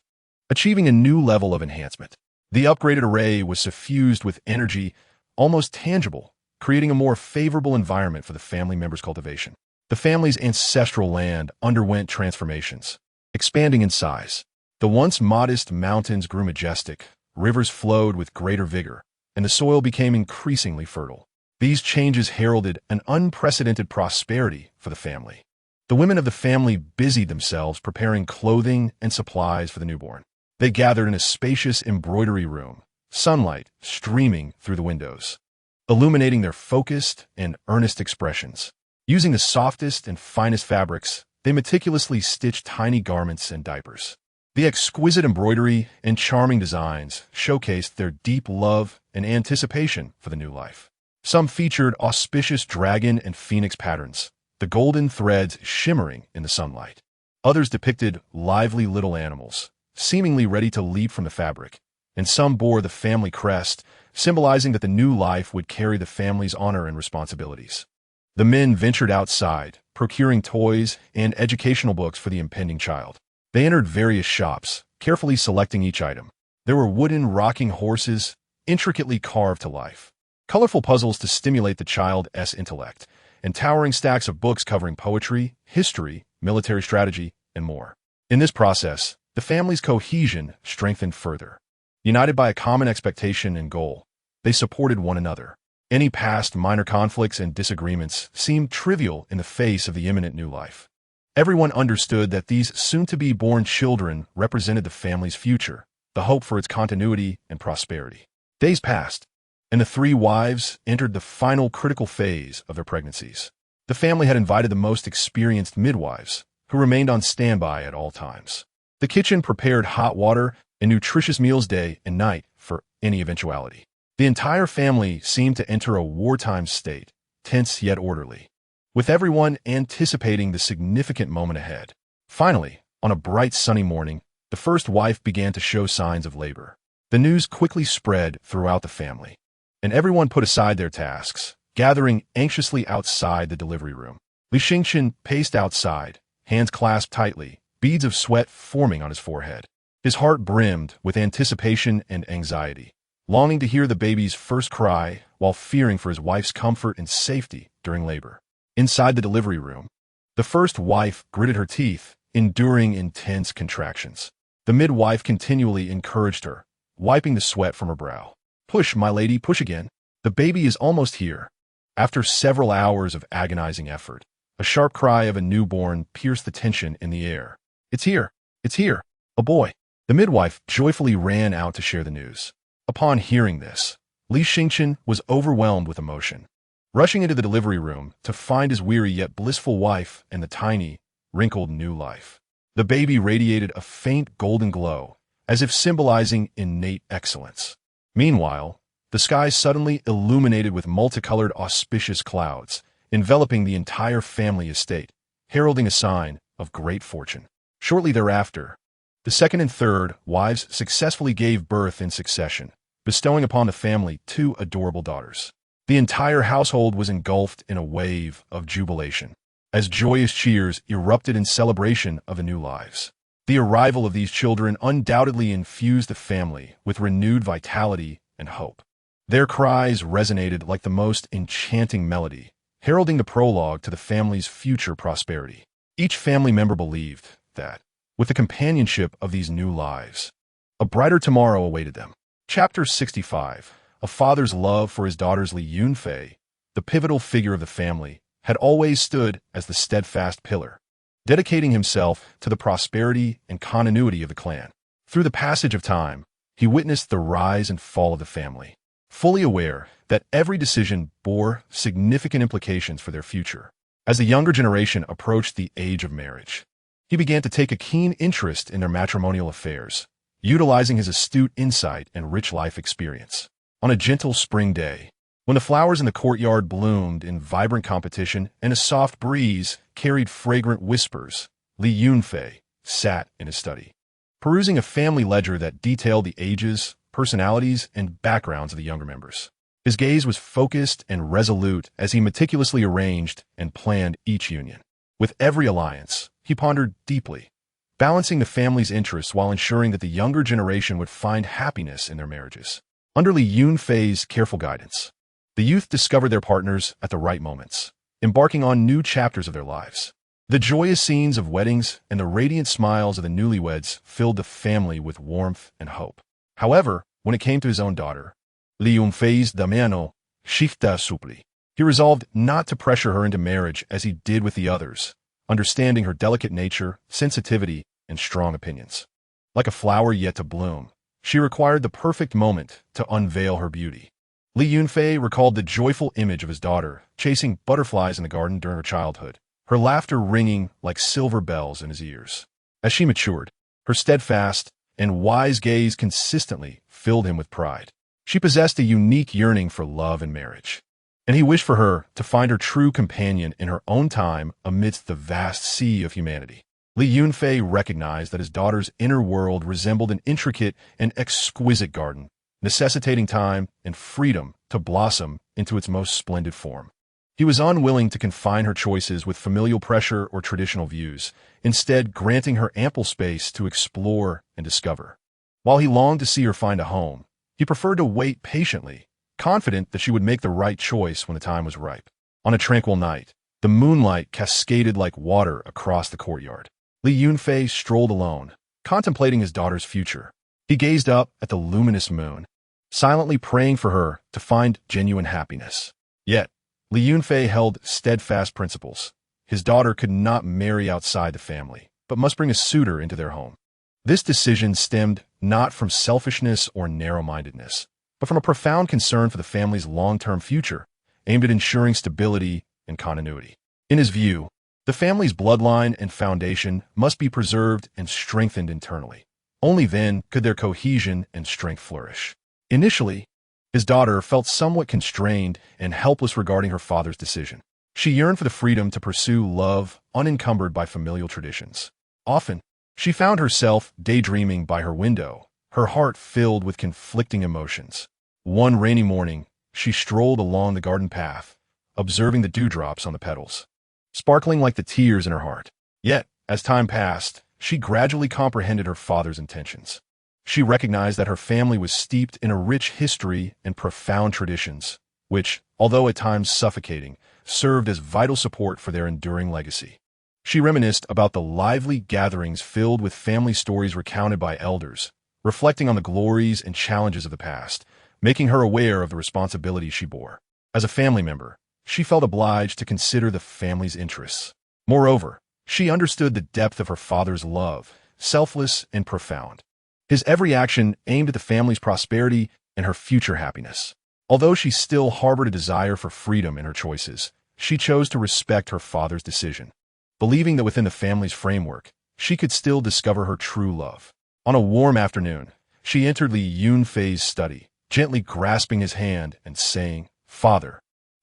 Achieving a new level of enhancement, the upgraded array was suffused with energy almost tangible, creating a more favorable environment for the family members' cultivation. The family's ancestral land underwent transformations, expanding in size. The once modest mountains grew majestic, rivers flowed with greater vigor, and the soil became increasingly fertile. These changes heralded an unprecedented prosperity for the family. The women of the family busied themselves preparing clothing and supplies for the newborn. They gathered in a spacious embroidery room, sunlight streaming through the windows, illuminating their focused and earnest expressions. Using the softest and finest fabrics, they meticulously stitched tiny garments and diapers. The exquisite embroidery and charming designs showcased their deep love and anticipation for the new life. Some featured auspicious dragon and phoenix patterns, the golden threads shimmering in the sunlight. Others depicted lively little animals, seemingly ready to leap from the fabric, and some bore the family crest, symbolizing that the new life would carry the family's honor and responsibilities. The men ventured outside, procuring toys and educational books for the impending child. They entered various shops, carefully selecting each item. There were wooden rocking horses, intricately carved to life, colorful puzzles to stimulate the child's intellect, and towering stacks of books covering poetry, history, military strategy, and more. In this process, the family's cohesion strengthened further. United by a common expectation and goal, they supported one another. Any past minor conflicts and disagreements seemed trivial in the face of the imminent new life. Everyone understood that these soon-to-be-born children represented the family's future, the hope for its continuity and prosperity. Days passed, and the three wives entered the final critical phase of their pregnancies. The family had invited the most experienced midwives, who remained on standby at all times. The kitchen prepared hot water and nutritious meals day and night for any eventuality. The entire family seemed to enter a wartime state, tense yet orderly, with everyone anticipating the significant moment ahead. Finally, on a bright sunny morning, the first wife began to show signs of labor. The news quickly spread throughout the family, and everyone put aside their tasks, gathering anxiously outside the delivery room. Li Yunfei paced outside, hands clasped tightly, beads of sweat forming on his forehead. His heart brimmed with anticipation and anxiety, longing to hear the baby's first cry while fearing for his wife's comfort and safety during labor. Inside the delivery room, the first wife gritted her teeth, enduring intense contractions. The midwife continually encouraged her, wiping the sweat from her brow. "Push, my lady, push again. The baby is almost here." After several hours of agonizing effort, a sharp cry of a newborn pierced the tension in the air. "It's here! It's here! A boy!" The midwife joyfully ran out to share the news. Upon hearing this, Li Yunfei was overwhelmed with emotion. Rushing into the delivery room to find his weary yet blissful wife and the tiny, wrinkled new life. The baby radiated a faint golden glow, as if symbolizing innate excellence. Meanwhile, the sky suddenly illuminated with multicolored auspicious clouds, enveloping the entire family estate, heralding a sign of great fortune. Shortly thereafter, the second and third wives successfully gave birth in succession, bestowing upon the family two adorable daughters. The entire household was engulfed in a wave of jubilation, as joyous cheers erupted in celebration of the new lives. The arrival of these children undoubtedly infused the family with renewed vitality and hope. Their cries resonated like the most enchanting melody, heralding the prologue to the family's future prosperity. Each family member believed that, with the companionship of these new lives, a brighter tomorrow awaited them. Chapter 65. A father's love for his daughters. Li Yunfei, the pivotal figure of the family, had always stood as the steadfast pillar, dedicating himself to the prosperity and continuity of the clan. Through the passage of time, he witnessed the rise and fall of the family, fully aware that every decision bore significant implications for their future. As the younger generation approached the age of marriage, he began to take a keen interest in their matrimonial affairs, utilizing his astute insight and rich life experience. On a gentle spring day, when the flowers in the courtyard bloomed in vibrant competition and a soft breeze carried fragrant whispers, Li Yunfei sat in his study, perusing a family ledger that detailed the ages, personalities, and backgrounds of the younger members. His gaze was focused and resolute as he meticulously arranged and planned each union. With every alliance, he pondered deeply, balancing the family's interests while ensuring that the younger generation would find happiness in their marriages. Under Li Yunfei's careful guidance, the youth discovered their partners at the right moments, embarking on new chapters of their lives. The joyous scenes of weddings and the radiant smiles of the newlyweds filled the family with warmth and hope. However, when it came to his own daughter, Li Yunfei's Damiano Shifta Supli, he resolved not to pressure her into marriage as he did with the others, understanding her delicate nature, sensitivity, and strong opinions. Like a flower yet to bloom, she required the perfect moment to unveil her beauty. Li Yunfei recalled the joyful image of his daughter chasing butterflies in the garden during her childhood, her laughter ringing like silver bells in his ears. As she matured, her steadfast and wise gaze consistently filled him with pride. She possessed a unique yearning for love and marriage, and he wished for her to find her true companion in her own time amidst the vast sea of humanity. Li Yunfei recognized that his daughter's inner world resembled an intricate and exquisite garden, necessitating time and freedom to blossom into its most splendid form. He was unwilling to confine her choices with familial pressure or traditional views, instead granting her ample space to explore and discover. While he longed to see her find a home, he preferred to wait patiently, confident that she would make the right choice when the time was ripe. On a tranquil night, the moonlight cascaded like water across the courtyard. Li Yunfei strolled alone, contemplating his daughter's future. He gazed up at the luminous moon, silently praying for her to find genuine happiness. Yet, Li Yunfei held steadfast principles. His daughter could not marry outside the family, but must bring a suitor into their home. This decision stemmed not from selfishness or narrow-mindedness, but from a profound concern for the family's long-term future, aimed at ensuring stability and continuity. In his view, the family's bloodline and foundation must be preserved and strengthened internally. Only then could their cohesion and strength flourish. Initially, his daughter felt somewhat constrained and helpless regarding her father's decision. She yearned for the freedom to pursue love unencumbered by familial traditions. Often, she found herself daydreaming by her window, her heart filled with conflicting emotions. One rainy morning, she strolled along the garden path, observing the dewdrops on the petals, sparkling like the tears in her heart. Yet, as time passed, she gradually comprehended her father's intentions. She recognized that her family was steeped in a rich history and profound traditions, which, although at times suffocating, served as vital support for their enduring legacy. She reminisced about the lively gatherings filled with family stories recounted by elders, reflecting on the glories and challenges of the past, making her aware of the responsibilities she bore. As a family member, she felt obliged to consider the family's interests. Moreover, she understood the depth of her father's love, selfless and profound. His every action aimed at the family's prosperity and her future happiness. Although she still harbored a desire for freedom in her choices, she chose to respect her father's decision, believing that within the family's framework, she could still discover her true love. On a warm afternoon, she entered Li Yunfei's study, gently grasping his hand and saying, "Father,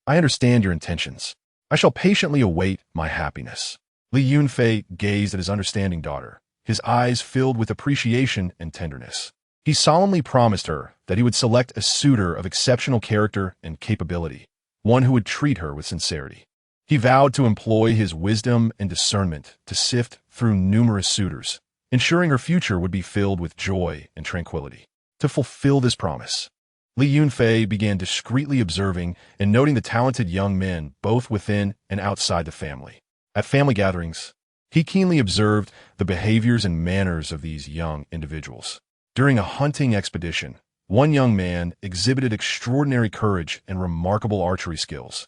I understand your intentions. I shall patiently await my happiness." Li Yunfei gazed at his understanding daughter, his eyes filled with appreciation and tenderness. He solemnly promised her that he would select a suitor of exceptional character and capability, one who would treat her with sincerity. He vowed to employ his wisdom and discernment to sift through numerous suitors, ensuring her future would be filled with joy and tranquility. To fulfill this promise, Li Yunfei began discreetly observing and noting the talented young men both within and outside the family. At family gatherings, he keenly observed the behaviors and manners of these young individuals. During a hunting expedition, one young man exhibited extraordinary courage and remarkable archery skills.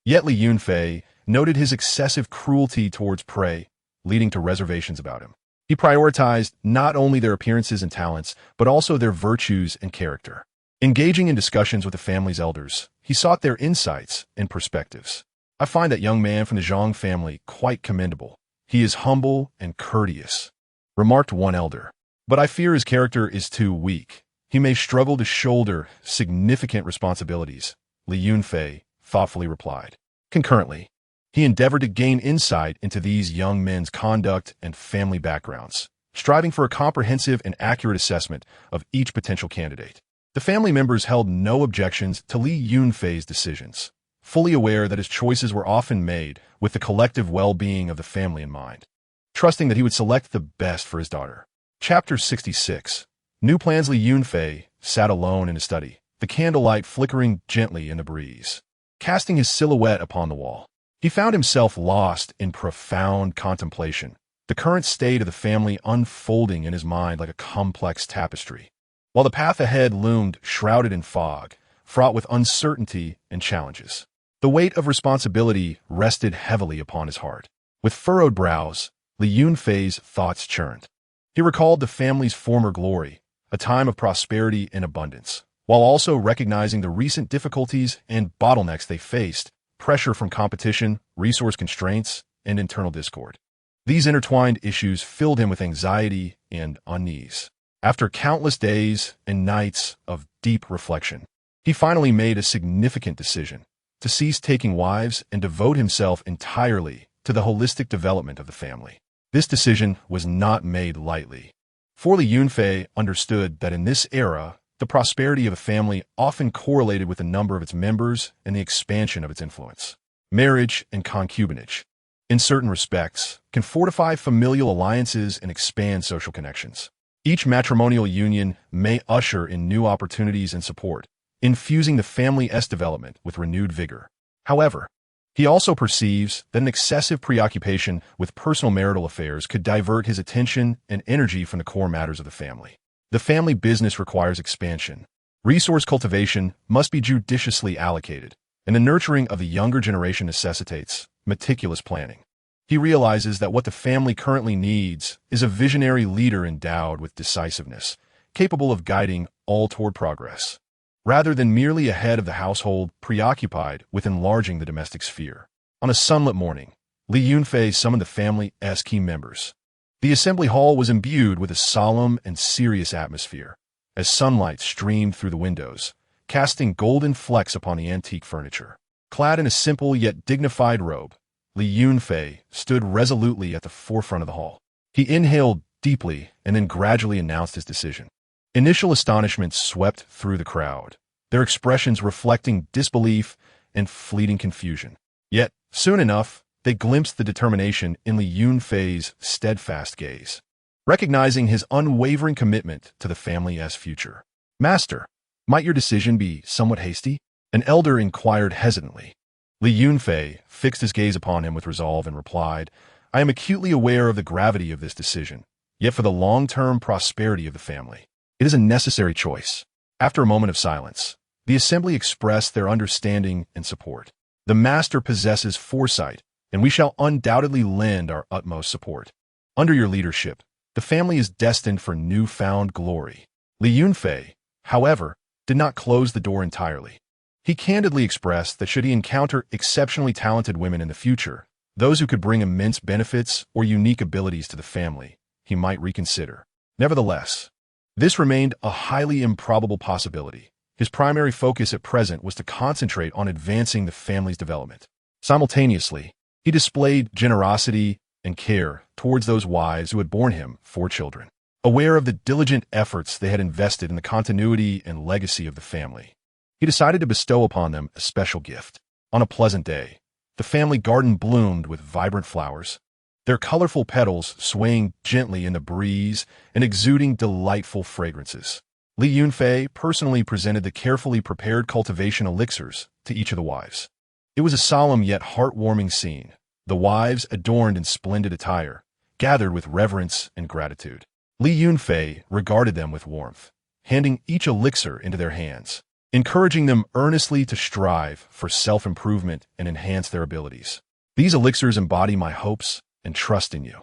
Yet Li Yunfei noted his excessive cruelty towards prey, leading to reservations about him. He prioritized not only their appearances and talents, but also their virtues and character. Engaging in discussions with the family's elders, he sought their insights and perspectives. "I find that young man from the Zhang family quite commendable. He is humble and courteous," remarked one elder. "But I fear his character is too weak. He may struggle to shoulder significant responsibilities," Li Yunfei thoughtfully replied. Concurrently, he endeavored to gain insight into these young men's conduct and family backgrounds, striving for a comprehensive and accurate assessment of each potential candidate. The family members held no objections to Li Yunfei's decisions, fully aware that his choices were often made with the collective well-being of the family in mind, trusting that he would select the best for his daughter. Chapter 66. New plans. Li Yunfei sat alone in his study, the candlelight flickering gently in the breeze, casting his silhouette upon the wall. He found himself lost in profound contemplation, the current state of the family unfolding in his mind like a complex tapestry, while the path ahead loomed shrouded in fog, fraught with uncertainty and challenges. The weight of responsibility rested heavily upon his heart. With furrowed brows, Li Yunfei's thoughts churned. He recalled the family's former glory, a time of prosperity and abundance, while also recognizing the recent difficulties and bottlenecks they faced, pressure from competition, resource constraints, and internal discord. These intertwined issues filled him with anxiety and unease. After countless days and nights of deep reflection, he finally made a significant decision to cease taking wives and devote himself entirely to the holistic development of the family. This decision was not made lightly. For Li Yunfei understood that in this era, the prosperity of a family often correlated with the number of its members and the expansion of its influence. Marriage and concubinage, in certain respects, can fortify familial alliances and expand social connections. Each matrimonial union may usher in new opportunities and support, infusing the family's development with renewed vigor. However, he also perceives that an excessive preoccupation with personal marital affairs could divert his attention and energy from the core matters of the family. The family business requires expansion. Resource cultivation must be judiciously allocated, and the nurturing of the younger generation necessitates meticulous planning. He realizes that what the family currently needs is a visionary leader endowed with decisiveness, capable of guiding all toward progress, rather than merely a head of the household preoccupied with enlarging the domestic sphere. On a sunlit morning, Li Yunfei summoned the family's key members. The assembly hall was imbued with a solemn and serious atmosphere, as sunlight streamed through the windows, casting golden flecks upon the antique furniture. Clad in a simple yet dignified robe, Li Yunfei stood resolutely at the forefront of the hall. He inhaled deeply and then gradually announced his decision. Initial astonishment swept through the crowd, their expressions reflecting disbelief and fleeting confusion. Yet, soon enough, they glimpsed the determination in Li Yunfei's steadfast gaze, recognizing his unwavering commitment to the family's future. "Master, might your decision be somewhat hasty?" An elder inquired hesitantly. Li Yunfei fixed his gaze upon him with resolve and replied, "I am acutely aware of the gravity of this decision, yet for the long-term prosperity of the family, it is a necessary choice." After a moment of silence, the assembly expressed their understanding and support. "The master possesses foresight, and we shall undoubtedly lend our utmost support. Under your leadership, the family is destined for newfound glory." Li Yunfei, however, did not close the door entirely. He candidly expressed that should he encounter exceptionally talented women in the future, those who could bring immense benefits or unique abilities to the family, he might reconsider. Nevertheless, this remained a highly improbable possibility. His primary focus at present was to concentrate on advancing the family's development. Simultaneously, he displayed generosity and care towards those wives who had borne him 4 children. Aware of the diligent efforts they had invested in the continuity and legacy of the family, he decided to bestow upon them a special gift. On a pleasant day, the family garden bloomed with vibrant flowers, their colorful petals swaying gently in the breeze and exuding delightful fragrances. Li Yunfei personally presented the carefully prepared cultivation elixirs to each of the wives. It was a solemn yet heartwarming scene. The wives, adorned in splendid attire, gathered with reverence and gratitude. Li Yunfei regarded them with warmth, handing each elixir into their hands, encouraging them earnestly to strive for self-improvement and enhance their abilities. "These elixirs embody my hopes and trust in you.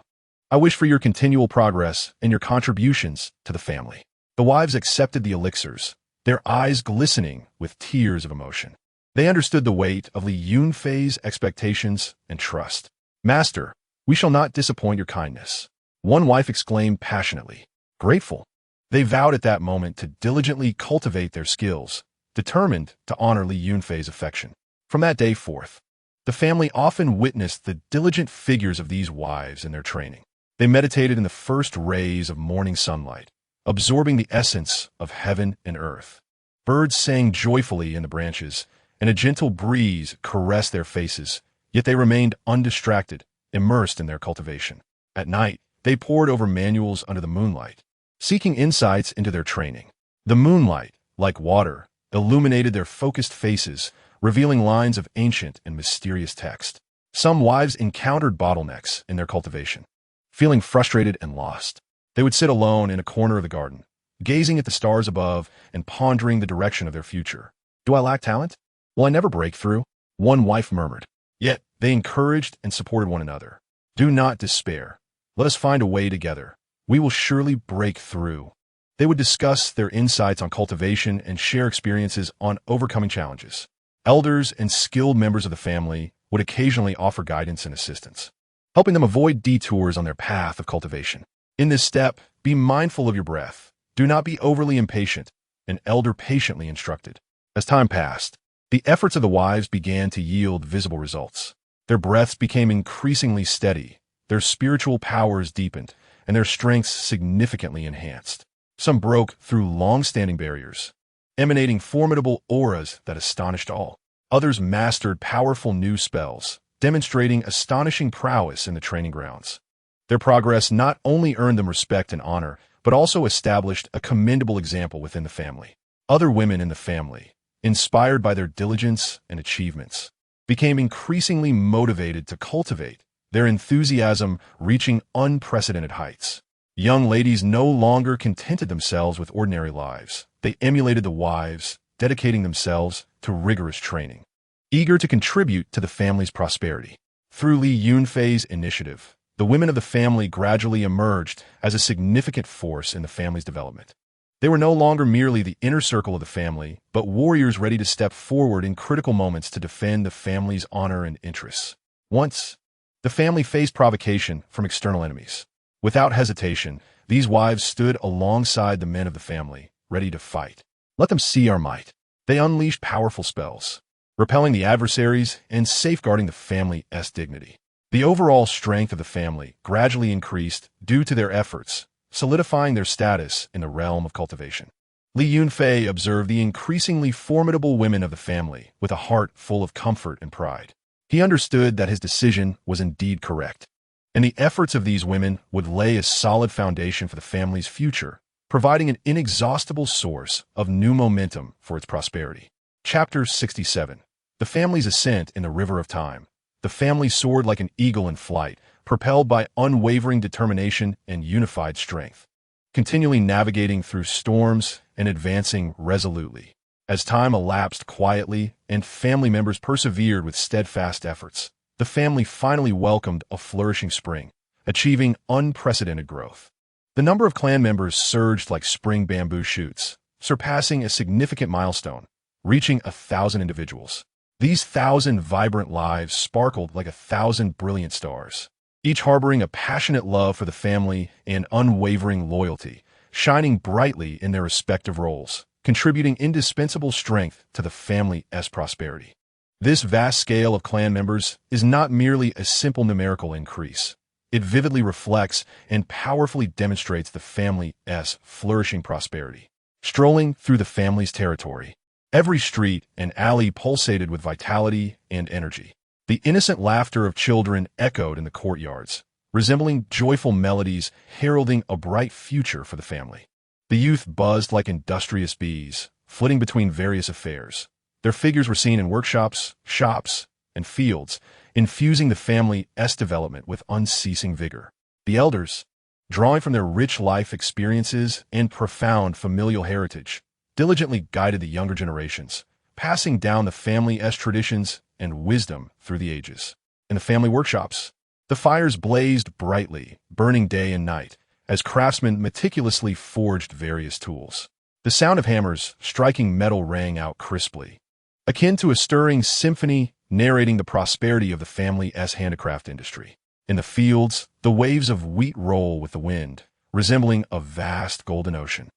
I wish for your continual progress and your contributions to the family." The wives accepted the elixirs, their eyes glistening with tears of emotion. They understood the weight of Li Yunfei's expectations and trust. "Master, we shall not disappoint your kindness," one wife exclaimed passionately. Grateful, they vowed at that moment to diligently cultivate their skills, determined to honor Li Yunfei's affection. From that day forth, the family often witnessed the diligent figures of these wives in their training. They meditated in the first rays of morning sunlight, absorbing the essence of heaven and earth. Birds sang joyfully in the branches, and a gentle breeze caressed their faces, yet they remained undistracted, immersed in their cultivation. At night, they pored over manuals under the moonlight, seeking insights into their training. The moonlight, like water, illuminated their focused faces, revealing lines of ancient and mysterious text. Some wives encountered bottlenecks in their cultivation. Feeling frustrated and lost, they would sit alone in a corner of the garden, gazing at the stars above and pondering the direction of their future. "Do I lack talent? Will I never break through?" one wife murmured. Yet they encouraged and supported one another. "Do not despair. Let us find a way together. We will surely break through. They would discuss their insights on cultivation and share experiences on overcoming challenges. Elders and skilled members of the family would occasionally offer guidance and assistance, helping them avoid detours on their path of cultivation. In this step, be mindful of your breath. Do not be overly impatient. An elder patiently instructed. As time passed, the efforts of the wives began to yield visible results. Their breaths became increasingly steady, their spiritual powers deepened, and their strengths significantly enhanced. Some broke through long-standing barriers, emanating formidable auras that astonished all. Others mastered powerful new spells, demonstrating astonishing prowess in the training grounds. Their progress not only earned them respect and honor, but also established a commendable example within the family. Other women in the family, inspired by their diligence and achievements, became increasingly motivated to cultivate, their enthusiasm reaching unprecedented heights. Young ladies no longer contented themselves with ordinary lives. They emulated the wives, dedicating themselves to rigorous training, eager to contribute to the family's prosperity. Through Li Yunfei's initiative, the women of the family gradually emerged as a significant force in the family's development. They were no longer merely the inner circle of the family, but warriors ready to step forward in critical moments to defend the family's honor and interests. Once, the family faced provocation from external enemies. Without hesitation, these wives stood alongside the men of the family, ready to fight. Let them see our might. They unleashed powerful spells, repelling the adversaries and safeguarding the family's dignity. The overall strength of the family gradually increased due to their efforts, solidifying their status in the realm of cultivation. Li Yunfei observed the increasingly formidable women of the family with a heart full of comfort and pride. He understood that his decision was indeed correct, and the efforts of these women would lay a solid foundation for the family's future, providing an inexhaustible source of new momentum for its prosperity. Chapter 67. The family's ascent in the river of time. The family soared like an eagle in flight, propelled by unwavering determination and unified strength, continually navigating through storms and advancing resolutely. As time elapsed quietly and family members persevered with steadfast efforts, the family finally welcomed a flourishing spring, achieving unprecedented growth. The number of clan members surged like spring bamboo shoots, surpassing a significant milestone, reaching 1,000 individuals. These 1,000 vibrant lives sparkled like 1,000 brilliant stars, each harboring a passionate love for the family and unwavering loyalty, shining brightly in their respective roles, contributing indispensable strength to the family's prosperity. This vast scale of clan members is not merely a simple numerical increase. It vividly reflects and powerfully demonstrates the family's flourishing prosperity. Strolling through the family's territory, every street and alley pulsated with vitality and energy. The innocent laughter of children echoed in the courtyards, resembling joyful melodies heralding a bright future for the family. The youth buzzed like industrious bees, flitting between various affairs. Their figures were seen in workshops, shops, and fields, infusing the family's development with unceasing vigor. The elders, drawing from their rich life experiences and profound familial heritage, diligently guided the younger generations, passing down the family's traditions and wisdom through the ages. In the family workshops, the fires blazed brightly, burning day and night, as craftsmen meticulously forged various tools. The sound of hammers striking metal rang out crisply, akin to a stirring symphony narrating the prosperity of the family's handicraft industry. In the fields, the waves of wheat roll with the wind, resembling a vast golden ocean.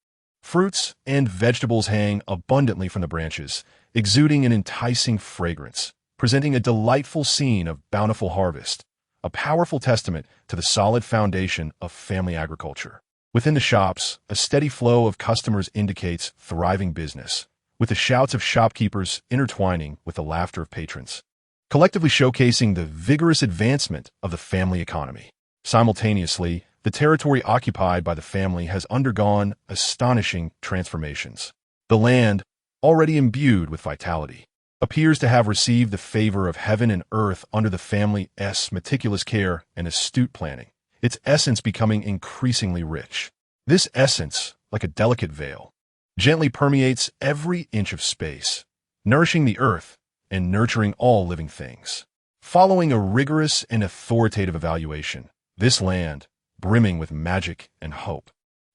Fruits and vegetables hang abundantly from the branches, exuding an enticing fragrance, presenting a delightful scene of bountiful harvest, a powerful testament to the solid foundation of family agriculture. Within the shops, a steady flow of customers indicates thriving business, with the shouts of shopkeepers intertwining with the laughter of patrons, collectively showcasing the vigorous advancement of the family economy. Simultaneously, the territory occupied by the family has undergone astonishing transformations. The land, already imbued with vitality, appears to have received the favor of heaven and earth under the family's meticulous care and astute planning, its essence becoming increasingly rich. This essence, like a delicate veil, gently permeates every inch of space, nourishing the earth and nurturing all living things. Following a rigorous and authoritative evaluation, this land, brimming with magic and hope,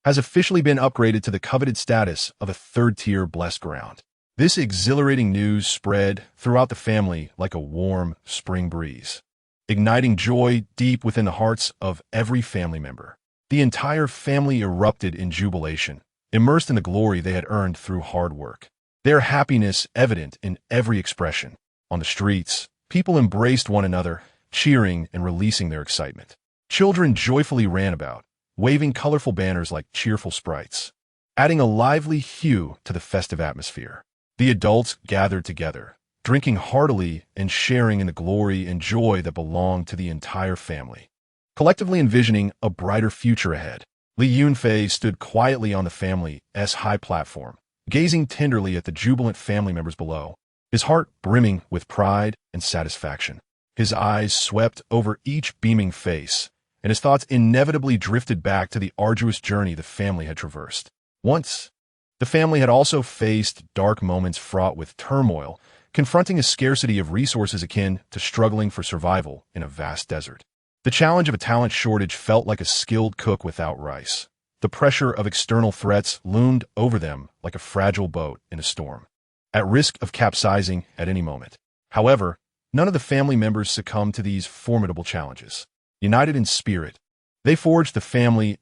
has officially been upgraded to the coveted status of a third-tier blessed ground. This exhilarating news spread throughout the family like a warm spring breeze, igniting joy deep within the hearts of every family member. The entire family erupted in jubilation, immersed in the glory they had earned through hard work, their happiness evident in every expression. On the streets, people embraced one another, cheering and releasing their excitement. Children joyfully ran about, waving colorful banners like cheerful sprites, adding a lively hue to the festive atmosphere. The adults gathered together, drinking heartily and sharing in the glory and joy that belonged to the entire family, collectively envisioning a brighter future ahead. Li Yunfei stood quietly on the family's high platform, gazing tenderly at the jubilant family members below, his heart brimming with pride and satisfaction. His eyes swept over each beaming face, and his thoughts inevitably drifted back to the arduous journey the family had traversed. Once, the family had also faced dark moments fraught with turmoil, confronting a scarcity of resources akin to struggling for survival in a vast desert. The challenge of a talent shortage felt like a skilled cook without rice. The pressure of external threats loomed over them like a fragile boat in a storm, at risk of capsizing at any moment. However, none of the family members succumbed to these formidable challenges. United in spirit, they forged the family's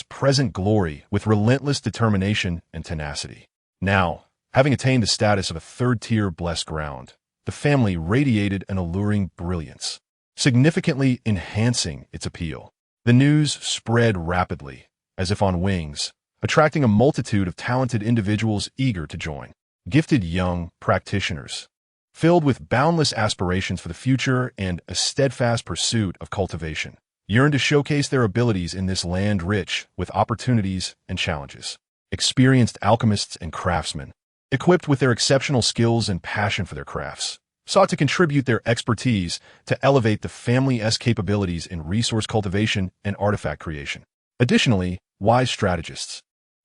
present glory with relentless determination and tenacity. Now, having attained the status of a third-tier blessed ground, the family radiated an alluring brilliance, significantly enhancing its appeal. The news spread rapidly, as if on wings, attracting a multitude of talented individuals eager to join. Gifted young practitioners, filled with boundless aspirations for the future and a steadfast pursuit of cultivation, yearned to showcase their abilities in this land rich with opportunities and challenges. Experienced alchemists and craftsmen, equipped with their exceptional skills and passion for their crafts, sought to contribute their expertise to elevate the family's capabilities in resource cultivation and artifact creation. Additionally, wise strategists,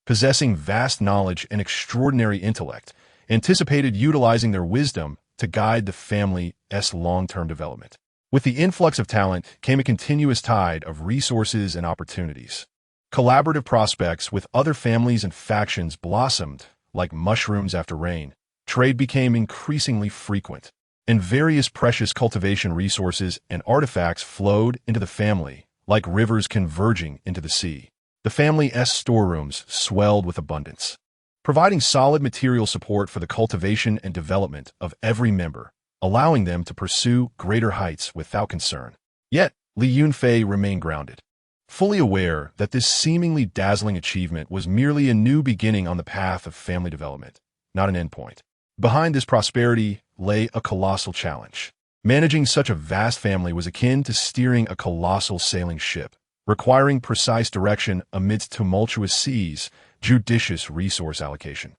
possessing vast knowledge and extraordinary intellect, anticipated utilizing their wisdom to guide the family's long-term development. With the influx of talent came a continuous tide of resources and opportunities. Collaborative prospects with other families and factions blossomed like mushrooms after rain. Trade became increasingly frequent, and various precious cultivation resources and artifacts flowed into the family like rivers converging into the sea. The family's storerooms swelled with abundance, providing solid material support for the cultivation and development of every member, allowing them to pursue greater heights without concern. Yet, Li Yunfei remained grounded, fully aware that this seemingly dazzling achievement was merely a new beginning on the path of family development, not an endpoint. Behind this prosperity lay a colossal challenge. Managing such a vast family was akin to steering a colossal sailing ship, requiring precise direction amidst tumultuous seas, judicious resource allocation,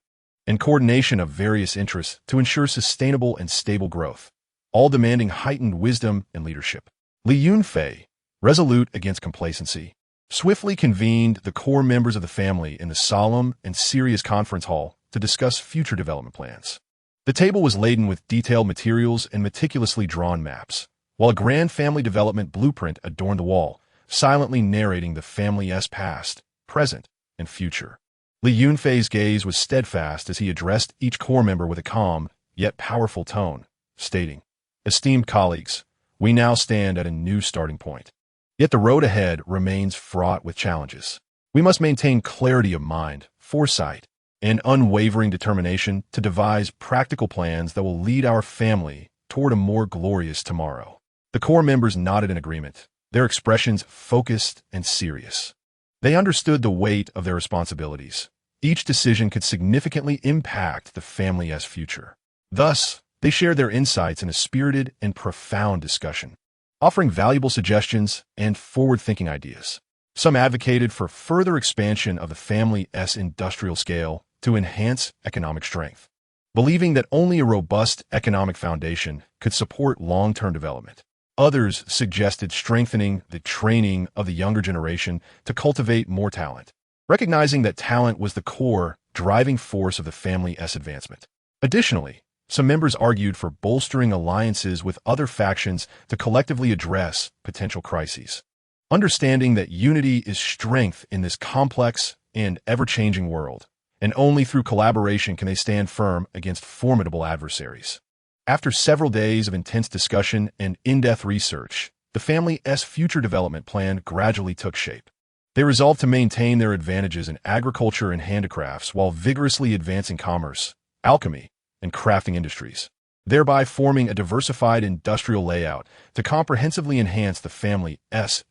and coordination of various interests to ensure sustainable and stable growth, all demanding heightened wisdom and leadership. Li Yunfei, resolute against complacency, swiftly convened the core members of the family in the solemn and serious conference hall to discuss future development plans. The table was laden with detailed materials and meticulously drawn maps, while a grand family development blueprint adorned the wall, silently narrating the family's past, present, and future. Li Yunfei's gaze was steadfast as he addressed each core member with a calm, yet powerful tone, stating, "Esteemed colleagues, we now stand at a new starting point. Yet the road ahead remains fraught with challenges. We must maintain clarity of mind, foresight, and unwavering determination to devise practical plans that will lead our family toward a more glorious tomorrow." The core members nodded in agreement, their expressions focused and serious. They understood the weight of their responsibilities. Each decision could significantly impact the family's future. Thus, they shared their insights in a spirited and profound discussion, offering valuable suggestions and forward-thinking ideas. Some advocated for further expansion of the family's industrial scale to enhance economic strength, believing that only a robust economic foundation could support long-term development. Others suggested strengthening the training of the younger generation to cultivate more talent, recognizing that talent was the core driving force of the family's advancement. Additionally, some members argued for bolstering alliances with other factions to collectively address potential crises. understanding that unity is strength in this complex and ever-changing world, and only through collaboration can they stand firm against formidable adversaries. After several days of intense discussion and in-depth research, the family's future development plan gradually took shape. They resolved to maintain their advantages in agriculture and handicrafts while vigorously advancing commerce, alchemy, and crafting industries, thereby forming a diversified industrial layout to comprehensively enhance the family's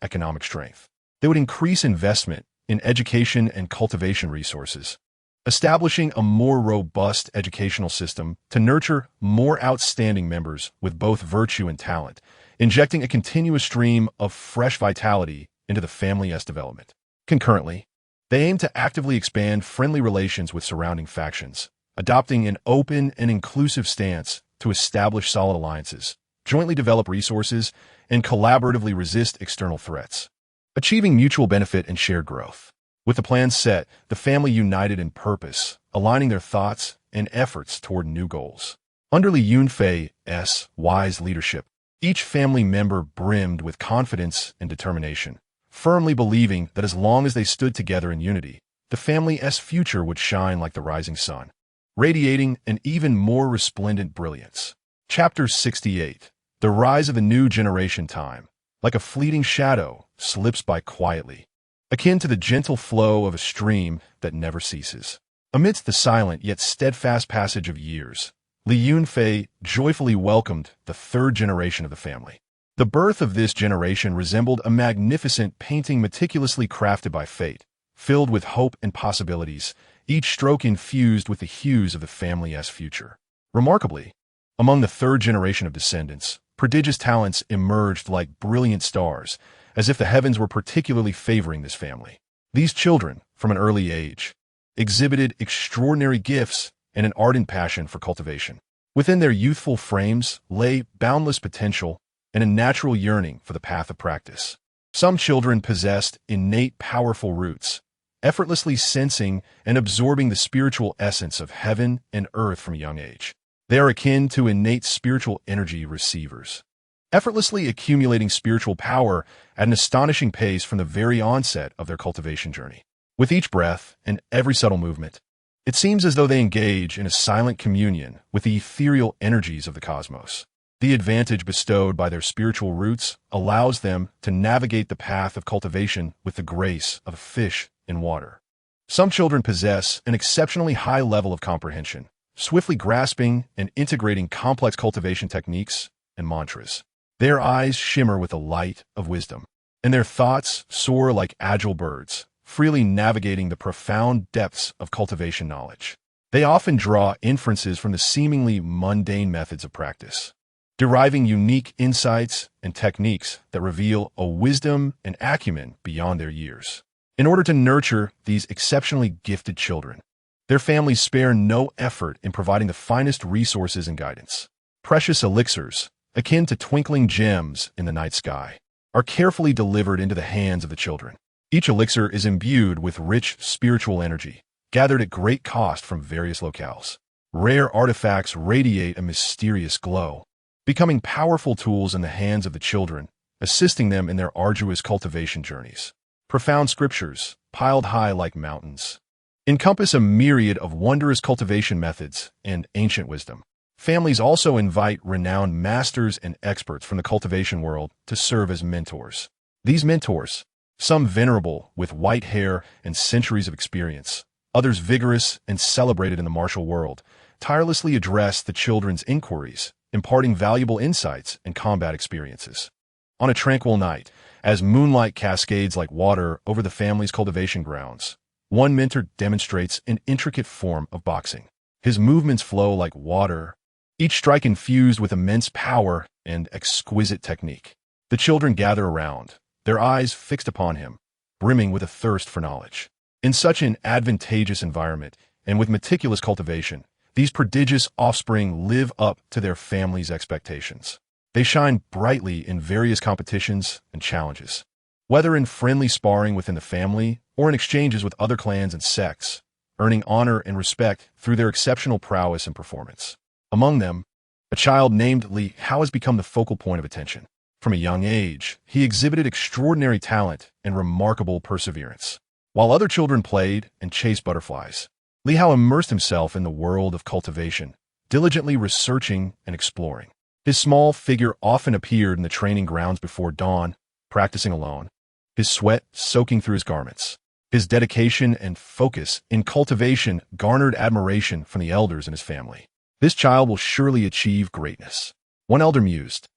economic strength. They would increase investment in education and cultivation resources, establishing a more robust educational system to nurture more outstanding members with both virtue and talent, injecting a continuous stream of fresh vitality into the family's development. Concurrently, they aim to actively expand friendly relations with surrounding factions, adopting an open and inclusive stance to establish solid alliances, jointly develop resources, and collaboratively resist external threats, achieving mutual benefit and shared growth. With the plan set, the family united in purpose, aligning their thoughts and efforts toward new goals. Under Li Yunfei's wise leadership, each family member brimmed with confidence and determination, firmly believing that as long as they stood together in unity, the family's future would shine like the rising sun, radiating an even more resplendent brilliance. Chapter 68. The Rise of the New Generation. Time, like a fleeting shadow, slips by quietly, akin to the gentle flow of a stream that never ceases. Amidst the silent yet steadfast passage of years, Li Yunfei joyfully welcomed the third generation of the family. The birth of this generation resembled a magnificent painting meticulously crafted by fate, filled with hope and possibilities, each stroke infused with the hues of the family's future. Remarkably, among the third generation of descendants, prodigious talents emerged like brilliant stars, as if the heavens were particularly favoring this family. These children, from an early age, exhibited extraordinary gifts and an ardent passion for cultivation. Within their youthful frames lay boundless potential and a natural yearning for the path of practice. Some children possessed innate powerful roots, effortlessly sensing and absorbing the spiritual essence of heaven and earth from a young age. They are akin to innate spiritual energy receivers, effortlessly accumulating spiritual power at an astonishing pace from the very onset of their cultivation journey. With each breath and every subtle movement, it seems as though they engage in a silent communion with the ethereal energies of the cosmos. The advantage bestowed by their spiritual roots allows them to navigate the path of cultivation with the grace of a fish in water. Some children possess an exceptionally high level of comprehension, swiftly grasping and integrating complex cultivation techniques and mantras. Their eyes shimmer with the light of wisdom, and their thoughts soar like agile birds, freely navigating the profound depths of cultivation knowledge. They often draw inferences from the seemingly mundane methods of practice, deriving unique insights and techniques that reveal a wisdom and acumen beyond their years. In order to nurture these exceptionally gifted children, their families spare no effort in providing the finest resources and guidance. Precious elixirs, akin to twinkling gems in the night sky, are carefully delivered into the hands of the children. Each elixir is imbued with rich spiritual energy, gathered at great cost from various locales. Rare artifacts radiate a mysterious glow, becoming powerful tools in the hands of the children, assisting them in their arduous cultivation journeys. Profound scriptures, piled high like mountains, encompass a myriad of wondrous cultivation methods and ancient wisdom. Families also invite renowned masters and experts from the cultivation world to serve as mentors. These mentors, some venerable with white hair and centuries of experience, others vigorous and celebrated in the martial world, tirelessly address the children's inquiries, imparting valuable insights and combat experiences. On a tranquil night, as moonlight cascades like water over the family's cultivation grounds, one mentor demonstrates an intricate form of boxing. His movements flow like water, each strike infused with immense power and exquisite technique. The children gather around, their eyes fixed upon him, brimming with a thirst for knowledge. In such an advantageous environment, and with meticulous cultivation, these prodigious offspring live up to their family's expectations. They shine brightly in various competitions and challenges, whether in friendly sparring within the family or in exchanges with other clans and sects, earning honor and respect through their exceptional prowess and performance. Among them, a child named Li Hao has become the focal point of attention. From a young age, he exhibited extraordinary talent and remarkable perseverance. While other children played and chased butterflies, Li Hao immersed himself in the world of cultivation, diligently researching and exploring. His small figure often appeared in the training grounds before dawn, practicing alone, his sweat soaking through his garments. His dedication and focus in cultivation garnered admiration from the elders in his family. This child will surely achieve greatness, one elder mused,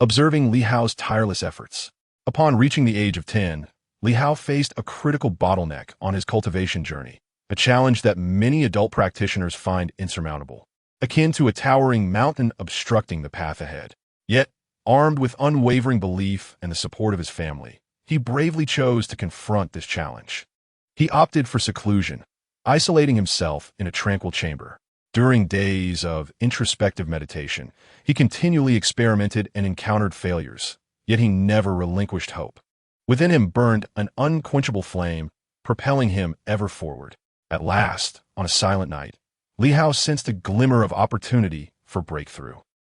observing Li Hao's tireless efforts. Upon reaching the age of 10, Li Hao faced a critical bottleneck on his cultivation journey, a challenge that many adult practitioners find insurmountable, akin to a towering mountain obstructing the path ahead. Yet, armed with unwavering belief and the support of his family, he bravely chose to confront this challenge. He opted for seclusion, isolating himself in a tranquil chamber. During days of introspective meditation, he continually experimented and encountered failures, yet he never relinquished hope. Within him burned an unquenchable flame, propelling him ever forward. At last, on a silent night, Li Hao sensed a glimmer of opportunity for breakthrough.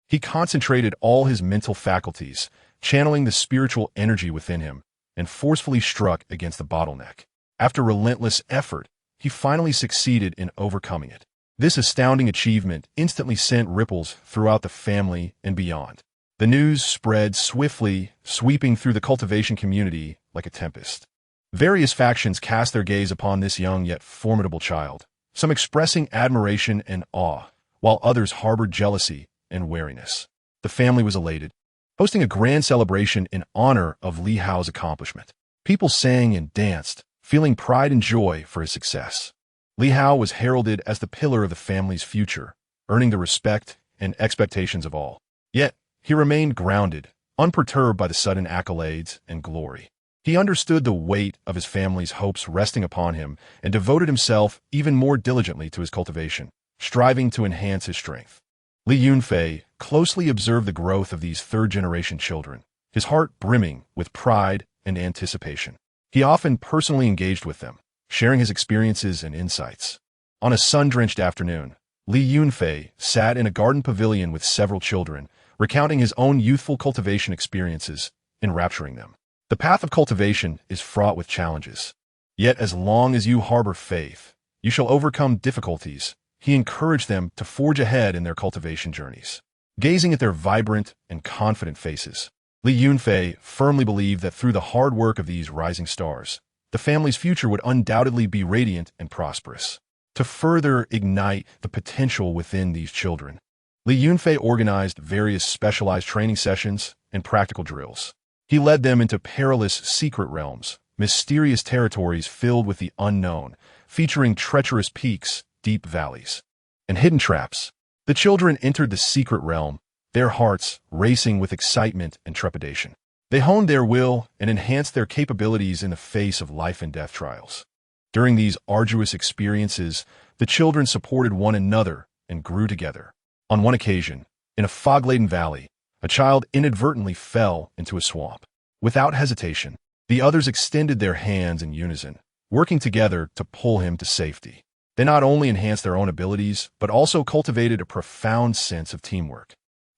He concentrated all his mental faculties, channeling the spiritual energy within him, and forcefully struck against the bottleneck. After relentless effort, he finally succeeded in overcoming it. This astounding achievement instantly sent ripples throughout the family and beyond. The news spread swiftly, sweeping through the cultivation community like a tempest. Various factions cast their gaze upon this young yet formidable child, some expressing admiration and awe, while others harbored jealousy and wariness. The family was elated, hosting a grand celebration in honor of Li Hao's accomplishment. People sang and danced, feeling pride and joy for his success. Li Hao was heralded as the pillar of the family's future, earning the respect and expectations of all. Yet, he remained grounded, unperturbed by the sudden accolades and glory. He understood the weight of his family's hopes resting upon him and devoted himself even more diligently to his cultivation, striving to enhance his strength. Li Yunfei closely observed the growth of these third-generation children, his heart brimming with pride and anticipation. He often personally engaged with them, sharing his experiences and insights. On a sun-drenched afternoon, Li Yunfei sat in a garden pavilion with several children, recounting his own youthful cultivation experiences, enrapturing them. The path of cultivation is fraught with challenges. Yet as long as you harbor faith, you shall overcome difficulties. He encouraged them to forge ahead in their cultivation journeys. Gazing at their vibrant and confident faces, Li Yunfei firmly believed that through the hard work of these rising stars, the family's future would undoubtedly be radiant and prosperous. To further ignite the potential within these children, Li Yunfei organized various specialized training sessions and practical drills. He led them into perilous secret realms, mysterious territories filled with the unknown, featuring treacherous peaks, deep valleys, and hidden traps. The children entered the secret realm, their hearts racing with excitement and trepidation. They honed their will and enhanced their capabilities in the face of life and death trials. During these arduous experiences, the children supported one another and grew together. On one occasion, in a fog-laden valley, a child inadvertently fell into a swamp. Without hesitation, the others extended their hands in unison, working together to pull him to safety. They not only enhanced their own abilities, but also cultivated a profound sense of teamwork.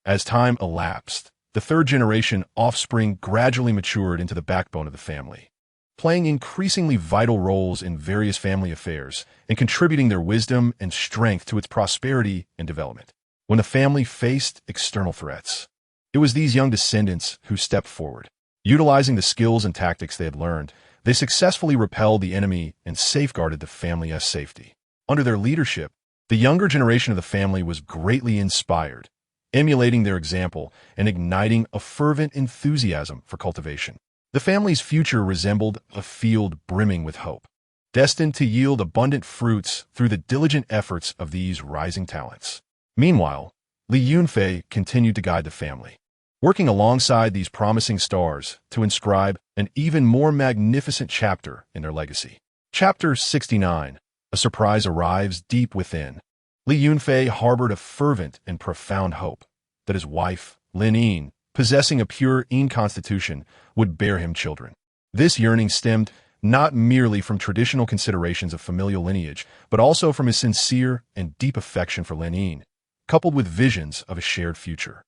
As time elapsed, the third-generation offspring gradually matured into the backbone of the family, playing increasingly vital roles in various family affairs and contributing their wisdom and strength to its prosperity and development. When the family faced external threats, it was these young descendants who stepped forward. Utilizing the skills and tactics they had learned, they successfully repelled the enemy and safeguarded the family's safety. Under their leadership, the younger generation of the family was greatly inspired, emulating their example and igniting a fervent enthusiasm for cultivation. The family's future resembled a field brimming with hope, destined to yield abundant fruits through the diligent efforts of these rising talents. Meanwhile, Li Yunfei continued to guide the family, working alongside these promising stars to inscribe an even more magnificent chapter in their legacy. Chapter 69. A surprise arrives deep within. Li Yunfei harbored a fervent and profound hope that his wife, Lin Wan'er, possessing a pure Yin constitution, would bear him children. This yearning stemmed not merely from traditional considerations of familial lineage, but also from his sincere and deep affection for Lin Wan'er, coupled with visions of a shared future.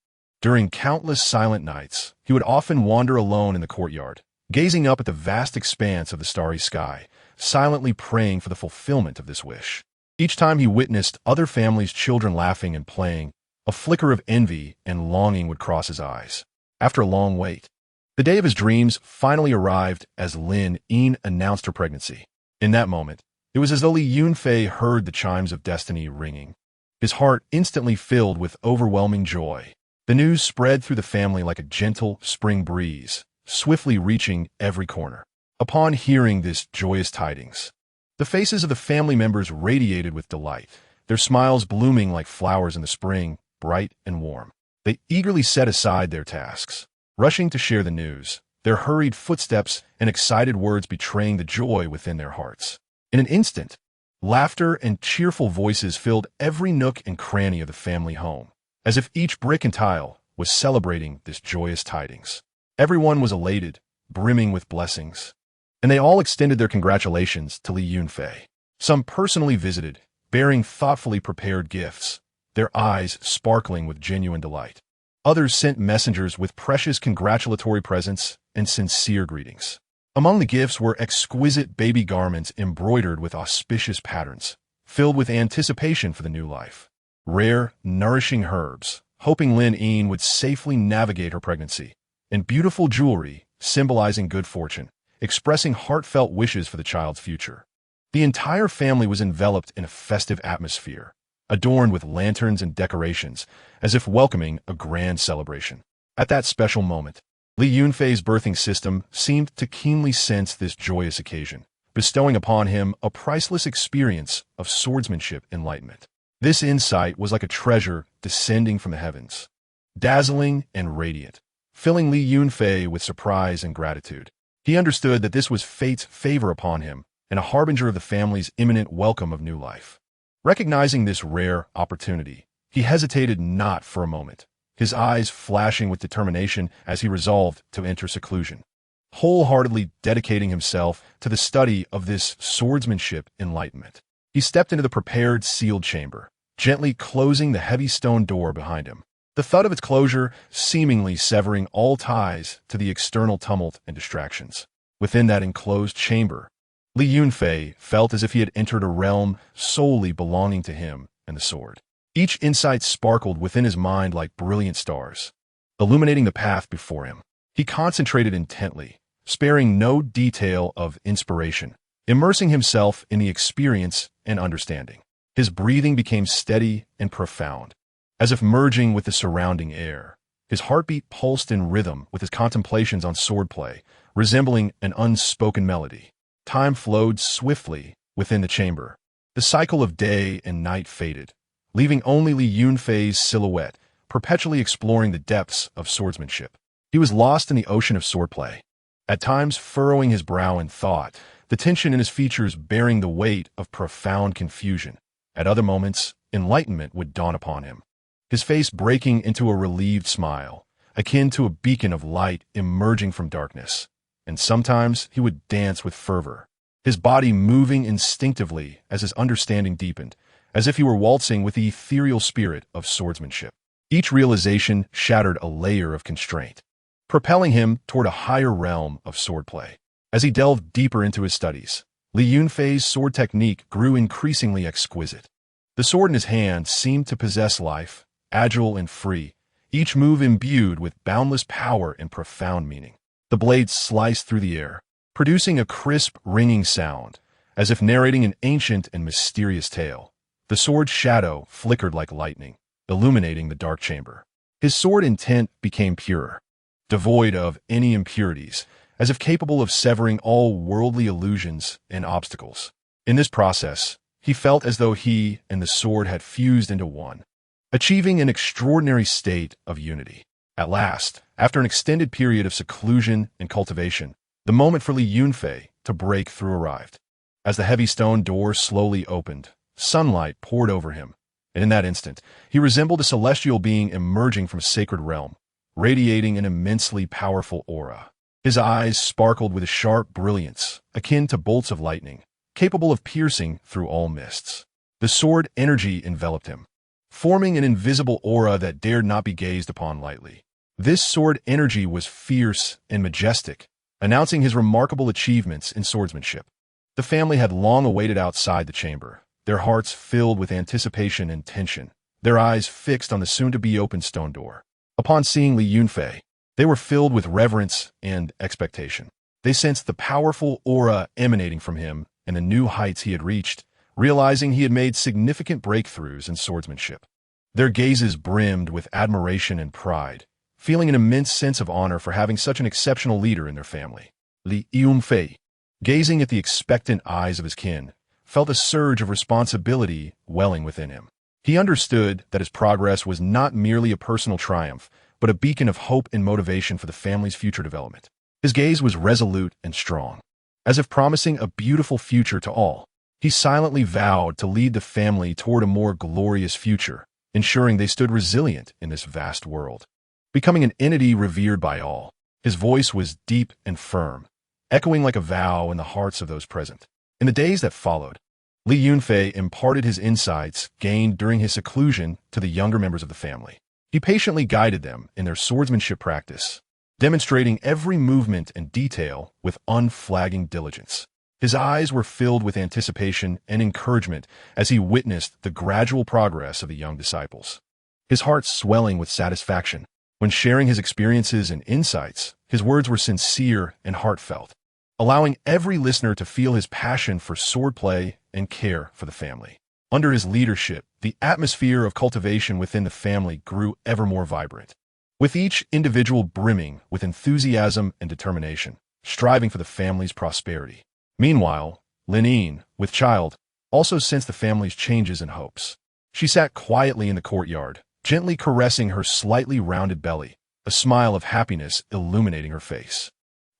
During countless silent nights, he would often wander alone in the courtyard, gazing up at the vast expanse of the starry sky, silently praying for the fulfillment of this wish. Each time he witnessed other families' children laughing and playing, a flicker of envy and longing would cross his eyes. After a long wait, the day of his dreams finally arrived as Lin Wan'er announced her pregnancy. In that moment, it was as though Li Yunfei heard the chimes of destiny ringing. His heart instantly filled with overwhelming joy. The news spread through the family like a gentle spring breeze, swiftly reaching every corner. Upon hearing this joyous tidings, the faces of the family members radiated with delight, their smiles blooming like flowers in the spring, bright and warm. They eagerly set aside their tasks, rushing to share the news, their hurried footsteps and excited words betraying the joy within their hearts. In an instant, laughter and cheerful voices filled every nook and cranny of the family home, as if each brick and tile was celebrating this joyous tidings. Everyone was elated, brimming with blessings, and they all extended their congratulations to Li Yunfei. Some personally visited, bearing thoughtfully prepared gifts, their eyes sparkling with genuine delight. Others sent messengers with precious congratulatory presents and sincere greetings. Among the gifts were exquisite baby garments embroidered with auspicious patterns, filled with anticipation for the new life. Rare, nourishing herbs, hoping Lin Wan'er would safely navigate her pregnancy, and beautiful jewelry, symbolizing good fortune, expressing heartfelt wishes for the child's future. The entire family was enveloped in a festive atmosphere, adorned with lanterns and decorations, as if welcoming a grand celebration. At that special moment, Li Yunfei's birthing system seemed to keenly sense this joyous occasion, bestowing upon him a priceless experience of swordsmanship enlightenment. This insight was like a treasure descending from the heavens, dazzling and radiant, filling Li Yunfei with surprise and gratitude. He understood that this was fate's favor upon him and a harbinger of the family's imminent welcome of new life. Recognizing this rare opportunity, he hesitated not for a moment, his eyes flashing with determination as he resolved to enter seclusion, wholeheartedly dedicating himself to the study of this swordsmanship enlightenment. He stepped into the prepared sealed chamber, gently closing the heavy stone door behind him, the thud of its closure seemingly severing all ties to the external tumult and distractions. Within that enclosed chamber, Li Yunfei felt as if he had entered a realm solely belonging to him and the sword. Each insight sparkled within his mind like brilliant stars, illuminating the path before him. He concentrated intently, sparing no detail of inspiration, immersing himself in the experience and understanding. His breathing became steady and profound, as if merging with the surrounding air. His heartbeat pulsed in rhythm with his contemplations on swordplay, resembling an unspoken melody. Time flowed swiftly within the chamber. The cycle of day and night faded, leaving only Li Yunfei's silhouette, perpetually exploring the depths of swordsmanship. He was lost in the ocean of swordplay, at times furrowing his brow in thought, the tension in his features bearing the weight of profound confusion. At other moments, enlightenment would dawn upon him, his face breaking into a relieved smile, akin to a beacon of light emerging from darkness. And sometimes he would dance with fervor, his body moving instinctively as his understanding deepened, as if he were waltzing with the ethereal spirit of swordsmanship. Each realization shattered a layer of constraint, propelling him toward a higher realm of swordplay. As he delved deeper into his studies, Li Yunfei's sword technique grew increasingly exquisite. The sword in his hand seemed to possess life, agile and free, each move imbued with boundless power and profound meaning. The blade sliced through the air, producing a crisp, ringing sound, as if narrating an ancient and mysterious tale. The sword's shadow flickered like lightning, illuminating the dark chamber. His sword intent became pure, devoid of any impurities, as if capable of severing all worldly illusions and obstacles. In this process, he felt as though he and the sword had fused into one, achieving an extraordinary state of unity. At last, after an extended period of seclusion and cultivation, the moment for Li Yunfei to break through arrived. As the heavy stone door slowly opened, sunlight poured over him, and in that instant, he resembled a celestial being emerging from a sacred realm, radiating an immensely powerful aura. His eyes sparkled with a sharp brilliance, akin to bolts of lightning, capable of piercing through all mists. The sword energy enveloped him, forming an invisible aura that dared not be gazed upon lightly. This sword energy was fierce and majestic, announcing his remarkable achievements in swordsmanship. The family had long awaited outside the chamber, their hearts filled with anticipation and tension, their eyes fixed on the soon-to-be open stone door. Upon seeing Li Yunfei, they were filled with reverence and expectation. They sensed the powerful aura emanating from him and the new heights he had reached, realizing he had made significant breakthroughs in swordsmanship. Their gazes brimmed with admiration and pride, feeling an immense sense of honor for having such an exceptional leader in their family. Li Yunfei, gazing at the expectant eyes of his kin, felt a surge of responsibility welling within him. He understood that his progress was not merely a personal triumph, but a beacon of hope and motivation for the family's future development. His gaze was resolute and strong, as if promising a beautiful future to all. He silently vowed to lead the family toward a more glorious future, ensuring they stood resilient in this vast world, becoming an entity revered by all. His voice was deep and firm, echoing like a vow in the hearts of those present. In the days that followed, Li Yunfei imparted his insights gained during his seclusion to the younger members of the family. He patiently guided them in their swordsmanship practice, demonstrating every movement and detail with unflagging diligence. His eyes were filled with anticipation and encouragement as he witnessed the gradual progress of the young disciples. His heart swelling with satisfaction. When sharing his experiences and insights, his words were sincere and heartfelt, allowing every listener to feel his passion for swordplay and care for the family. Under his leadership, the atmosphere of cultivation within the family grew ever more vibrant, with each individual brimming with enthusiasm and determination, striving for the family's prosperity. Meanwhile, Lin, with child, also sensed the family's changes and hopes. She sat quietly in the courtyard, gently caressing her slightly rounded belly, a smile of happiness illuminating her face.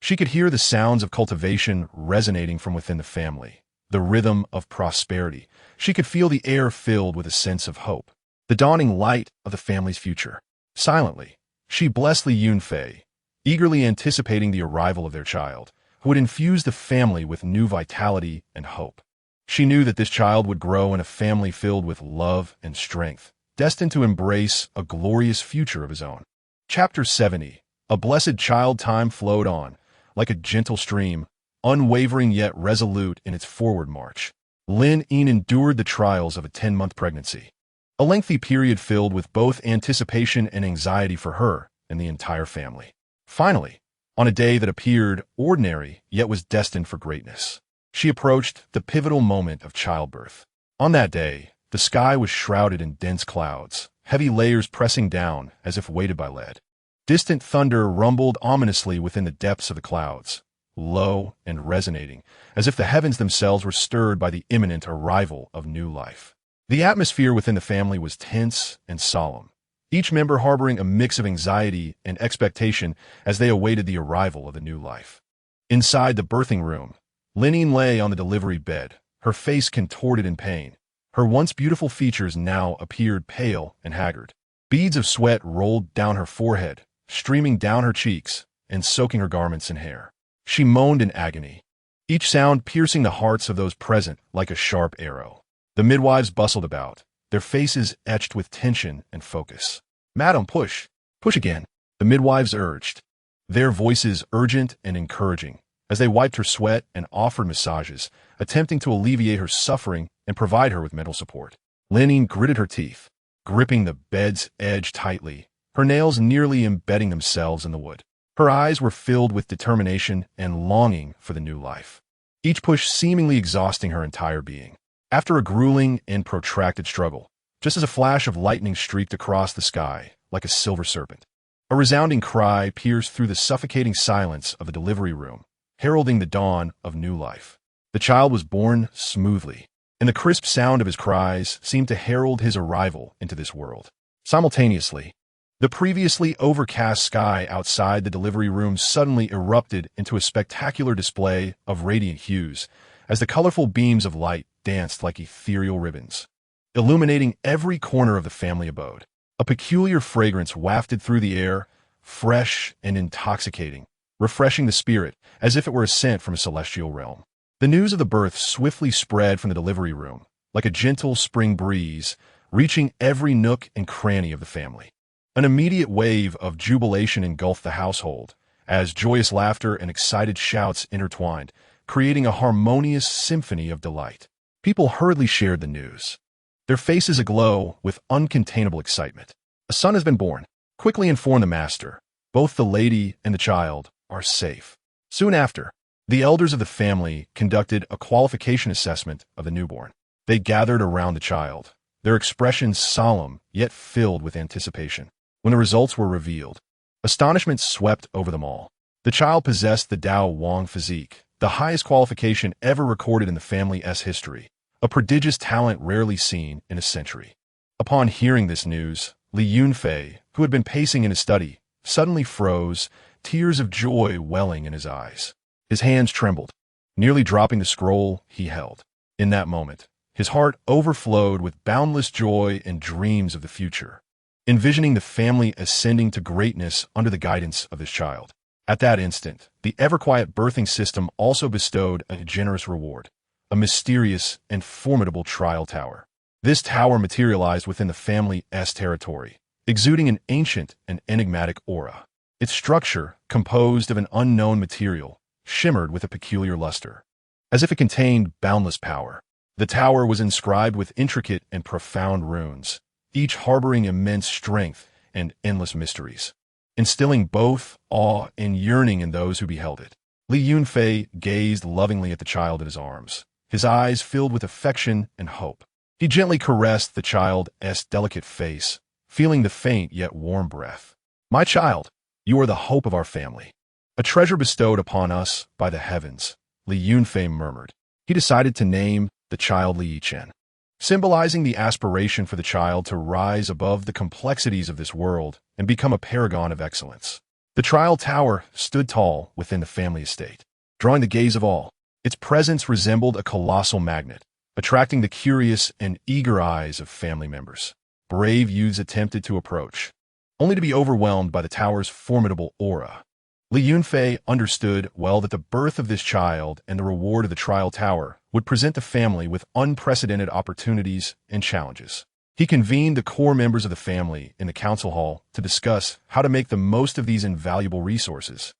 She could hear the sounds of cultivation resonating from within the family, the rhythm of prosperity. She could feel the air filled with a sense of hope, the dawning light of the family's future. Silently, she blessed Li Yunfei, eagerly anticipating the arrival of their child, who would infuse the family with new vitality and hope. She knew that this child would grow in a family filled with love and strength, destined to embrace a glorious future of his own. Chapter 70. A blessed child. Time flowed on, like a gentle stream, unwavering yet resolute in its forward march. Lin endured the trials of a 10-month pregnancy, a lengthy period filled with both anticipation and anxiety for her and the entire family. Finally, on a day that appeared ordinary yet was destined for greatness, she approached the pivotal moment of childbirth. On that day, the sky was shrouded in dense clouds, heavy layers pressing down as if weighted by lead. Distant thunder rumbled ominously within the depths of the clouds, low and resonating, as if the heavens themselves were stirred by the imminent arrival of new life. The atmosphere within the family was tense and solemn, each member harboring a mix of anxiety and expectation as they awaited the arrival of the new life. Inside the birthing room, Lin lay on the delivery bed, her face contorted in pain. Her once beautiful features now appeared pale and haggard. Beads of sweat rolled down her forehead, streaming down her cheeks and soaking her garments and hair. She moaned in agony, each sound piercing the hearts of those present like a sharp arrow. The midwives bustled about, their faces etched with tension and focus. "Madam, push. Push again," the midwives urged, their voices urgent and encouraging, as they wiped her sweat and offered massages, attempting to alleviate her suffering and provide her with mental support. Lin gritted her teeth, gripping the bed's edge tightly, her nails nearly embedding themselves in the wood. Her eyes were filled with determination and longing for the new life, each push seemingly exhausting her entire being. After a grueling and protracted struggle, just as a flash of lightning streaked across the sky like a silver serpent, a resounding cry pierced through the suffocating silence of the delivery room, heralding the dawn of new life. The child was born smoothly, and the crisp sound of his cries seemed to herald his arrival into this world. Simultaneously, the previously overcast sky outside the delivery room suddenly erupted into a spectacular display of radiant hues as the colorful beams of light danced like ethereal ribbons, illuminating every corner of the family abode. A peculiar fragrance wafted through the air, fresh and intoxicating, refreshing the spirit as if it were a scent from a celestial realm. The news of the birth swiftly spread from the delivery room, like a gentle spring breeze, reaching every nook and cranny of the family. An immediate wave of jubilation engulfed the household, as joyous laughter and excited shouts intertwined, creating a harmonious symphony of delight. People hurriedly shared the news, their faces aglow with uncontainable excitement. A son has been born. Quickly inform the master. Both the lady and the child are safe. Soon after, the elders of the family conducted a qualification assessment of the newborn. They gathered around the child, their expressions solemn yet filled with anticipation. When the results were revealed, astonishment swept over them all. The child possessed the Dao Wang physique, the highest qualification ever recorded in the family's history, a prodigious talent rarely seen in a century. Upon hearing this news, Li Yunfei, who had been pacing in his study, suddenly froze, tears of joy welling in his eyes. His hands trembled, nearly dropping the scroll he held. In that moment, his heart overflowed with boundless joy and dreams of the future, envisioning the family ascending to greatness under the guidance of his child. At that instant, the ever-quiet birthing system also bestowed a generous reward, a mysterious and formidable trial tower. This tower materialized within the family's territory, exuding an ancient and enigmatic aura. Its structure, composed of an unknown material, shimmered with a peculiar luster, as if it contained boundless power. The tower was inscribed with intricate and profound runes, each harboring immense strength and endless mysteries, instilling both awe and yearning in those who beheld it. Li Yunfei gazed lovingly at the child in his arms, his eyes filled with affection and hope. He gently caressed the child's delicate face, feeling the faint yet warm breath. "My child, you are the hope of our family, a treasure bestowed upon us by the heavens," Li Yunfei murmured. He decided to name the child Li Yunfei, symbolizing the aspiration for the child to rise above the complexities of this world and become a paragon of excellence. The trial tower stood tall within the family estate, drawing the gaze of all. Its presence resembled a colossal magnet, attracting the curious and eager eyes of family members. Brave youths attempted to approach, only to be overwhelmed by the tower's formidable aura. Li Yunfei understood well that the birth of this child and the reward of the trial tower would present the family with unprecedented opportunities and challenges. He convened the core members of the family in the council hall to discuss how to make the most of these invaluable resources,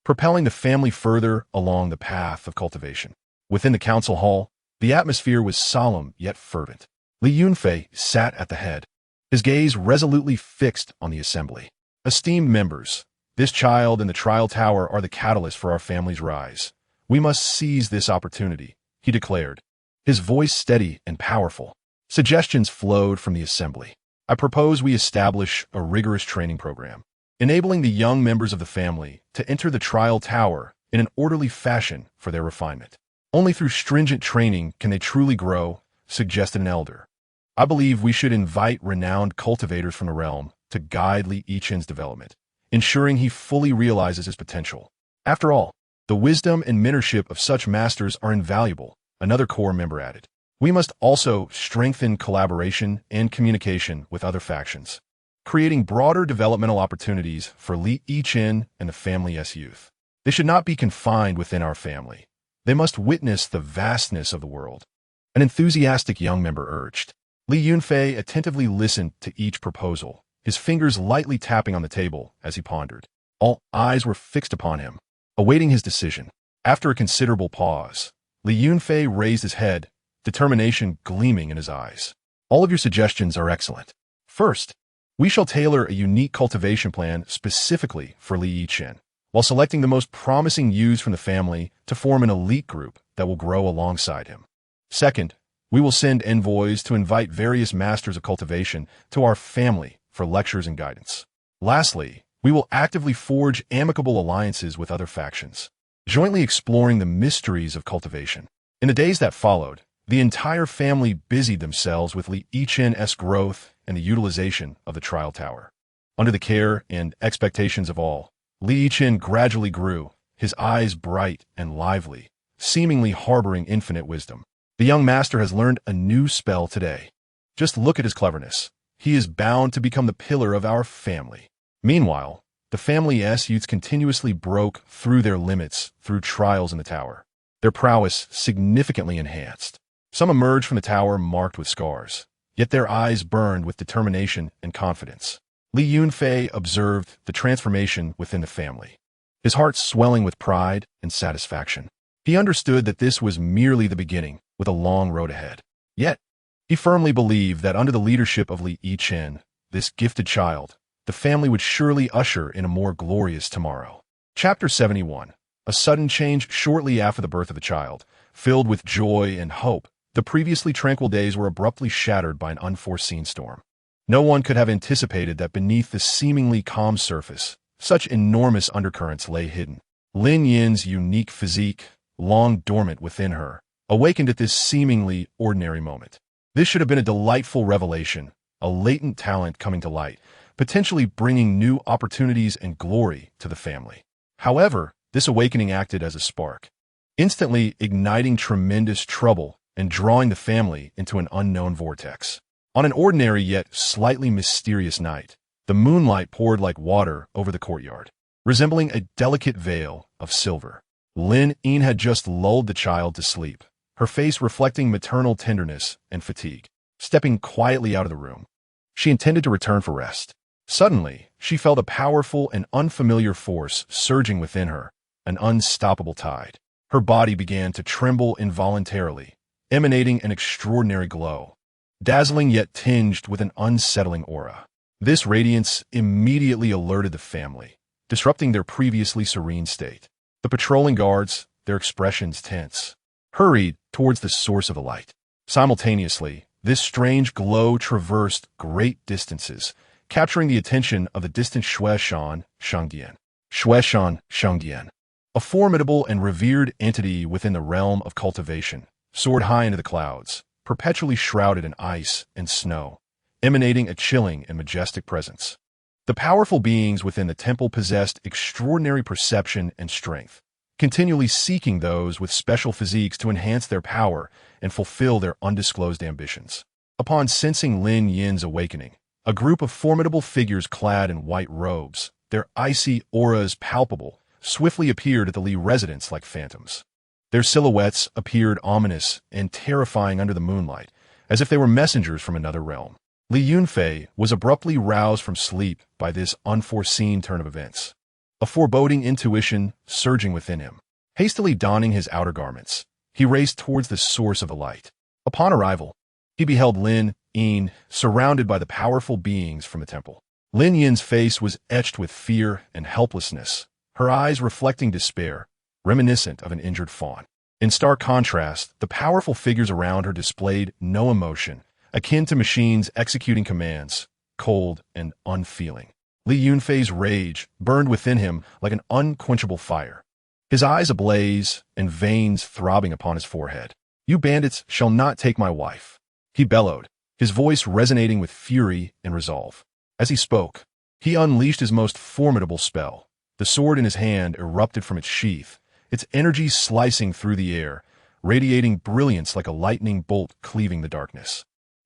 propelling the family further along the path of cultivation. Within the council hall, the atmosphere was solemn yet fervent. Li Yunfei sat at the head, his gaze resolutely fixed on the assembly. "Esteemed members, this child and the trial tower are the catalyst for our family's rise. We must seize this opportunity," he declared, his voice steady and powerful. Suggestions flowed from the assembly. "I propose we establish a rigorous training program, enabling the young members of the family to enter the trial tower in an orderly fashion for their refinement. Only through stringent training can they truly grow," suggested an elder. "I believe we should invite renowned cultivators from the realm to guide Li Yunfei's development, ensuring he fully realizes his potential. After all, the wisdom and mentorship of such masters are invaluable," another core member added. "We must also strengthen collaboration and communication with other factions, creating broader developmental opportunities for Li Yunfei and the family's youth. They should not be confined within our family. They must witness the vastness of the world," an enthusiastic young member urged. Li Yunfei attentively listened to each proposal, his fingers lightly tapping on the table as he pondered. All eyes were fixed upon him, awaiting his decision. After a considerable pause, Li Yunfei raised his head, determination gleaming in his eyes. "All of your suggestions are excellent. First, we shall tailor a unique cultivation plan specifically for Li Yunfei, while selecting the most promising youths from the family to form an elite group that will grow alongside him. Second, we will send envoys to invite various masters of cultivation to our family for lectures and guidance. Lastly, we will actively forge amicable alliances with other factions, jointly exploring the mysteries of cultivation." In the days that followed, the entire family busied themselves with Li Yunfei's growth and the utilization of the trial tower. Under the care and expectations of all, Li Yunfei gradually grew, his eyes bright and lively, seemingly harboring infinite wisdom. "The young master has learned a new spell today. Just look at his cleverness. He is bound to become the pillar of our family." Meanwhile, the family's youths continuously broke through their limits through trials in the tower, their prowess significantly enhanced. Some emerged from the tower marked with scars, yet their eyes burned with determination and confidence. Li Yunfei observed the transformation within the family, his heart swelling with pride and satisfaction. He understood that this was merely the beginning, with a long road ahead. Yet, he firmly believed that under the leadership of Li Batian, this gifted child, the family would surely usher in a more glorious tomorrow. Chapter 71. A sudden change shortly after the birth of the child. Filled with joy and hope, the previously tranquil days were abruptly shattered by an unforeseen storm. No one could have anticipated that beneath the seemingly calm surface, such enormous undercurrents lay hidden. Lin Yin's unique physique, long dormant within her, awakened at this seemingly ordinary moment. This should have been a delightful revelation, a latent talent coming to light, potentially bringing new opportunities and glory to the family. However, this awakening acted as a spark, instantly igniting tremendous trouble and drawing the family into an unknown vortex. On an ordinary yet slightly mysterious night, the moonlight poured like water over the courtyard, resembling a delicate veil of silver. Lin Wan'er had just lulled the child to sleep, her face reflecting maternal tenderness and fatigue. Stepping quietly out of the room, she intended to return for rest. Suddenly, she felt a powerful and unfamiliar force surging within her, an unstoppable tide. Her body began to tremble involuntarily, emanating an extraordinary glow, dazzling yet tinged with an unsettling aura. This radiance immediately alerted the family, disrupting their previously serene state. The patrolling guards, their expressions tense, hurried towards the source of the light. Simultaneously, this strange glow traversed great distances, capturing the attention of the distant Shueshan Shangdian. Shueshan Shangdian, a formidable and revered entity within the realm of cultivation, soared high into the clouds, perpetually shrouded in ice and snow, emanating a chilling and majestic presence. The powerful beings within the temple possessed extraordinary perception and strength, continually seeking those with special physiques to enhance their power and fulfill their undisclosed ambitions. Upon sensing Lin Yin's awakening, a group of formidable figures clad in white robes, their icy auras palpable, swiftly appeared at the Li residence like phantoms. Their silhouettes appeared ominous and terrifying under the moonlight, as if they were messengers from another realm. Li Yunfei was abruptly roused from sleep by this unforeseen turn of events, a foreboding intuition surging within him. Hastily donning his outer garments, he raced towards the source of the light. Upon arrival, he beheld Lin Wan'er surrounded by the powerful beings from the temple. Lin Yin's face was etched with fear and helplessness, her eyes reflecting despair, reminiscent of an injured fawn. In stark contrast, the powerful figures around her displayed no emotion, akin to machines executing commands, cold and unfeeling. Li Yunfei's rage burned within him like an unquenchable fire, his eyes ablaze and veins throbbing upon his forehead. "You bandits shall not take my wife," he bellowed, his voice resonating with fury and resolve. As he spoke, he unleashed his most formidable spell. The sword in his hand erupted from its sheath, its energy slicing through the air, radiating brilliance like a lightning bolt cleaving the darkness.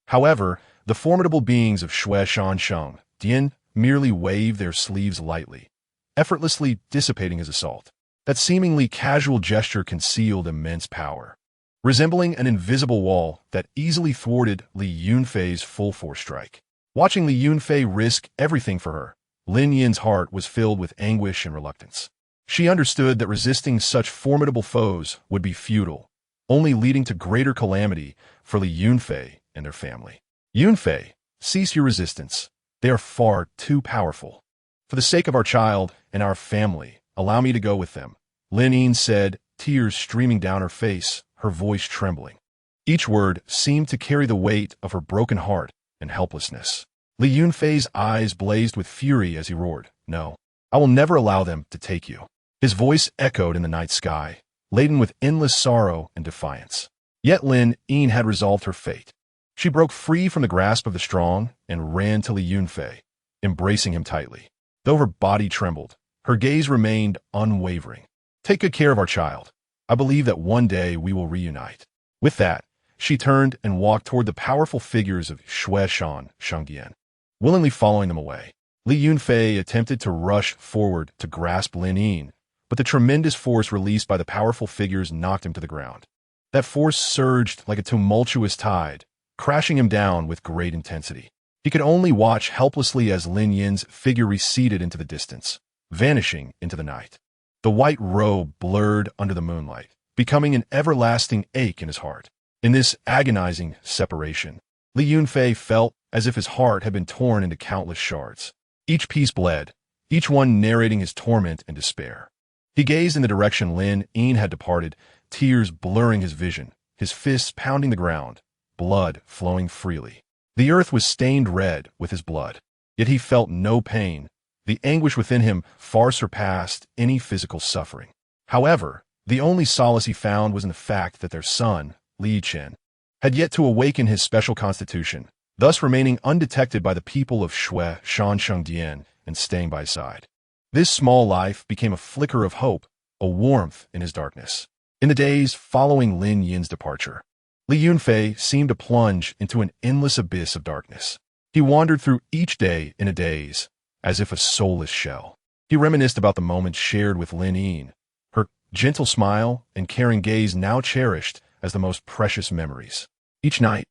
However, the formidable beings of Shueshan Shangdian merely waved their sleeves lightly, effortlessly dissipating his assault. That seemingly casual gesture concealed immense power, resembling an invisible wall that easily thwarted Li Yunfei's full-force strike. Watching Li Yunfei risk everything for her, Lin Yin's heart was filled with anguish and reluctance. She understood that resisting such formidable foes would be futile, only leading to greater calamity for Li Yunfei and their family. "Yunfei, cease your resistance. They are far too powerful. For the sake of our child and our family, allow me to go with them," Lin Wan'er said, tears streaming down her face, her voice trembling. Each word seemed to carry the weight of her broken heart and helplessness. Li Yunfei's eyes blazed with fury as he roared, "No, I will never allow them to take you." His voice echoed in the night sky, laden with endless sorrow and defiance. Yet Lin Wan'er had resolved her fate. She broke free from the grasp of the strong and ran to Li Yunfei, embracing him tightly. Though her body trembled, her gaze remained unwavering. "Take good care of our child. I believe that one day we will reunite." With that, she turned and walked toward the powerful figures of Shueshan Shangdian, willingly following them away. Li Yunfei attempted to rush forward to grasp Lin Wan'er, but the tremendous force released by the powerful figures knocked him to the ground. That force surged like a tumultuous tide, crashing him down with great intensity. He could only watch helplessly as Lin Yin's figure receded into the distance, vanishing into the night. The white robe blurred under the moonlight, becoming an everlasting ache in his heart. In this agonizing separation, Li Yunfei felt as if his heart had been torn into countless shards. Each piece bled, each one narrating his torment and despair. He gazed in the direction Lin Yin had departed, tears blurring his vision, his fists pounding the ground, blood flowing freely. The earth was stained red with his blood, yet he felt no pain. The anguish within him far surpassed any physical suffering. However, the only solace he found was in the fact that their son, Li Chen, had yet to awaken his special constitution, thus remaining undetected by the people of Shui Shanshengdian and staying by his side. This small life became a flicker of hope, a warmth in his darkness. In the days following Lin Yin's departure, Li Yunfei seemed to plunge into an endless abyss of darkness. He wandered through each day in a daze, as if a soulless shell. He reminisced about the moments shared with Lin Yin, her gentle smile and caring gaze now cherished as the most precious memories. Each night,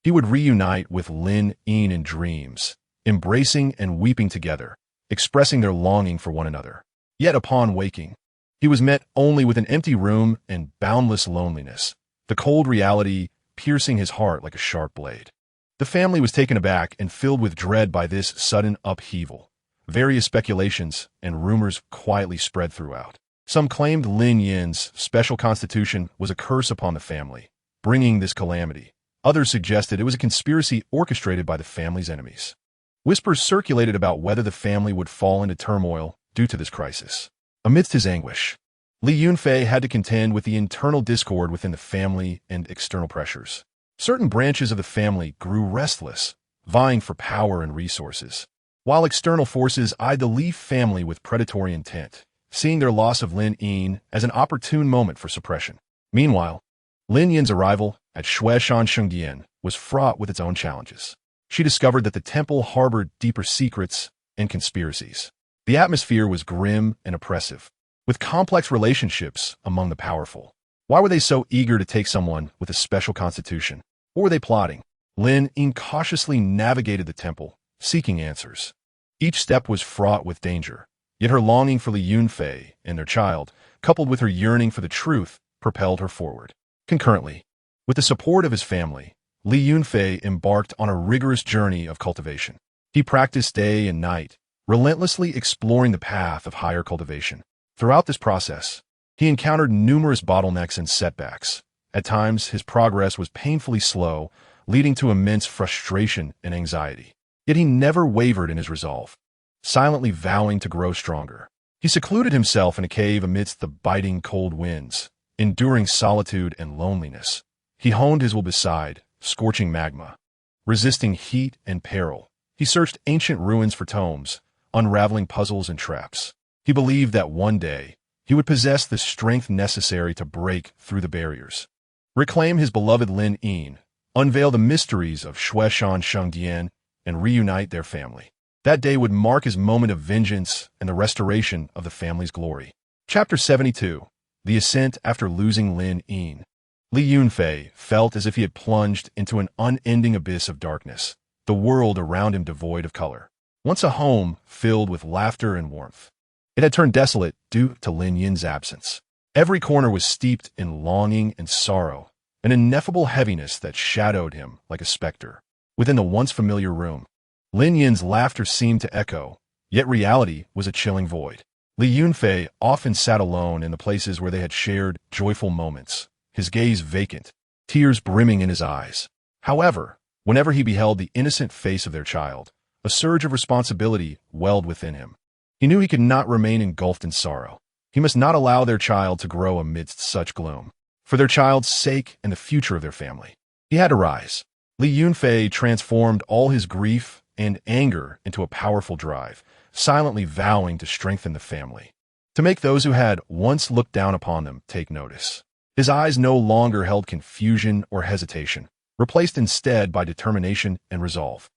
he would reunite with Lin Yin in dreams, embracing and weeping together, expressing their longing for one another. Yet upon waking, he was met only with an empty room and boundless loneliness, the cold reality piercing his heart like a sharp blade. The family was taken aback and filled with dread by this sudden upheaval. Various speculations and rumors quietly spread throughout. Some claimed Lin Yin's special constitution was a curse upon the family, bringing this calamity. Others suggested it was a conspiracy orchestrated by the family's enemies. Whispers circulated about whether the family would fall into turmoil due to this crisis. Amidst his anguish, Li Yunfei had to contend with the internal discord within the family and external pressures. Certain branches of the family grew restless, vying for power and resources, while external forces eyed the Li family with predatory intent, seeing their loss of Lin Yin as an opportune moment for suppression. Meanwhile, Lin Yin's arrival at Shui Shanshengdian was fraught with its own challenges. She discovered that the temple harbored deeper secrets and conspiracies. The atmosphere was grim and oppressive, with complex relationships among the powerful. Why were they so eager to take someone with a special constitution? Or were they plotting? Lin Yin cautiously navigated the temple, seeking answers. Each step was fraught with danger, yet her longing for Li Yunfei and their child, coupled with her yearning for the truth, propelled her forward. Concurrently, with the support of his family, Li Yunfei embarked on a rigorous journey of cultivation. He practiced day and night, relentlessly exploring the path of higher cultivation. Throughout this process, he encountered numerous bottlenecks and setbacks. At times, his progress was painfully slow, leading to immense frustration and anxiety. Yet he never wavered in his resolve, silently vowing to grow stronger. He secluded himself in a cave amidst the biting cold winds, enduring solitude and loneliness. He honed his will beside scorching magma, resisting heat and peril. He searched ancient ruins for tomes, unraveling puzzles and traps. He believed that one day he would possess the strength necessary to break through the barriers, reclaim his beloved Lin Yin, unveil the mysteries of Shui Shanshengdian, and reunite their family. That day would mark his moment of vengeance and the restoration of the family's glory. Chapter 72. The Ascent After Losing Lin Yin. Li Yunfei felt as if he had plunged into an unending abyss of darkness, the world around him devoid of color. Once a home filled with laughter and warmth, it had turned desolate due to Lin Yin's absence. Every corner was steeped in longing and sorrow, an ineffable heaviness that shadowed him like a specter. Within the once familiar room, Lin Yin's laughter seemed to echo, yet reality was a chilling void. Li Yunfei often sat alone in the places where they had shared joyful moments, his gaze vacant, tears brimming in his eyes. However, whenever he beheld the innocent face of their child, a surge of responsibility welled within him. He knew he could not remain engulfed in sorrow. He must not allow their child to grow amidst such gloom. For their child's sake and the future of their family, he had to rise. Li Yunfei transformed all his grief and anger into a powerful drive, silently vowing to strengthen the family, to make those who had once looked down upon them take notice. His eyes no longer held confusion or hesitation, replaced instead by determination and resolve.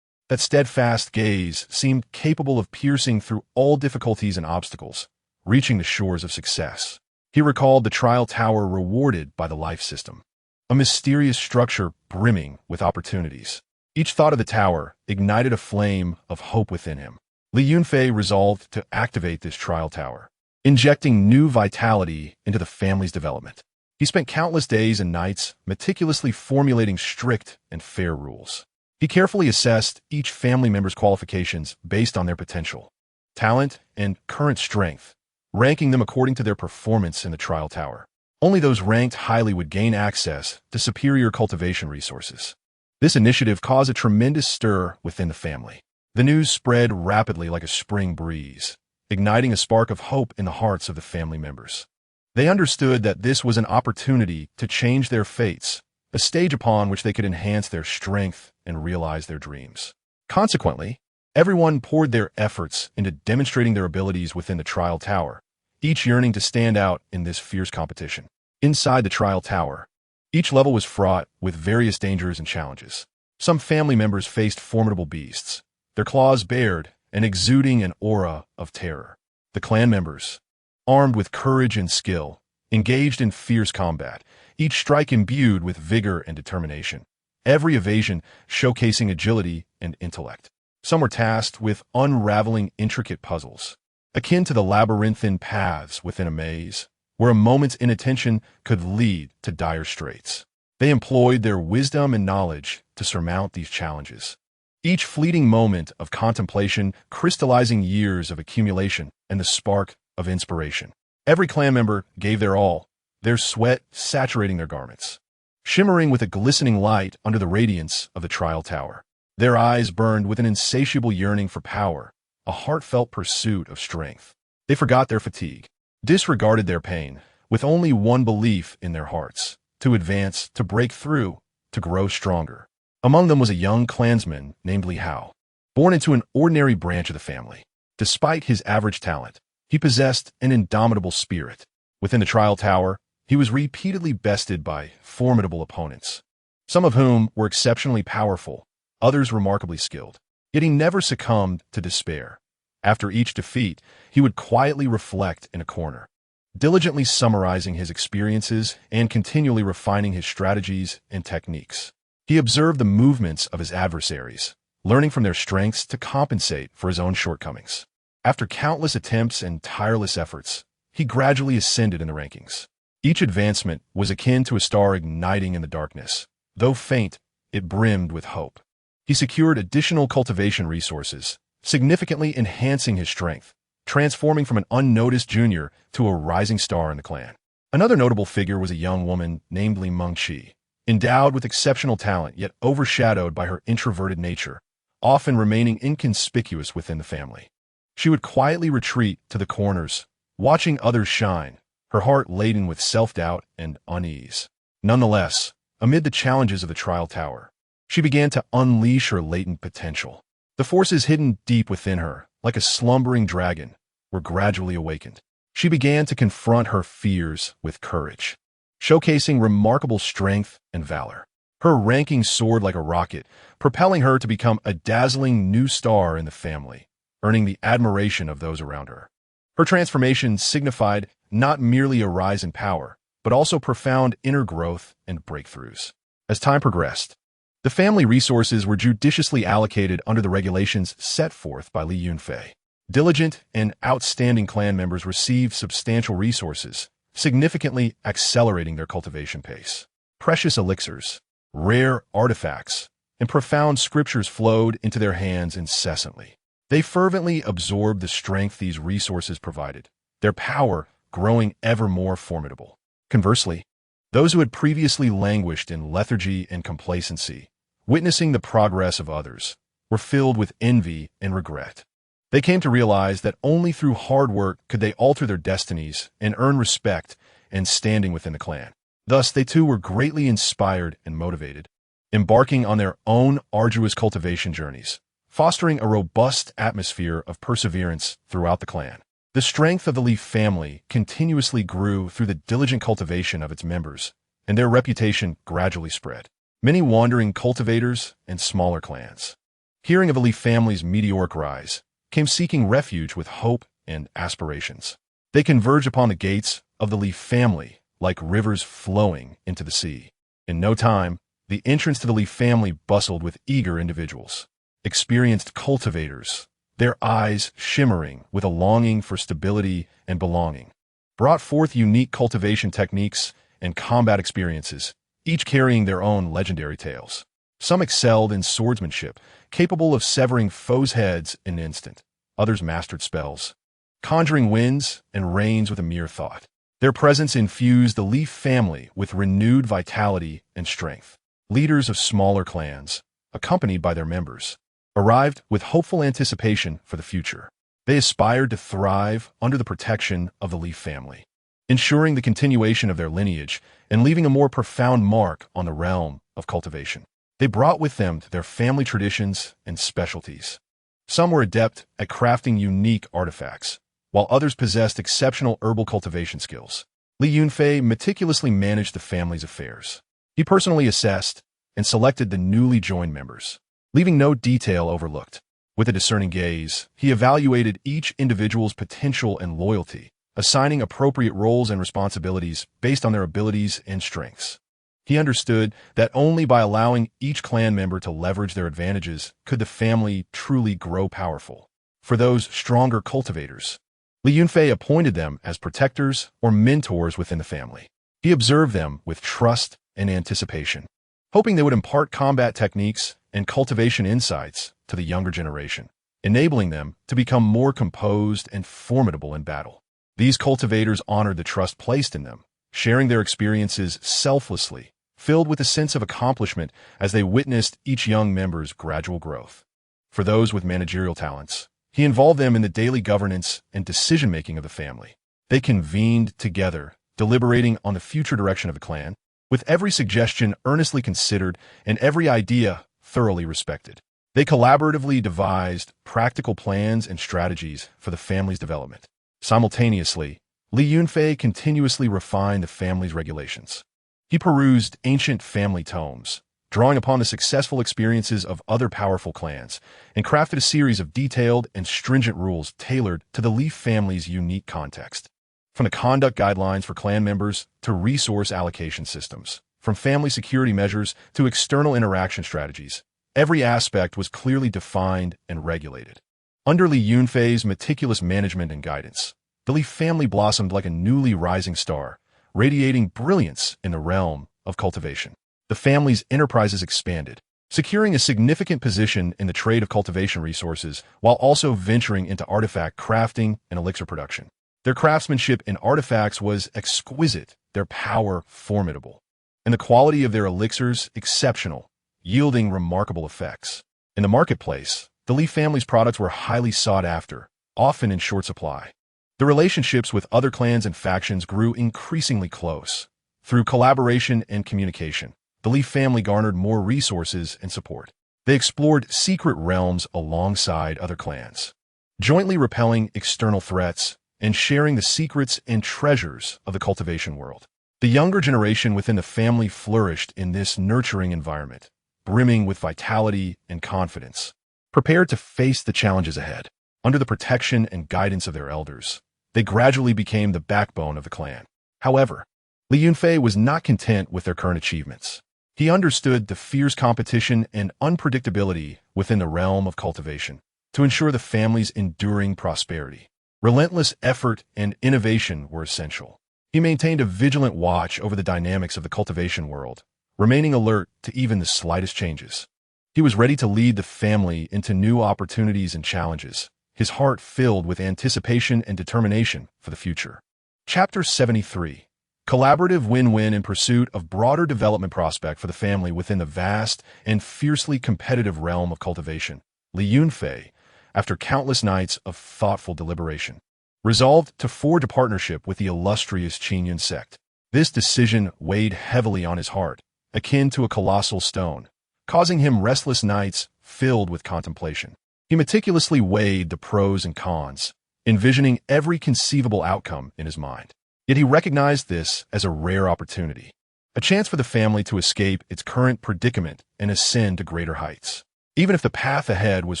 That steadfast gaze seemed capable of piercing through all difficulties and obstacles, reaching the shores of success. He recalled the trial tower rewarded by the life system, a mysterious structure brimming with opportunities. Each thought of the tower ignited a flame of hope within him. Li Yunfei resolved to activate this trial tower, injecting new vitality into the family's development. He spent countless days and nights meticulously formulating strict and fair rules. He carefully assessed each family member's qualifications based on their potential, talent, and current strength, ranking them according to their performance in the trial tower. Only those ranked highly would gain access to superior cultivation resources. This initiative caused a tremendous stir within the family. The news spread rapidly like a spring breeze, igniting a spark of hope in the hearts of the family members. They understood that this was an opportunity to change their fates, a stage upon which they could enhance their strength and realize their dreams. Consequently, everyone poured their efforts into demonstrating their abilities within the trial tower, each yearning to stand out in this fierce competition. Inside the trial tower, each level was fraught with various dangers and challenges. Some family members faced formidable beasts, their claws bared and exuding an aura of terror. The clan members, armed with courage and skill, engaged in fierce combat, each strike imbued with vigor and determination, every evasion showcasing agility and intellect. Some were tasked with unraveling intricate puzzles, akin to the labyrinthine paths within a maze, where a moment's inattention could lead to dire straits. They employed their wisdom and knowledge to surmount these challenges, each fleeting moment of contemplation crystallizing years of accumulation and the spark of inspiration. Every clan member gave their all, their sweat saturating their garments, shimmering with a glistening light under the radiance of the trial tower. Their eyes burned with an insatiable yearning for power, a heartfelt pursuit of strength. They forgot their fatigue, disregarded their pain, with only one belief in their hearts: to advance, to break through, to grow stronger. Among them was a young clansman named Li Hao, born into an ordinary branch of the family. Despite his average talent, he possessed an indomitable spirit. Within the trial tower, he was repeatedly bested by formidable opponents, some of whom were exceptionally powerful, others remarkably skilled. Yet he never succumbed to despair. After each defeat, he would quietly reflect in a corner, diligently summarizing his experiences and continually refining his strategies and techniques. He observed the movements of his adversaries, learning from their strengths to compensate for his own shortcomings. After countless attempts and tireless efforts, he gradually ascended in the rankings. Each advancement was akin to a star igniting in the darkness. Though faint, it brimmed with hope. He secured additional cultivation resources, significantly enhancing his strength, transforming from an unnoticed junior to a rising star in the clan. Another notable figure was a young woman named Li Mengqi, endowed with exceptional talent yet overshadowed by her introverted nature, often remaining inconspicuous within the family. She would quietly retreat to the corners, watching others shine, her heart laden with self-doubt and unease. Nonetheless, amid the challenges of the trial tower, she began to unleash her latent potential. The forces hidden deep within her, like a slumbering dragon, were gradually awakened. She began to confront her fears with courage, showcasing remarkable strength and valor. Her ranking soared like a rocket, propelling her to become a dazzling new star in the family, earning the admiration of those around her. Her transformation signified not merely a rise in power, but also profound inner growth and breakthroughs. As time progressed, the family resources were judiciously allocated under the regulations set forth by Li Yunfei. Diligent and outstanding clan members received substantial resources, significantly accelerating their cultivation pace. Precious elixirs, rare artifacts, and profound scriptures flowed into their hands incessantly. They fervently absorbed the strength these resources provided, their power growing ever more formidable. Conversely, those who had previously languished in lethargy and complacency, witnessing the progress of others, were filled with envy and regret. They came to realize that only through hard work could they alter their destinies and earn respect and standing within the clan. Thus, they too were greatly inspired and motivated, embarking on their own arduous cultivation journeys, fostering a robust atmosphere of perseverance throughout the clan. The strength of the Li family continuously grew through the diligent cultivation of its members, and their reputation gradually spread. Many wandering cultivators and smaller clans, hearing of the Li family's meteoric rise, came seeking refuge with hope and aspirations. They converged upon the gates of the Li family like rivers flowing into the sea. In no time, the entrance to the Li family bustled with eager individuals, experienced cultivators, their eyes shimmering with a longing for stability and belonging, brought forth unique cultivation techniques and combat experiences, each carrying their own legendary tales. Some excelled in swordsmanship, capable of severing foes' heads in an instant. Others mastered spells, conjuring winds and rains with a mere thought. Their presence infused the Li family with renewed vitality and strength. Leaders of smaller clans, accompanied by their members, arrived with hopeful anticipation for the future. They aspired to thrive under the protection of the Li family, ensuring the continuation of their lineage and leaving a more profound mark on the realm of cultivation. They brought with them their family traditions and specialties. Some were adept at crafting unique artifacts, while others possessed exceptional herbal cultivation skills. Li Yunfei meticulously managed the family's affairs. He personally assessed and selected the newly joined members, leaving no detail overlooked. With a discerning gaze, he evaluated each individual's potential and loyalty, assigning appropriate roles and responsibilities based on their abilities and strengths. He understood that only by allowing each clan member to leverage their advantages could the family truly grow powerful. For those stronger cultivators, Li Yunfei appointed them as protectors or mentors within the family. He observed them with trust and anticipation, hoping they would impart combat techniques and cultivation insights to the younger generation, enabling them to become more composed and formidable in battle. These cultivators honored the trust placed in them, sharing their experiences selflessly, filled with a sense of accomplishment as they witnessed each young member's gradual growth. For those with managerial talents, he involved them in the daily governance and decision-making of the family. They convened together, deliberating on the future direction of the clan, with every suggestion earnestly considered and every idea thoroughly respected. They collaboratively devised practical plans and strategies for the family's development. Simultaneously, Li Yunfei continuously refined the family's regulations. He perused ancient family tomes, drawing upon the successful experiences of other powerful clans, and crafted a series of detailed and stringent rules tailored to the Li family's unique context. From the conduct guidelines for clan members to resource allocation systems, from family security measures to external interaction strategies, every aspect was clearly defined and regulated. Under Li Yunfei's meticulous management and guidance, the Li family blossomed like a newly rising star, radiating brilliance in the realm of cultivation. The family's enterprises expanded, securing a significant position in the trade of cultivation resources while also venturing into artifact crafting and elixir production. Their craftsmanship in artifacts was exquisite, their power formidable, and the quality of their elixirs exceptional, yielding remarkable effects. In the marketplace, the Li family's products were highly sought after, often in short supply. The relationships with other clans and factions grew increasingly close. Through collaboration and communication, the Li family garnered more resources and support. They explored secret realms alongside other clans, jointly repelling external threats and sharing the secrets and treasures of the cultivation world. The younger generation within the family flourished in this nurturing environment, brimming with vitality and confidence, prepared to face the challenges ahead. Under the protection and guidance of their elders, they gradually became the backbone of the clan. However, Li Yunfei was not content with their current achievements. He understood the fierce competition and unpredictability within the realm of cultivation. To ensure the family's enduring prosperity, relentless effort and innovation were essential. He maintained a vigilant watch over the dynamics of the cultivation world, remaining alert to even the slightest changes. He was ready to lead the family into new opportunities and challenges, his heart filled with anticipation and determination for the future. Chapter 73. Collaborative win-win in pursuit of broader development prospect for the family within the vast and fiercely competitive realm of cultivation. Li Yunfei, after countless nights of thoughtful deliberation, resolved to forge a partnership with the illustrious Qingyun sect. This decision weighed heavily on his heart, akin to a colossal stone, causing him restless nights filled with contemplation. He meticulously weighed the pros and cons, envisioning every conceivable outcome in his mind. Yet he recognized this as a rare opportunity, a chance for the family to escape its current predicament and ascend to greater heights. Even if the path ahead was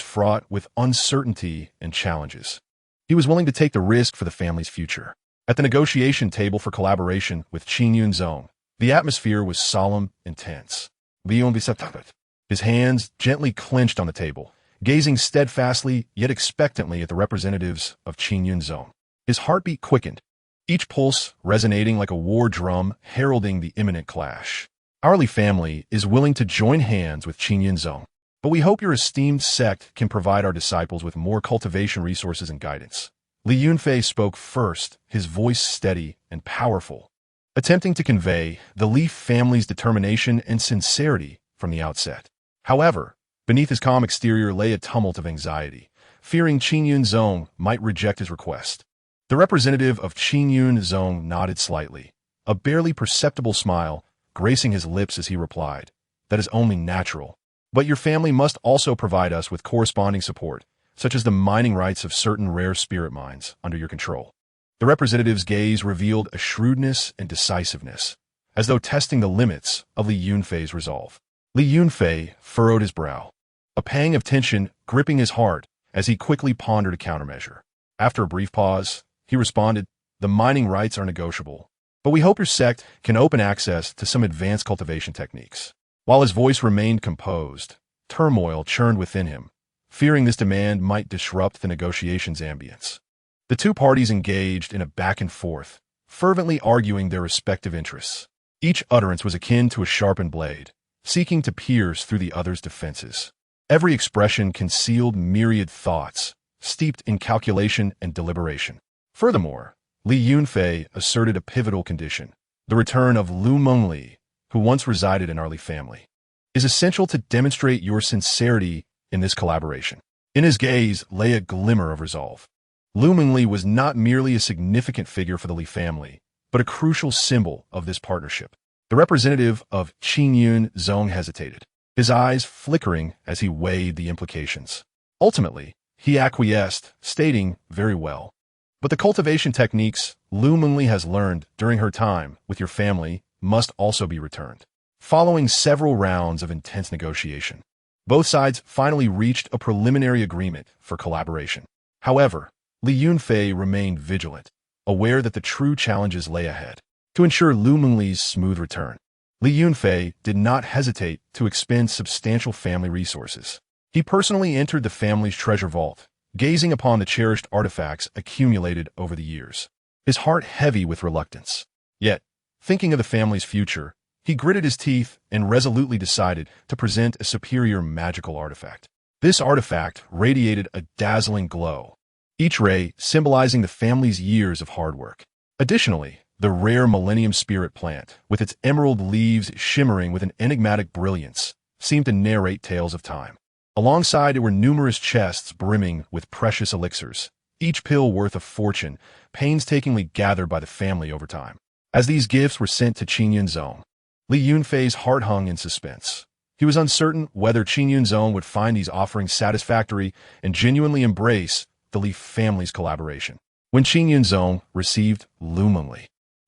fraught with uncertainty and challenges, he was willing to take the risk for the family's future. At the negotiation table for collaboration with Qingyun Zong, the atmosphere was solemn and tense. Li Yunfei, his hands gently clenched on the table, gazing steadfastly yet expectantly at the representatives of Qingyun's zone. His heartbeat quickened, each pulse resonating like a war drum heralding the imminent clash. Our Li family is willing to join hands with Qingyun's zone, but we hope your esteemed sect can provide our disciples with more cultivation resources and guidance. Li Yunfei spoke first, his voice steady and powerful, attempting to convey the Li family's determination and sincerity from the outset. However, beneath his calm exterior lay a tumult of anxiety, fearing Qingyun's zone might reject his request. The representative of Qingyun's zone nodded slightly, a barely perceptible smile gracing his lips as he replied, "That is only natural. But your family must also provide us with corresponding support, such as the mining rights of certain rare spirit mines under your control." The representative's gaze revealed a shrewdness and decisiveness, as though testing the limits of Li Yunfei's resolve. Li Yunfei furrowed his brow, a pang of tension gripping his heart as he quickly pondered a countermeasure. After a brief pause, he responded, "The mining rights are negotiable, but we hope your sect can open access to some advanced cultivation techniques." While his voice remained composed, turmoil churned within him, fearing this demand might disrupt the negotiation's ambience. The two parties engaged in a back and forth, fervently arguing their respective interests. Each utterance was akin to a sharpened blade, seeking to pierce through the other's defenses. Every expression concealed myriad thoughts, steeped in calculation and deliberation. Furthermore, Li Yunfei asserted a pivotal condition: the return of Lu Mengli, who once resided in our Li family, is essential to demonstrate your sincerity in this collaboration. In his gaze lay a glimmer of resolve. Lu Mengli was not merely a significant figure for the Li family, but a crucial symbol of this partnership. The representative of Qingyun zone hesitated, his eyes flickering as he weighed the implications. Ultimately, he acquiesced, stating, "Very well. But the cultivation techniques Lu Mengli has learned during her time with your family must also be returned." Following several rounds of intense negotiation, both sides finally reached a preliminary agreement for collaboration. However, Li Yunfei remained vigilant, aware that the true challenges lay ahead. To ensure Lu Mengli's smooth return, Li Yunfei did not hesitate to expend substantial family resources. He personally entered the family's treasure vault, gazing upon the cherished artifacts accumulated over the years, his heart heavy with reluctance. Yet, thinking of the family's future, he gritted his teeth and resolutely decided to present a superior magical artifact. This artifact radiated a dazzling glow, each ray symbolizing the family's years of hard work. Additionally, the rare Millennium Spirit plant, with its emerald leaves shimmering with an enigmatic brilliance, seemed to narrate tales of time. Alongside it were numerous chests brimming with precious elixirs, each pill worth a fortune, painstakingly gathered by the family over time. As these gifts were sent to Qingyun's zone, Li Yunfei's heart hung in suspense. He was uncertain whether Qingyun's zone would find these offerings satisfactory and genuinely embrace the Li family's collaboration. When Qingyun's zone received Lu Mengli,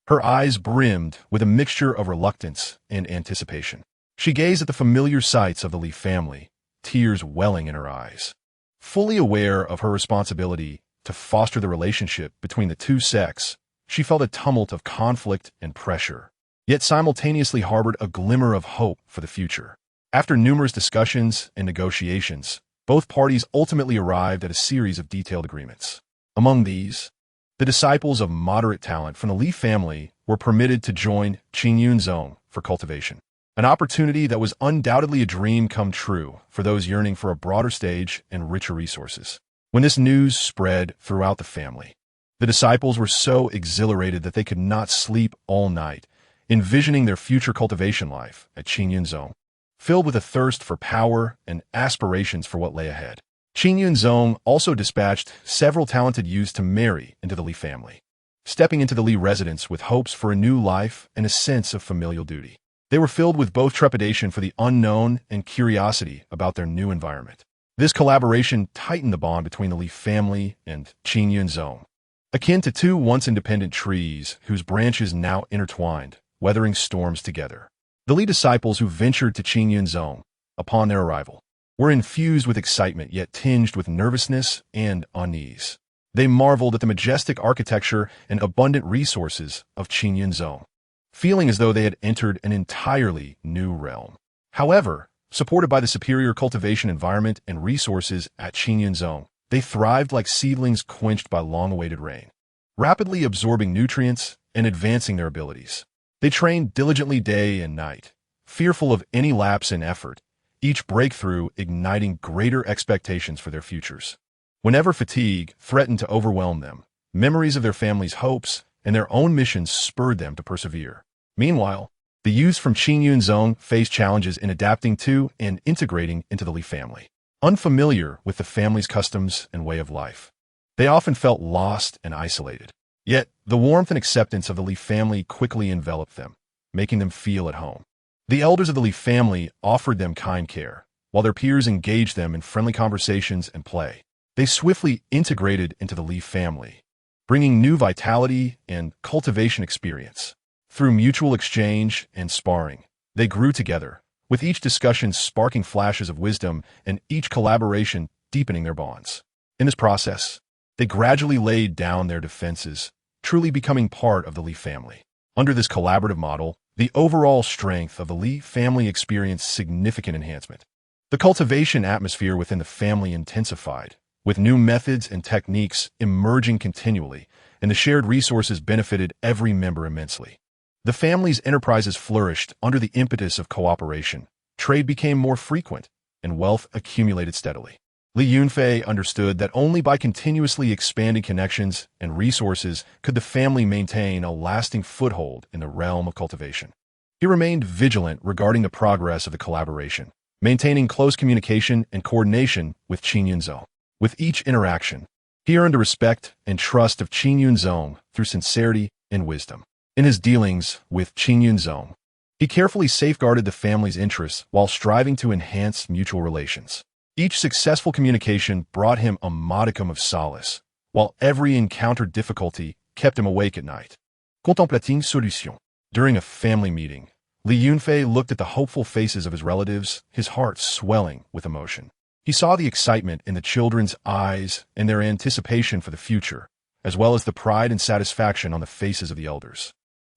her eyes brimmed with a mixture of reluctance and anticipation. She gazed at the familiar sights of the Li family, tears welling in her eyes. Fully aware of her responsibility to foster the relationship between the two sects, she felt a tumult of conflict and pressure, yet simultaneously harbored a glimmer of hope for the future. After numerous discussions and negotiations, both parties ultimately arrived at a series of detailed agreements. Among these, the disciples of moderate talent from the Li family were permitted to join Qingyun's zone for cultivation, an opportunity that was undoubtedly a dream come true for those yearning for a broader stage and richer resources. When this news spread throughout the family, the disciples were so exhilarated that they could not sleep all night, envisioning their future cultivation life at Qingyun's zone, filled with a thirst for power and aspirations for what lay ahead. Qingyun's zone also dispatched several talented youths to marry into the Li family, stepping into the Li residence with hopes for a new life and a sense of familial duty. They were filled with both trepidation for the unknown and curiosity about their new environment. This collaboration tightened the bond between the Li family and Qingyun's zone, akin to two once independent trees whose branches now intertwined, weathering storms together. The Li disciples who ventured to Qingyun's zone, upon their arrival, were infused with excitement yet tinged with nervousness and unease. They marveled at the majestic architecture and abundant resources of Qingyun's zone, feeling as though they had entered an entirely new realm. However, supported by the superior cultivation environment and resources at Qingyun Zone, they thrived like seedlings quenched by long-awaited rain, rapidly absorbing nutrients and advancing their abilities. They trained diligently day and night, fearful of any lapse in effort, each breakthrough igniting greater expectations for their futures. Whenever fatigue threatened to overwhelm them, memories of their family's hopes and their own missions spurred them to persevere. Meanwhile, the youths from Qingyun Zone faced challenges in adapting to and integrating into the Li family. Unfamiliar with the family's customs and way of life, they often felt lost and isolated. Yet, the warmth and acceptance of the Li family quickly enveloped them, making them feel at home. The elders of the Li family offered them kind care, while their peers engaged them in friendly conversations and play. They swiftly integrated into the Li family, bringing new vitality and cultivation experience. Through mutual exchange and sparring, they grew together, with each discussion sparking flashes of wisdom and each collaboration deepening their bonds. In this process, they gradually laid down their defenses, truly becoming part of the Li family. Under this collaborative model, the overall strength of the Li family experienced significant enhancement. The cultivation atmosphere within the family intensified, with new methods and techniques emerging continually, and the shared resources benefited every member immensely. The family's enterprises flourished under the impetus of cooperation. Trade became more frequent, and wealth accumulated steadily. Li Yunfei understood that only by continuously expanding connections and resources could the family maintain a lasting foothold in the realm of cultivation. He remained vigilant regarding the progress of the collaboration, maintaining close communication and coordination with Qingyun Zone. With each interaction, he earned the respect and trust of Qingyun Zone through sincerity and wisdom. In his dealings with Qingyun Zone, he carefully safeguarded the family's interests while striving to enhance mutual relations. Each successful communication brought him a modicum of solace, while every encountered difficulty kept him awake at night. Contemplating solution. During a family meeting, Li Yunfei looked at the hopeful faces of his relatives, his heart swelling with emotion. He saw the excitement in the children's eyes and their anticipation for the future, as well as the pride and satisfaction on the faces of the elders.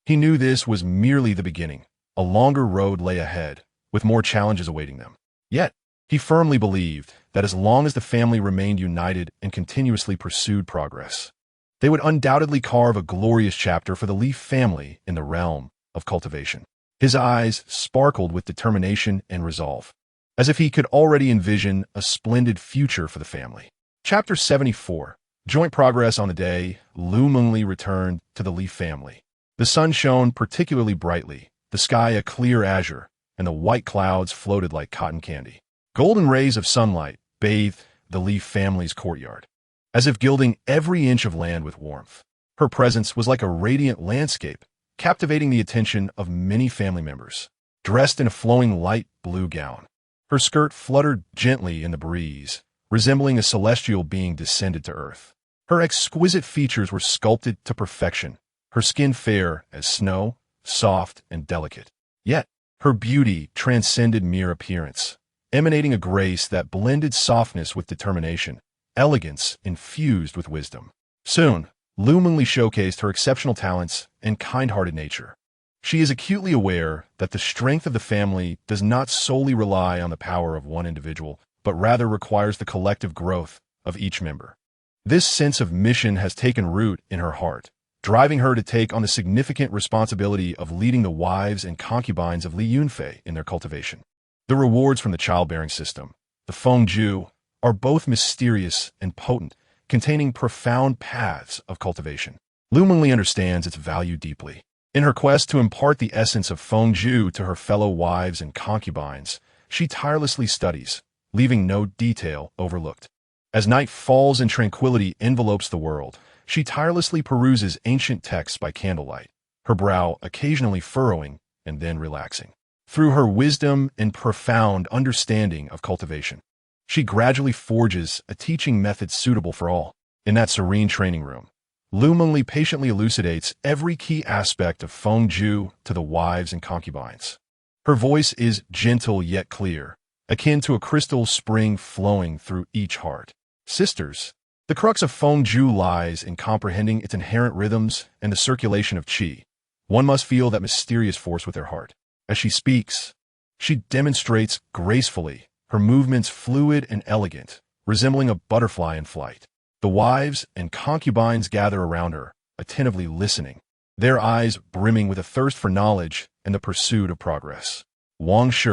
He knew this was merely the beginning. A longer road lay ahead, with more challenges awaiting them. Yet, he firmly believed that as long as the family remained united and continuously pursued progress, they would undoubtedly carve a glorious chapter for the Li family in the realm of cultivation. His eyes sparkled with determination and resolve, as if he could already envision a splendid future for the family. Chapter 74. Joint progress. On the day Lu Mengli returned to the Li family, the sun shone particularly brightly, the sky a clear azure, and the white clouds floated like cotton candy. Golden rays of sunlight bathed the Li family's courtyard, as if gilding every inch of land with warmth. Her presence was like a radiant landscape, captivating the attention of many family members. Dressed in a flowing light blue gown, her skirt fluttered gently in the breeze, resembling a celestial being descended to earth. Her exquisite features were sculpted to perfection, her skin fair as snow, soft and delicate. Yet, her beauty transcended mere appearance, emanating a grace that blended softness with determination, elegance infused with wisdom. Soon, Lu Mengli showcased her exceptional talents and kind-hearted nature. She is acutely aware that the strength of the family does not solely rely on the power of one individual, but rather requires the collective growth of each member. This sense of mission has taken root in her heart, driving her to take on the significant responsibility of leading the wives and concubines of Li Yunfei in their cultivation. The rewards from the childbearing system, the Fengju, are both mysterious and potent, containing profound paths of cultivation. Lu Mengli understands its value deeply. In her quest to impart the essence of Fengju to her fellow wives and concubines, she tirelessly studies, leaving no detail overlooked. As night falls and tranquility envelopes the world, she tirelessly peruses ancient texts by candlelight, her brow occasionally furrowing and then relaxing. Through her wisdom and profound understanding of cultivation, she gradually forges a teaching method suitable for all. In that serene training room, Lu Mengli patiently elucidates every key aspect of Fengju to the wives and concubines. Her voice is gentle yet clear, akin to a crystal spring flowing through each heart. Sisters, the crux of Fengju lies in comprehending its inherent rhythms and the circulation of qi. One must feel that mysterious force with their heart. As she speaks, She demonstrates gracefully, her movements fluid and elegant, resembling a butterfly in flight. The wives and concubines gather around her, attentively listening, their eyes brimming with a thirst for knowledge and the pursuit of progress. Wang Shi,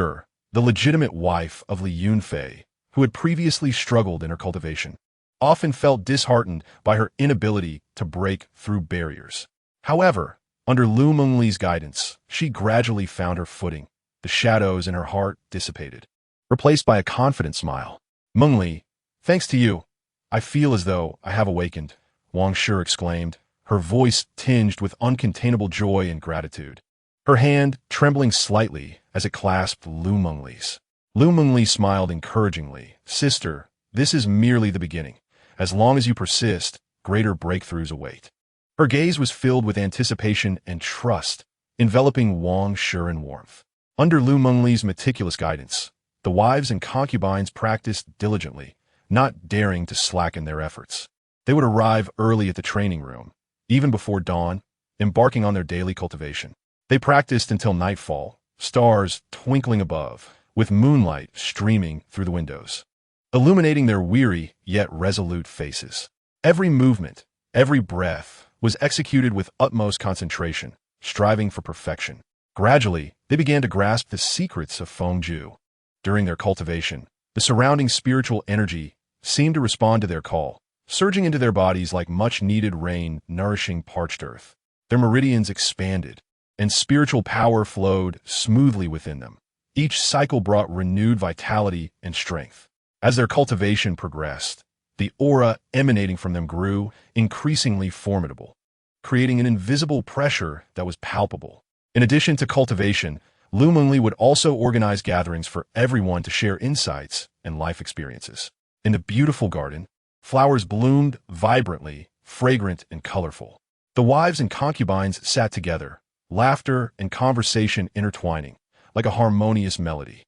the legitimate wife of Li Yunfei, who had previously struggled in her cultivation, often felt disheartened by her inability to break through barriers. However, under Lu Mengli's guidance, she gradually found her footing. The shadows in her heart dissipated, replaced by a confident smile. Mengli, thanks to you, I feel as though I have awakened, Wang Shi exclaimed, her voice tinged with uncontainable joy and gratitude. Her hand trembling slightly as it clasped Lu Mengli's. Lu Mengli smiled encouragingly. Sister, this is merely the beginning. As long as you persist, greater breakthroughs await. Her gaze was filled with anticipation and trust, enveloping Wang Shi in warmth. Under Lu Mengli's meticulous guidance, the wives and concubines practiced diligently, not daring to slacken their efforts. They would arrive early at the training room, even before dawn, embarking on their daily cultivation. They practiced until nightfall, stars twinkling above, with moonlight streaming through the windows, illuminating their weary yet resolute faces. Every movement, every breath, was executed with utmost concentration, striving for perfection. Gradually, they began to grasp the secrets of Fengju. During their cultivation, the surrounding spiritual energy seemed to respond to their call, surging into their bodies like much-needed rain nourishing parched earth. Their meridians expanded, and spiritual power flowed smoothly within them. Each cycle brought renewed vitality and strength. As their cultivation progressed, the aura emanating from them grew increasingly formidable, creating an invisible pressure that was palpable. In addition to cultivation, Lu Mengli would also organize gatherings for everyone to share insights and life experiences. In the beautiful garden, flowers bloomed vibrantly, fragrant and colorful. The wives and concubines sat together, laughter and conversation intertwining, like a harmonious melody.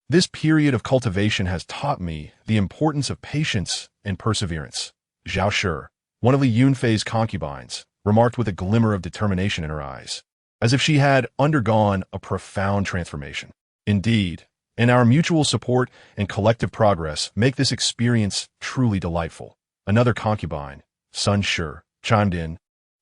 This period of cultivation has taught me the importance of patience and perseverance. Zhao Shi, one of Li Yunfei's concubines, remarked with a glimmer of determination in her eyes, as if she had undergone a profound transformation. Indeed, and our mutual support and collective progress make this experience truly delightful. Another concubine, Sun Shi, chimed in,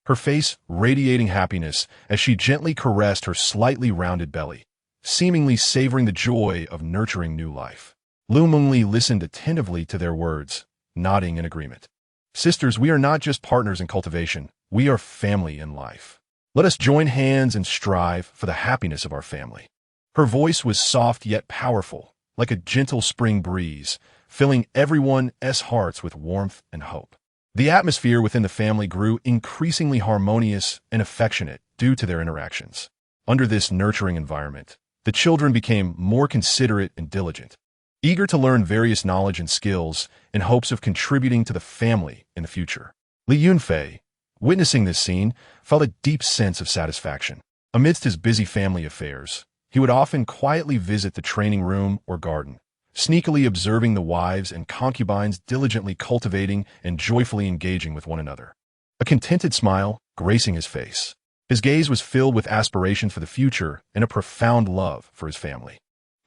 her face radiating happiness as she gently caressed her slightly rounded belly, seemingly savoring the joy of nurturing new life. Lu Mengli listened attentively to their words, nodding in agreement. Sisters, we are not just partners in cultivation, we are family in life. Let us join hands and strive for the happiness of our family. Her voice was soft yet powerful, like a gentle spring breeze, filling everyone's hearts with warmth and hope. The atmosphere within the family grew increasingly harmonious and affectionate due to their interactions. Under this nurturing environment, the children became more considerate and diligent, eager to learn various knowledge and skills in hopes of contributing to the family in the future. Li Yunfei, witnessing this scene, felt a deep sense of satisfaction. Amidst his busy family affairs, he would often quietly visit the training room or garden, sneakily observing the wives and concubines diligently cultivating and joyfully engaging with one another. A contented smile gracing his face. His gaze was filled with aspiration for the future and a profound love for his family.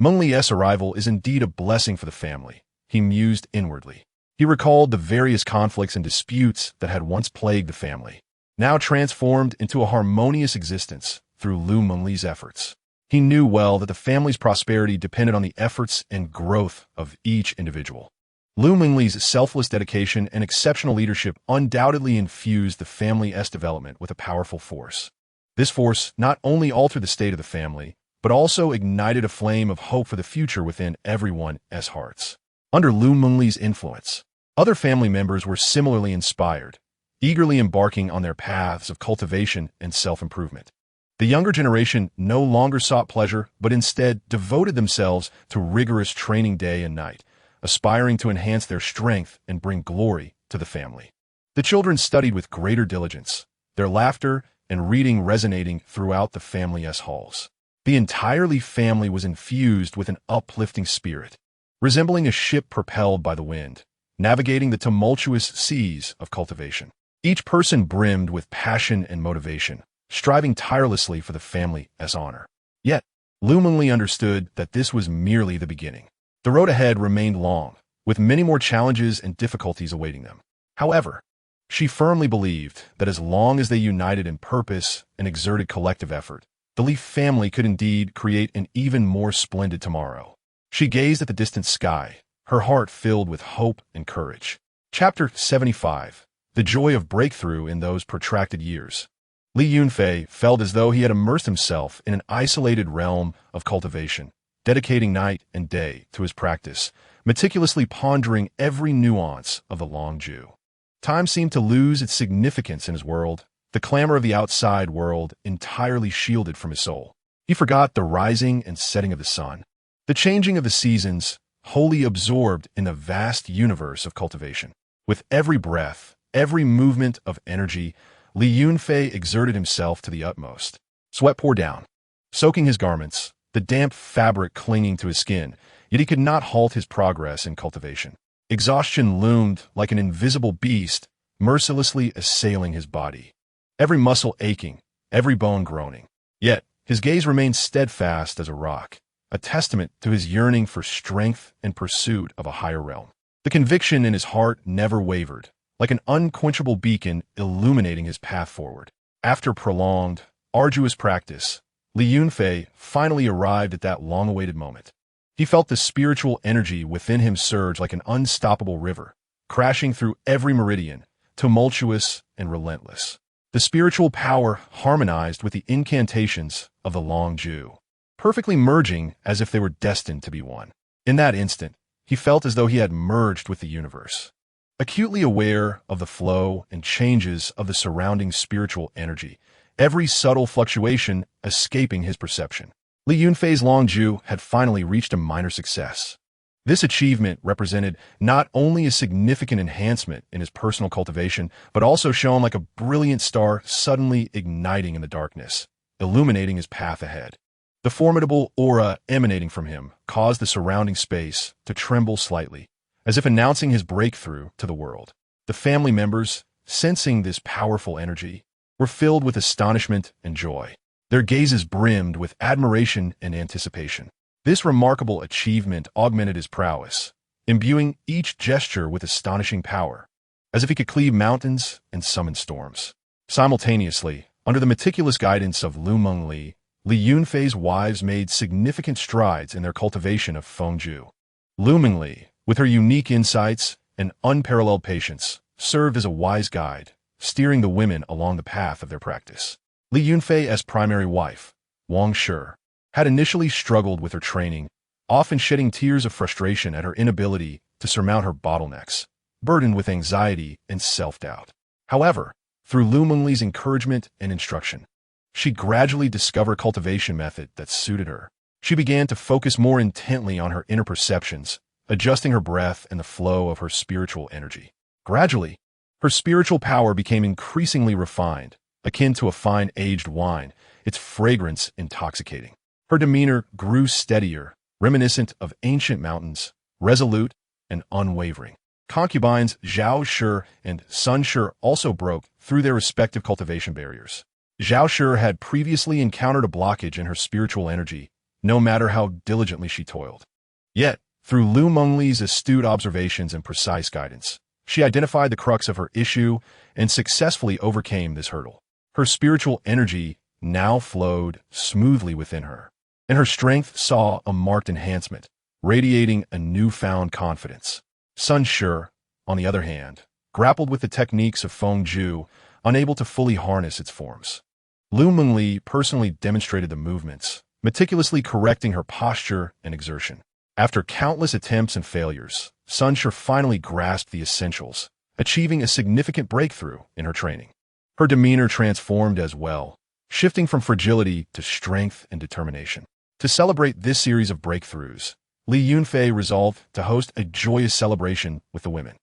Mengli's arrival is indeed a blessing for the family, he mused inwardly. He recalled the various conflicts and disputes that had once plagued the family, now transformed into a harmonious existence through Lu Mengli's efforts. He knew well that the family's prosperity depended on the efforts and growth of each individual. Lu Mengli's selfless dedication and exceptional leadership undoubtedly infused the family's development with a powerful force. This force not only altered the state of the family, but also ignited a flame of hope for the future within everyone's hearts. Under Lu Mengli's influence, other family members were similarly inspired, eagerly embarking on their paths of cultivation and self-improvement. The younger generation no longer sought pleasure, but instead devoted themselves to rigorous training day and night, aspiring to enhance their strength and bring glory to the family. The children studied with greater diligence, their laughter and reading resonating throughout the family's halls. The entire Li family was infused with an uplifting spirit, resembling a ship propelled by the wind, navigating the tumultuous seas of cultivation. Each person brimmed with passion and motivation, striving tirelessly for the family's honor. Yet, Li understood that this was merely the beginning. The road ahead remained long, with many more challenges and difficulties awaiting them. However, she firmly believed that as long as they united in purpose and exerted collective effort, the Li family could indeed create an even more splendid tomorrow. She gazed at the distant sky, her heart filled with hope and courage. Chapter 75. The Joy of Breakthrough in Those Protracted Years. Li Yunfei felt as though he had immersed himself in an isolated realm of cultivation, dedicating night and day to his practice, meticulously pondering every nuance of the long Ju. Time seemed to lose its significance in his world, the clamor of the outside world entirely shielded from his soul. He forgot the rising and setting of the sun, the changing of the seasons, wholly absorbed in the vast universe of cultivation. With every breath, every movement of energy, Li Yunfei exerted himself to the utmost. Sweat poured down, soaking his garments, the damp fabric clinging to his skin, yet he could not halt his progress in cultivation. Exhaustion loomed like an invisible beast, mercilessly assailing his body. Every muscle aching, every bone groaning. Yet, his gaze remained steadfast as a rock, a testament to his yearning for strength and pursuit of a higher realm. The conviction in his heart never wavered, like an unquenchable beacon illuminating his path forward. After prolonged, arduous practice, Li Yunfei finally arrived at that long-awaited moment. He felt the spiritual energy within him surge like an unstoppable river, crashing through every meridian, tumultuous and relentless. The spiritual power harmonized with the incantations of the long Ju, perfectly merging as if they were destined to be one. In that instant, he felt as though he had merged with the universe. Acutely aware of the flow and changes of the surrounding spiritual energy, every subtle fluctuation escaping his perception. Li Yunfei's long Ju had finally reached a minor success. This achievement represented not only a significant enhancement in his personal cultivation, but also shone like a brilliant star suddenly igniting in the darkness, illuminating his path ahead. The formidable aura emanating from him caused the surrounding space to tremble slightly, as if announcing his breakthrough to the world. The family members, sensing this powerful energy, were filled with astonishment and joy. Their gazes brimmed with admiration and anticipation. This remarkable achievement augmented his prowess, imbuing each gesture with astonishing power, as if he could cleave mountains and summon storms. Simultaneously, under the meticulous guidance of Li Yunfei's wives made significant strides in their cultivation of Fengju. Li, with her unique insights and unparalleled patience, served as a wise guide, steering the women along the path of their practice. Li Yunfei, as primary wife, Wang Shi, had initially struggled with her training, often shedding tears of frustration at her inability to surmount her bottlenecks, burdened with anxiety and self-doubt. However, through Li's encouragement and instruction, she gradually discovered a cultivation method that suited her. She began to focus more intently on her inner perceptions, adjusting her breath and the flow of her spiritual energy. Gradually, her spiritual power became increasingly refined, akin to a fine aged wine, its fragrance intoxicating. Her demeanor grew steadier, reminiscent of ancient mountains, resolute and unwavering. Concubines Zhao Shi and Sun Shi also broke through their respective cultivation barriers. Zhao Shi had previously encountered a blockage in her spiritual energy, no matter how diligently she toiled. Yet, through Li's astute observations and precise guidance, she identified the crux of her issue and successfully overcame this hurdle. Her spiritual energy now flowed smoothly within her, and her strength saw a marked enhancement, radiating a newfound confidence. Sun Shi, on the other hand, grappled with the techniques of Fengju, unable to fully harness its forms. Li personally demonstrated the movements, meticulously correcting her posture and exertion. After countless attempts and failures, Sun Shi finally grasped the essentials, achieving a significant breakthrough in her training. Her demeanor transformed as well, shifting from fragility to strength and determination. To celebrate this series of breakthroughs, Li Yunfei resolved to host a joyous celebration with the women.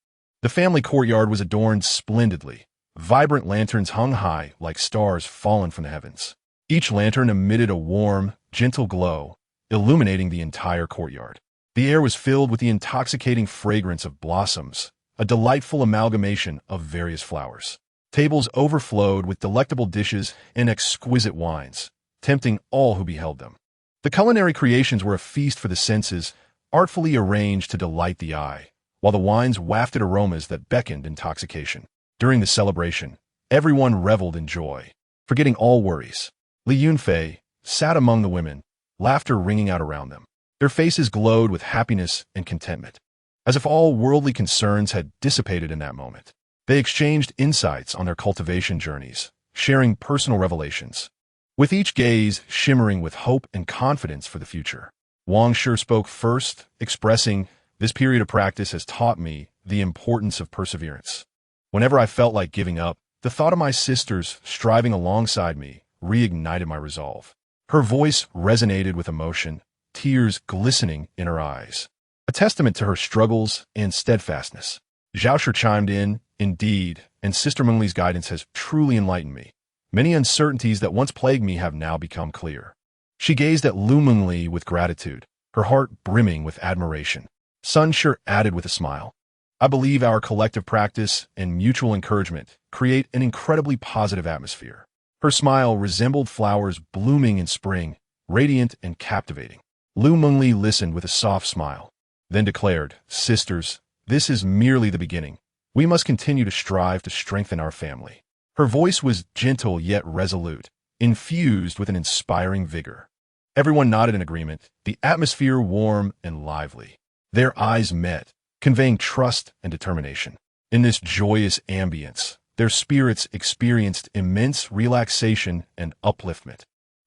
The family courtyard was adorned splendidly. Vibrant lanterns hung high like stars fallen from the heavens. Each lantern emitted a warm, gentle glow, illuminating the entire courtyard. The air was filled with the intoxicating fragrance of blossoms, a delightful amalgamation of various flowers. Tables overflowed with delectable dishes and exquisite wines, tempting all who beheld them. The culinary creations were a feast for the senses, artfully arranged to delight the eye, while the wines wafted aromas that beckoned intoxication. During the celebration, everyone reveled in joy, forgetting all worries. Li Yunfei sat among the women, laughter ringing out around them. Their faces glowed with happiness and contentment, as if all worldly concerns had dissipated in that moment. They exchanged insights on their cultivation journeys, sharing personal revelations, with each gaze shimmering with hope and confidence for the future. Wan'er spoke first, expressing, "This period of practice has taught me the importance of perseverance. Whenever I felt like giving up, the thought of my sisters striving alongside me reignited my resolve." Her voice resonated with emotion, tears glistening in her eyes, a testament to her struggles and steadfastness. Zhao chimed in, "Indeed, and Sister Mengli's guidance has truly enlightened me. Many uncertainties that once plagued me have now become clear." She gazed at Li Mengli with gratitude, her heart brimming with admiration. Sun Shi added with a smile, "I believe our collective practice and mutual encouragement create an incredibly positive atmosphere." Her smile resembled flowers blooming in spring, radiant and captivating. Li Mengli listened with a soft smile, then declared, "Sisters, this is merely the beginning. We must continue to strive to strengthen our family." Her voice was gentle yet resolute, infused with an inspiring vigor. Everyone nodded in agreement, the atmosphere warm and lively. Their eyes met, conveying trust and determination. In this joyous ambience, their spirits experienced immense relaxation and upliftment.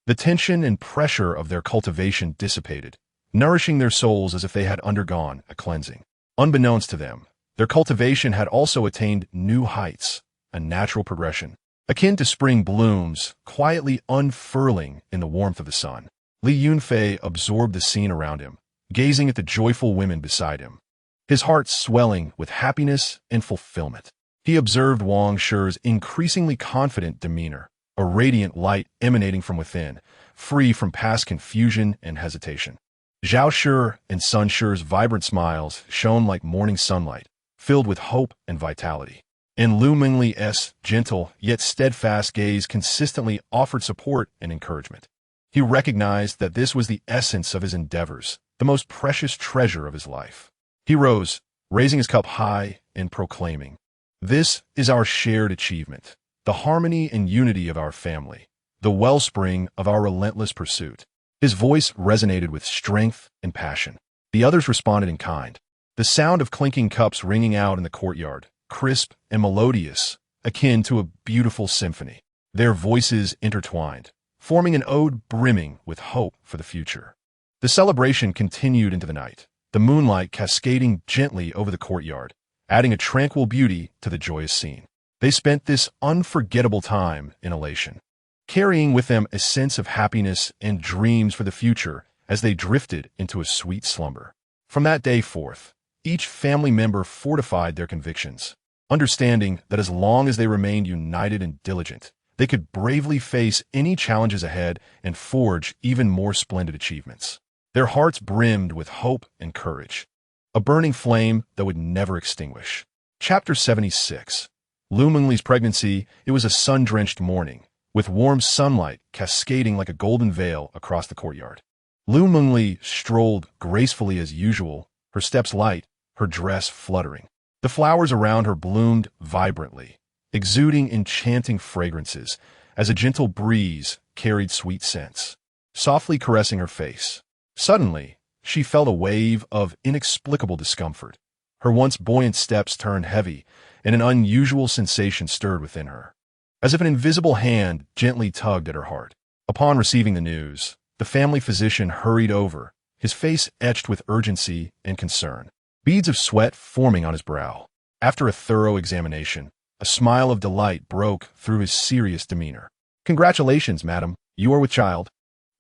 The tension and pressure of their cultivation dissipated, nourishing their souls as if they had undergone a cleansing. Unbeknownst to them, their cultivation had also attained new heights, a natural progression, akin to spring blooms, quietly unfurling in the warmth of the sun. Li Yunfei absorbed the scene around him, gazing at the joyful women beside him, his heart swelling with happiness and fulfillment. He observed Wan'er's increasingly confident demeanor, a radiant light emanating from within, free from past confusion and hesitation. Zhao Shi and Sun Shi's vibrant smiles shone like morning sunlight, filled with hope and vitality. And Li Mengli's gentle yet steadfast gaze consistently offered support and encouragement. He recognized that this was the essence of his endeavors, the most precious treasure of his life. He rose, raising his cup high and proclaiming, "This is our shared achievement, the harmony and unity of our family, the wellspring of our relentless pursuit." His voice resonated with strength and passion. The others responded in kind, the sound of clinking cups ringing out in the courtyard, crisp and melodious, akin to a beautiful symphony. Their voices intertwined, forming an ode brimming with hope for the future. The celebration continued into the night, the moonlight cascading gently over the courtyard, adding a tranquil beauty to the joyous scene. They spent this unforgettable time in elation, carrying with them a sense of happiness and dreams for the future as they drifted into a sweet slumber. From that day forth, each family member fortified their convictions, understanding that as long as they remained united and diligent, they could bravely face any challenges ahead and forge even more splendid achievements. Their hearts brimmed with hope and courage, a burning flame that would never extinguish. Chapter 76. Li Mengli's pregnancy. It was a sun-drenched morning, with warm sunlight cascading like a golden veil across the courtyard. Li Mengli strolled gracefully as usual, her steps light, her dress fluttering. The flowers around her bloomed vibrantly, exuding enchanting fragrances as a gentle breeze carried sweet scents, softly caressing her face. Suddenly, she felt a wave of inexplicable discomfort. Her once buoyant steps turned heavy, and an unusual sensation stirred within her, as if an invisible hand gently tugged at her heart. Upon receiving the news, the family physician hurried over, his face etched with urgency and concern, beads of sweat forming on his brow. After a thorough examination, a smile of delight broke through his serious demeanor. "Congratulations, madam, you are with child."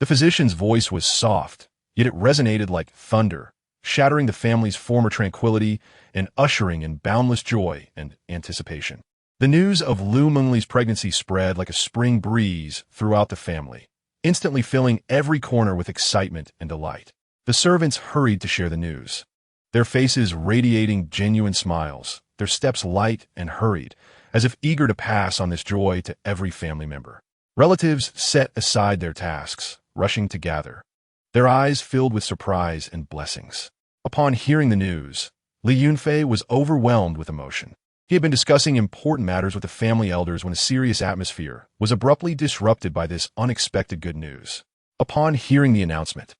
The physician's voice was soft, yet it resonated like thunder, shattering the family's former tranquility and ushering in boundless joy and anticipation. The news of Li Mengli's pregnancy spread like a spring breeze throughout the family, instantly filling every corner with excitement and delight. The servants hurried to share the news, their faces radiating genuine smiles, their steps light and hurried, as if eager to pass on this joy to every family member. Relatives set aside their tasks, rushing to gather, their eyes filled with surprise and blessings. Upon hearing the news, Li Yunfei was overwhelmed with emotion. He had been discussing important matters with the family elders when a serious atmosphere was abruptly disrupted by this unexpected good news. Upon hearing the announcement,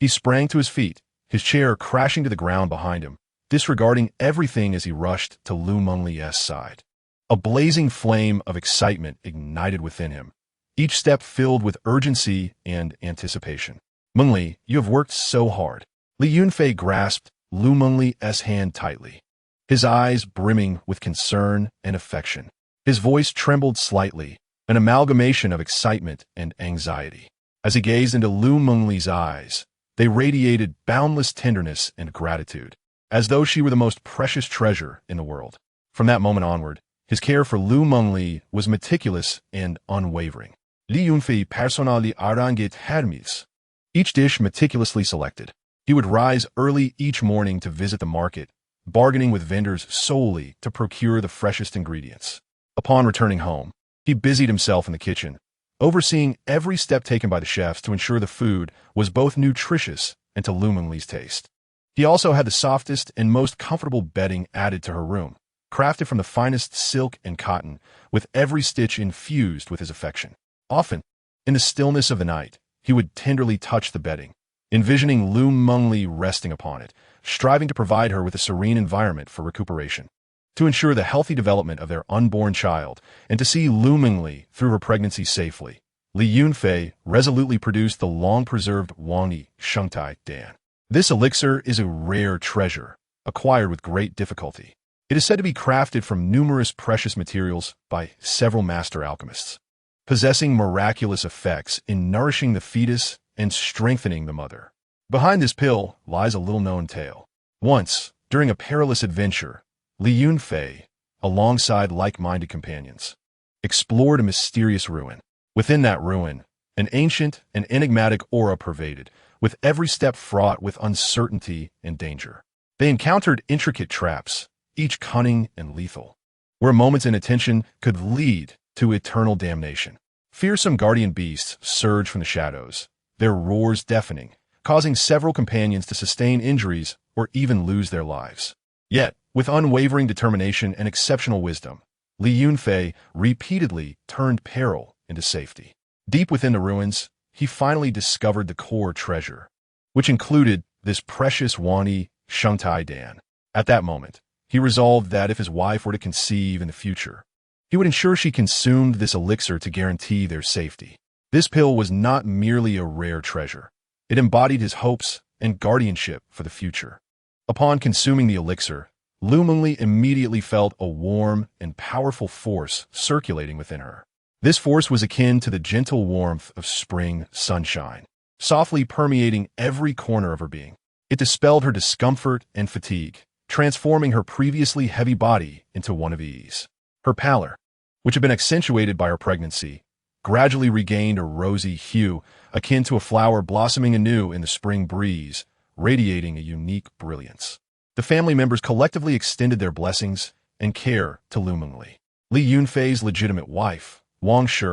he sprang to his feet, his chair crashing to the ground behind him, disregarding everything as he rushed to Lu Mengli's side. A blazing flame of excitement ignited within him, each step filled with urgency and anticipation. "Mengli, you have worked so hard." Li Yunfei grasped Lu Mengli's hand tightly, his eyes brimming with concern and affection. His voice trembled slightly, an amalgamation of excitement and anxiety. As he gazed into Lu Mengli's eyes, they radiated boundless tenderness and gratitude, as though she were the most precious treasure in the world. From that moment onward, his care for Lu Mengli was meticulous and unwavering. Li Yunfei personally arranged hermes, each dish meticulously selected. He would rise early each morning to visit the market, bargaining with vendors solely to procure the freshest ingredients. Upon returning home, he busied himself in the kitchen, overseeing every step taken by the chefs to ensure the food was both nutritious and to Lu Mengli's taste. He also had the softest and most comfortable bedding added to her room, crafted from the finest silk and cotton, with every stitch infused with his affection. Often, in the stillness of the night, he would tenderly touch the bedding, envisioning Lu Mengli resting upon it, striving to provide her with a serene environment for recuperation. To ensure the healthy development of their unborn child, and to see Lu Mengli through her pregnancy safely, Li Yunfei resolutely produced the long-preserved Wangyi Shengtai Dan. This elixir is a rare treasure, acquired with great difficulty. It is said to be crafted from numerous precious materials by several master alchemists, possessing miraculous effects in nourishing the fetus and strengthening the mother. Behind this pill lies a little-known tale. Once, during a perilous adventure, Li Yunfei, alongside like-minded companions, explored a mysterious ruin. Within that ruin, an ancient and enigmatic aura pervaded, with every step fraught with uncertainty and danger. They encountered intricate traps, each cunning and lethal, where a moment's inattention could lead to eternal damnation. Fearsome guardian beasts surged from the shadows, their roars deafening, causing several companions to sustain injuries or even lose their lives. Yet, with unwavering determination and exceptional wisdom, Li Yunfei repeatedly turned peril into safety. Deep within the ruins, he finally discovered the core treasure, which included this precious Wangyi Shengtai Dan. At that moment, he resolved that if his wife were to conceive in the future, he would ensure she consumed this elixir to guarantee their safety. This pill was not merely a rare treasure. It embodied his hopes and guardianship for the future. Upon consuming the elixir, Lu Mengli immediately felt a warm and powerful force circulating within her. This force was akin to the gentle warmth of spring sunshine, softly permeating every corner of her being. It dispelled her discomfort and fatigue, transforming her previously heavy body into one of ease. Her pallor, which had been accentuated by her pregnancy, gradually regained a rosy hue akin to a flower blossoming anew in the spring breeze, radiating a unique brilliance. The family members collectively extended their blessings and care to Lu Mengli. Li Yunfei's legitimate wife, Wang Shi,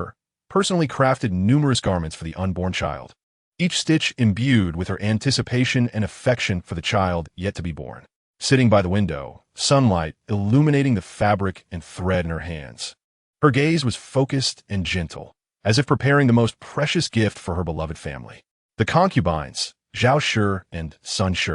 personally crafted numerous garments for the unborn child, each stitch imbued with her anticipation and affection for the child yet to be born. Sitting by the window, sunlight illuminating the fabric and thread in her hands, her gaze was focused and gentle, as if preparing the most precious gift for her beloved family. The concubines, Zhao Shi and Sun Shi,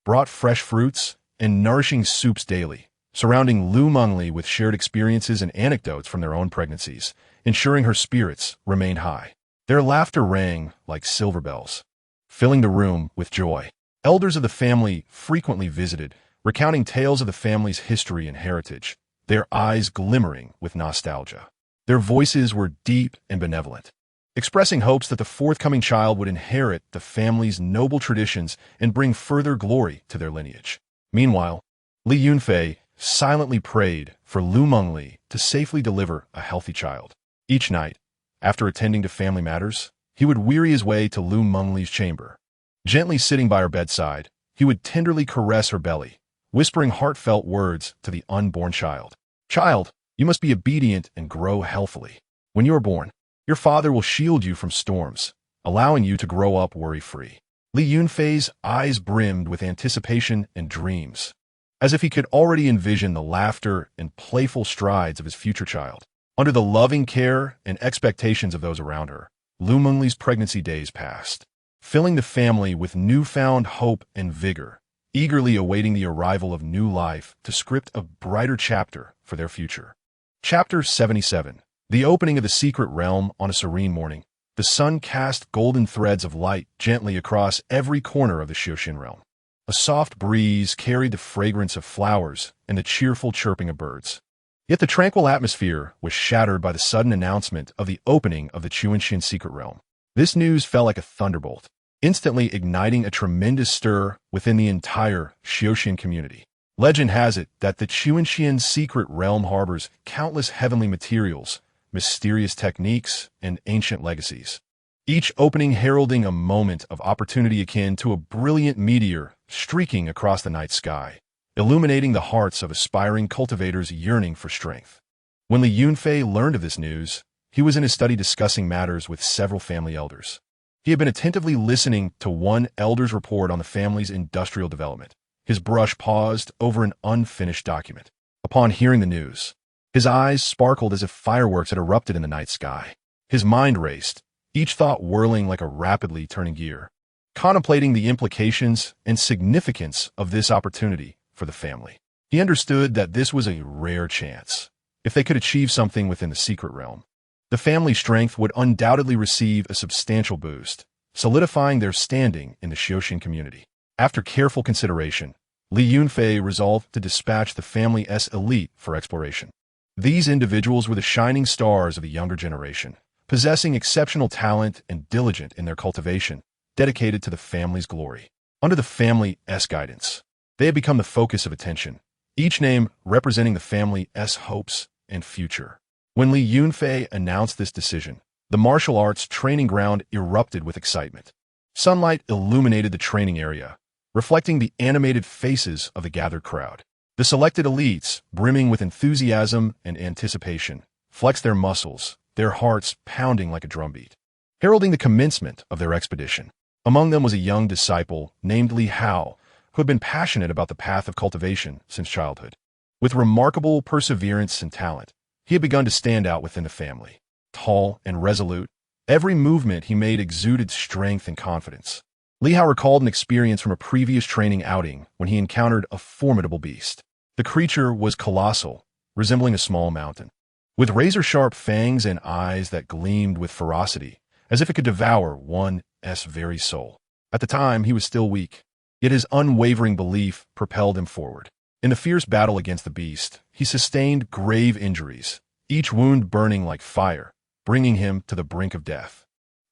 brought fresh fruits and nourishing soups daily, surrounding Lu Mengli with shared experiences and anecdotes from their own pregnancies, ensuring her spirits remained high. Their laughter rang like silver bells, filling the room with joy. Elders of the family frequently visited, recounting tales of the family's history and heritage, their eyes glimmering with nostalgia. Their voices were deep and benevolent, expressing hopes that the forthcoming child would inherit the family's noble traditions and bring further glory to their lineage. Meanwhile, Li Yunfei silently prayed for Lu Mengli to safely deliver a healthy child. Each night, after attending to family matters, he would weary his way to Lu Mengli's chamber. Gently sitting by her bedside, he would tenderly caress her belly, whispering heartfelt words to the unborn child. "Child, you must be obedient and grow healthily. When you are born, your father will shield you from storms, allowing you to grow up worry-free. Li Yunfei's eyes brimmed with anticipation and dreams, as if he could already envision the laughter and playful strides of his future child. Under the loving care and expectations of those around her, Lu Mengli's pregnancy days passed, filling the family with newfound hope and vigor, eagerly awaiting the arrival of new life to script a brighter chapter for their future. Chapter 77. The opening of the secret realm. On a serene morning, the sun cast golden threads of light gently across every corner of the Xiuxian realm. A soft breeze carried the fragrance of flowers and the cheerful chirping of birds. Yet the tranquil atmosphere was shattered by the sudden announcement of the opening of the Qianxian secret realm. This news fell like a thunderbolt, instantly igniting a tremendous stir within the entire Xiuxian community. Legend has it that the Qianxian secret realm harbors countless heavenly materials, mysterious techniques, and ancient legacies, each opening heralding a moment of opportunity akin to a brilliant meteor streaking across the night sky, illuminating the hearts of aspiring cultivators yearning for strength. When Li Yunfei learned of this news, he was in his study discussing matters with several family elders. He had been attentively listening to one elder's report on the family's industrial development. His brush paused over an unfinished document. Upon hearing the news, his eyes sparkled as if fireworks had erupted in the night sky. His mind raced, each thought whirling like a rapidly turning gear, contemplating the implications and significance of this opportunity for the family. He understood that this was a rare chance. If they could achieve something within the secret realm, the family's strength would undoubtedly receive a substantial boost, solidifying their standing in the Xiuxian community. After careful consideration, Li Yunfei resolved to dispatch the family's elite for exploration. These individuals were the shining stars of the younger generation, possessing exceptional talent and diligent in their cultivation, dedicated to the family's glory. Under the family's guidance, they had become the focus of attention, each name representing the family's hopes and future. When Li Yunfei announced this decision, the martial arts training ground erupted with excitement. Sunlight illuminated the training area, reflecting the animated faces of the gathered crowd. The selected elites, brimming with enthusiasm and anticipation, flexed their muscles, their hearts pounding like a drumbeat, heralding the commencement of their expedition. Among them was a young disciple named Li Hao, who had been passionate about the path of cultivation since childhood. With remarkable perseverance and talent, he had begun to stand out within the family. Tall and resolute, every movement he made exuded strength and confidence. Li Hao recalled an experience from a previous training outing when he encountered a formidable beast. The creature was colossal, resembling a small mountain, with razor-sharp fangs and eyes that gleamed with ferocity, as if it could devour one's very soul. At the time, he was still weak, yet his unwavering belief propelled him forward. In the fierce battle against the beast, he sustained grave injuries, each wound burning like fire, bringing him to the brink of death.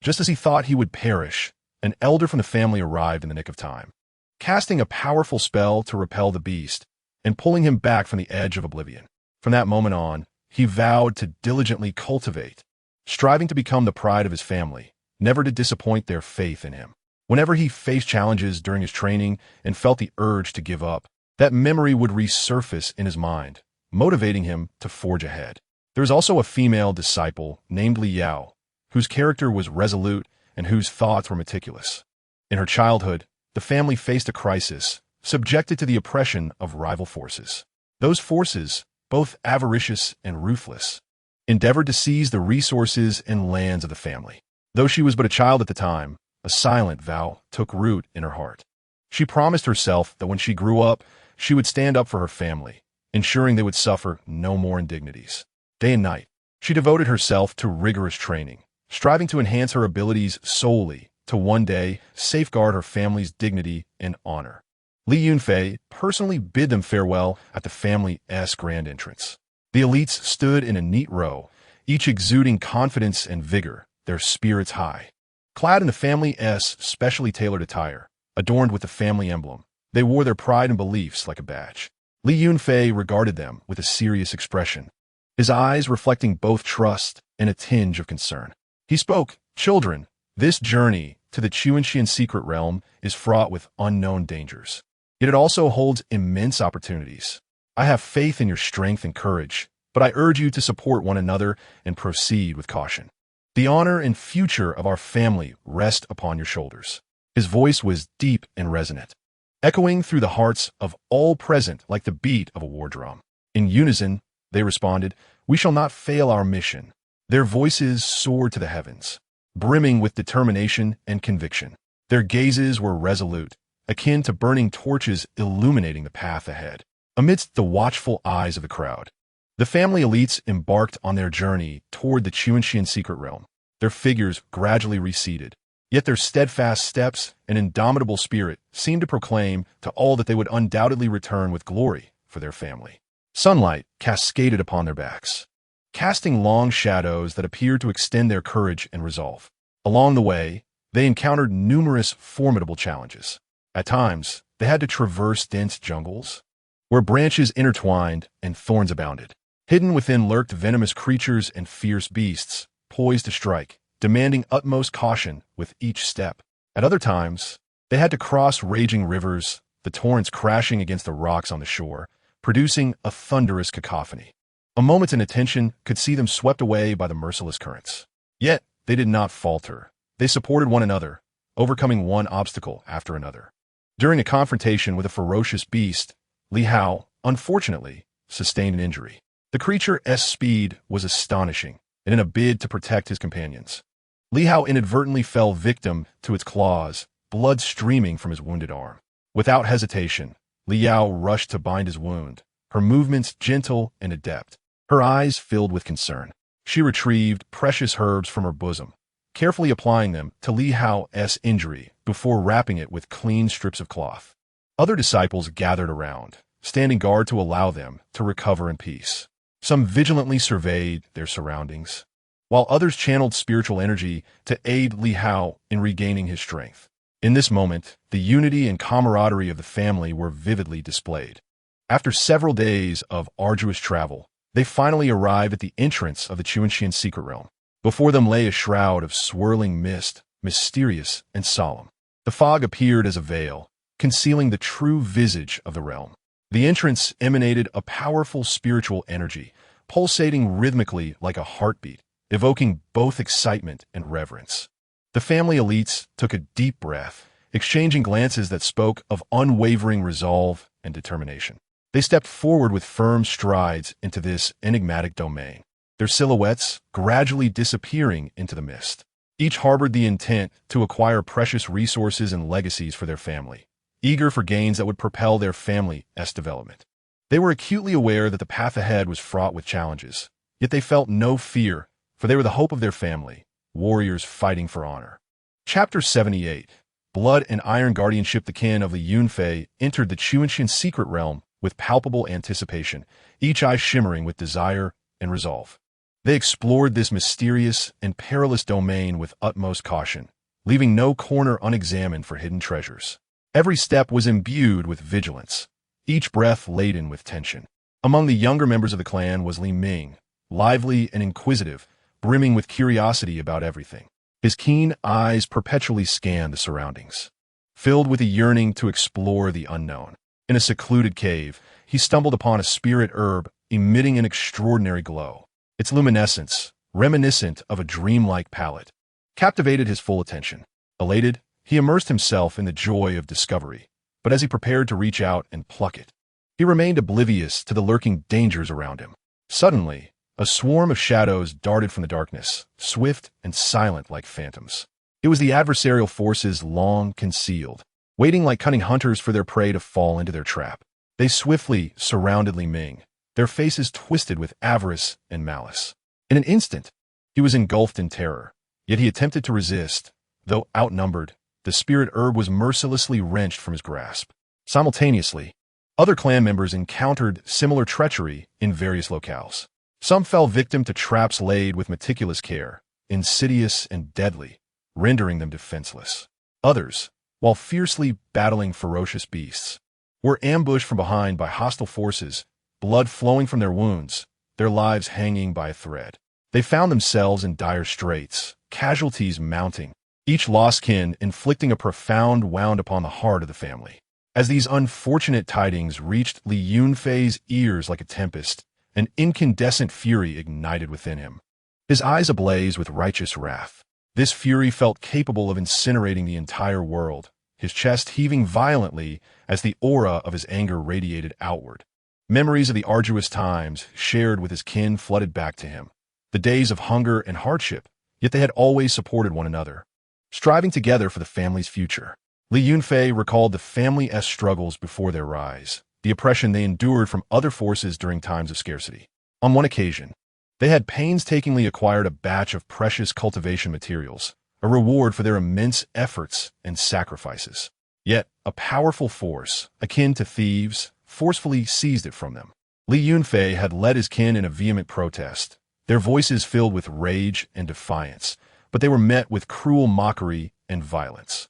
Just as he thought he would perish, an elder from the family arrived in the nick of time, casting a powerful spell to repel the beast and pulling him back from the edge of oblivion. From that moment on, he vowed to diligently cultivate, striving to become the pride of his family, never to disappoint their faith in him. Whenever he faced challenges during his training and felt the urge to give up, that memory would resurface in his mind, motivating him to forge ahead. There was also a female disciple named Li Yao, whose character was resolute and whose thoughts were meticulous. In her childhood, the family faced a crisis, subjected to the oppression of rival forces. Those forces, both avaricious and ruthless, endeavored to seize the resources and lands of the family. Though she was but a child at the time, a silent vow took root in her heart. She promised herself that when she grew up, she would stand up for her family, ensuring they would suffer no more indignities. Day and night, she devoted herself to rigorous training, striving to enhance her abilities solely to one day safeguard her family's dignity and honor. Li Yunfei personally bid them farewell at the family's grand entrance. The elites stood in a neat row, each exuding confidence and vigor, their spirits high. Clad in the family's specially tailored attire, adorned with the family emblem, they wore their pride and beliefs like a badge. Li Yunfei regarded them with a serious expression, his eyes reflecting both trust and a tinge of concern. He spoke, "Children, this journey to the Qianxian secret realm is fraught with unknown dangers. Yet it also holds immense opportunities. I have faith in your strength and courage, but I urge you to support one another and proceed with caution. The honor and future of our family rest upon your shoulders." His voice was deep and resonant, echoing through the hearts of all present like the beat of a war drum. In unison, they responded, "We shall not fail our mission." Their voices soared to the heavens, brimming with determination and conviction. Their gazes were resolute, akin to burning torches illuminating the path ahead. Amidst the watchful eyes of the crowd, the family elites embarked on their journey toward the Chuanshan secret realm. Their figures gradually receded, yet their steadfast steps and indomitable spirit seemed to proclaim to all that they would undoubtedly return with glory for their family. Sunlight cascaded upon their backs, casting long shadows that appeared to extend their courage and resolve. Along the way, they encountered numerous formidable challenges. At times, they had to traverse dense jungles, where branches intertwined and thorns abounded. Hidden within lurked venomous creatures and fierce beasts, poised to strike, demanding utmost caution with each step. At other times, they had to cross raging rivers, the torrents crashing against the rocks on the shore, producing a thunderous cacophony. A moment's inattention could see them swept away by the merciless currents. Yet, they did not falter. They supported one another, overcoming one obstacle after another. During a confrontation with a ferocious beast, Li Hao, unfortunately, sustained an injury. The creature's speed was astonishing, and in a bid to protect his companions, Li Hao inadvertently fell victim to its claws, blood streaming from his wounded arm. Without hesitation, Li Yao rushed to bind his wound, her movements gentle and adept. Her eyes filled with concern. She retrieved precious herbs from her bosom, carefully applying them to Li Hao's injury before wrapping it with clean strips of cloth. Other disciples gathered around, standing guard to allow them to recover in peace. Some vigilantly surveyed their surroundings, while others channeled spiritual energy to aid Li Hao in regaining his strength. In this moment, the unity and camaraderie of the family were vividly displayed. After several days of arduous travel, they finally arrived at the entrance of the Chuanshan secret realm. Before them lay a shroud of swirling mist, mysterious and solemn. The fog appeared as a veil, concealing the true visage of the realm. The entrance emanated a powerful spiritual energy, pulsating rhythmically like a heartbeat, evoking both excitement and reverence. The family elites took a deep breath, exchanging glances that spoke of unwavering resolve and determination. They stepped forward with firm strides into this enigmatic domain, their silhouettes gradually disappearing into the mist. Each harbored the intent to acquire precious resources and legacies for their family, eager for gains that would propel their family's development. They were acutely aware that the path ahead was fraught with challenges, yet they felt no fear, for they were the hope of their family, warriors fighting for honor. Chapter 78. Blood and Iron Guardianship. The kin of Li Yunfei entered the Chuanshan secret realm with palpable anticipation, each eye shimmering with desire and resolve. They explored this mysterious and perilous domain with utmost caution, leaving no corner unexamined for hidden treasures. Every step was imbued with vigilance, each breath laden with tension. Among the younger members of the clan was Li Ming, lively and inquisitive, brimming with curiosity about everything. His keen eyes perpetually scanned the surroundings, filled with a yearning to explore the unknown. In a secluded cave, he stumbled upon a spirit herb emitting an extraordinary glow. Its luminescence, reminiscent of a dreamlike palette, captivated his full attention. Elated, he immersed himself in the joy of discovery, but as he prepared to reach out and pluck it, he remained oblivious to the lurking dangers around him. Suddenly, a swarm of shadows darted from the darkness, swift and silent like phantoms. It was the adversarial forces long concealed, waiting like cunning hunters for their prey to fall into their trap. They swiftly surrounded Li Ming, their faces twisted with avarice and malice. In an instant, he was engulfed in terror, yet he attempted to resist. Though outnumbered, the spirit herb was mercilessly wrenched from his grasp. Simultaneously, other clan members encountered similar treachery in various locales. Some fell victim to traps laid with meticulous care, insidious and deadly, rendering them defenseless. Others, while fiercely battling ferocious beasts, were ambushed from behind by hostile forces, blood flowing from their wounds, their lives hanging by a thread. They found themselves in dire straits, casualties mounting, each lost kin inflicting a profound wound upon the heart of the family. As these unfortunate tidings reached Li Yunfei's ears like a tempest, an incandescent fury ignited within him. His eyes ablaze with righteous wrath. This fury felt capable of incinerating the entire world, his chest heaving violently as the aura of his anger radiated outward. Memories of the arduous times shared with his kin flooded back to him. The days of hunger and hardship, yet they had always supported one another, striving together for the family's future. Li Yunfei recalled the family's struggles before their rise, the oppression they endured from other forces during times of scarcity. On one occasion, they had painstakingly acquired a batch of precious cultivation materials, a reward for their immense efforts and sacrifices. Yet, a powerful force, akin to thieves, forcefully seized it from them. Li Yunfei had led his kin in a vehement protest, their voices filled with rage and defiance, but they were met with cruel mockery and violence.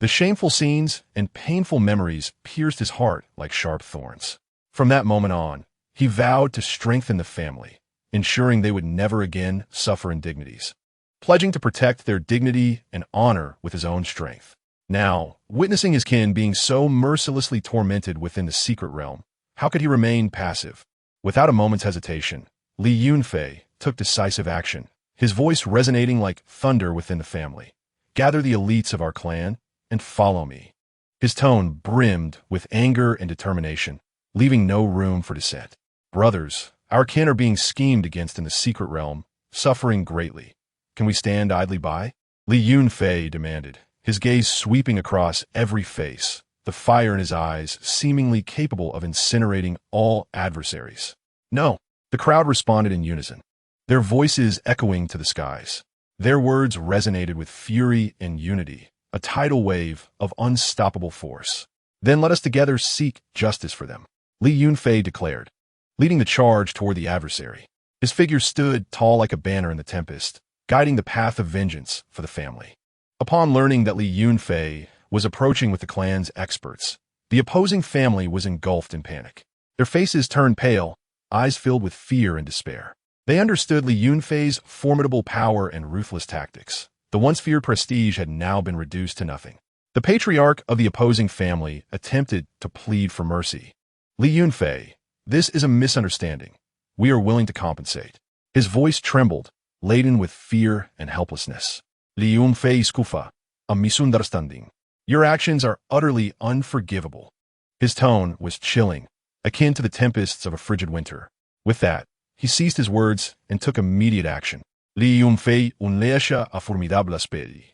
The shameful scenes and painful memories pierced his heart like sharp thorns. From that moment on, he vowed to strengthen the family, ensuring they would never again suffer indignities, pledging to protect their dignity and honor with his own strength. Now, witnessing his kin being so mercilessly tormented within the secret realm, how could he remain passive? Without a moment's hesitation, Li Yunfei took decisive action, his voice resonating like thunder within the family. "Gather the elites of our clan and follow me." His tone brimmed with anger and determination, leaving no room for dissent. "Brothers, our kin are being schemed against in the secret realm, suffering greatly. Can we stand idly by?" Li Yunfei demanded, his gaze sweeping across every face, the fire in his eyes seemingly capable of incinerating all adversaries. "No," the crowd responded in unison, their voices echoing to the skies. Their words resonated with fury and unity, a tidal wave of unstoppable force. "Then let us together seek justice for them," Li Yunfei declared, leading the charge toward the adversary. His figure stood tall like a banner in the tempest, guiding the path of vengeance for the family. Upon learning that Li Yunfei was approaching with the clan's experts, the opposing family was engulfed in panic. Their faces turned pale, eyes filled with fear and despair. They understood Li Yunfei's formidable power and ruthless tactics. The once feared prestige had now been reduced to nothing. The patriarch of the opposing family attempted to plead for mercy. "Li Yunfei, this is a misunderstanding. We are willing to compensate." His voice trembled, laden with fear and helplessness. "Li Yunfei skufa, a misunderstanding. Your actions are utterly unforgivable." His tone was chilling, akin to the tempests of a frigid winter. With that, he ceased his words and took immediate action. Li Yunfei unleasha a formidable spedi,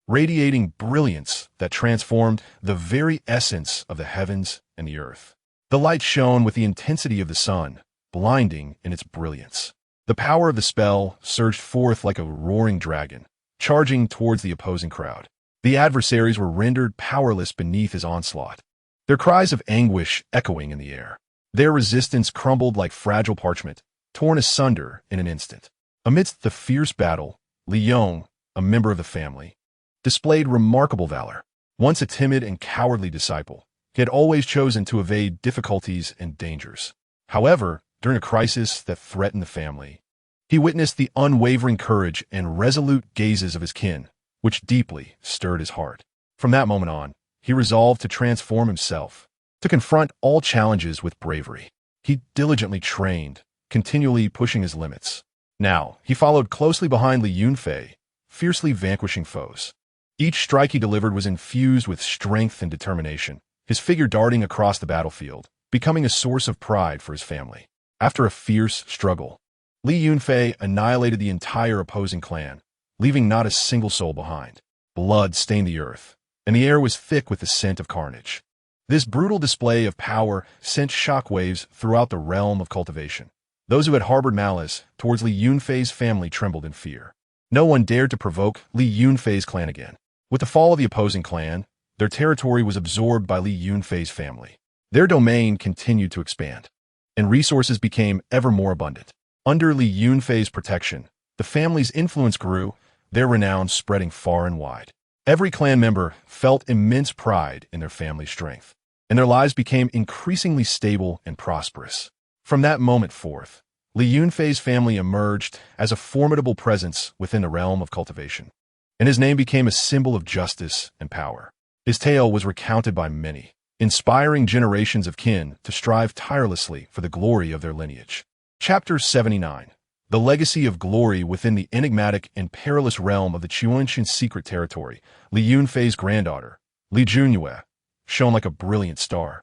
radiating brilliance that transformed the very essence of the heavens and the earth. The light shone with the intensity of the sun, blinding in its brilliance. The power of the spell surged forth like a roaring dragon, charging towards the opposing crowd. The adversaries were rendered powerless beneath his onslaught, their cries of anguish echoing in the air. Their resistance crumbled like fragile parchment, torn asunder in an instant. Amidst the fierce battle, Li Yunfei, a member of the family, displayed remarkable valor. Once a timid and cowardly disciple, he had always chosen to evade difficulties and dangers. However, during a crisis that threatened the family, he witnessed the unwavering courage and resolute gazes of his kin, which deeply stirred his heart. From that moment on, he resolved to transform himself, to confront all challenges with bravery. He diligently trained, continually pushing his limits. Now, he followed closely behind Li Yunfei, fiercely vanquishing foes. Each strike he delivered was infused with strength and determination, his figure darting across the battlefield, becoming a source of pride for his family. After a fierce struggle, Li Yunfei annihilated the entire opposing clan, leaving not a single soul behind. Blood stained the earth, and the air was thick with the scent of carnage. This brutal display of power sent shockwaves throughout the realm of cultivation. Those who had harbored malice towards Li Yunfei's family trembled in fear. No one dared to provoke Li Yunfei's clan again. With the fall of the opposing clan, their territory was absorbed by Li Yunfei's family. Their domain continued to expand, and resources became ever more abundant. Under Li Yunfei's protection, the family's influence grew, their renown spreading far and wide. Every clan member felt immense pride in their family's strength, and their lives became increasingly stable and prosperous. From that moment forth, Li Yunfei's family emerged as a formidable presence within the realm of cultivation, and his name became a symbol of justice and power. His tale was recounted by many, inspiring generations of kin to strive tirelessly for the glory of their lineage. Chapter 79. the legacy of glory within the enigmatic and perilous realm of the Qiuanshan secret territory. Li Yunfei's granddaughter, Li Yunfei, shone like a brilliant star,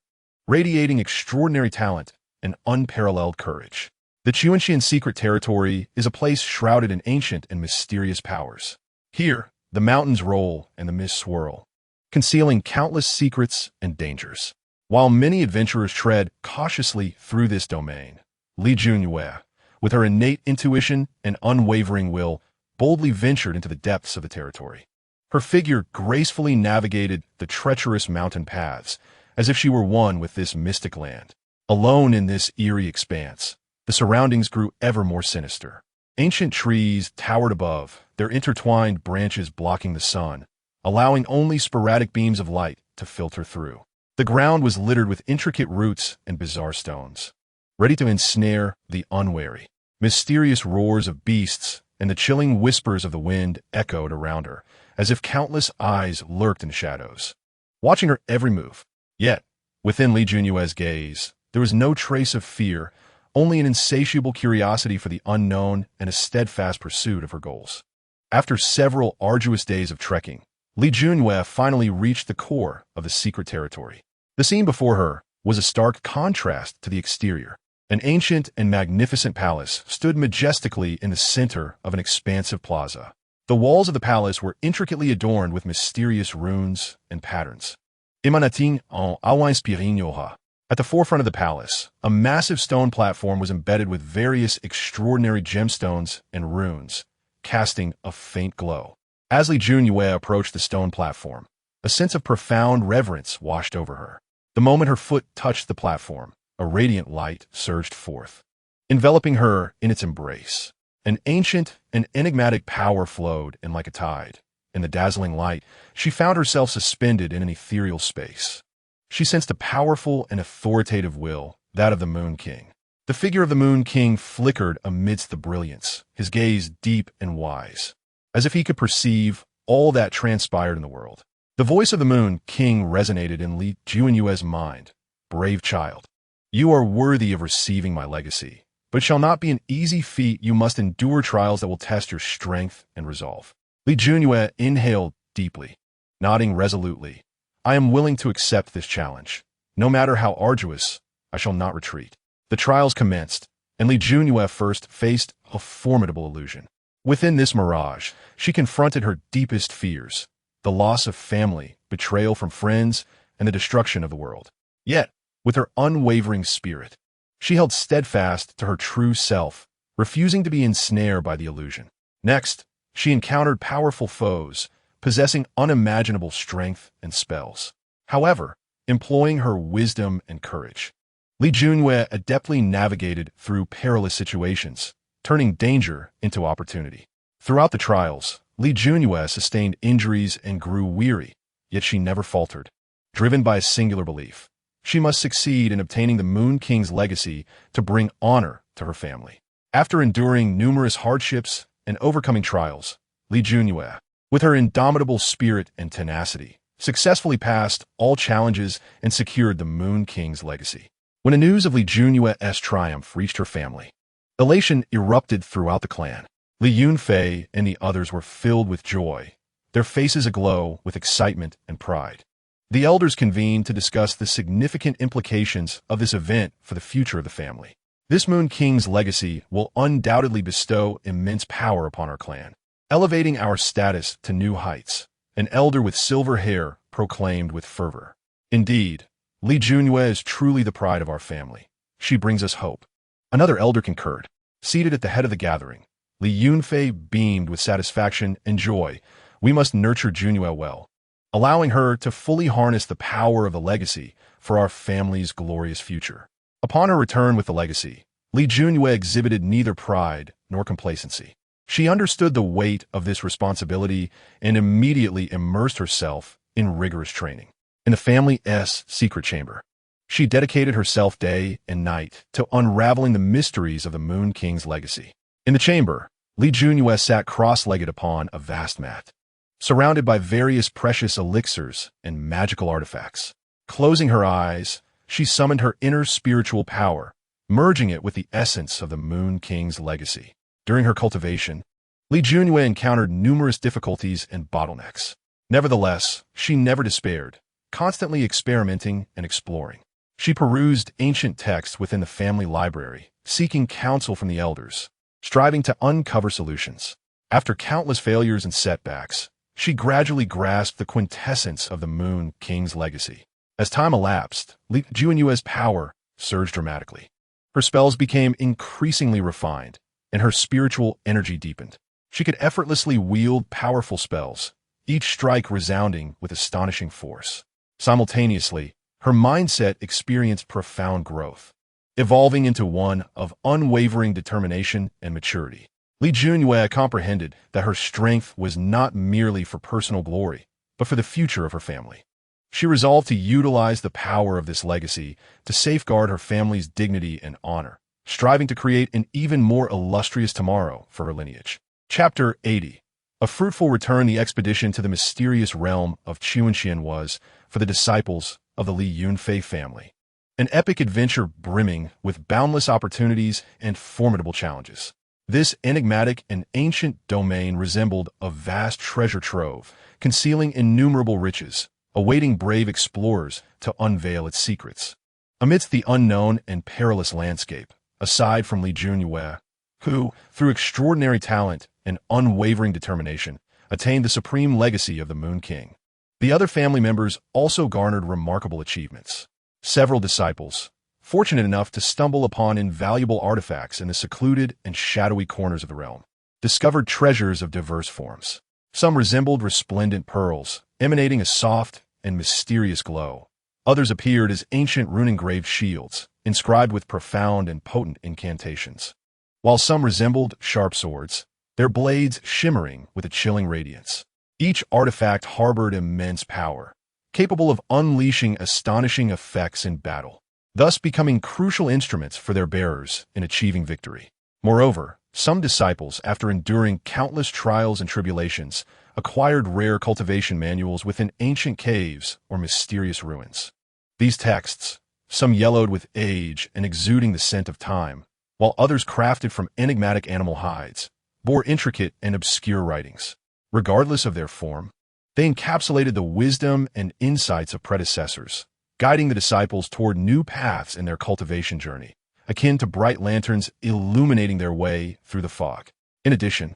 radiating extraordinary talent and unparalleled courage. The Qiuanshan secret territory is a place shrouded in ancient and mysterious powers. Here, the mountains roll and the mists swirl, concealing countless secrets and dangers. While many adventurers tread cautiously through this domain, Li Yunfei, with her innate intuition and unwavering will, boldly ventured into the depths of the territory. Her figure gracefully navigated the treacherous mountain paths, as if she were one with this mystic land. Alone in this eerie expanse, the surroundings grew ever more sinister. Ancient trees towered above, their intertwined branches blocking the sun, allowing only sporadic beams of light to filter through. The ground was littered with intricate roots and bizarre stones, ready to ensnare the unwary. Mysterious roars of beasts and the chilling whispers of the wind echoed around her, as if countless eyes lurked in shadows, watching her every move. Yet, within Li Yunfei's gaze, there was no trace of fear, only an insatiable curiosity for the unknown and a steadfast pursuit of her goals. After several arduous days of trekking, Li Yunfei finally reached the core of the secret territory. The scene before her was a stark contrast to the exterior. An ancient and magnificent palace stood majestically in the center of an expansive plaza. The walls of the palace were intricately adorned with mysterious runes and patterns. Emanating en awakens. At the forefront of the palace, a massive stone platform was embedded with various extraordinary gemstones and runes, casting a faint glow. As Li Yunfei approached the stone platform, a sense of profound reverence washed over her. The moment her foot touched the platform, a radiant light surged forth, enveloping her in its embrace. An ancient and enigmatic power flowed in like a tide. In the dazzling light, she found herself suspended in an ethereal space. She sensed a powerful and authoritative will, that of the Moon King. The figure of the Moon King flickered amidst the brilliance, his gaze deep and wise, as if he could perceive all that transpired in the world. The voice of the Moon King resonated in Li Yunfei's mind. Brave child, you are worthy of receiving my legacy, but it shall not be an easy feat. You must endure trials that will test your strength and resolve. Li Yunfei inhaled deeply, nodding resolutely. I am willing to accept this challenge. No matter how arduous, I shall not retreat. The trials commenced, and Li Yunfei first faced a formidable illusion. Within this mirage, she confronted her deepest fears, the loss of family, betrayal from friends, and the destruction of the world. Yet, with her unwavering spirit, she held steadfast to her true self, refusing to be ensnared by the illusion. Next, she encountered powerful foes, possessing unimaginable strength and spells. However, employing her wisdom and courage, Li Yunfei adeptly navigated through perilous situations, turning danger into opportunity. Throughout the trials, Li Yunfei sustained injuries and grew weary, yet she never faltered. Driven by a singular belief, she must succeed in obtaining the Moon King's legacy to bring honor to her family. After enduring numerous hardships and overcoming trials, Li Yunfei, with her indomitable spirit and tenacity, successfully passed all challenges and secured the Moon King's legacy. When the news of Li Yunfei's triumph reached her family, elation erupted throughout the clan. Li Yunfei and the others were filled with joy, their faces aglow with excitement and pride. The elders convened to discuss the significant implications of this event for the future of the family. This Moon King's legacy will undoubtedly bestow immense power upon our clan, elevating our status to new heights, an elder with silver hair proclaimed with fervor. Indeed, Li Yunfei is truly the pride of our family. She brings us hope. Another elder concurred. Seated at the head of the gathering, Li Yunfei beamed with satisfaction and joy. We must nurture Yunfei well, allowing her to fully harness the power of the legacy for our family's glorious future. Upon her return with the legacy, Li Yunfei exhibited neither pride nor complacency. She understood the weight of this responsibility and immediately immersed herself in rigorous training. In the family's secret chamber, she dedicated herself day and night to unraveling the mysteries of the Moon King's legacy. In the chamber, Li Yunfei sat cross-legged upon a vast mat, surrounded by various precious elixirs and magical artifacts. Closing her eyes, she summoned her inner spiritual power, merging it with the essence of the Moon King's legacy. During her cultivation, Li Yunfei encountered numerous difficulties and bottlenecks. Nevertheless, she never despaired, constantly experimenting and exploring. She perused ancient texts within the family library, seeking counsel from the elders, striving to uncover solutions. After countless failures and setbacks, she gradually grasped the quintessence of the Moon King's legacy. As time elapsed, Li Yunfei's power surged dramatically. Her spells became increasingly refined, and her spiritual energy deepened. She could effortlessly wield powerful spells, each strike resounding with astonishing force. Simultaneously, her mindset experienced profound growth, evolving into one of unwavering determination and maturity. Li Yunfei comprehended that her strength was not merely for personal glory, but for the future of her family. She resolved to utilize the power of this legacy to safeguard her family's dignity and honor, striving to create an even more illustrious tomorrow for her lineage. Chapter 80. A fruitful return. The expedition to the mysterious realm of Chuanxian was, for the disciples of the Li Yunfei family, an epic adventure brimming with boundless opportunities and formidable challenges. This enigmatic and ancient domain resembled a vast treasure trove, concealing innumerable riches, awaiting brave explorers to unveil its secrets. Amidst the unknown and perilous landscape, aside from Li Yunfei, who, through extraordinary talent and unwavering determination, attained the supreme legacy of the Moon King, the other family members also garnered remarkable achievements. Several disciples, fortunate enough to stumble upon invaluable artifacts in the secluded and shadowy corners of the realm, discovered treasures of diverse forms. Some resembled resplendent pearls, emanating a soft and mysterious glow. Others appeared as ancient rune-engraved shields, inscribed with profound and potent incantations. While some resembled sharp swords, their blades shimmering with a chilling radiance. Each artifact harbored immense power, capable of unleashing astonishing effects in battle, thus becoming crucial instruments for their bearers in achieving victory. Moreover, some disciples, after enduring countless trials and tribulations, acquired rare cultivation manuals within ancient caves or mysterious ruins. These texts, some yellowed with age and exuding the scent of time, while others crafted from enigmatic animal hides, bore intricate and obscure writings. Regardless of their form, they encapsulated the wisdom and insights of predecessors, guiding the disciples toward new paths in their cultivation journey, akin to bright lanterns illuminating their way through the fog. In addition,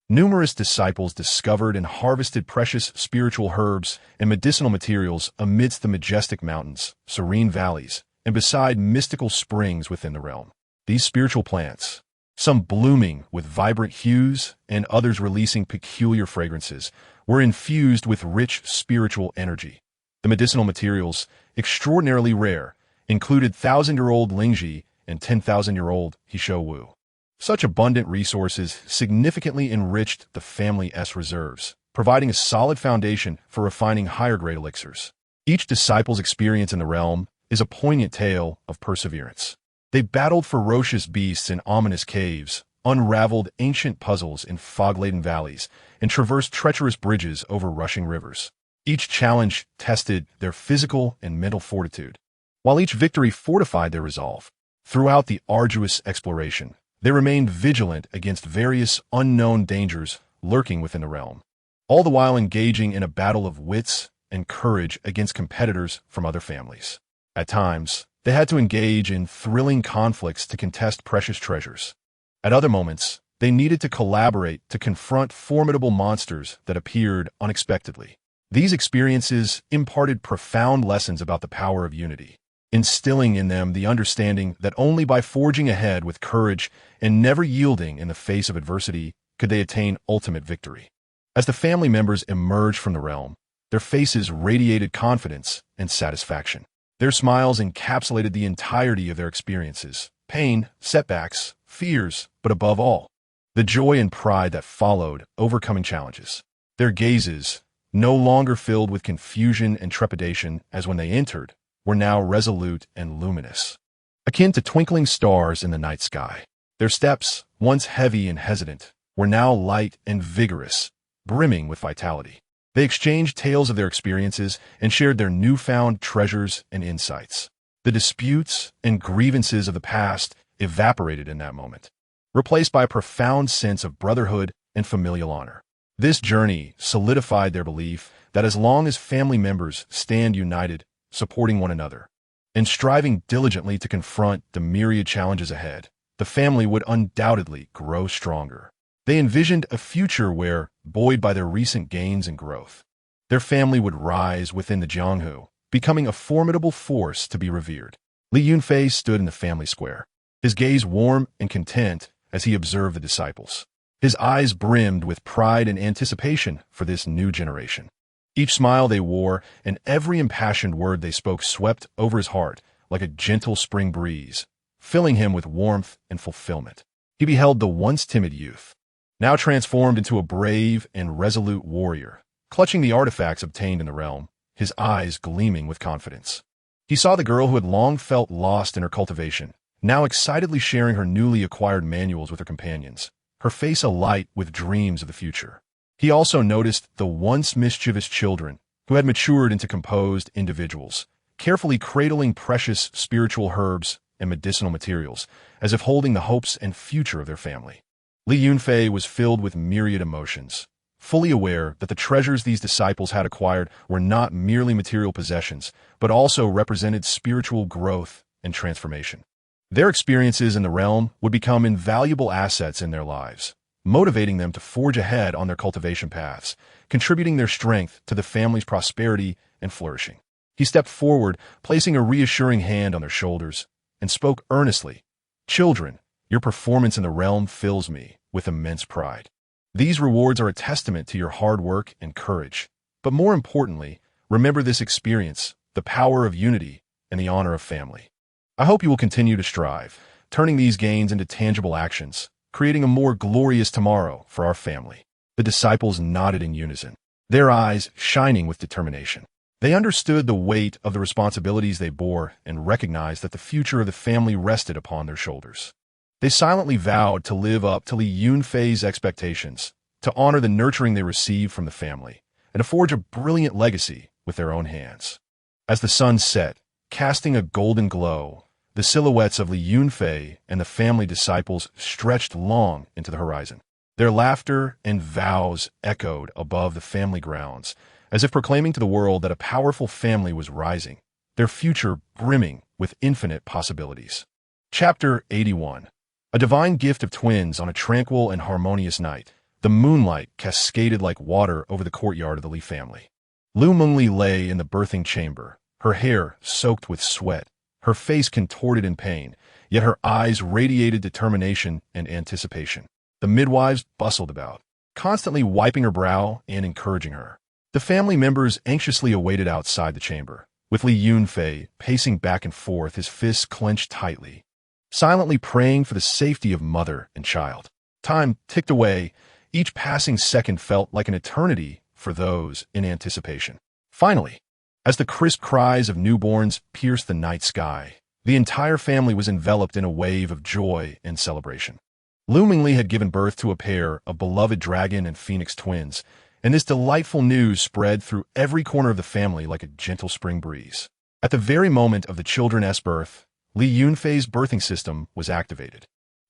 numerous disciples discovered and harvested precious spiritual herbs and medicinal materials amidst the majestic mountains, serene valleys, and beside mystical springs within the realm. These spiritual plants, some blooming with vibrant hues and others releasing peculiar fragrances, were infused with rich spiritual energy. The medicinal materials, extraordinarily rare, included 1,000-year-old Lingji and 10,000-year-old Hishou. Such abundant resources significantly enriched the family's reserves, providing a solid foundation for refining higher-grade elixirs. Each disciple's experience in the realm is a poignant tale of perseverance. They battled ferocious beasts in ominous caves, unraveled ancient puzzles in fog-laden valleys, and traversed treacherous bridges over rushing rivers. Each challenge tested their physical and mental fortitude, while each victory fortified their resolve. Throughout the arduous exploration, they remained vigilant against various unknown dangers lurking within the realm, all the while engaging in a battle of wits and courage against competitors from other families. At times, they had to engage in thrilling conflicts to contest precious treasures. At other moments, they needed to collaborate to confront formidable monsters that appeared unexpectedly. These experiences imparted profound lessons about the power of unity, instilling in them the understanding that only by forging ahead with courage and never yielding in the face of adversity could they attain ultimate victory. As the family members emerged from the realm, their faces radiated confidence and satisfaction. Their smiles encapsulated the entirety of their experiences, pain, setbacks, fears, but above all, the joy and pride that followed overcoming challenges. Their gazes, no longer filled with confusion and trepidation as when they entered, were now resolute and luminous, akin to twinkling stars in the night sky. Their steps, once heavy and hesitant, were now light and vigorous, brimming with vitality. They exchanged tales of their experiences and shared their newfound treasures and insights. The disputes and grievances of the past evaporated in that moment, replaced by a profound sense of brotherhood and familial honor. This journey solidified their belief that as long as family members stand united, supporting one another, and striving diligently to confront the myriad challenges ahead, the family would undoubtedly grow stronger. They envisioned a future where, buoyed by their recent gains and growth, their family would rise within the Jianghu, becoming a formidable force to be revered. Li Yunfei stood in the family square, his gaze warm and content as he observed the disciples. His eyes brimmed with pride and anticipation for this new generation. Each smile they wore and every impassioned word they spoke swept over his heart like a gentle spring breeze, filling him with warmth and fulfillment. He beheld the once timid youth, now transformed into a brave and resolute warrior, clutching the artifacts obtained in the realm, his eyes gleaming with confidence. He saw the girl who had long felt lost in her cultivation, now excitedly sharing her newly acquired manuals with her companions, her face alight with dreams of the future. He also noticed the once mischievous children who had matured into composed individuals, carefully cradling precious spiritual herbs and medicinal materials, as if holding the hopes and future of their family. Li Yunfei was filled with myriad emotions, fully aware that the treasures these disciples had acquired were not merely material possessions, but also represented spiritual growth and transformation. Their experiences in the realm would become invaluable assets in their lives, motivating them to forge ahead on their cultivation paths, contributing their strength to the family's prosperity and flourishing. He stepped forward, placing a reassuring hand on their shoulders, and spoke earnestly, "Children, your performance in the realm fills me with immense pride. These rewards are a testament to your hard work and courage. But more importantly, remember this experience, the power of unity, and the honor of family. I hope you will continue to strive, turning these gains into tangible actions, creating a more glorious tomorrow for our family." The disciples nodded in unison, their eyes shining with determination. They understood the weight of the responsibilities they bore and recognized that the future of the family rested upon their shoulders. They silently vowed to live up to Li Yunfei's expectations, to honor the nurturing they received from the family, and to forge a brilliant legacy with their own hands. As the sun set, casting a golden glow, the silhouettes of Li Yunfei and the family disciples stretched long into the horizon. Their laughter and vows echoed above the family grounds, as if proclaiming to the world that a powerful family was rising, their future brimming with infinite possibilities. Chapter 81. A divine gift of twins on a tranquil and harmonious night. The moonlight cascaded like water over the courtyard of the Li family. Lu Mengli lay in the birthing chamber, her hair soaked with sweat, her face contorted in pain, yet her eyes radiated determination and anticipation. The midwives bustled about, constantly wiping her brow and encouraging her. The family members anxiously awaited outside the chamber, with Li Yunfei pacing back and forth, his fists clenched tightly, silently praying for the safety of mother and child. Time ticked away, each passing second felt like an eternity for those in anticipation. Finally, as the crisp cries of newborns pierced the night sky, the entire family was enveloped in a wave of joy and celebration. Lu Mengli had given birth to a pair of beloved dragon and phoenix twins, and this delightful news spread through every corner of the family like a gentle spring breeze. At the very moment of the children's birth, Li Yunfei's birthing system was activated.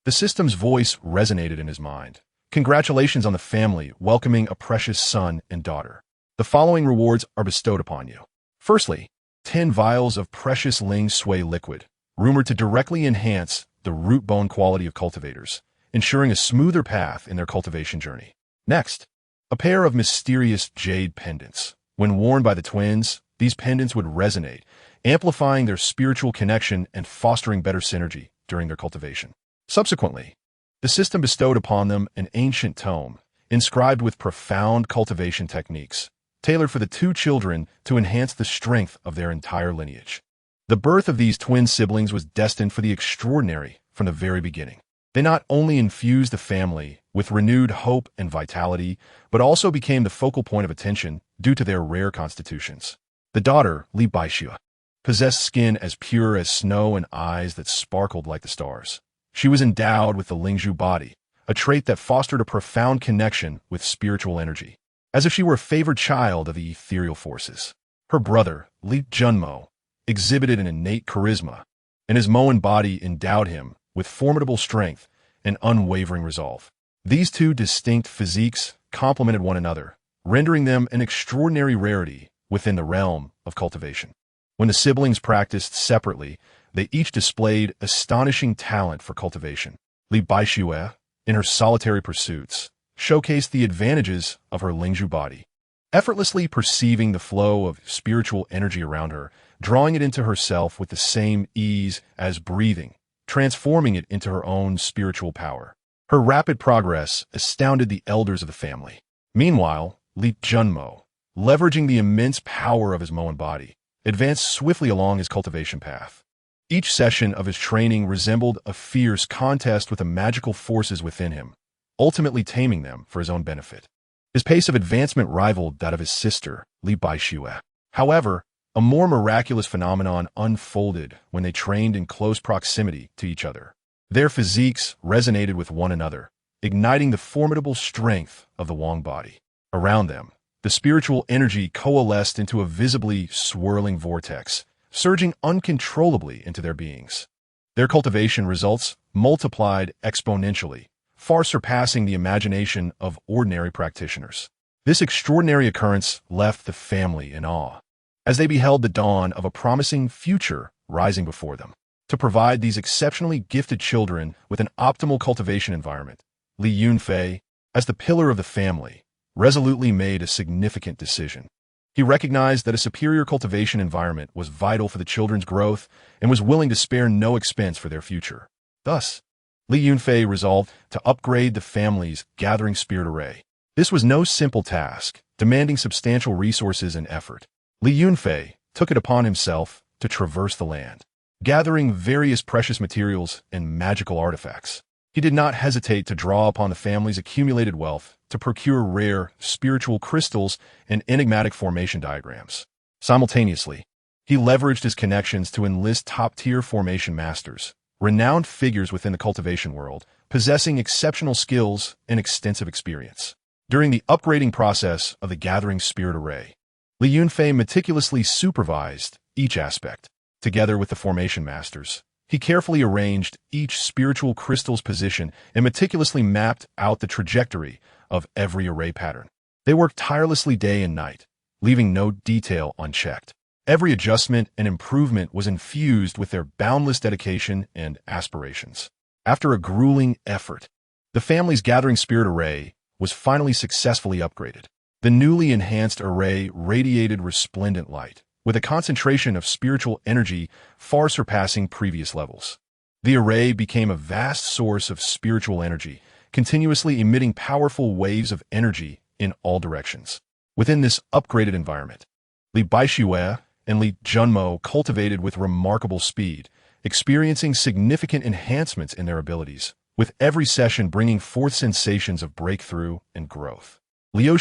The system's voice resonated in his mind. "Congratulations on the family welcoming a precious son and daughter. The following rewards are bestowed upon you. Firstly, 10 vials of precious Ling Sui liquid, rumored to directly enhance the root bone quality of cultivators, ensuring a smoother path in their cultivation journey. Next, a pair of mysterious jade pendants. When worn by the twins, these pendants would resonate, amplifying their spiritual connection and fostering better synergy during their cultivation. Subsequently, the system bestowed upon them an ancient tome, inscribed with profound cultivation techniques, tailored for the two children to enhance the strength of their entire lineage. The birth of these twin siblings was destined for the extraordinary from the very beginning. They not only infused the family with renewed hope and vitality, but also became the focal point of attention due to their rare constitutions. The daughter, Li Batian, possessed skin as pure as snow and eyes that sparkled like the stars. She was endowed with the Lingzhu body, a trait that fostered a profound connection with spiritual energy, as if she were a favored child of the ethereal forces. Her brother, Li Junmo, exhibited an innate charisma, and his Moan body endowed him with formidable strength and unwavering resolve. These two distinct physiques complemented one another, rendering them an extraordinary rarity within the realm of cultivation. When the siblings practiced separately, they each displayed astonishing talent for cultivation. Li Batian, in her solitary pursuits, showcased the advantages of her Lingzhu body, effortlessly perceiving the flow of spiritual energy around her, drawing it into herself with the same ease as breathing, transforming it into her own spiritual power. Her rapid progress astounded the elders of the family. Meanwhile, Li Yunfei, leveraging the immense power of his Moan body, advanced swiftly along his cultivation path. Each session of his training resembled a fierce contest with the magical forces within him, ultimately taming them for his own benefit. His pace of advancement rivaled that of his sister, Li Batian. However, a more miraculous phenomenon unfolded when they trained in close proximity to each other. Their physiques resonated with one another, igniting the formidable strength of the Wang body. Around them, the spiritual energy coalesced into a visibly swirling vortex, surging uncontrollably into their beings. Their cultivation results multiplied exponentially, far surpassing the imagination of ordinary practitioners. This extraordinary occurrence left the family in awe, as they beheld the dawn of a promising future rising before them. To provide these exceptionally gifted children with an optimal cultivation environment, Li Yunfei, as the pillar of the family, resolutely made a significant decision. He recognized that a superior cultivation environment was vital for the children's growth and was willing to spare no expense for their future. Thus, Li Yunfei resolved to upgrade the family's gathering spirit array. This was no simple task, demanding substantial resources and effort. Li Yunfei took it upon himself to traverse the land, gathering various precious materials and magical artifacts. He did not hesitate to draw upon the family's accumulated wealth to procure rare spiritual crystals and enigmatic formation diagrams. Simultaneously, he leveraged his connections to enlist top-tier formation masters, renowned figures within the cultivation world, possessing exceptional skills and extensive experience. During the upgrading process of the gathering spirit array, Li Yunfei meticulously supervised each aspect. Together with the formation masters, he carefully arranged each spiritual crystal's position and meticulously mapped out the trajectory of every array pattern. They worked tirelessly day and night, leaving no detail unchecked. Every adjustment and improvement was infused with their boundless dedication and aspirations. After a grueling effort, the family's gathering spirit array was finally successfully upgraded. The newly enhanced array radiated resplendent light, with a concentration of spiritual energy far surpassing previous levels. The array became a vast source of spiritual energy, continuously emitting powerful waves of energy in all directions. Within this upgraded environment, Li Batian and Li Yunfei cultivated with remarkable speed, experiencing significant enhancements in their abilities, with every session bringing forth sensations of breakthrough and growth. Liu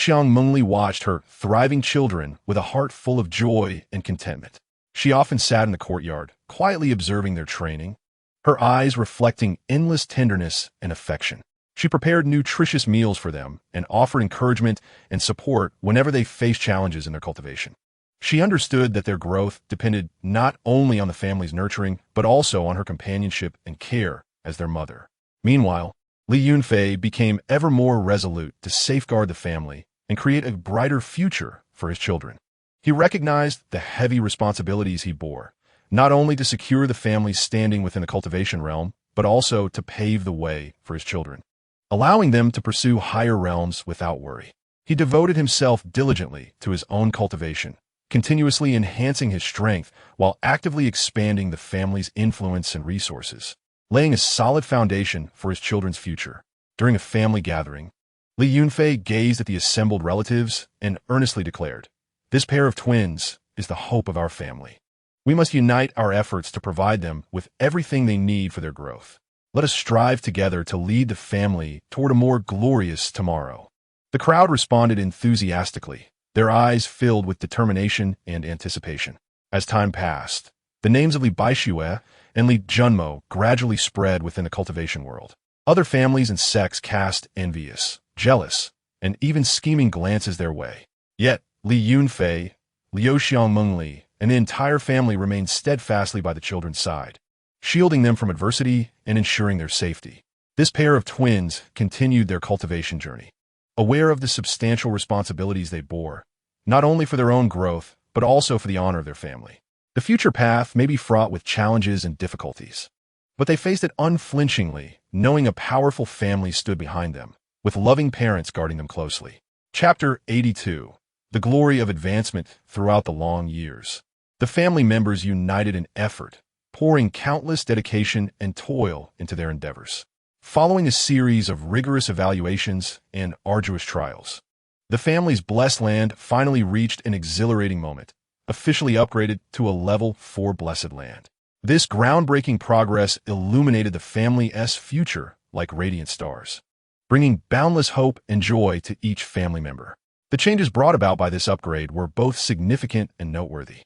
watched her thriving children with a heart full of joy and contentment. She often sat in the courtyard, quietly observing their training, her eyes reflecting endless tenderness and affection. She prepared nutritious meals for them and offered encouragement and support whenever they faced challenges in their cultivation. She understood that their growth depended not only on the family's nurturing, but also on her companionship and care as their mother. Meanwhile, Li Yunfei became ever more resolute to safeguard the family and create a brighter future for his children. He recognized the heavy responsibilities he bore, not only to secure the family's standing within the cultivation realm, but also to pave the way for his children, allowing them to pursue higher realms without worry. He devoted himself diligently to his own cultivation, continuously enhancing his strength while actively expanding the family's influence and resources, laying a solid foundation for his children's future. During a family gathering, Li Yunfei gazed at the assembled relatives and earnestly declared, "This pair of twins is the hope of our family. We must unite our efforts to provide them with everything they need for their growth. Let us strive together to lead the family toward a more glorious tomorrow." The crowd responded enthusiastically, their eyes filled with determination and anticipation. As time passed, the names of Li Batian and Li Yunfei gradually spread within the cultivation world. Other families and sects cast envious, jealous, and even scheming glances their way. Yet, Li Yunfei, Liu Xiangmengli, and the entire family remained steadfastly by the children's side, shielding them from adversity and ensuring their safety. This pair of twins continued their cultivation journey, aware of the substantial responsibilities they bore, not only for their own growth, but also for the honor of their family. The future path may be fraught with challenges and difficulties, but they faced it unflinchingly, knowing a powerful family stood behind them, with loving parents guarding them closely. Chapter 82. The Glory of Advancement Throughout the Long Years. The family members united in effort, pouring countless dedication and toil into their endeavors. Following a series of rigorous evaluations and arduous trials, the family's blessed land finally reached an exhilarating moment, officially upgraded to a Level 4 blessed land. This groundbreaking progress illuminated the family's future like radiant stars, bringing boundless hope and joy to each family member. The changes brought about by this upgrade were both significant and noteworthy.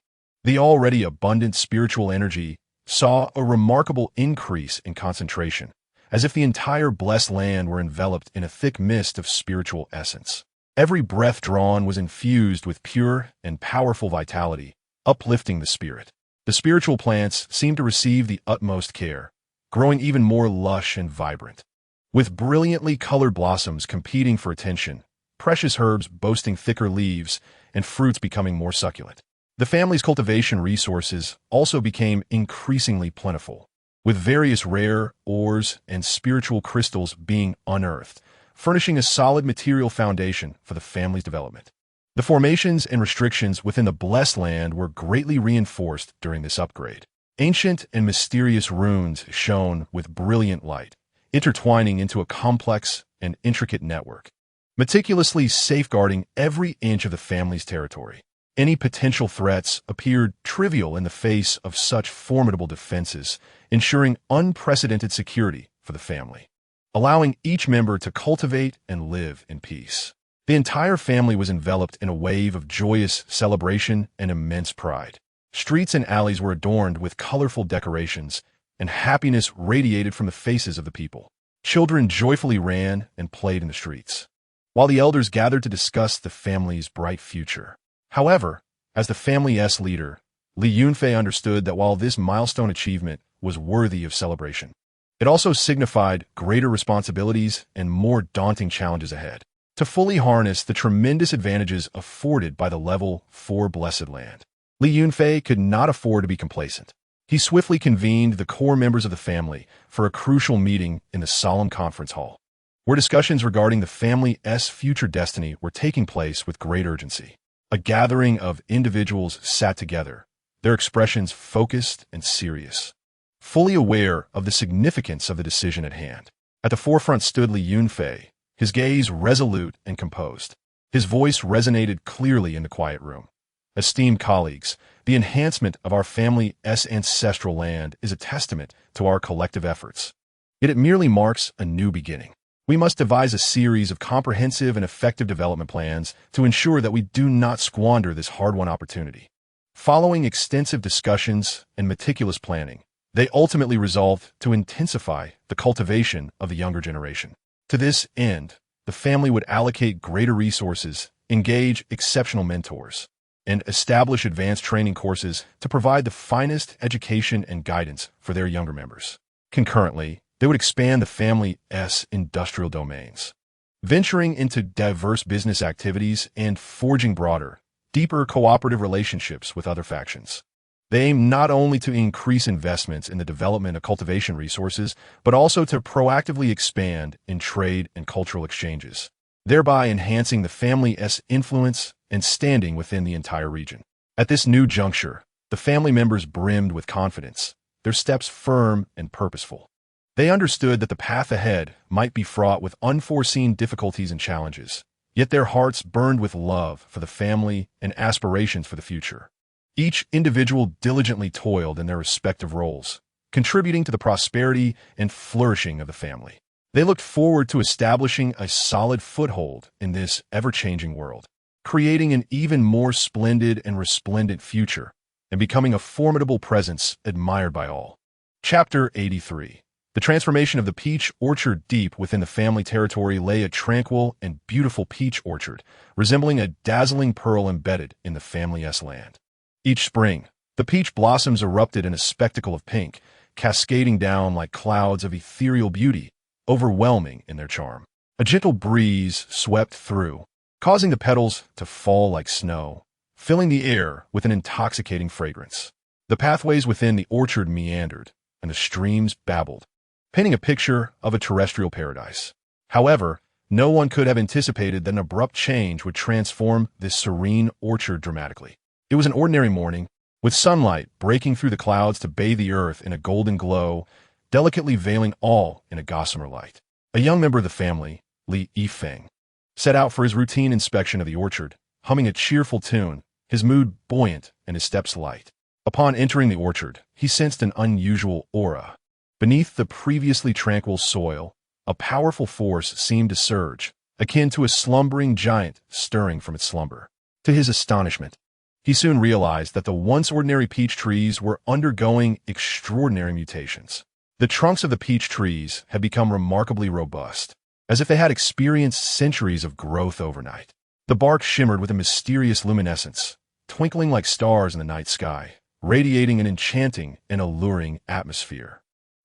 The already abundant spiritual energy saw a remarkable increase in concentration, as if the entire blessed land were enveloped in a thick mist of spiritual essence. Every breath drawn was infused with pure and powerful vitality, uplifting the spirit. The spiritual plants seemed to receive the utmost care, growing even more lush and vibrant. With brilliantly colored blossoms competing for attention, precious herbs boasting thicker leaves, and fruits becoming more succulent. The family's cultivation resources also became increasingly plentiful, with various rare ores and spiritual crystals being unearthed, furnishing a solid material foundation for the family's development. The formations and restrictions within the blessed land were greatly reinforced during this upgrade. Ancient and mysterious runes shone with brilliant light, intertwining into a complex and intricate network, meticulously safeguarding every inch of the family's territory. Any potential threats appeared trivial in the face of such formidable defenses, ensuring unprecedented security for the family, allowing each member to cultivate and live in peace. The entire family was enveloped in a wave of joyous celebration and immense pride. Streets and alleys were adorned with colorful decorations, and happiness radiated from the faces of the people. Children joyfully ran and played in the streets, while the elders gathered to discuss the family's bright future. However, as the family's leader, Li Yunfei understood that while this milestone achievement was worthy of celebration, it also signified greater responsibilities and more daunting challenges ahead. To fully harness the tremendous advantages afforded by the Level 4 blessed land, Li Yunfei could not afford to be complacent. He swiftly convened the core members of the family for a crucial meeting in the solemn conference hall, where discussions regarding the family's future destiny were taking place with great urgency. A gathering of individuals sat together, their expressions focused and serious, fully aware of the significance of the decision at hand. At the forefront stood Li Yunfei, his gaze resolute and composed. His voice resonated clearly in the quiet room. Esteemed colleagues, the enhancement of our family's ancestral land is a testament to our collective efforts. Yet it merely marks a new beginning. We must devise a series of comprehensive and effective development plans to ensure that we do not squander this hard-won opportunity. Following extensive discussions and meticulous planning, they ultimately resolved to intensify the cultivation of the younger generation. To this end, the family would allocate greater resources, engage exceptional mentors, and establish advanced training courses to provide the finest education and guidance for their younger members. Concurrently, they would expand the family's industrial domains, venturing into diverse business activities and forging broader, deeper cooperative relationships with other factions. They aim not only to increase investments in the development of cultivation resources, but also to proactively expand in trade and cultural exchanges, thereby enhancing the family's influence and standing within the entire region. At this new juncture, the family members brimmed with confidence, their steps firm and purposeful. They understood that the path ahead might be fraught with unforeseen difficulties and challenges, yet their hearts burned with love for the family and aspirations for the future. Each individual diligently toiled in their respective roles, contributing to the prosperity and flourishing of the family. They looked forward to establishing a solid foothold in this ever-changing world, creating an even more splendid and resplendent future, and becoming a formidable presence admired by all. Chapter 83. The transformation of the peach orchard. Deep within the family territory lay a tranquil and beautiful peach orchard, resembling a dazzling pearl embedded in the family's land. Each spring, the peach blossoms erupted in a spectacle of pink, cascading down like clouds of ethereal beauty, overwhelming in their charm. A gentle breeze swept through, causing the petals to fall like snow, filling the air with an intoxicating fragrance. The pathways within the orchard meandered, and the streams babbled, painting a picture of a terrestrial paradise. However, no one could have anticipated that an abrupt change would transform this serene orchard dramatically. It was an ordinary morning, with sunlight breaking through the clouds to bathe the earth in a golden glow, delicately veiling all in a gossamer light. A young member of the family, Li Yunfei, set out for his routine inspection of the orchard, humming a cheerful tune, his mood buoyant and his steps light. Upon entering the orchard, he sensed an unusual aura. Beneath the previously tranquil soil, a powerful force seemed to surge, akin to a slumbering giant stirring from its slumber. To his astonishment, he soon realized that the once ordinary peach trees were undergoing extraordinary mutations. The trunks of the peach trees had become remarkably robust, as if they had experienced centuries of growth overnight. The bark shimmered with a mysterious luminescence, twinkling like stars in the night sky, radiating an enchanting and alluring atmosphere.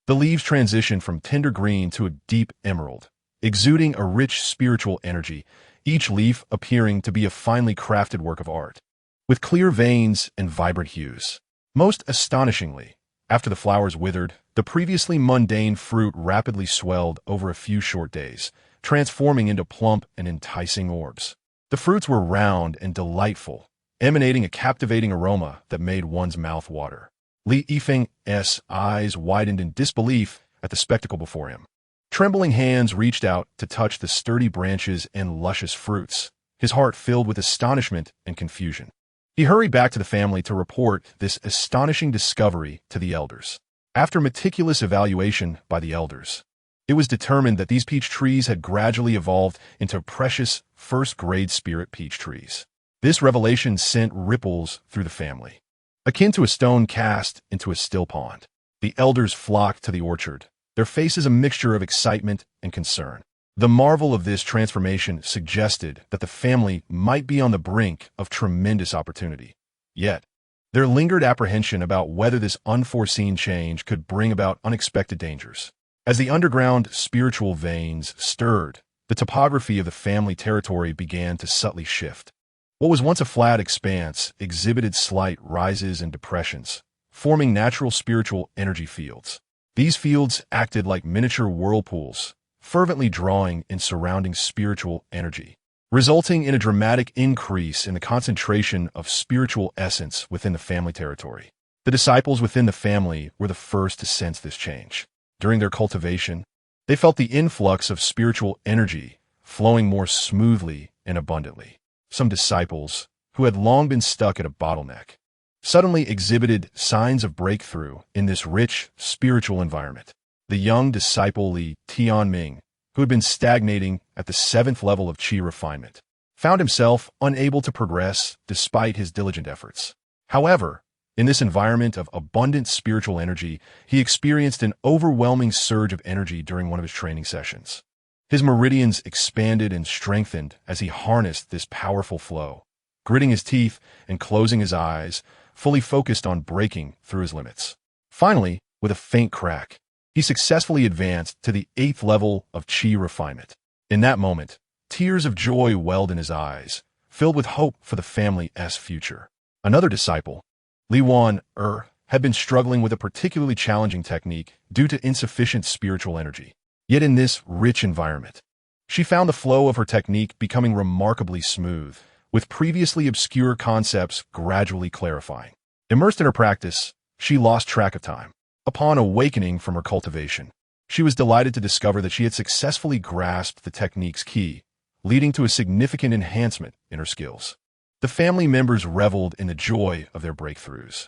The leaves transitioned from tender green to a deep emerald, exuding a rich spiritual energy, each leaf appearing to be a finely crafted work of art, with clear veins and vibrant hues. Most astonishingly, after the flowers withered, the previously mundane fruit rapidly swelled over a few short days, transforming into plump and enticing orbs. The fruits were round and delightful, emanating a captivating aroma that made one's mouth water. Li Yunfei's eyes widened in disbelief at the spectacle before him. Trembling hands reached out to touch the sturdy branches and luscious fruits, his heart filled with astonishment and confusion. He hurried back to the family to report this astonishing discovery to the elders. After meticulous evaluation by the elders, it was determined that these peach trees had gradually evolved into precious first-grade spirit peach trees. This revelation sent ripples through the family, akin to a stone cast into a still pond. The elders flocked to the orchard, their faces a mixture of excitement and concern. The marvel of this transformation suggested that the family might be on the brink of tremendous opportunity. Yet, there lingered apprehension about whether this unforeseen change could bring about unexpected dangers. As the underground spiritual veins stirred, the topography of the family territory began to subtly shift. What was once a flat expanse exhibited slight rises and depressions, forming natural spiritual energy fields. These fields acted like miniature whirlpools, fervently drawing in surrounding spiritual energy, resulting in a dramatic increase in the concentration of spiritual essence within the family territory. The disciples within the family were the first to sense this change. During their cultivation, they felt the influx of spiritual energy flowing more smoothly and abundantly. Some disciples, who had long been stuck at a bottleneck, suddenly exhibited signs of breakthrough in this rich spiritual environment. The young disciple Li Tianming, who had been stagnating at the 7th level of qi refinement, found himself unable to progress despite his diligent efforts. However, in this environment of abundant spiritual energy, he experienced an overwhelming surge of energy during one of his training sessions. His meridians expanded and strengthened as he harnessed this powerful flow, gritting his teeth and closing his eyes, fully focused on breaking through his limits. Finally, with a faint crack, he successfully advanced to the 8th level of qi refinement. In that moment, tears of joy welled in his eyes, filled with hope for the family's future. Another disciple, Lin Wan'er, had been struggling with a particularly challenging technique due to insufficient spiritual energy. Yet in this rich environment, she found the flow of her technique becoming remarkably smooth, with previously obscure concepts gradually clarifying. Immersed in her practice, she lost track of time. Upon awakening from her cultivation, she was delighted to discover that she had successfully grasped the technique's key, leading to a significant enhancement in her skills. The family members reveled in the joy of their breakthroughs,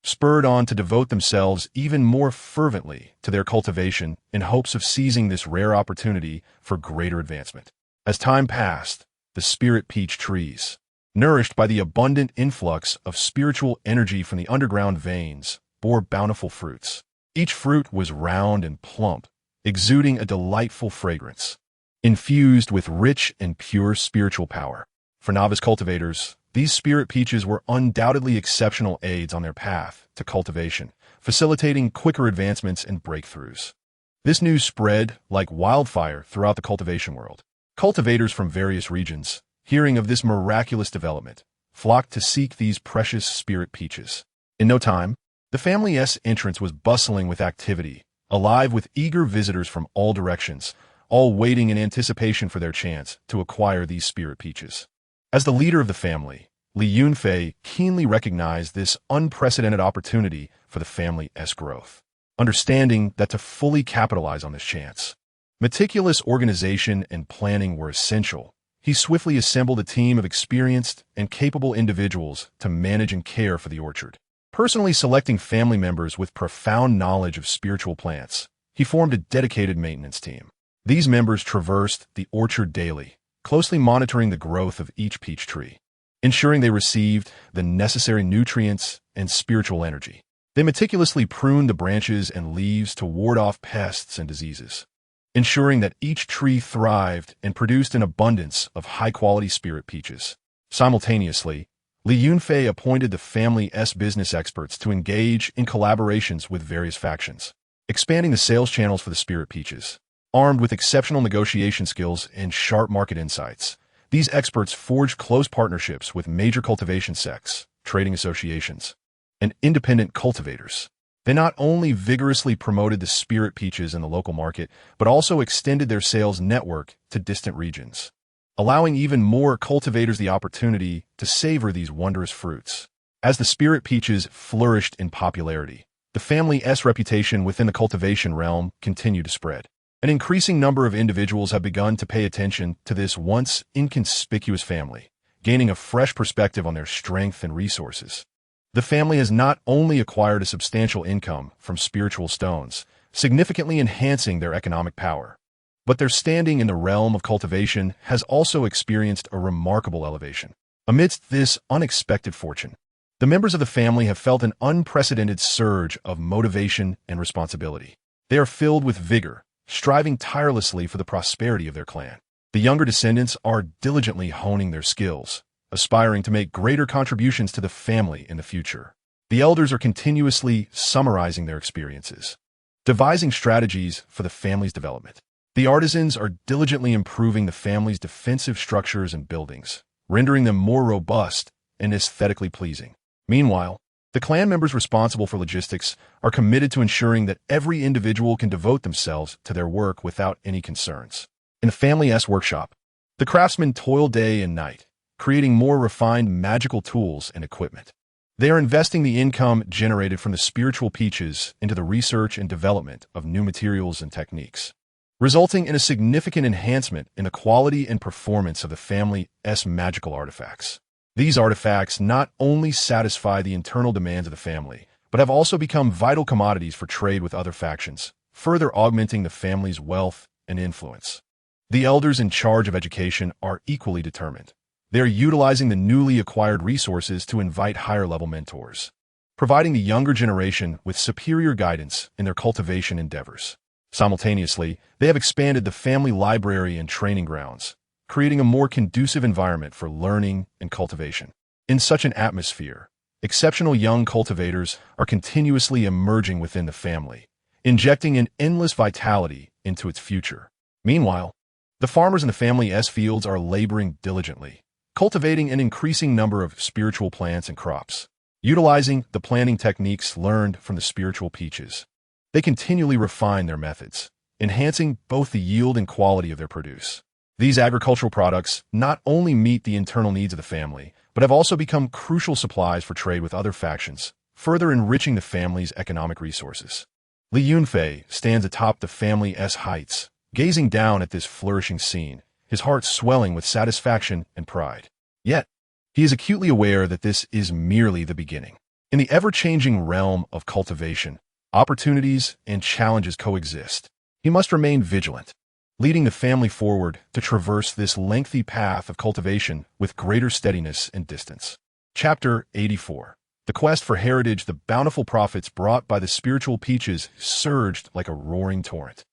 spurred on to devote themselves even more fervently to their cultivation in hopes of seizing this rare opportunity for greater advancement. As time passed, the spirit peach trees, nourished by the abundant influx of spiritual energy from the underground veins, bore bountiful fruits. Each fruit was round and plump, exuding a delightful fragrance, infused with rich and pure spiritual power. For novice cultivators, these spirit peaches were undoubtedly exceptional aids on their path to cultivation, facilitating quicker advancements and breakthroughs. This news spread like wildfire throughout the cultivation world. Cultivators from various regions, hearing of this miraculous development, flocked to seek these precious spirit peaches. In no time, the family's entrance was bustling with activity, alive with eager visitors from all directions, all waiting in anticipation for their chance to acquire these spirit peaches. As the leader of the family, Li Yunfei keenly recognized this unprecedented opportunity for the family's growth, understanding that to fully capitalize on this chance, meticulous organization and planning were essential. He swiftly assembled a team of experienced and capable individuals to manage and care for the orchard. Personally selecting family members with profound knowledge of spiritual plants, he formed a dedicated maintenance team. These members traversed the orchard daily, closely monitoring the growth of each peach tree, ensuring they received the necessary nutrients and spiritual energy. They meticulously pruned the branches and leaves to ward off pests and diseases, ensuring that each tree thrived and produced an abundance of high-quality spirit peaches. Simultaneously, Li Yunfei appointed the family's business experts to engage in collaborations with various factions, expanding the sales channels for the spirit peaches. Armed with exceptional negotiation skills and sharp market insights, these experts forged close partnerships with major cultivation sects, trading associations, and independent cultivators. They not only vigorously promoted the spirit peaches in the local market, but also extended their sales network to distant regions, allowing even more cultivators the opportunity to savor these wondrous fruits. As the spirit peaches flourished in popularity, the family's reputation within the cultivation realm continued to spread. An increasing number of individuals have begun to pay attention to this once inconspicuous family, gaining a fresh perspective on their strength and resources. The family has not only acquired a substantial income from spiritual stones, significantly enhancing their economic power, but their standing in the realm of cultivation has also experienced a remarkable elevation. Amidst this unexpected fortune, the members of the family have felt an unprecedented surge of motivation and responsibility. They are filled with vigor, striving tirelessly for the prosperity of their clan. The younger descendants are diligently honing their skills, aspiring to make greater contributions to the family in the future. The elders are continuously summarizing their experiences, devising strategies for the family's development. The artisans are diligently improving the family's defensive structures and buildings, rendering them more robust and aesthetically pleasing. Meanwhile, the clan members responsible for logistics are committed to ensuring that every individual can devote themselves to their work without any concerns. In the family's workshop, the craftsmen toil day and night, creating more refined magical tools and equipment. They are investing the income generated from the spiritual peaches into the research and development of new materials and techniques, resulting in a significant enhancement in the quality and performance of the family's magical artifacts. These artifacts not only satisfy the internal demands of the family, but have also become vital commodities for trade with other factions, further augmenting the family's wealth and influence. The elders in charge of education are equally determined. They are utilizing the newly acquired resources to invite higher-level mentors, providing the younger generation with superior guidance in their cultivation endeavors. Simultaneously, they have expanded the family library and training grounds, creating a more conducive environment for learning and cultivation. In such an atmosphere, exceptional young cultivators are continuously emerging within the family, injecting an endless vitality into its future. Meanwhile, the farmers in the family's fields are laboring diligently, cultivating an increasing number of spiritual plants and crops. Utilizing the planting techniques learned from the spiritual peaches, they continually refine their methods, enhancing both the yield and quality of their produce. These agricultural products not only meet the internal needs of the family, but have also become crucial supplies for trade with other factions, further enriching the family's economic resources. Li Yunfei stands atop the family's heights, gazing down at this flourishing scene, his heart swelling with satisfaction and pride. Yet, he is acutely aware that this is merely the beginning. In the ever-changing realm of cultivation, opportunities and challenges coexist. He must remain vigilant, leading the family forward to traverse this lengthy path of cultivation with greater steadiness and distance. Chapter 84. The quest for heritage. The bountiful profits brought by the spiritual peaches surged like a roaring torrent,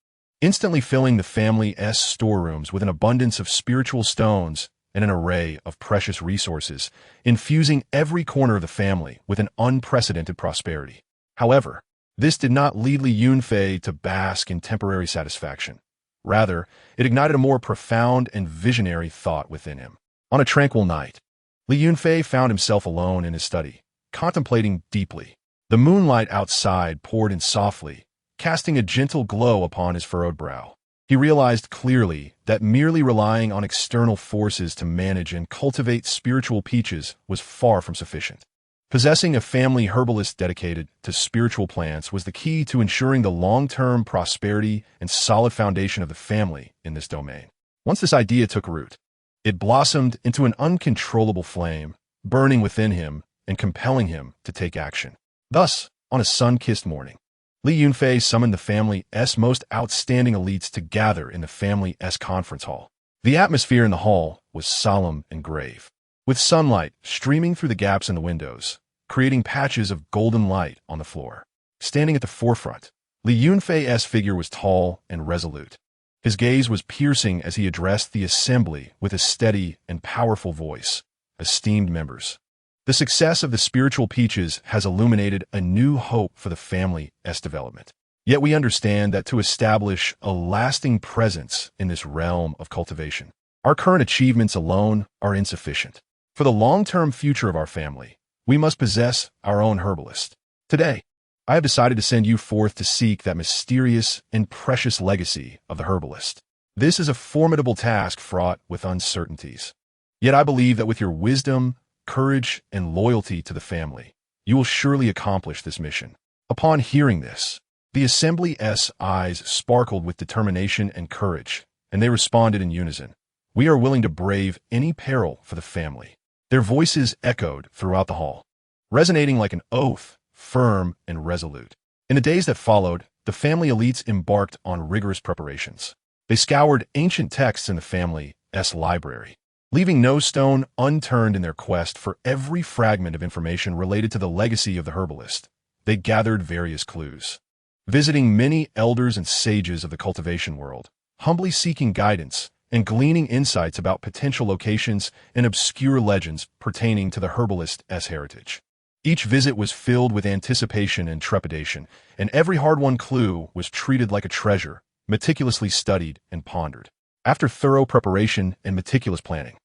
instantly filling the family's storerooms with an abundance of spiritual stones and an array of precious resources, infusing every corner of the family with an unprecedented prosperity. However, This did not lead Li Yunfei to bask in temporary satisfaction. Rather, it ignited a more profound and visionary thought within him. On a tranquil night, Li Yunfei found himself alone in his study, contemplating deeply. The moonlight outside poured in softly, casting a gentle glow upon his furrowed brow. He realized clearly that merely relying on external forces to manage and cultivate spiritual peaches was far from sufficient. Possessing a family herbalist dedicated to spiritual plants was the key to ensuring the long-term prosperity and solid foundation of the family in this domain. Once this idea took root, it blossomed into an uncontrollable flame, burning within him and compelling him to take action. Thus, on a sun-kissed morning, Li Yunfei summoned the family's most outstanding elites to gather in the family's conference hall. The atmosphere in the hall was solemn and grave, with sunlight streaming through the gaps in the windows, creating patches of golden light on the floor. Standing at the forefront, Li Yunfei's figure was tall and resolute. His gaze was piercing as he addressed the assembly with a steady and powerful voice. Esteemed members, the success of the spiritual peaches has illuminated a new hope for the family's development. Yet we understand that to establish a lasting presence in this realm of cultivation, our current achievements alone are insufficient. For the long-term future of our family, we must possess our own herbalist. Today, I have decided to send you forth to seek that mysterious and precious legacy of the herbalist. This is a formidable task fraught with uncertainties. Yet I believe that with your wisdom, courage, and loyalty to the family, you will surely accomplish this mission. Upon hearing this, the assembly's eyes sparkled with determination and courage, and they responded in unison. We are willing to brave any peril for the family. Their voices echoed throughout the hall, resonating like an oath, firm and resolute. In the days that followed, the family elites embarked on rigorous preparations. They scoured ancient texts in the family's library, leaving no stone unturned in their quest for every fragment of information related to the legacy of the herbalist. They gathered various clues, visiting many elders and sages of the cultivation world, humbly seeking guidance and gleaning insights about potential locations and obscure legends pertaining to the herbalist's heritage. Each visit was filled with anticipation and trepidation, and every hard-won clue was treated like a treasure, meticulously studied and pondered. After thorough preparation and meticulous planning,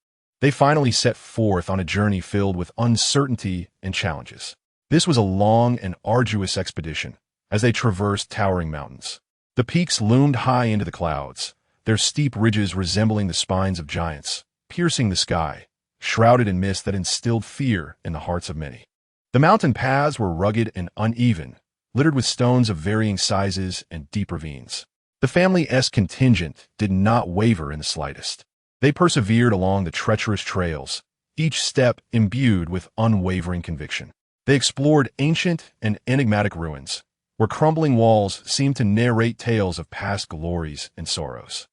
they finally set forth on a journey filled with uncertainty and challenges. This was a long and arduous expedition, as they traversed towering mountains. The peaks loomed high into the clouds, their steep ridges resembling the spines of giants, piercing the sky, shrouded in mist that instilled fear in the hearts of many. The mountain paths were rugged and uneven, littered with stones of varying sizes and deep ravines. The family's contingent did not waver in the slightest. They persevered along the treacherous trails, each step imbued with unwavering conviction. They explored ancient and enigmatic ruins, where crumbling walls seemed to narrate tales of past glories and sorrows.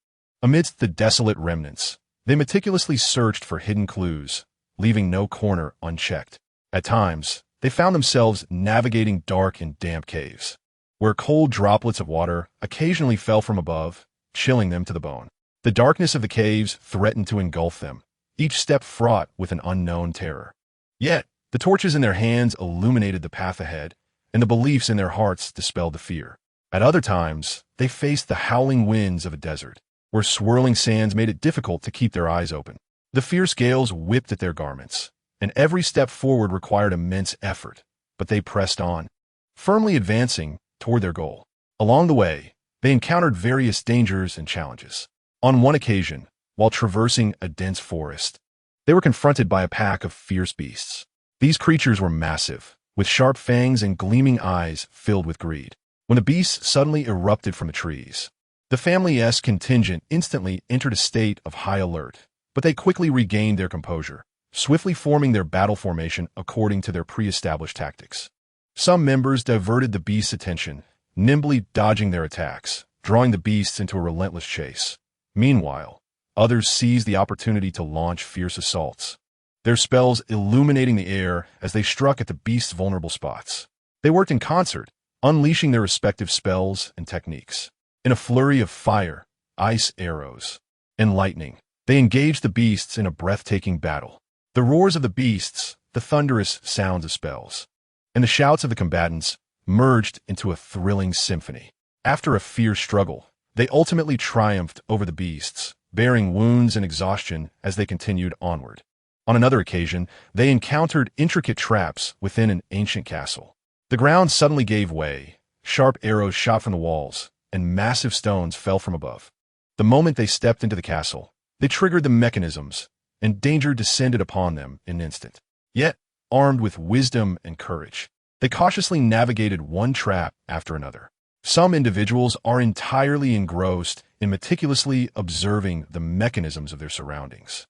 Amidst the desolate remnants, they meticulously searched for hidden clues, leaving no corner unchecked. At times, they found themselves navigating dark and damp caves, where cold droplets of water occasionally fell from above, chilling them to the bone. The darkness of the caves threatened to engulf them, each step fraught with an unknown terror. Yet, the torches in their hands illuminated the path ahead, and the beliefs in their hearts dispelled the fear. At other times, they faced the howling winds of a desert, where swirling sands made it difficult to keep their eyes open. The fierce gales whipped at their garments, and every step forward required immense effort, but they pressed on, firmly advancing toward their goal. Along the way, they encountered various dangers and challenges. On one occasion, while traversing a dense forest, they were confronted by a pack of fierce beasts. These creatures were massive, with sharp fangs and gleaming eyes filled with greed. When the beasts suddenly erupted from the trees, the family's contingent instantly entered a state of high alert, but they quickly regained their composure, swiftly forming their battle formation according to their pre-established tactics. Some members diverted the beasts' attention, nimbly dodging their attacks, drawing the beasts into a relentless chase. Meanwhile, others seized the opportunity to launch fierce assaults, their spells illuminating the air as they struck at the beasts' vulnerable spots. They worked in concert, unleashing their respective spells and techniques. In a flurry of fire, ice arrows, and lightning, they engaged the beasts in a breathtaking battle. The roars of the beasts, the thunderous sounds of spells, and the shouts of the combatants merged into a thrilling symphony. After a fierce struggle, they ultimately triumphed over the beasts, bearing wounds and exhaustion as they continued onward. On another occasion, they encountered intricate traps within an ancient castle. The ground suddenly gave way, sharp arrows shot from the walls, and massive stones fell from above. The moment they stepped into the castle, they triggered the mechanisms, and danger descended upon them in an instant. Yet, armed with wisdom and courage, they cautiously navigated one trap after another. Some individuals are entirely engrossed in meticulously observing the mechanisms of their surroundings,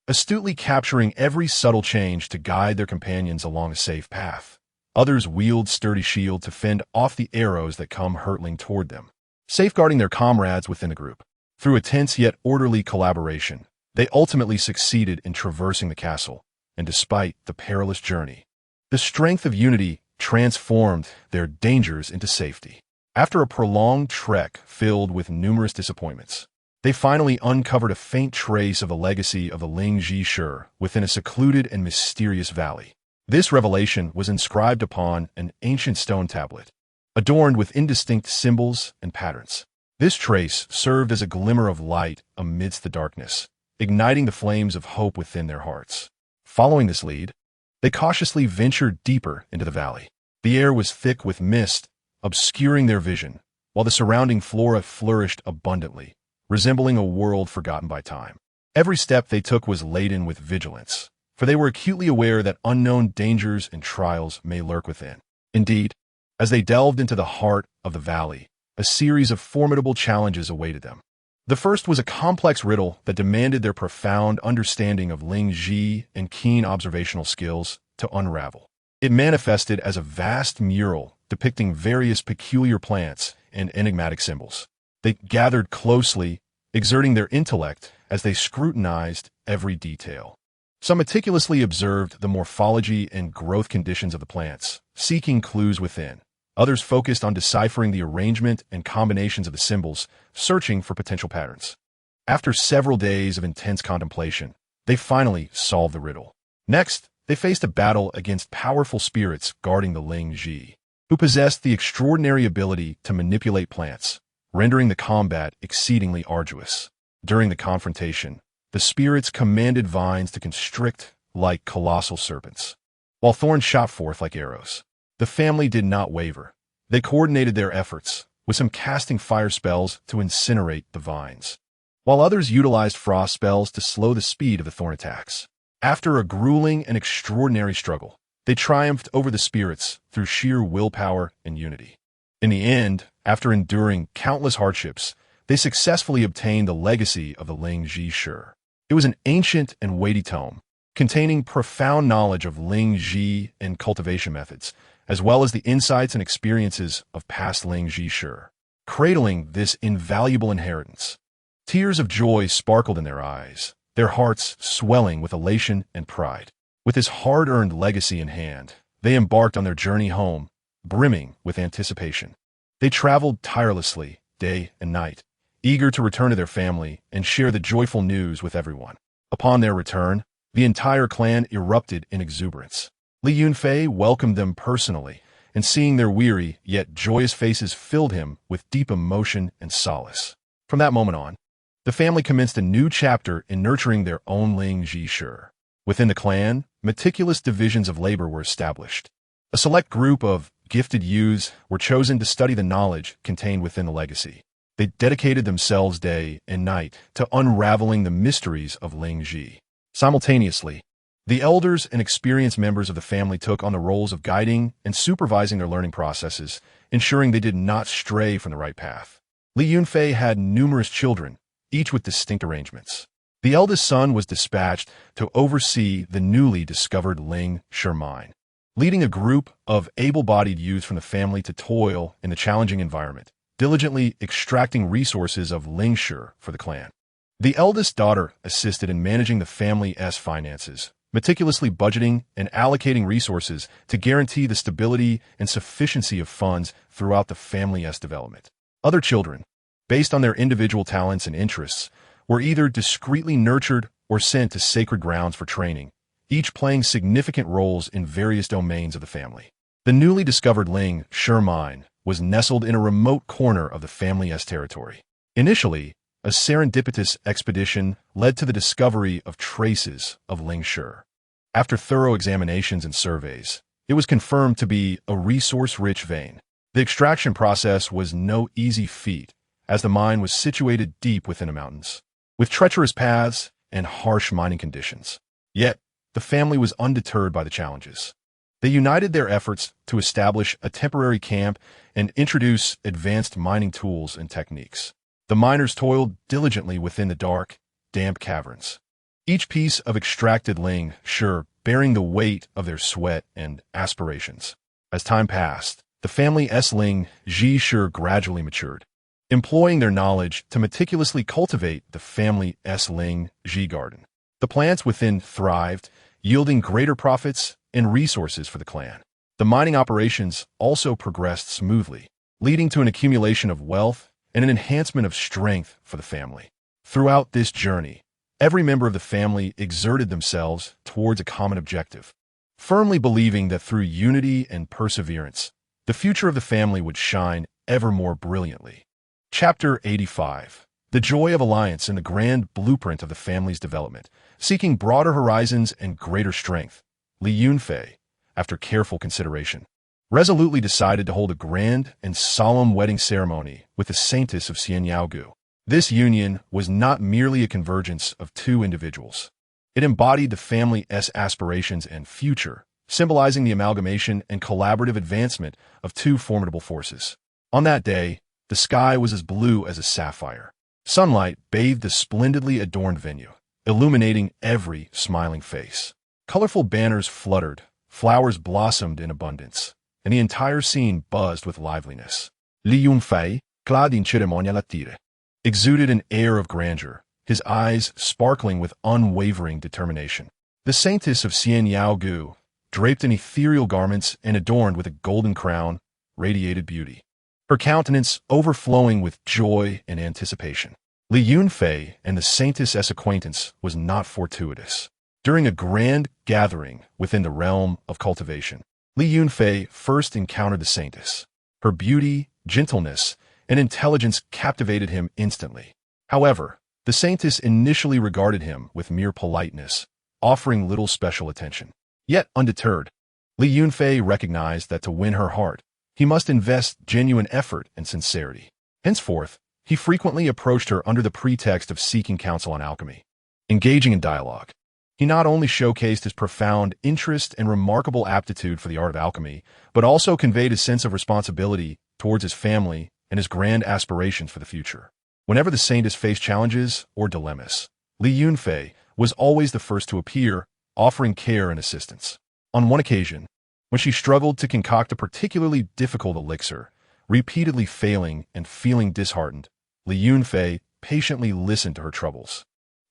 astutely capturing every subtle change to guide their companions along a safe path. Others wield sturdy shield to fend off the arrows that come hurtling toward them, safeguarding their comrades within the group. Through a tense yet orderly collaboration, they ultimately succeeded in traversing the castle, and despite the perilous journey, the strength of unity transformed their dangers into safety. After a prolonged trek filled with numerous disappointments, they finally uncovered a faint trace of the legacy of the Ling Shi within a secluded and mysterious valley. This revelation was inscribed upon an ancient stone tablet, adorned with indistinct symbols and patterns. This trace served as a glimmer of light amidst the darkness, igniting the flames of hope within their hearts. Following this lead, they cautiously ventured deeper into the valley. The air was thick with mist, obscuring their vision, while the surrounding flora flourished abundantly, resembling a world forgotten by time. Every step they took was laden with vigilance, for they were acutely aware that unknown dangers and trials may lurk within. Indeed, as they delved into the heart of the valley, a series of formidable challenges awaited them. The first was a complex riddle that demanded their profound understanding of Ling Ji and keen observational skills to unravel. It manifested as a vast mural depicting various peculiar plants and enigmatic symbols. They gathered closely, exerting their intellect as they scrutinized every detail. Some meticulously observed the morphology and growth conditions of the plants, seeking clues within. Others focused on deciphering the arrangement and combinations of the symbols, searching for potential patterns. After several days of intense contemplation, they finally solved the riddle. Next, they faced a battle against powerful spirits guarding the Ling Ji, who possessed the extraordinary ability to manipulate plants, rendering the combat exceedingly arduous. During the confrontation, the spirits commanded vines to constrict like colossal serpents, while thorns shot forth like arrows. The family did not waver. They coordinated their efforts, with some casting fire spells to incinerate the vines, while others utilized frost spells to slow the speed of the thorn attacks. After a grueling and extraordinary struggle, they triumphed over the spirits through sheer willpower and unity. In the end, after enduring countless hardships, they successfully obtained the legacy of the Ling Ji. It was an ancient and weighty tome, containing profound knowledge of Ling Ji and cultivation methods, as well as the insights and experiences of past Ling Ji. Cradling this invaluable inheritance, tears of joy sparkled in their eyes, their hearts swelling with elation and pride. With this hard-earned legacy in hand, they embarked on their journey home, brimming with anticipation. They traveled tirelessly, day and night, eager to return to their family and share the joyful news with everyone. Upon their return, the entire clan erupted in exuberance. Li Yunfei welcomed them personally, and seeing their weary yet joyous faces filled him with deep emotion and solace. From that moment on, the family commenced a new chapter in nurturing their own Ling Ji. Within the clan, meticulous divisions of labor were established. A select group of gifted youths were chosen to study the knowledge contained within the legacy. They dedicated themselves day and night to unraveling the mysteries of Ling Ji. Simultaneously, the elders and experienced members of the family took on the roles of guiding and supervising their learning processes, ensuring they did not stray from the right path. Li Yunfei had numerous children, each with distinct arrangements. The eldest son was dispatched to oversee the newly discovered Ling Shi mine, leading a group of able-bodied youths from the family to toil in the challenging environment, diligently extracting resources of Ling Shi for the clan. The eldest daughter assisted in managing the family's finances, meticulously budgeting and allocating resources to guarantee the stability and sufficiency of funds throughout the family's development. Other children, based on their individual talents and interests, were either discreetly nurtured or sent to sacred grounds for training, each playing significant roles in various domains of the family. The newly discovered Ling Wan'er mine was nestled in a remote corner of the family's territory. Initially, a serendipitous expedition led to the discovery of traces of Ling Wan'er. After thorough examinations and surveys, it was confirmed to be a resource-rich vein. The extraction process was no easy feat, as the mine was situated deep within the mountains, with treacherous paths and harsh mining conditions. Yet, the family was undeterred by the challenges. They united their efforts to establish a temporary camp and introduce advanced mining tools and techniques. The miners toiled diligently within the dark, damp caverns, each piece of extracted Ling Wan'er bearing the weight of their sweat and aspirations. As time passed, the family's Ling Wan'er gradually matured, employing their knowledge to meticulously cultivate the family's Ling Wan'er garden. The plants within thrived, yielding greater profits and resources for the clan. The mining operations also progressed smoothly, leading to an accumulation of wealth and an enhancement of strength for the family. Throughout this journey, every member of the family exerted themselves towards a common objective, firmly believing that through unity and perseverance, the future of the family would shine ever more brilliantly. Chapter 85. The Joy of Alliance and the Grand Blueprint of the Family's Development. Seeking broader horizons and greater strength, Li Yunfei, after careful consideration, resolutely decided to hold a grand and solemn wedding ceremony with the Saintess of Xianyaogu. This union was not merely a convergence of two individuals. It embodied the family's aspirations and future, symbolizing the amalgamation and collaborative advancement of two formidable forces. On that day, the sky was as blue as a sapphire. Sunlight bathed the splendidly adorned venue, illuminating every smiling face. Colorful banners fluttered, flowers blossomed in abundance, and the entire scene buzzed with liveliness. Li Yunfei, clad in cerimonia latire, exuded an air of grandeur, his eyes sparkling with unwavering determination. The Saintess of Xianyaogu, draped in ethereal garments and adorned with a golden crown, radiated beauty, her countenance overflowing with joy and anticipation. Li Yunfei and the Saintess's acquaintance was not fortuitous. During a grand gathering within the realm of cultivation, Li Yunfei first encountered the Saintess. Her beauty, gentleness, and intelligence captivated him instantly. However, the Saintess initially regarded him with mere politeness, offering little special attention. Yet undeterred, Li Yunfei recognized that to win her heart, he must invest genuine effort and sincerity. Henceforth, he frequently approached her under the pretext of seeking counsel on alchemy. Engaging in dialogue, he not only showcased his profound interest and remarkable aptitude for the art of alchemy, but also conveyed a sense of responsibility towards his family and his grand aspirations for the future. Whenever the Saintess faced challenges or dilemmas, Li Yunfei was always the first to appear, offering care and assistance. On one occasion, when she struggled to concoct a particularly difficult elixir, repeatedly failing and feeling disheartened, Li Yunfei patiently listened to her troubles,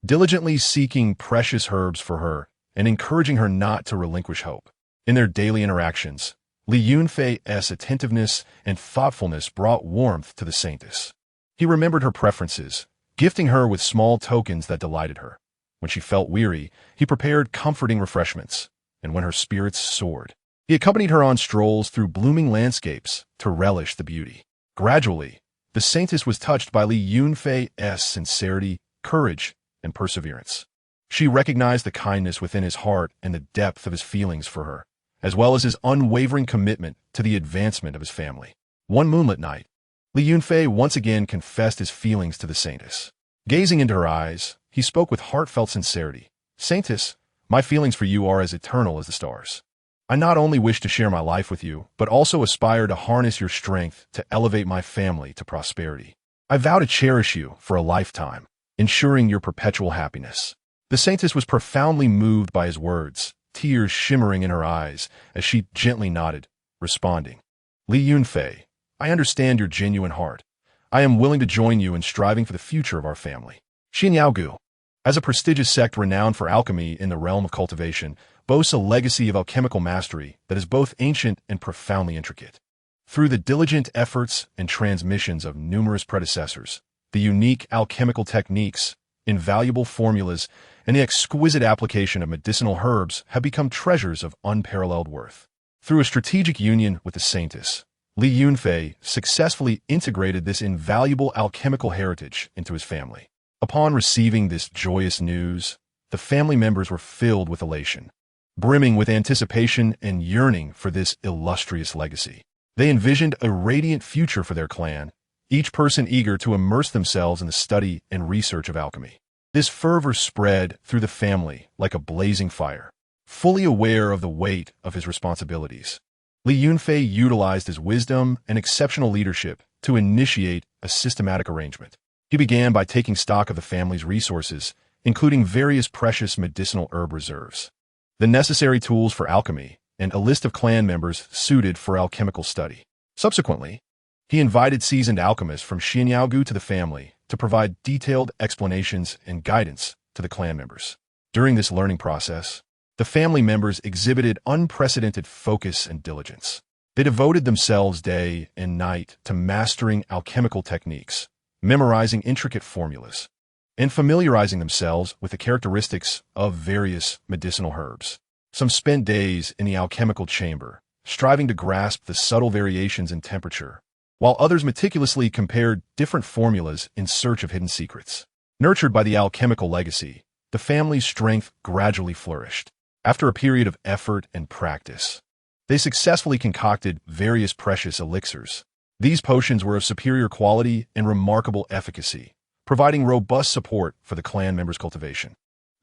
diligently seeking precious herbs for her and encouraging her not to relinquish hope. In their daily interactions, Li Yunfei's attentiveness and thoughtfulness brought warmth to the Saintess. He remembered her preferences, gifting her with small tokens that delighted her. When she felt weary, he prepared comforting refreshments, and when her spirits soared, he accompanied her on strolls through blooming landscapes to relish the beauty. Gradually, the Saintess was touched by Li Yunfei's sincerity, courage, and perseverance. She recognized the kindness within his heart and the depth of his feelings for her, as well as his unwavering commitment to the advancement of his family. One moonlit night, Li Yunfei once again confessed his feelings to the Saintess. Gazing into her eyes, he spoke with heartfelt sincerity. "Saintess, my feelings for you are as eternal as the stars. I not only wish to share my life with you, but also aspire to harness your strength to elevate my family to prosperity. I vow to cherish you for a lifetime, ensuring your perpetual happiness." The Saintess was profoundly moved by his words, tears shimmering in her eyes as she gently nodded, responding, "Li Yunfei, I understand your genuine heart. I am willing to join you in striving for the future of our family." Xianyaogu, as a prestigious sect renowned for alchemy in the realm of cultivation, boasts a legacy of alchemical mastery that is both ancient and profoundly intricate. Through the diligent efforts and transmissions of numerous predecessors, the unique alchemical techniques, invaluable formulas, and the exquisite application of medicinal herbs have become treasures of unparalleled worth. Through a strategic union with the Saintess, Li Yunfei successfully integrated this invaluable alchemical heritage into his family. Upon receiving this joyous news, the family members were filled with elation, brimming with anticipation and yearning for this illustrious legacy. They envisioned a radiant future for their clan, each person eager to immerse themselves in the study and research of alchemy. This fervor spread through the family like a blazing fire. Fully aware of the weight of his responsibilities, Li Yunfei utilized his wisdom and exceptional leadership to initiate a systematic arrangement. He began by taking stock of the family's resources, including various precious medicinal herb reserves, the necessary tools for alchemy, and a list of clan members suited for alchemical study. Subsequently, he invited seasoned alchemists from Xinyaogu to the family to provide detailed explanations and guidance to the clan members. During this learning process, the family members exhibited unprecedented focus and diligence. They devoted themselves day and night to mastering alchemical techniques, memorizing intricate formulas, and familiarizing themselves with the characteristics of various medicinal herbs. Some spent days in the alchemical chamber, striving to grasp the subtle variations in temperature, while others meticulously compared different formulas in search of hidden secrets. Nurtured by the alchemical legacy, the family's strength gradually flourished. After a period of effort and practice, they successfully concocted various precious elixirs. These potions were of superior quality and remarkable efficacy, providing robust support for the clan members' cultivation.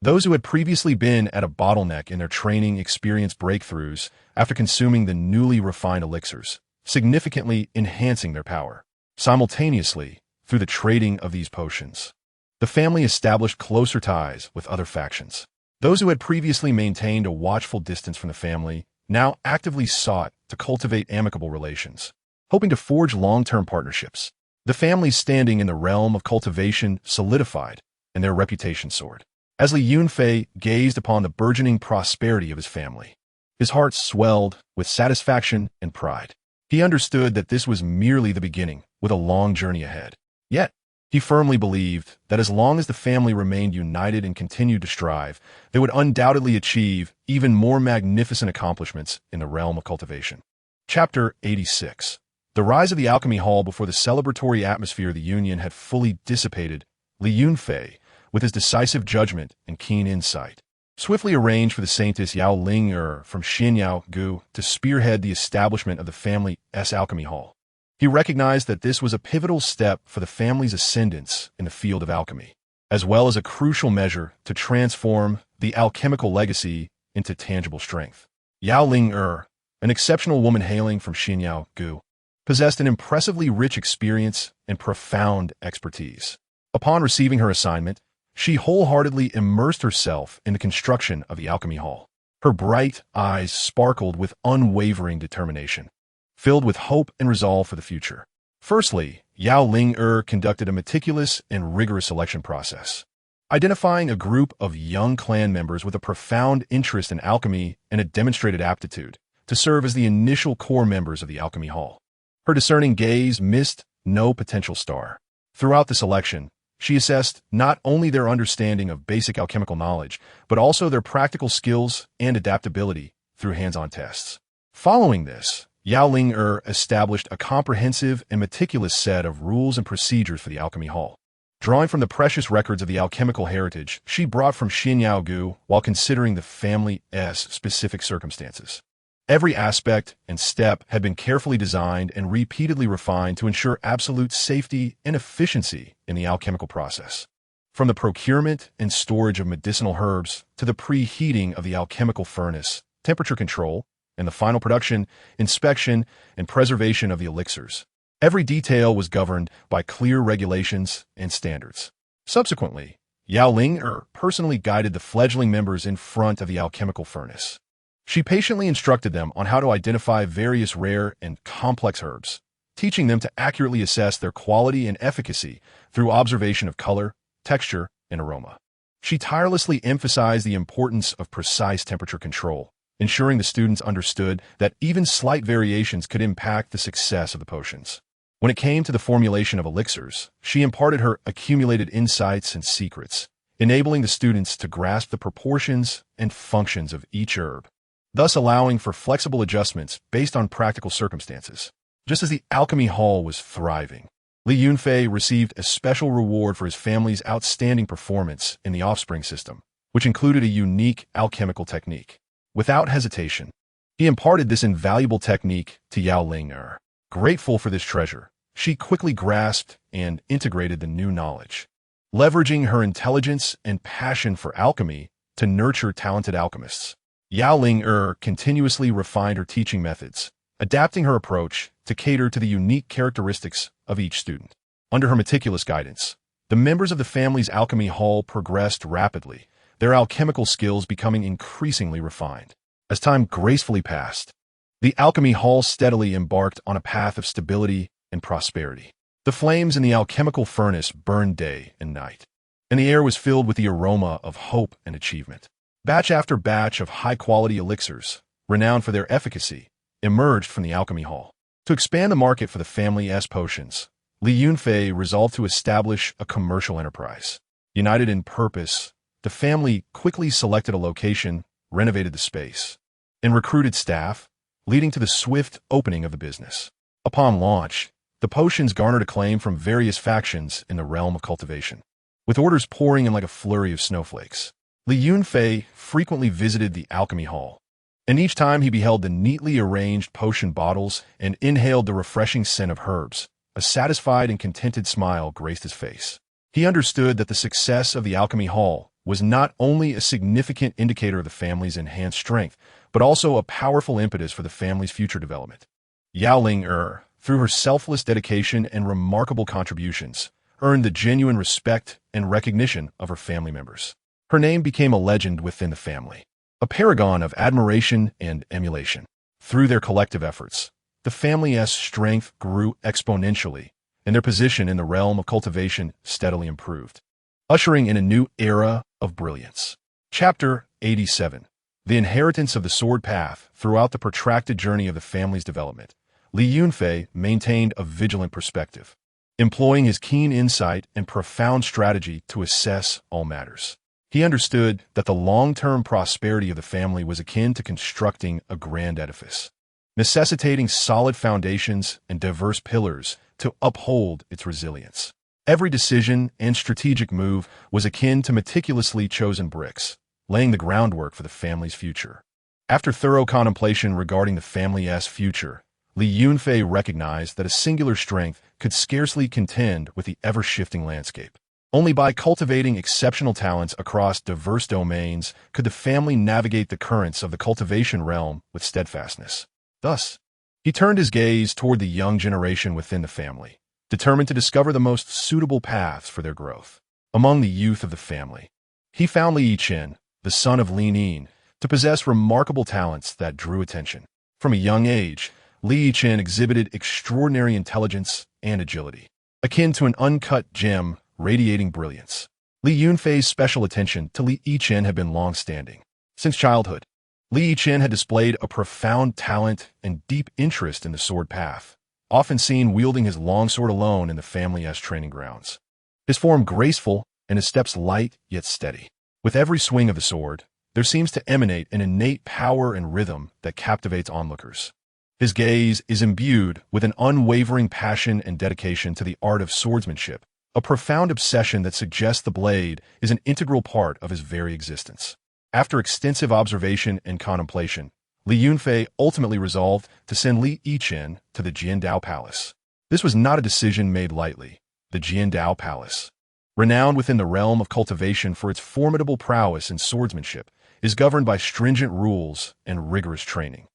Those who had previously been at a bottleneck in their training experienced breakthroughs after consuming the newly refined elixirs, significantly enhancing their power. Simultaneously, through the trading of these potions, the family established closer ties with other factions. Those who had previously maintained a watchful distance from the family now actively sought to cultivate amicable relations, hoping to forge long-term partnerships. The family's standing in the realm of cultivation solidified, and their reputation soared. As Li Yunfei gazed upon the burgeoning prosperity of his family, his heart swelled with satisfaction and pride. He understood that this was merely the beginning, with a long journey ahead. Yet, he firmly believed that as long as the family remained united and continued to strive, they would undoubtedly achieve even more magnificent accomplishments in the realm of cultivation. Chapter 86. The rise of the alchemy hall. Before the celebratory atmosphere of the union had fully dissipated, Li Yunfei, with his decisive judgment and keen insight, swiftly arranged for the Saintess Li Wan'er from Xinyaogu to spearhead the establishment of the family's alchemy hall. He recognized that this was a pivotal step for the family's ascendance in the field of alchemy, as well as a crucial measure to transform the alchemical legacy into tangible strength. Li Wan'er, an exceptional woman hailing from Xinyaogu, possessed an impressively rich experience and profound expertise. Upon receiving her assignment, she wholeheartedly immersed herself in the construction of the alchemy hall. Her bright eyes sparkled with unwavering determination, filled with hope and resolve for the future. Firstly, Li Wan'er conducted a meticulous and rigorous selection process, identifying a group of young clan members with a profound interest in alchemy and a demonstrated aptitude to serve as the initial core members of the alchemy hall. Her discerning gaze missed no potential star. Throughout the selection, she assessed not only their understanding of basic alchemical knowledge, but also their practical skills and adaptability through hands-on tests. Following this, Li Wan'er established a comprehensive and meticulous set of rules and procedures for the alchemy hall. Drawing from the precious records of the alchemical heritage she brought from Xinyaogu while considering the family's specific circumstances. Every aspect and step had been carefully designed and repeatedly refined to ensure absolute safety and efficiency in the alchemical process. From the procurement and storage of medicinal herbs to the preheating of the alchemical furnace, temperature control, and the final production, inspection, and preservation of the elixirs, every detail was governed by clear regulations and standards. Subsequently, Li Wan'er personally guided the fledgling members in front of the alchemical furnace. She patiently instructed them on how to identify various rare and complex herbs, teaching them to accurately assess their quality and efficacy through observation of color, texture, and aroma. She tirelessly emphasized the importance of precise temperature control, ensuring the students understood that even slight variations could impact the success of the potions. When it came to the formulation of elixirs, she imparted her accumulated insights and secrets, enabling the students to grasp the proportions and functions of each herb. thus allowing for flexible adjustments based on practical circumstances. Just as the alchemy hall was thriving, Li Yunfei received a special reward for his family's outstanding performance in the offspring system, which included a unique alchemical technique. Without hesitation, he imparted this invaluable technique to Li Wan'er. Grateful for this treasure, she quickly grasped and integrated the new knowledge, leveraging her intelligence and passion for alchemy to nurture talented alchemists. Li Wan'er continuously refined her teaching methods, adapting her approach to cater to the unique characteristics of each student. Under her meticulous guidance, the members of the family's alchemy hall progressed rapidly, their alchemical skills becoming increasingly refined. As time gracefully passed, the alchemy hall steadily embarked on a path of stability and prosperity. The flames in the alchemical furnace burned day and night, and the air was filled with the aroma of hope and achievement. Batch after batch of high-quality elixirs, renowned for their efficacy, emerged from the alchemy hall. To expand the market for the family's potions, Li Yunfei resolved to establish a commercial enterprise. United in purpose, the family quickly selected a location, renovated the space, and recruited staff, leading to the swift opening of the business. Upon launch, the potions garnered acclaim from various factions in the realm of cultivation. With orders pouring in like a flurry of snowflakes, Li Yunfei frequently visited the alchemy hall, and each time he beheld the neatly arranged potion bottles and inhaled the refreshing scent of herbs, a satisfied and contented smile graced his face. He understood that the success of the alchemy hall was not only a significant indicator of the family's enhanced strength, but also a powerful impetus for the family's future development. Li Wan'er, through her selfless dedication and remarkable contributions, earned the genuine respect and recognition of her family members. Her name became a legend within the family, a paragon of admiration and emulation. Through their collective efforts, the family's strength grew exponentially, and their position in the realm of cultivation steadily improved, ushering in a new era of brilliance. Chapter 87. The inheritance of the sword path. Throughout the protracted journey of the family's development, Li Yunfei maintained a vigilant perspective, employing his keen insight and profound strategy to assess all matters. He understood that the long-term prosperity of the family was akin to constructing a grand edifice, necessitating solid foundations and diverse pillars to uphold its resilience. Every decision and strategic move was akin to meticulously chosen bricks, laying the groundwork for the family's future. After thorough contemplation regarding the family's future, Li Yunfei recognized that a singular strength could scarcely contend with the ever-shifting landscape. Only by cultivating exceptional talents across diverse domains could the family navigate the currents of the cultivation realm with steadfastness. Thus, he turned his gaze toward the young generation within the family, determined to discover the most suitable paths for their growth. Among the youth of the family, he found Li Yunfei, the son of Lin Wan'er, to possess remarkable talents that drew attention. From a young age, Li Yunfei exhibited extraordinary intelligence and agility, akin to an uncut gem radiating brilliance. Li Yunfei's special attention to Li Yunfei had been long-standing. Since childhood, Li Yunfei had displayed a profound talent and deep interest in the sword path, often seen wielding his longsword alone in the family's training grounds. His form graceful and his steps light yet steady. With every swing of the sword, there seems to emanate an innate power and rhythm that captivates onlookers. His gaze is imbued with an unwavering passion and dedication to the art of swordsmanship, a profound obsession that suggests the blade is an integral part of his very existence. After extensive observation and contemplation, Li Yunfei ultimately resolved to send Li Yunfei to the Jiandao Palace. This was not a decision made lightly. The Jiandao Palace, renowned within the realm of cultivation for its formidable prowess in swordsmanship, is governed by stringent rules and rigorous training.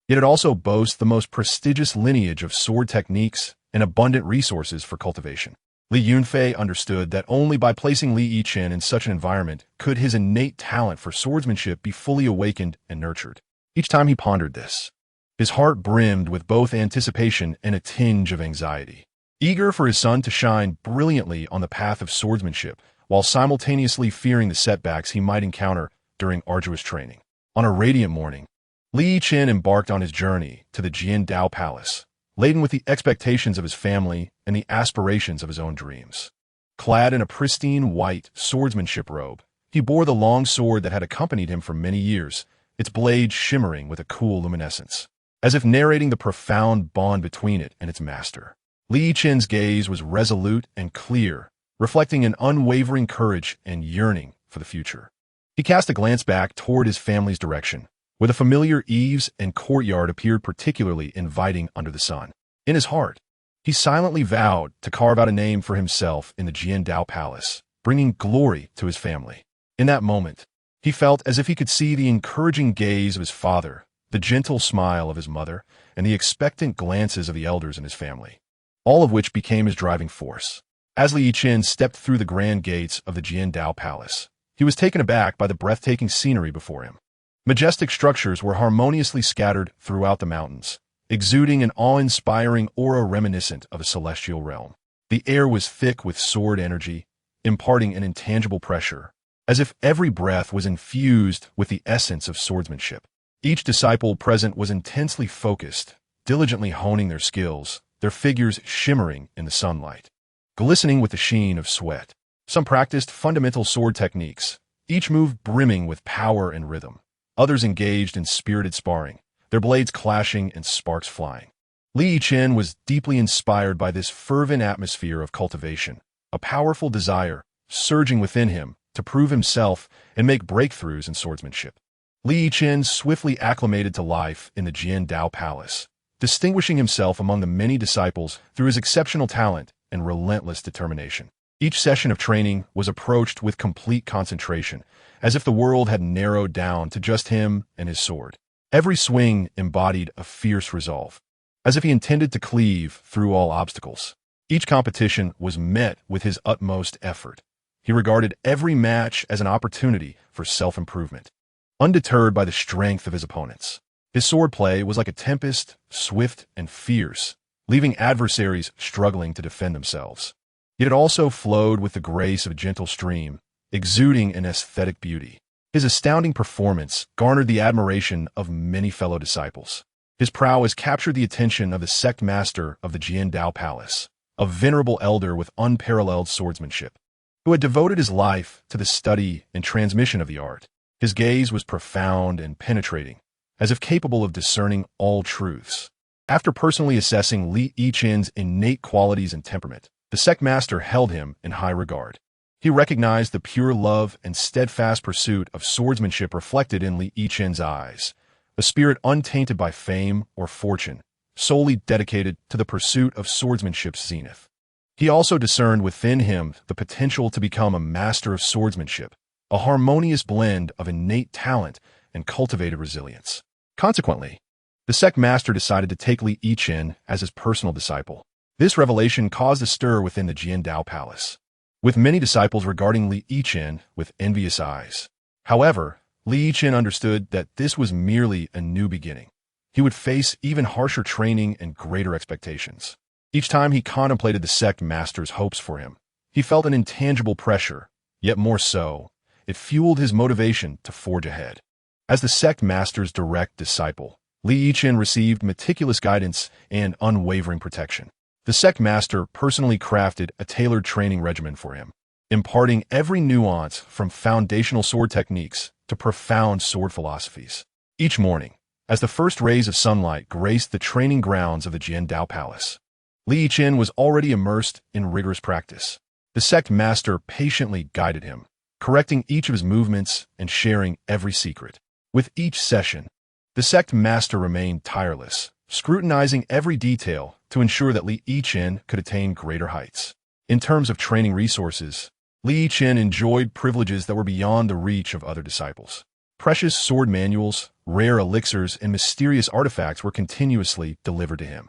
Yet it also boasts the most prestigious lineage of sword techniques and abundant resources for cultivation. Li Yunfei understood that only by placing Li Yunfei in such an environment could his innate talent for swordsmanship be fully awakened and nurtured. Each time he pondered this, his heart brimmed with both anticipation and a tinge of anxiety, eager for his son to shine brilliantly on the path of swordsmanship, while simultaneously fearing the setbacks he might encounter during arduous training. On a radiant morning, Li Yunfei embarked on his journey to the Jiandao Palace, laden with the expectations of his family and the aspirations of his own dreams. Clad in a pristine white swordsmanship robe, he bore the long sword that had accompanied him for many years, its blade shimmering with a cool luminescence, as if narrating the profound bond between it and its master. Li Yuan's gaze was resolute and clear, reflecting an unwavering courage and yearning for the future. He cast a glance back toward his family's direction, where the familiar eaves and courtyard appeared particularly inviting under the sun. In his heart, he silently vowed to carve out a name for himself in the Jiandao Palace, bringing glory to his family. In that moment, he felt as if he could see the encouraging gaze of his father, the gentle smile of his mother, and the expectant glances of the elders in his family, all of which became his driving force. As Li Yuan stepped through the grand gates of the Jiandao Palace, he was taken aback by the breathtaking scenery before him. Majestic structures were harmoniously scattered throughout the mountains, exuding an awe-inspiring aura reminiscent of a celestial realm. The air was thick with sword energy, imparting an intangible pressure, as if every breath was infused with the essence of swordsmanship. Each disciple present was intensely focused, diligently honing their skills, their figures shimmering in the sunlight, glistening with the sheen of sweat. Some practiced fundamental sword techniques, each move brimming with power and rhythm. Others engaged in spirited sparring, their blades clashing and sparks flying. Li Yuan was deeply inspired by this fervent atmosphere of cultivation, a powerful desire surging within him to prove himself and make breakthroughs in swordsmanship. Li Yuan swiftly acclimated to life in the Jiandao Palace, distinguishing himself among the many disciples through his exceptional talent and relentless determination. Each session of training was approached with complete concentration, as if the world had narrowed down to just him and his sword. Every swing embodied a fierce resolve, as if he intended to cleave through all obstacles. Each competition was met with his utmost effort. He regarded every match as an opportunity for self-improvement. Undeterred by the strength of his opponents, his swordplay was like a tempest, swift and fierce, leaving adversaries struggling to defend themselves. Yet it also flowed with the grace of a gentle stream, exuding an aesthetic beauty. His astounding performance garnered the admiration of many fellow disciples. His prowess captured the attention of the sect master of the Jiandao Palace, a venerable elder with unparalleled swordsmanship, who had devoted his life to the study and transmission of the art. His gaze was profound and penetrating, as if capable of discerning all truths. After personally assessing Li Yuan's innate qualities and temperament, the sect master held him in high regard. He recognized the pure love and steadfast pursuit of swordsmanship reflected in Li Yuan's eyes, a spirit untainted by fame or fortune, solely dedicated to the pursuit of swordsmanship's zenith. He also discerned within him the potential to become a master of swordsmanship, a harmonious blend of innate talent and cultivated resilience. Consequently, the sect master decided to take Li Yuan as his personal disciple. This revelation caused a stir within the Jiandao Palace, with many disciples regarding Li Yuan with envious eyes. However, Li Yuan understood that this was merely a new beginning. He would face even harsher training and greater expectations. Each time he contemplated the sect master's hopes for him, he felt an intangible pressure, yet more so, it fueled his motivation to forge ahead. As the sect master's direct disciple, Li Yuan received meticulous guidance and unwavering protection. The sect master personally crafted a tailored training regimen for him, imparting every nuance from foundational sword techniques to profound sword philosophies. Each morning, as the first rays of sunlight graced the training grounds of the Jiandao Palace, Li Yuan was already immersed in rigorous practice. The sect master patiently guided him, correcting each of his movements and sharing every secret. With each session, the sect master remained tireless, scrutinizing every detail to ensure that Li Yuan could attain greater heights. In terms of training resources, Li Yuan enjoyed privileges that were beyond the reach of other disciples. Precious sword manuals, rare elixirs, and mysterious artifacts were continuously delivered to him.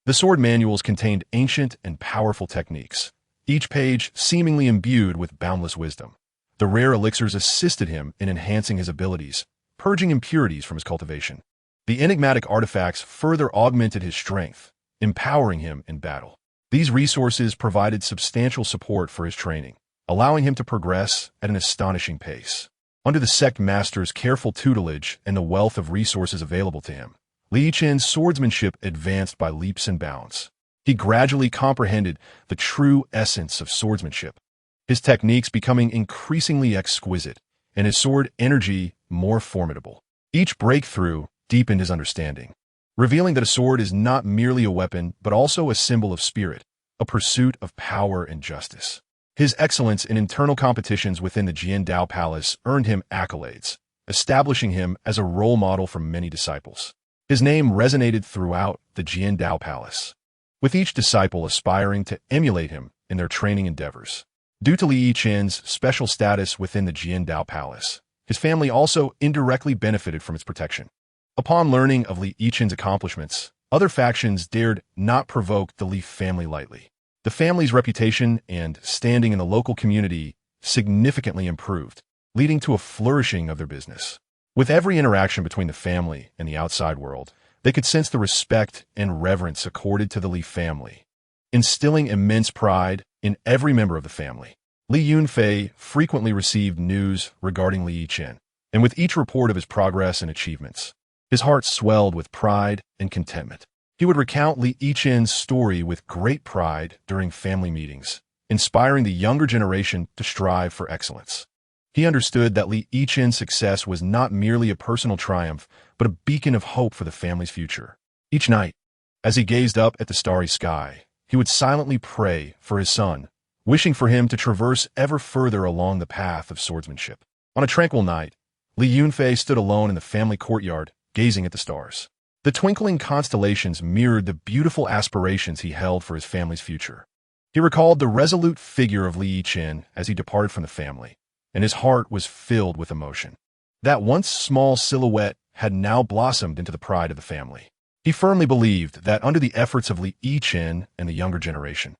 The sword manuals contained ancient and powerful techniques, each page seemingly imbued with boundless wisdom. The rare elixirs assisted him in enhancing his abilities, purging impurities from his cultivation. The enigmatic artifacts further augmented his strength, empowering him in battle. These resources provided substantial support for his training, allowing him to progress at an astonishing pace. Under the sect master's careful tutelage and the wealth of resources available to him, Li Yuan's swordsmanship advanced by leaps and bounds. He gradually comprehended the true essence of swordsmanship, his techniques becoming increasingly exquisite, and his sword energy more formidable. Each breakthrough deepened his understanding, revealing that a sword is not merely a weapon but also a symbol of spirit, a pursuit of power and justice. His excellence in internal competitions within the Jiandao Palace earned him accolades, establishing him as a role model for many disciples. His name resonated throughout the Jiandao Palace, with each disciple aspiring to emulate him in their training endeavors. Due to Li Yiqian's special status within the Jiandao Palace, his family also indirectly benefited from its protection. Upon learning of Li Yiqian's accomplishments, other factions dared not provoke the Li family lightly. The family's reputation and standing in the local community significantly improved, leading to a flourishing of their business. With every interaction between the family and the outside world, they could sense the respect and reverence accorded to the Li family, instilling immense pride in every member of the family. Li Yunfei frequently received news regarding Li Yiqian, and with each report of his progress and achievements, his heart swelled with pride and contentment. He would recount Li Yiqian's story with great pride during family meetings, inspiring the younger generation to strive for excellence. He understood that Li Yiqian's success was not merely a personal triumph, but a beacon of hope for the family's future. Each night, as he gazed up at the starry sky, he would silently pray for his son, wishing for him to traverse ever further along the path of swordsmanship. On a tranquil night, Li Yunfei stood alone in the family courtyard, gazing at the stars. The twinkling constellations mirrored the beautiful aspirations he held for his family's future. He recalled the resolute figure of Li Yiqian as he departed from the family, and his heart was filled with emotion. That once small silhouette had now blossomed into the pride of the family. He firmly believed that under the efforts of Li Yiqian and the younger generation,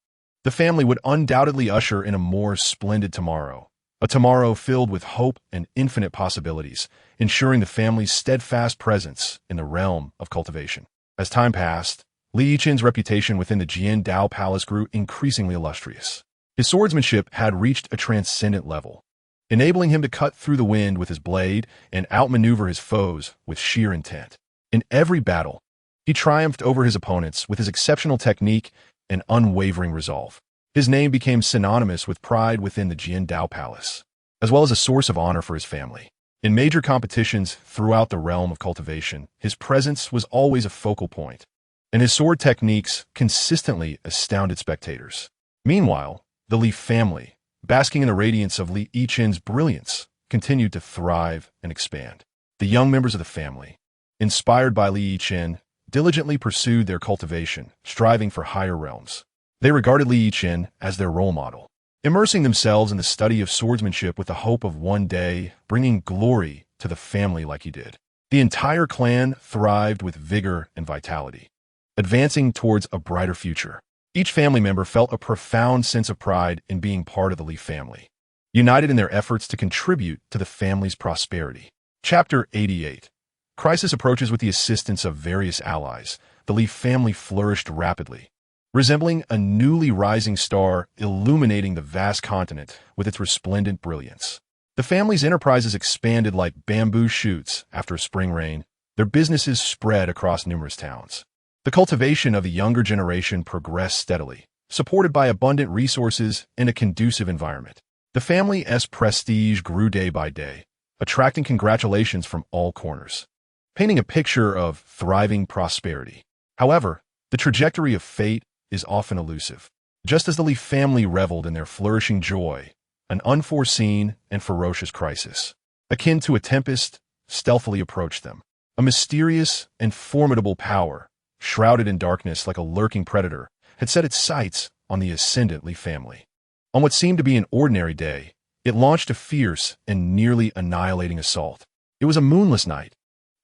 the family would undoubtedly usher in a more splendid tomorrow, a tomorrow filled with hope and infinite possibilities, ensuring the family's steadfast presence in the realm of cultivation. As time passed, Li Yiqian's reputation within the Jiandao Palace grew increasingly illustrious. His swordsmanship had reached a transcendent level, enabling him to cut through the wind with his blade and outmaneuver his foes with sheer intent. In every battle, he triumphed over his opponents with his exceptional technique and unwavering resolve. His name became synonymous with pride within the Jiandao Palace, as well as a source of honor for his family. In major competitions throughout the realm of cultivation, his presence was always a focal point, and his sword techniques consistently astounded spectators. Meanwhile, the Li family, basking in the radiance of Li Yiqian's brilliance, continued to thrive and expand. The young members of the family, inspired by Li Yiqian, diligently pursued their cultivation, striving for higher realms. They regarded Li Yiqian as their role model, immersing themselves in the study of swordsmanship with the hope of one day bringing glory to the family like he did. The entire clan thrived with vigor and vitality, advancing towards a brighter future. Each family member felt a profound sense of pride in being part of the Li family, united in their efforts to contribute to the family's prosperity. Chapter 88. Crisis approaches. With the assistance of various allies, the Li family flourished rapidly, resembling a newly rising star illuminating the vast continent with its resplendent brilliance. The family's enterprises expanded like bamboo shoots after a spring rain. Their businesses spread across numerous towns. The cultivation of the younger generation progressed steadily, supported by abundant resources and a conducive environment. The family's prestige grew day by day, attracting congratulations from all corners, painting a picture of thriving prosperity. However, the trajectory of fate is often elusive. Just as the Li family reveled in their flourishing joy, an unforeseen and ferocious crisis, akin to a tempest, stealthily approached them. A mysterious and formidable power, shrouded in darkness like a lurking predator, had set its sights on the ascendant Li family. On what seemed to be an ordinary day, it launched a fierce and nearly annihilating assault. It was a moonless night.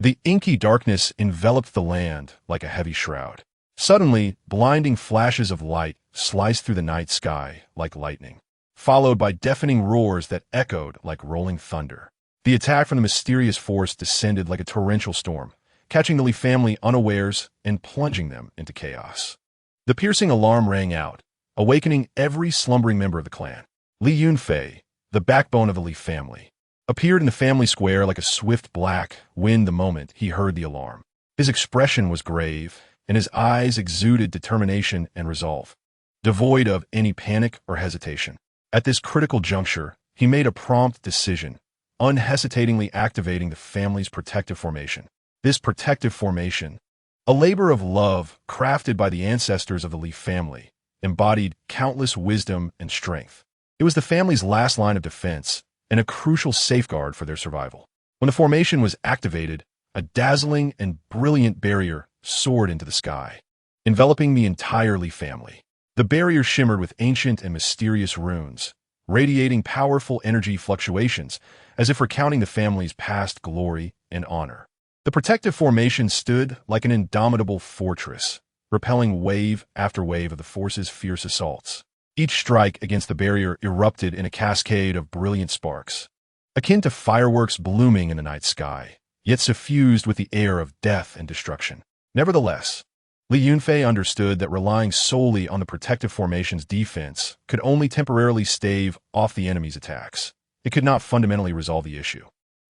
The inky darkness enveloped the land like a heavy shroud. Suddenly, blinding flashes of light sliced through the night sky like lightning, followed by deafening roars that echoed like rolling thunder. The attack from the mysterious force descended like a torrential storm, catching the Li family unawares and plunging them into chaos. The piercing alarm rang out, awakening every slumbering member of the clan. Li Yunfei, the backbone of the Li family, appeared in the family square like a swift black wind the moment he heard the alarm. His expression was grave, and his eyes exuded determination and resolve, devoid of any panic or hesitation. At this critical juncture, he made a prompt decision, unhesitatingly activating the family's protective formation. This protective formation, a labor of love crafted by the ancestors of the Li family, embodied countless wisdom and strength. It was the family's last line of defense and a crucial safeguard for their survival. When the formation was activated, a dazzling and brilliant barrier soared into the sky, enveloping the entire Li family. The barrier shimmered with ancient and mysterious runes, radiating powerful energy fluctuations as if recounting the family's past glory and honor. The protective formation stood like an indomitable fortress, repelling wave after wave of the force's fierce assaults. Each strike against the barrier erupted in a cascade of brilliant sparks, akin to fireworks blooming in the night sky, yet suffused with the air of death and destruction. Nevertheless, Li Yunfei understood that relying solely on the protective formation's defense could only temporarily stave off the enemy's attacks. It could not fundamentally resolve the issue.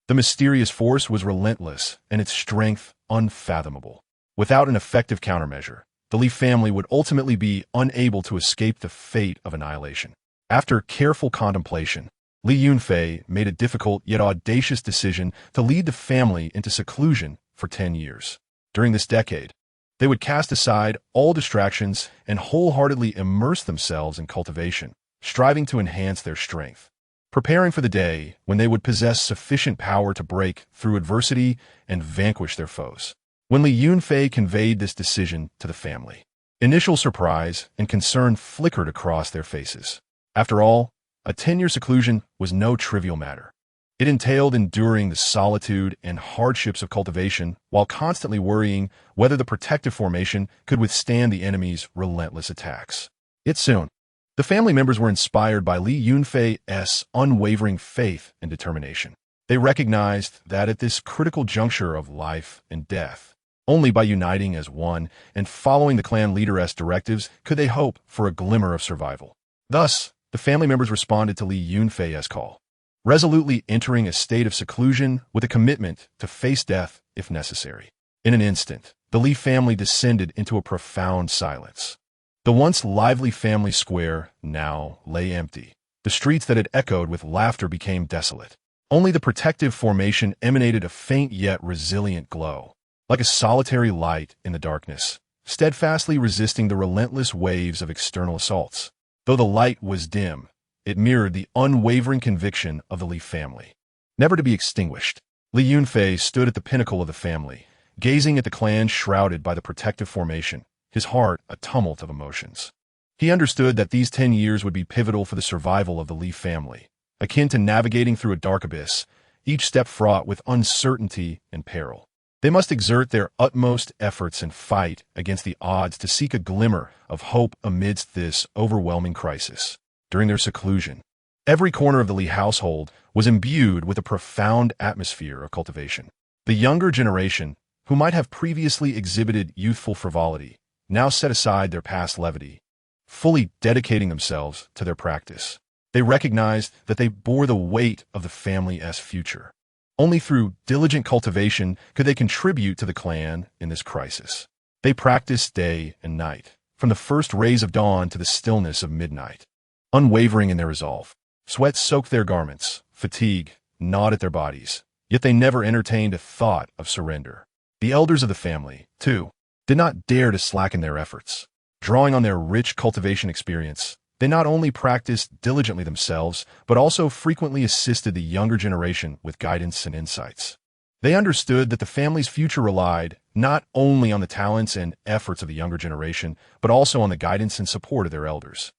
The mysterious force was relentless and its strength unfathomable. Without an effective countermeasure, the Li family would ultimately be unable to escape the fate of annihilation. After careful contemplation, Li Yunfei made a difficult yet audacious decision to lead the family into seclusion for 10 years. During this decade, they would cast aside all distractions and wholeheartedly immerse themselves in cultivation, striving to enhance their strength, preparing for the day when they would possess sufficient power to break through adversity and vanquish their foes. When Li Yunfei conveyed this decision to the family, initial surprise and concern flickered across their faces. After all, a 10-year seclusion was no trivial matter. It entailed enduring the solitude and hardships of cultivation while constantly worrying whether the protective formation could withstand the enemy's relentless attacks. Yet soon, the family members were inspired by Li Yunfei's unwavering faith and determination. They recognized that at this critical juncture of life and death, only by uniting as one and following the clan leader's directives could they hope for a glimmer of survival. Thus, the family members responded to Li Yunfei's call, resolutely entering a state of seclusion with a commitment to face death if necessary. In an instant, the Li family descended into a profound silence. The once lively family square now lay empty. The streets that had echoed with laughter became desolate. Only the protective formation emanated a faint yet resilient glow, like a solitary light in the darkness, steadfastly resisting the relentless waves of external assaults. Though the light was dim, it mirrored the unwavering conviction of the Li family, never to be extinguished. Li Yunfei stood at the pinnacle of the family, gazing at the clan shrouded by the protective formation, his heart a tumult of emotions. He understood that these 10 years would be pivotal for the survival of the Li family, akin to navigating through a dark abyss, each step fraught with uncertainty and peril. They must exert their utmost efforts and fight against the odds to seek a glimmer of hope amidst this overwhelming crisis. During their seclusion, every corner of the Li household was imbued with a profound atmosphere of cultivation. The younger generation, who might have previously exhibited youthful frivolity, now set aside their past levity, fully dedicating themselves to their practice. They recognized that they bore the weight of the family's future. Only through diligent cultivation could they contribute to the clan in this crisis. They practiced day and night, from the first rays of dawn to the stillness of midnight, unwavering in their resolve. Sweat soaked their garments, fatigue gnawed at their bodies, yet they never entertained a thought of surrender. The elders of the family, too, did not dare to slacken their efforts. Drawing on their rich cultivation experience, they not only practiced diligently themselves, but also frequently assisted the younger generation with guidance and insights. They understood that the family's future relied not only on the talents and efforts of the younger generation, but also on the guidance and support of their elders.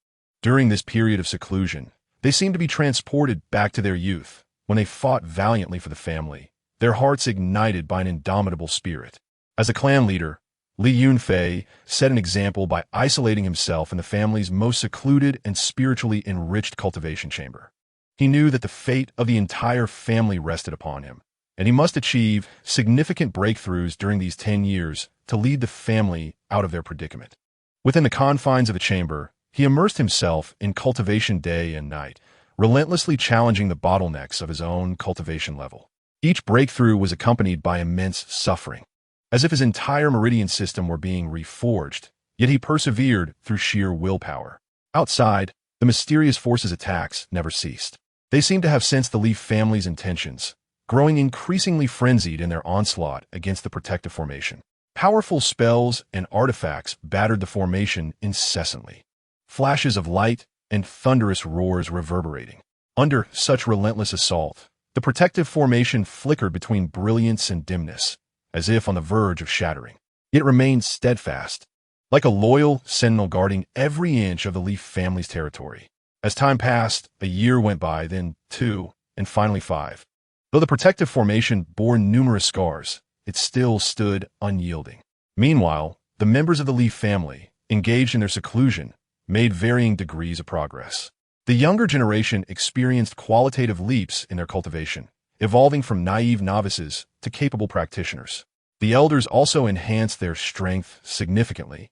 During this period of seclusion, they seemed to be transported back to their youth, when they fought valiantly for the family, their hearts ignited by an indomitable spirit. As a clan leader, Li Yunfei set an example by isolating himself in the family's most secluded and spiritually enriched cultivation chamber. He knew that the fate of the entire family rested upon him, and he must achieve significant breakthroughs during these 10 years to lead the family out of their predicament. Within the confines of the chamber, he immersed himself in cultivation day and night, relentlessly challenging the bottlenecks of his own cultivation level. Each breakthrough was accompanied by immense suffering, as if his entire meridian system were being reforged, yet he persevered through sheer willpower. Outside, the mysterious force's attacks never ceased. They seemed to have sensed the Li family's intentions, growing increasingly frenzied in their onslaught against the protective formation. Powerful spells and artifacts battered the formation incessantly, flashes of light and thunderous roars reverberating. Under such relentless assault, the protective formation flickered between brilliance and dimness, as if on the verge of shattering. It remained steadfast, like a loyal sentinel guarding every inch of the Li family's territory. As time passed, a year went by, then 2, and finally 5. Though the protective formation bore numerous scars, it still stood unyielding. Meanwhile, the members of the Li family, engaged in their seclusion, made varying degrees of progress. The younger generation experienced qualitative leaps in their cultivation, evolving from naive novices to capable practitioners. The elders also enhanced their strength significantly,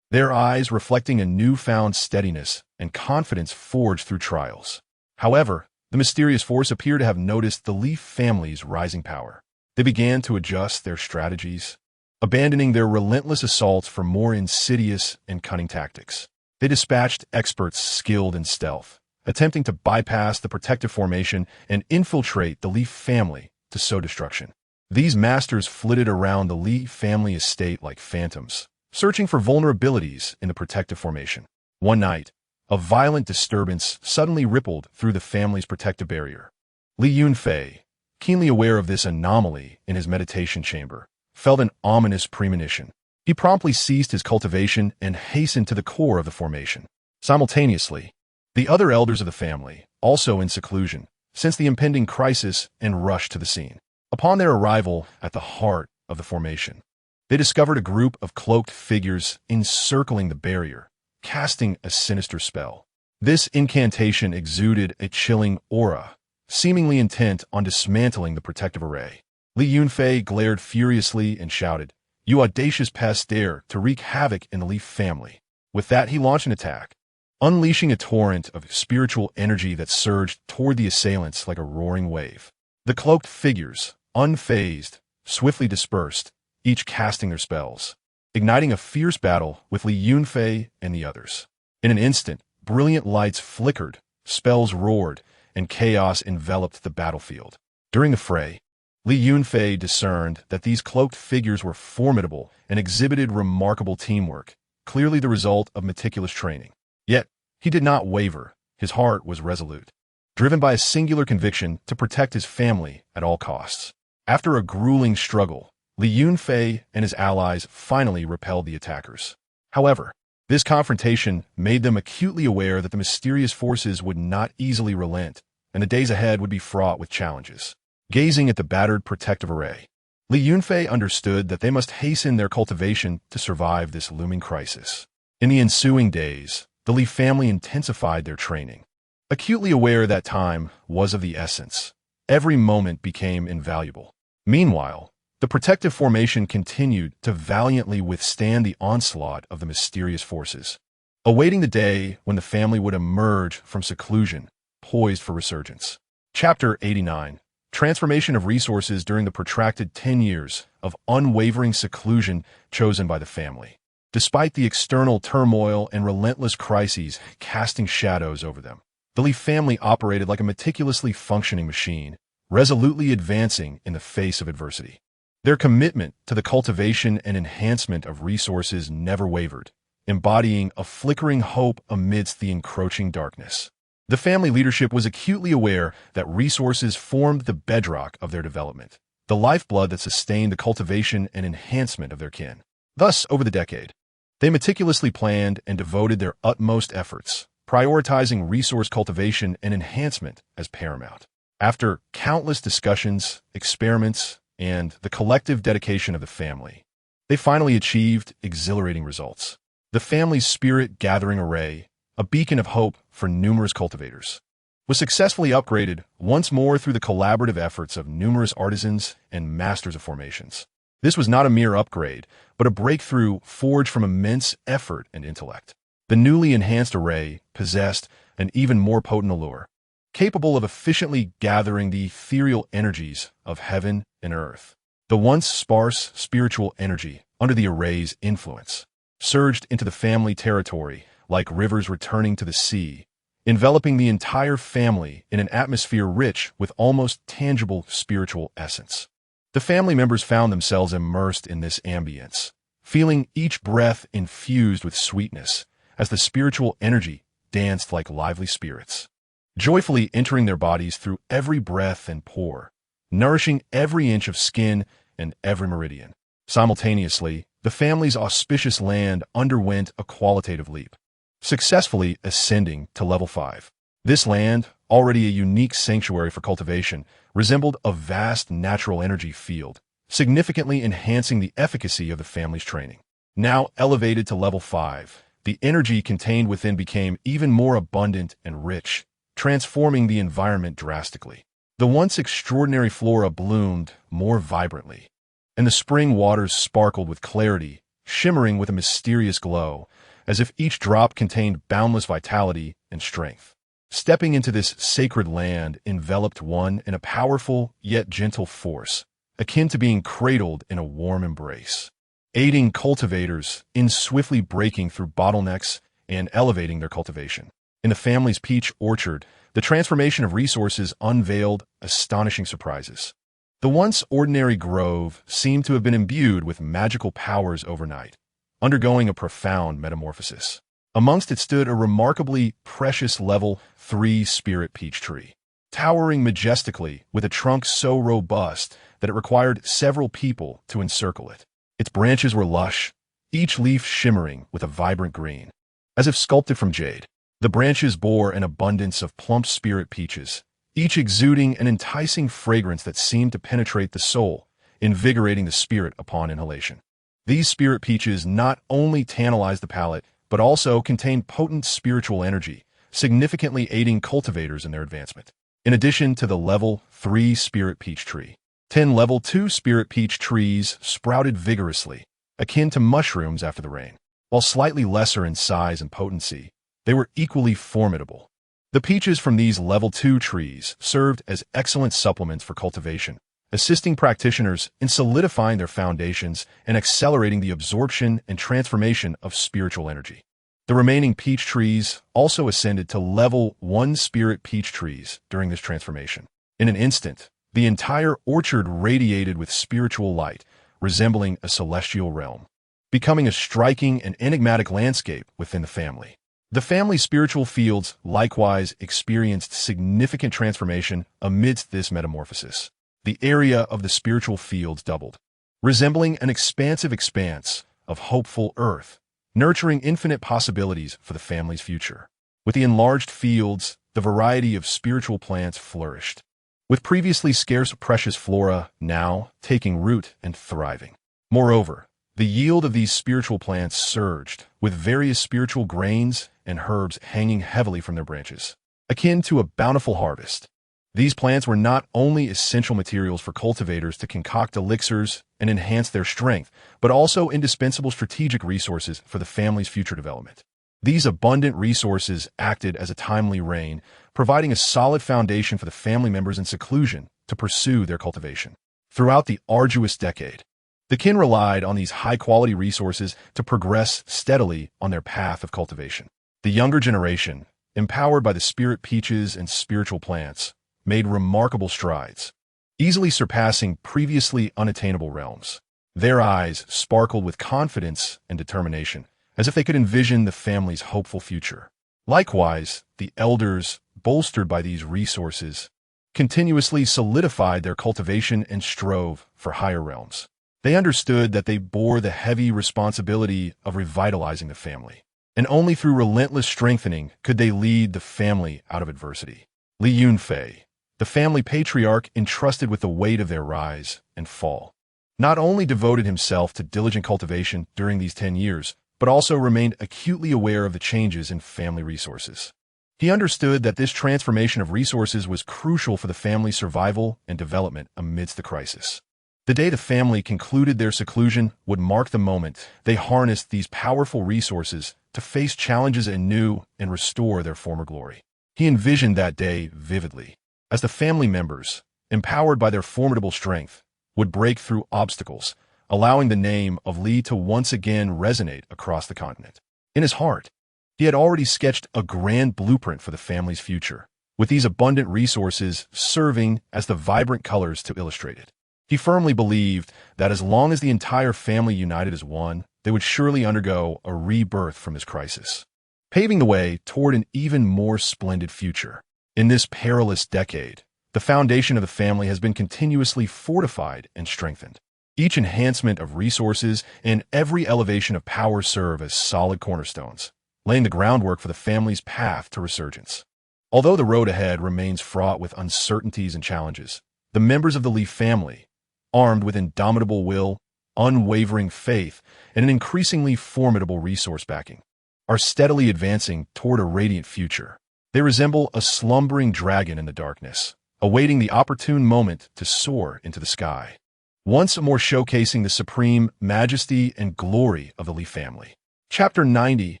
their eyes reflecting a newfound steadiness and confidence forged through trials. However, the mysterious force appeared to have noticed the Li family's rising power. They began to adjust their strategies, abandoning their relentless assaults for more insidious and cunning tactics. They dispatched experts skilled in stealth, attempting to bypass the protective formation and infiltrate the Li family to sow destruction. These masters flitted around the Li family estate like phantoms, searching for vulnerabilities in the protective formation. One night, a violent disturbance suddenly rippled through the family's protective barrier. Li Yunfei, keenly aware of this anomaly in his meditation chamber, felt an ominous premonition. He promptly ceased his cultivation and hastened to the core of the formation. Simultaneously, the other elders of the family, also in seclusion, sensed the impending crisis and rushed to the scene. Upon their arrival at the heart of the formation, they discovered a group of cloaked figures encircling the barrier, casting a sinister spell. This incantation exuded a chilling aura, seemingly intent on dismantling the protective array. Li Yunfei glared furiously and shouted, "You audacious pest dare to wreak havoc in the Li family." With that, he launched an attack, unleashing a torrent of spiritual energy that surged toward the assailants like a roaring wave. The cloaked figures, unfazed, swiftly dispersed, each casting their spells, igniting a fierce battle with Li Yunfei and the others. In an instant, brilliant lights flickered, spells roared, and chaos enveloped the battlefield. During the fray, Li Yunfei discerned that these cloaked figures were formidable and exhibited remarkable teamwork, clearly the result of meticulous training. Yet, he did not waver. His heart was resolute, driven by a singular conviction to protect his family at all costs. After a grueling struggle, Li Yunfei and his allies finally repelled the attackers. However, this confrontation made them acutely aware that the mysterious forces would not easily relent, and the days ahead would be fraught with challenges. Gazing at the battered protective array, Li Yunfei understood that they must hasten their cultivation to survive this looming crisis. In the ensuing days, the Li family intensified their training. Acutely aware that time was of the essence, every moment became invaluable. Meanwhile, the protective formation continued to valiantly withstand the onslaught of the mysterious forces, awaiting the day when the family would emerge from seclusion, poised for resurgence. Chapter 89. Transformation of resources during the protracted 10 years of unwavering seclusion chosen by the family. Despite the external turmoil and relentless crises casting shadows over them, the Li family operated like a meticulously functioning machine, resolutely advancing in the face of adversity. Their commitment to the cultivation and enhancement of resources never wavered, embodying a flickering hope amidst the encroaching darkness. The family leadership was acutely aware that resources formed the bedrock of their development, the lifeblood that sustained the cultivation and enhancement of their kin. Thus, over the decade, they meticulously planned and devoted their utmost efforts, prioritizing resource cultivation and enhancement as paramount. After countless discussions, experiments, and the collective dedication of the family, they finally achieved exhilarating results. The family's spirit-gathering array, a beacon of hope for numerous cultivators, was successfully upgraded once more through the collaborative efforts of numerous artisans and masters of formations. This was not a mere upgrade, but a breakthrough forged from immense effort and intellect. The newly enhanced array possessed an even more potent allure, capable of efficiently gathering the ethereal energies of heaven and earth. The once sparse spiritual energy under the array's influence surged into the family territory like rivers returning to the sea, enveloping the entire family in an atmosphere rich with almost tangible spiritual essence. The family members found themselves immersed in this ambience, feeling each breath infused with sweetness as the spiritual energy danced like lively spirits, joyfully entering their bodies through every breath and pore, nourishing every inch of skin and every meridian. Simultaneously, the family's auspicious land underwent a qualitative leap, successfully ascending to level 5. This land, already a unique sanctuary for cultivation, resembled a vast natural energy field, significantly enhancing the efficacy of the family's training. Now elevated to level 5, the energy contained within became even more abundant and rich, transforming the environment drastically. The once extraordinary flora bloomed more vibrantly, and the spring waters sparkled with clarity, shimmering with a mysterious glow, as if each drop contained boundless vitality and strength. Stepping into this sacred land enveloped one in a powerful yet gentle force, akin to being cradled in a warm embrace, aiding cultivators in swiftly breaking through bottlenecks and elevating their cultivation. In the family's peach orchard, the transformation of resources unveiled astonishing surprises. The once ordinary grove seemed to have been imbued with magical powers overnight, undergoing a profound metamorphosis. Amongst it stood a remarkably precious level 3 spirit peach tree, towering majestically with a trunk so robust that it required several people to encircle it. Its branches were lush, each leaf shimmering with a vibrant green, as if sculpted from jade. The branches bore an abundance of plump spirit peaches, each exuding an enticing fragrance that seemed to penetrate the soul, invigorating the spirit upon inhalation. These spirit peaches not only tantalized the palate, but also contained potent spiritual energy, significantly aiding cultivators in their advancement. In addition to the level 3 spirit peach tree, 10 level 2 spirit peach trees sprouted vigorously, akin to mushrooms after the rain. While slightly lesser in size and potency, they were equally formidable. The peaches from these level 2 trees served as excellent supplements for cultivation, assisting practitioners in solidifying their foundations and accelerating the absorption and transformation of spiritual energy. The remaining peach trees also ascended to level 1 spirit peach trees during this transformation. In an instant, the entire orchard radiated with spiritual light, resembling a celestial realm, becoming a striking and enigmatic landscape within the family. The family's spiritual fields likewise experienced significant transformation amidst this metamorphosis. The area of the spiritual fields doubled, resembling an expansive expanse of hopeful earth, nurturing infinite possibilities for the family's future. With the enlarged fields, the variety of spiritual plants flourished, with previously scarce precious flora now taking root and thriving. Moreover, the yield of these spiritual plants surged, with various spiritual grains and herbs hanging heavily from their branches, akin to a bountiful harvest. These plants were not only essential materials for cultivators to concoct elixirs and enhance their strength, but also indispensable strategic resources for the family's future development. These abundant resources acted as a timely rain, providing a solid foundation for the family members in seclusion to pursue their cultivation. Throughout the arduous decade, the kin relied on these high-quality resources to progress steadily on their path of cultivation. The younger generation, empowered by the spirit peaches and spiritual plants, made remarkable strides, easily surpassing previously unattainable realms. Their eyes sparkled with confidence and determination, as if they could envision the family's hopeful future. Likewise, the elders, bolstered by these resources, continuously solidified their cultivation and strove for higher realms. They understood that they bore the heavy responsibility of revitalizing the family, and only through relentless strengthening could they lead the family out of adversity. Li Yunfei, the family patriarch entrusted with the weight of their rise and fall, not only devoted himself to diligent cultivation during these 10 years, but also remained acutely aware of the changes in family resources. He understood that this transformation of resources was crucial for the family's survival and development amidst the crisis. The day the family concluded their seclusion would mark the moment they harnessed these powerful resources to face challenges anew and restore their former glory. He envisioned that day vividly, as the family members, empowered by their formidable strength, would break through obstacles, allowing the name of Li to once again resonate across the continent. In his heart, He had already sketched a grand blueprint for the family's future, with these abundant resources serving as the vibrant colors to illustrate it. He firmly believed that as long as the entire family united as one, they would surely undergo a rebirth from this crisis, paving the way toward an even more splendid future. In this perilous decade, the foundation of the family has been continuously fortified and strengthened. Each enhancement of resources and every elevation of power serve as solid cornerstones, laying the groundwork for the family's path to resurgence. Although the road ahead remains fraught with uncertainties and challenges, the members of the Li family, armed with indomitable will, unwavering faith, and an increasingly formidable resource backing, are steadily advancing toward a radiant future. They resemble a slumbering dragon in the darkness, awaiting the opportune moment to soar into the sky, once more showcasing the supreme majesty and glory of the Li family. Chapter 90,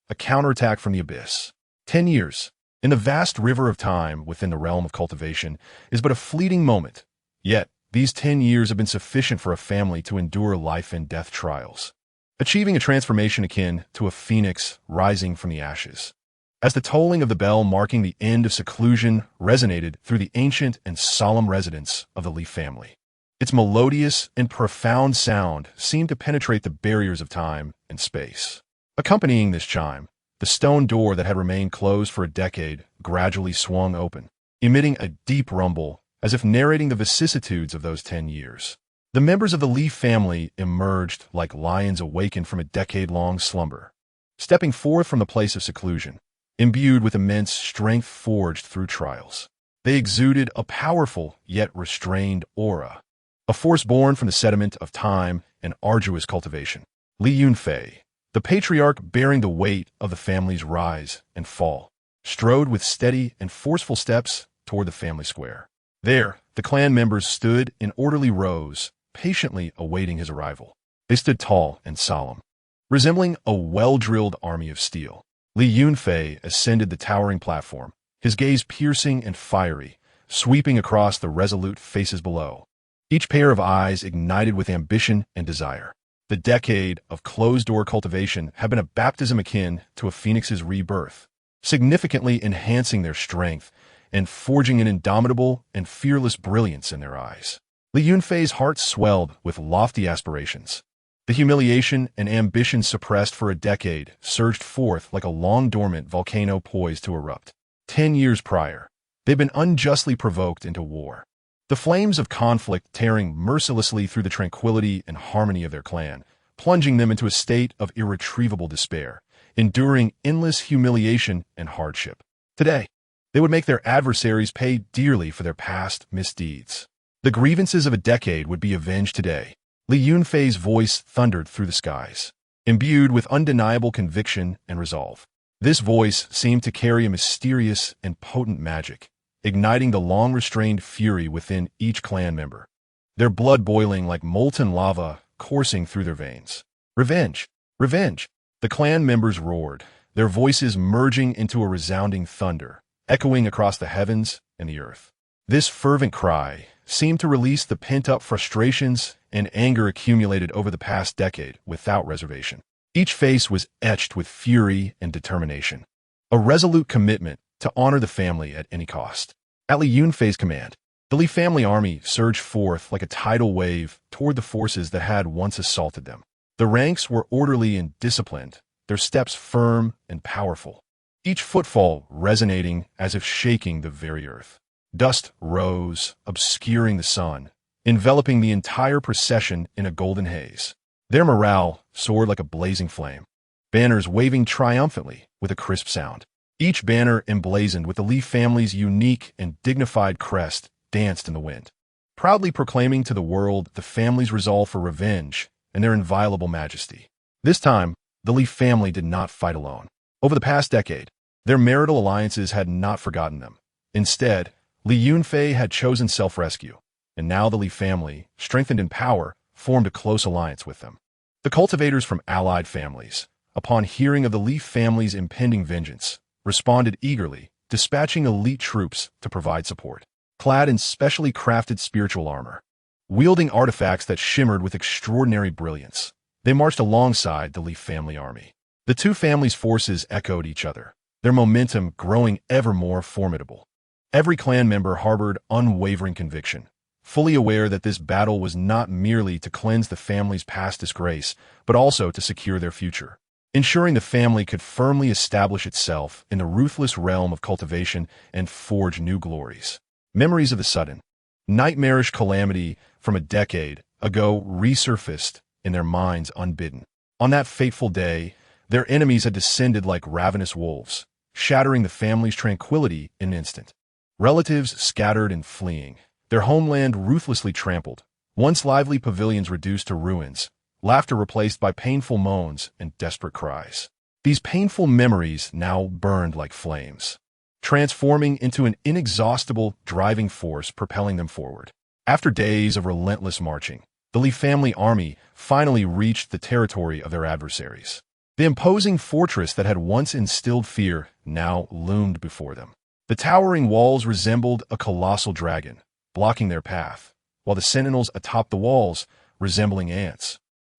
A Counterattack from the Abyss. 10 years, in the vast river of time within the realm of cultivation, is but a fleeting moment. Yet, these 10 years have been sufficient for a family to endure life and death trials, achieving a transformation akin to a phoenix rising from the ashes. As the tolling of the bell marking the end of seclusion resonated through the ancient and solemn residence of the Li family, its melodious and profound sound seemed to penetrate the barriers of time and space. Accompanying this chime, the stone door that had remained closed for a decade gradually swung open, emitting a deep rumble as if narrating the vicissitudes of those 10 years. The members of the Li family emerged like lions awakened from a decade-long slumber, stepping forth from the place of seclusion, imbued with immense strength forged through trials. They exuded a powerful yet restrained aura, a force born from the sediment of time and arduous cultivation. Li Yunfei, the patriarch bearing the weight of the family's rise and fall, strode with steady and forceful steps toward the family square. There, the clan members stood in orderly rows, patiently awaiting his arrival. They stood tall and solemn, resembling a well-drilled army of steel. Li Yunfei ascended the towering platform, his gaze piercing and fiery, sweeping across the resolute faces below, each pair of eyes ignited with ambition and desire. The decade of closed-door cultivation had been a baptism akin to a phoenix's rebirth, significantly enhancing their strength and forging an indomitable and fearless brilliance in their eyes. Li Yunfei's heart swelled with lofty aspirations. The humiliation and ambition suppressed for a decade surged forth like a long-dormant volcano poised to erupt. 10 years prior, they'd been unjustly provoked into war, the flames of conflict tearing mercilessly through the tranquility and harmony of their clan, plunging them into a state of irretrievable despair, enduring endless humiliation and hardship. Today, they would make their adversaries pay dearly for their past misdeeds. The grievances of a decade would be avenged today. Li Yunfei's voice thundered through the skies, imbued with undeniable conviction and resolve. This voice seemed to carry a mysterious and potent magic, igniting the long-restrained fury within each clan member, their blood boiling like molten lava coursing through their veins. Revenge! Revenge! The clan members roared, their voices merging into a resounding thunder, echoing across the heavens and the earth. This fervent cry seemed to release the pent-up frustrations and anger accumulated over the past decade without reservation. Each face was etched with fury and determination, a resolute commitment to honor the family at any cost. At Li Yunfei's command, the Li family army surged forth like a tidal wave toward the forces that had once assaulted them. The ranks were orderly and disciplined, their steps firm and powerful, each footfall resonating as if shaking the very earth. Dust rose, obscuring the sun, enveloping the entire procession in a golden haze. Their morale soared like a blazing flame, banners waving triumphantly with a crisp sound. Each banner emblazoned with the Li family's unique and dignified crest danced in the wind, proudly proclaiming to the world the family's resolve for revenge and their inviolable majesty. This time, the Li family did not fight alone. Over the past decade, their marital alliances had not forgotten them. Instead, Li Yunfei had chosen self-rescue, and now the Li family, strengthened in power, formed a close alliance with them. The cultivators from allied families, upon hearing of the Li family's impending vengeance, responded eagerly, dispatching elite troops to provide support. Clad in specially crafted spiritual armor, wielding artifacts that shimmered with extraordinary brilliance, they marched alongside the Li family army. The two families' forces echoed each other, their momentum growing ever more formidable. Every clan member harbored unwavering conviction, fully aware that this battle was not merely to cleanse the family's past disgrace, but also to secure their future, ensuring the family could firmly establish itself in the ruthless realm of cultivation and forge new glories. Memories of the sudden, nightmarish calamity from a decade ago resurfaced in their minds unbidden. On that fateful day, their enemies had descended like ravenous wolves, shattering the family's tranquility in an instant. Relatives scattered and fleeing, their homeland ruthlessly trampled, once lively pavilions reduced to ruins, laughter replaced by painful moans and desperate cries. These painful memories now burned like flames, transforming into an inexhaustible driving force propelling them forward. After days of relentless marching, the Li family army finally reached the territory of their adversaries. The imposing fortress that had once instilled fear now loomed before them. The towering walls resembled a colossal dragon, blocking their path, while the sentinels atop the walls, resembling ants,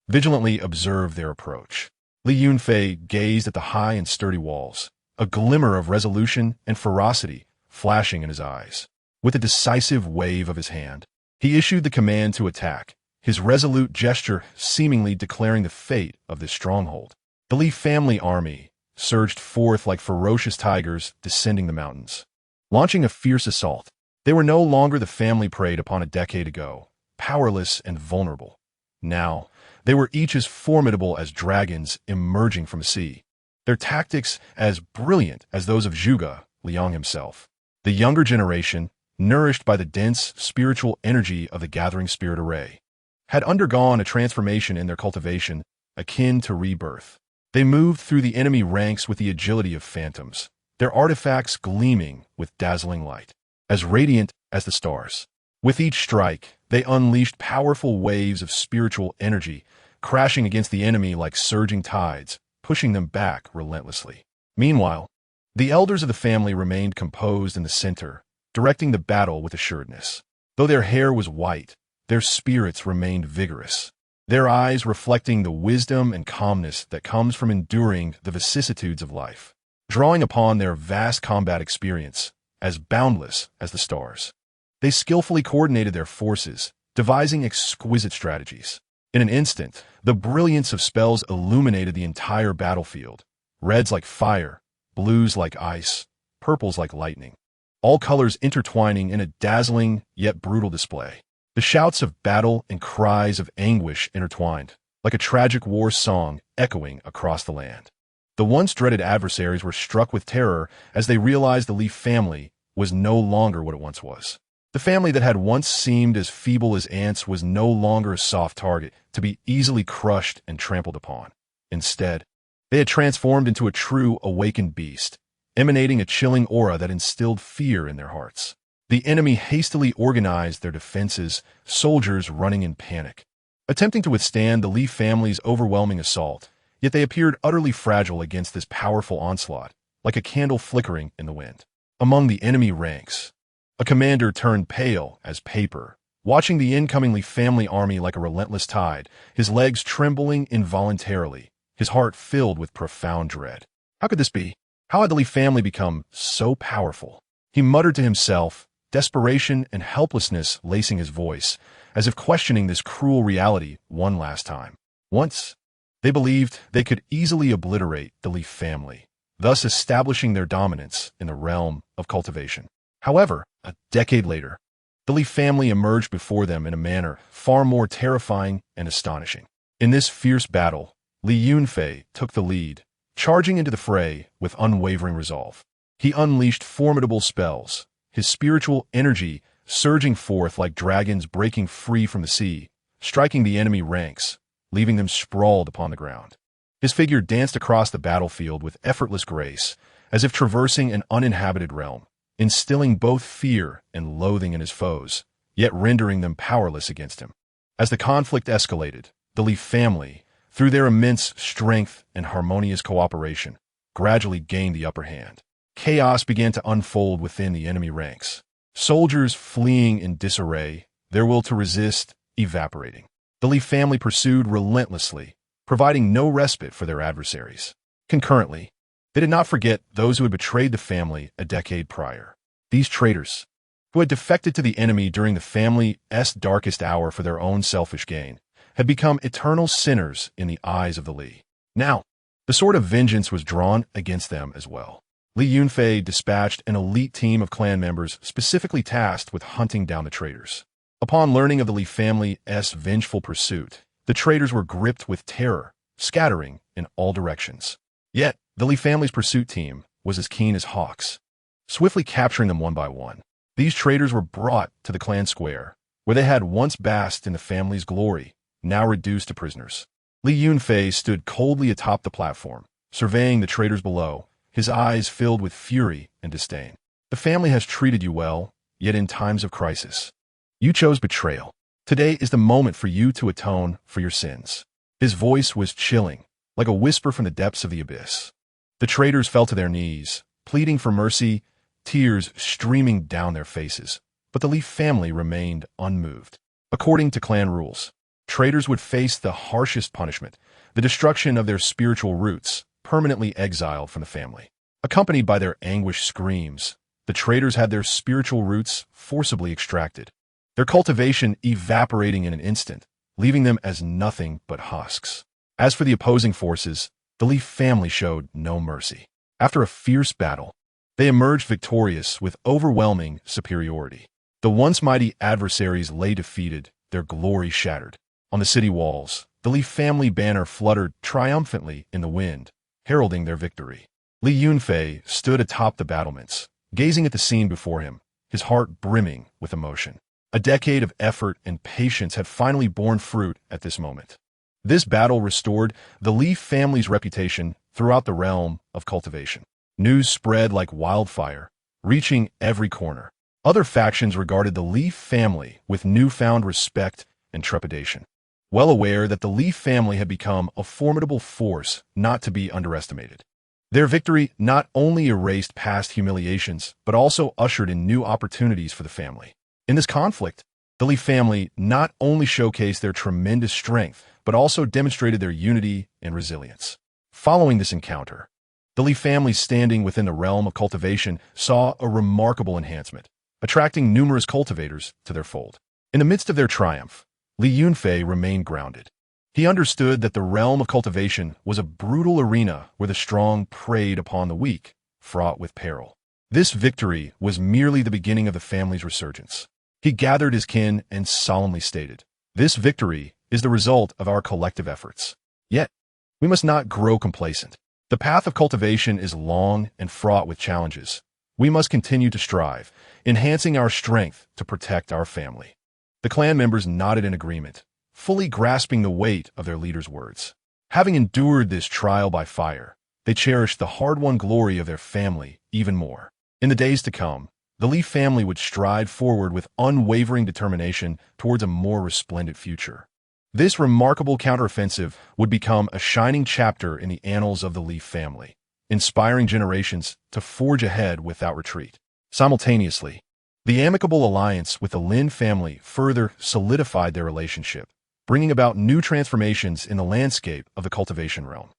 vigilantly observed their approach. Li Yunfei gazed at the high and sturdy walls, a glimmer of resolution and ferocity flashing in his eyes. With a decisive wave of his hand, he issued the command to attack, his resolute gesture seemingly declaring the fate of this stronghold. The Li family army surged forth like ferocious tigers descending the mountains. Launching a fierce assault, they were no longer the family preyed upon a decade ago, powerless and vulnerable. Now, they were each as formidable as dragons emerging from the sea, their tactics as brilliant as those of Zhuge Liang himself. The younger generation, nourished by the dense spiritual energy of the Gathering Spirit Array, had undergone a transformation in their cultivation akin to rebirth. They moved through the enemy ranks with the agility of phantoms, their artifacts gleaming with dazzling light, as radiant as the stars. With each strike, they unleashed powerful waves of spiritual energy, crashing against the enemy like surging tides, pushing them back relentlessly. Meanwhile, the elders of the family remained composed in the center, directing the battle with assuredness. Though their hair was white, their spirits remained vigorous, their eyes reflecting the wisdom and calmness that comes from enduring the vicissitudes of life. Drawing upon their vast combat experience, as boundless as the stars, they skillfully coordinated their forces, devising exquisite strategies. In an instant, the brilliance of spells illuminated the entire battlefield, reds like fire, blues like ice, purples like lightning, all colors intertwining in a dazzling yet brutal display. The shouts of battle and cries of anguish intertwined, like a tragic war song echoing across the land. The once dreaded adversaries were struck with terror as they realized the Li family was no longer what it once was. The family that had once seemed as feeble as ants was no longer a soft target to be easily crushed and trampled upon. Instead, they had transformed into a true awakened beast, emanating a chilling aura that instilled fear in their hearts. The enemy hastily organized their defenses, soldiers running in panic, attempting to withstand the Li family's overwhelming assault, yet they appeared utterly fragile against this powerful onslaught, like a candle flickering in the wind. Among the enemy ranks, a commander turned pale as paper, watching the incoming Li family army like a relentless tide, his legs trembling involuntarily, his heart filled with profound dread. How could this be? How had the Li family become so powerful? He muttered to himself, desperation and helplessness lacing his voice, as if questioning this cruel reality one last time. Once, they believed they could easily obliterate the Li family, thus establishing their dominance in the realm of cultivation. However, a decade later, the Li family emerged before them in a manner far more terrifying and astonishing. In this fierce battle, Li Yunfei took the lead, charging into the fray with unwavering resolve. He unleashed formidable spells, his spiritual energy surging forth like dragons breaking free from the sea, striking the enemy ranks, leaving them sprawled upon the ground. His figure danced across the battlefield with effortless grace, as if traversing an uninhabited realm, instilling both fear and loathing in his foes, yet rendering them powerless against him. As the conflict escalated, the Li family, through their immense strength and harmonious cooperation, gradually gained the upper hand. Chaos began to unfold within the enemy ranks, soldiers fleeing in disarray, their will to resist evaporating. The Li family pursued relentlessly, providing no respite for their adversaries. Concurrently, they did not forget those who had betrayed the family a decade prior. These traitors, who had defected to the enemy during the family's darkest hour for their own selfish gain, had become eternal sinners in the eyes of the Li. Now, the sword of vengeance was drawn against them as well. Li Yunfei dispatched an elite team of clan members specifically tasked with hunting down the traitors. Upon learning of the Li family's vengeful pursuit, the traitors were gripped with terror, scattering in all directions. Yet, the Li family's pursuit team was as keen as hawks, swiftly capturing them one by one. These traitors were brought to the clan square, where they had once basked in the family's glory, now reduced to prisoners. Li Yunfei stood coldly atop the platform, surveying the traitors below, his eyes filled with fury and disdain. The family has treated you well, yet in times of crisis, you chose betrayal. Today is the moment for you to atone for your sins. His voice was chilling, like a whisper from the depths of the abyss. The traitors fell to their knees, pleading for mercy, tears streaming down their faces. But the Li family remained unmoved. According to clan rules, traitors would face the harshest punishment, the destruction of their spiritual roots, permanently exiled from the family. Accompanied by their anguished screams, the traitors had their spiritual roots forcibly extracted, their cultivation evaporating in an instant, leaving them as nothing but husks. As for the opposing forces, the Li family showed no mercy. After a fierce battle, they emerged victorious with overwhelming superiority. The once mighty adversaries lay defeated, their glory shattered. On the city walls, the Li family banner fluttered triumphantly in the wind, heralding their victory. Li Yunfei stood atop the battlements, gazing at the scene before him, his heart brimming with emotion. A decade of effort and patience had finally borne fruit at this moment. This battle restored the Li family's reputation throughout the realm of cultivation. News spread like wildfire, reaching every corner. Other factions regarded the Li family with newfound respect and trepidation, well aware that the Li family had become a formidable force not to be underestimated. Their victory not only erased past humiliations, but also ushered in new opportunities for the family. In this conflict, the Li family not only showcased their tremendous strength, but also demonstrated their unity and resilience. Following this encounter, the Li family standing within the realm of cultivation saw a remarkable enhancement, attracting numerous cultivators to their fold. In the midst of their triumph, Li Yunfei remained grounded. He understood that the realm of cultivation was a brutal arena where the strong preyed upon the weak, fraught with peril. This victory was merely the beginning of the family's resurgence. He gathered his kin and solemnly stated, "This victory is the result of our collective efforts. Yet, we must not grow complacent. The path of cultivation is long and fraught with challenges. We must continue to strive, enhancing our strength to protect our family." The clan members nodded in agreement, fully grasping the weight of their leader's words. Having endured this trial by fire, they cherished the hard-won glory of their family even more. In the days to come, the Li family would stride forward with unwavering determination towards a more resplendent future. This remarkable counteroffensive would become a shining chapter in the annals of the Li family, inspiring generations to forge ahead without retreat. Simultaneously, the amicable alliance with the Lin family further solidified their relationship, bringing about new transformations in the landscape of the cultivation realm.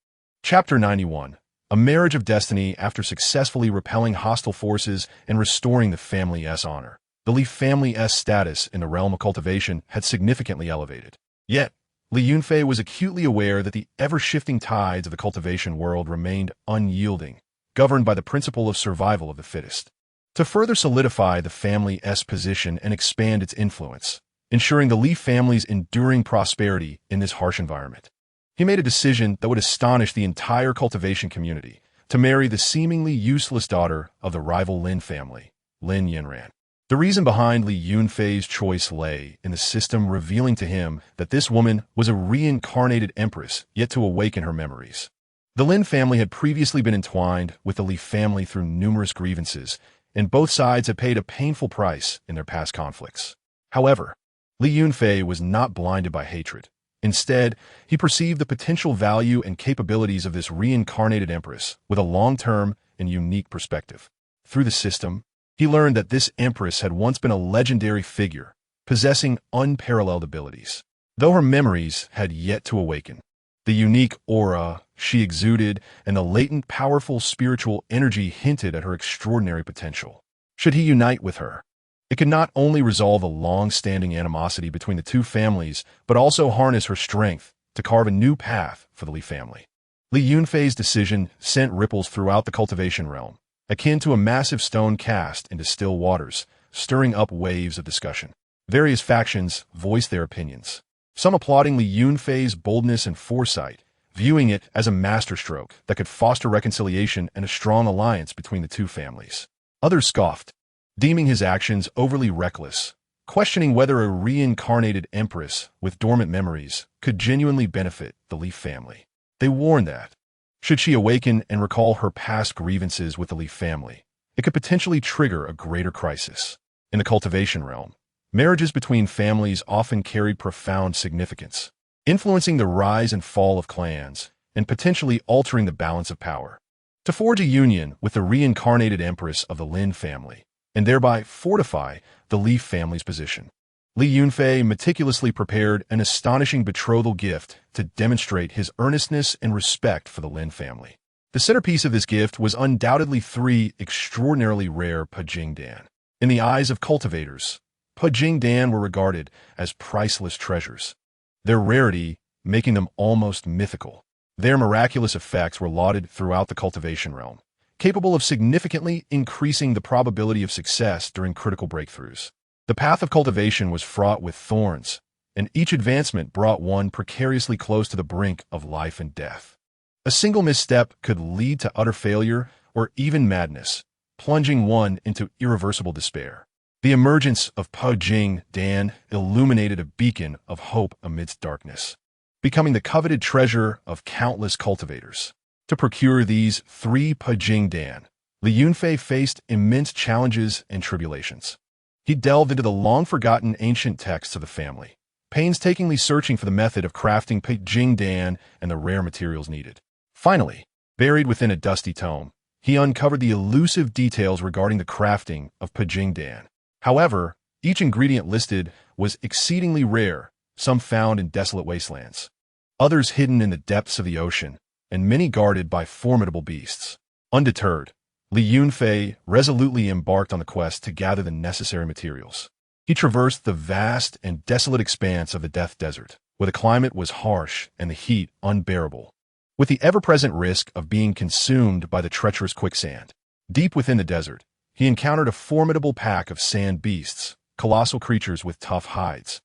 Chapter 91. A marriage of destiny after successfully repelling hostile forces and restoring the family's honor. The Li family's status in the realm of cultivation had significantly elevated. Yet, Li Yunfei was acutely aware that the ever-shifting tides of the cultivation world remained unyielding, governed by the principle of survival of the fittest. To further solidify the family's position and expand its influence, ensuring the Li family's enduring prosperity in this harsh environment, he made a decision that would astonish the entire cultivation community: to marry the seemingly useless daughter of the rival Lin family, Lin Wan'er. The reason behind Li Yunfei's choice lay in the system revealing to him that this woman was a reincarnated empress yet to awaken her memories. The Lin family had previously been entwined with the Li family through numerous grievances, and both sides had paid a painful price in their past conflicts. However, Li Yunfei was not blinded by hatred. Instead, he perceived the potential value and capabilities of this reincarnated empress with a long-term and unique perspective. Through the system, he learned that this empress had once been a legendary figure, possessing unparalleled abilities. Though her memories had yet to awaken, The unique aura she exuded and the latent, powerful spiritual energy hinted at her extraordinary potential. Should he unite with her, it could not only resolve a long-standing animosity between the two families, but also harness her strength to carve a new path for the Li family. Li Yunfei's decision sent ripples throughout the cultivation realm, akin to a massive stone cast into still waters, stirring up waves of discussion. Various factions voiced their opinions, some applauding Li Yunfei's boldness and foresight, viewing it as a masterstroke that could foster reconciliation and a strong alliance between the two families. Others scoffed, deeming his actions overly reckless, questioning whether a reincarnated empress with dormant memories could genuinely benefit the Li family. They warned that, should she awaken and recall her past grievances with the Li family, it could potentially trigger a greater crisis. In the cultivation realm, marriages between families often carried profound significance, influencing the rise and fall of clans and potentially altering the balance of power. To forge a union with the reincarnated empress of the Lin family, and thereby fortify the Li family's position, Li Yunfei meticulously prepared an astonishing betrothal gift to demonstrate his earnestness and respect for the Lin family. The centerpiece of this gift was undoubtedly 3 extraordinarily rare Pajing Dan. In the eyes of cultivators, Pajing Dan were regarded as priceless treasures, their rarity making them almost mythical. Their miraculous effects were lauded throughout the cultivation realm, capable of significantly increasing the probability of success during critical breakthroughs. The path of cultivation was fraught with thorns, and each advancement brought one precariously close to the brink of life and death. A single misstep could lead to utter failure or even madness, plunging one into irreversible despair. The emergence of Pajing Dan illuminated a beacon of hope amidst darkness, becoming the coveted treasure of countless cultivators. To procure these 3 Pajing Dan, Li Yunfei faced immense challenges and tribulations. He delved into the long-forgotten ancient texts of the family, painstakingly searching for the method of crafting Pajing Dan and the rare materials needed. Finally, buried within a dusty tome, he uncovered the elusive details regarding the crafting of Pajing Dan. However, each ingredient listed was exceedingly rare, some found in desolate wastelands, others hidden in the depths of the ocean, and many guarded by formidable beasts. Undeterred, Li Yunfei resolutely embarked on the quest to gather the necessary materials. He traversed the vast and desolate expanse of the Death Desert, where the climate was harsh and the heat unbearable, with the ever-present risk of being consumed by the treacherous quicksand. Deep within the desert, he encountered a formidable pack of sand beasts, colossal creatures with tough hides,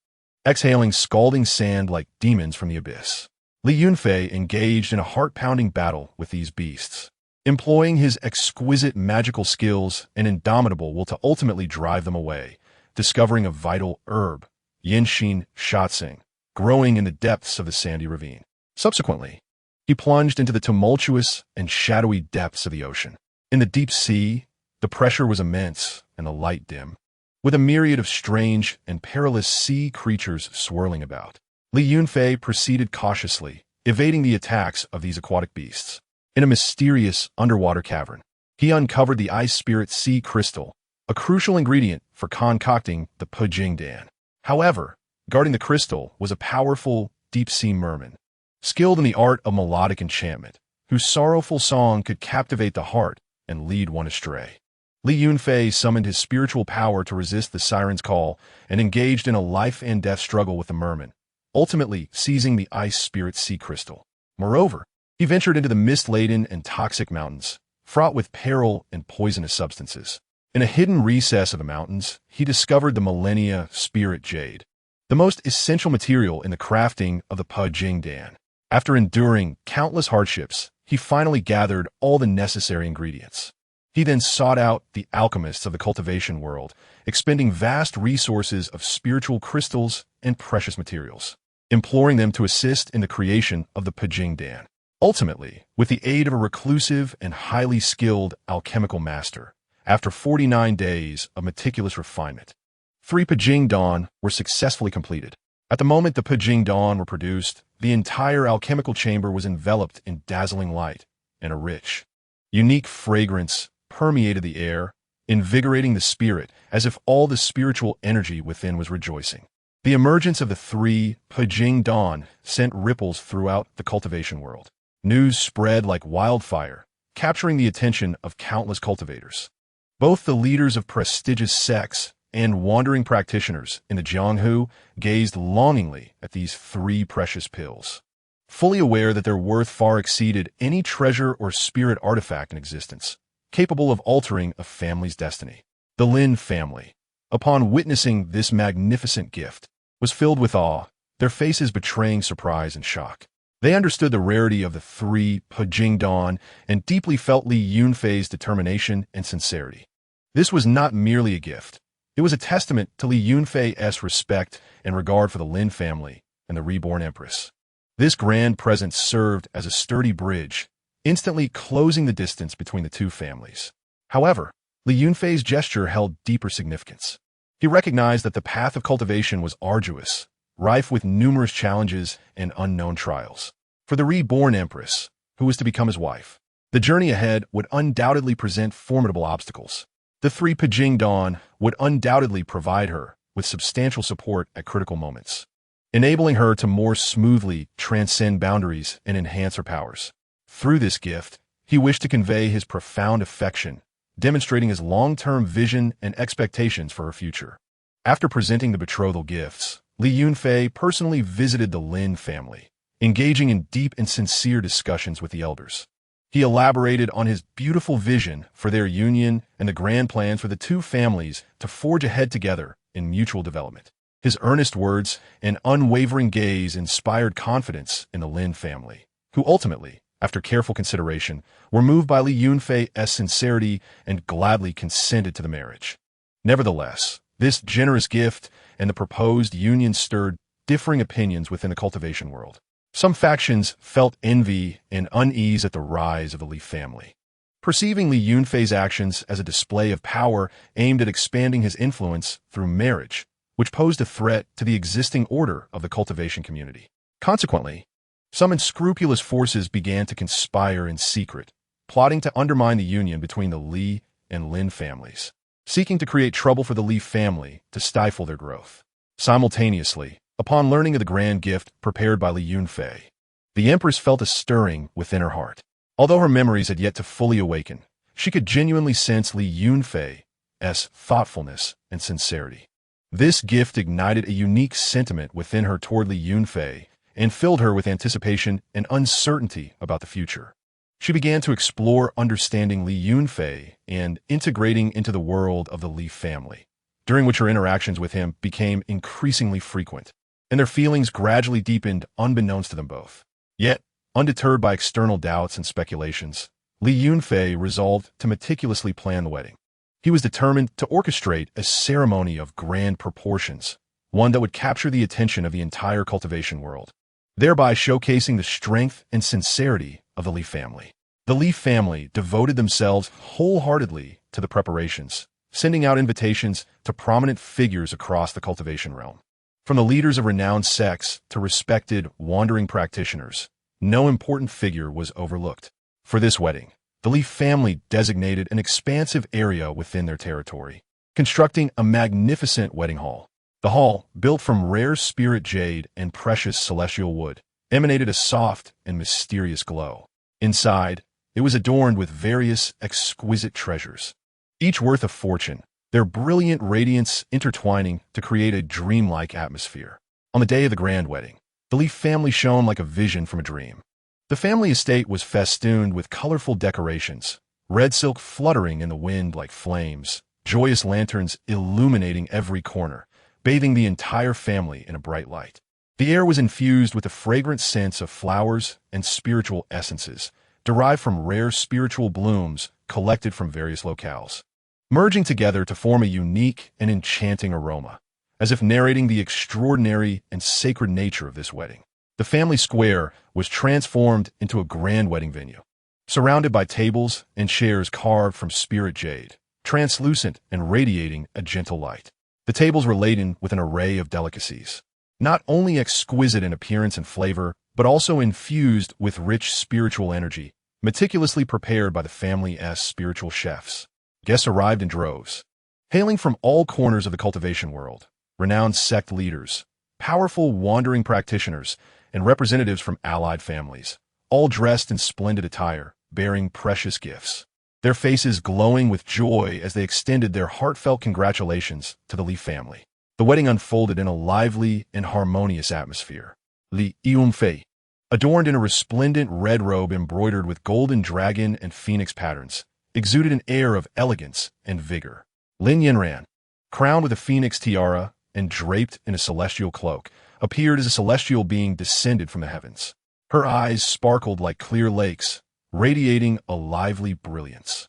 exhaling scalding sand like demons from the abyss. Li Yunfei engaged in a heart-pounding battle with these beasts, employing his exquisite magical skills and indomitable will to ultimately drive them away, discovering a vital herb, Yinxin Shatsing, growing in the depths of the sandy ravine. Subsequently, he plunged into the tumultuous and shadowy depths of the ocean. In the deep sea, the pressure was immense and the light dim, with a myriad of strange and perilous sea creatures swirling about. Li Yunfei proceeded cautiously, evading the attacks of these aquatic beasts. In a mysterious underwater cavern, he uncovered the ice spirit sea crystal, a crucial ingredient for concocting the Pajing Dan. However, guarding the crystal was a powerful, deep-sea merman, skilled in the art of melodic enchantment, whose sorrowful song could captivate the heart and lead one astray. Li Yunfei summoned his spiritual power to resist the siren's call and engaged in a life-and-death struggle with the merman, ultimately seizing the ice spirit sea crystal. Moreover, he ventured into the mist-laden and toxic mountains, fraught with peril and poisonous substances. In a hidden recess of the mountains, he discovered the millennia spirit jade, the most essential material in the crafting of the Pajing Dan. After enduring countless hardships, he finally gathered all the necessary ingredients. He then sought out the alchemists of the cultivation world, expending vast resources of spiritual crystals and precious materials, imploring them to assist in the creation of the Pajing Dan. Ultimately, with the aid of a reclusive and highly skilled alchemical master, after 49 days of meticulous refinement, 3 Pajing Dan were successfully completed. At the moment the Pajing Dan were produced, the entire alchemical chamber was enveloped in dazzling light, and a rich, unique fragrance permeated the air, invigorating the spirit as if all the spiritual energy within was rejoicing. The emergence of the three Pijing Dawn sent ripples throughout the cultivation world. News spread like wildfire, capturing the attention of countless cultivators. Both the leaders of prestigious sects and wandering practitioners in the Jianghu gazed longingly at these three precious pills, fully aware that their worth far exceeded any treasure or spirit artifact in existence, capable of altering a family's destiny. The Lin family, upon witnessing this magnificent gift, was filled with awe, their faces betraying surprise and shock. They understood the rarity of the three Pijing Dawn and deeply felt Li Yunfei's determination and sincerity. This was not merely a gift. It was a testament to Li Yunfei's respect and regard for the Lin family and the reborn empress. This grand present served as a sturdy bridge, instantly closing the distance between the two families. However, Li Yunfei's gesture held deeper significance. He recognized that the path of cultivation was arduous, rife with numerous challenges and unknown trials. For the reborn empress, who was to become his wife, the journey ahead would undoubtedly present formidable obstacles. The three Pijing Dawn would undoubtedly provide her with substantial support at critical moments, enabling her to more smoothly transcend boundaries and enhance her powers. Through this gift, he wished to convey his profound affection, demonstrating his long-term vision and expectations for her future. After presenting the betrothal gifts, Li Yunfei personally visited the Lin family, engaging in deep and sincere discussions with the elders. He elaborated on his beautiful vision for their union and the grand plans for the two families to forge ahead together in mutual development. His earnest words and unwavering gaze inspired confidence in the Lin family, who ultimately, after careful consideration, were moved by Li Yunfei's sincerity and gladly consented to the marriage. Nevertheless, this generous gift and the proposed union stirred differing opinions within the cultivation world. Some factions felt envy and unease at the rise of the Li family, perceiving Li Yunfei's actions as a display of power aimed at expanding his influence through marriage, which posed a threat to the existing order of the cultivation community. Consequently, some unscrupulous forces began to conspire in secret, plotting to undermine the union between the Li and Lin families, seeking to create trouble for the Li family to stifle their growth. Simultaneously, upon learning of the grand gift prepared by Li Yunfei, the empress felt a stirring within her heart. Although her memories had yet to fully awaken, she could genuinely sense Li Yunfei's thoughtfulness and sincerity. This gift ignited a unique sentiment within her toward Li Yunfei and filled her with anticipation and uncertainty about the future. She began to explore understanding Li Yunfei and integrating into the world of the Li family, during which her interactions with him became increasingly frequent, and their feelings gradually deepened unbeknownst to them both. Yet, undeterred by external doubts and speculations, Li Yunfei resolved to meticulously plan the wedding. He was determined to orchestrate a ceremony of grand proportions, one that would capture the attention of the entire cultivation world, thereby showcasing the strength and sincerity of the Li family. The Li family devoted themselves wholeheartedly to the preparations, sending out invitations to prominent figures across the cultivation realm. From the leaders of renowned sects to respected wandering practitioners, no important figure was overlooked. For this wedding, the Li family designated an expansive area within their territory, constructing a magnificent wedding hall. The hall, built from rare spirit jade and precious celestial wood, emanated a soft and mysterious glow. Inside, it was adorned with various exquisite treasures, each worth a fortune, their brilliant radiance intertwining to create a dreamlike atmosphere. On the day of the grand wedding, the Li family shone like a vision from a dream. The family estate was festooned with colorful decorations, red silk fluttering in the wind like flames, joyous lanterns illuminating every corner, bathing the entire family in a bright light. The air was infused with a fragrant sense of flowers and spiritual essences, derived from rare spiritual blooms collected from various locales, merging together to form a unique and enchanting aroma, as if narrating the extraordinary and sacred nature of this wedding. The family square was transformed into a grand wedding venue, surrounded by tables and chairs carved from spirit jade, translucent and radiating a gentle light. The tables were laden with an array of delicacies, not only exquisite in appearance and flavor, but also infused with rich spiritual energy, meticulously prepared by the family's spiritual chefs. Guests arrived in droves, hailing from all corners of the cultivation world. Renowned sect leaders, powerful wandering practitioners, and representatives from allied families, all dressed in splendid attire, bearing precious gifts. Their faces glowing with joy as they extended their heartfelt congratulations to the Li family. The wedding unfolded in a lively and harmonious atmosphere. Li Yunfei, adorned in a resplendent red robe embroidered with golden dragon and phoenix patterns, exuded an air of elegance and vigor. Lin Wan'er, crowned with a phoenix tiara and draped in a celestial cloak, appeared as a celestial being descended from the heavens. Her eyes sparkled like clear lakes, radiating a lively brilliance.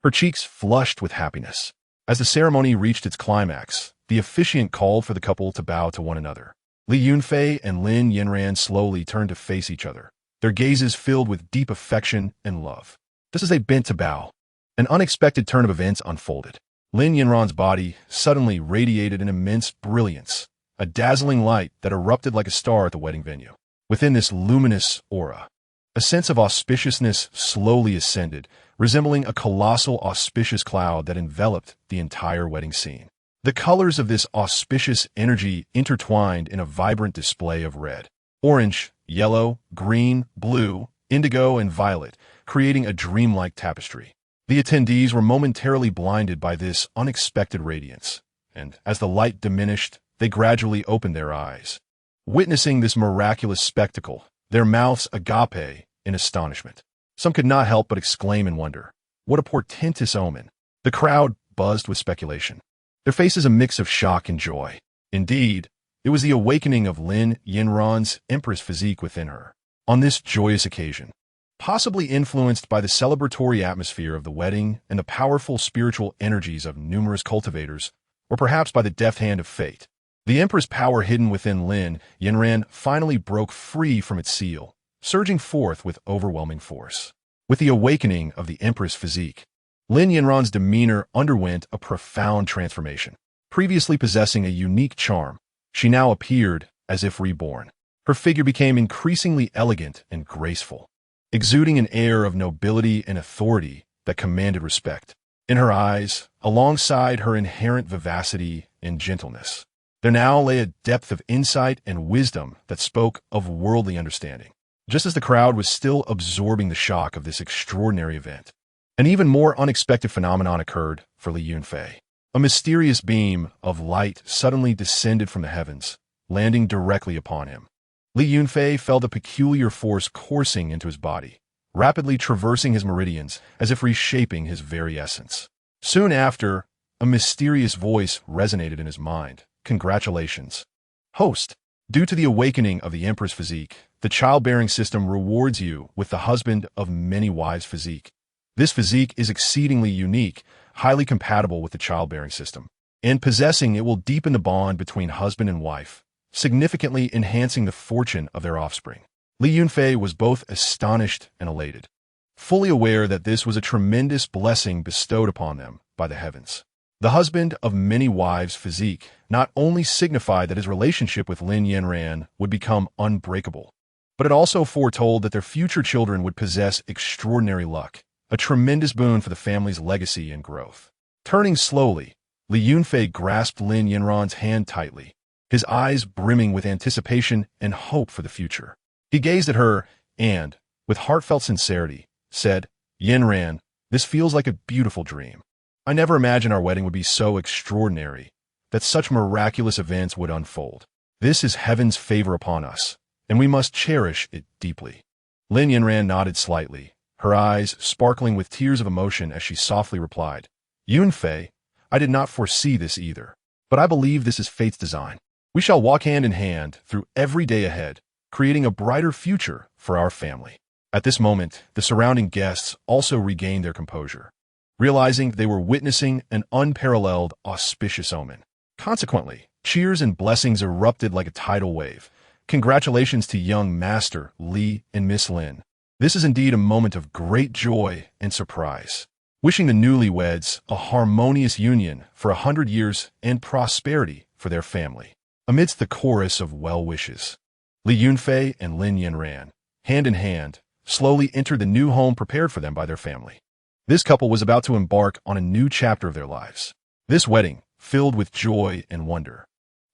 Her cheeks flushed with happiness. As the ceremony reached its climax, the officiant called for the couple to bow to one another. Li Yunfei and Lin Wan'er slowly turned to face each other, their gazes filled with deep affection and love. Just as they bent to bow, an unexpected turn of events unfolded. Lin Wan'er's body suddenly radiated an immense brilliance, a dazzling light that erupted like a star at the wedding venue. Within this luminous aura, a sense of auspiciousness slowly ascended, resembling a colossal auspicious cloud that enveloped the entire wedding scene. The colors of this auspicious energy intertwined in a vibrant display of red, orange, yellow, green, blue, indigo, and violet, creating a dreamlike tapestry. The attendees were momentarily blinded by this unexpected radiance, and as the light diminished, they gradually opened their eyes. Witnessing this miraculous spectacle, their mouths agape in astonishment. Some could not help but exclaim in wonder. What a portentous omen! The crowd buzzed with speculation, their faces a mix of shock and joy. Indeed, it was the awakening of Lin Wan'er's empress physique within her. On this joyous occasion, possibly influenced by the celebratory atmosphere of the wedding and the powerful spiritual energies of numerous cultivators, or perhaps by the deft hand of fate, the empress power hidden within Lin Wan'er finally broke free from its seal, surging forth with overwhelming force. With the awakening of the empress physique, Lin Wan'er's demeanor underwent a profound transformation. Previously possessing a unique charm, she now appeared as if reborn. Her figure became increasingly elegant and graceful, exuding an air of nobility and authority that commanded respect. In her eyes, alongside her inherent vivacity and gentleness, there now lay a depth of insight and wisdom that spoke of worldly understanding. Just as the crowd was still absorbing the shock of this extraordinary event, an even more unexpected phenomenon occurred for Li Yunfei. A mysterious beam of light suddenly descended from the heavens, landing directly upon him. Li Yunfei felt a peculiar force coursing into his body, rapidly traversing his meridians as if reshaping his very essence. Soon after, a mysterious voice resonated in his mind. Congratulations, host. Due to the awakening of the empress physique, the childbearing system rewards you with the husband of many wives physique. This physique is exceedingly unique, highly compatible with the childbearing system. In possessing it will deepen the bond between husband and wife, significantly enhancing the fortune of their offspring. Li Yunfei was both astonished and elated, fully aware that this was a tremendous blessing bestowed upon them by the heavens. The husband of many wives physique not only signified that his relationship with Lin Wan'er would become unbreakable, but it also foretold that their future children would possess extraordinary luck, a tremendous boon for the family's legacy and growth. Turning slowly, Li Yunfei grasped Lin Wan'er's hand tightly, his eyes brimming with anticipation and hope for the future. He gazed at her and, with heartfelt sincerity, said, "Wan'er, this feels like a beautiful dream. I never imagined our wedding would be so extraordinary, that such miraculous events would unfold. This is heaven's favor upon us, and we must cherish it deeply." Lin Wan'er nodded slightly, her eyes sparkling with tears of emotion as she softly replied, "Yunfei, I did not foresee this either, but I believe this is fate's design. We shall walk hand in hand through every day ahead, creating a brighter future for our family." At this moment, the surrounding guests also regained their composure, realizing they were witnessing an unparalleled, auspicious omen. Consequently, cheers and blessings erupted like a tidal wave. Congratulations to young Master Li and Miss Lin. This is indeed a moment of great joy and surprise. Wishing the newlyweds a harmonious union for 100 years and prosperity for their family. Amidst the chorus of well wishes, Li Yunfei and Lin Wan'er, hand in hand, slowly entered the new home prepared for them by their family. This couple was about to embark on a new chapter of their lives. This wedding, filled with joy and wonder,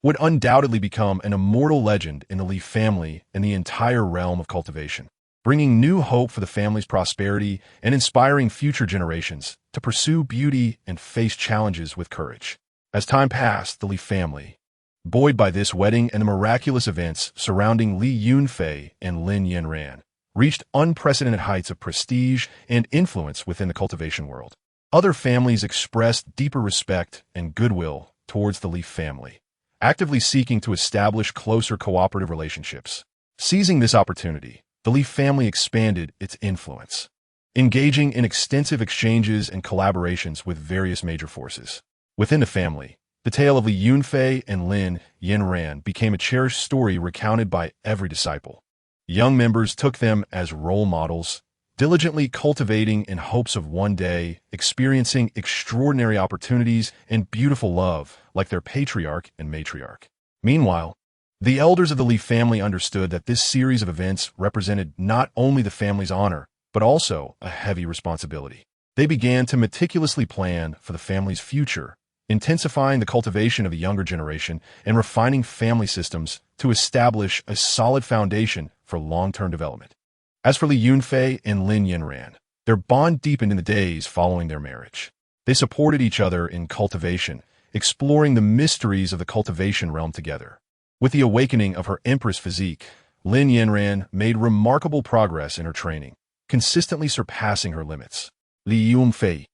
would undoubtedly become an immortal legend in the Li family and the entire realm of cultivation, bringing new hope for the family's prosperity and inspiring future generations to pursue beauty and face challenges with courage. As time passed, the Li family, buoyed by this wedding and the miraculous events surrounding Li Yunfei and Lin Wan'er, reached unprecedented heights of prestige and influence within the cultivation world. Other families expressed deeper respect and goodwill towards the Li family, actively seeking to establish closer cooperative relationships. Seizing this opportunity, the Li family expanded its influence, engaging in extensive exchanges and collaborations with various major forces. Within the family, the tale of Li Yunfei and Lin Wan'er became a cherished story recounted by every disciple. Young members took them as role models, diligently cultivating in hopes of one day experiencing extraordinary opportunities and beautiful love like their patriarch and matriarch. Meanwhile, the elders of the Li family understood that this series of events represented not only the family's honor, but also a heavy responsibility. They began to meticulously plan for the family's future, intensifying the cultivation of the younger generation and refining family systems to establish a solid foundation for long-term development. As for Li Yunfei and Lin Wan'er, their bond deepened in the days following their marriage. They supported each other in cultivation, exploring the mysteries of the cultivation realm together. With the awakening of her empress physique, Lin Wan'er made remarkable progress in her training, consistently surpassing her limits. Li Yunfei,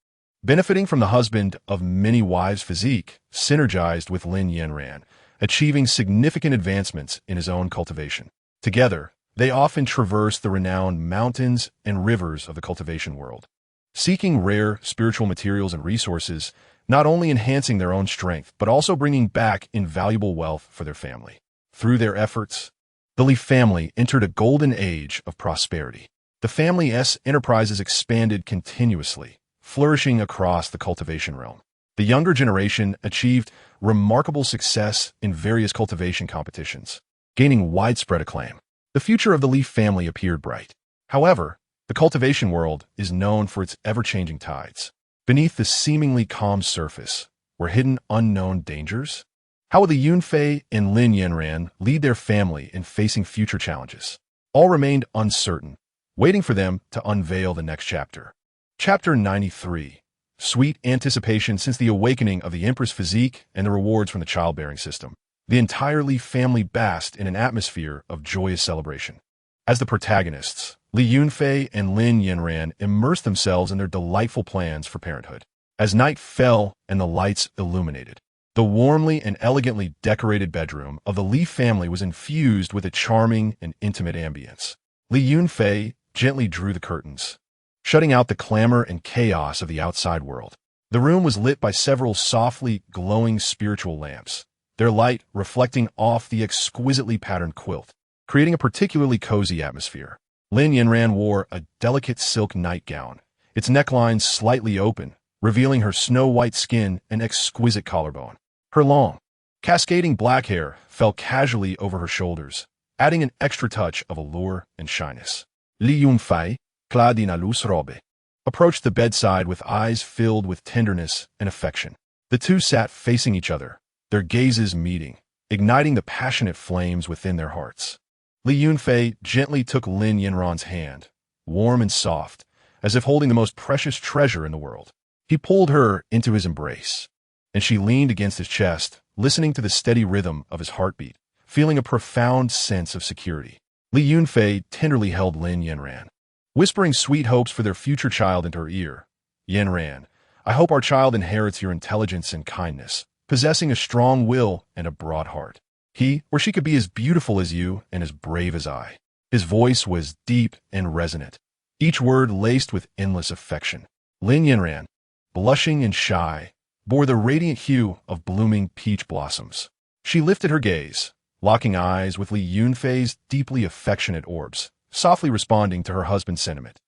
benefiting from the husband of many wives' physique, synergized with Lin Wan'er, achieving significant advancements in his own cultivation. Together, they often traversed the renowned mountains and rivers of the cultivation world, seeking rare spiritual materials and resources, not only enhancing their own strength, but also bringing back invaluable wealth for their family. Through their efforts, the Li family entered a golden age of prosperity. The family's enterprises expanded continuously, flourishing across the cultivation realm. The younger generation achieved remarkable success in various cultivation competitions, gaining widespread acclaim. The future of the Li family appeared bright. However, the cultivation world is known for its ever-changing tides. Beneath the seemingly calm surface were hidden unknown dangers. How would Li Yunfei and Lin Wan'er lead their family in facing future challenges? All remained uncertain, waiting for them to unveil the next chapter. Chapter 93. Sweet anticipation. Since the awakening of the Empress physique and the rewards from the childbearing system, the entire Li family basked in an atmosphere of joyous celebration. As the protagonists, Li Yunfei and Lin Wan'er immersed themselves in their delightful plans for parenthood. As night fell and the lights illuminated, the warmly and elegantly decorated bedroom of the Li family was infused with a charming and intimate ambience. Li Yunfei gently drew the curtains, shutting out the clamor and chaos of the outside world. The room was lit by several softly glowing spiritual lamps, their light reflecting off the exquisitely patterned quilt, creating a particularly cozy atmosphere. Lin Wan'er wore a delicate silk nightgown, its neckline slightly open, revealing her snow-white skin and exquisite collarbone. Her long, cascading black hair fell casually over her shoulders, adding an extra touch of allure and shyness. Li Yunfei, clad in a loose robe, approached the bedside with eyes filled with tenderness and affection. The two sat facing each other, their gazes meeting, igniting the passionate flames within their hearts. Li Yunfei gently took Lin Wan'er's hand, warm and soft, as if holding the most precious treasure in the world. He pulled her into his embrace, and she leaned against his chest, listening to the steady rhythm of his heartbeat, feeling a profound sense of security. Li Yunfei tenderly held Lin Wan'er, whispering sweet hopes for their future child into her ear. Wan'er, I hope our child inherits your intelligence and kindness, possessing a strong will and a broad heart. He or she could be as beautiful as you and as brave as I. His voice was deep and resonant, each word laced with endless affection. Lin Wan'er, blushing and shy, bore the radiant hue of blooming peach blossoms. She lifted her gaze, locking eyes with Li Yunfei's deeply affectionate orbs, softly responding to her husband's sentiment.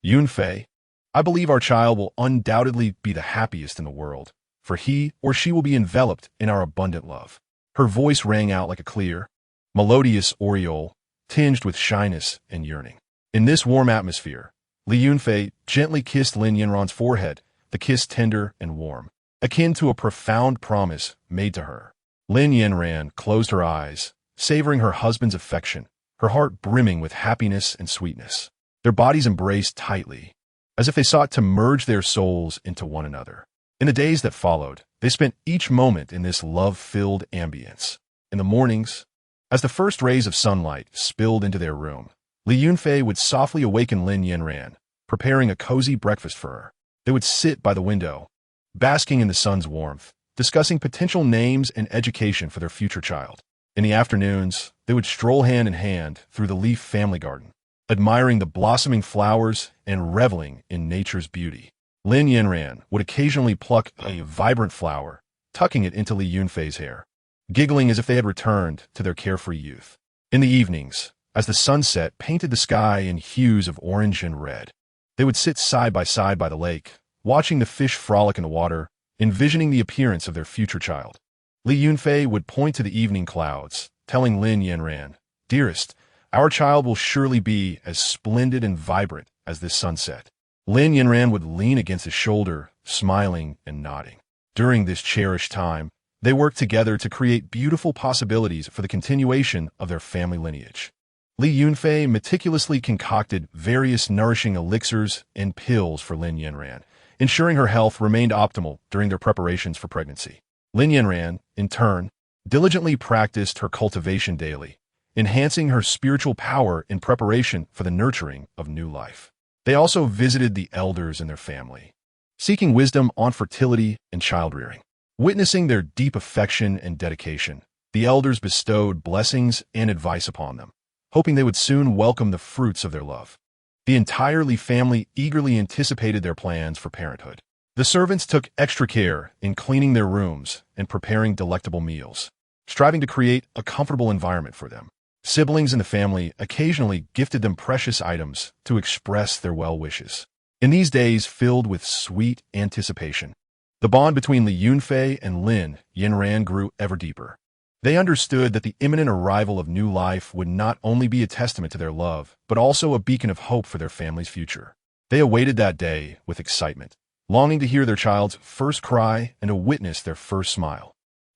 Yunfei, I believe our child will undoubtedly be the happiest in the world, for he or she will be enveloped in our abundant love. Her voice rang out like a clear, melodious aureole, tinged with shyness and yearning. In this warm atmosphere, Li Yunfei gently kissed Lin Wan'er's forehead, the kiss tender and warm, akin to a profound promise made to her. Lin Yanran closed her eyes, savoring her husband's affection, her heart brimming with happiness and sweetness. Their bodies embraced tightly, as if they sought to merge their souls into one another. In the days that followed, they spent each moment in this love-filled ambience. In the mornings, as the first rays of sunlight spilled into their room, Li Yunfei would softly awaken Lin Yanran, preparing a cozy breakfast for her. They would sit by the window, basking in the sun's warmth, discussing potential names and education for their future child. In the afternoons, they would stroll hand in hand through the Li family garden, admiring the blossoming flowers and reveling in nature's beauty. Lin Yanran would occasionally pluck a vibrant flower, tucking it into Li Yunfei's hair, giggling as if they had returned to their carefree youth. In the evenings, as the sunset painted the sky in hues of orange and red, they would sit side by the lake, watching the fish frolic in the water, envisioning the appearance of their future child. Li Yunfei would point to the evening clouds, telling Lin Yanran, "Dearest, our child will surely be as splendid and vibrant as this sunset." Lin Yanran would lean against his shoulder, smiling and nodding. During this cherished time, they worked together to create beautiful possibilities for the continuation of their family lineage. Li Yunfei meticulously concocted various nourishing elixirs and pills for Lin Yanran, ensuring her health remained optimal during their preparations for pregnancy. Lin Yanran, in turn, diligently practiced her cultivation daily, enhancing her spiritual power in preparation for the nurturing of new life. They also visited the elders in their family, seeking wisdom on fertility and child-rearing. Witnessing their deep affection and dedication, the elders bestowed blessings and advice upon them, hoping they would soon welcome the fruits of their love. The entire Li family eagerly anticipated their plans for parenthood. The servants took extra care in cleaning their rooms and preparing delectable meals, striving to create a comfortable environment for them. Siblings in the family occasionally gifted them precious items to express their well wishes. In these days filled with sweet anticipation, the bond between Li Yunfei and Lin Yanran grew ever deeper. They understood that the imminent arrival of new life would not only be a testament to their love, but also a beacon of hope for their family's future. They awaited that day with excitement, longing to hear their child's first cry and to witness their first smile.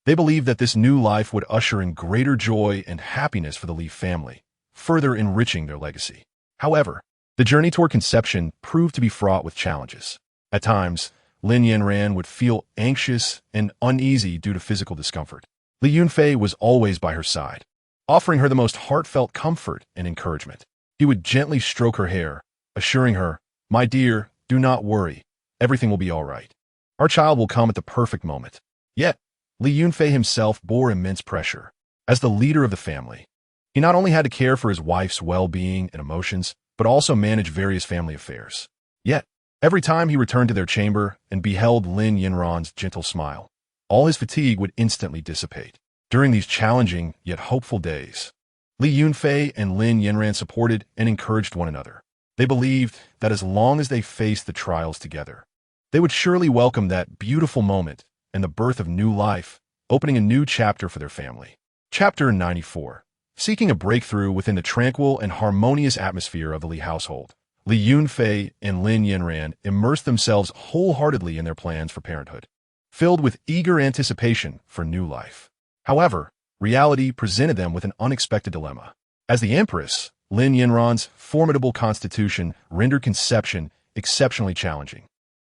They believed that this new life would usher in greater joy and happiness for the Li family, further enriching their legacy. However, the journey toward conception proved to be fraught with challenges. At times, Lin Yanran would feel anxious and uneasy due to physical discomfort. Li Yunfei was always by her side, offering her the most heartfelt comfort and encouragement. He would gently stroke her hair, assuring her, "My dear, do not worry. Everything will be all right. Our child will come at the perfect moment." Yet, Li Yunfei himself bore immense pressure. As the leader of the family, he not only had to care for his wife's well-being and emotions, but also manage various family affairs. Yet, every time he returned to their chamber and beheld Lin Yanran's gentle smile, all his fatigue would instantly dissipate. During these challenging yet hopeful days, Li Yunfei and Lin Yanran supported and encouraged one another. They believed that as long as they faced the trials together, they would surely welcome that beautiful moment and the birth of new life, opening a new chapter for their family. Chapter 94. Seeking a breakthrough within the tranquil and harmonious atmosphere of the Li household, Li Yunfei and Lin Yanran immersed themselves wholeheartedly in their plans for parenthood, filled with eager anticipation for new life. However, reality presented them with an unexpected dilemma. As the Empress, Lin Yanran's formidable constitution rendered conception exceptionally challenging,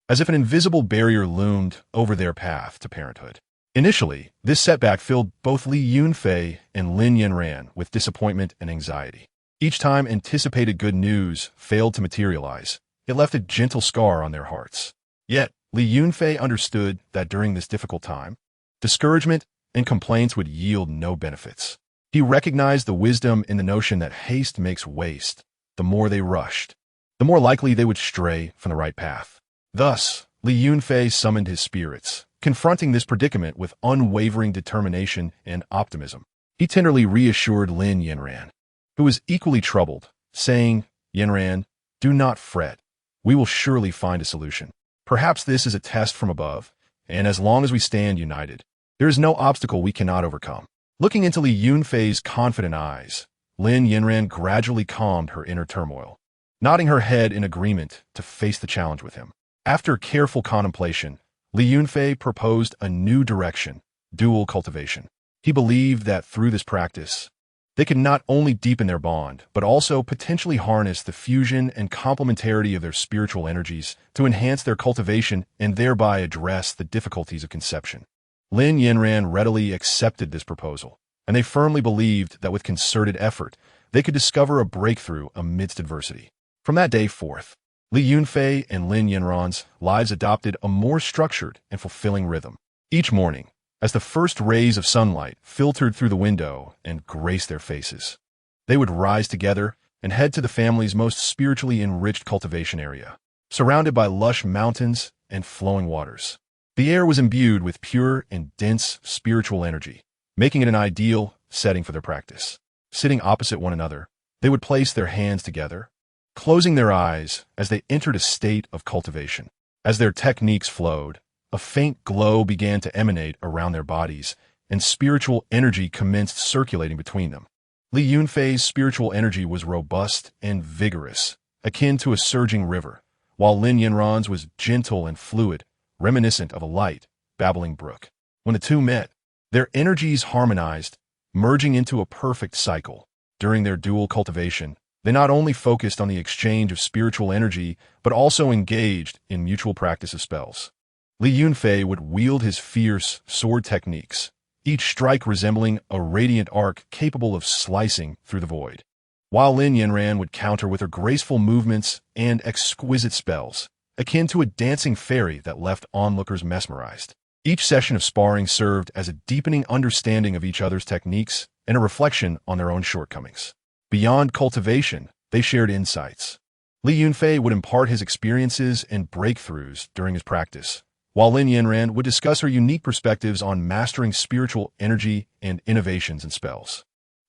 as if an invisible barrier loomed over their path to parenthood. Initially, this setback filled both Li Yunfei and Lin Yanran with disappointment and anxiety. Each time anticipated good news failed to materialize, it left a gentle scar on their hearts. Yet, Li Yunfei understood that during this difficult time, discouragement and complaints would yield no benefits. He recognized the wisdom in the notion that haste makes waste. The more they rushed, the more likely they would stray from the right path. Thus, Li Yunfei summoned his spirits, confronting this predicament with unwavering determination and optimism. He tenderly reassured Lin Yanran, who was equally troubled, saying, "Yanran, do not fret. We will surely find a solution. Perhaps this is a test from above, and as long as we stand united, there is no obstacle we cannot overcome." Looking into Li Yunfei's confident eyes, Lin Yanran gradually calmed her inner turmoil, nodding her head in agreement to face the challenge with him. After careful contemplation, Li Yunfei proposed a new direction, dual cultivation. He believed that through this practice, they could not only deepen their bond, but also potentially harness the fusion and complementarity of their spiritual energies to enhance their cultivation and thereby address the difficulties of conception. Lin Wan'er readily accepted this proposal, and they firmly believed that with concerted effort, they could discover a breakthrough amidst adversity. From that day forth, Li Yunfei and Lin Wan'er's lives adopted a more structured and fulfilling rhythm. Each morning, as the first rays of sunlight filtered through the window and graced their faces, they would rise together and head to the family's most spiritually enriched cultivation area, surrounded by lush mountains and flowing waters. The air was imbued with pure and dense spiritual energy, making it an ideal setting for their practice. Sitting opposite one another, they would place their hands together, closing their eyes as they entered a state of cultivation. As their techniques flowed, a faint glow began to emanate around their bodies, and spiritual energy commenced circulating between them. Li Yunfei's spiritual energy was robust and vigorous, akin to a surging river, while Lin Wan'er's was gentle and fluid, reminiscent of a light, babbling brook. When the two met, their energies harmonized, merging into a perfect cycle. During their dual cultivation, they not only focused on the exchange of spiritual energy, but also engaged in mutual practice of spells. Li Yunfei would wield his fierce sword techniques, each strike resembling a radiant arc capable of slicing through the void, while Lin Wan'er would counter with her graceful movements and exquisite spells, akin to a dancing fairy that left onlookers mesmerized. Each session of sparring served as a deepening understanding of each other's techniques and a reflection on their own shortcomings. Beyond cultivation, they shared insights. Li Yunfei would impart his experiences and breakthroughs during his practice, while Lin Wan'er would discuss her unique perspectives on mastering spiritual energy and innovations in spells.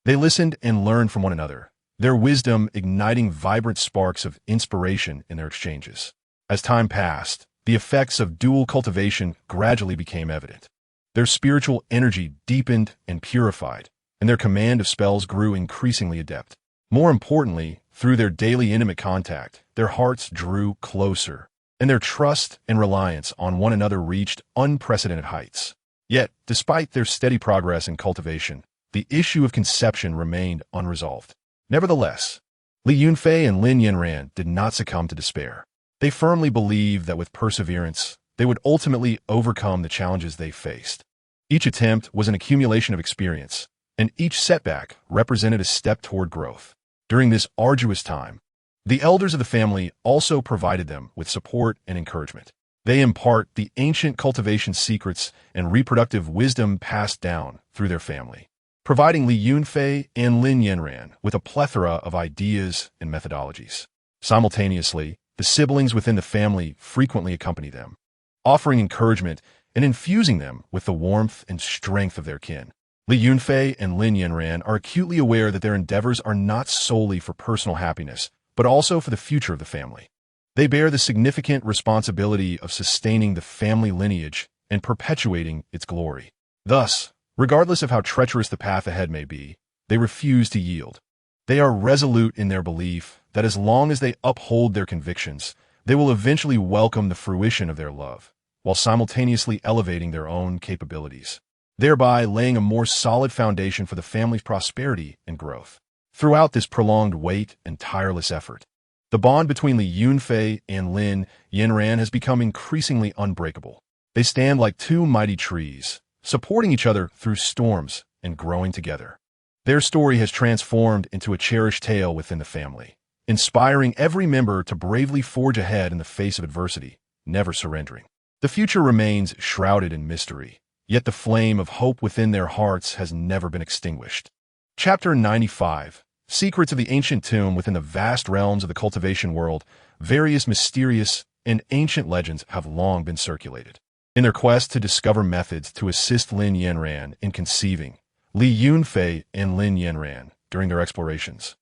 They listened and learned from one another, their wisdom igniting vibrant sparks of inspiration in their exchanges. As time passed, the effects of dual cultivation gradually became evident. Their spiritual energy deepened and purified, and their command of spells grew increasingly adept. More importantly, through their daily intimate contact, their hearts drew closer, and their trust and reliance on one another reached unprecedented heights. Yet, despite their steady progress in cultivation, the issue of conception remained unresolved. Nevertheless, Li Yunfei and Lin Wan'er did not succumb to despair. They firmly believed that with perseverance, they would ultimately overcome the challenges they faced. Each attempt was an accumulation of experience, and each setback represented a step toward growth. During this arduous time, the elders of the family also provided them with support and encouragement. They impart the ancient cultivation secrets and reproductive wisdom passed down through their family, providing Li Yunfei and Lin Wan'er with a plethora of ideas and methodologies. Simultaneously, the siblings within the family frequently accompany them, offering encouragement and infusing them with the warmth and strength of their kin. Li Yunfei and Lin Wan'er are acutely aware that their endeavors are not solely for personal happiness, but also for the future of the family. They bear the significant responsibility of sustaining the family lineage and perpetuating its glory. Thus, regardless of how treacherous the path ahead may be, they refuse to yield. They are resolute in their belief that as long as they uphold their convictions, they will eventually welcome the fruition of their love, while simultaneously elevating their own capabilities, thereby laying a more solid foundation for the family's prosperity and growth. Throughout this prolonged wait and tireless effort, the bond between Li Yunfei and Lin Wan'er has become increasingly unbreakable. They stand like two mighty trees, supporting each other through storms and growing together. Their story has transformed into a cherished tale within the family, inspiring every member to bravely forge ahead in the face of adversity, never surrendering. The future remains shrouded in mystery, yet the flame of hope within their hearts has never been extinguished. Chapter 95. Secrets of the Ancient Tomb. Within the vast realms of the cultivation world, various mysterious and ancient legends have long been circulated. In their quest to discover methods to assist Lin Wan'er in conceiving, Li Yunfei and Lin Wan'er, during their explorations,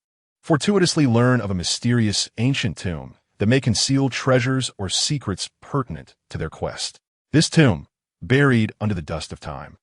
fortuitously learn of a mysterious ancient tomb that may conceal treasures or secrets pertinent to their quest. This tomb, buried under the dust of time,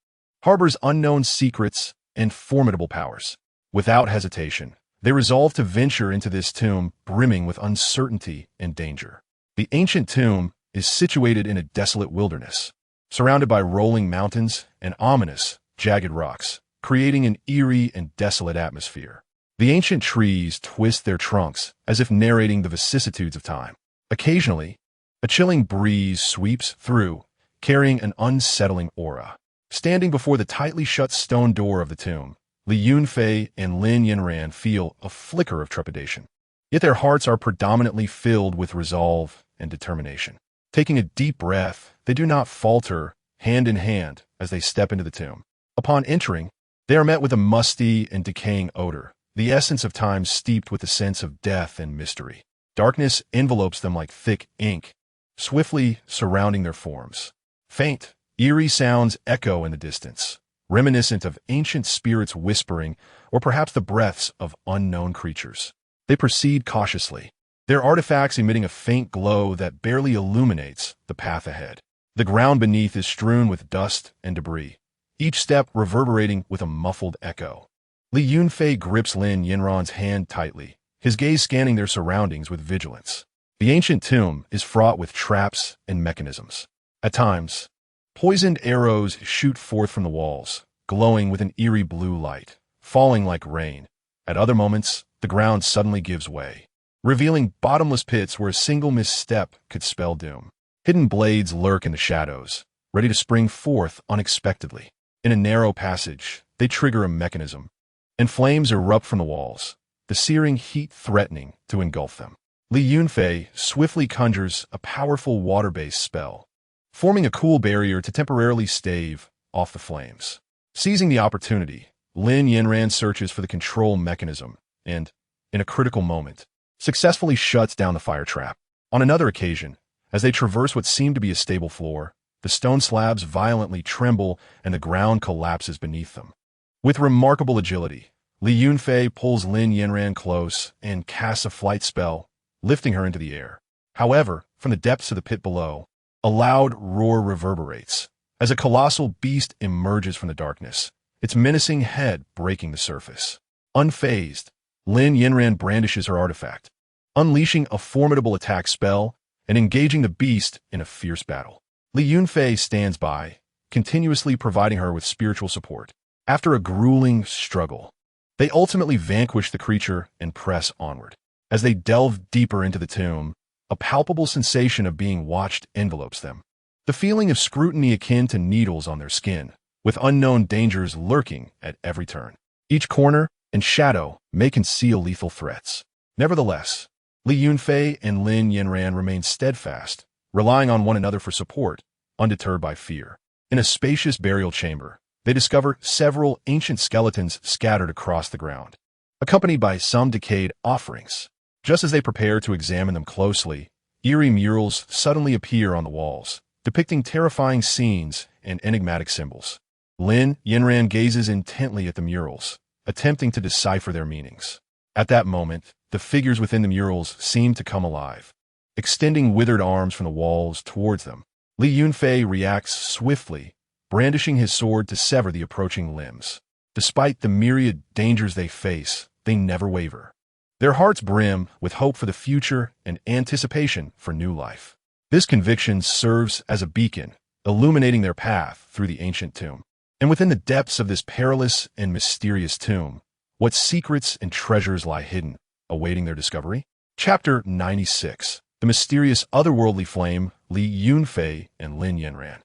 harbors unknown secrets and formidable powers. Without hesitation, they resolve to venture into this tomb brimming with uncertainty and danger. The ancient tomb is situated in a desolate wilderness, surrounded by rolling mountains and ominous, jagged rocks, creating an eerie and desolate atmosphere. The ancient trees twist their trunks as if narrating the vicissitudes of time. Occasionally, a chilling breeze sweeps through, carrying an unsettling aura. Standing before the tightly shut stone door of the tomb, Li Yunfei and Lin Wan'er feel a flicker of trepidation. Yet their hearts are predominantly filled with resolve and determination. Taking a deep breath, they do not falter, hand in hand, as they step into the tomb. Upon entering, they are met with a musty and decaying odor, the essence of time steeped with the sense of death and mystery. Darkness envelopes them like thick ink, swiftly surrounding their forms. Faint, eerie sounds echo in the distance, reminiscent of ancient spirits whispering, or perhaps the breaths of unknown creatures. They proceed cautiously, their artifacts emitting a faint glow that barely illuminates the path ahead. The ground beneath is strewn with dust and debris, each step reverberating with a muffled echo. Li Yunfei grips Lin Wan'er's hand tightly, his gaze scanning their surroundings with vigilance. The ancient tomb is fraught with traps and mechanisms. At times, poisoned arrows shoot forth from the walls, glowing with an eerie blue light, falling like rain. At other moments, the ground suddenly gives way, revealing bottomless pits where a single misstep could spell doom. Hidden blades lurk in the shadows, ready to spring forth unexpectedly. In a narrow passage, they trigger a mechanism, and flames erupt from the walls, the searing heat threatening to engulf them. Li Yunfei swiftly conjures a powerful water-based spell, forming a cool barrier to temporarily stave off the flames. Seizing the opportunity, Lin Wan'er searches for the control mechanism and, in a critical moment, successfully shuts down the fire trap. On another occasion, as they traverse what seemed to be a stable floor, the stone slabs violently tremble and the ground collapses beneath them. With remarkable agility, Li Yunfei pulls Lin Wan'er close and casts a flight spell, lifting her into the air. However, from the depths of the pit below, a loud roar reverberates as a colossal beast emerges from the darkness, its menacing head breaking the surface. Unfazed, Lin Wan'er brandishes her artifact, unleashing a formidable attack spell and engaging the beast in a fierce battle. Li Yunfei stands by, continuously providing her with spiritual support. After a grueling struggle, they ultimately vanquish the creature and press onward. As they delve deeper into the tomb, a palpable sensation of being watched envelopes them. The feeling of scrutiny akin to needles on their skin, with unknown dangers lurking at every turn. Each corner and shadow may conceal lethal threats. Nevertheless, Li Yunfei and Lin Wan'er remain steadfast, relying on one another for support, undeterred by fear. In a spacious burial chamber, they discover several ancient skeletons scattered across the ground, accompanied by some decayed offerings. Just as they prepare to examine them closely, eerie murals suddenly appear on the walls, depicting terrifying scenes and enigmatic symbols. Lin Wan'er gazes intently at the murals, attempting to decipher their meanings. At that moment, the figures within the murals seem to come alive, extending withered arms from the walls towards them. Li Yunfei reacts swiftly, brandishing his sword to sever the approaching limbs. Despite the myriad dangers they face, they never waver. Their hearts brim with hope for the future and anticipation for new life. This conviction serves as a beacon, illuminating their path through the ancient tomb. And within the depths of this perilous and mysterious tomb, what secrets and treasures lie hidden, awaiting their discovery? Chapter 96. The mysterious otherworldly flame, Li Yunfei and Lin Wan'er.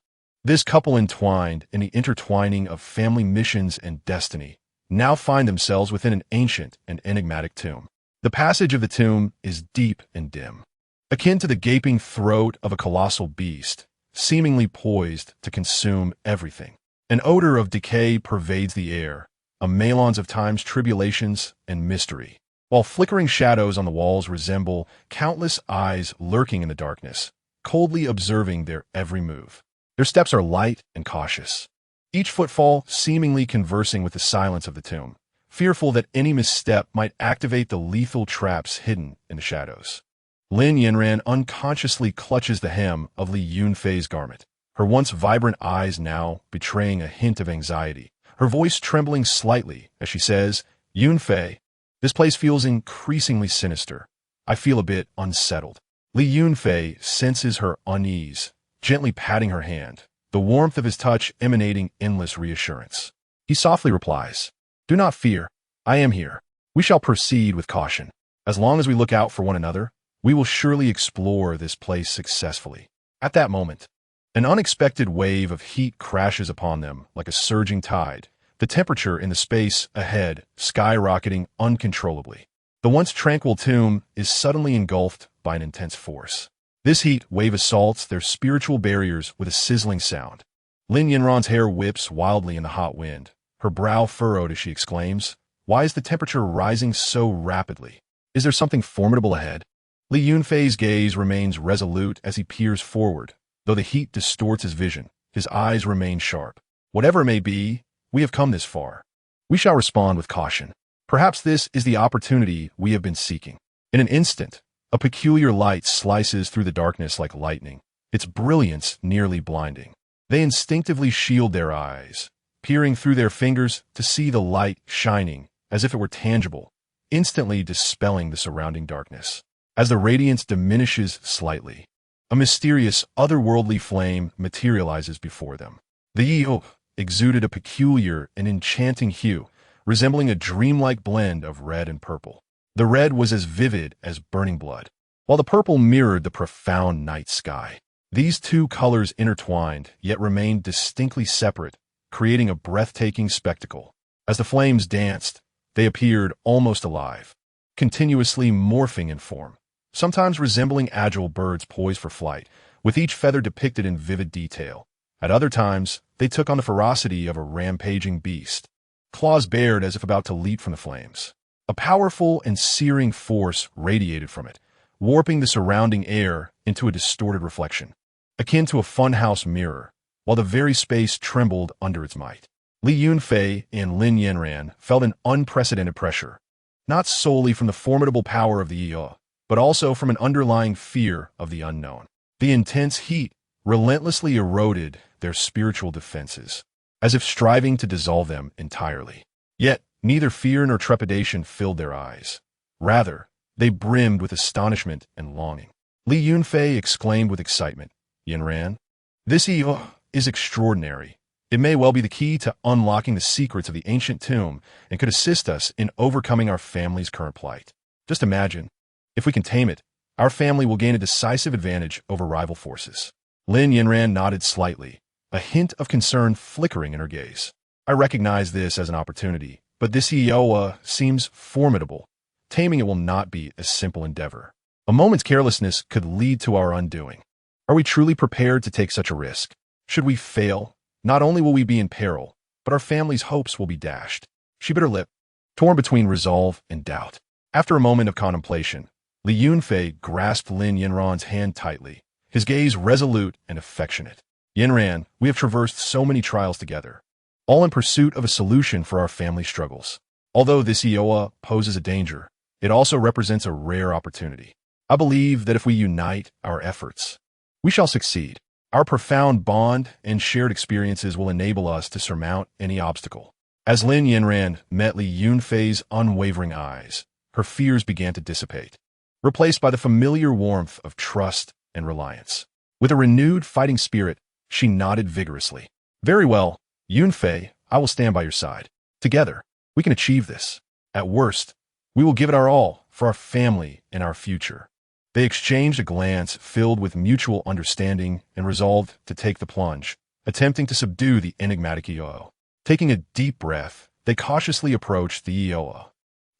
This couple, entwined in the intertwining of family missions and destiny, now find themselves within an ancient and enigmatic tomb. The passage of the tomb is deep and dim, akin to the gaping throat of a colossal beast, seemingly poised to consume everything. An odor of decay pervades the air, a melange of time's tribulations and mystery, while flickering shadows on the walls resemble countless eyes lurking in the darkness, coldly observing their every move. Their steps are light and cautious, each footfall seemingly conversing with the silence of the tomb, fearful that any misstep might activate the lethal traps hidden in the shadows. Lin Wan'er unconsciously clutches the hem of Li Yunfei's garment, her once vibrant eyes now betraying a hint of anxiety, her voice trembling slightly as she says, "Yunfei, this place feels increasingly sinister. I feel a bit unsettled." Li Yunfei senses her unease, gently patting her hand, the warmth of his touch emanating endless reassurance. He softly replies, "Do not fear. I am here. We shall proceed with caution. As long as we look out for one another, we will surely explore this place successfully." At that moment, an unexpected wave of heat crashes upon them like a surging tide, the temperature in the space ahead skyrocketing uncontrollably. The once tranquil tomb is suddenly engulfed by an intense force. This heat wave assaults their spiritual barriers with a sizzling sound. Lin Yanran's hair whips wildly in the hot wind, her brow furrowed as she exclaims, "Why is the temperature rising so rapidly? Is there something formidable ahead?" Li Yunfei's gaze remains resolute as he peers forward. Though the heat distorts his vision, his eyes remain sharp. Whatever it may be, we have come this far. We shall respond with caution. Perhaps this is the opportunity we have been seeking. In an instant, a peculiar light slices through the darkness like lightning, its brilliance nearly blinding. They instinctively shield their eyes, peering through their fingers to see the light shining as if it were tangible, instantly dispelling the surrounding darkness. As the radiance diminishes slightly, a mysterious, otherworldly flame materializes before them. The Yi exuded a peculiar and enchanting hue, resembling a dreamlike blend of red and purple. The red was as vivid as burning blood, while the purple mirrored the profound night sky. These two colors intertwined, yet remained distinctly separate, creating a breathtaking spectacle. As the flames danced, they appeared almost alive, continuously morphing in form, sometimes resembling agile birds poised for flight, with each feather depicted in vivid detail. At other times, they took on the ferocity of a rampaging beast, claws bared as if about to leap from the flames. A powerful and searing force radiated from it, warping the surrounding air into a distorted reflection, akin to a funhouse mirror, while the very space trembled under its might. Li Yunfei and Lin Wan'er felt an unprecedented pressure, not solely from the formidable power of the Yi, but also from an underlying fear of the unknown. The intense heat relentlessly eroded their spiritual defenses, as if striving to dissolve them entirely. Yet, neither fear nor trepidation filled their eyes. Rather, they brimmed with astonishment and longing. Li Yunfei exclaimed with excitement, "Yanran, this Yi is extraordinary. It may well be the key to unlocking the secrets of the ancient tomb and could assist us in overcoming our family's current plight. Just imagine, if we can tame it, our family will gain a decisive advantage over rival forces." Lin Wan'er nodded slightly, a hint of concern flickering in her gaze. "I recognize this as an opportunity, but this Yi seems formidable. Taming it will not be a simple endeavor. A moment's carelessness could lead to our undoing. Are we truly prepared to take such a risk? Should we fail, not only will we be in peril, but our family's hopes will be dashed." She bit her lip, torn between resolve and doubt. After a moment of contemplation, Li Yunfei grasped Lin Yanran's hand tightly, his gaze resolute and affectionate. "Yanran, we have traversed so many trials together, all in pursuit of a solution for our family struggles. Although this Yi poses a danger, it also represents a rare opportunity. I believe that if we unite our efforts, we shall succeed. Our profound bond and shared experiences will enable us to surmount any obstacle." As Lin Wan'er met Li Yunfei's unwavering eyes, her fears began to dissipate, replaced by the familiar warmth of trust and reliance. With a renewed fighting spirit, she nodded vigorously. "Very well, Yunfei, I will stand by your side. Together, we can achieve this. At worst, we will give it our all for our family and our future." They exchanged a glance filled with mutual understanding and resolved to take the plunge, attempting to subdue the enigmatic Yi. Taking a deep breath, they cautiously approached the Yi,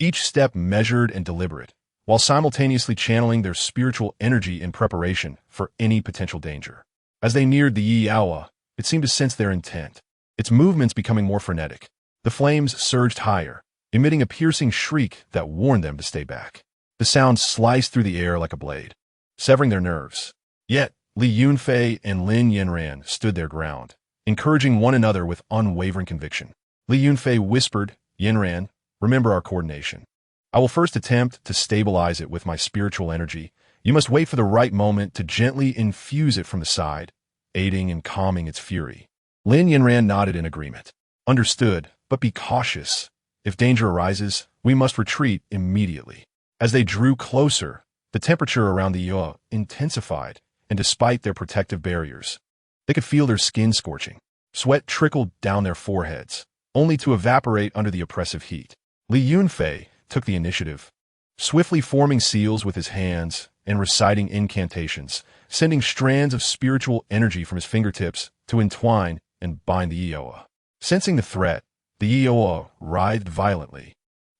each step measured and deliberate, while simultaneously channeling their spiritual energy in preparation for any potential danger. As they neared the Yi, it seemed to sense their intent, its movements becoming more frenetic. The flames surged higher, emitting a piercing shriek that warned them to stay back. The sound sliced through the air like a blade, severing their nerves. Yet, Li Yunfei and Lin Wan'er stood their ground, encouraging one another with unwavering conviction. Li Yunfei whispered, "Yanran, remember our coordination. I will first attempt to stabilize it with my spiritual energy. You must wait for the right moment to gently infuse it from the side, aiding and calming its fury." Lin Wan'er nodded in agreement. "Understood, but be cautious. If danger arises, we must retreat immediately." As they drew closer, the temperature around the Yi intensified, and despite their protective barriers, they could feel their skin scorching. Sweat trickled down their foreheads, only to evaporate under the oppressive heat. Li Yunfei took the initiative, swiftly forming seals with his hands and reciting incantations, sending strands of spiritual energy from his fingertips to entwine and bind the Eoa. Sensing the threat, the Eoa writhed violently,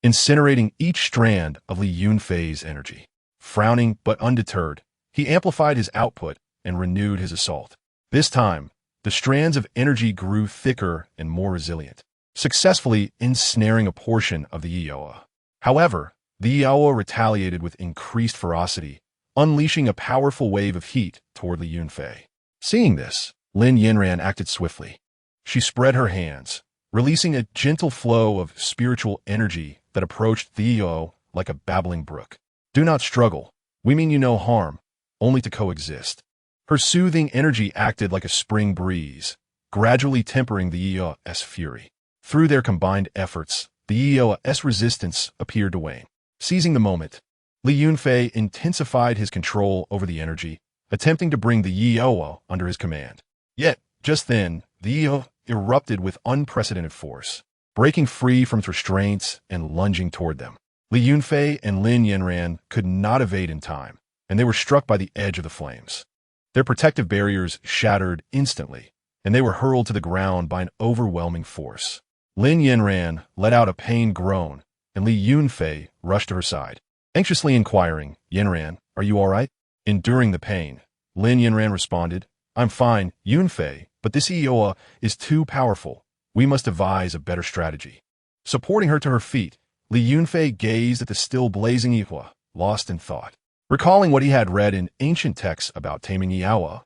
incinerating each strand of Li Yunfei's energy. Frowning but undeterred, he amplified his output and renewed his assault. This time, the strands of energy grew thicker and more resilient, successfully ensnaring a portion of the Eoa. However, the Eoa retaliated with increased ferocity, unleashing a powerful wave of heat toward Li Yunfei. Seeing this, Lin Wan'er acted swiftly. She spread her hands, releasing a gentle flow of spiritual energy that approached the Eoa like a babbling brook. Do not struggle. We mean you no harm, only to coexist. Her soothing energy acted like a spring breeze, gradually tempering the Eoa's fury. Through their combined efforts, the Eoa's resistance appeared to wane. Seizing the moment, Li Yunfei intensified his control over the energy, attempting to bring the Eoa under his command. Yet, just then, the Eoa erupted with unprecedented force, breaking free from its restraints and lunging toward them. Li Yunfei and Lin Wan'er could not evade in time, and they were struck by the edge of the flames. Their protective barriers shattered instantly, and they were hurled to the ground by an overwhelming force. Lin Wan'er let out a pained groan, and Li Yunfei rushed to her side, anxiously inquiring, "Yanran, are you all right?" Enduring the pain, Lin Wan'er responded, "I'm fine, Yunfei, but this Eoa is too powerful. We must devise a better strategy." Supporting her to her feet, Li Yunfei gazed at the still blazing Eoa, lost in thought. Recalling what he had read in ancient texts about taming Eoa,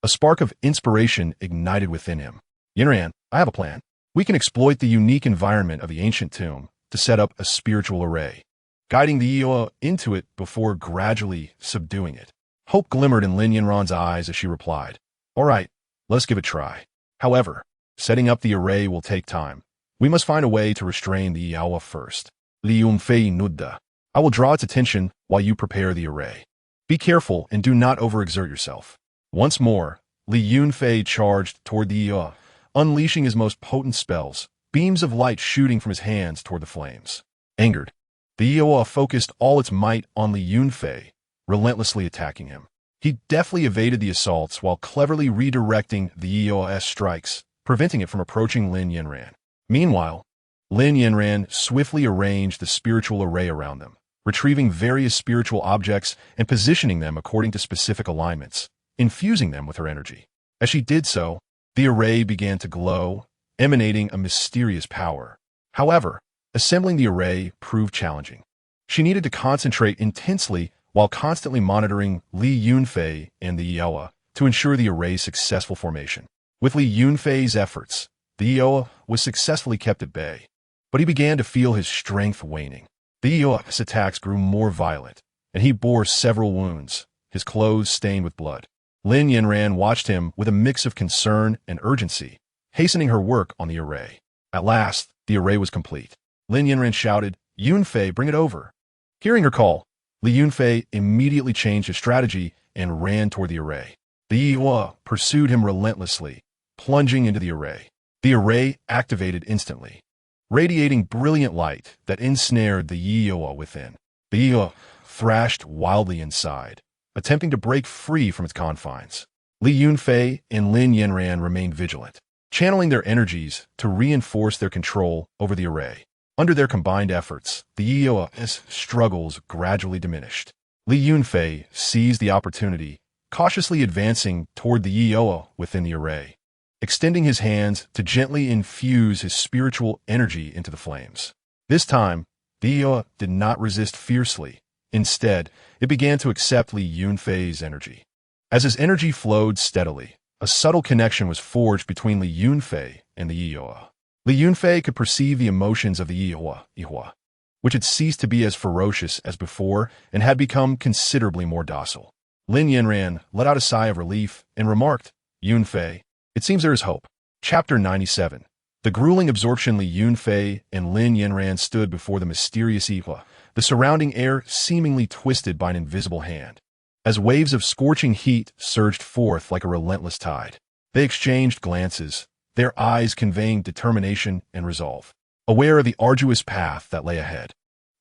a spark of inspiration ignited within him. "Yanran, I have a plan. We can exploit the unique environment of the ancient tomb to set up a spiritual array, guiding the Eoa into it before gradually subduing it." Hope glimmered in Lin Yanran's eyes as she replied, "All right, let's give it a try. However, setting up the array will take time. We must find a way to restrain the Eoa first." Li Yunfei nudda. "I will draw its attention while you prepare the array. Be careful and do not overexert yourself." Once more, Li Yunfei charged toward the Eoa, unleashing his most potent spells, beams of light shooting from his hands toward the flames. Angered, the Eoa focused all its might on Li Yunfei, relentlessly attacking him. He deftly evaded the assaults while cleverly redirecting the Eoa's strikes, preventing it from approaching Lin Wan'er. Meanwhile, Lin Wan'er swiftly arranged the spiritual array around them, retrieving various spiritual objects and positioning them according to specific alignments, infusing them with her energy. As she did so, the array began to glow, emanating a mysterious power. However, assembling the array proved challenging. She needed to concentrate intensely while constantly monitoring Li Yunfei and the Eoa to ensure the array's successful formation. With Li Yunfei's efforts, the Eoa was successfully kept at bay, but he began to feel his strength waning. The Eoa's attacks grew more violent, and he bore several wounds, his clothes stained with blood. Lin Wan'er watched him with a mix of concern and urgency, hastening her work on the array. At last, the array was complete. Lin Wan'er shouted, "Yunfei, bring it over." Hearing her call, Li Yunfei immediately changed his strategy and ran toward the array. The Eoa pursued him relentlessly, plunging into the array. The array activated instantly, radiating brilliant light that ensnared the Eoa within. The Eoa thrashed wildly inside, attempting to break free from its confines. Li Yunfei and Lin Wan'er remained vigilant, channeling their energies to reinforce their control over the array. Under their combined efforts, the Eoa's struggles gradually diminished. Li Yunfei seized the opportunity, cautiously advancing toward the Eoa within the array, extending his hands to gently infuse his spiritual energy into the flames. This time, the Eoa did not resist fiercely. Instead, it began to accept Li Yunfei's energy. As his energy flowed steadily, a subtle connection was forged between Li Yunfei and the Eoa. Li Yunfei could perceive the emotions of the Eoa, which had ceased to be as ferocious as before and had become considerably more docile. Lin Wan'er let out a sigh of relief and remarked, "Yunfei, it seems there is hope." Chapter 97. The grueling absorption. Li Yunfei and Lin Wan'er stood before the mysterious Eoa, the surrounding air seemingly twisted by an invisible hand. As waves of scorching heat surged forth like a relentless tide, they exchanged glances, their eyes conveying determination and resolve. Aware of the arduous path that lay ahead,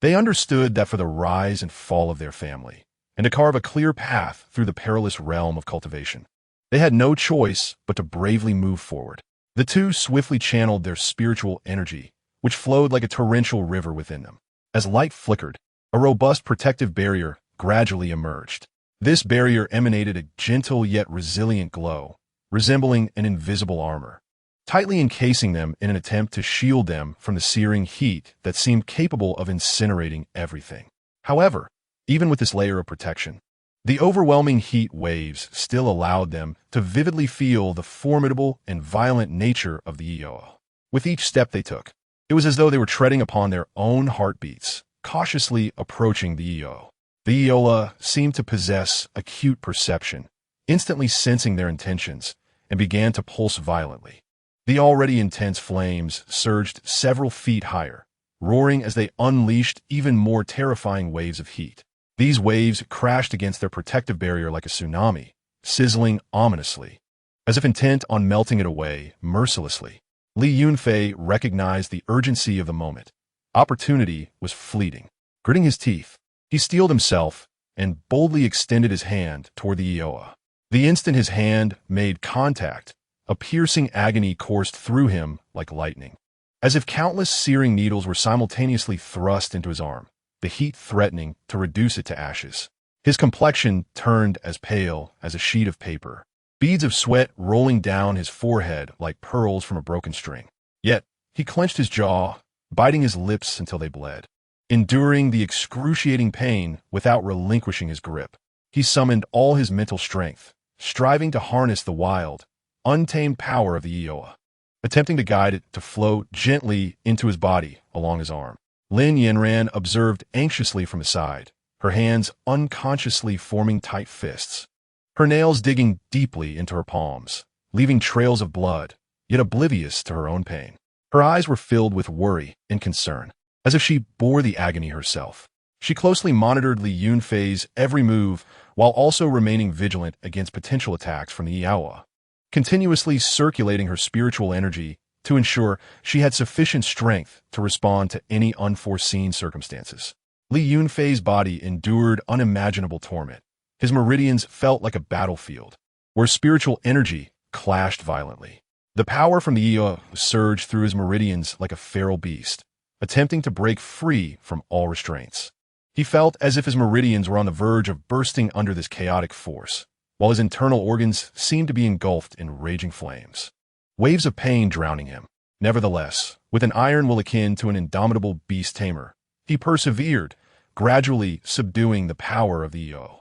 they understood that for the rise and fall of their family, and to carve a clear path through the perilous realm of cultivation, they had no choice but to bravely move forward. The two swiftly channeled their spiritual energy, which flowed like a torrential river within them. As light flickered, a robust protective barrier gradually emerged. This barrier emanated a gentle yet resilient glow, resembling an invisible armor, tightly encasing them in an attempt to shield them from the searing heat that seemed capable of incinerating everything. However, even with this layer of protection, the overwhelming heat waves still allowed them to vividly feel the formidable and violent nature of the Eola. With each step they took, it was as though they were treading upon their own heartbeats, cautiously approaching the Eola. The Eola seemed to possess acute perception, instantly sensing their intentions, and began to pulse violently. The already intense flames surged several feet higher, roaring as they unleashed even more terrifying waves of heat. These waves crashed against their protective barrier like a tsunami, sizzling ominously, as if intent on melting it away mercilessly. Li Yunfei recognized the urgency of the moment. Opportunity was fleeting. Gritting his teeth, he steeled himself and boldly extended his hand toward the Eola. The instant his hand made contact, a piercing agony coursed through him like lightning, as if countless searing needles were simultaneously thrust into his arm, the heat threatening to reduce it to ashes. His complexion turned as pale as a sheet of paper, beads of sweat rolling down his forehead like pearls from a broken string. Yet, he clenched his jaw, biting his lips until they bled. Enduring the excruciating pain without relinquishing his grip, he summoned all his mental strength, striving to harness the wild, untamed power of the Eola, attempting to guide it to flow gently into his body along his arm. Lin Wan'er observed anxiously from his side, her hands unconsciously forming tight fists, her nails digging deeply into her palms, leaving trails of blood, yet oblivious to her own pain. Her eyes were filled with worry and concern, as if she bore the agony herself. She closely monitored Li Yunfei's every move while also remaining vigilant against potential attacks from the Eola, continuously circulating her spiritual energy to ensure she had sufficient strength to respond to any unforeseen circumstances. Li Yunfei's body endured unimaginable torment. His meridians felt like a battlefield, where spiritual energy clashed violently. The power from the Eola surged through his meridians like a feral beast, attempting to break free from all restraints. He felt as if his meridians were on the verge of bursting under this chaotic force, while his internal organs seemed to be engulfed in raging flames, waves of pain drowning him. Nevertheless, with an iron will akin to an indomitable beast tamer, he persevered, gradually subduing the power of the Eola.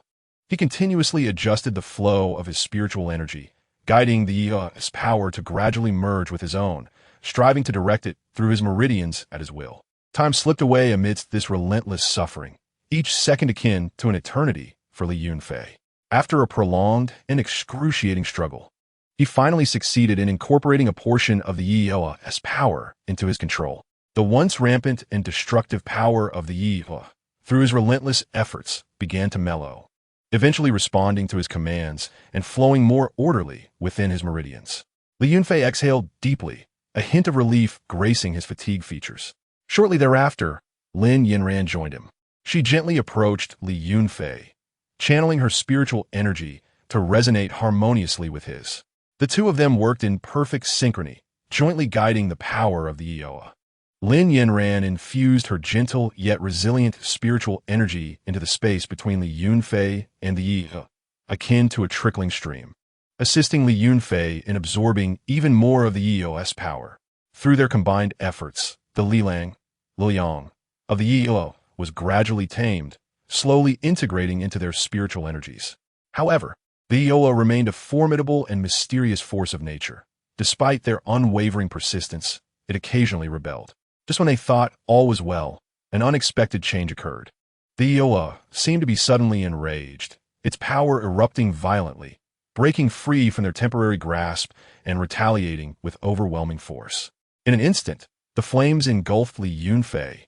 He continuously adjusted the flow of his spiritual energy, guiding the Eola's power to gradually merge with his own, striving to direct it through his meridians at his will. Time slipped away amidst this relentless suffering, each second akin to an eternity for Li Yunfei. After a prolonged and excruciating struggle, he finally succeeded in incorporating a portion of the Eola's power into his control. The once rampant and destructive power of the Eola, through his relentless efforts, began to mellow, eventually responding to his commands and flowing more orderly within his meridians. Li Yunfei exhaled deeply, a hint of relief gracing his fatigue features. Shortly thereafter, Lin Wan'er joined him. She gently approached Li Yunfei, channeling her spiritual energy to resonate harmoniously with his. The two of them worked in perfect synchrony, jointly guiding the power of the Eola. Lin Wan'er infused her gentle yet resilient spiritual energy into the space between Li Yunfei and the Eola, akin to a trickling stream, assisting Li Yunfei in absorbing even more of the Eola's power. Through their combined efforts, the Lilang, Liyang, of the Eola was gradually tamed, slowly integrating into their spiritual energies. However, the Eola remained a formidable and mysterious force of nature. Despite their unwavering persistence, it occasionally rebelled. Just when they thought all was well, an unexpected change occurred. The Eola seemed to be suddenly enraged, its power erupting violently, breaking free from their temporary grasp and retaliating with overwhelming force. In an instant, the flames engulfed Li Yunfei,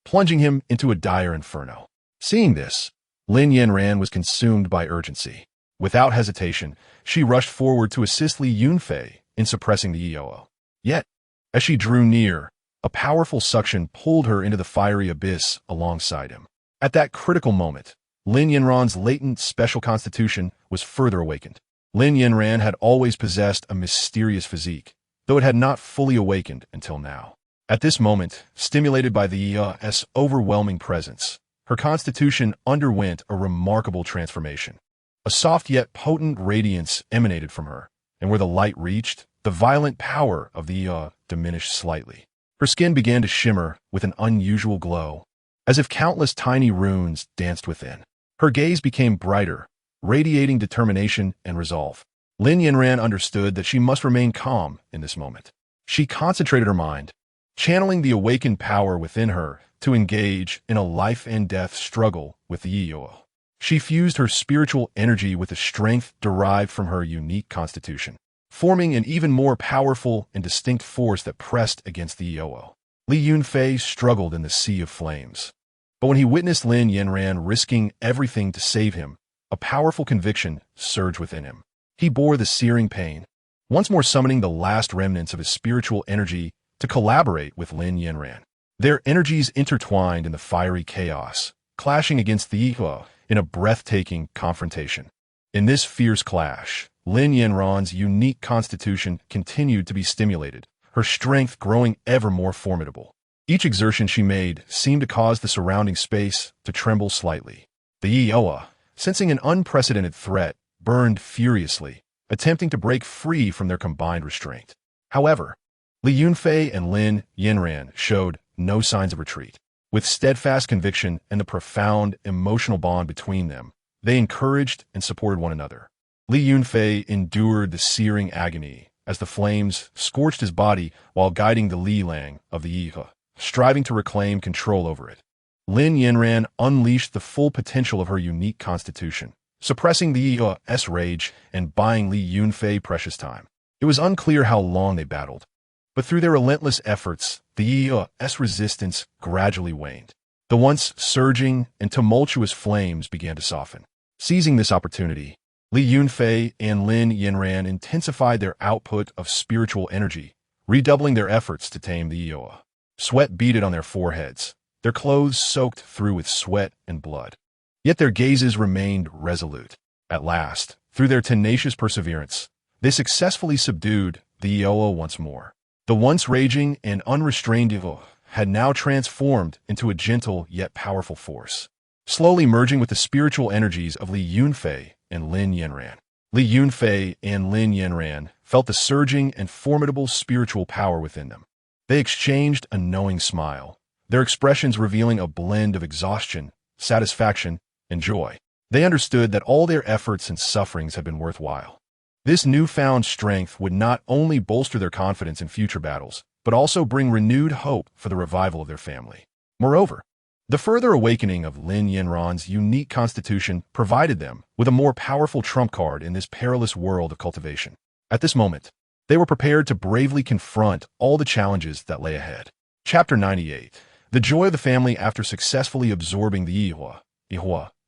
plunging him into a dire inferno. Seeing this, Lin Wan'er was consumed by urgency. Without hesitation, she rushed forward to assist Li Yunfei in suppressing the Eola. Yet, as she drew near, a powerful suction pulled her into the fiery abyss alongside him. At that critical moment, Lin Yanran's latent special constitution was further awakened. Lin Yanran had always possessed a mysterious physique, though it had not fully awakened until now. At this moment, stimulated by the Yi's overwhelming presence, her constitution underwent a remarkable transformation. A soft yet potent radiance emanated from her, and where the light reached, the violent power of the Yi diminished slightly. Her skin began to shimmer with an unusual glow, as if countless tiny runes danced within. Her gaze became brighter, radiating determination and resolve. Lin Yanran understood that she must remain calm in this moment. She concentrated her mind, channeling the awakened power within her to engage in a life-and-death struggle with the Yi. She fused her spiritual energy with the strength derived from her unique constitution, forming an even more powerful and distinct force that pressed against the Yi. Li Yunfei struggled in the sea of flames. But when he witnessed Lin Yanran risking everything to save him, a powerful conviction surged within him. He bore the searing pain, once more summoning the last remnants of his spiritual energy to collaborate with Lin Yanran. Their energies intertwined in the fiery chaos, clashing against the Yi in a breathtaking confrontation. In this fierce clash, Lin Yanran's unique constitution continued to be stimulated, her strength growing ever more formidable. Each exertion she made seemed to cause the surrounding space to tremble slightly. The Yi, sensing an unprecedented threat, burned furiously, attempting to break free from their combined restraint. However, Li Yunfei and Lin Yanran showed no signs of retreat. With steadfast conviction and the profound emotional bond between them, they encouraged and supported one another. Li Yunfei endured the searing agony as the flames scorched his body while guiding the Li Lang of the Yi, striving to reclaim control over it. Lin Yanran unleashed the full potential of her unique constitution, suppressing the Yi's rage and buying Li Yunfei precious time. It was unclear how long they battled, but through their relentless efforts, the Yi's resistance gradually waned. The once surging and tumultuous flames began to soften. Seizing this opportunity, Li Yunfei and Lin Yanran intensified their output of spiritual energy, redoubling their efforts to tame the Yi. Sweat beaded on their foreheads, their clothes soaked through with sweat and blood. Yet their gazes remained resolute. At last, through their tenacious perseverance, they successfully subdued the Yi once more. The once raging and unrestrained Yi had now transformed into a gentle yet powerful force, slowly merging with the spiritual energies of Li Yunfei and Lin Yanran. Li Yunfei and Lin Yanran felt the surging and formidable spiritual power within them. They exchanged a knowing smile, their expressions revealing a blend of exhaustion, satisfaction, and joy. They understood that all their efforts and sufferings had been worthwhile. This newfound strength would not only bolster their confidence in future battles, but also bring renewed hope for the revival of their family. Moreover, the further awakening of Lin Yanran's unique constitution provided them with a more powerful trump card in this perilous world of cultivation. At this moment, they were prepared to bravely confront all the challenges that lay ahead. Chapter 98. The joy of the family after successfully absorbing the Yi,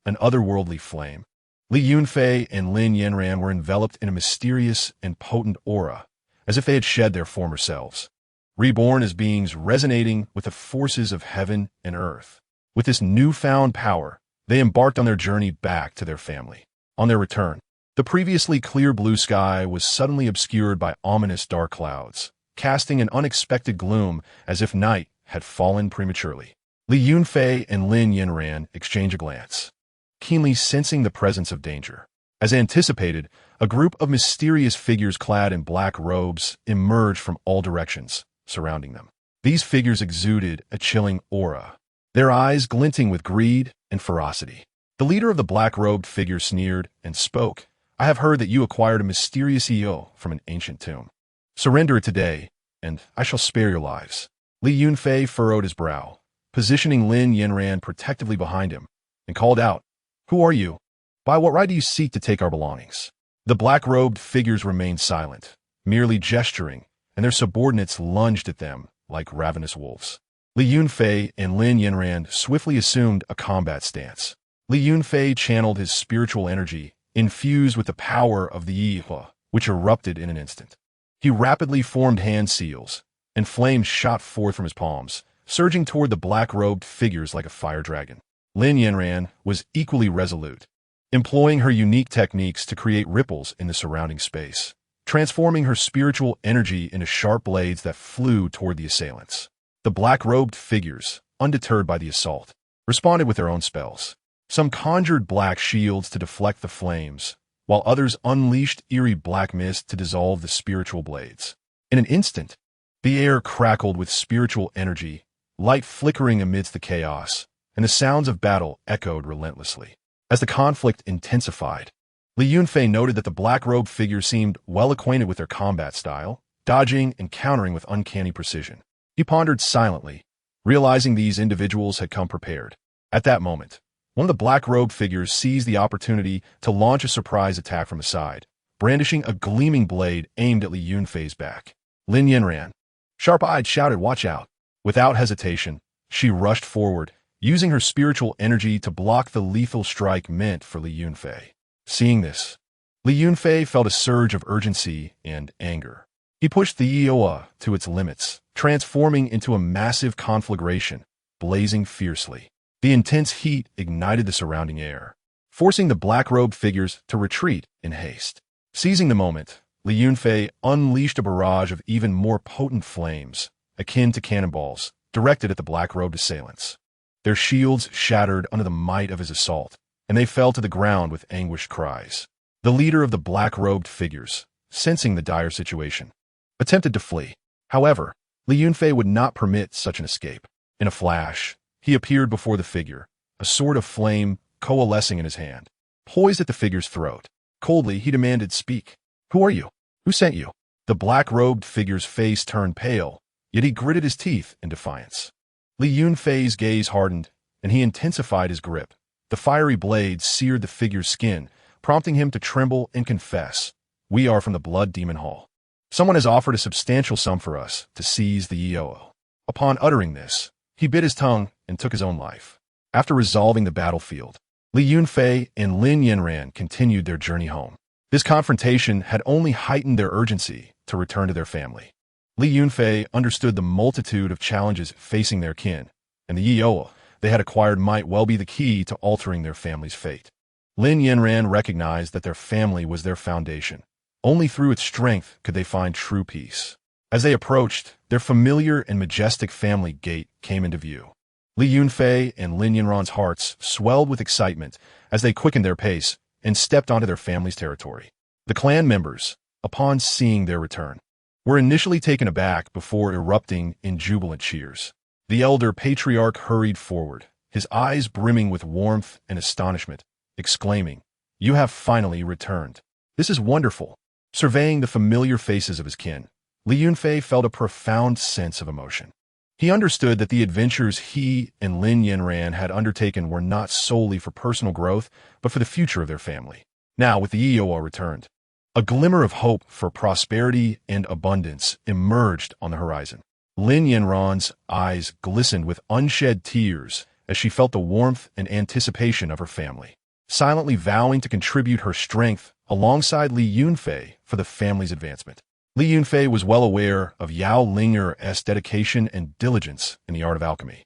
an otherworldly flame. Li Yunfei and Lin Yanran were enveloped in a mysterious and potent aura, as if they had shed their former selves, reborn as beings resonating with the forces of heaven and earth. With this newfound power, they embarked on their journey back to their family. On their return, the previously clear blue sky was suddenly obscured by ominous dark clouds, casting an unexpected gloom as if night had fallen prematurely. Li Yunfei and Lin Yanran exchanged a glance, keenly sensing the presence of danger. As anticipated, a group of mysterious figures clad in black robes emerged from all directions, surrounding them. These figures exuded a chilling aura, their eyes glinting with greed and ferocity. The leader of the black-robed figure sneered and spoke. "I have heard that you acquired a mysterious EO from an ancient tomb. Surrender it today, and I shall spare your lives." Li Yunfei furrowed his brow, positioning Lin Yanran protectively behind him, and called out, "Who are you? By what right do you seek to take our belongings?" The black-robed figures remained silent, merely gesturing, and their subordinates lunged at them like ravenous wolves. Li Yunfei and Lin Yanran swiftly assumed a combat stance. Li Yunfei channeled his spiritual energy, infused with the power of the Yi, which erupted in an instant. He rapidly formed hand seals, and flames shot forth from his palms, surging toward the black-robed figures like a fire dragon. Lin Wan'er was equally resolute, employing her unique techniques to create ripples in the surrounding space, transforming her spiritual energy into sharp blades that flew toward the assailants. The black-robed figures, undeterred by the assault, responded with their own spells. Some conjured black shields to deflect the flames, while others unleashed eerie black mist to dissolve the spiritual blades. In an instant, the air crackled with spiritual energy, light flickering amidst the chaos, and the sounds of battle echoed relentlessly. As the conflict intensified, Li Yunfei noted that the black-robed figures seemed well acquainted with their combat style, dodging and countering with uncanny precision. He pondered silently, realizing these individuals had come prepared. At that moment, one of the black-robed figures seized the opportunity to launch a surprise attack from the side, brandishing a gleaming blade aimed at Li Yunfei's back. Lin Wan'er, sharp-eyed, shouted, "Watch out!" Without hesitation, she rushed forward, using her spiritual energy to block the lethal strike meant for Li Yunfei. Seeing this, Li Yunfei felt a surge of urgency and anger. He pushed the Yaowa to its limits, transforming into a massive conflagration, blazing fiercely. The intense heat ignited the surrounding air, forcing the black-robed figures to retreat in haste. Seizing the moment, Li Yunfei unleashed a barrage of even more potent flames, akin to cannonballs, directed at the black-robed assailants. Their shields shattered under the might of his assault, and they fell to the ground with anguished cries. The leader of the black-robed figures, sensing the dire situation, attempted to flee. However, Li Yunfei would not permit such an escape. In a flash, he appeared before the figure, a sword of flame coalescing in his hand. Poised at the figure's throat, coldly he demanded, "Speak. Who are you? Who sent you?" The black-robed figure's face turned pale, yet he gritted his teeth in defiance. Li Yunfei's gaze hardened, and he intensified his grip. The fiery blade seared the figure's skin, prompting him to tremble and confess, "We are from the Blood Demon Hall. Someone has offered a substantial sum for us to seize the Yaowa." Upon uttering this, he bit his tongue and took his own life. After resolving the battlefield, Li Yunfei and Lin Wan'er continued their journey home. This confrontation had only heightened their urgency to return to their family. Li Yunfei understood the multitude of challenges facing their kin, and the Yaowa they had acquired might well be the key to altering their family's fate. Lin Wan'er recognized that their family was their foundation. Only through its strength could they find true peace. As they approached, their familiar and majestic family gate came into view. Li Yunfei and Lin Wan'er's hearts swelled with excitement as they quickened their pace and stepped onto their family's territory. The clan members, upon seeing their return, were initially taken aback before erupting in jubilant cheers. The elder patriarch hurried forward, his eyes brimming with warmth and astonishment, exclaiming, "You have finally returned. This is wonderful." Surveying the familiar faces of his kin, Li Yunfei felt a profound sense of emotion. He understood that the adventures he and Lin Wan'er had undertaken were not solely for personal growth, but for the future of their family. Now, with the Yaowa returned, a glimmer of hope for prosperity and abundance emerged on the horizon. Lin Wan'er's eyes glistened with unshed tears as she felt the warmth and anticipation of her family, silently vowing to contribute her strength alongside Li Yunfei for the family's advancement. Li Yunfei was well aware of Yao Linger's dedication and diligence in the art of alchemy.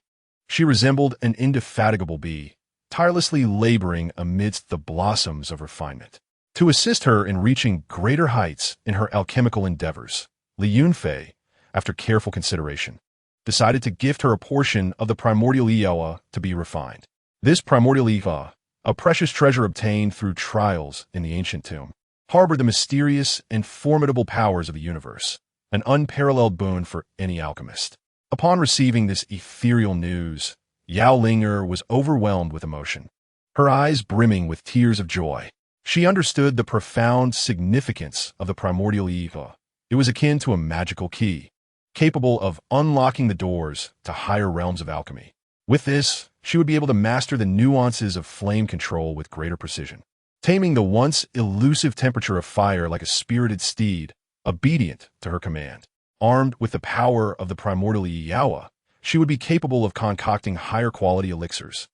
She resembled an indefatigable bee, tirelessly laboring amidst the blossoms of refinement. To assist her in reaching greater heights in her alchemical endeavors, Li Yunfei, after careful consideration, decided to gift her a portion of the primordial Yaowa to be refined. This primordial Yaowa, a precious treasure obtained through trials in the ancient tomb, harbored the mysterious and formidable powers of the universe, an unparalleled boon for any alchemist. Upon receiving this ethereal news, Yao Lin'er was overwhelmed with emotion, her eyes brimming with tears of joy. She understood the profound significance of the primordial Yaowa. It was akin to a magical key, capable of unlocking the doors to higher realms of alchemy. With this, she would be able to master the nuances of flame control with greater precision, taming the once elusive temperature of fire like a spirited steed, obedient to her command. Armed with the power of the primordial Yaowa, she would be capable of concocting higher quality elixirs,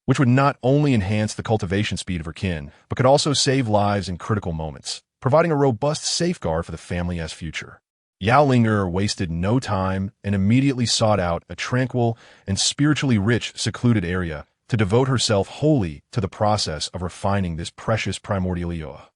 which would not only enhance the cultivation speed of her kin, but could also save lives in critical moments, providing a robust safeguard for the family's future. Yao Ling'er wasted no time and immediately sought out a tranquil and spiritually rich, secluded area to devote herself wholly to the process of refining this precious primordial Ioa.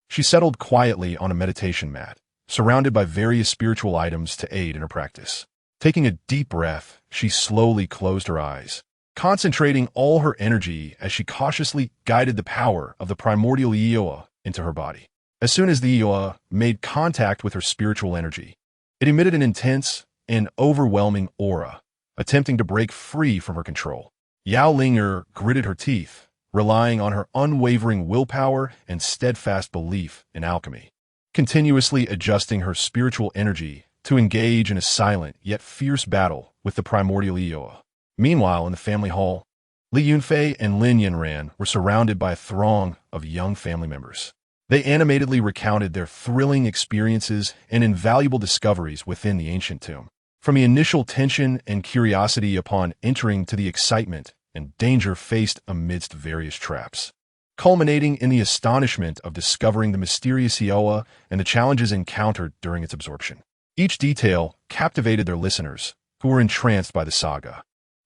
She settled quietly on a meditation mat, surrounded by various spiritual items to aid in her practice. Taking a deep breath, she slowly closed her eyes, concentrating all her energy as she cautiously guided the power of the primordial Ioa into her body. As soon as the Ioa made contact with her spiritual energy, it emitted an intense and overwhelming aura, attempting to break free from her control. Yao Ling'er gritted her teeth, relying on her unwavering willpower and steadfast belief in alchemy, continuously adjusting her spiritual energy to engage in a silent yet fierce battle with the primordial Ioa. Meanwhile, in the family hall, Li Yunfei and Lin Wan'er were surrounded by a throng of young family members. They animatedly recounted their thrilling experiences and invaluable discoveries within the ancient tomb. From the initial tension and curiosity upon entering to the excitement and danger faced amidst various traps, culminating in the astonishment of discovering the mysterious Ioa and the challenges encountered during its absorption. Each detail captivated their listeners, who were entranced by the saga.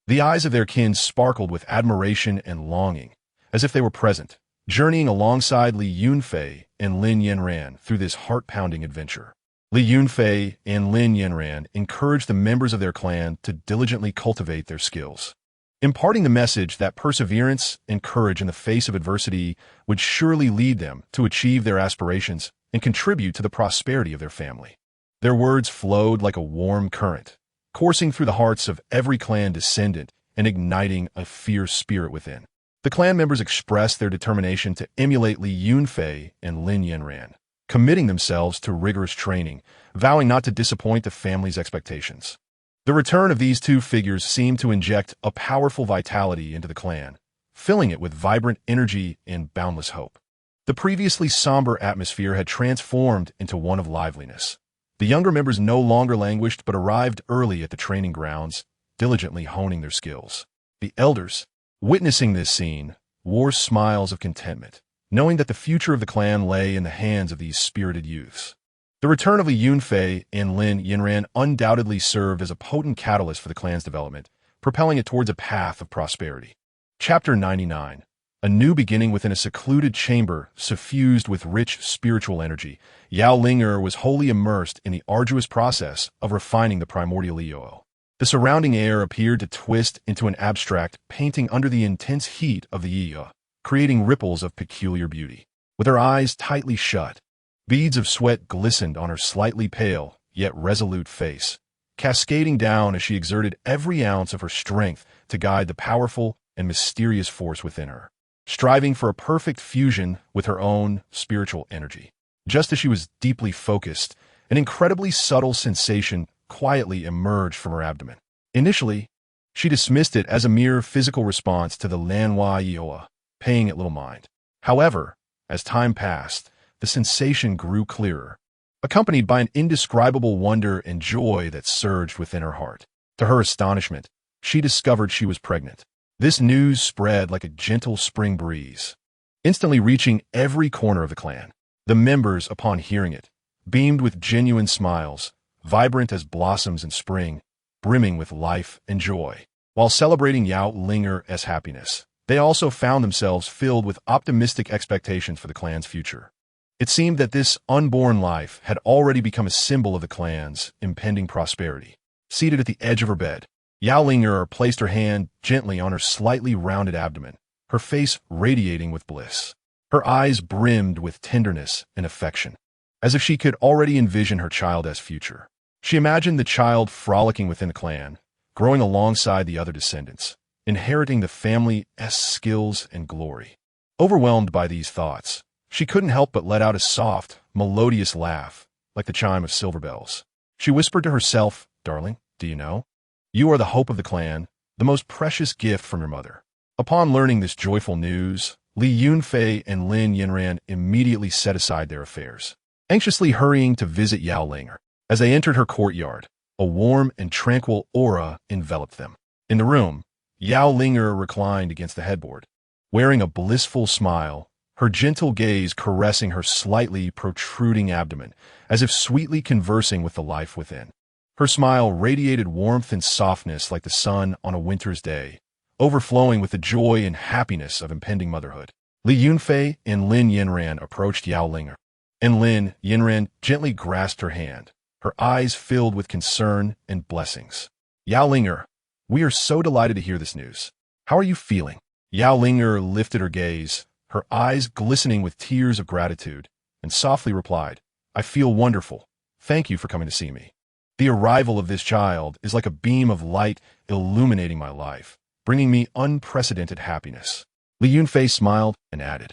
The eyes of their kin sparkled with admiration and longing, as if they were present, journeying alongside Li Yunfei and Lin Wan'er through this heart-pounding adventure. Li Yunfei and Lin Wan'er encouraged the members of their clan to diligently cultivate their skills, imparting the message that perseverance and courage in the face of adversity would surely lead them to achieve their aspirations and contribute to the prosperity of their family. Their words flowed like a warm current, coursing through the hearts of every clan descendant and igniting a fierce spirit within. The clan members expressed their determination to emulate Li Yunfei and Lin Wan'er, committing themselves to rigorous training, vowing not to disappoint the family's expectations. The return of these two figures seemed to inject a powerful vitality into the clan, filling it with vibrant energy and boundless hope. The previously somber atmosphere had transformed into one of liveliness. The younger members no longer languished but arrived early at the training grounds, diligently honing their skills. The elders, witnessing this scene, wore smiles of contentment, knowing that the future of the clan lay in the hands of these spirited youths. The return of Li Yunfei and Lin Wan'er undoubtedly served as a potent catalyst for the clan's development, propelling it towards a path of prosperity. Chapter 99. A new beginning within a secluded chamber suffused with rich spiritual energy. Yao Ling'er was wholly immersed in the arduous process of refining the primordial Ioa. The surrounding air appeared to twist into an abstract painting under the intense heat of the Ioa, creating ripples of peculiar beauty. With her eyes tightly shut, beads of sweat glistened on her slightly pale, yet resolute face, cascading down as she exerted every ounce of her strength to guide the powerful and mysterious force within her, striving for a perfect fusion with her own spiritual energy. Just as she was deeply focused, an incredibly subtle sensation quietly emerged from her abdomen. Initially, she dismissed it as a mere physical response to the Lanhua Ioa, paying it little mind. However, as time passed, the sensation grew clearer, accompanied by an indescribable wonder and joy that surged within her heart. To her astonishment, she discovered she was pregnant. This news spread like a gentle spring breeze, instantly reaching every corner of the clan. The members, upon hearing it, beamed with genuine smiles, vibrant as blossoms in spring, brimming with life and joy. While celebrating Yao Ling'er's happiness, they also found themselves filled with optimistic expectations for the clan's future. It seemed that this unborn life had already become a symbol of the clan's impending prosperity. Seated at the edge of her bed, Yao Ling'er placed her hand gently on her slightly rounded abdomen, her face radiating with bliss. Her eyes brimmed with tenderness and affection, as if she could already envision her child's future. She imagined the child frolicking within the clan, growing alongside the other descendants, inheriting the family's skills and glory. Overwhelmed by these thoughts, she couldn't help but let out a soft, melodious laugh, like the chime of silver bells. She whispered to herself, "Darling, do you know? You are the hope of the clan, the most precious gift from your mother." Upon learning this joyful news, Li Yunfei and Lin Wan'er immediately set aside their affairs, anxiously hurrying to visit Yao Ling'er. As they entered her courtyard, a warm and tranquil aura enveloped them. In the room, Yao Ling'er reclined against the headboard, wearing a blissful smile, her gentle gaze caressing her slightly protruding abdomen, as if sweetly conversing with the life within. Her smile radiated warmth and softness like the sun on a winter's day, overflowing with the joy and happiness of impending motherhood. Li Yunfei and Lin Wan'er approached Yao Ling'er, and Lin Wan'er gently grasped her hand, her eyes filled with concern and blessings. Yao Ling'er, we are so delighted to hear this news. How are you feeling? Yao Ling'er lifted her gaze, her eyes glistening with tears of gratitude, and softly replied, I feel wonderful. Thank you for coming to see me. The arrival of this child is like a beam of light illuminating my life, bringing me unprecedented happiness. Li Yunfei smiled and added,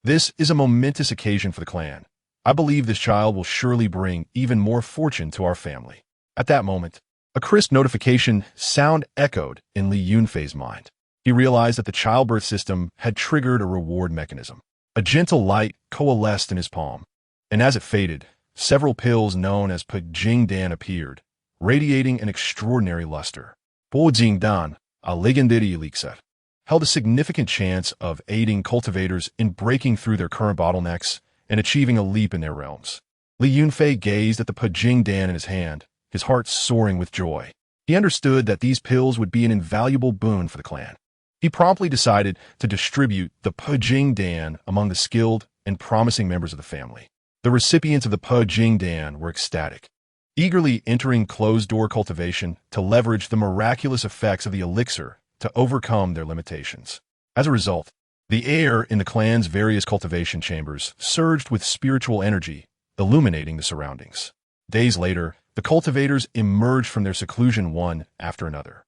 This is a momentous occasion for the clan. I believe this child will surely bring even more fortune to our family. At that moment, a crisp notification sound echoed in Li Yunfei's mind. He realized that the childbirth system had triggered a reward mechanism. A gentle light coalesced in his palm, and as it faded, several pills known as Pajingdan appeared, radiating an extraordinary luster. Pajingdan, a legendary elixir, held a significant chance of aiding cultivators in breaking through their current bottlenecks and achieving a leap in their realms. Li Yunfei gazed at the Pajingdan in his hand, his heart soaring with joy. He understood that these pills would be an invaluable boon for the clan. He promptly decided to distribute the Pajingdan among the skilled and promising members of the family. The recipients of the Pajingdan were ecstatic, eagerly entering closed-door cultivation to leverage the miraculous effects of the elixir to overcome their limitations. As a result, the air in the clan's various cultivation chambers surged with spiritual energy, illuminating the surroundings. Days later, the cultivators emerged from their seclusion one after another.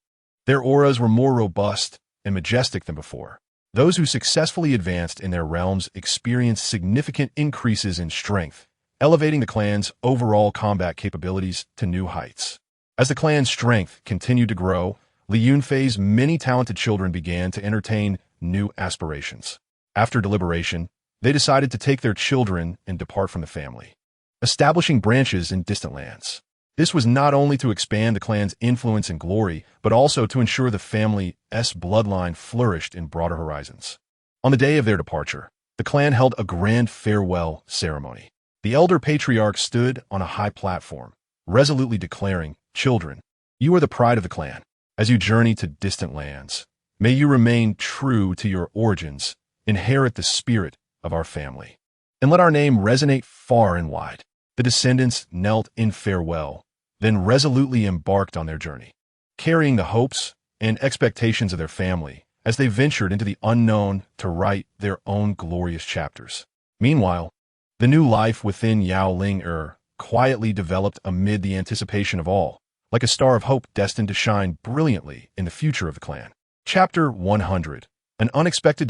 Their auras were more robust and majestic than before. Those who successfully advanced in their realms experienced significant increases in strength, elevating the clan's overall combat capabilities to new heights. As the clan's strength continued to grow, Li Yunfei's many talented children began to entertain new aspirations. After deliberation, they decided to take their children and depart from the family, establishing branches in distant lands. This was not only to expand the clan's influence and glory, but also to ensure the family's bloodline flourished in broader horizons. On the day of their departure, the clan held a grand farewell ceremony. The elder patriarch stood on a high platform, resolutely declaring, Children, you are the pride of the clan. As you journey to distant lands, may you remain true to your origins, inherit the spirit of our family, and let our name resonate far and wide. The descendants knelt in farewell, then resolutely embarked on their journey, carrying the hopes and expectations of their family as they ventured into the unknown to write their own glorious chapters. Meanwhile, the new life within Yao Ling'er quietly developed amid the anticipation of all, like a star of hope destined to shine brilliantly in the future of the clan. Chapter 100. An unexpected